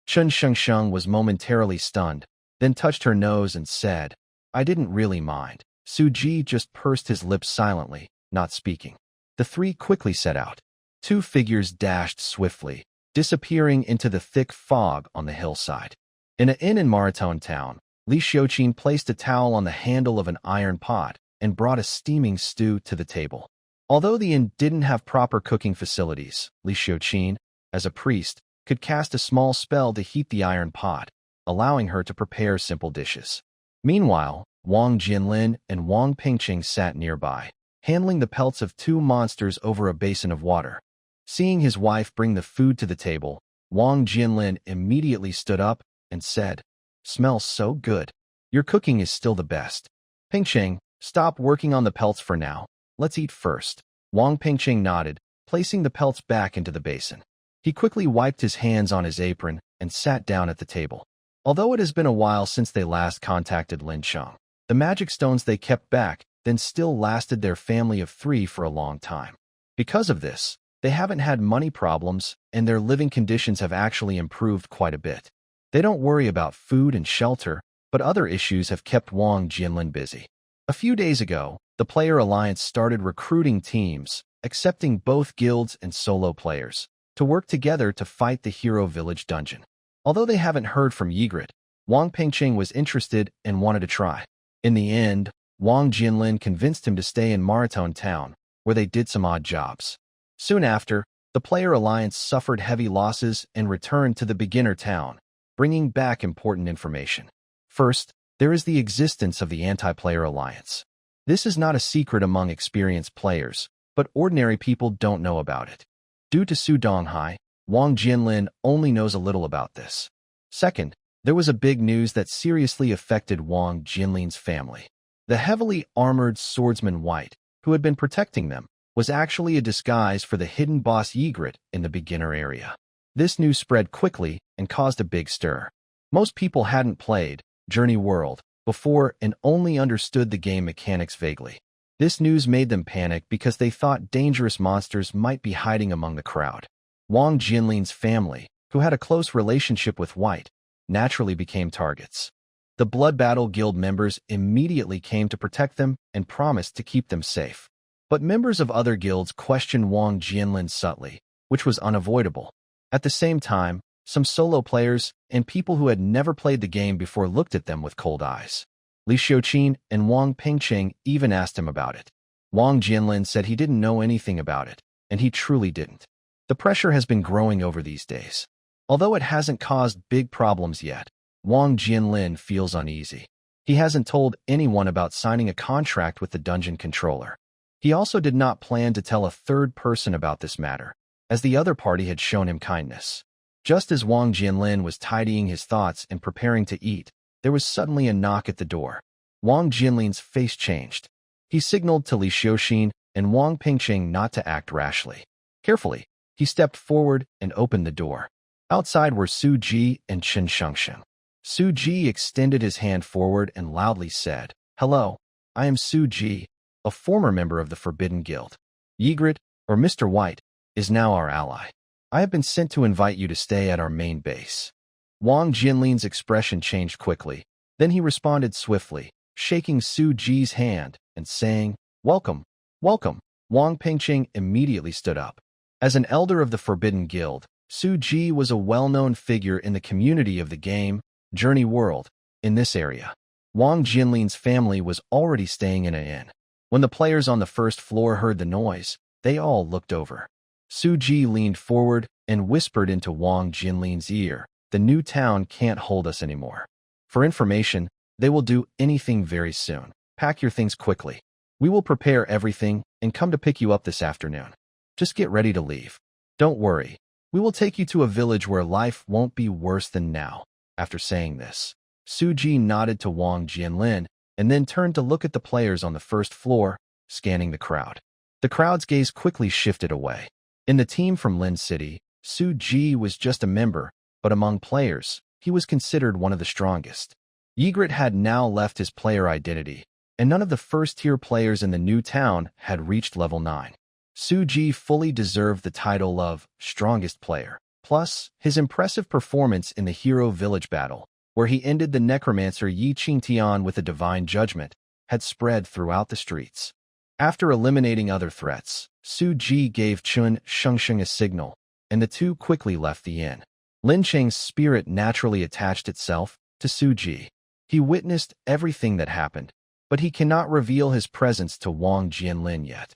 Speaker 1: Chun Shengsheng was momentarily stunned, then touched her nose and said, I didn't really mind. Su Ji just pursed his lips silently, not speaking. The three quickly set out. Two figures dashed swiftly, disappearing into the thick fog on the hillside. In an inn in Maritone Town, Li Xiuqin placed a towel on the handle of an iron pot and brought a steaming stew to the table. Although the inn didn't have proper cooking facilities, Li Xiuqin, as a priest, could cast a small spell to heat the iron pot, allowing her to prepare simple dishes. Meanwhile, Wang Jinlin and Wang Pingqing sat nearby, handling the pelts of two monsters over a basin of water. Seeing his wife bring the food to the table, Wang Jinlin immediately stood up and said, Smells so good. Your cooking is still the best. Pingqing, stop working on the pelts for now. Let's eat first. Wang Pingqing nodded, placing the pelts back into the basin. He quickly wiped his hands on his apron and sat down at the table. Although it has been a while since they last contacted Lin Cheng, the magic stones they kept back then still lasted their family of three for a long time. Because of this, they haven't had money problems and their living conditions have actually improved quite a bit. They don't worry about food and shelter, but other issues have kept Wang Jinlin busy. A few days ago, the Player Alliance started recruiting teams, accepting both guilds and solo players, to work together to fight the Hero Village dungeon. Although they haven't heard from Ygritte, Wang Pingqing was interested and wanted to try. In the end, Wang Jinlin convinced him to stay in Maritone Town, where they did some odd jobs. Soon after, the Player Alliance suffered heavy losses and returned to the beginner town, bringing back important information. First, there is the existence of the Anti-Player Alliance. This is not a secret among experienced players, but ordinary people don't know about it. Due to Su Donghai, Wang Jinlin only knows a little about this. Second, there was a big news that seriously affected Wang Jinlin's family. The heavily armored swordsman White, who had been protecting them, was actually a disguise for the hidden boss Ygritte in the beginner area. This news spread quickly and caused a big stir. Most people hadn't played Journey World before and only understood the game mechanics vaguely. This news made them panic because they thought dangerous monsters might be hiding among the crowd. Wang Jinlin's family, who had a close relationship with White, naturally became targets. The Blood Battle Guild members immediately came to protect them and promised to keep them safe. But members of other guilds questioned Wang Jinlin subtly, which was unavoidable. At the same time, some solo players and people who had never played the game before looked at them with cold eyes. Li Xiuqin and Wang Pingqing even asked him about it. Wang Jinlin said he didn't know anything about it, and he truly didn't. The pressure has been growing over these days. Although it hasn't caused big problems yet, Wang Jinlin feels uneasy. He hasn't told anyone about signing a contract with the dungeon controller. He also did not plan to tell a third person about this matter, as the other party had shown him kindness. Just as Wang Jinlin was tidying his thoughts and preparing to eat, there was suddenly a knock at the door. Wang Jinlin's face changed. He signaled to Li Xiuqin and Wang Pingqing not to act rashly. Carefully, he stepped forward and opened the door. Outside were Su Ji and Chen Shengsheng. Su Ji extended his hand forward and loudly said, "Hello, I am Su Ji, a former member of the Forbidden Guild. Ygritte, or Mr. White, is now our ally. I have been sent to invite you to stay at our main base." Wang Jinlin's expression changed quickly. Then he responded swiftly, shaking Su Ji's hand and saying, "Welcome, welcome." Wang Pengqing immediately stood up. As an elder of the Forbidden Guild, Su Ji was a well-known figure in the community of the game, Journey World, in this area. Wang Jinlin's family was already staying in an inn. When the players on the first floor heard the noise, they all looked over. Su Ji leaned forward and whispered into Wang Jinlin's ear, "The new town can't hold us anymore. For information, they will do anything very soon. Pack your things quickly. We will prepare everything and come to pick you up this afternoon. Just get ready to leave. Don't worry. We will take you to a village where life won't be worse than now." After saying this, Su Ji nodded to Wang Jinlin and then turned to look at the players on the first floor, scanning the crowd. The crowd's gaze quickly shifted away. In the team from Lin City, Su Ji was just a member, but among players, he was considered one of the strongest. Ygritte had now left his player identity, and none of the first-tier players in the new town had reached level 9. Su Ji fully deserved the title of strongest player. Plus, his impressive performance in the Hero Village battle, where he ended the necromancer Yi Qingtian with a divine judgment, had spread throughout the streets. After eliminating other threats, Su Ji gave Chen Shengsheng a signal, and the two quickly left the inn. Lin Cheng's spirit naturally attached itself to Su Ji. He witnessed everything that happened, but he cannot reveal his presence to Wang Jinlin yet.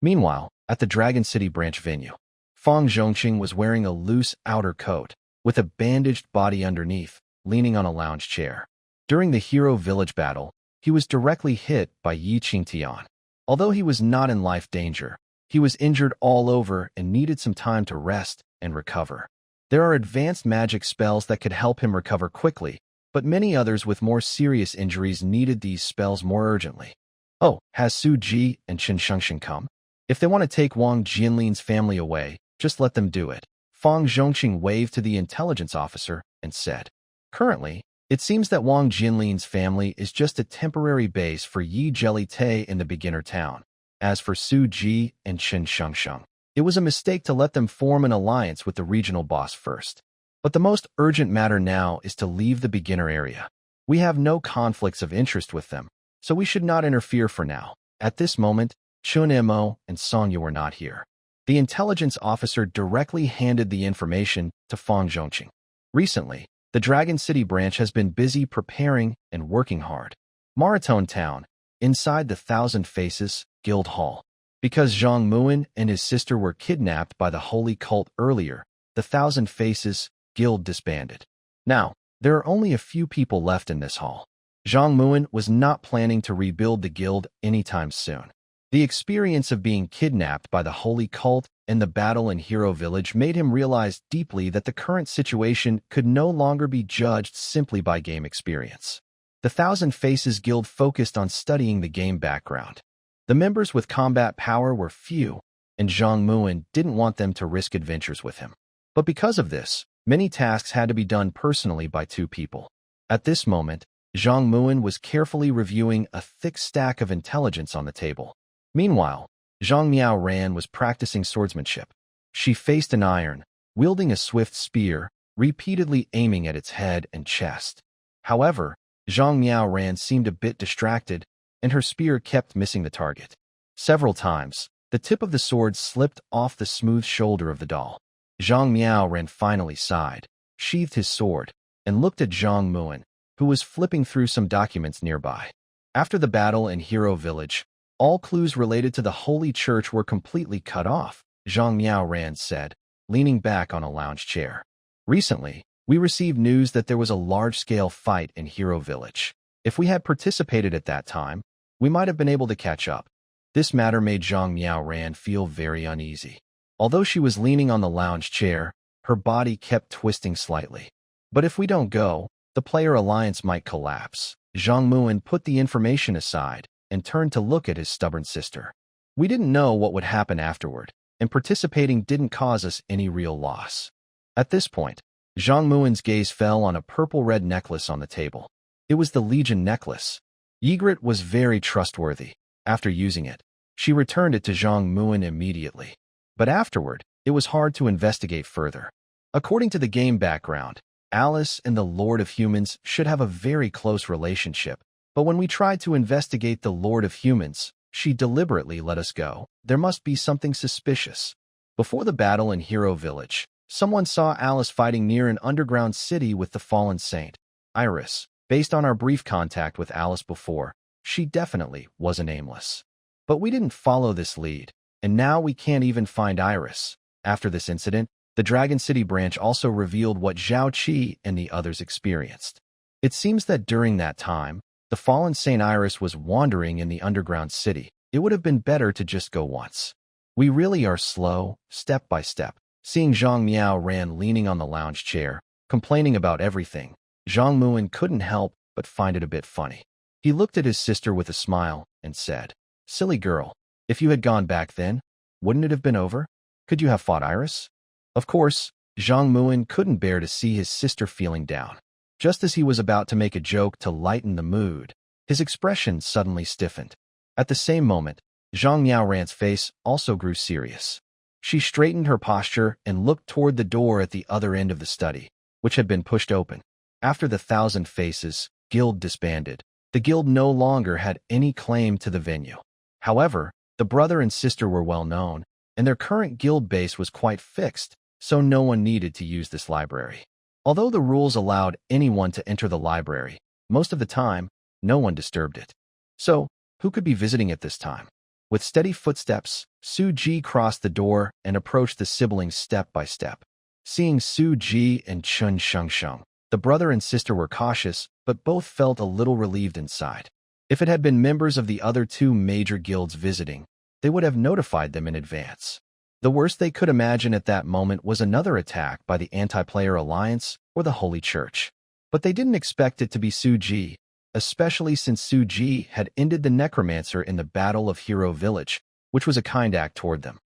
Speaker 1: Meanwhile, at the Dragon City branch venue, Fang Zhongqing was wearing a loose outer coat, with a bandaged body underneath, leaning on a lounge chair. During the Hero Village battle, he was directly hit by Yi Qingtian. Although he was not in life danger, he was injured all over and needed some time to rest and recover. There are advanced magic spells that could help him recover quickly, but many others with more serious injuries needed these spells more urgently. "Oh, has Su Ji and Chen Shengsheng come? If they want to take Wang Jinlin's family away, just let them do it." Fang Zhongqing waved to the intelligence officer and said, "Currently, it seems that Wang Jinlin's family is just a temporary base for Yi Jelly-Tay in the beginner town. As for Su Ji and Chen Shengsheng, it was a mistake to let them form an alliance with the regional boss first. But the most urgent matter now is to leave the beginner area. We have no conflicts of interest with them, so we should not interfere for now." At this moment, Chun Mo and Songya were not here. The intelligence officer directly handed the information to Fang Zhongqing. Recently, the Dragon City branch has been busy preparing and working hard. Maratone Town, inside the Thousand Faces Guild Hall. Because Zhang Muin and his sister were kidnapped by the holy cult earlier, the Thousand Faces Guild disbanded. Now, there are only a few people left in this hall. Zhang Muin was not planning to rebuild the guild anytime soon. The experience of being kidnapped by the holy cult and the battle in Hero Village made him realize deeply that the current situation could no longer be judged simply by game experience. The Thousand Faces Guild focused on studying the game background. The members with combat power were few, and Zhang Muin didn't want them to risk adventures with him. But because of this, many tasks had to be done personally by two people. At this moment, Zhang Muin was carefully reviewing a thick stack of intelligence on the table. Meanwhile, Zhang Miaoran was practicing swordsmanship. She faced an iron, wielding a swift spear, repeatedly aiming at its head and chest. However, Zhang Miaoran seemed a bit distracted, and her spear kept missing the target. Several times, the tip of the sword slipped off the smooth shoulder of the doll. Zhang Miaoran finally sighed, sheathed his sword, and looked at Zhang Muin, who was flipping through some documents nearby. After the battle in Hero Village, all clues related to the Holy Church were completely cut off, Zhang Miaoran said, leaning back on a lounge chair. Recently, we received news that there was a large-scale fight in Hero Village. If we had participated at that time, we might have been able to catch up. This matter made Zhang Miaoran feel very uneasy. Although she was leaning on the lounge chair, her body kept twisting slightly. But if we don't go, the player alliance might collapse. Zhang Muin put the information aside and turned to look at his stubborn sister. We didn't know what would happen afterward, and participating didn't cause us any real loss. At this point, Zhang Muin's gaze fell on a purple-red necklace on the table. It was the Legion necklace. Ygritte was very trustworthy. After using it, she returned it to Zhang Muin immediately. But afterward, it was hard to investigate further. According to the game background, Alice and the Lord of Humans should have a very close relationship, but when we tried to investigate the Lord of Humans, she deliberately let us go. There must be something suspicious. Before the battle in Hero Village, someone saw Alice fighting near an underground city with the fallen saint, Iris. Based on our brief contact with Alice before, she definitely wasn't aimless. But we didn't follow this lead, and now we can't even find Iris. After this incident, the Dragon City branch also revealed what Zhao Qi and the others experienced. It seems that during that time, the fallen Saint Iris was wandering in the underground city. It would have been better to just go once. We really are slow, step by step. Seeing Zhang Miao ran leaning on the lounge chair, complaining about everything, Zhang Muin couldn't help but find it a bit funny. He looked at his sister with a smile and said, "Silly girl, if you had gone back then, wouldn't it have been over? Could you have fought Iris?" Of course, Zhang Muin couldn't bear to see his sister feeling down. Just as he was about to make a joke to lighten the mood, his expression suddenly stiffened. At the same moment, Zhang Miaoran's face also grew serious. She straightened her posture and looked toward the door at the other end of the study, which had been pushed open. After the Thousand Faces Guild disbanded, the guild no longer had any claim to the venue. However, the brother and sister were well known, and their current guild base was quite fixed, so no one needed to use this library. Although the rules allowed anyone to enter the library, most of the time, no one disturbed it. So, who could be visiting at this time? With steady footsteps, Su Ji crossed the door and approached the siblings step by step. Seeing Su Ji and Chun Shengsheng, the brother and sister were cautious, but both felt a little relieved inside. If it had been members of the other two major guilds visiting, they would have notified them in advance. The worst they could imagine at that moment was another attack by the Anti-Player Alliance or the Holy Church. But they didn't expect it to be Su Ji, especially since Su Ji had ended the necromancer in the Battle of Hero Village, which was a kind act toward them.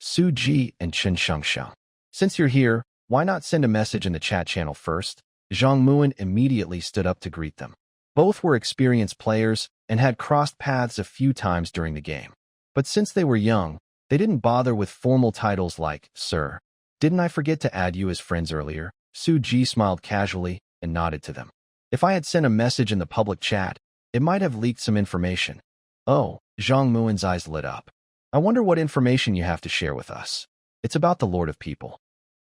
Speaker 1: Su Ji and Chen Shengsheng. Since you're here, why not send a message in the chat channel first? Zhang Muin immediately stood up to greet them. Both were experienced players and had crossed paths a few times during the game. But since they were young, they didn't bother with formal titles like Sir. Didn't I forget to add you as friends earlier? Su Ji smiled casually and nodded to them. If I had sent a message in the public chat, it might have leaked some information. Oh, Zhang Muin's eyes lit up. I wonder what information you have to share with us. It's about the Lord of People.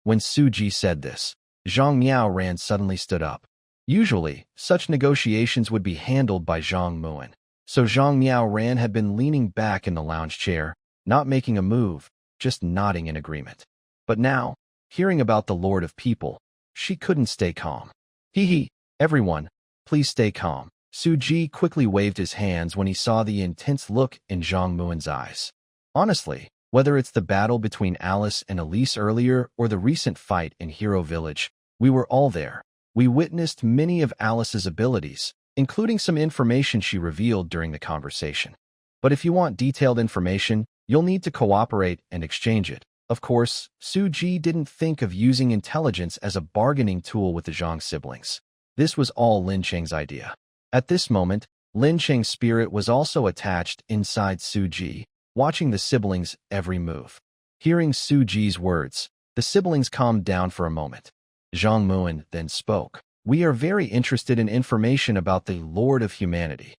Speaker 1: When Su Ji said this, Zhang Miaoran suddenly stood up. Usually, such negotiations would be handled by Zhang Muin. So Zhang Miaoran had been leaning back in the lounge chair, not making a move, just nodding in agreement. But now, hearing about the Lord of People, she couldn't stay calm. Hee, everyone, please stay calm. Su Ji quickly waved his hands when he saw the intense look in Zhang Muin's eyes. Honestly, whether it's the battle between Alice and Elise earlier or the recent fight in Hero Village, we were all there. We witnessed many of Alice's abilities, including some information she revealed during the conversation. But if you want detailed information, you'll need to cooperate and exchange it. Of course, Su Ji didn't think of using intelligence as a bargaining tool with the Zhang siblings. This was all Lin Cheng's idea. At this moment, Lin Cheng's spirit was also attached inside Su Ji, watching the siblings' every move. Hearing Su Ji's words, the siblings calmed down for a moment. Zhang Muin then spoke. We are very interested in information about the Lord of Humanity.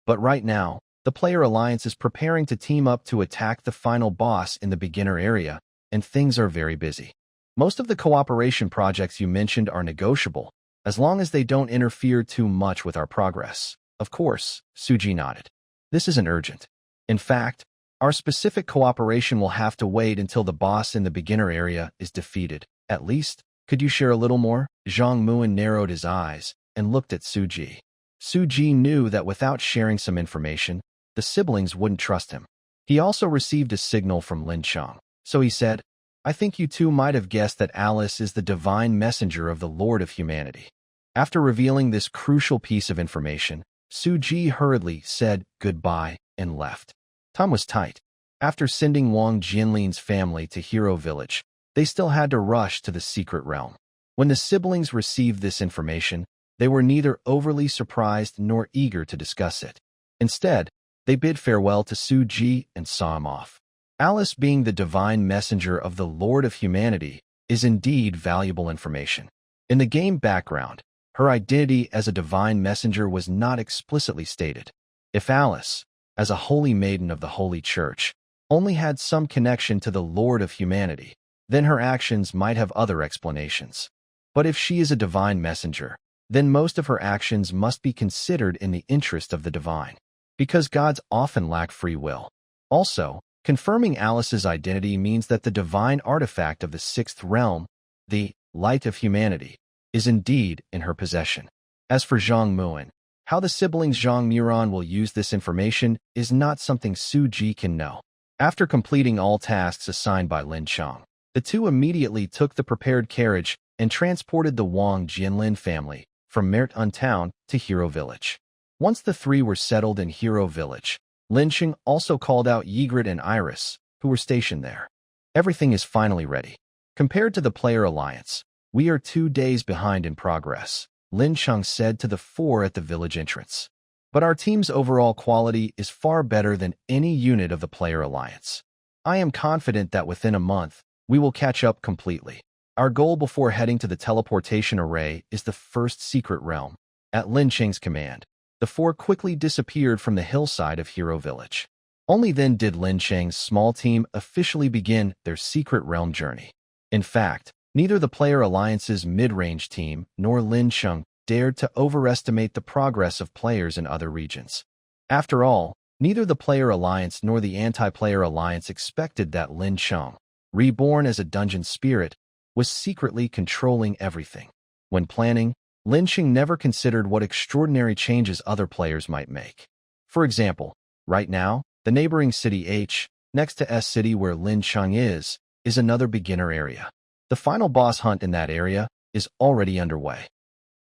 Speaker 1: But right now, the Player Alliance is preparing to team up to attack the final boss in the beginner area, and things are very busy. Most of the cooperation projects you mentioned are negotiable, as long as they don't interfere too much with our progress. Of course, Su Ji nodded. This isn't urgent. In fact, our specific cooperation will have to wait until the boss in the beginner area is defeated. At least, could you share a little more? Zhang Muin narrowed his eyes and looked at Su Ji. Su Ji knew that without sharing some information, the siblings wouldn't trust him. He also received a signal from Lin Cheng, so he said, I think you two might have guessed that Alice is the divine messenger of the Lord of Humanity. After revealing this crucial piece of information, Su Ji hurriedly said goodbye and left. Time was tight. After sending Wang Jinlin's family to Hero Village, they still had to rush to the secret realm. When the siblings received this information, they were neither overly surprised nor eager to discuss it. Instead, they bid farewell to Su Ji and saw him off. Alice, being the divine messenger of the Lord of Humanity, is indeed valuable information. In the game background, her identity as a divine messenger was not explicitly stated. If Alice, as a holy maiden of the Holy Church, only had some connection to the Lord of Humanity, then her actions might have other explanations. But if she is a divine messenger, then most of her actions must be considered in the interest of the divine, because gods often lack free will. Also, confirming Alice's identity means that the divine artifact of the sixth realm, the light of humanity, is indeed in her possession. As for Zhang Muan, how the siblings Zhang Muran will use this information is not something Su Ji can know. After completing all tasks assigned by Lin Chang, the two immediately took the prepared carriage and transported the Wang Jinlin family from Mertun town to Hero Village. Once the three were settled in Hero Village, Lin Chang also called out Ygritte and Iris, who were stationed there. Everything is finally ready. Compared to the Player Alliance, we are 2 days behind in progress, Lin Chang said to the four at the village entrance. But our team's overall quality is far better than any unit of the Player Alliance. I am confident that within a month, we will catch up completely. Our goal before heading to the teleportation array is the first secret realm. At Lin Chang's command, the four quickly disappeared from the hillside of Hero Village. Only then did Lin Chang's small team officially begin their secret realm journey. In fact, neither the Player Alliance's mid-range team nor Lin Chang dared to overestimate the progress of players in other regions. After all, neither the Player Alliance nor the Anti-Player Alliance expected that Lin Chang, reborn as a dungeon spirit, was secretly controlling everything. When planning, Lin Chang never considered what extraordinary changes other players might make. For example, right now, the neighboring city H, next to S City where Lin Chang is another beginner area. The final boss hunt in that area is already underway.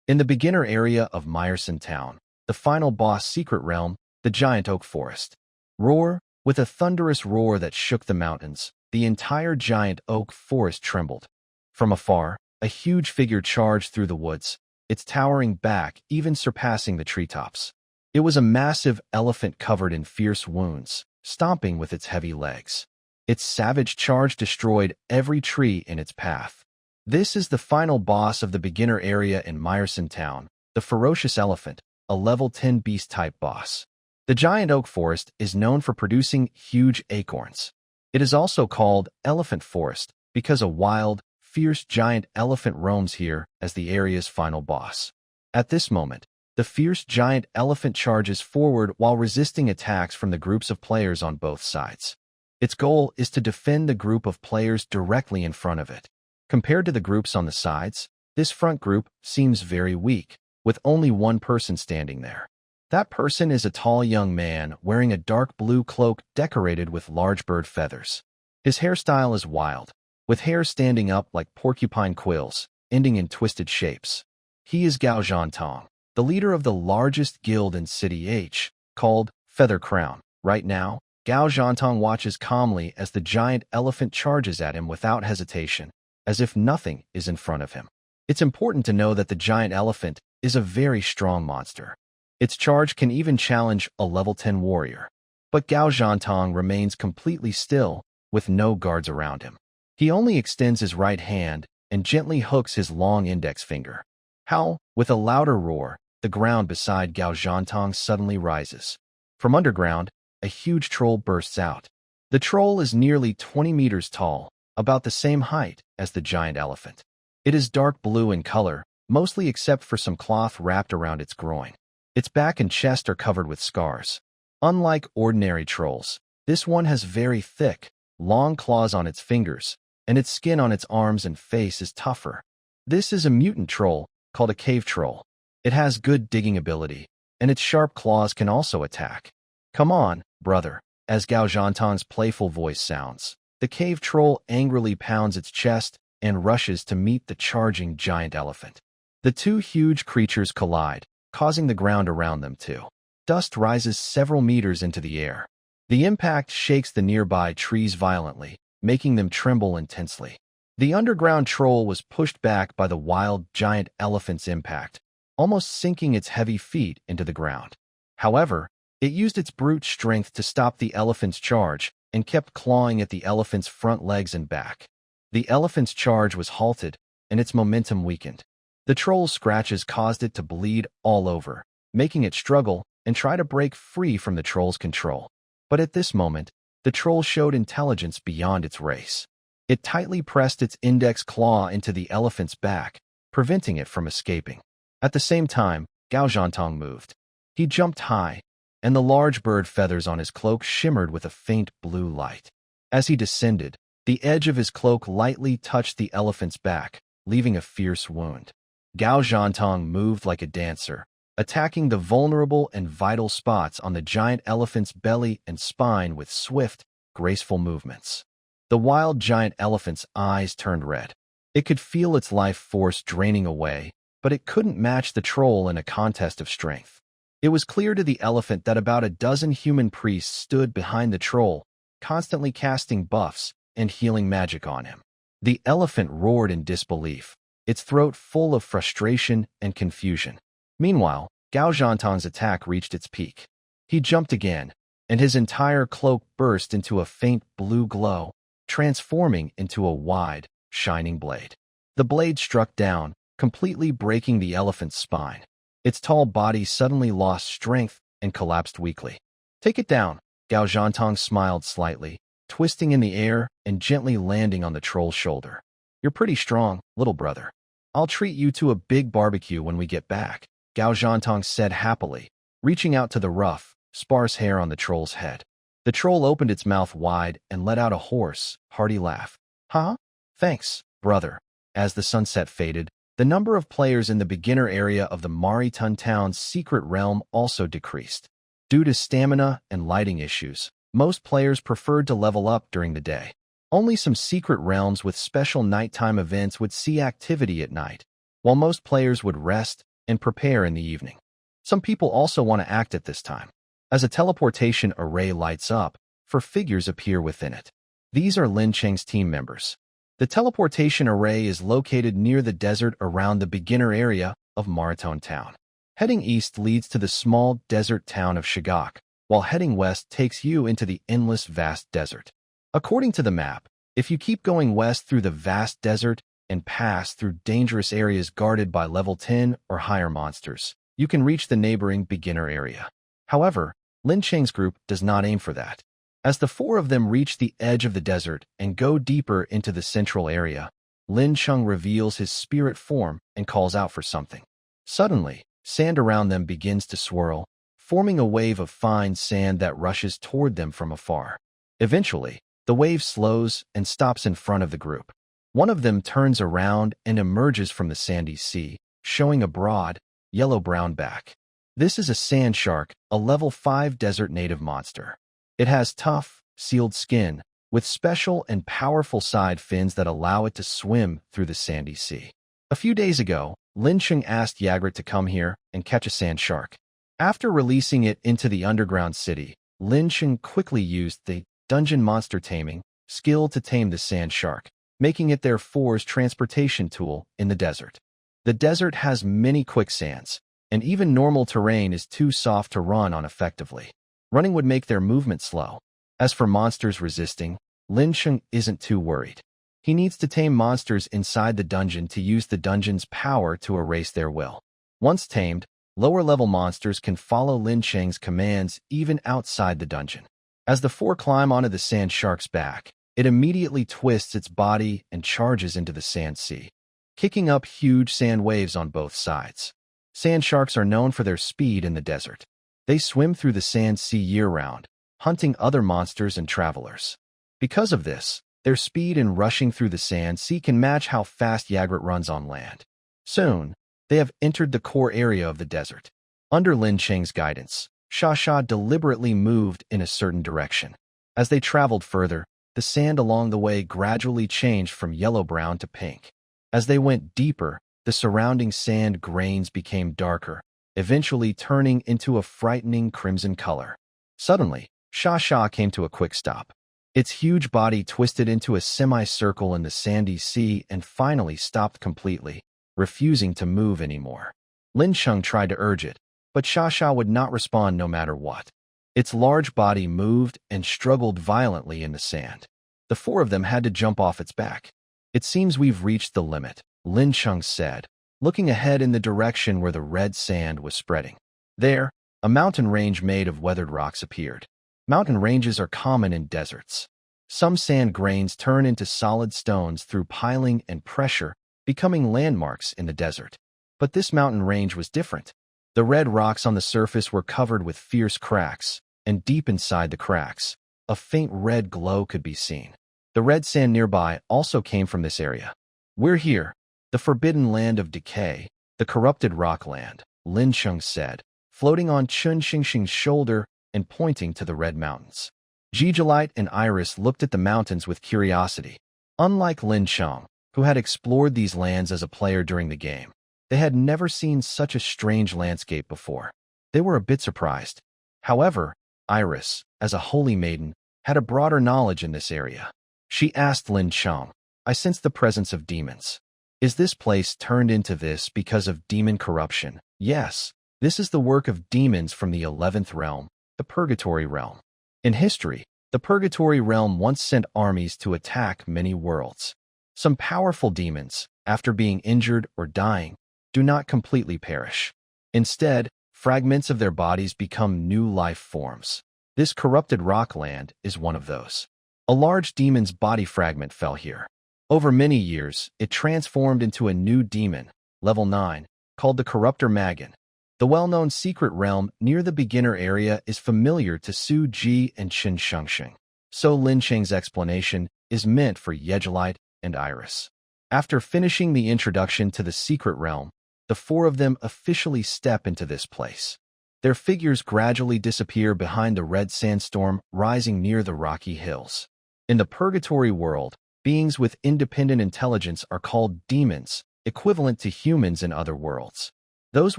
Speaker 1: In the beginner area of Meyerson Town, the final boss secret realm, the giant oak forest. Roar, with a thunderous roar that shook the mountains, the entire giant oak forest trembled. From afar, a huge figure charged through the woods, its towering back even surpassing the treetops. It was a massive elephant covered in fierce wounds, stomping with its heavy legs. Its savage charge destroyed every tree in its path. This is the final boss of the beginner area in Meyerson Town, the ferocious elephant, a level 10 beast-type boss. The giant oak forest is known for producing huge acorns. It is also called Elephant Forest because a wild, fierce giant elephant roams here as the area's final boss. At this moment, the fierce giant elephant charges forward while resisting attacks from the groups of players on both sides. Its goal is to defend the group of players directly in front of it. Compared to the groups on the sides, this front group seems very weak, with only one person standing there. That person is a tall young man wearing a dark blue cloak decorated with large bird feathers. His hairstyle is wild, with hair standing up like porcupine quills, ending in twisted shapes. He is Gao Zhantong, the leader of the largest guild in City H, called Feather Crown. Right now, Gao Zhantong watches calmly as the giant elephant charges at him without hesitation, as if nothing is in front of him. It's important to know that the giant elephant is a very strong monster. Its charge can even challenge a level 10 warrior. But Gao Zhantong remains completely still, with no guards around him. He only extends his right hand and gently hooks his long index finger. How, with a louder roar, the ground beside Gao Zhantong suddenly rises. From underground, a huge troll bursts out. The troll is nearly 20 meters tall, about the same height as the giant elephant. It is dark blue in color, mostly except for some cloth wrapped around its groin. Its back and chest are covered with scars. Unlike ordinary trolls, this one has very thick, long claws on its fingers, and its skin on its arms and face is tougher. This is a mutant troll, called a cave troll. It has good digging ability, and its sharp claws can also attack. Come on, brother, as Gao Zhantong's playful voice sounds. The cave troll angrily pounds its chest and rushes to meet the charging giant elephant. The two huge creatures collide, causing the ground around them to. Dust rises several meters into the air. The impact shakes the nearby trees violently, making them tremble intensely. The underground troll was pushed back by the wild giant elephant's impact, almost sinking its heavy feet into the ground. However, it used its brute strength to stop the elephant's charge and kept clawing at the elephant's front legs and back. The elephant's charge was halted, and its momentum weakened. The troll's scratches caused it to bleed all over, making it struggle and try to break free from the troll's control. But at this moment, the troll showed intelligence beyond its race. It tightly pressed its index claw into the elephant's back, preventing it from escaping. At the same time, Gao Zhantong moved. He jumped high, and the large bird feathers on his cloak shimmered with a faint blue light. As he descended, the edge of his cloak lightly touched the elephant's back, leaving a fierce wound. Gao Zhantong moved like a dancer, attacking the vulnerable and vital spots on the giant elephant's belly and spine with swift, graceful movements. The wild giant elephant's eyes turned red. It could feel its life force draining away, but it couldn't match the troll in a contest of strength. It was clear to the elephant that about a dozen human priests stood behind the troll, constantly casting buffs and healing magic on him. The elephant roared in disbelief, its throat full of frustration and confusion. Meanwhile, Gao Zhantong's attack reached its peak. He jumped again, and his entire cloak burst into a faint blue glow, transforming into a wide, shining blade. The blade struck down, completely breaking the elephant's spine. Its tall body suddenly lost strength and collapsed weakly. "Take it down," Gao Zhantong smiled slightly, twisting in the air and gently landing on the troll's shoulder. "You're pretty strong, little brother. I'll treat you to a big barbecue when we get back," Gao Zhantong said happily, reaching out to the rough, sparse hair on the troll's head. The troll opened its mouth wide and let out a hoarse, hearty laugh. "Huh? Thanks, brother." As the sunset faded, the number of players in the beginner area of the Maritun Town's secret realm also decreased. Due to stamina and lighting issues, most players preferred to level up during the day. Only some secret realms with special nighttime events would see activity at night, while most players would rest and prepare in the evening. Some people also want to act at this time. As a teleportation array lights up, 4 figures appear within it. These are Lin Cheng's team members. The teleportation array is located near the desert around the beginner area of Maritun Town. Heading east leads to the small desert town of Shigok, while heading west takes you into the endless vast desert. According to the map, if you keep going west through the vast desert and pass through dangerous areas guarded by level 10 or higher monsters, you can reach the neighboring beginner area. However, Lin Cheng's group does not aim for that. As the 4 of them reach the edge of the desert and go deeper into the central area, Lin Cheng reveals his spirit form and calls out for something. Suddenly, sand around them begins to swirl, forming a wave of fine sand that rushes toward them from afar. Eventually, the wave slows and stops in front of the group. One of them turns around and emerges from the sandy sea, showing a broad, yellow-brown back. This is a sand shark, a level 5 desert native monster. It has tough, sealed skin, with special and powerful side fins that allow it to swim through the sandy sea. A few days ago, Lin Cheng asked Yagrat to come here and catch a sand shark. After releasing it into the underground city, Lin Cheng quickly used the dungeon monster taming skill to tame the sand shark, making it their 4's transportation tool in the desert. The desert has many quicksands, and even normal terrain is too soft to run on effectively. Running would make their movement slow. As for monsters resisting, Lin Cheng isn't too worried. He needs to tame monsters inside the dungeon to use the dungeon's power to erase their will. Once tamed, lower-level monsters can follow Lin Cheng's commands even outside the dungeon. As the 4 climb onto the sand shark's back, it immediately twists its body and charges into the sand sea, kicking up huge sand waves on both sides. Sand sharks are known for their speed in the desert. They swim through the sand sea year-round, hunting other monsters and travelers. Because of this, their speed in rushing through the sand sea can match how fast Yagrat runs on land. Soon, they have entered the core area of the desert. Under Lin Cheng's guidance, Sha deliberately moved in a certain direction. As they traveled further, the sand along the way gradually changed from yellow-brown to pink. As they went deeper, the surrounding sand grains became darker, eventually turning into a frightening crimson color. Suddenly, Sha Sha came to a quick stop. Its huge body twisted into a semicircle in the sandy sea and finally stopped completely, refusing to move anymore. Lin Sheng tried to urge it, but Sha Sha would not respond no matter what. Its large body moved and struggled violently in the sand. The four of them had to jump off its back. It seems we've reached the limit, Lin Sheng said, looking ahead in the direction where the red sand was spreading. There, a mountain range made of weathered rocks appeared. Mountain ranges are common in deserts. Some sand grains turn into solid stones through piling and pressure, becoming landmarks in the desert. But this mountain range was different. The red rocks on the surface were covered with fierce cracks, and deep inside the cracks, a faint red glow could be seen. The red sand nearby also came from this area. We're here, the forbidden land of decay, the corrupted rockland, Lin Sheng said, floating on Chun Xingxing's shoulder and pointing to the red mountains. Gigolite and Iris looked at the mountains with curiosity. Unlike Lin Sheng, who had explored these lands as a player during the game, they had never seen such a strange landscape before. They were a bit surprised. However, Iris, as a holy maiden, had a broader knowledge in this area. She asked Lin Sheng, I sense the presence of demons. Is this place turned into this because of demon corruption? Yes, this is the work of demons from the 11th realm, the Purgatory realm. In history, the Purgatory realm once sent armies to attack many worlds. Some powerful demons, after being injured or dying, do not completely perish. Instead, fragments of their bodies become new life forms. This corrupted rockland is one of those. A large demon's body fragment fell here. Over many years, it transformed into a new demon, level 9, called the Corruptor Magan. The well-known secret realm near the beginner area is familiar to Su Ji and Qin Shengxing, so Lin Sheng's explanation is meant for Gigolite and Iris. After finishing the introduction to the secret realm, the four of them officially step into this place. Their figures gradually disappear behind the red sandstorm rising near the rocky hills. In the Purgatory world, beings with independent intelligence are called demons, equivalent to humans in other worlds. Those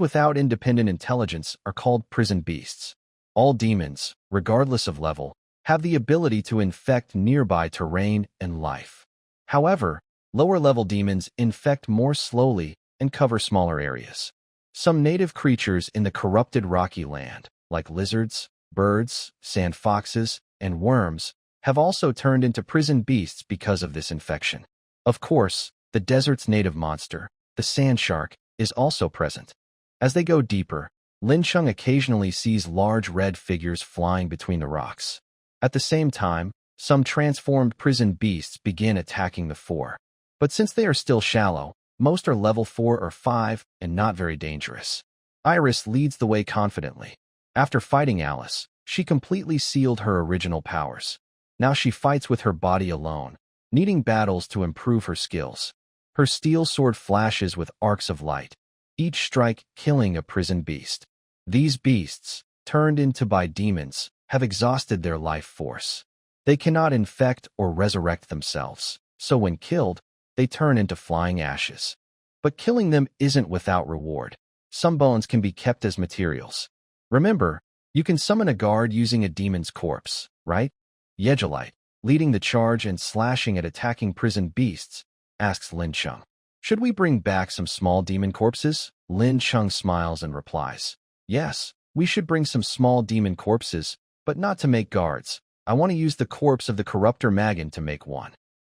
Speaker 1: without independent intelligence are called prison beasts. All demons, regardless of level, have the ability to infect nearby terrain and life. However, lower-level demons infect more slowly and cover smaller areas. Some native creatures in the corrupted rocky land, like lizards, birds, sand foxes, and worms, have also turned into prison beasts because of this infection. Of course, the desert's native monster, the sand shark, is also present. As they go deeper, Lin Sheng occasionally sees large red figures flying between the rocks. At the same time, some transformed prison beasts begin attacking the four. But since they are still shallow, most are level 4 or 5 and not very dangerous. Iris leads the way confidently. After fighting Alice, she completely sealed her original powers. Now she fights with her body alone, needing battles to improve her skills. Her steel sword flashes with arcs of light, each strike killing a prison beast. These beasts, turned into by demons, have exhausted their life force. They cannot infect or resurrect themselves, so when killed, they turn into flying ashes. But killing them isn't without reward. Some bones can be kept as materials. Remember, you can summon a guard using a demon's corpse, right? Gigolite, leading the charge and slashing at attacking prison beasts, asks Lin Sheng. Should we bring back some small demon corpses? Lin Sheng smiles and replies. Yes, we should bring some small demon corpses, but not to make guards. I want to use the corpse of the Corruptor Magan to make one.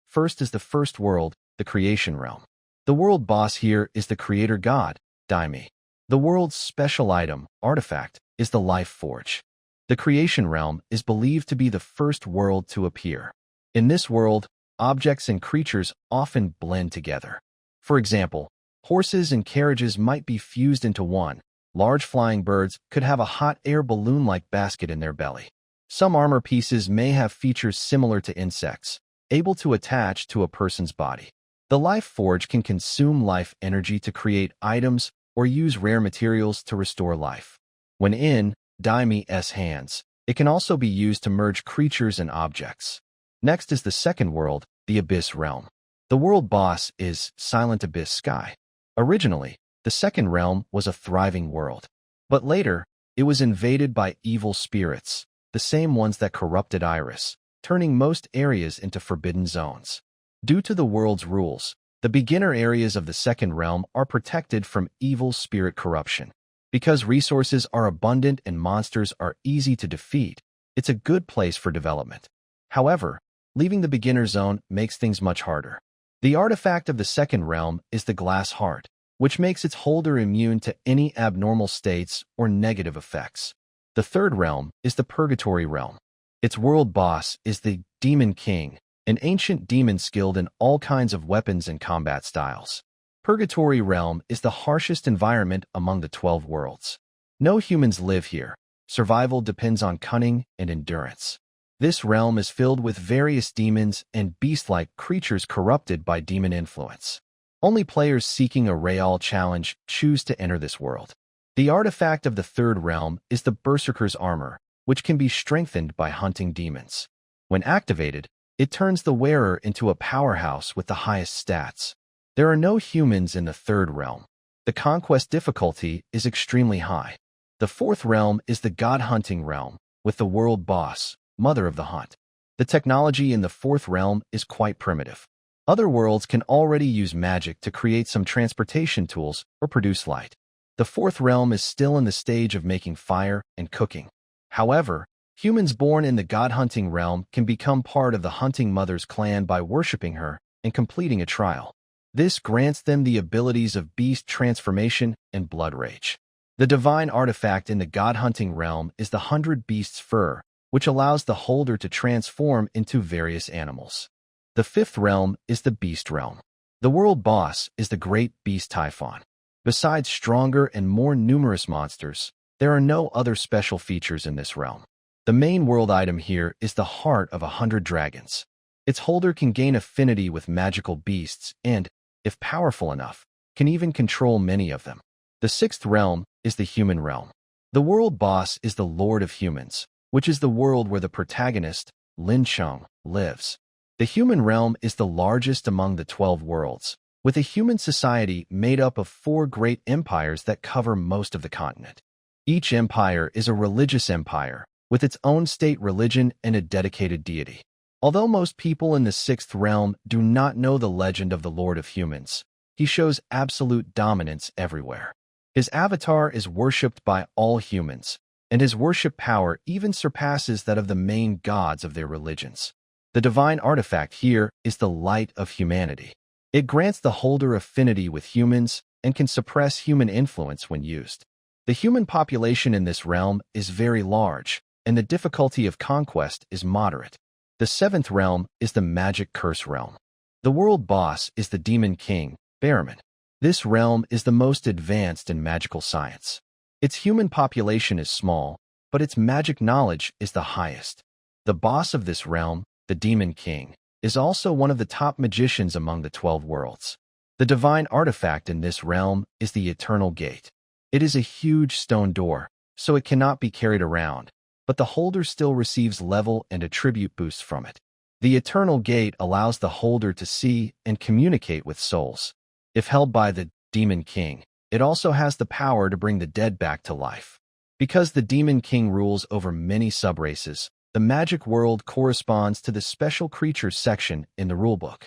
Speaker 1: First is the first world, the creation realm. The world boss here is the creator god, Daimi. The world's special item, artifact, is the life forge. The creation realm is believed to be the first world to appear. In this world, objects and creatures often blend together. For example, horses and carriages might be fused into one. Large flying birds could have a hot air balloon-like basket in their belly. Some armor pieces may have features similar to insects, able to attach to a person's body. The life forge can consume life energy to create items or use rare materials to restore life. When in Daimi's hands, it can also be used to merge creatures and objects. Next is the second world, the Abyss realm. The world boss is Silent Abyss Sky. Originally, the second realm was a thriving world, but later, it was invaded by evil spirits, the same ones that corrupted Iris, turning most areas into forbidden zones. Due to the world's rules, the beginner areas of the second realm are protected from evil spirit corruption. Because resources are abundant and monsters are easy to defeat, it's a good place for development. However, leaving the beginner zone makes things much harder. The artifact of the second realm is the glass heart, which makes its holder immune to any abnormal states or negative effects. The third realm is the purgatory realm. Its world boss is the Demon King, an ancient demon skilled in all kinds of weapons and combat styles. Purgatory realm is the harshest environment among the 12 worlds. No humans live here. Survival depends on cunning and endurance. This realm is filled with various demons and beast-like creatures corrupted by demon influence. Only players seeking a Real challenge choose to enter this world. The artifact of the third realm is the Berserker's armor, which can be strengthened by hunting demons. When activated, it turns the wearer into a powerhouse with the highest stats. There are no humans in the third realm. The conquest difficulty is extremely high. The fourth realm is the god-hunting realm, with the world boss, Mother of the Hunt. The technology in the fourth realm is quite primitive. Other worlds can already use magic to create some transportation tools or produce light. The fourth realm is still in the stage of making fire and cooking. However, humans born in the god-hunting realm can become part of the Hunting Mother's clan by worshipping her and completing a trial. This grants them the abilities of beast transformation and blood rage. The divine artifact in the god-hunting realm is the 100 Beasts Fur, which allows the holder to transform into various animals. The fifth realm is the beast realm. The world boss is the great beast Typhon. Besides stronger and more numerous monsters, there are no other special features in this realm. The main world item here is the heart of 100 dragons. Its holder can gain affinity with magical beasts and, if powerful enough, can even control many of them. The sixth realm is the human realm. The world boss is the Lord of Humans, which is the world where the protagonist, Lin Chung, lives. The human realm is the largest among the 12 worlds, with a human society made up of 4 great empires that cover most of the continent. Each empire is a religious empire, with its own state religion and a dedicated deity. Although most people in the sixth realm do not know the legend of the Lord of Humans, he shows absolute dominance everywhere. His avatar is worshipped by all humans, and his worship power even surpasses that of the main gods of their religions. The divine artifact here is the Light of Humanity. It grants the holder affinity with humans and can suppress human influence when used. The human population in this realm is very large, and the difficulty of conquest is moderate. The seventh realm is the Magic Curse realm. The world boss is the Demon King, Barrowman. This realm is the most advanced in magical science. Its human population is small, but its magic knowledge is the highest. The boss of this realm, the Demon King, is also one of the top magicians among the 12 worlds. The divine artifact in this realm is the Eternal Gate. It is a huge stone door, so it cannot be carried around, but the holder still receives level and attribute boosts from it. The Eternal Gate allows the holder to see and communicate with souls. If held by the Demon King, it also has the power to bring the dead back to life. Because the Demon King rules over many subraces, the magic world corresponds to the special creatures section in the rulebook.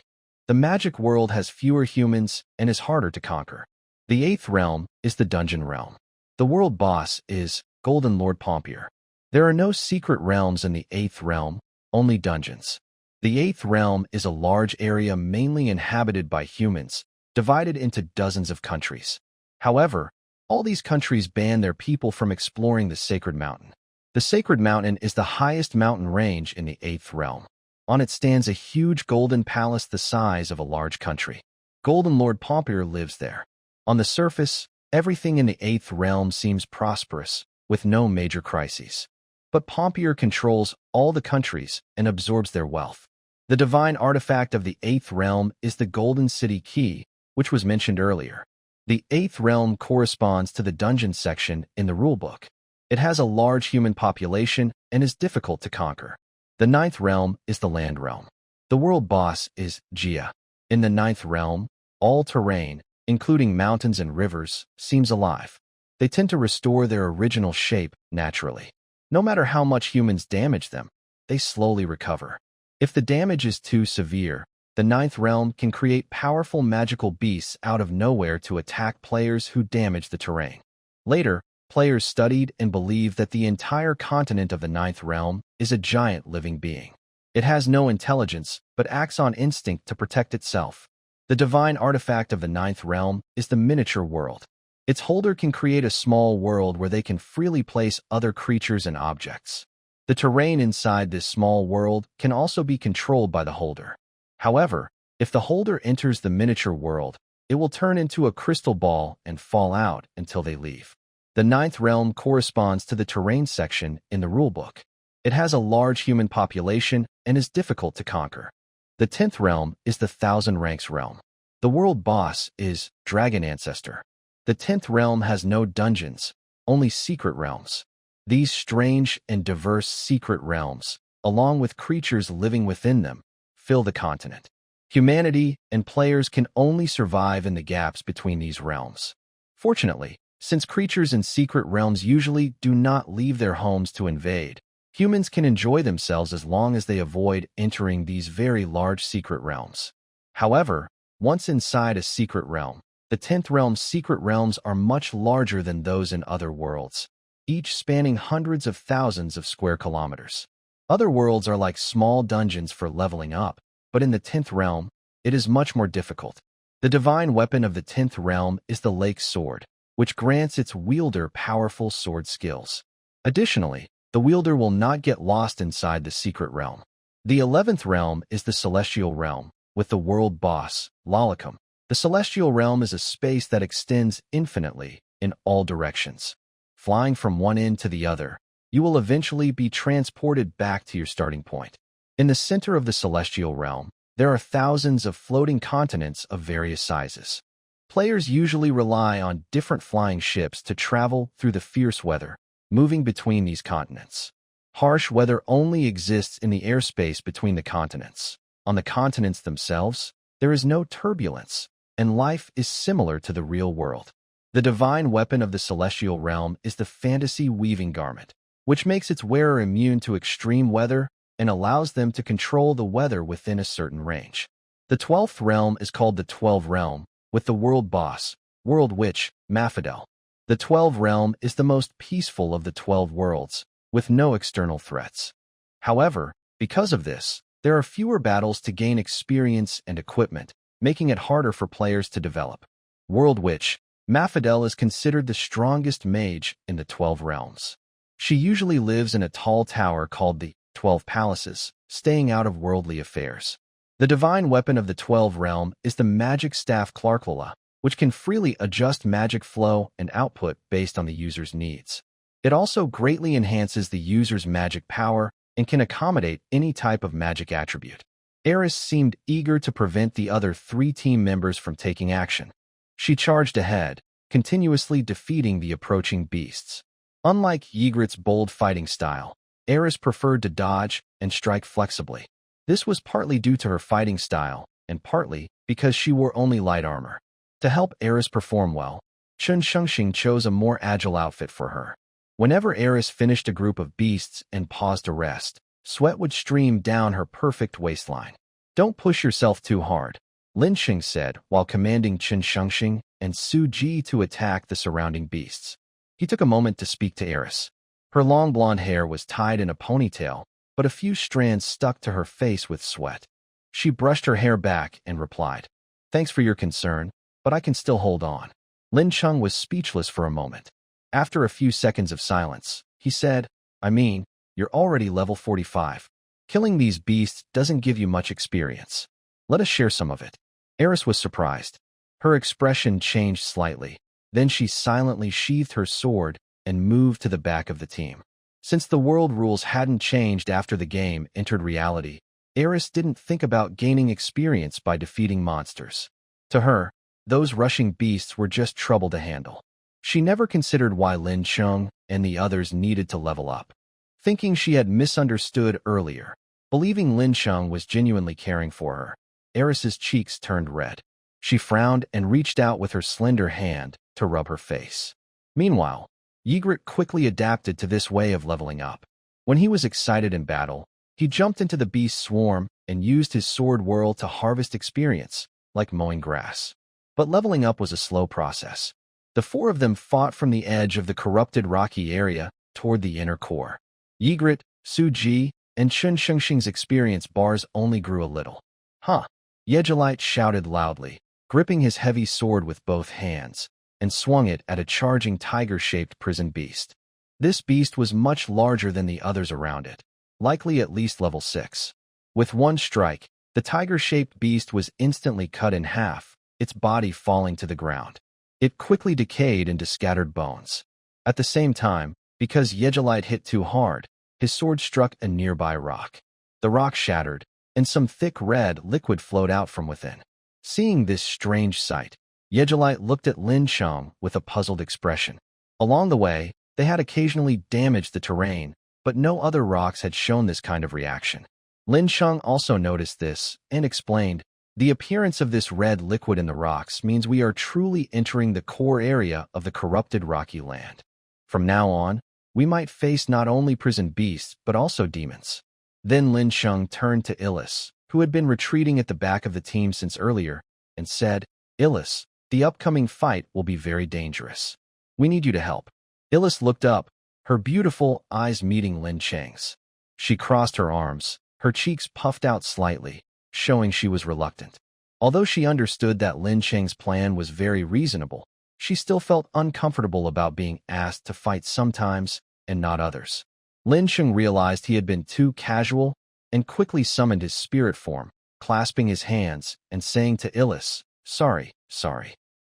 Speaker 1: The magic world has fewer humans and is harder to conquer. The eighth realm is the dungeon realm. The world boss is Golden Lord Pompier. There are no secret realms in the eighth realm, only dungeons. The eighth realm is a large area mainly inhabited by humans, divided into dozens of countries. However, all these countries ban their people from exploring the Sacred Mountain. The Sacred Mountain is the highest mountain range in the eighth realm. On it stands a huge golden palace the size of a large country. Golden Lord Pompier lives there. On the surface, everything in the eighth realm seems prosperous, with no major crises. But Pompier controls all the countries and absorbs their wealth. The divine artifact of the eighth realm is the Golden City Key, which was mentioned earlier. The eighth realm corresponds to the dungeon section in the rulebook. It has a large human population and is difficult to conquer. The ninth realm is the land realm. The world boss is Jia. In the ninth realm, all terrain, including mountains and rivers, seems alive. They tend to restore their original shape naturally. No matter how much humans damage them, they slowly recover. If the damage is too severe, the ninth realm can create powerful magical beasts out of nowhere to attack players who damage the terrain. Later, players studied and believed that the entire continent of the ninth realm is a giant living being. It has no intelligence, but acts on instinct to protect itself. The divine artifact of the ninth realm is the miniature world. Its holder can create a small world where they can freely place other creatures and objects. The terrain inside this small world can also be controlled by the holder. However, if the holder enters the miniature world, it will turn into a crystal ball and fall out until they leave. The ninth realm corresponds to the terrain section in the rulebook. It has a large human population and is difficult to conquer. The 10th realm is the Thousand Ranks realm. The world boss is Dragon Ancestor. The 10th realm has no dungeons, only secret realms. These strange and diverse secret realms, along with creatures living within them, fill the continent. Humanity and players can only survive in the gaps between these realms. Fortunately, since creatures in secret realms usually do not leave their homes to invade, humans can enjoy themselves as long as they avoid entering these very large secret realms. However, once inside a secret realm, the 10th realm's secret realms are much larger than those in other worlds, each spanning hundreds of thousands of square kilometers. Other worlds are like small dungeons for leveling up, but in the 10th realm, it is much more difficult. The divine weapon of the 10th realm is the Lake Sword, which grants its wielder powerful sword skills. Additionally, the wielder will not get lost inside the secret realm. The 11th realm is the Celestial realm, with the world boss, Lolicum. The Celestial realm is a space that extends infinitely in all directions. Flying from one end to the other, you will eventually be transported back to your starting point. In the center of the Celestial realm, there are thousands of floating continents of various sizes. Players usually rely on different flying ships to travel through the fierce weather, moving between these continents. Harsh weather only exists in the airspace between the continents. On the continents themselves, there is no turbulence, and life is similar to the real world. The divine weapon of the Celestial realm is the Fantasy Weaving Garment, which makes its wearer immune to extreme weather and allows them to control the weather within a certain range. The 12th realm is called the 12 realm, with the world boss, World Witch, Mafidel. The 12 realm is the most peaceful of the 12 worlds, with no external threats. However, because of this, there are fewer battles to gain experience and equipment, making it harder for players to develop. World Witch, Mafidel is considered the strongest mage in the 12 realms. She usually lives in a tall tower called the 12 Palaces, staying out of worldly affairs. The divine weapon of the 12 realm is the magic staff Clarklala, which can freely adjust magic flow and output based on the user's needs. It also greatly enhances the user's magic power and can accommodate any type of magic attribute. Eris seemed eager to prevent the other 3 team members from taking action. She charged ahead, continuously defeating the approaching beasts. Unlike Ygritte's bold fighting style, Eris preferred to dodge and strike flexibly. This was partly due to her fighting style, and partly because she wore only light armor. To help Eris perform well, Chun Shengxing chose a more agile outfit for her. Whenever Eris finished a group of beasts and paused to rest, sweat would stream down her perfect waistline. "Don't push yourself too hard," Lin Xing said while commanding Chun Shengxing and Su Ji to attack the surrounding beasts. He took a moment to speak to Eris. Her long blonde hair was tied in a ponytail, but a few strands stuck to her face with sweat. She brushed her hair back and replied, "Thanks for your concern, but I can still hold on." Lin Cheng was speechless for a moment. After a few seconds of silence, he said, "You're already level 45. Killing these beasts doesn't give you much experience. Let us share some of it." Eris was surprised. Her expression changed slightly. Then she silently sheathed her sword and moved to the back of the team. Since the world rules hadn't changed after the game entered reality, Eris didn't think about gaining experience by defeating monsters. To her, those rushing beasts were just trouble to handle. She never considered why Lin Cheng and the others needed to level up. Thinking she had misunderstood earlier, believing Lin Cheng was genuinely caring for her, Eris's cheeks turned red. She frowned and reached out with her slender hand to rub her face. Meanwhile, Ygritte quickly adapted to this way of leveling up. When he was excited in battle, he jumped into the beast's swarm and used his sword whirl to harvest experience, like mowing grass. But leveling up was a slow process. The four of them fought from the edge of the corrupted rocky area toward the inner core. Ygritte, Su Ji, and Chun Shengxing's experience bars only grew a little. Huh! Yegelite shouted loudly, gripping his heavy sword with both hands, and swung it at a charging tiger-shaped prison beast. This beast was much larger than the others around it, likely at least level 6. With one strike, the tiger-shaped beast was instantly cut in half, its body falling to the ground. It quickly decayed into scattered bones. At the same time, because Yegelite hit too hard, his sword struck a nearby rock. The rock shattered, and some thick red liquid flowed out from within. Seeing this strange sight, Yegelite looked at Lin Cheng with a puzzled expression. Along the way, they had occasionally damaged the terrain, but no other rocks had shown this kind of reaction. Lin Cheng also noticed this and explained, "The appearance of this red liquid in the rocks means we are truly entering the core area of the corrupted rocky land. From now on, we might face not only prison beasts but also demons." Then Lin Cheng turned to Illis, who had been retreating at the back of the team since earlier, and said, "Illis, the upcoming fight will be very dangerous. We need you to help." Illis looked up, her beautiful eyes meeting Lin Cheng's. She crossed her arms, her cheeks puffed out slightly, showing she was reluctant. Although she understood that Lin Cheng's plan was very reasonable, she still felt uncomfortable about being asked to fight sometimes and not others. Lin Cheng realized he had been too casual and quickly summoned his spirit form, clasping his hands and saying to Illis, Sorry.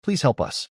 Speaker 1: Please help us."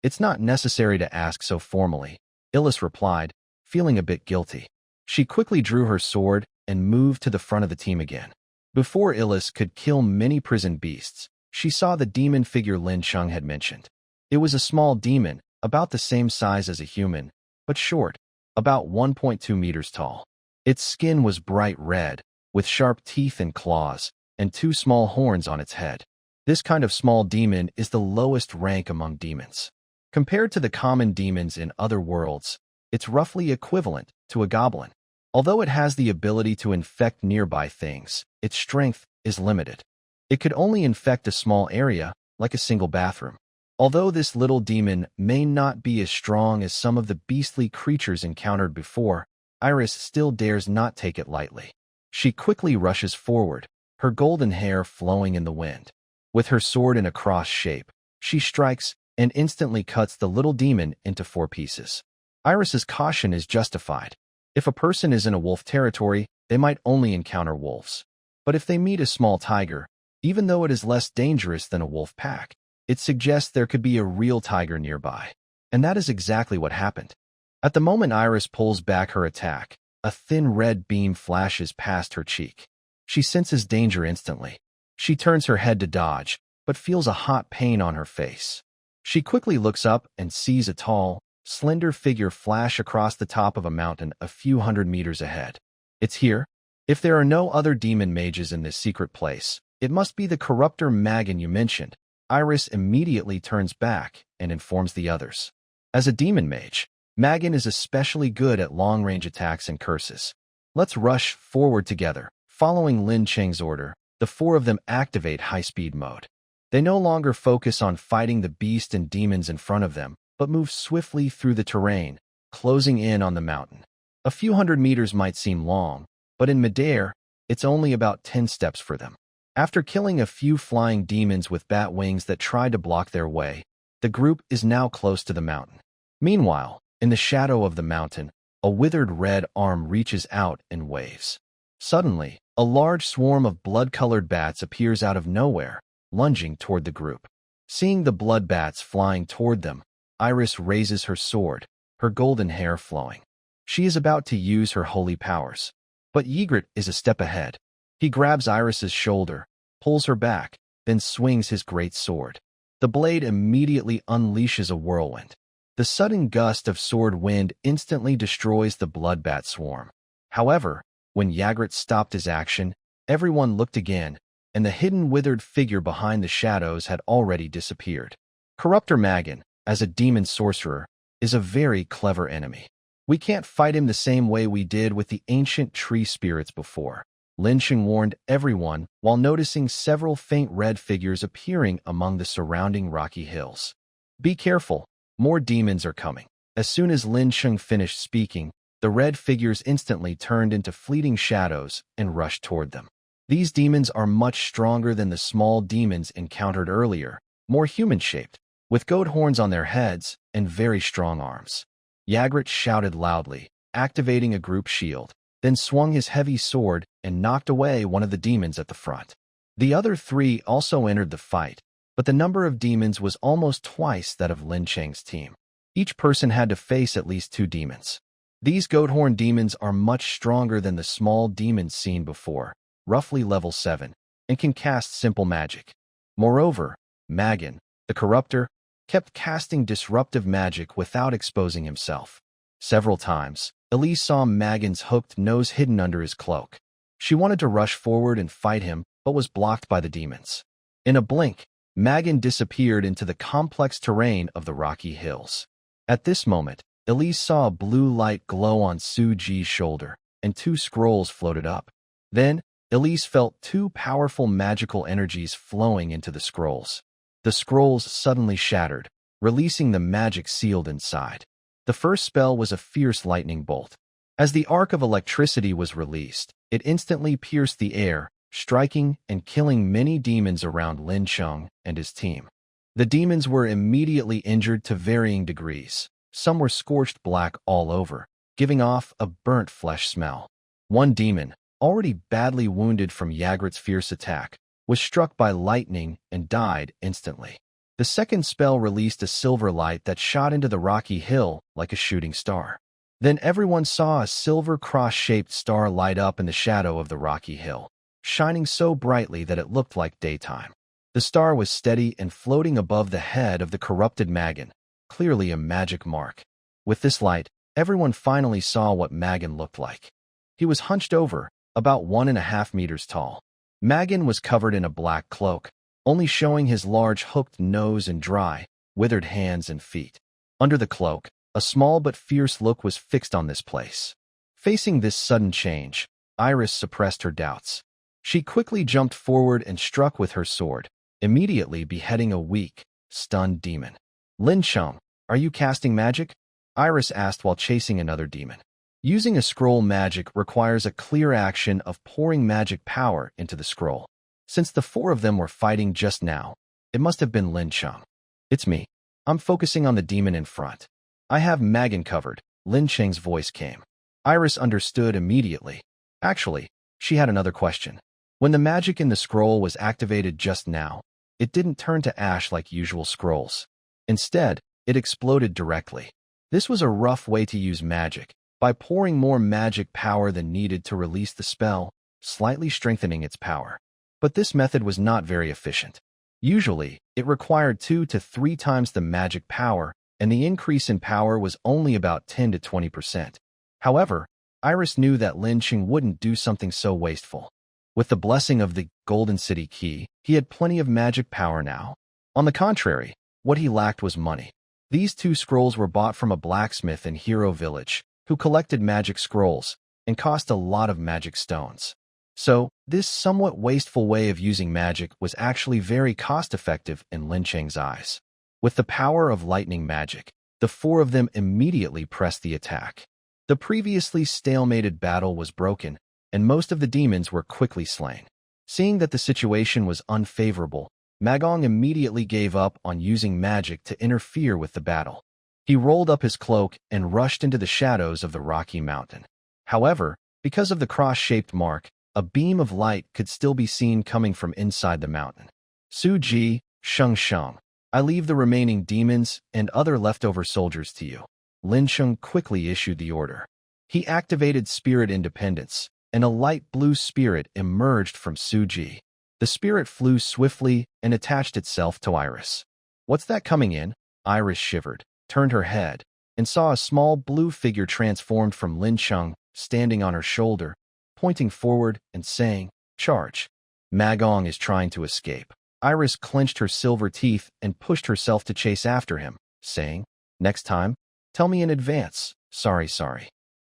Speaker 1: It's not necessary to ask so formally," Illis replied, feeling a bit guilty. She quickly drew her sword and moved to the front of the team again. Before Illis could kill many prison beasts, she saw the demon figure Lin Cheng had mentioned. It was a small demon, about the same size as a human, but short, about 1.2 meters tall. Its skin was bright red, with sharp teeth and claws, and 2 small horns on its head. This kind of small demon is the lowest rank among demons. Compared to the common demons in other worlds, it's roughly equivalent to a goblin. Although it has the ability to infect nearby things, its strength is limited. It could only infect a small area, like a single bathroom. Although this little demon may not be as strong as some of the beastly creatures encountered before, Iris still dares not take it lightly. She quickly rushes forward, her golden hair flowing in the wind. With her sword in a cross shape, she strikes and instantly cuts the little demon into 4 pieces. Iris's caution is justified. If a person is in a wolf territory, they might only encounter wolves. But if they meet a small tiger, even though it is less dangerous than a wolf pack, it suggests there could be a real tiger nearby. And that is exactly what happened. At the moment Iris pulls back her attack, a thin red beam flashes past her cheek. She senses danger instantly. She turns her head to dodge, but feels a hot pain on her face. She quickly looks up and sees a tall, slender figure flash across the top of a mountain a few hundred meters ahead. It's here. If there are no other demon mages in this secret place, it must be the corruptor Magan you mentioned. Iris immediately turns back and informs the others. As a demon mage, Magan is especially good at long-range attacks and curses. Let's rush forward together. Following Lin Cheng's order, the 4 of them activate high-speed mode. They no longer focus on fighting the beast and demons in front of them, but move swiftly through the terrain, closing in on the mountain. A few hundred meters might seem long, but in midair, it's only about 10 steps for them. After killing a few flying demons with bat wings that tried to block their way, the group is now close to the mountain. Meanwhile, in the shadow of the mountain, a withered red arm reaches out and waves. Suddenly, a large swarm of blood-colored bats appears out of nowhere, lunging toward the group. Seeing the blood bats flying toward them, Iris raises her sword, her golden hair flowing. She is about to use her holy powers. But Ygritte is a step ahead. He grabs Iris's shoulder, pulls her back, then swings his great sword. The blade immediately unleashes a whirlwind. The sudden gust of sword wind instantly destroys the bloodbat swarm. However, when Ygritte stopped his action, everyone looked again, and the hidden withered figure behind the shadows had already disappeared. Corruptor Magan, as a demon sorcerer, is a very clever enemy. We can't fight him the same way we did with the ancient tree spirits before. Lin Sheng warned everyone while noticing several faint red figures appearing among the surrounding rocky hills. Be careful, more demons are coming. As soon as Lin Sheng finished speaking, the red figures instantly turned into fleeting shadows and rushed toward them. These demons are much stronger than the small demons encountered earlier, more human-shaped, with goat horns on their heads and very strong arms. Yagrat shouted loudly, activating a group shield, then swung his heavy sword and knocked away one of the demons at the front. The other three also entered the fight, but the number of demons was almost twice that of Lin Cheng's team. Each person had to face at least 2 demons. These goat-horn demons are much stronger than the small demons seen before, roughly level 7, and can cast simple magic. Moreover, Magan, the corruptor, kept casting disruptive magic without exposing himself. Several times, Elise saw Magan's hooked nose hidden under his cloak. She wanted to rush forward and fight him, but was blocked by the demons. In a blink, Magan disappeared into the complex terrain of the rocky hills. At this moment, Elise saw a blue light glow on Su Ji's shoulder, and 2 scrolls floated up. Then, Elise felt 2 powerful magical energies flowing into the scrolls. The scrolls suddenly shattered, releasing the magic sealed inside. The first spell was a fierce lightning bolt. As the arc of electricity was released, it instantly pierced the air, striking and killing many demons around Lin Sheng and his team. The demons were immediately injured to varying degrees. Some were scorched black all over, giving off a burnt flesh smell. One demon, already badly wounded from Yagrat's fierce attack, was struck by lightning and died instantly. The second spell released a silver light that shot into the rocky hill like a shooting star. Then everyone saw a silver cross-shaped star light up in the shadow of the rocky hill, shining so brightly that it looked like daytime. The star was steady and floating above the head of the corrupted Magan, clearly a magic mark. With this light, everyone finally saw what Magan looked like. He was hunched over, about 1.5 meters tall. Magan was covered in a black cloak, only showing his large hooked nose and dry, withered hands and feet. Under the cloak, a small but fierce look was fixed on this place. Facing this sudden change, Iris suppressed her doubts. She quickly jumped forward and struck with her sword, immediately beheading a weak, stunned demon. Lin Sheng, are you casting magic? Iris asked while chasing another demon. Using a scroll magic requires a clear action of pouring magic power into the scroll. Since the 4 of them were fighting just now, it must have been Lin Sheng. It's me. I'm focusing on the demon in front. I have Magan covered, Lin Cheng's voice came. Iris understood immediately. Actually, she had another question. When the magic in the scroll was activated just now, it didn't turn to ash like usual scrolls. Instead, it exploded directly. This was a rough way to use magic, by pouring more magic power than needed to release the spell, slightly strengthening its power. But this method was not very efficient. Usually, it required 2 to 3 times the magic power, and the increase in power was only about 10 to 20%. However, Iris knew that Lin Sheng wouldn't do something so wasteful. With the blessing of the Golden City Key, he had plenty of magic power now. On the contrary, what he lacked was money. These 2 scrolls were bought from a blacksmith in Hero Village, who collected magic scrolls, and cost a lot of magic stones. So, this somewhat wasteful way of using magic was actually very cost-effective in Lin Cheng's eyes. With the power of lightning magic, the 4 of them immediately pressed the attack. The previously stalemated battle was broken, and most of the demons were quickly slain. Seeing that the situation was unfavorable, Magong immediately gave up on using magic to interfere with the battle. He rolled up his cloak and rushed into the shadows of the rocky mountain. However, because of the cross-shaped mark, a beam of light could still be seen coming from inside the mountain. Su Ji, Sheng Sheng, I leave the remaining demons and other leftover soldiers to you. Lin Sheng quickly issued the order. He activated spirit independence, and a light blue spirit emerged from Su Ji. The spirit flew swiftly and attached itself to Iris. What's that coming in? Iris shivered, turned her head, and saw a small blue figure transformed from Lin Sheng, standing on her shoulder, pointing forward and saying, "Charge." Magong is trying to escape. Iris clenched her silver teeth and pushed herself to chase after him, saying, "Next time, Tell me in advance. Sorry.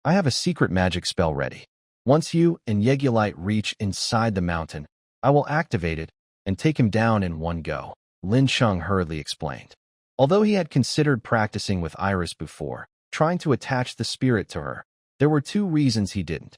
Speaker 1: I have a secret magic spell ready. Once you and Yegulite reach inside the mountain, I will activate it and take him down in one go, Lin Sheng hurriedly explained. Although he had considered practicing with Iris before, trying to attach the spirit to her, there were two reasons he didn't.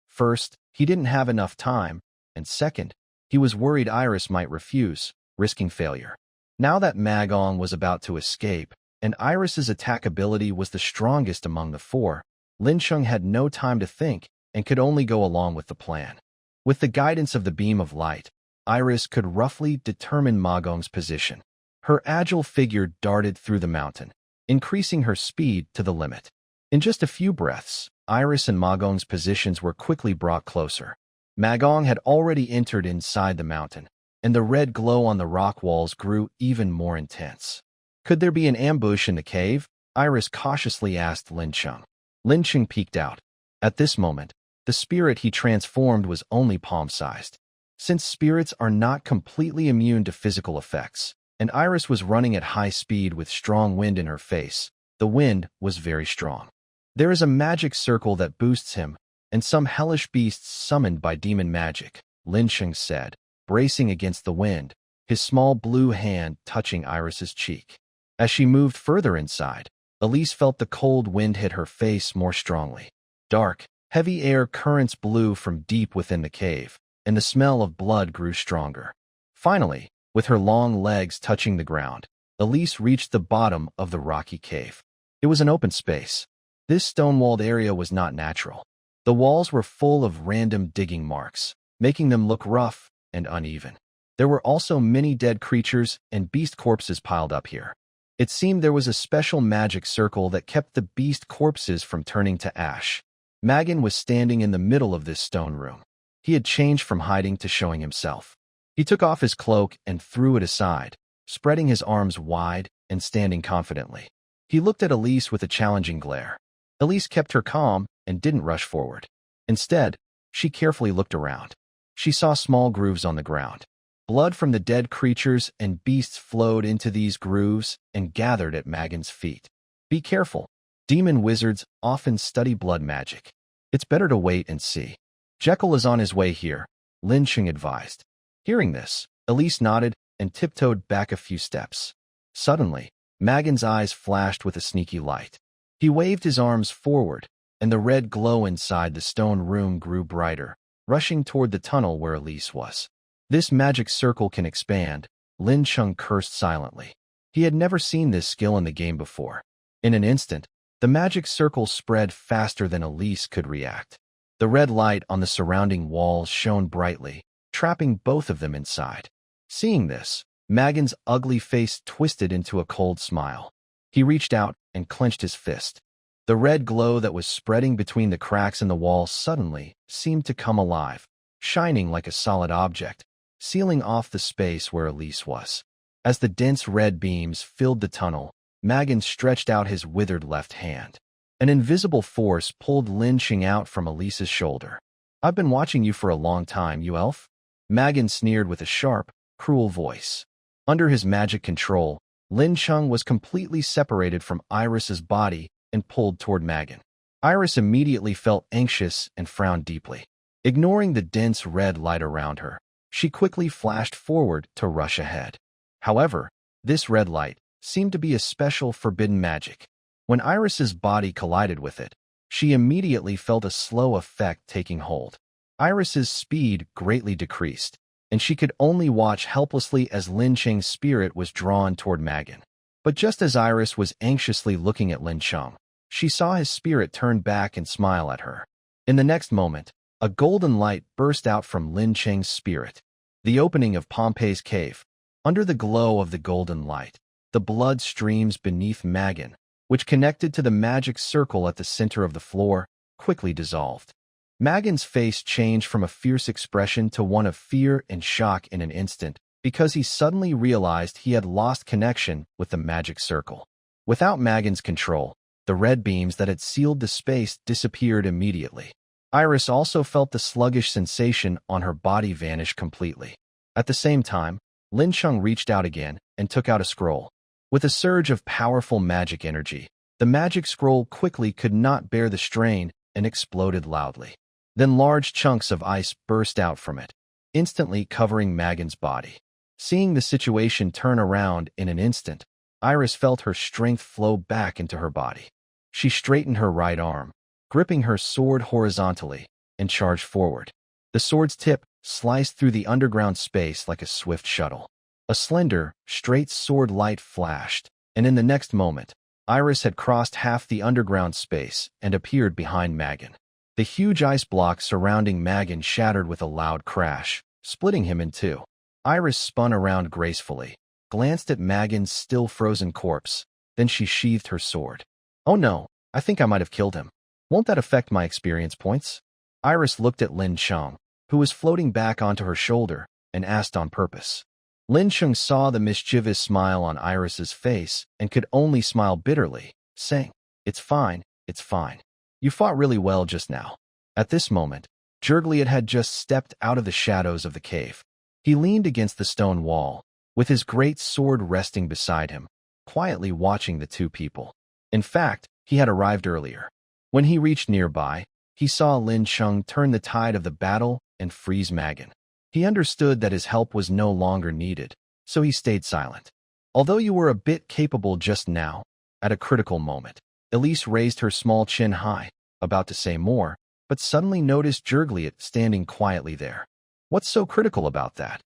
Speaker 1: First, he didn't have enough time, and second, he was worried Iris might refuse, risking failure. Now that Magong was about to escape, and Iris's attack ability was the strongest among the four, Lin Sheng had no time to think and could only go along with the plan. With the guidance of the beam of light, Iris could roughly determine Magong's position. Her agile figure darted through the mountain, increasing her speed to the limit. In just a few breaths, Iris and Magong's positions were quickly brought closer. Magong had already entered inside the mountain, and the red glow on the rock walls grew even more intense. Could there be an ambush in the cave? Iris cautiously asked Lin Sheng. Lin Sheng peeked out. At this moment, the spirit he transformed was only palm-sized. Since spirits are not completely immune to physical effects, and Iris was running at high speed with strong wind in her face, the wind was very strong. There is a magic circle that boosts him, and some hellish beasts summoned by demon magic, Lin Sheng said, bracing against the wind, his small blue hand touching Iris's cheek. As she moved further inside, Elise felt the cold wind hit her face more strongly. Dark, heavy air currents blew from deep within the cave, and the smell of blood grew stronger. Finally, with her long legs touching the ground, Elise reached the bottom of the rocky cave. It was an open space. This stone-walled area was not natural. The walls were full of random digging marks, making them look rough and uneven. There were also many dead creatures and beast corpses piled up here. It seemed there was a special magic circle that kept the beast corpses from turning to ash. Magan was standing in the middle of this stone room. He had changed from hiding to showing himself. He took off his cloak and threw it aside, spreading his arms wide and standing confidently. He looked at Elise with a challenging glare. Elise kept her calm and didn't rush forward. Instead, she carefully looked around. She saw small grooves on the ground. Blood from the dead creatures and beasts flowed into these grooves and gathered at Magan's feet. Be careful. Demon wizards often study blood magic. It's better to wait and see. Jekyll is on his way here, Lin Sheng advised. Hearing this, Elise nodded and tiptoed back a few steps. Suddenly, Magan's eyes flashed with a sneaky light. He waved his arms forward, and the red glow inside the stone room grew brighter, rushing toward the tunnel where Elise was. This magic circle can expand, Lin Sheng cursed silently. He had never seen this skill in the game before. In an instant, the magic circle spread faster than Elise could react. The red light on the surrounding walls shone brightly, trapping both of them inside. Seeing this, Magan's ugly face twisted into a cold smile. He reached out and clenched his fist. The red glow that was spreading between the cracks in the wall suddenly seemed to come alive, shining like a solid object, sealing off the space where Elise was. As the dense red beams filled the tunnel, Magan stretched out his withered left hand. An invisible force pulled Lin Sheng out from Elise's shoulder. I've been watching you for a long time, you elf. Magan sneered with a sharp, cruel voice. Under his magic control, Lin Sheng was completely separated from Iris's body and pulled toward Magan. Iris immediately felt anxious and frowned deeply. Ignoring the dense red light around her, she quickly flashed forward to rush ahead. However, this red light seemed to be a special forbidden magic. When Iris's body collided with it, she immediately felt a slow effect taking hold. Iris's speed greatly decreased, and she could only watch helplessly as Lin Sheng's spirit was drawn toward Magan. But just as Iris was anxiously looking at Lin Sheng, she saw his spirit turn back and smile at her. In the next moment, a golden light burst out from Lin Sheng's spirit. The opening of Pompey's cave. Under the glow of the golden light, the blood streams beneath Magan, which connected to the magic circle at the center of the floor, quickly dissolved. Magan's face changed from a fierce expression to one of fear and shock in an instant, because he suddenly realized he had lost connection with the magic circle. Without Magan's control, the red beams that had sealed the space disappeared immediately. Iris also felt the sluggish sensation on her body vanish completely. At the same time, Lin Sheng reached out again and took out a scroll. With a surge of powerful magic energy, The magic scroll quickly could not bear the strain and exploded loudly. Then large chunks of ice burst out from it, instantly covering Megan's body. Seeing the situation turn around in an instant, Iris felt her strength flow back into her body. She straightened her right arm, gripping her sword horizontally, and charged forward. The sword's tip sliced through the underground space like a swift shuttle. A slender, straight sword light flashed, and in the next moment, Iris had crossed half the underground space and appeared behind Megan. The huge ice block surrounding Megan shattered with a loud crash, splitting him in two. Iris spun around gracefully, glanced at Megan's still frozen corpse, then she sheathed her sword. Oh no, I think I might have killed him. Won't that affect my experience points? Iris looked at Lin Cheng, who was floating back onto her shoulder, and asked on purpose. Lin Cheng saw the mischievous smile on Iris's face and could only smile bitterly, saying, It's fine, it's fine. You fought really well just now. At this moment, Jurgliot had just stepped out of the shadows of the cave. He leaned against the stone wall, with his great sword resting beside him, quietly watching the two people. In fact, he had arrived earlier. When he reached nearby, he saw Lin Cheng turn the tide of the battle and freeze Megan. He understood that his help was no longer needed, so he stayed silent. Although you were a bit capable just now, at a critical moment, Elise raised her small chin high, about to say more, but suddenly noticed Jurgliot standing quietly there. What's so critical about that?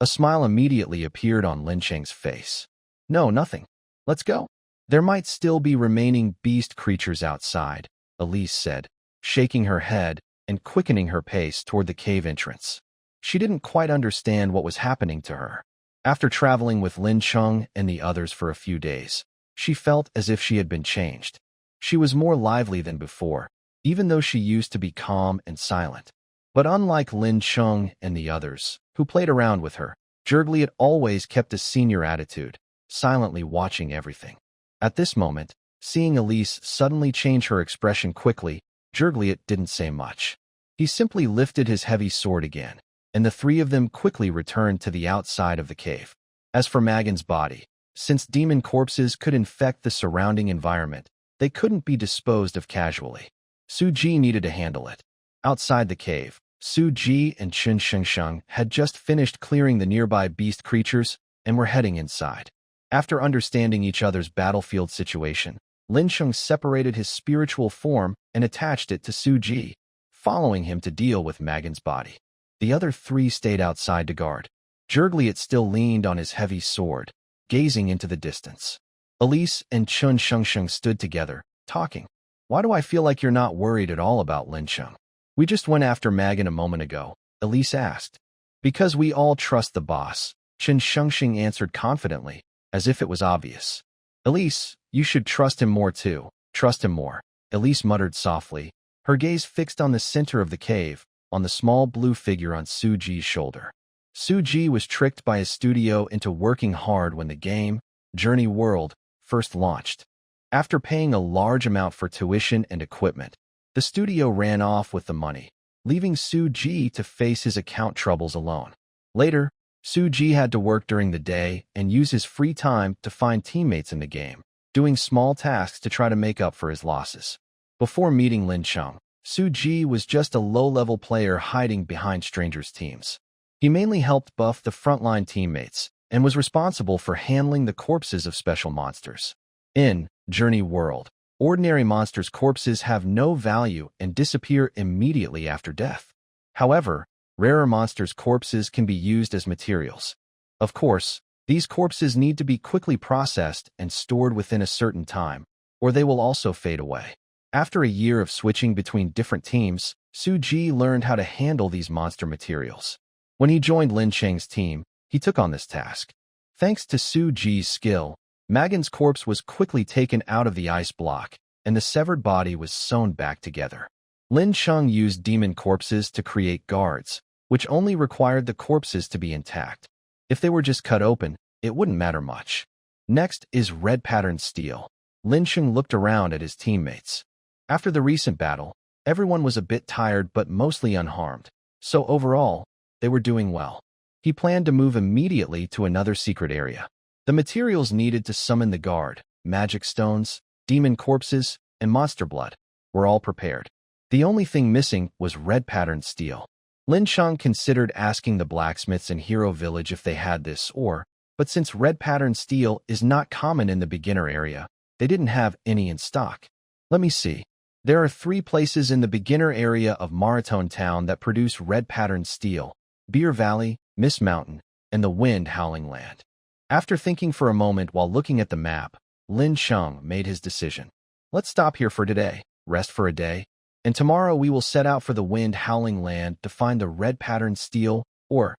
Speaker 1: A smile immediately appeared on Lin Cheng's face. No, nothing. Let's go. There might still be remaining beast creatures outside, Elise said, shaking her head and quickening her pace toward the cave entrance. She didn't quite understand what was happening to her. After traveling with Lin Cheng and the others for a few days, she felt as if she had been changed. She was more lively than before, even though she used to be calm and silent. But unlike Lin Cheng and the others, who played around with her, Jurgliot always kept a senior attitude, silently watching everything. At this moment, seeing Elise suddenly change her expression quickly, Jurgliot didn't say much. He simply lifted his heavy sword again, and the three of them quickly returned to the outside of the cave. As for Megan's body, since demon corpses could infect the surrounding environment, they couldn't be disposed of casually. Su Ji needed to handle it. Outside the cave, Su Ji and Chen Shengsheng had just finished clearing the nearby beast creatures and were heading inside. After understanding each other's battlefield situation, Lin Cheng separated his spiritual form and attached it to Su Ji, following him to deal with Megan's body. The other three stayed outside to guard. Jurgliot still leaned on his heavy sword, gazing into the distance. Elise and Chen Shengsheng stood together, talking. Why do I feel like you're not worried at all about Lin Cheng? We just went after Megan a moment ago, Elise asked. Because we all trust the boss, Chen Shengsheng answered confidently, as if it was obvious. Elise, you should trust him more too. Trust him more, Elise muttered softly, her gaze fixed on the center of the cave, on the small blue figure on Su Ji's shoulder. Su Ji was tricked by his studio into working hard when the game, Journey World, first launched. After paying a large amount for tuition and equipment, the studio ran off with the money, leaving Su Ji to face his account troubles alone. Later, Su Ji had to work during the day and use his free time to find teammates in the game, doing small tasks to try to make up for his losses. Before meeting Lin Cheng, Su Ji was just a low-level player hiding behind strangers' teams. He mainly helped buff the frontline teammates and was responsible for handling the corpses of special monsters. In Journey World, ordinary monsters' corpses have no value and disappear immediately after death. However, rarer monsters' corpses can be used as materials. Of course, these corpses need to be quickly processed and stored within a certain time, or they will also fade away. After a year of switching between different teams, Su Ji learned how to handle these monster materials. When he joined Lin Cheng's team, he took on this task. Thanks to Su Ji's skill, Megan's corpse was quickly taken out of the ice block, and the severed body was sewn back together. Lin Cheng used demon corpses to create guards, which only required the corpses to be intact. If they were just cut open, it wouldn't matter much. Next is red patterned steel. Lin Cheng looked around at his teammates. After the recent battle, everyone was a bit tired but mostly unharmed, so overall, they were doing well. He planned to move immediately to another secret area. The materials needed to summon the guard, magic stones, demon corpses, and monster blood were all prepared. The only thing missing was red patterned steel. Lin Cheng considered asking the blacksmiths in Hero Village if they had this ore, but since red patterned steel is not common in the beginner area, they didn't have any in stock. Let me see. There are 3 places in the beginner area of Maratone Town that produce red patterned steel: Beer Valley, Mist Mountain, and the Wind Howling Land. After thinking for a moment while looking at the map, Lin Cheng made his decision. Let's stop here for today, rest for a day, and tomorrow we will set out for the Wind Howling Land to find the red patterned steel ore.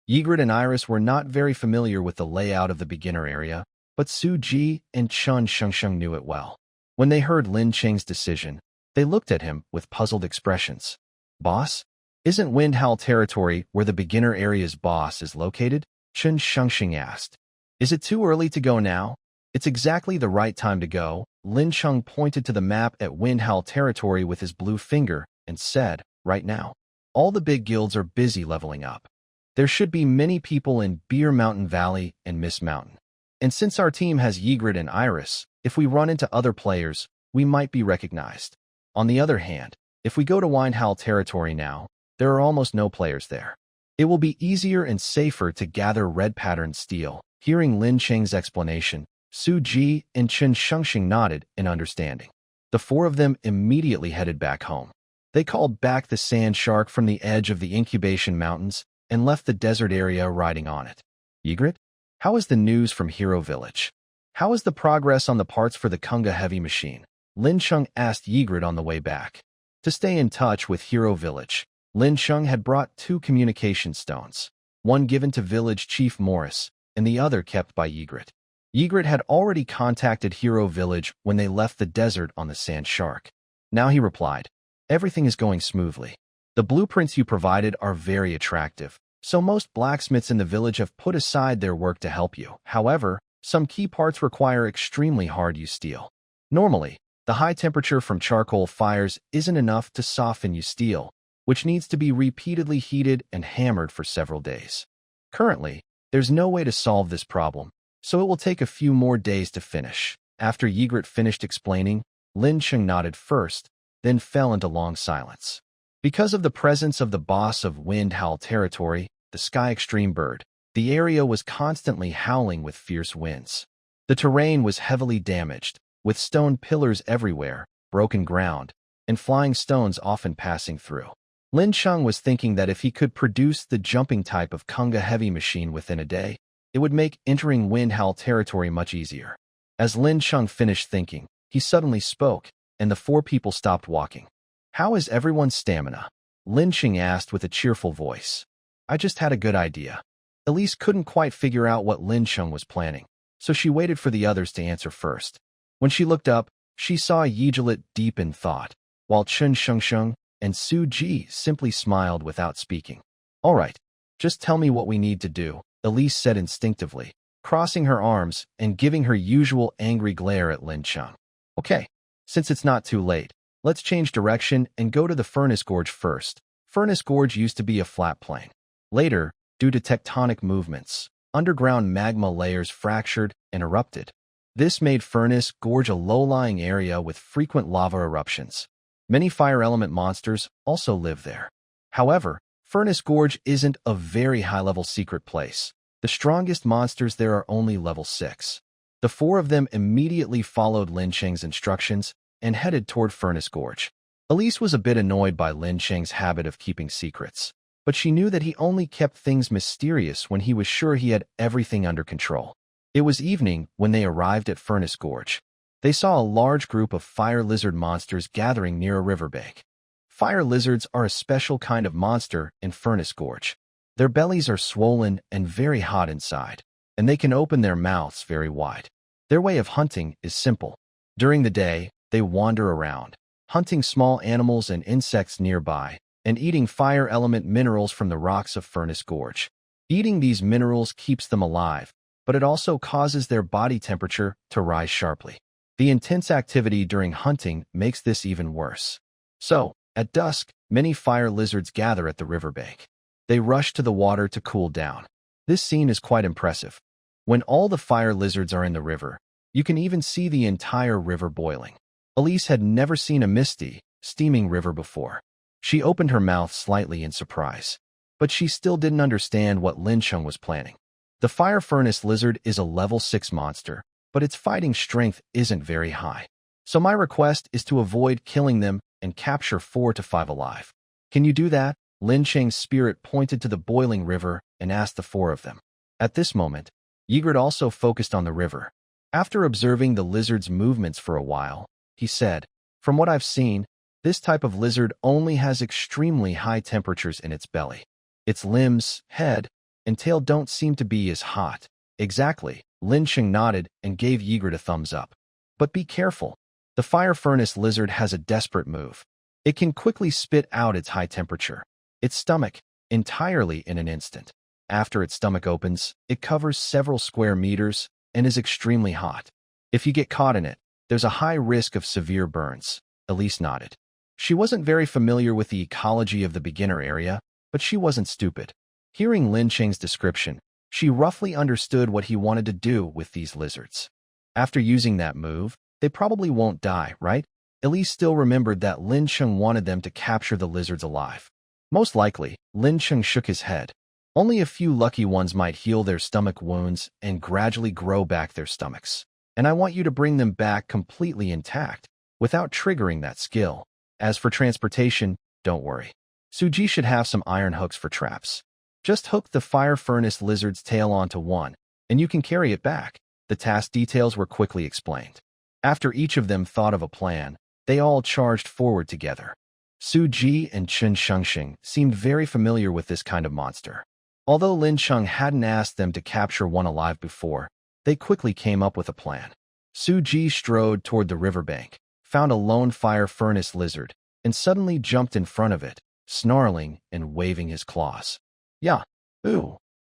Speaker 1: Ygritte and Iris were not very familiar with the layout of the beginner area, but Su Ji and Chun Shengsheng knew it well. When they heard Lin Cheng's decision, they looked at him with puzzled expressions. Boss? Isn't Wind Howl territory where the beginner area's boss is located? Chun Shengsheng asked. Is it too early to go now? It's exactly the right time to go. Lin Cheng pointed to the map at Wind Howl territory with his blue finger and said, right now. All the big guilds are busy leveling up. There should be many people in Beer Mountain Valley and Mist Mountain. And since our team has Ygritte and Iris, if we run into other players, we might be recognized. On the other hand, if we go to Wind Howl territory now, there are almost no players there. It will be easier and safer to gather red patterned steel. Hearing Lin Cheng's explanation, Su Ji and Chun Shengsheng nodded in understanding. The 4 of them immediately headed back home. They called back the sand shark from the edge of the incubation mountains and left the desert area riding on it. Ygritte, how is the news from Hero Village? How is the progress on the parts for the Kunga heavy machine? Lin Cheng asked Ygritte on the way back. To stay in touch with Hero Village, Lin Cheng had brought 2 communication stones, one given to village chief Morris, and the other kept by Ygritte. Ygritte had already contacted Hero Village when they left the desert on the Sand Shark. Now he replied, everything is going smoothly. The blueprints you provided are very attractive, so most blacksmiths in the village have put aside their work to help you. However, some key parts require extremely hard-use steel. Normally, the high temperature from charcoal fires isn't enough to soften you steel, which needs to be repeatedly heated and hammered for several days. Currently, there's no way to solve this problem, so it will take a few more days to finish. After Ygritte finished explaining, Lin Cheng nodded first, then fell into long silence. Because of the presence of the boss of Wind Howl territory, the Sky Extreme Bird, the area was constantly howling with fierce winds. The terrain was heavily damaged, with stone pillars everywhere, broken ground, and flying stones often passing through. Lin Cheng was thinking that if he could produce the jumping type of Kunga heavy machine within a day, it would make entering Wind Howl territory much easier. As Lin Cheng finished thinking, he suddenly spoke, and the 4 people stopped walking. How is everyone's stamina? Lin Cheng asked with a cheerful voice. I just had a good idea. Elise couldn't quite figure out what Lin Cheng was planning, so she waited for the others to answer first. When she looked up, she saw Ygritte deep in thought, while Chun Shengsheng and Su Ji simply smiled without speaking. All right, just tell me what we need to do, Elise said instinctively, crossing her arms and giving her usual angry glare at Lin Cheng. Okay, since it's not too late, let's change direction and go to the Furnace Gorge first. Furnace Gorge used to be a flat plain. Later, due to tectonic movements, underground magma layers fractured and erupted. This made Furnace Gorge a low-lying area with frequent lava eruptions. Many fire element monsters also live there. However, Furnace Gorge isn't a very high-level secret place. The strongest monsters there are only level 6. The 4 of them immediately followed Lin Cheng's instructions and headed toward Furnace Gorge. Elise was a bit annoyed by Lin Cheng's habit of keeping secrets, but she knew that he only kept things mysterious when he was sure he had everything under control. It was evening when they arrived at Furnace Gorge. They saw a large group of fire lizard monsters gathering near a riverbank. Fire lizards are a special kind of monster in Furnace Gorge. Their bellies are swollen and very hot inside, and they can open their mouths very wide. Their way of hunting is simple. During the day, they wander around, hunting small animals and insects nearby, and eating fire element minerals from the rocks of Furnace Gorge. Eating these minerals keeps them alive, but it also causes their body temperature to rise sharply. The intense activity during hunting makes this even worse. So, at dusk, many fire lizards gather at the riverbank. They rush to the water to cool down. This scene is quite impressive. When all the fire lizards are in the river, You can even see the entire river boiling. Elise had never seen a misty, steaming river before. She opened her mouth slightly in surprise, but she still didn't understand what Lin Cheng was planning. The fire furnace lizard is a level 6 monster, but its fighting strength isn't very high. So my request is to avoid killing them and capture 4 to 5 alive. Can you do that? Lin Cheng's spirit pointed to the boiling river and asked the 4 of them. At this moment, Ygritte also focused on the river. After observing the lizard's movements for a while, he said, "From what I've seen, this type of lizard only has extremely high temperatures in its belly. Its limbs, head, and tail don't seem to be as hot." Exactly, Lin Cheng nodded and gave Ygritte a thumbs up. But be careful. The fire furnace lizard has a desperate move. It can quickly spit out its high temperature. Its stomach, entirely in an instant. After its stomach opens, it covers several square meters and is extremely hot. If you get caught in it, there's a high risk of severe burns. Elise nodded. She wasn't very familiar with the ecology of the beginner area, but she wasn't stupid. Hearing Lin Cheng's description, she roughly understood what he wanted to do with these lizards. After using that move, they probably won't die, right? Elise still remembered that Lin Cheng wanted them to capture the lizards alive. Most likely, Lin Cheng shook his head. Only a few lucky ones might heal their stomach wounds and gradually grow back their stomachs. And I want you to bring them back completely intact, without triggering that skill. As for transportation, don't worry. Suji should have some iron hooks for traps. Just hook the fire furnace lizard's tail onto one, and you can carry it back. The task details were quickly explained. After each of them thought of a plan, they all charged forward together. Suji and Chen Shengxing seemed very familiar with this kind of monster. Although Lin Cheng hadn't asked them to capture one alive before, they quickly came up with a plan. Suji strode toward the riverbank, found a lone fire furnace lizard, and suddenly jumped in front of it, snarling and waving his claws. "Yeah, ooh."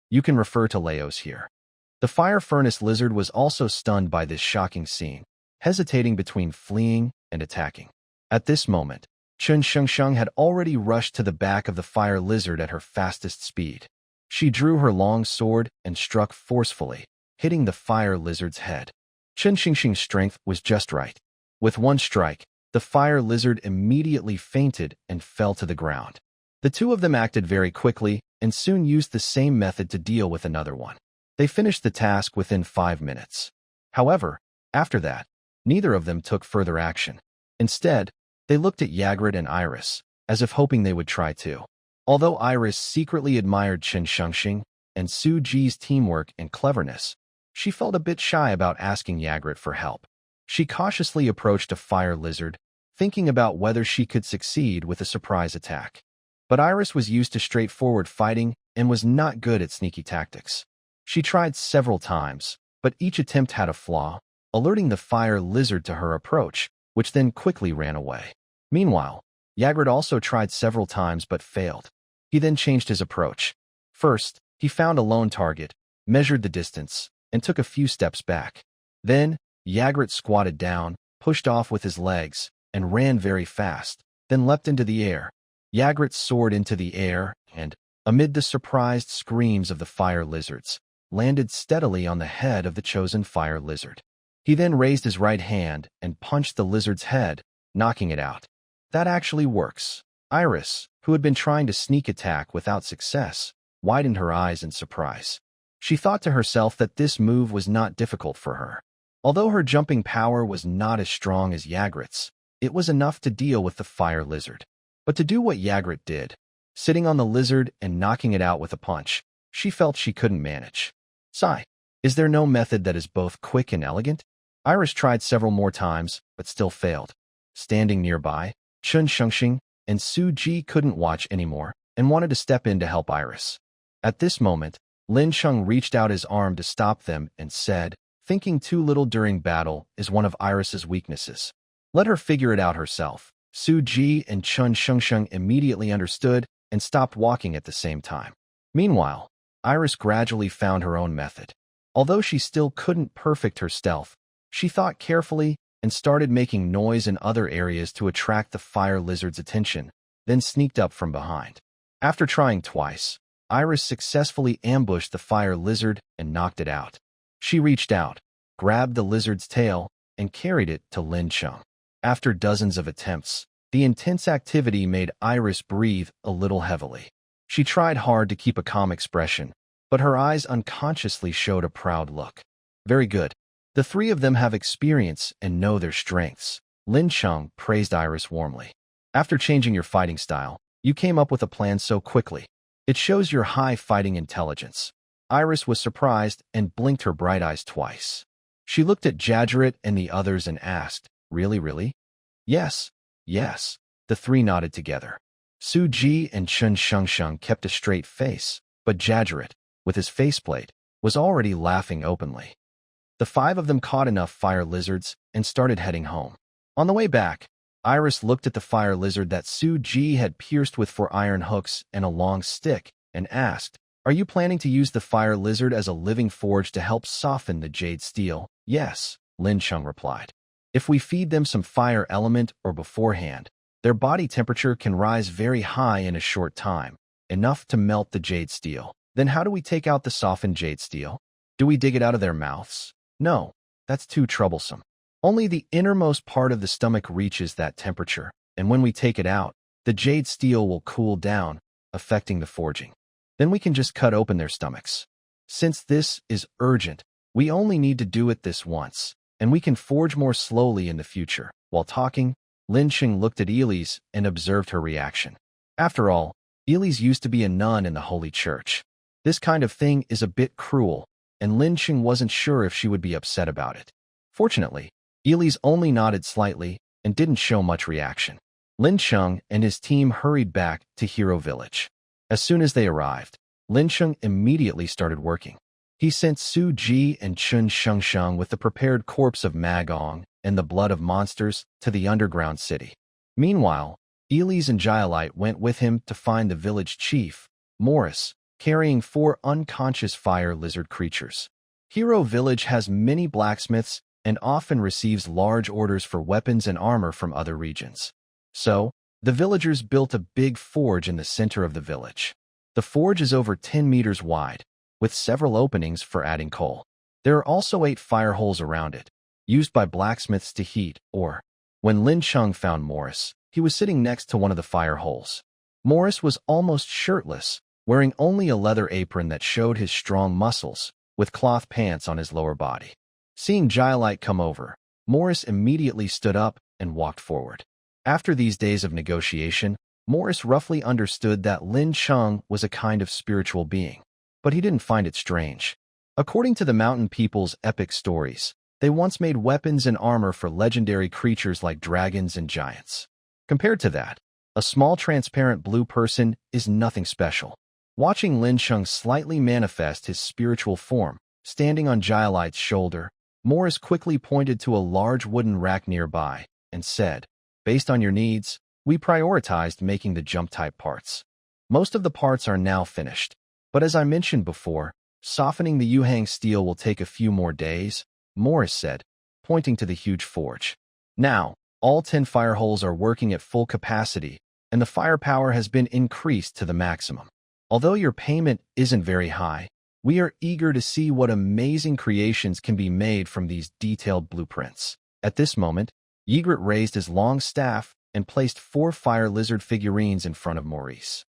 Speaker 1: You can refer to Leos here. The fire furnace lizard was also stunned by this shocking scene, hesitating between fleeing and attacking. At this moment, Chen Shengsheng had already rushed to the back of the fire lizard at her fastest speed. She drew her long sword and struck forcefully, hitting the fire lizard's head. Chen Shengsheng's strength was just right. With one strike, the fire lizard immediately fainted and fell to the ground. The two of them acted very quickly and soon used the same method to deal with another one. They finished the task within 5 minutes. However, after that, neither of them took further action. Instead, they looked at Ygritte and Iris, as if hoping they would try too. Although Iris secretly admired Chen Shengxing and Su Ji's teamwork and cleverness, she felt a bit shy about asking Ygritte for help. She cautiously approached a fire lizard, thinking about whether she could succeed with a surprise attack. But Iris was used to straightforward fighting and was not good at sneaky tactics. She tried several times, but each attempt had a flaw, alerting the fire lizard to her approach, which then quickly ran away. Meanwhile, Ygritte also tried several times but failed. He then changed his approach. First, he found a lone target, measured the distance, and took a few steps back. Then, Ygritte squatted down, pushed off with his legs, and ran very fast, then leapt into the air. Ygritte soared into the air and, amid the surprised screams of the fire lizards, landed steadily on the head of the chosen fire lizard. He then raised his right hand and punched the lizard's head, knocking it out. That actually works. Iris, who had been trying to sneak attack without success, widened her eyes in surprise. She thought to herself that this move was not difficult for her. Although her jumping power was not as strong as Ygritte's, it was enough to deal with the fire lizard. But to do what Ygritte did, sitting on the lizard and knocking it out with a punch, she felt she couldn't manage. Sigh, is there no method that is both quick and elegant? Iris tried several more times, but still failed. Standing nearby, Chen Shengxing and Su Ji couldn't watch anymore and wanted to step in to help Iris. At this moment, Lin Cheng reached out his arm to stop them and said, "Thinking too little during battle is one of Iris's weaknesses. Let her figure it out herself." Su Ji and Chen Shengsheng immediately understood and stopped walking at the same time. Meanwhile, Iris gradually found her own method. Although she still couldn't perfect her stealth, she thought carefully and started making noise in other areas to attract the fire lizard's attention, then sneaked up from behind. After trying twice, Iris successfully ambushed the fire lizard and knocked it out. She reached out, grabbed the lizard's tail and carried it to Lin Chung. After dozens of attempts, the intense activity made Iris breathe a little heavily. She tried hard to keep a calm expression, but her eyes unconsciously showed a proud look. Very good. The three of them have experience and know their strengths. Lin Chung praised Iris warmly. After changing your fighting style, you came up with a plan so quickly. It shows your high fighting intelligence. Iris was surprised and blinked her bright eyes twice. She looked at Jajaret and the others and asked, Really? Yes. The three nodded together. Su Ji and Chun Shengsheng kept a straight face, but Jajaret, with his faceplate, was already laughing openly. The five of them caught enough fire lizards and started heading home. On the way back, Iris looked at the fire lizard that Su Ji had pierced with 4 iron hooks and a long stick and asked, Are you planning to use the fire lizard as a living forge to help soften the jade steel? Yes, Lin Chung replied. If we feed them some fire element or beforehand, their body temperature can rise very high in a short time, enough to melt the jade steel. Then how do we take out the softened jade steel? Do we dig it out of their mouths? No, that's too troublesome. Only the innermost part of the stomach reaches that temperature, and when we take it out, the jade steel will cool down, affecting the forging. Then we can just cut open their stomachs. Since this is urgent, we only need to do it this once, and we can forge more slowly in the future. While talking, Lin Chung looked at Elise and observed her reaction. After all, Elise used to be a nun in the Holy Church. This kind of thing is a bit cruel, and Lin Chung wasn't sure if she would be upset about it. Fortunately, Elise only nodded slightly and didn't show much reaction. Lin Chung and his team hurried back to Hero Village. As soon as they arrived, Lin Chung immediately started working. He sent Su Ji and Chun Shengsheng with the prepared corpse of Magong and the blood of monsters to the underground city. Meanwhile, Elise and Giolite went with him to find the village chief, Morris, carrying 4 unconscious fire lizard creatures. Hero Village has many blacksmiths and often receives large orders for weapons and armor from other regions. So, the villagers built a big forge in the center of the village. The forge is over 10 meters wide, with several openings for adding coal. There are also 8 fire holes around it, used by blacksmiths to heat or. When Lin Chung found Morris, he was sitting next to one of the fire holes. Morris was almost shirtless, wearing only a leather apron that showed his strong muscles, with cloth pants on his lower body. Seeing Giolite come over, Morris immediately stood up and walked forward. After these days of negotiation, Morris roughly understood that Lin Chung was a kind of spiritual being, but he didn't find it strange. According to the mountain people's epic stories, they once made weapons and armor for legendary creatures like dragons and giants. Compared to that, a small transparent blue person is nothing special. Watching Lin Chung slightly manifest his spiritual form, standing on Giolite's shoulder, Morris quickly pointed to a large wooden rack nearby and said, Based on your needs, we prioritized making the jump-type parts. Most of the parts are now finished, but as I mentioned before, softening the Yuhang steel will take a few more days, Morris said, pointing to the huge forge. Now, all 10 fire holes are working at full capacity, and the firepower has been increased to the maximum. Although your payment isn't very high, we are eager to see what amazing creations can be made from these detailed blueprints. At this moment, Ygritte raised his long staff and placed 4 fire lizard figurines in front of Maurice.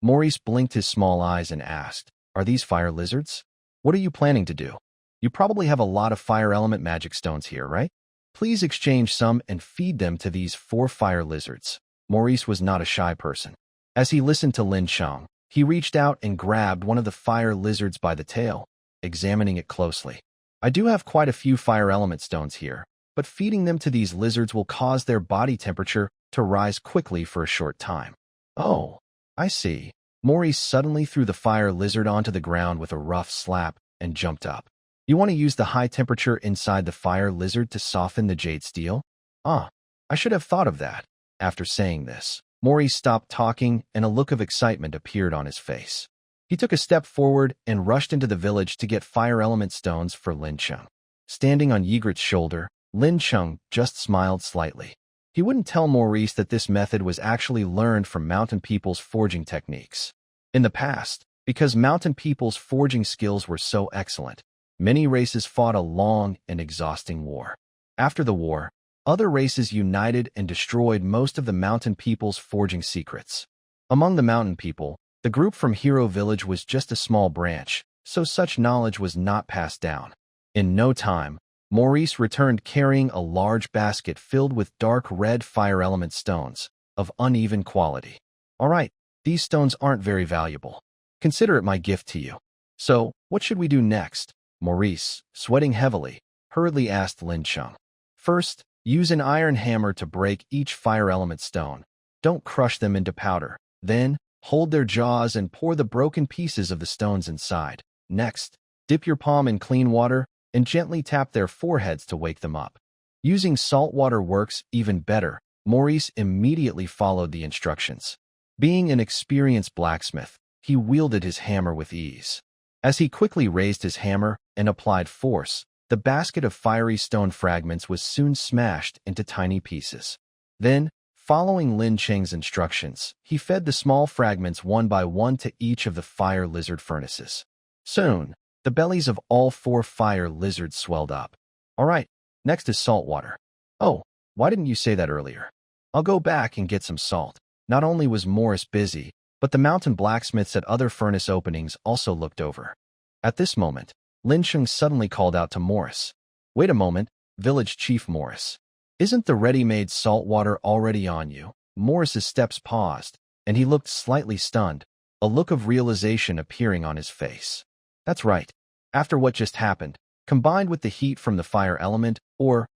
Speaker 1: Maurice blinked his small eyes and asked, Are these fire lizards? What are you planning to do? You probably have a lot of fire element magic stones here, right? Please exchange some and feed them to these 4 fire lizards. Maurice was not a shy person. As he listened to Lin Chung, he reached out and grabbed one of the fire lizards by the tail, examining it closely. I do have quite a few fire element stones here, but feeding them to these lizards will cause their body temperature to rise quickly for a short time. Oh, I see. Maurice suddenly threw the fire lizard onto the ground with a rough slap and jumped up. You want to use the high temperature inside the fire lizard to soften the jade steel? I should have thought of that. After saying this, Maurice stopped talking and a look of excitement appeared on his face. He took a step forward and rushed into the village to get fire element stones for Lin Chung. Standing on Ygritte's shoulder, Lin Chung just smiled slightly. He wouldn't tell Maurice that this method was actually learned from mountain people's forging techniques. In the past, because mountain people's forging skills were so excellent, Many races fought a long and exhausting war. After the war, other races united and destroyed most of the mountain people's forging secrets. Among the mountain people, the group from Hero Village was just a small branch, so such knowledge was not passed down. In no time, Maurice returned carrying a large basket filled with dark red fire element stones, of uneven quality. All right, these stones aren't very valuable. Consider it my gift to you. So, what should we do next? Maurice, sweating heavily, hurriedly asked Lin Cheng. First, use an iron hammer to break each fire element stone. Don't crush them into powder. Then, hold their jaws and pour the broken pieces of the stones inside. Next, dip your palm in clean water and gently tap their foreheads to wake them up. Using salt water works even better. Maurice immediately followed the instructions. Being an experienced blacksmith, he wielded his hammer with ease. As he quickly raised his hammer and applied force, the basket of fiery stone fragments was soon smashed into tiny pieces. Then, following Lin Cheng's instructions, he fed the small fragments one by one to each of the fire lizard furnaces. Soon, the bellies of all 4 fire lizards swelled up. All right, next is salt water. Oh, why didn't you say that earlier? I'll go back and get some salt. Not only was Morris busy, but the mountain blacksmiths at other furnace openings also looked over. At this moment, Lin Cheng suddenly called out to Morris. Wait a moment, village chief Morris. Isn't the ready-made salt water already on you? Morris's steps paused, and he looked slightly stunned, a look of realization appearing on his face. That's right. After what just happened, combined with the heat from the fire element,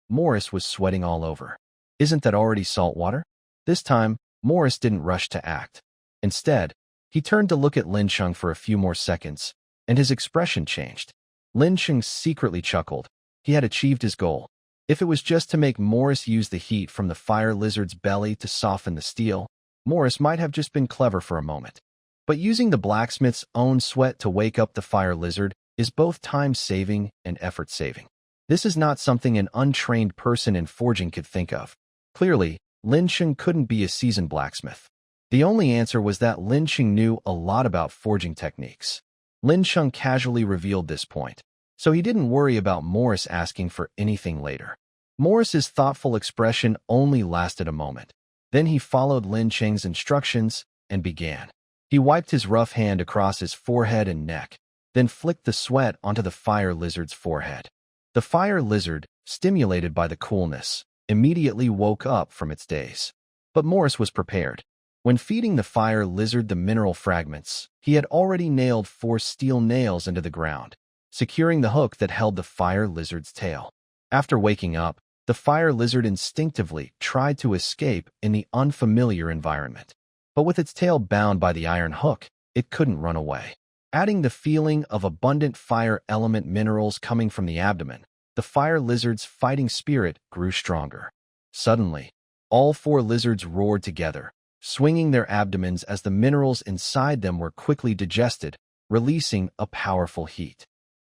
Speaker 1: Morris was sweating all over. Isn't that already salt water? This time, Morris didn't rush to act. Instead, he turned to look at Lin Cheng for a few more seconds, and his expression changed. Lin Cheng secretly chuckled. He had achieved his goal. If it was just to make Morris use the heat from the fire lizard's belly to soften the steel, Morris might have just been clever for a moment. But using the blacksmith's own sweat to wake up the fire lizard is both time-saving and effort-saving. This is not something an untrained person in forging could think of. Clearly, Lin Cheng couldn't be a seasoned blacksmith. The only answer was that Lin Cheng knew a lot about forging techniques. Lin Cheng casually revealed this point, so he didn't worry about Morris asking for anything later. Morris's thoughtful expression only lasted a moment. Then he followed Lin Cheng's instructions and began. He wiped his rough hand across his forehead and neck, then flicked the sweat onto the fire lizard's forehead. The fire lizard, stimulated by the coolness, immediately woke up from its daze. But Morris was prepared. When feeding the fire lizard the mineral fragments, he had already nailed 4 steel nails into the ground, securing the hook that held the fire lizard's tail. After waking up, the fire lizard instinctively tried to escape in the unfamiliar environment. But with its tail bound by the iron hook, it couldn't run away. Adding the feeling of abundant fire element minerals coming from the abdomen, the fire lizard's fighting spirit grew stronger. Suddenly, all 4 lizards roared together, swinging their abdomens as the minerals inside them were quickly digested, releasing a powerful heat.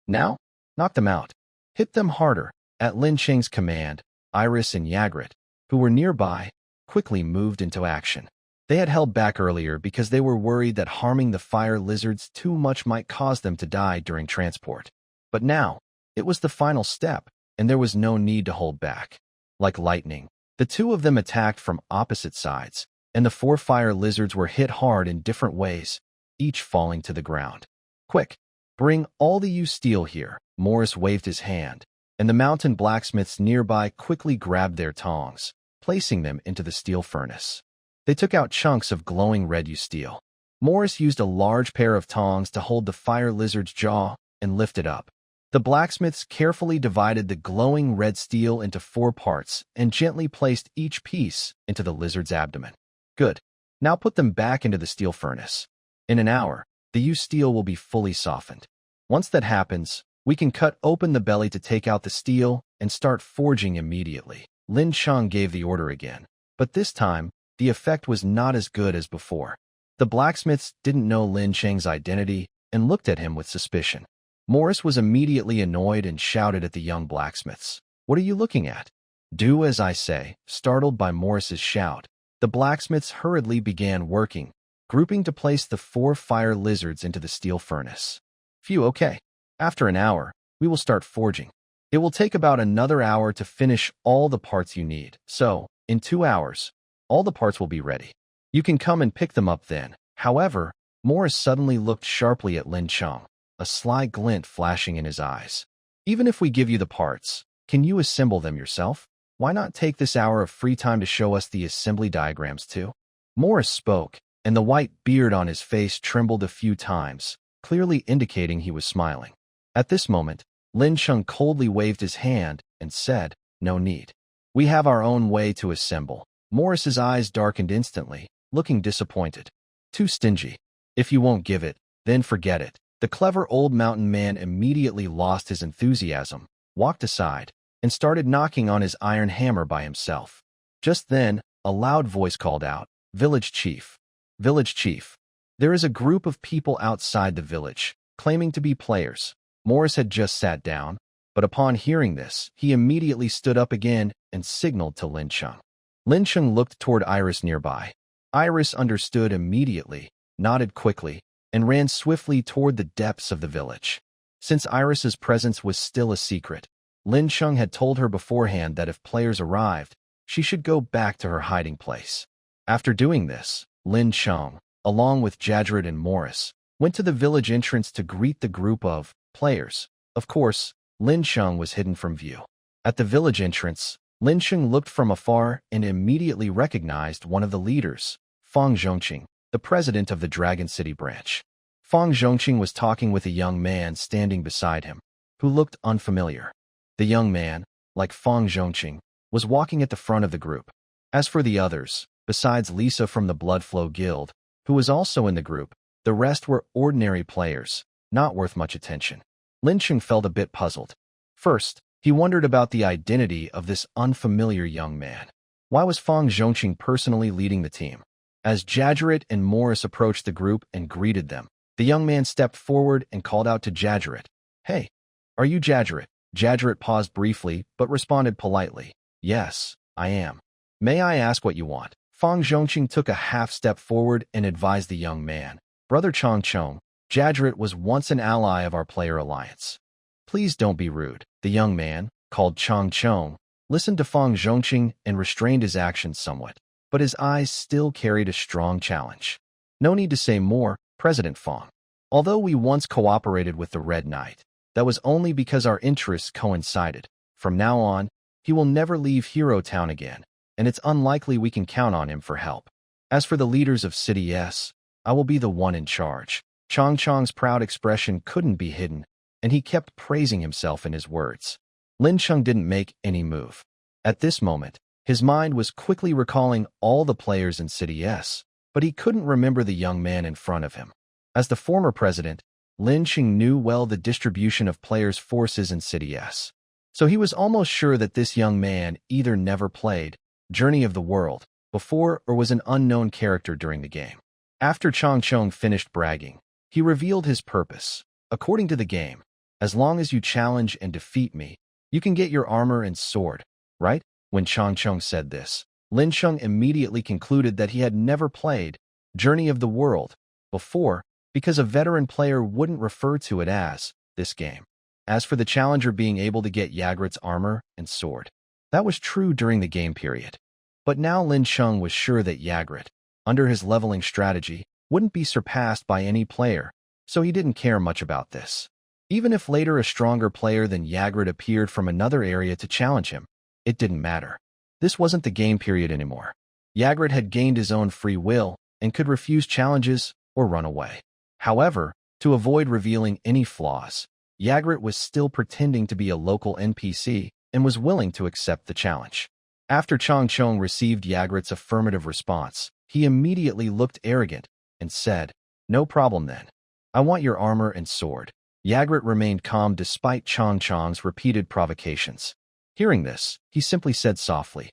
Speaker 1: Now, knock them out. Hit them harder. At Lin Cheng's command, Iris and Yagrat, who were nearby, quickly moved into action. They had held back earlier because they were worried that harming the fire lizards too much might cause them to die during transport. But now, it was the final step, and there was no need to hold back. Like lightning, the 2 of them attacked from opposite sides, and the 4 fire lizards were hit hard in different ways, each falling to the ground. Quick, bring all the used steel here. Morris waved his hand, and the mountain blacksmiths nearby quickly grabbed their tongs, placing them into the steel furnace. They took out chunks of glowing red used steel. Morris used a large pair of tongs to hold the fire lizard's jaw and lift it up. The blacksmiths carefully divided the glowing red steel into 4 parts and gently placed each piece into the lizard's abdomen. Good. Now put them back into the steel furnace. In an hour, the used steel will be fully softened. Once that happens, we can cut open the belly to take out the steel and start forging immediately. Lin Cheng gave the order again, but this time, the effect was not as good as before. The blacksmiths didn't know Lin Cheng's identity and looked at him with suspicion. Morris was immediately annoyed and shouted at the young blacksmiths. What are you looking at? Do as I say. Startled by Morris's shout, the blacksmiths hurriedly began working, grouping to place the 4 fire lizards into the steel furnace. Phew, okay. After an hour, we will start forging. It will take about another hour to finish all the parts you need. So, in 2 hours, all the parts will be ready. You can come and pick them up then. However, Morris suddenly looked sharply at Lin Cheng, a sly glint flashing in his eyes. Even if we give you the parts, can you assemble them yourself? Why not take this hour of free time to show us the assembly diagrams too? Morris spoke, and the white beard on his face trembled a few times, clearly indicating he was smiling. At this moment, Lin Cheng coldly waved his hand and said, "No need. We have our own way to assemble." Morris's eyes darkened instantly, looking disappointed. Too stingy. If you won't give it, then forget it. The clever old mountain man immediately lost his enthusiasm, walked aside, and started knocking on his iron hammer by himself. Just then, a loud voice called out, "Village Chief! Village Chief!" There is a group of people outside the village, claiming to be players. Morris had just sat down, but upon hearing this, he immediately stood up again and signaled to Lin Cheng. Lin Cheng looked toward Iris nearby. Iris understood immediately, nodded quickly, and ran swiftly toward the depths of the village. Since Iris's presence was still a secret, Lin Cheng had told her beforehand that if players arrived, she should go back to her hiding place. After doing this, Lin Cheng, along with Jadred and Morris, went to the village entrance to greet the group of players. Of course, Lin Cheng was hidden from view. At the village entrance, Lin Cheng looked from afar and immediately recognized one of the leaders, Fang Zhongqing, the president of the Dragon City branch. Fang Zhongqing was talking with a young man standing beside him, who looked unfamiliar. The young man, like Fang Zhongqing, was walking at the front of the group. As for the others, besides Lisa from the Bloodflow Guild, who was also in the group, the rest were ordinary players, not worth much attention. Lin Cheng felt a bit puzzled. First, he wondered about the identity of this unfamiliar young man. Why was Fang Zhongqing personally leading the team? As Jadred and Morris approached the group and greeted them, the young man stepped forward and called out to Jadred, "Hey, are you Jadred?" Jadred paused briefly, but responded politely, "Yes, I am. May I ask what you want?" Fang Zhongqing took a half step forward and advised the young man, "Brother Chong Chong, Jadred was once an ally of our player alliance. Please don't be rude." The young man, called Chong Chong, listened to Fang Zhongqing and restrained his actions somewhat, but his eyes still carried a strong challenge. "No need to say more, President Fang. Although we once cooperated with the Red Knight, that was only because our interests coincided. From now on, he will never leave Hero Town again, and it's unlikely we can count on him for help. As for the leaders of City S, I will be the one in charge." Chong Chong's proud expression couldn't be hidden, and he kept praising himself in his words. Lin Cheng didn't make any move. At this moment, his mind was quickly recalling all the players in City S, but he couldn't remember the young man in front of him. As the former president, Lin Cheng knew well the distribution of players' forces in City S. So he was almost sure that this young man either never played Journey of the World before or was an unknown character during the game. After Chong Chong finished bragging, he revealed his purpose. "According to the game, as long as you challenge and defeat me, you can get your armor and sword, right?" When Chong Chong said this, Lin Cheng immediately concluded that he had never played Journey of the World before, because a veteran player wouldn't refer to it as this game. As for the challenger being able to get Yagrat's armor and sword, that was true during the game period. But now Lin Cheng was sure that Yagrat, under his leveling strategy, wouldn't be surpassed by any player, so he didn't care much about this. Even if later a stronger player than Yagrat appeared from another area to challenge him, it didn't matter. This wasn't the game period anymore. Yagrat had gained his own free will and could refuse challenges or run away. However, to avoid revealing any flaws, Yagrat was still pretending to be a local NPC and was willing to accept the challenge. After Chong Chong received Yagrat's affirmative response, he immediately looked arrogant and said, "No problem then. I want your armor and sword." Yagrat remained calm despite Chong Chong's repeated provocations. Hearing this, he simply said softly,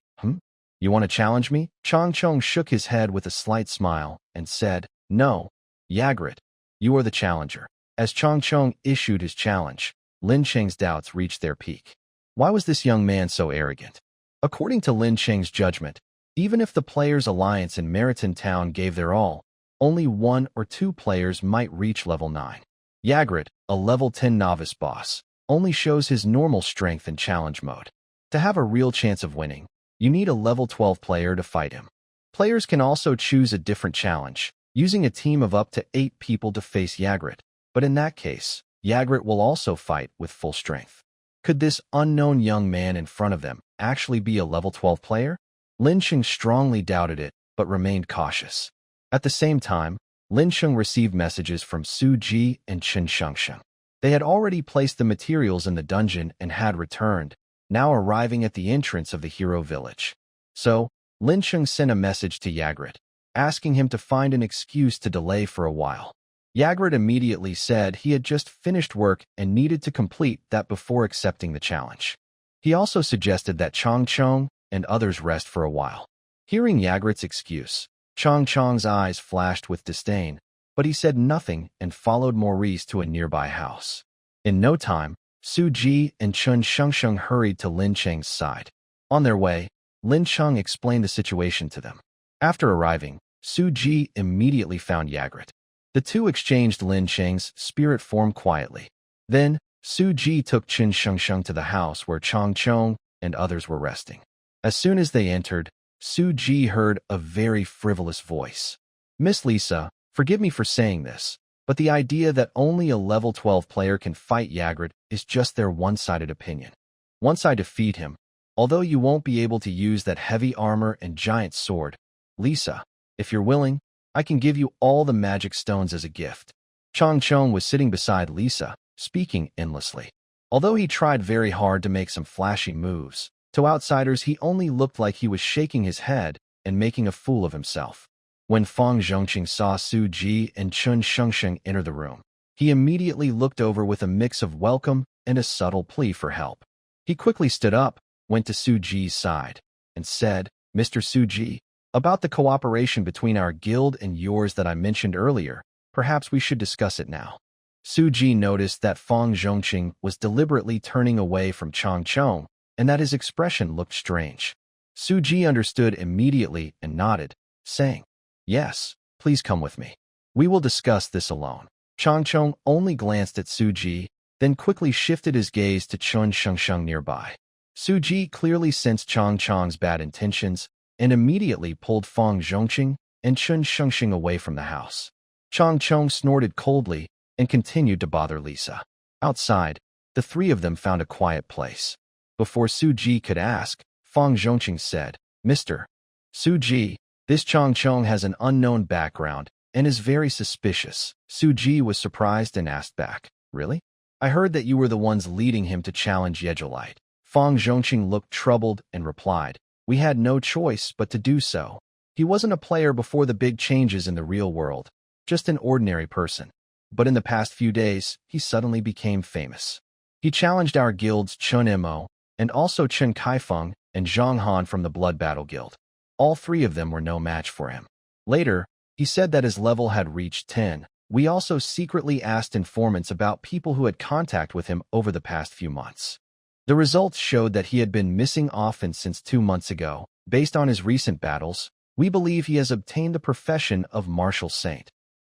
Speaker 1: You want to challenge me?" Chong Chong shook his head with a slight smile and said, "No, Yagrat, you are the challenger." As Chong Chong issued his challenge, Lin Cheng's doubts reached their peak. Why was this young man so arrogant? According to Lin Cheng's judgment, even if the Players' Alliance in Meriton Town gave their all, only 1 or 2 players might reach level 9. Yagrat, a level 10 novice boss, only shows his normal strength in challenge mode. To have a real chance of winning, you need a level 12 player to fight him. Players can also choose a different challenge, using a team of up to 8 people to face Ygritte, but in that case, Ygritte will also fight with full strength. Could this unknown young man in front of them actually be a level 12 player? Lin Sheng strongly doubted it, but remained cautious. At the same time, Lin Sheng received messages from Su Ji and Chen Shengsheng. They had already placed the materials in the dungeon and had returned, now arriving at the entrance of the hero village. So, Lin Sheng sent a message to Ygritte, asking him to find an excuse to delay for a while. Ygritte immediately said he had just finished work and needed to complete that before accepting the challenge. He also suggested that Chong Chong and others rest for a while. Hearing Ygritte's excuse, Chong Chong's eyes flashed with disdain, but he said nothing and followed Maurice to a nearby house. In no time, Su Ji and Chen Shengsheng hurried to Lin Cheng's side. On their way, Lin Cheng explained the situation to them. After arriving, Su Ji immediately found Ygritte. The two exchanged Lin Cheng's spirit form quietly. Then, Su Ji took Chen Shengsheng to the house where Chong Chong and others were resting. As soon as they entered, Su Ji heard a very frivolous voice. "Miss Lisa, forgive me for saying this, but the idea that only a level 12 player can fight Ygritte is just their one-sided opinion. Once I defeat him, although you won't be able to use that heavy armor and giant sword, Lisa, if you're willing, I can give you all the magic stones as a gift." Chong Chong was sitting beside Lisa, speaking endlessly. Although he tried very hard to make some flashy moves, to outsiders he only looked like he was shaking his head and making a fool of himself. When Fang Zhongqing saw Su Ji and Chen Shengsheng enter the room, he immediately looked over with a mix of welcome and a subtle plea for help. He quickly stood up, went to Su Ji's side, and said, "Mr. Su Ji, about the cooperation between our guild and yours that I mentioned earlier, perhaps we should discuss it now." Su Ji noticed that Fang Zhongqing was deliberately turning away from Chong Chong, and that his expression looked strange. Su Ji understood immediately and nodded, saying, "Yes, please come with me. We will discuss this alone." Chong Chong only glanced at Su Ji, then quickly shifted his gaze to Chen Shengsheng nearby. Su Ji clearly sensed Chong Chong's bad intentions and immediately pulled Fang Zhongqing and Chen Shengsheng away from the house. Chong Chong snorted coldly and continued to bother Lisa. Outside, the three of them found a quiet place. Before Su Ji could ask, Fang Zhongqing said, "Mr. Su Ji, this Chong Chong has an unknown background and is very suspicious." Su Ji was surprised and asked back, "Really? I heard that you were the ones leading him to challenge Yejolite." Fang Zhongqing looked troubled and replied, "We had no choice but to do so. He wasn't a player before the big changes in the real world, just an ordinary person. But in the past few days, he suddenly became famous. He challenged our guilds Chun Mo, and also Chen Kaifeng and Zhang Han from the Blood Battle Guild. All three of them were no match for him. Later, he said that his level had reached 10. We also secretly asked informants about people who had contact with him over the past few months. The results showed that he had been missing often since 2 months ago. Based on his recent battles, we believe he has obtained the profession of martial saint."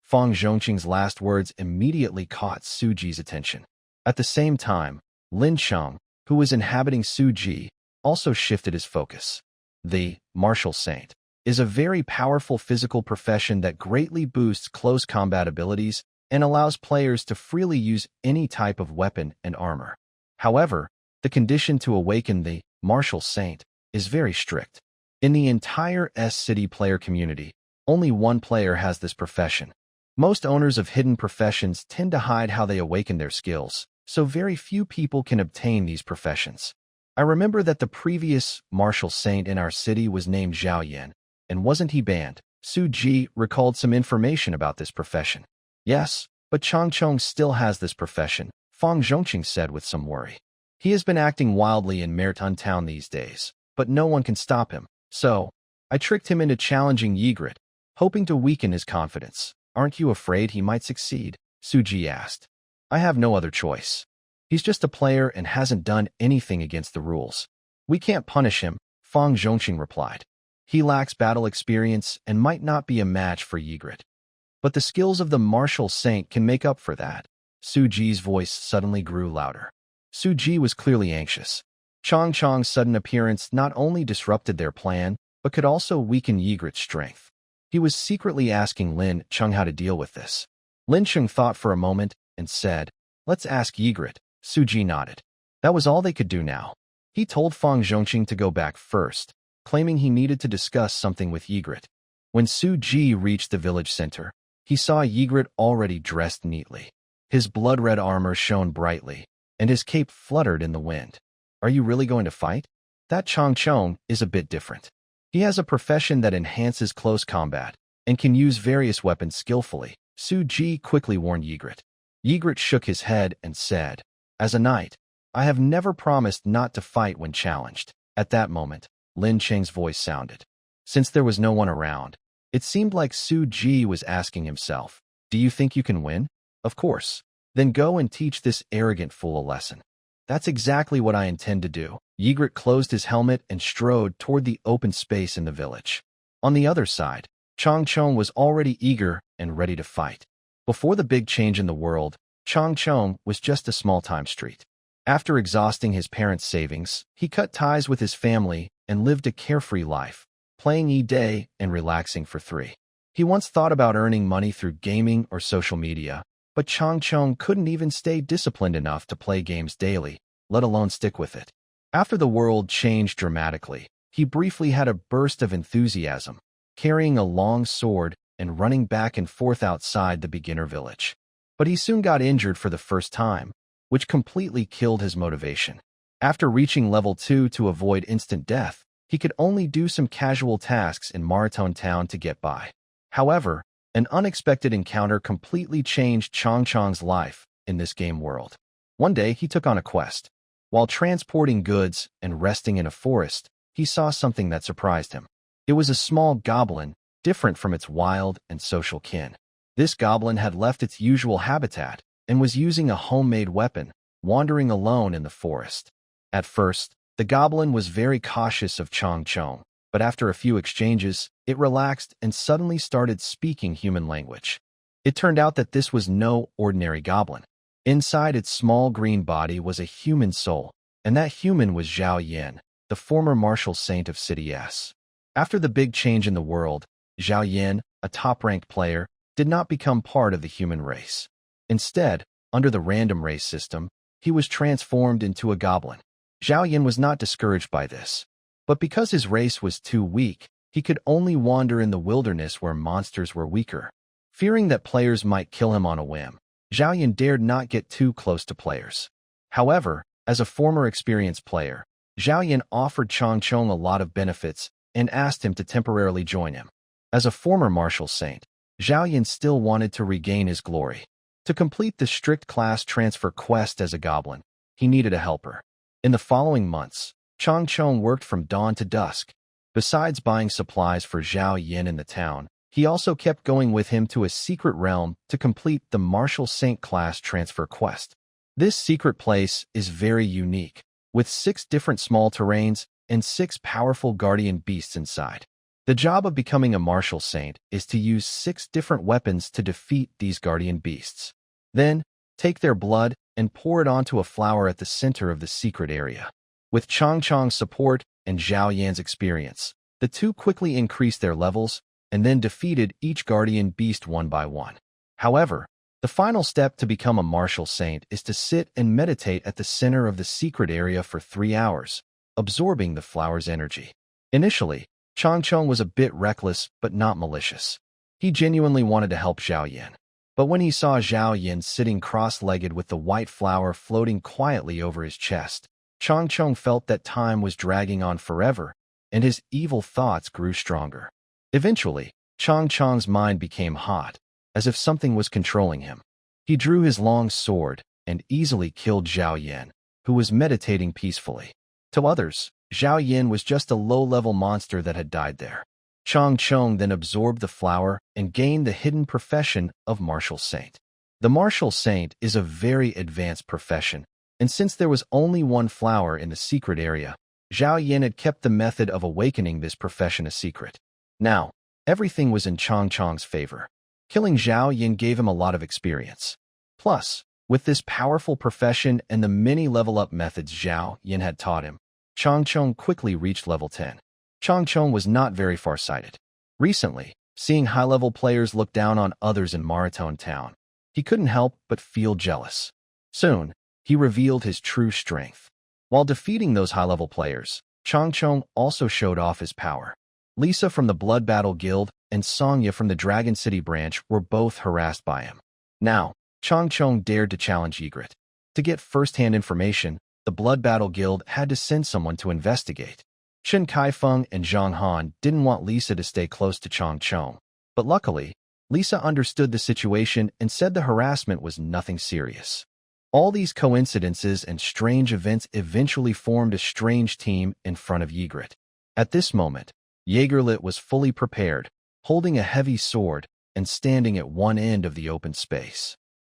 Speaker 1: Fang Zhongqing's last words immediately caught Su Ji's attention. At the same time, Lin Cheng, who was inhabiting Su Ji, also shifted his focus. The martial saint is a very powerful physical profession that greatly boosts close combat abilities and allows players to freely use any type of weapon and armor. However, the condition to awaken the martial saint is very strict. In the entire S-City player community, only one player has this profession. Most owners of hidden professions tend to hide how they awaken their skills, so very few people can obtain these professions. I remember that the previous martial saint in our city was named Zhao Yan, and wasn't he banned? Su Ji recalled some information about this profession. "Yes, but Chong Chong still has this profession," Fang Zhongqing said with some worry. "He has been acting wildly in Merton Town these days, but no one can stop him. So, I tricked him into challenging Ygritte, hoping to weaken his confidence." "Aren't you afraid he might succeed?" Su Ji asked. "I have no other choice. He's just a player and hasn't done anything against the rules. We can't punish him," Fang Zhongqing replied. "He lacks battle experience and might not be a match for Ygritte. But the skills of the martial saint can make up for that." Su Ji's voice suddenly grew louder. Suji was clearly anxious. Chong Chong's sudden appearance not only disrupted their plan, but could also weaken Ygritte's strength. He was secretly asking Lin Chung how to deal with this. Lin Chung thought for a moment and said, "Let's ask Ygritte." Suji nodded. That was all they could do now. He told Fang Zhongqing to go back first, claiming he needed to discuss something with Ygritte. When Suji reached the village center, he saw Ygritte already dressed neatly. His blood-red armor shone brightly, and his cape fluttered in the wind. "Are you really going to fight?" That Chong Chong is a bit different. He has a profession that enhances close combat and can use various weapons skillfully, Suji quickly warned Ygritte. Ygritte shook his head and said, "As a knight, I have never promised not to fight when challenged." At that moment, Lin Cheng's voice sounded. Since there was no one around, it seemed like Suji was asking himself, "Do you think you can win?" "Of course. Then go and teach this arrogant fool a lesson." "That's exactly what I intend to do." Ygritte closed his helmet and strode toward the open space in the village. On the other side, Chong Chong was already eager and ready to fight. Before the big change in the world, Chong Chong was just a small-time street. After exhausting his parents' savings, he cut ties with his family and lived a carefree life, playing e-day and relaxing for free. He once thought about earning money through gaming or social media, but Chong Chong couldn't even stay disciplined enough to play games daily, let alone stick with it. After the world changed dramatically, he briefly had a burst of enthusiasm, carrying a long sword and running back and forth outside the beginner village. But he soon got injured for the first time, which completely killed his motivation. After reaching level 2 to avoid instant death, he could only do some casual tasks in Maratone Town to get by. However, an unexpected encounter completely changed Chong Chong's life in this game world. One day, he took on a quest. While transporting goods and resting in a forest, he saw something that surprised him. It was a small goblin, different from its wild and social kin. This goblin had left its usual habitat and was using a homemade weapon, wandering alone in the forest. At first, the goblin was very cautious of Chong Chong, but after a few exchanges, it relaxed and suddenly started speaking human language. It turned out that this was no ordinary goblin. Inside its small green body was a human soul, and that human was Zhao Yin, the former martial saint of City S. After the big change in the world, Zhao Yin, a top-ranked player, did not become part of the human race. Instead, under the random race system, he was transformed into a goblin. Zhao Yin was not discouraged by this, but because his race was too weak, he could only wander in the wilderness where monsters were weaker. Fearing that players might kill him on a whim, Zhao Yin dared not get too close to players. However, as a former experienced player, Zhao Yin offered Chong Chong a lot of benefits and asked him to temporarily join him. As a former martial saint, Zhao Yin still wanted to regain his glory. To complete the strict class transfer quest as a goblin, he needed a helper. In the following months, Chong Chong worked from dawn to dusk. Besides buying supplies for Zhao Yin in the town, he also kept going with him to a secret realm to complete the Martial Saint class transfer quest. This secret place is very unique, with 6 different small terrains and 6 powerful guardian beasts inside. The job of becoming a martial saint is to use 6 different weapons to defeat these guardian beasts. Then, take their blood and pour it onto a flower at the center of the secret area. With Chong Chong's support and Zhao Yan's experience, the two quickly increased their levels and then defeated each guardian beast one by one. However, the final step to become a martial saint is to sit and meditate at the center of the secret area for 3 hours, absorbing the flower's energy. Initially, Chong Chong was a bit reckless but not malicious. He genuinely wanted to help Zhao Yin. But when he saw Zhao Yin sitting cross-legged with the white flower floating quietly over his chest, Chong Chong felt that time was dragging on forever, and his evil thoughts grew stronger. Eventually, Chong Chong's mind became hot, as if something was controlling him. He drew his long sword and easily killed Zhao Yin, who was meditating peacefully. To others, Zhao Yin was just a low-level monster that had died there. Chong Chong then absorbed the flower and gained the hidden profession of martial saint. The martial saint is a very advanced profession, and since there was only one flower in the secret area, Zhao Yin had kept the method of awakening this profession a secret. Now, everything was in Chong Chong's favor. Killing Zhao Yin gave him a lot of experience. Plus, With this powerful profession and the many level-up methods Zhao Yin had taught him, Chang Chong quickly reached level 10. Chang Chong was not very far-sighted. Recently, seeing high-level players look down on others in Maratone Town, he couldn't help but feel jealous. Soon, he revealed his true strength. While defeating those high-level players, Chang Chong also showed off his power. Lisa from the Blood Battle Guild and Songya from the Dragon City branch were both harassed by him. Now, Chang Chong dared to challenge Ygritte. To get first-hand information, the Blood Battle Guild had to send someone to investigate. Chen Kaifeng and Zhang Han didn't want Lisa to stay close to Chang Chong, but luckily, Lisa understood the situation and said the harassment was nothing serious. All these coincidences and strange events eventually formed a strange team in front of Ygritte. At this moment, Jägerlit was fully prepared, holding a heavy sword and standing at one end of the open space.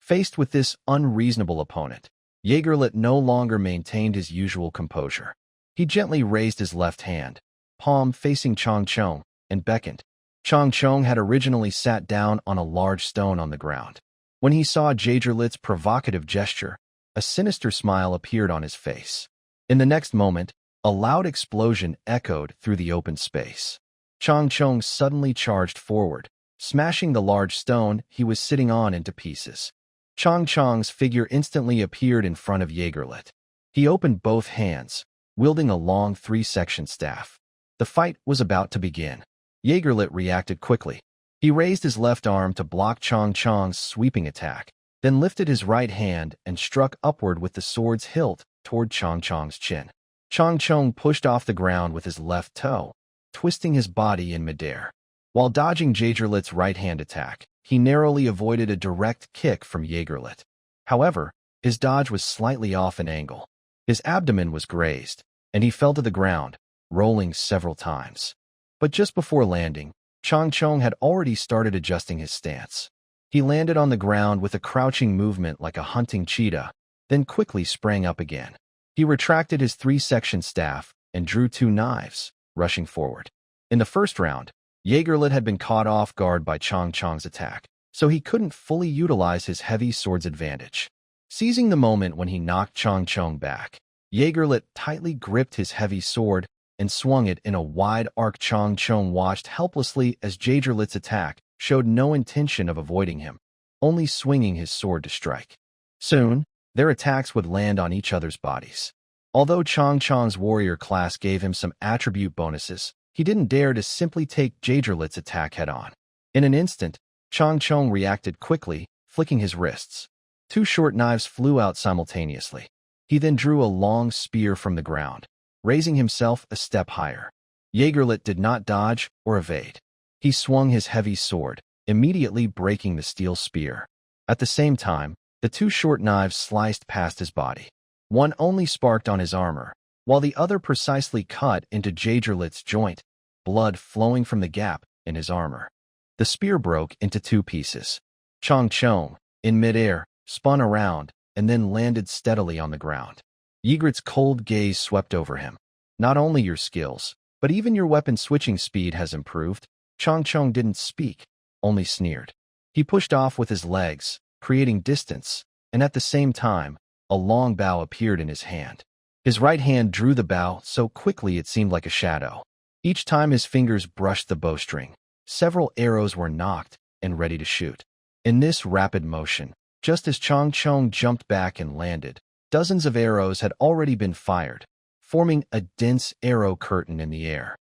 Speaker 1: Faced with this unreasonable opponent, Jägerlit no longer maintained his usual composure. He gently raised his left hand, palm facing Chang Chong, and beckoned. Chang Chong had originally sat down on a large stone on the ground. When he saw Jägerlit's provocative gesture, a sinister smile appeared on his face. In the next moment, a loud explosion echoed through the open space. Chang Chong suddenly charged forward, smashing the large stone he was sitting on into pieces. Chang Chong's figure instantly appeared in front of Jägerlit. He opened both hands, wielding a long three-section staff. The fight was about to begin. Jägerlit reacted quickly. He raised his left arm to block Chang Chong's sweeping attack, then lifted his right hand and struck upward with the sword's hilt toward Chang Chong's chin. Chang Chong pushed off the ground with his left toe, twisting his body in midair. While dodging Jägerlit's right-hand attack, he narrowly avoided a direct kick from Jägerlit. However, his dodge was slightly off an angle. His abdomen was grazed, and he fell to the ground, rolling several times. But just before landing, Chang Chong had already started adjusting his stance. He landed on the ground with a crouching movement like a hunting cheetah, then quickly sprang up again. He retracted his three-section staff and drew two knives, rushing forward. In the first round, Jägerlit had been caught off guard by Chang Chong's attack, so he couldn't fully utilize his heavy sword's advantage. Seizing the moment when he knocked Chang Chong back, Jägerlit tightly gripped his heavy sword and swung it in a wide arc. Chang Chong watched helplessly as Jägerlit's attack showed no intention of avoiding him, only swinging his sword to strike. Soon, their attacks would land on each other's bodies. Although Chang Chong's warrior class gave him some attribute bonuses, he didn't dare to simply take Jägerlit's attack head-on. In an instant, Chang Chong reacted quickly, flicking his wrists. Two short knives flew out simultaneously. He then drew a long spear from the ground, raising himself a step higher. Jägerlit did not dodge or evade. He swung his heavy sword, immediately breaking the steel spear. At the same time, the two short knives sliced past his body. One only sparked on his armor, while the other precisely cut into Jägerlit's joint, blood flowing from the gap in his armor. The spear broke into two pieces. Chang Chong, in midair, spun around and then landed steadily on the ground. Ygritte's cold gaze swept over him. Not only your skills, but even your weapon switching speed has improved. Chang Chong didn't speak, only sneered. He pushed off with his legs, creating distance, and at the same time, a long bow appeared in his hand. His right hand drew the bow so quickly it seemed like a shadow. Each time his fingers brushed the bowstring, several arrows were knocked and ready to shoot. In this rapid motion, just as Chang Chong jumped back and landed, dozens of arrows had already been fired, forming a dense arrow curtain in the air.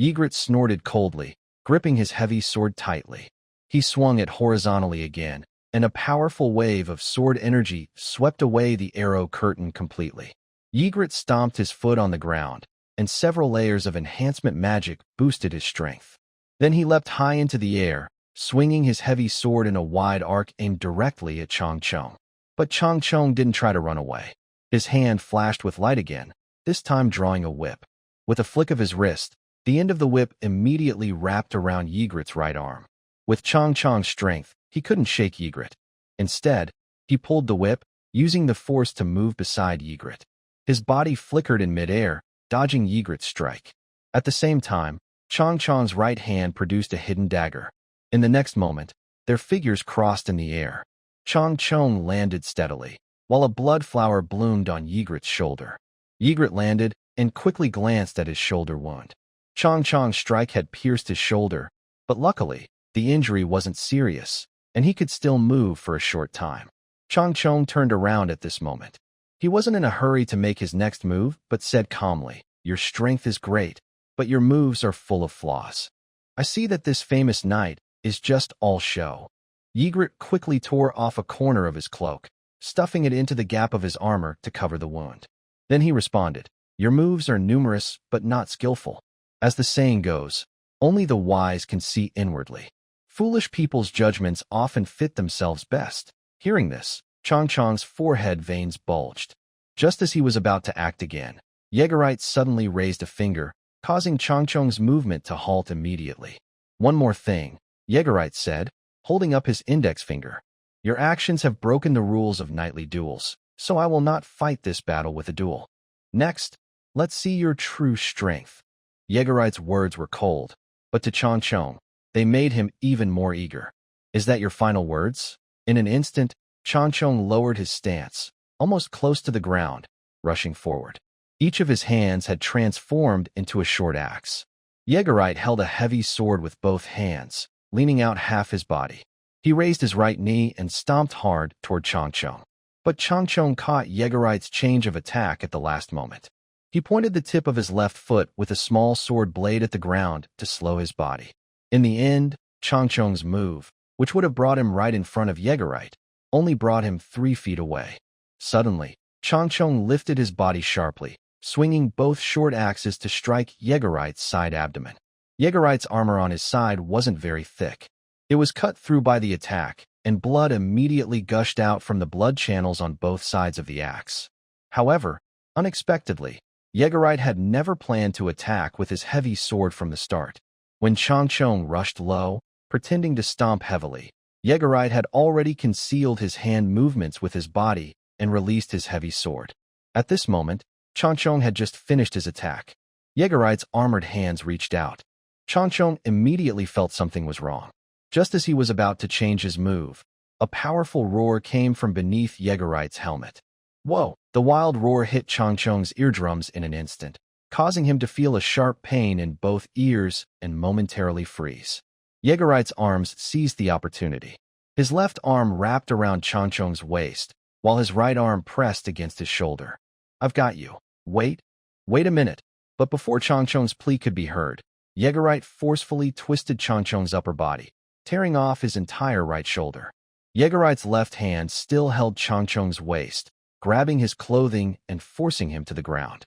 Speaker 1: Ygritte snorted coldly, gripping his heavy sword tightly. He swung it horizontally again, and a powerful wave of sword energy swept away the arrow curtain completely. Ygritte stomped his foot on the ground, and several layers of enhancement magic boosted his strength. Then he leapt high into the air, swinging his heavy sword in a wide arc aimed directly at Chang Chong. But Chang Chong didn't try to run away. His hand flashed with light again, this time drawing a whip. With a flick of his wrist, the end of the whip immediately wrapped around Ygritte's right arm. With Chang Chong's strength, he couldn't shake Ygritte. Instead, he pulled the whip, using the force to move beside Ygritte. His body flickered in midair, dodging Ygritte's strike. At the same time, Chang Chong's right hand produced a hidden dagger. In the next moment, their figures crossed in the air. Chang Chong landed steadily, while a blood flower bloomed on Ygritte's shoulder. Ygritte landed and quickly glanced at his shoulder wound. Chang Chong's strike had pierced his shoulder, but luckily, the injury wasn't serious, and he could still move for a short time. Chang Chong turned around at this moment. He wasn't in a hurry to make his next move, but said calmly, "Your strength is great, but your moves are full of flaws. I see that this famous knight is just all show." Ygritte quickly tore off a corner of his cloak, stuffing it into the gap of his armor to cover the wound. Then he responded, "Your moves are numerous but not skillful. As the saying goes, only the wise can see inwardly. Foolish people's judgments often fit themselves best." Hearing this, Chang Chong's forehead veins bulged. Just as he was about to act again, Ygritte suddenly raised a finger, causing Chang Chong's movement to halt immediately. "One more thing," Ygritte said, holding up his index finger. "Your actions have broken the rules of knightly duels, so I will not fight this battle with a duel. Next, let's see your true strength." Ygritte's words were cold, but to Chang Chong, they made him even more eager. "Is that your final words?" In an instant, Chang Chong lowered his stance, almost close to the ground, rushing forward. Each of his hands had transformed into a short axe. Ygritte held a heavy sword with both hands, leaning out half his body. He raised his right knee and stomped hard toward Chang Chong. But Chang Chong caught Ygritte's change of attack at the last moment. He pointed the tip of his left foot with a small sword blade at the ground to slow his body. In the end, Chang Chong's move, which would have brought him right in front of Ygritte, only brought him 3 feet away. Suddenly, Chang Chong lifted his body sharply, swinging both short axes to strike Ygritte's side abdomen. Ygritte's armor on his side wasn't very thick. It was cut through by the attack, and blood immediately gushed out from the blood channels on both sides of the axe. However, unexpectedly, Ygritte had never planned to attack with his heavy sword from the start. When Chang Chong rushed low, pretending to stomp heavily, Ygritte had already concealed his hand movements with his body and released his heavy sword. At this moment, Chang Chong had just finished his attack. Ygritte's armored hands reached out. Chang Chong immediately felt something was wrong. Just as he was about to change his move, a powerful roar came from beneath Ygritte's helmet. Whoa! The wild roar hit Chang Chong's eardrums in an instant, causing him to feel a sharp pain in both ears and momentarily freeze. Ygritte's arms seized the opportunity. His left arm wrapped around Chang Chong's waist, while his right arm pressed against his shoulder. "I've got you. Wait a minute." But before Chang Chong's plea could be heard, Ygritte forcefully twisted Chang Chong's upper body, tearing off his entire right shoulder. Ygritte's left hand still held Chang Chong's waist, grabbing his clothing and forcing him to the ground.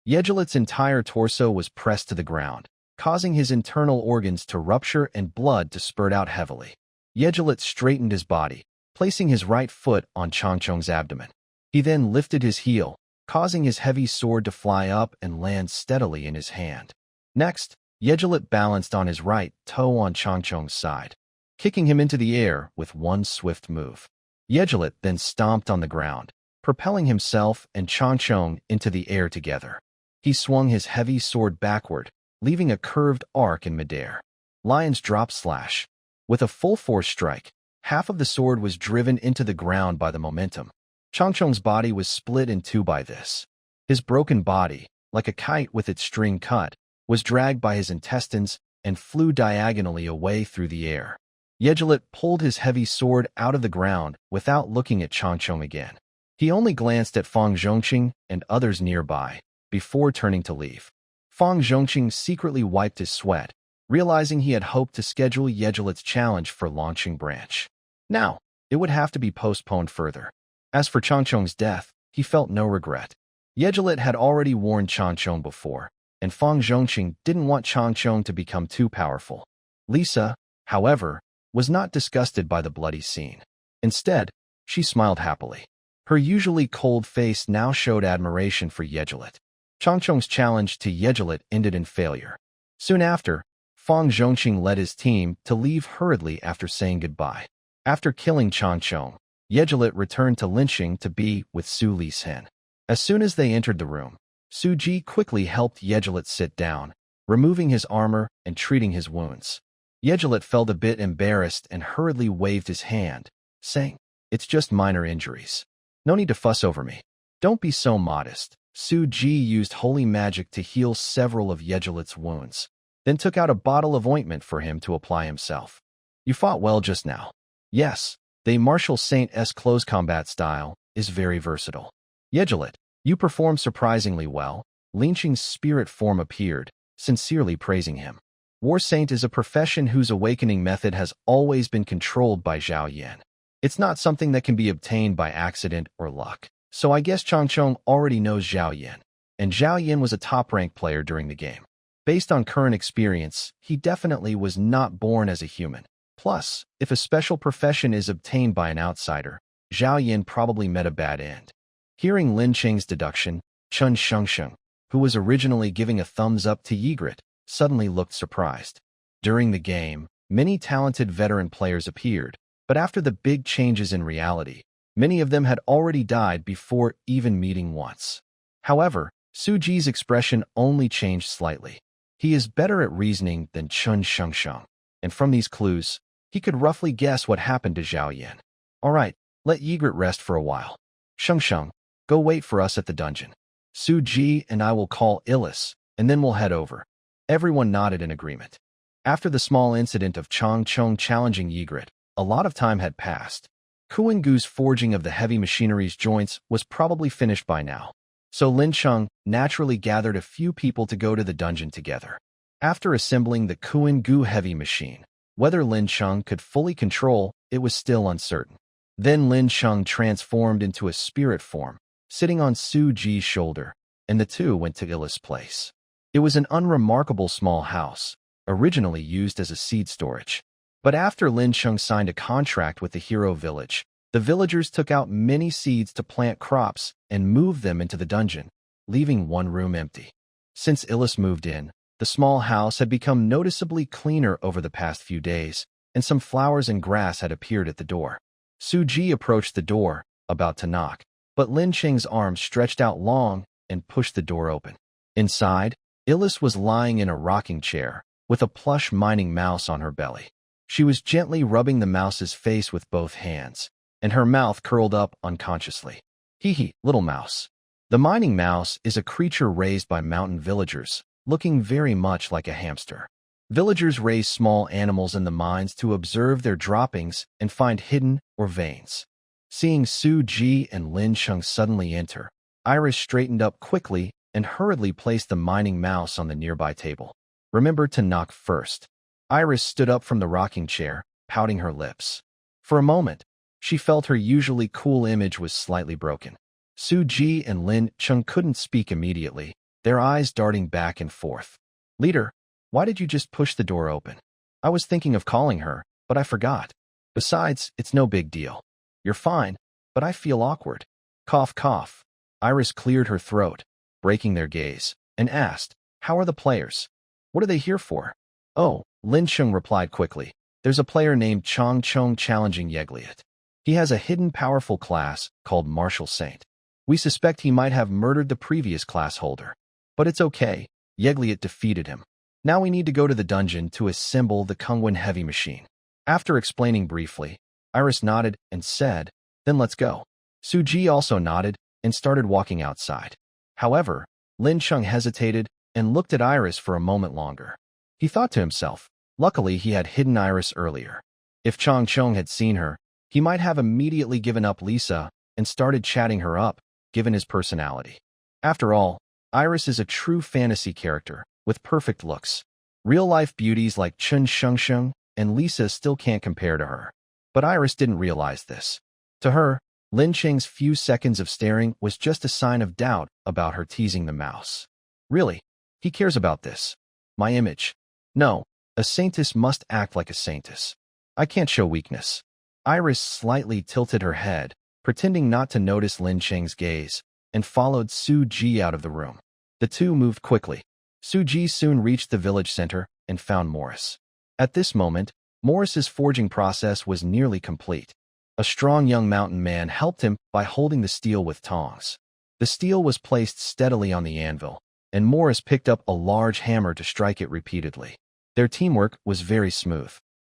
Speaker 1: Ygritte's entire torso was pressed to the ground, causing his internal organs to rupture and blood to spurt out heavily. Ygritte straightened his body, placing his right foot on Chang Chong's abdomen. He then lifted his heel, causing his heavy sword to fly up and land steadily in his hand. Next, Ygritte balanced on his right toe on Chang Chong's side, kicking him into the air with one swift move. Ygritte then stomped on the ground, propelling himself and Chang Chong into the air together. He swung his heavy sword backward, leaving a curved arc in midair. Lion's drop slash. With a full force strike, half of the sword was driven into the ground by the momentum. Chang Chong's body was split in two by this. His broken body, like a kite with its string cut, was dragged by his intestines and flew diagonally away through the air. Ygritte pulled his heavy sword out of the ground without looking at Chang Chong again. He only glanced at Fang Zhongqing and others nearby, before turning to leave. Fang Zhongqing secretly wiped his sweat, realizing he had hoped to schedule Ygritte's challenge for launching branch. Now, it would have to be postponed further. As for Chang Chong's death, he felt no regret. Ygritte had already warned Chang Chong before, and Fang Zhongqing didn't want Chang Chong to become too powerful. Lisa, however, was not disgusted by the bloody scene. Instead, she smiled happily. Her usually cold face now showed admiration for Ygritte. Chang Chong's challenge to Ygritte ended in failure. Soon after, Fang Zhongqing led his team to leave hurriedly after saying goodbye. After killing Chang Chong, Ygritte returned to Linxing to be with Su Lisen. As soon as they entered the room, Su Ji quickly helped Ygritte sit down, removing his armor and treating his wounds. Ygritte felt a bit embarrassed and hurriedly waved his hand, saying, It's just minor injuries. No need to fuss over me. Don't be so modest. Su-ji used holy magic to heal several of Yejulit's wounds, then took out a bottle of ointment for him to apply himself. You fought well just now. Yes, the martial Saintess close combat style is very versatile. Yejulit, you performed surprisingly well. Lin Qing's spirit form appeared, sincerely praising him. War Saint is a profession whose awakening method has always been controlled by Zhao Yan. It's not something that can be obtained by accident or luck. So I guess Changcheng already knows Zhao Yan, and Zhao Yan was a top-ranked player during the game. Based on current experience, he definitely was not born as a human. Plus, if a special profession is obtained by an outsider, Zhao Yan probably met a bad end. Hearing Lin Qing's deduction, Chun Shengsheng, who was originally giving a thumbs up to Ygritte, suddenly looked surprised. During the game, many talented veteran players appeared, but after the big changes in reality, many of them had already died before even meeting once. However, Su-ji's expression only changed slightly. He is better at reasoning than Chun Shengsheng, and from these clues, he could roughly guess what happened to Zhao Yan. All right, let Ygritte rest for a while. Shengsheng, go wait for us at the dungeon. Su-ji and I will call Illis, and then we'll head over. Everyone nodded in agreement. After the small incident of Changcheng challenging Ygritte, a lot of time had passed. Kuan-gu's forging of the heavy machinery's joints was probably finished by now, so Lin Cheng naturally gathered a few people to go to the dungeon together. After assembling the Kuan-gu heavy machine, whether Lin Cheng could fully control it was still uncertain. Then Lin Cheng transformed into a spirit form, sitting on Su-ji's shoulder, and the two went to Illis' place. It was an unremarkable small house, originally used as a seed storage. But after Lin Cheng signed a contract with the hero village, the villagers took out many seeds to plant crops and move them into the dungeon, leaving one room empty. Since Illis moved in, the small house had become noticeably cleaner over the past few days, and some flowers and grass had appeared at the door. Su-ji approached the door, about to knock, but Lin Cheng's arm stretched out long and pushed the door open. Inside, Illis was lying in a rocking chair, with a plush mining mouse on her belly. She was gently rubbing the mouse's face with both hands, and her mouth curled up unconsciously. Hee, little mouse. The mining mouse is a creature raised by mountain villagers, looking very much like a hamster. Villagers raise small animals in the mines to observe their droppings and find hidden or veins. Seeing Su-ji and Lin Cheng suddenly enter, Iris straightened up quickly and hurriedly placed the mining mouse on the nearby table. Remember to knock first. Iris stood up from the rocking chair, pouting her lips. For a moment, she felt her usually cool image was slightly broken. Su-ji and Lin Cheng couldn't speak immediately, their eyes darting back and forth. Leader, why did you just push the door open? I was thinking of calling her, but I forgot. Besides, it's no big deal. You're fine, but I feel awkward. Cough, cough. Iris cleared her throat, breaking their gaze, and asked, how are the players? What are they here for? Oh, Lin Cheng replied quickly. There's a player named Changcheng challenging Yegliat. He has a hidden powerful class called Martial Saint. We suspect he might have murdered the previous class holder. But it's okay, Yegliat defeated him. Now we need to go to the dungeon to assemble the Kungwen heavy machine. After explaining briefly, Iris nodded and said, then let's go. Su-ji also nodded and started walking outside. However, Lin Cheng hesitated and looked at Iris for a moment longer. He thought to himself, luckily he had hidden Iris earlier. If Changcheng had seen her, he might have immediately given up Lisa and started chatting her up, given his personality. After all, Iris is a true fantasy character, with perfect looks. Real-life beauties like Chun Shengsheng and Lisa still can't compare to her. But Iris didn't realize this. To her, Lin Cheng's few seconds of staring was just a sign of doubt about her teasing the mouse. Really? He cares about this. My image. No, a Saintess must act like a Saintess. I can't show weakness. Iris slightly tilted her head, pretending not to notice Lin Cheng's gaze, and followed Su-ji out of the room. The two moved quickly. Su-ji soon reached the village center and found Morris. At this moment, Morris's forging process was nearly complete. A strong young mountain man helped him by holding the steel with tongs. The steel was placed steadily on the anvil, and Morris picked up a large hammer to strike it repeatedly. Their teamwork was very smooth.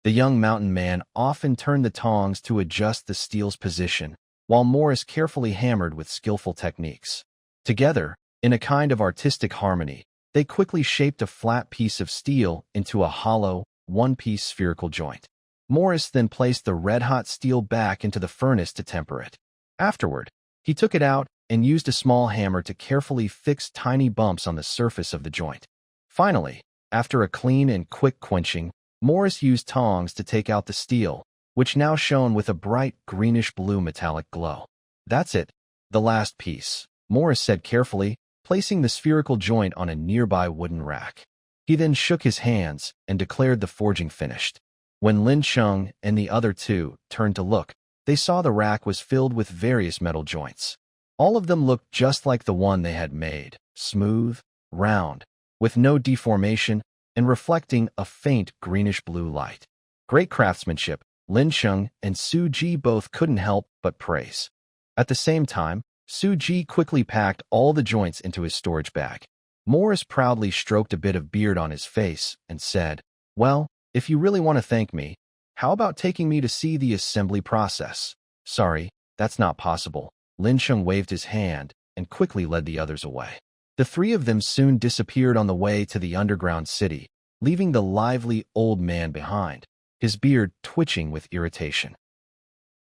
Speaker 1: The young mountain man often turned the tongs to adjust the steel's position, while Morris carefully hammered with skillful techniques. Together, in a kind of artistic harmony, they quickly shaped a flat piece of steel into a hollow, one-piece spherical joint. Morris then placed the red-hot steel back into the furnace to temper it. Afterward, he took it out and used a small hammer to carefully fix tiny bumps on the surface of the joint. Finally, after a clean and quick quenching, Morris used tongs to take out the steel, which now shone with a bright greenish-blue metallic glow. "That's it, the last piece," Morris said carefully, placing the spherical joint on a nearby wooden rack. He then shook his hands and declared the forging finished. When Lin Chung and the other two turned to look, they saw the rack was filled with various metal joints. All of them looked just like the one they had made, smooth, round, with no deformation, and reflecting a faint greenish-blue light. Great craftsmanship, Lin Chung and Su Ji both couldn't help but praise. At the same time, Su Ji quickly packed all the joints into his storage bag. Morris proudly stroked a bit of beard on his face and said, "Well, if you really want to thank me, how about taking me to see the assembly process?" "Sorry, that's not possible." Lin Chung waved his hand and quickly led the others away. The three of them soon disappeared on the way to the underground city, leaving the lively old man behind, his beard twitching with irritation.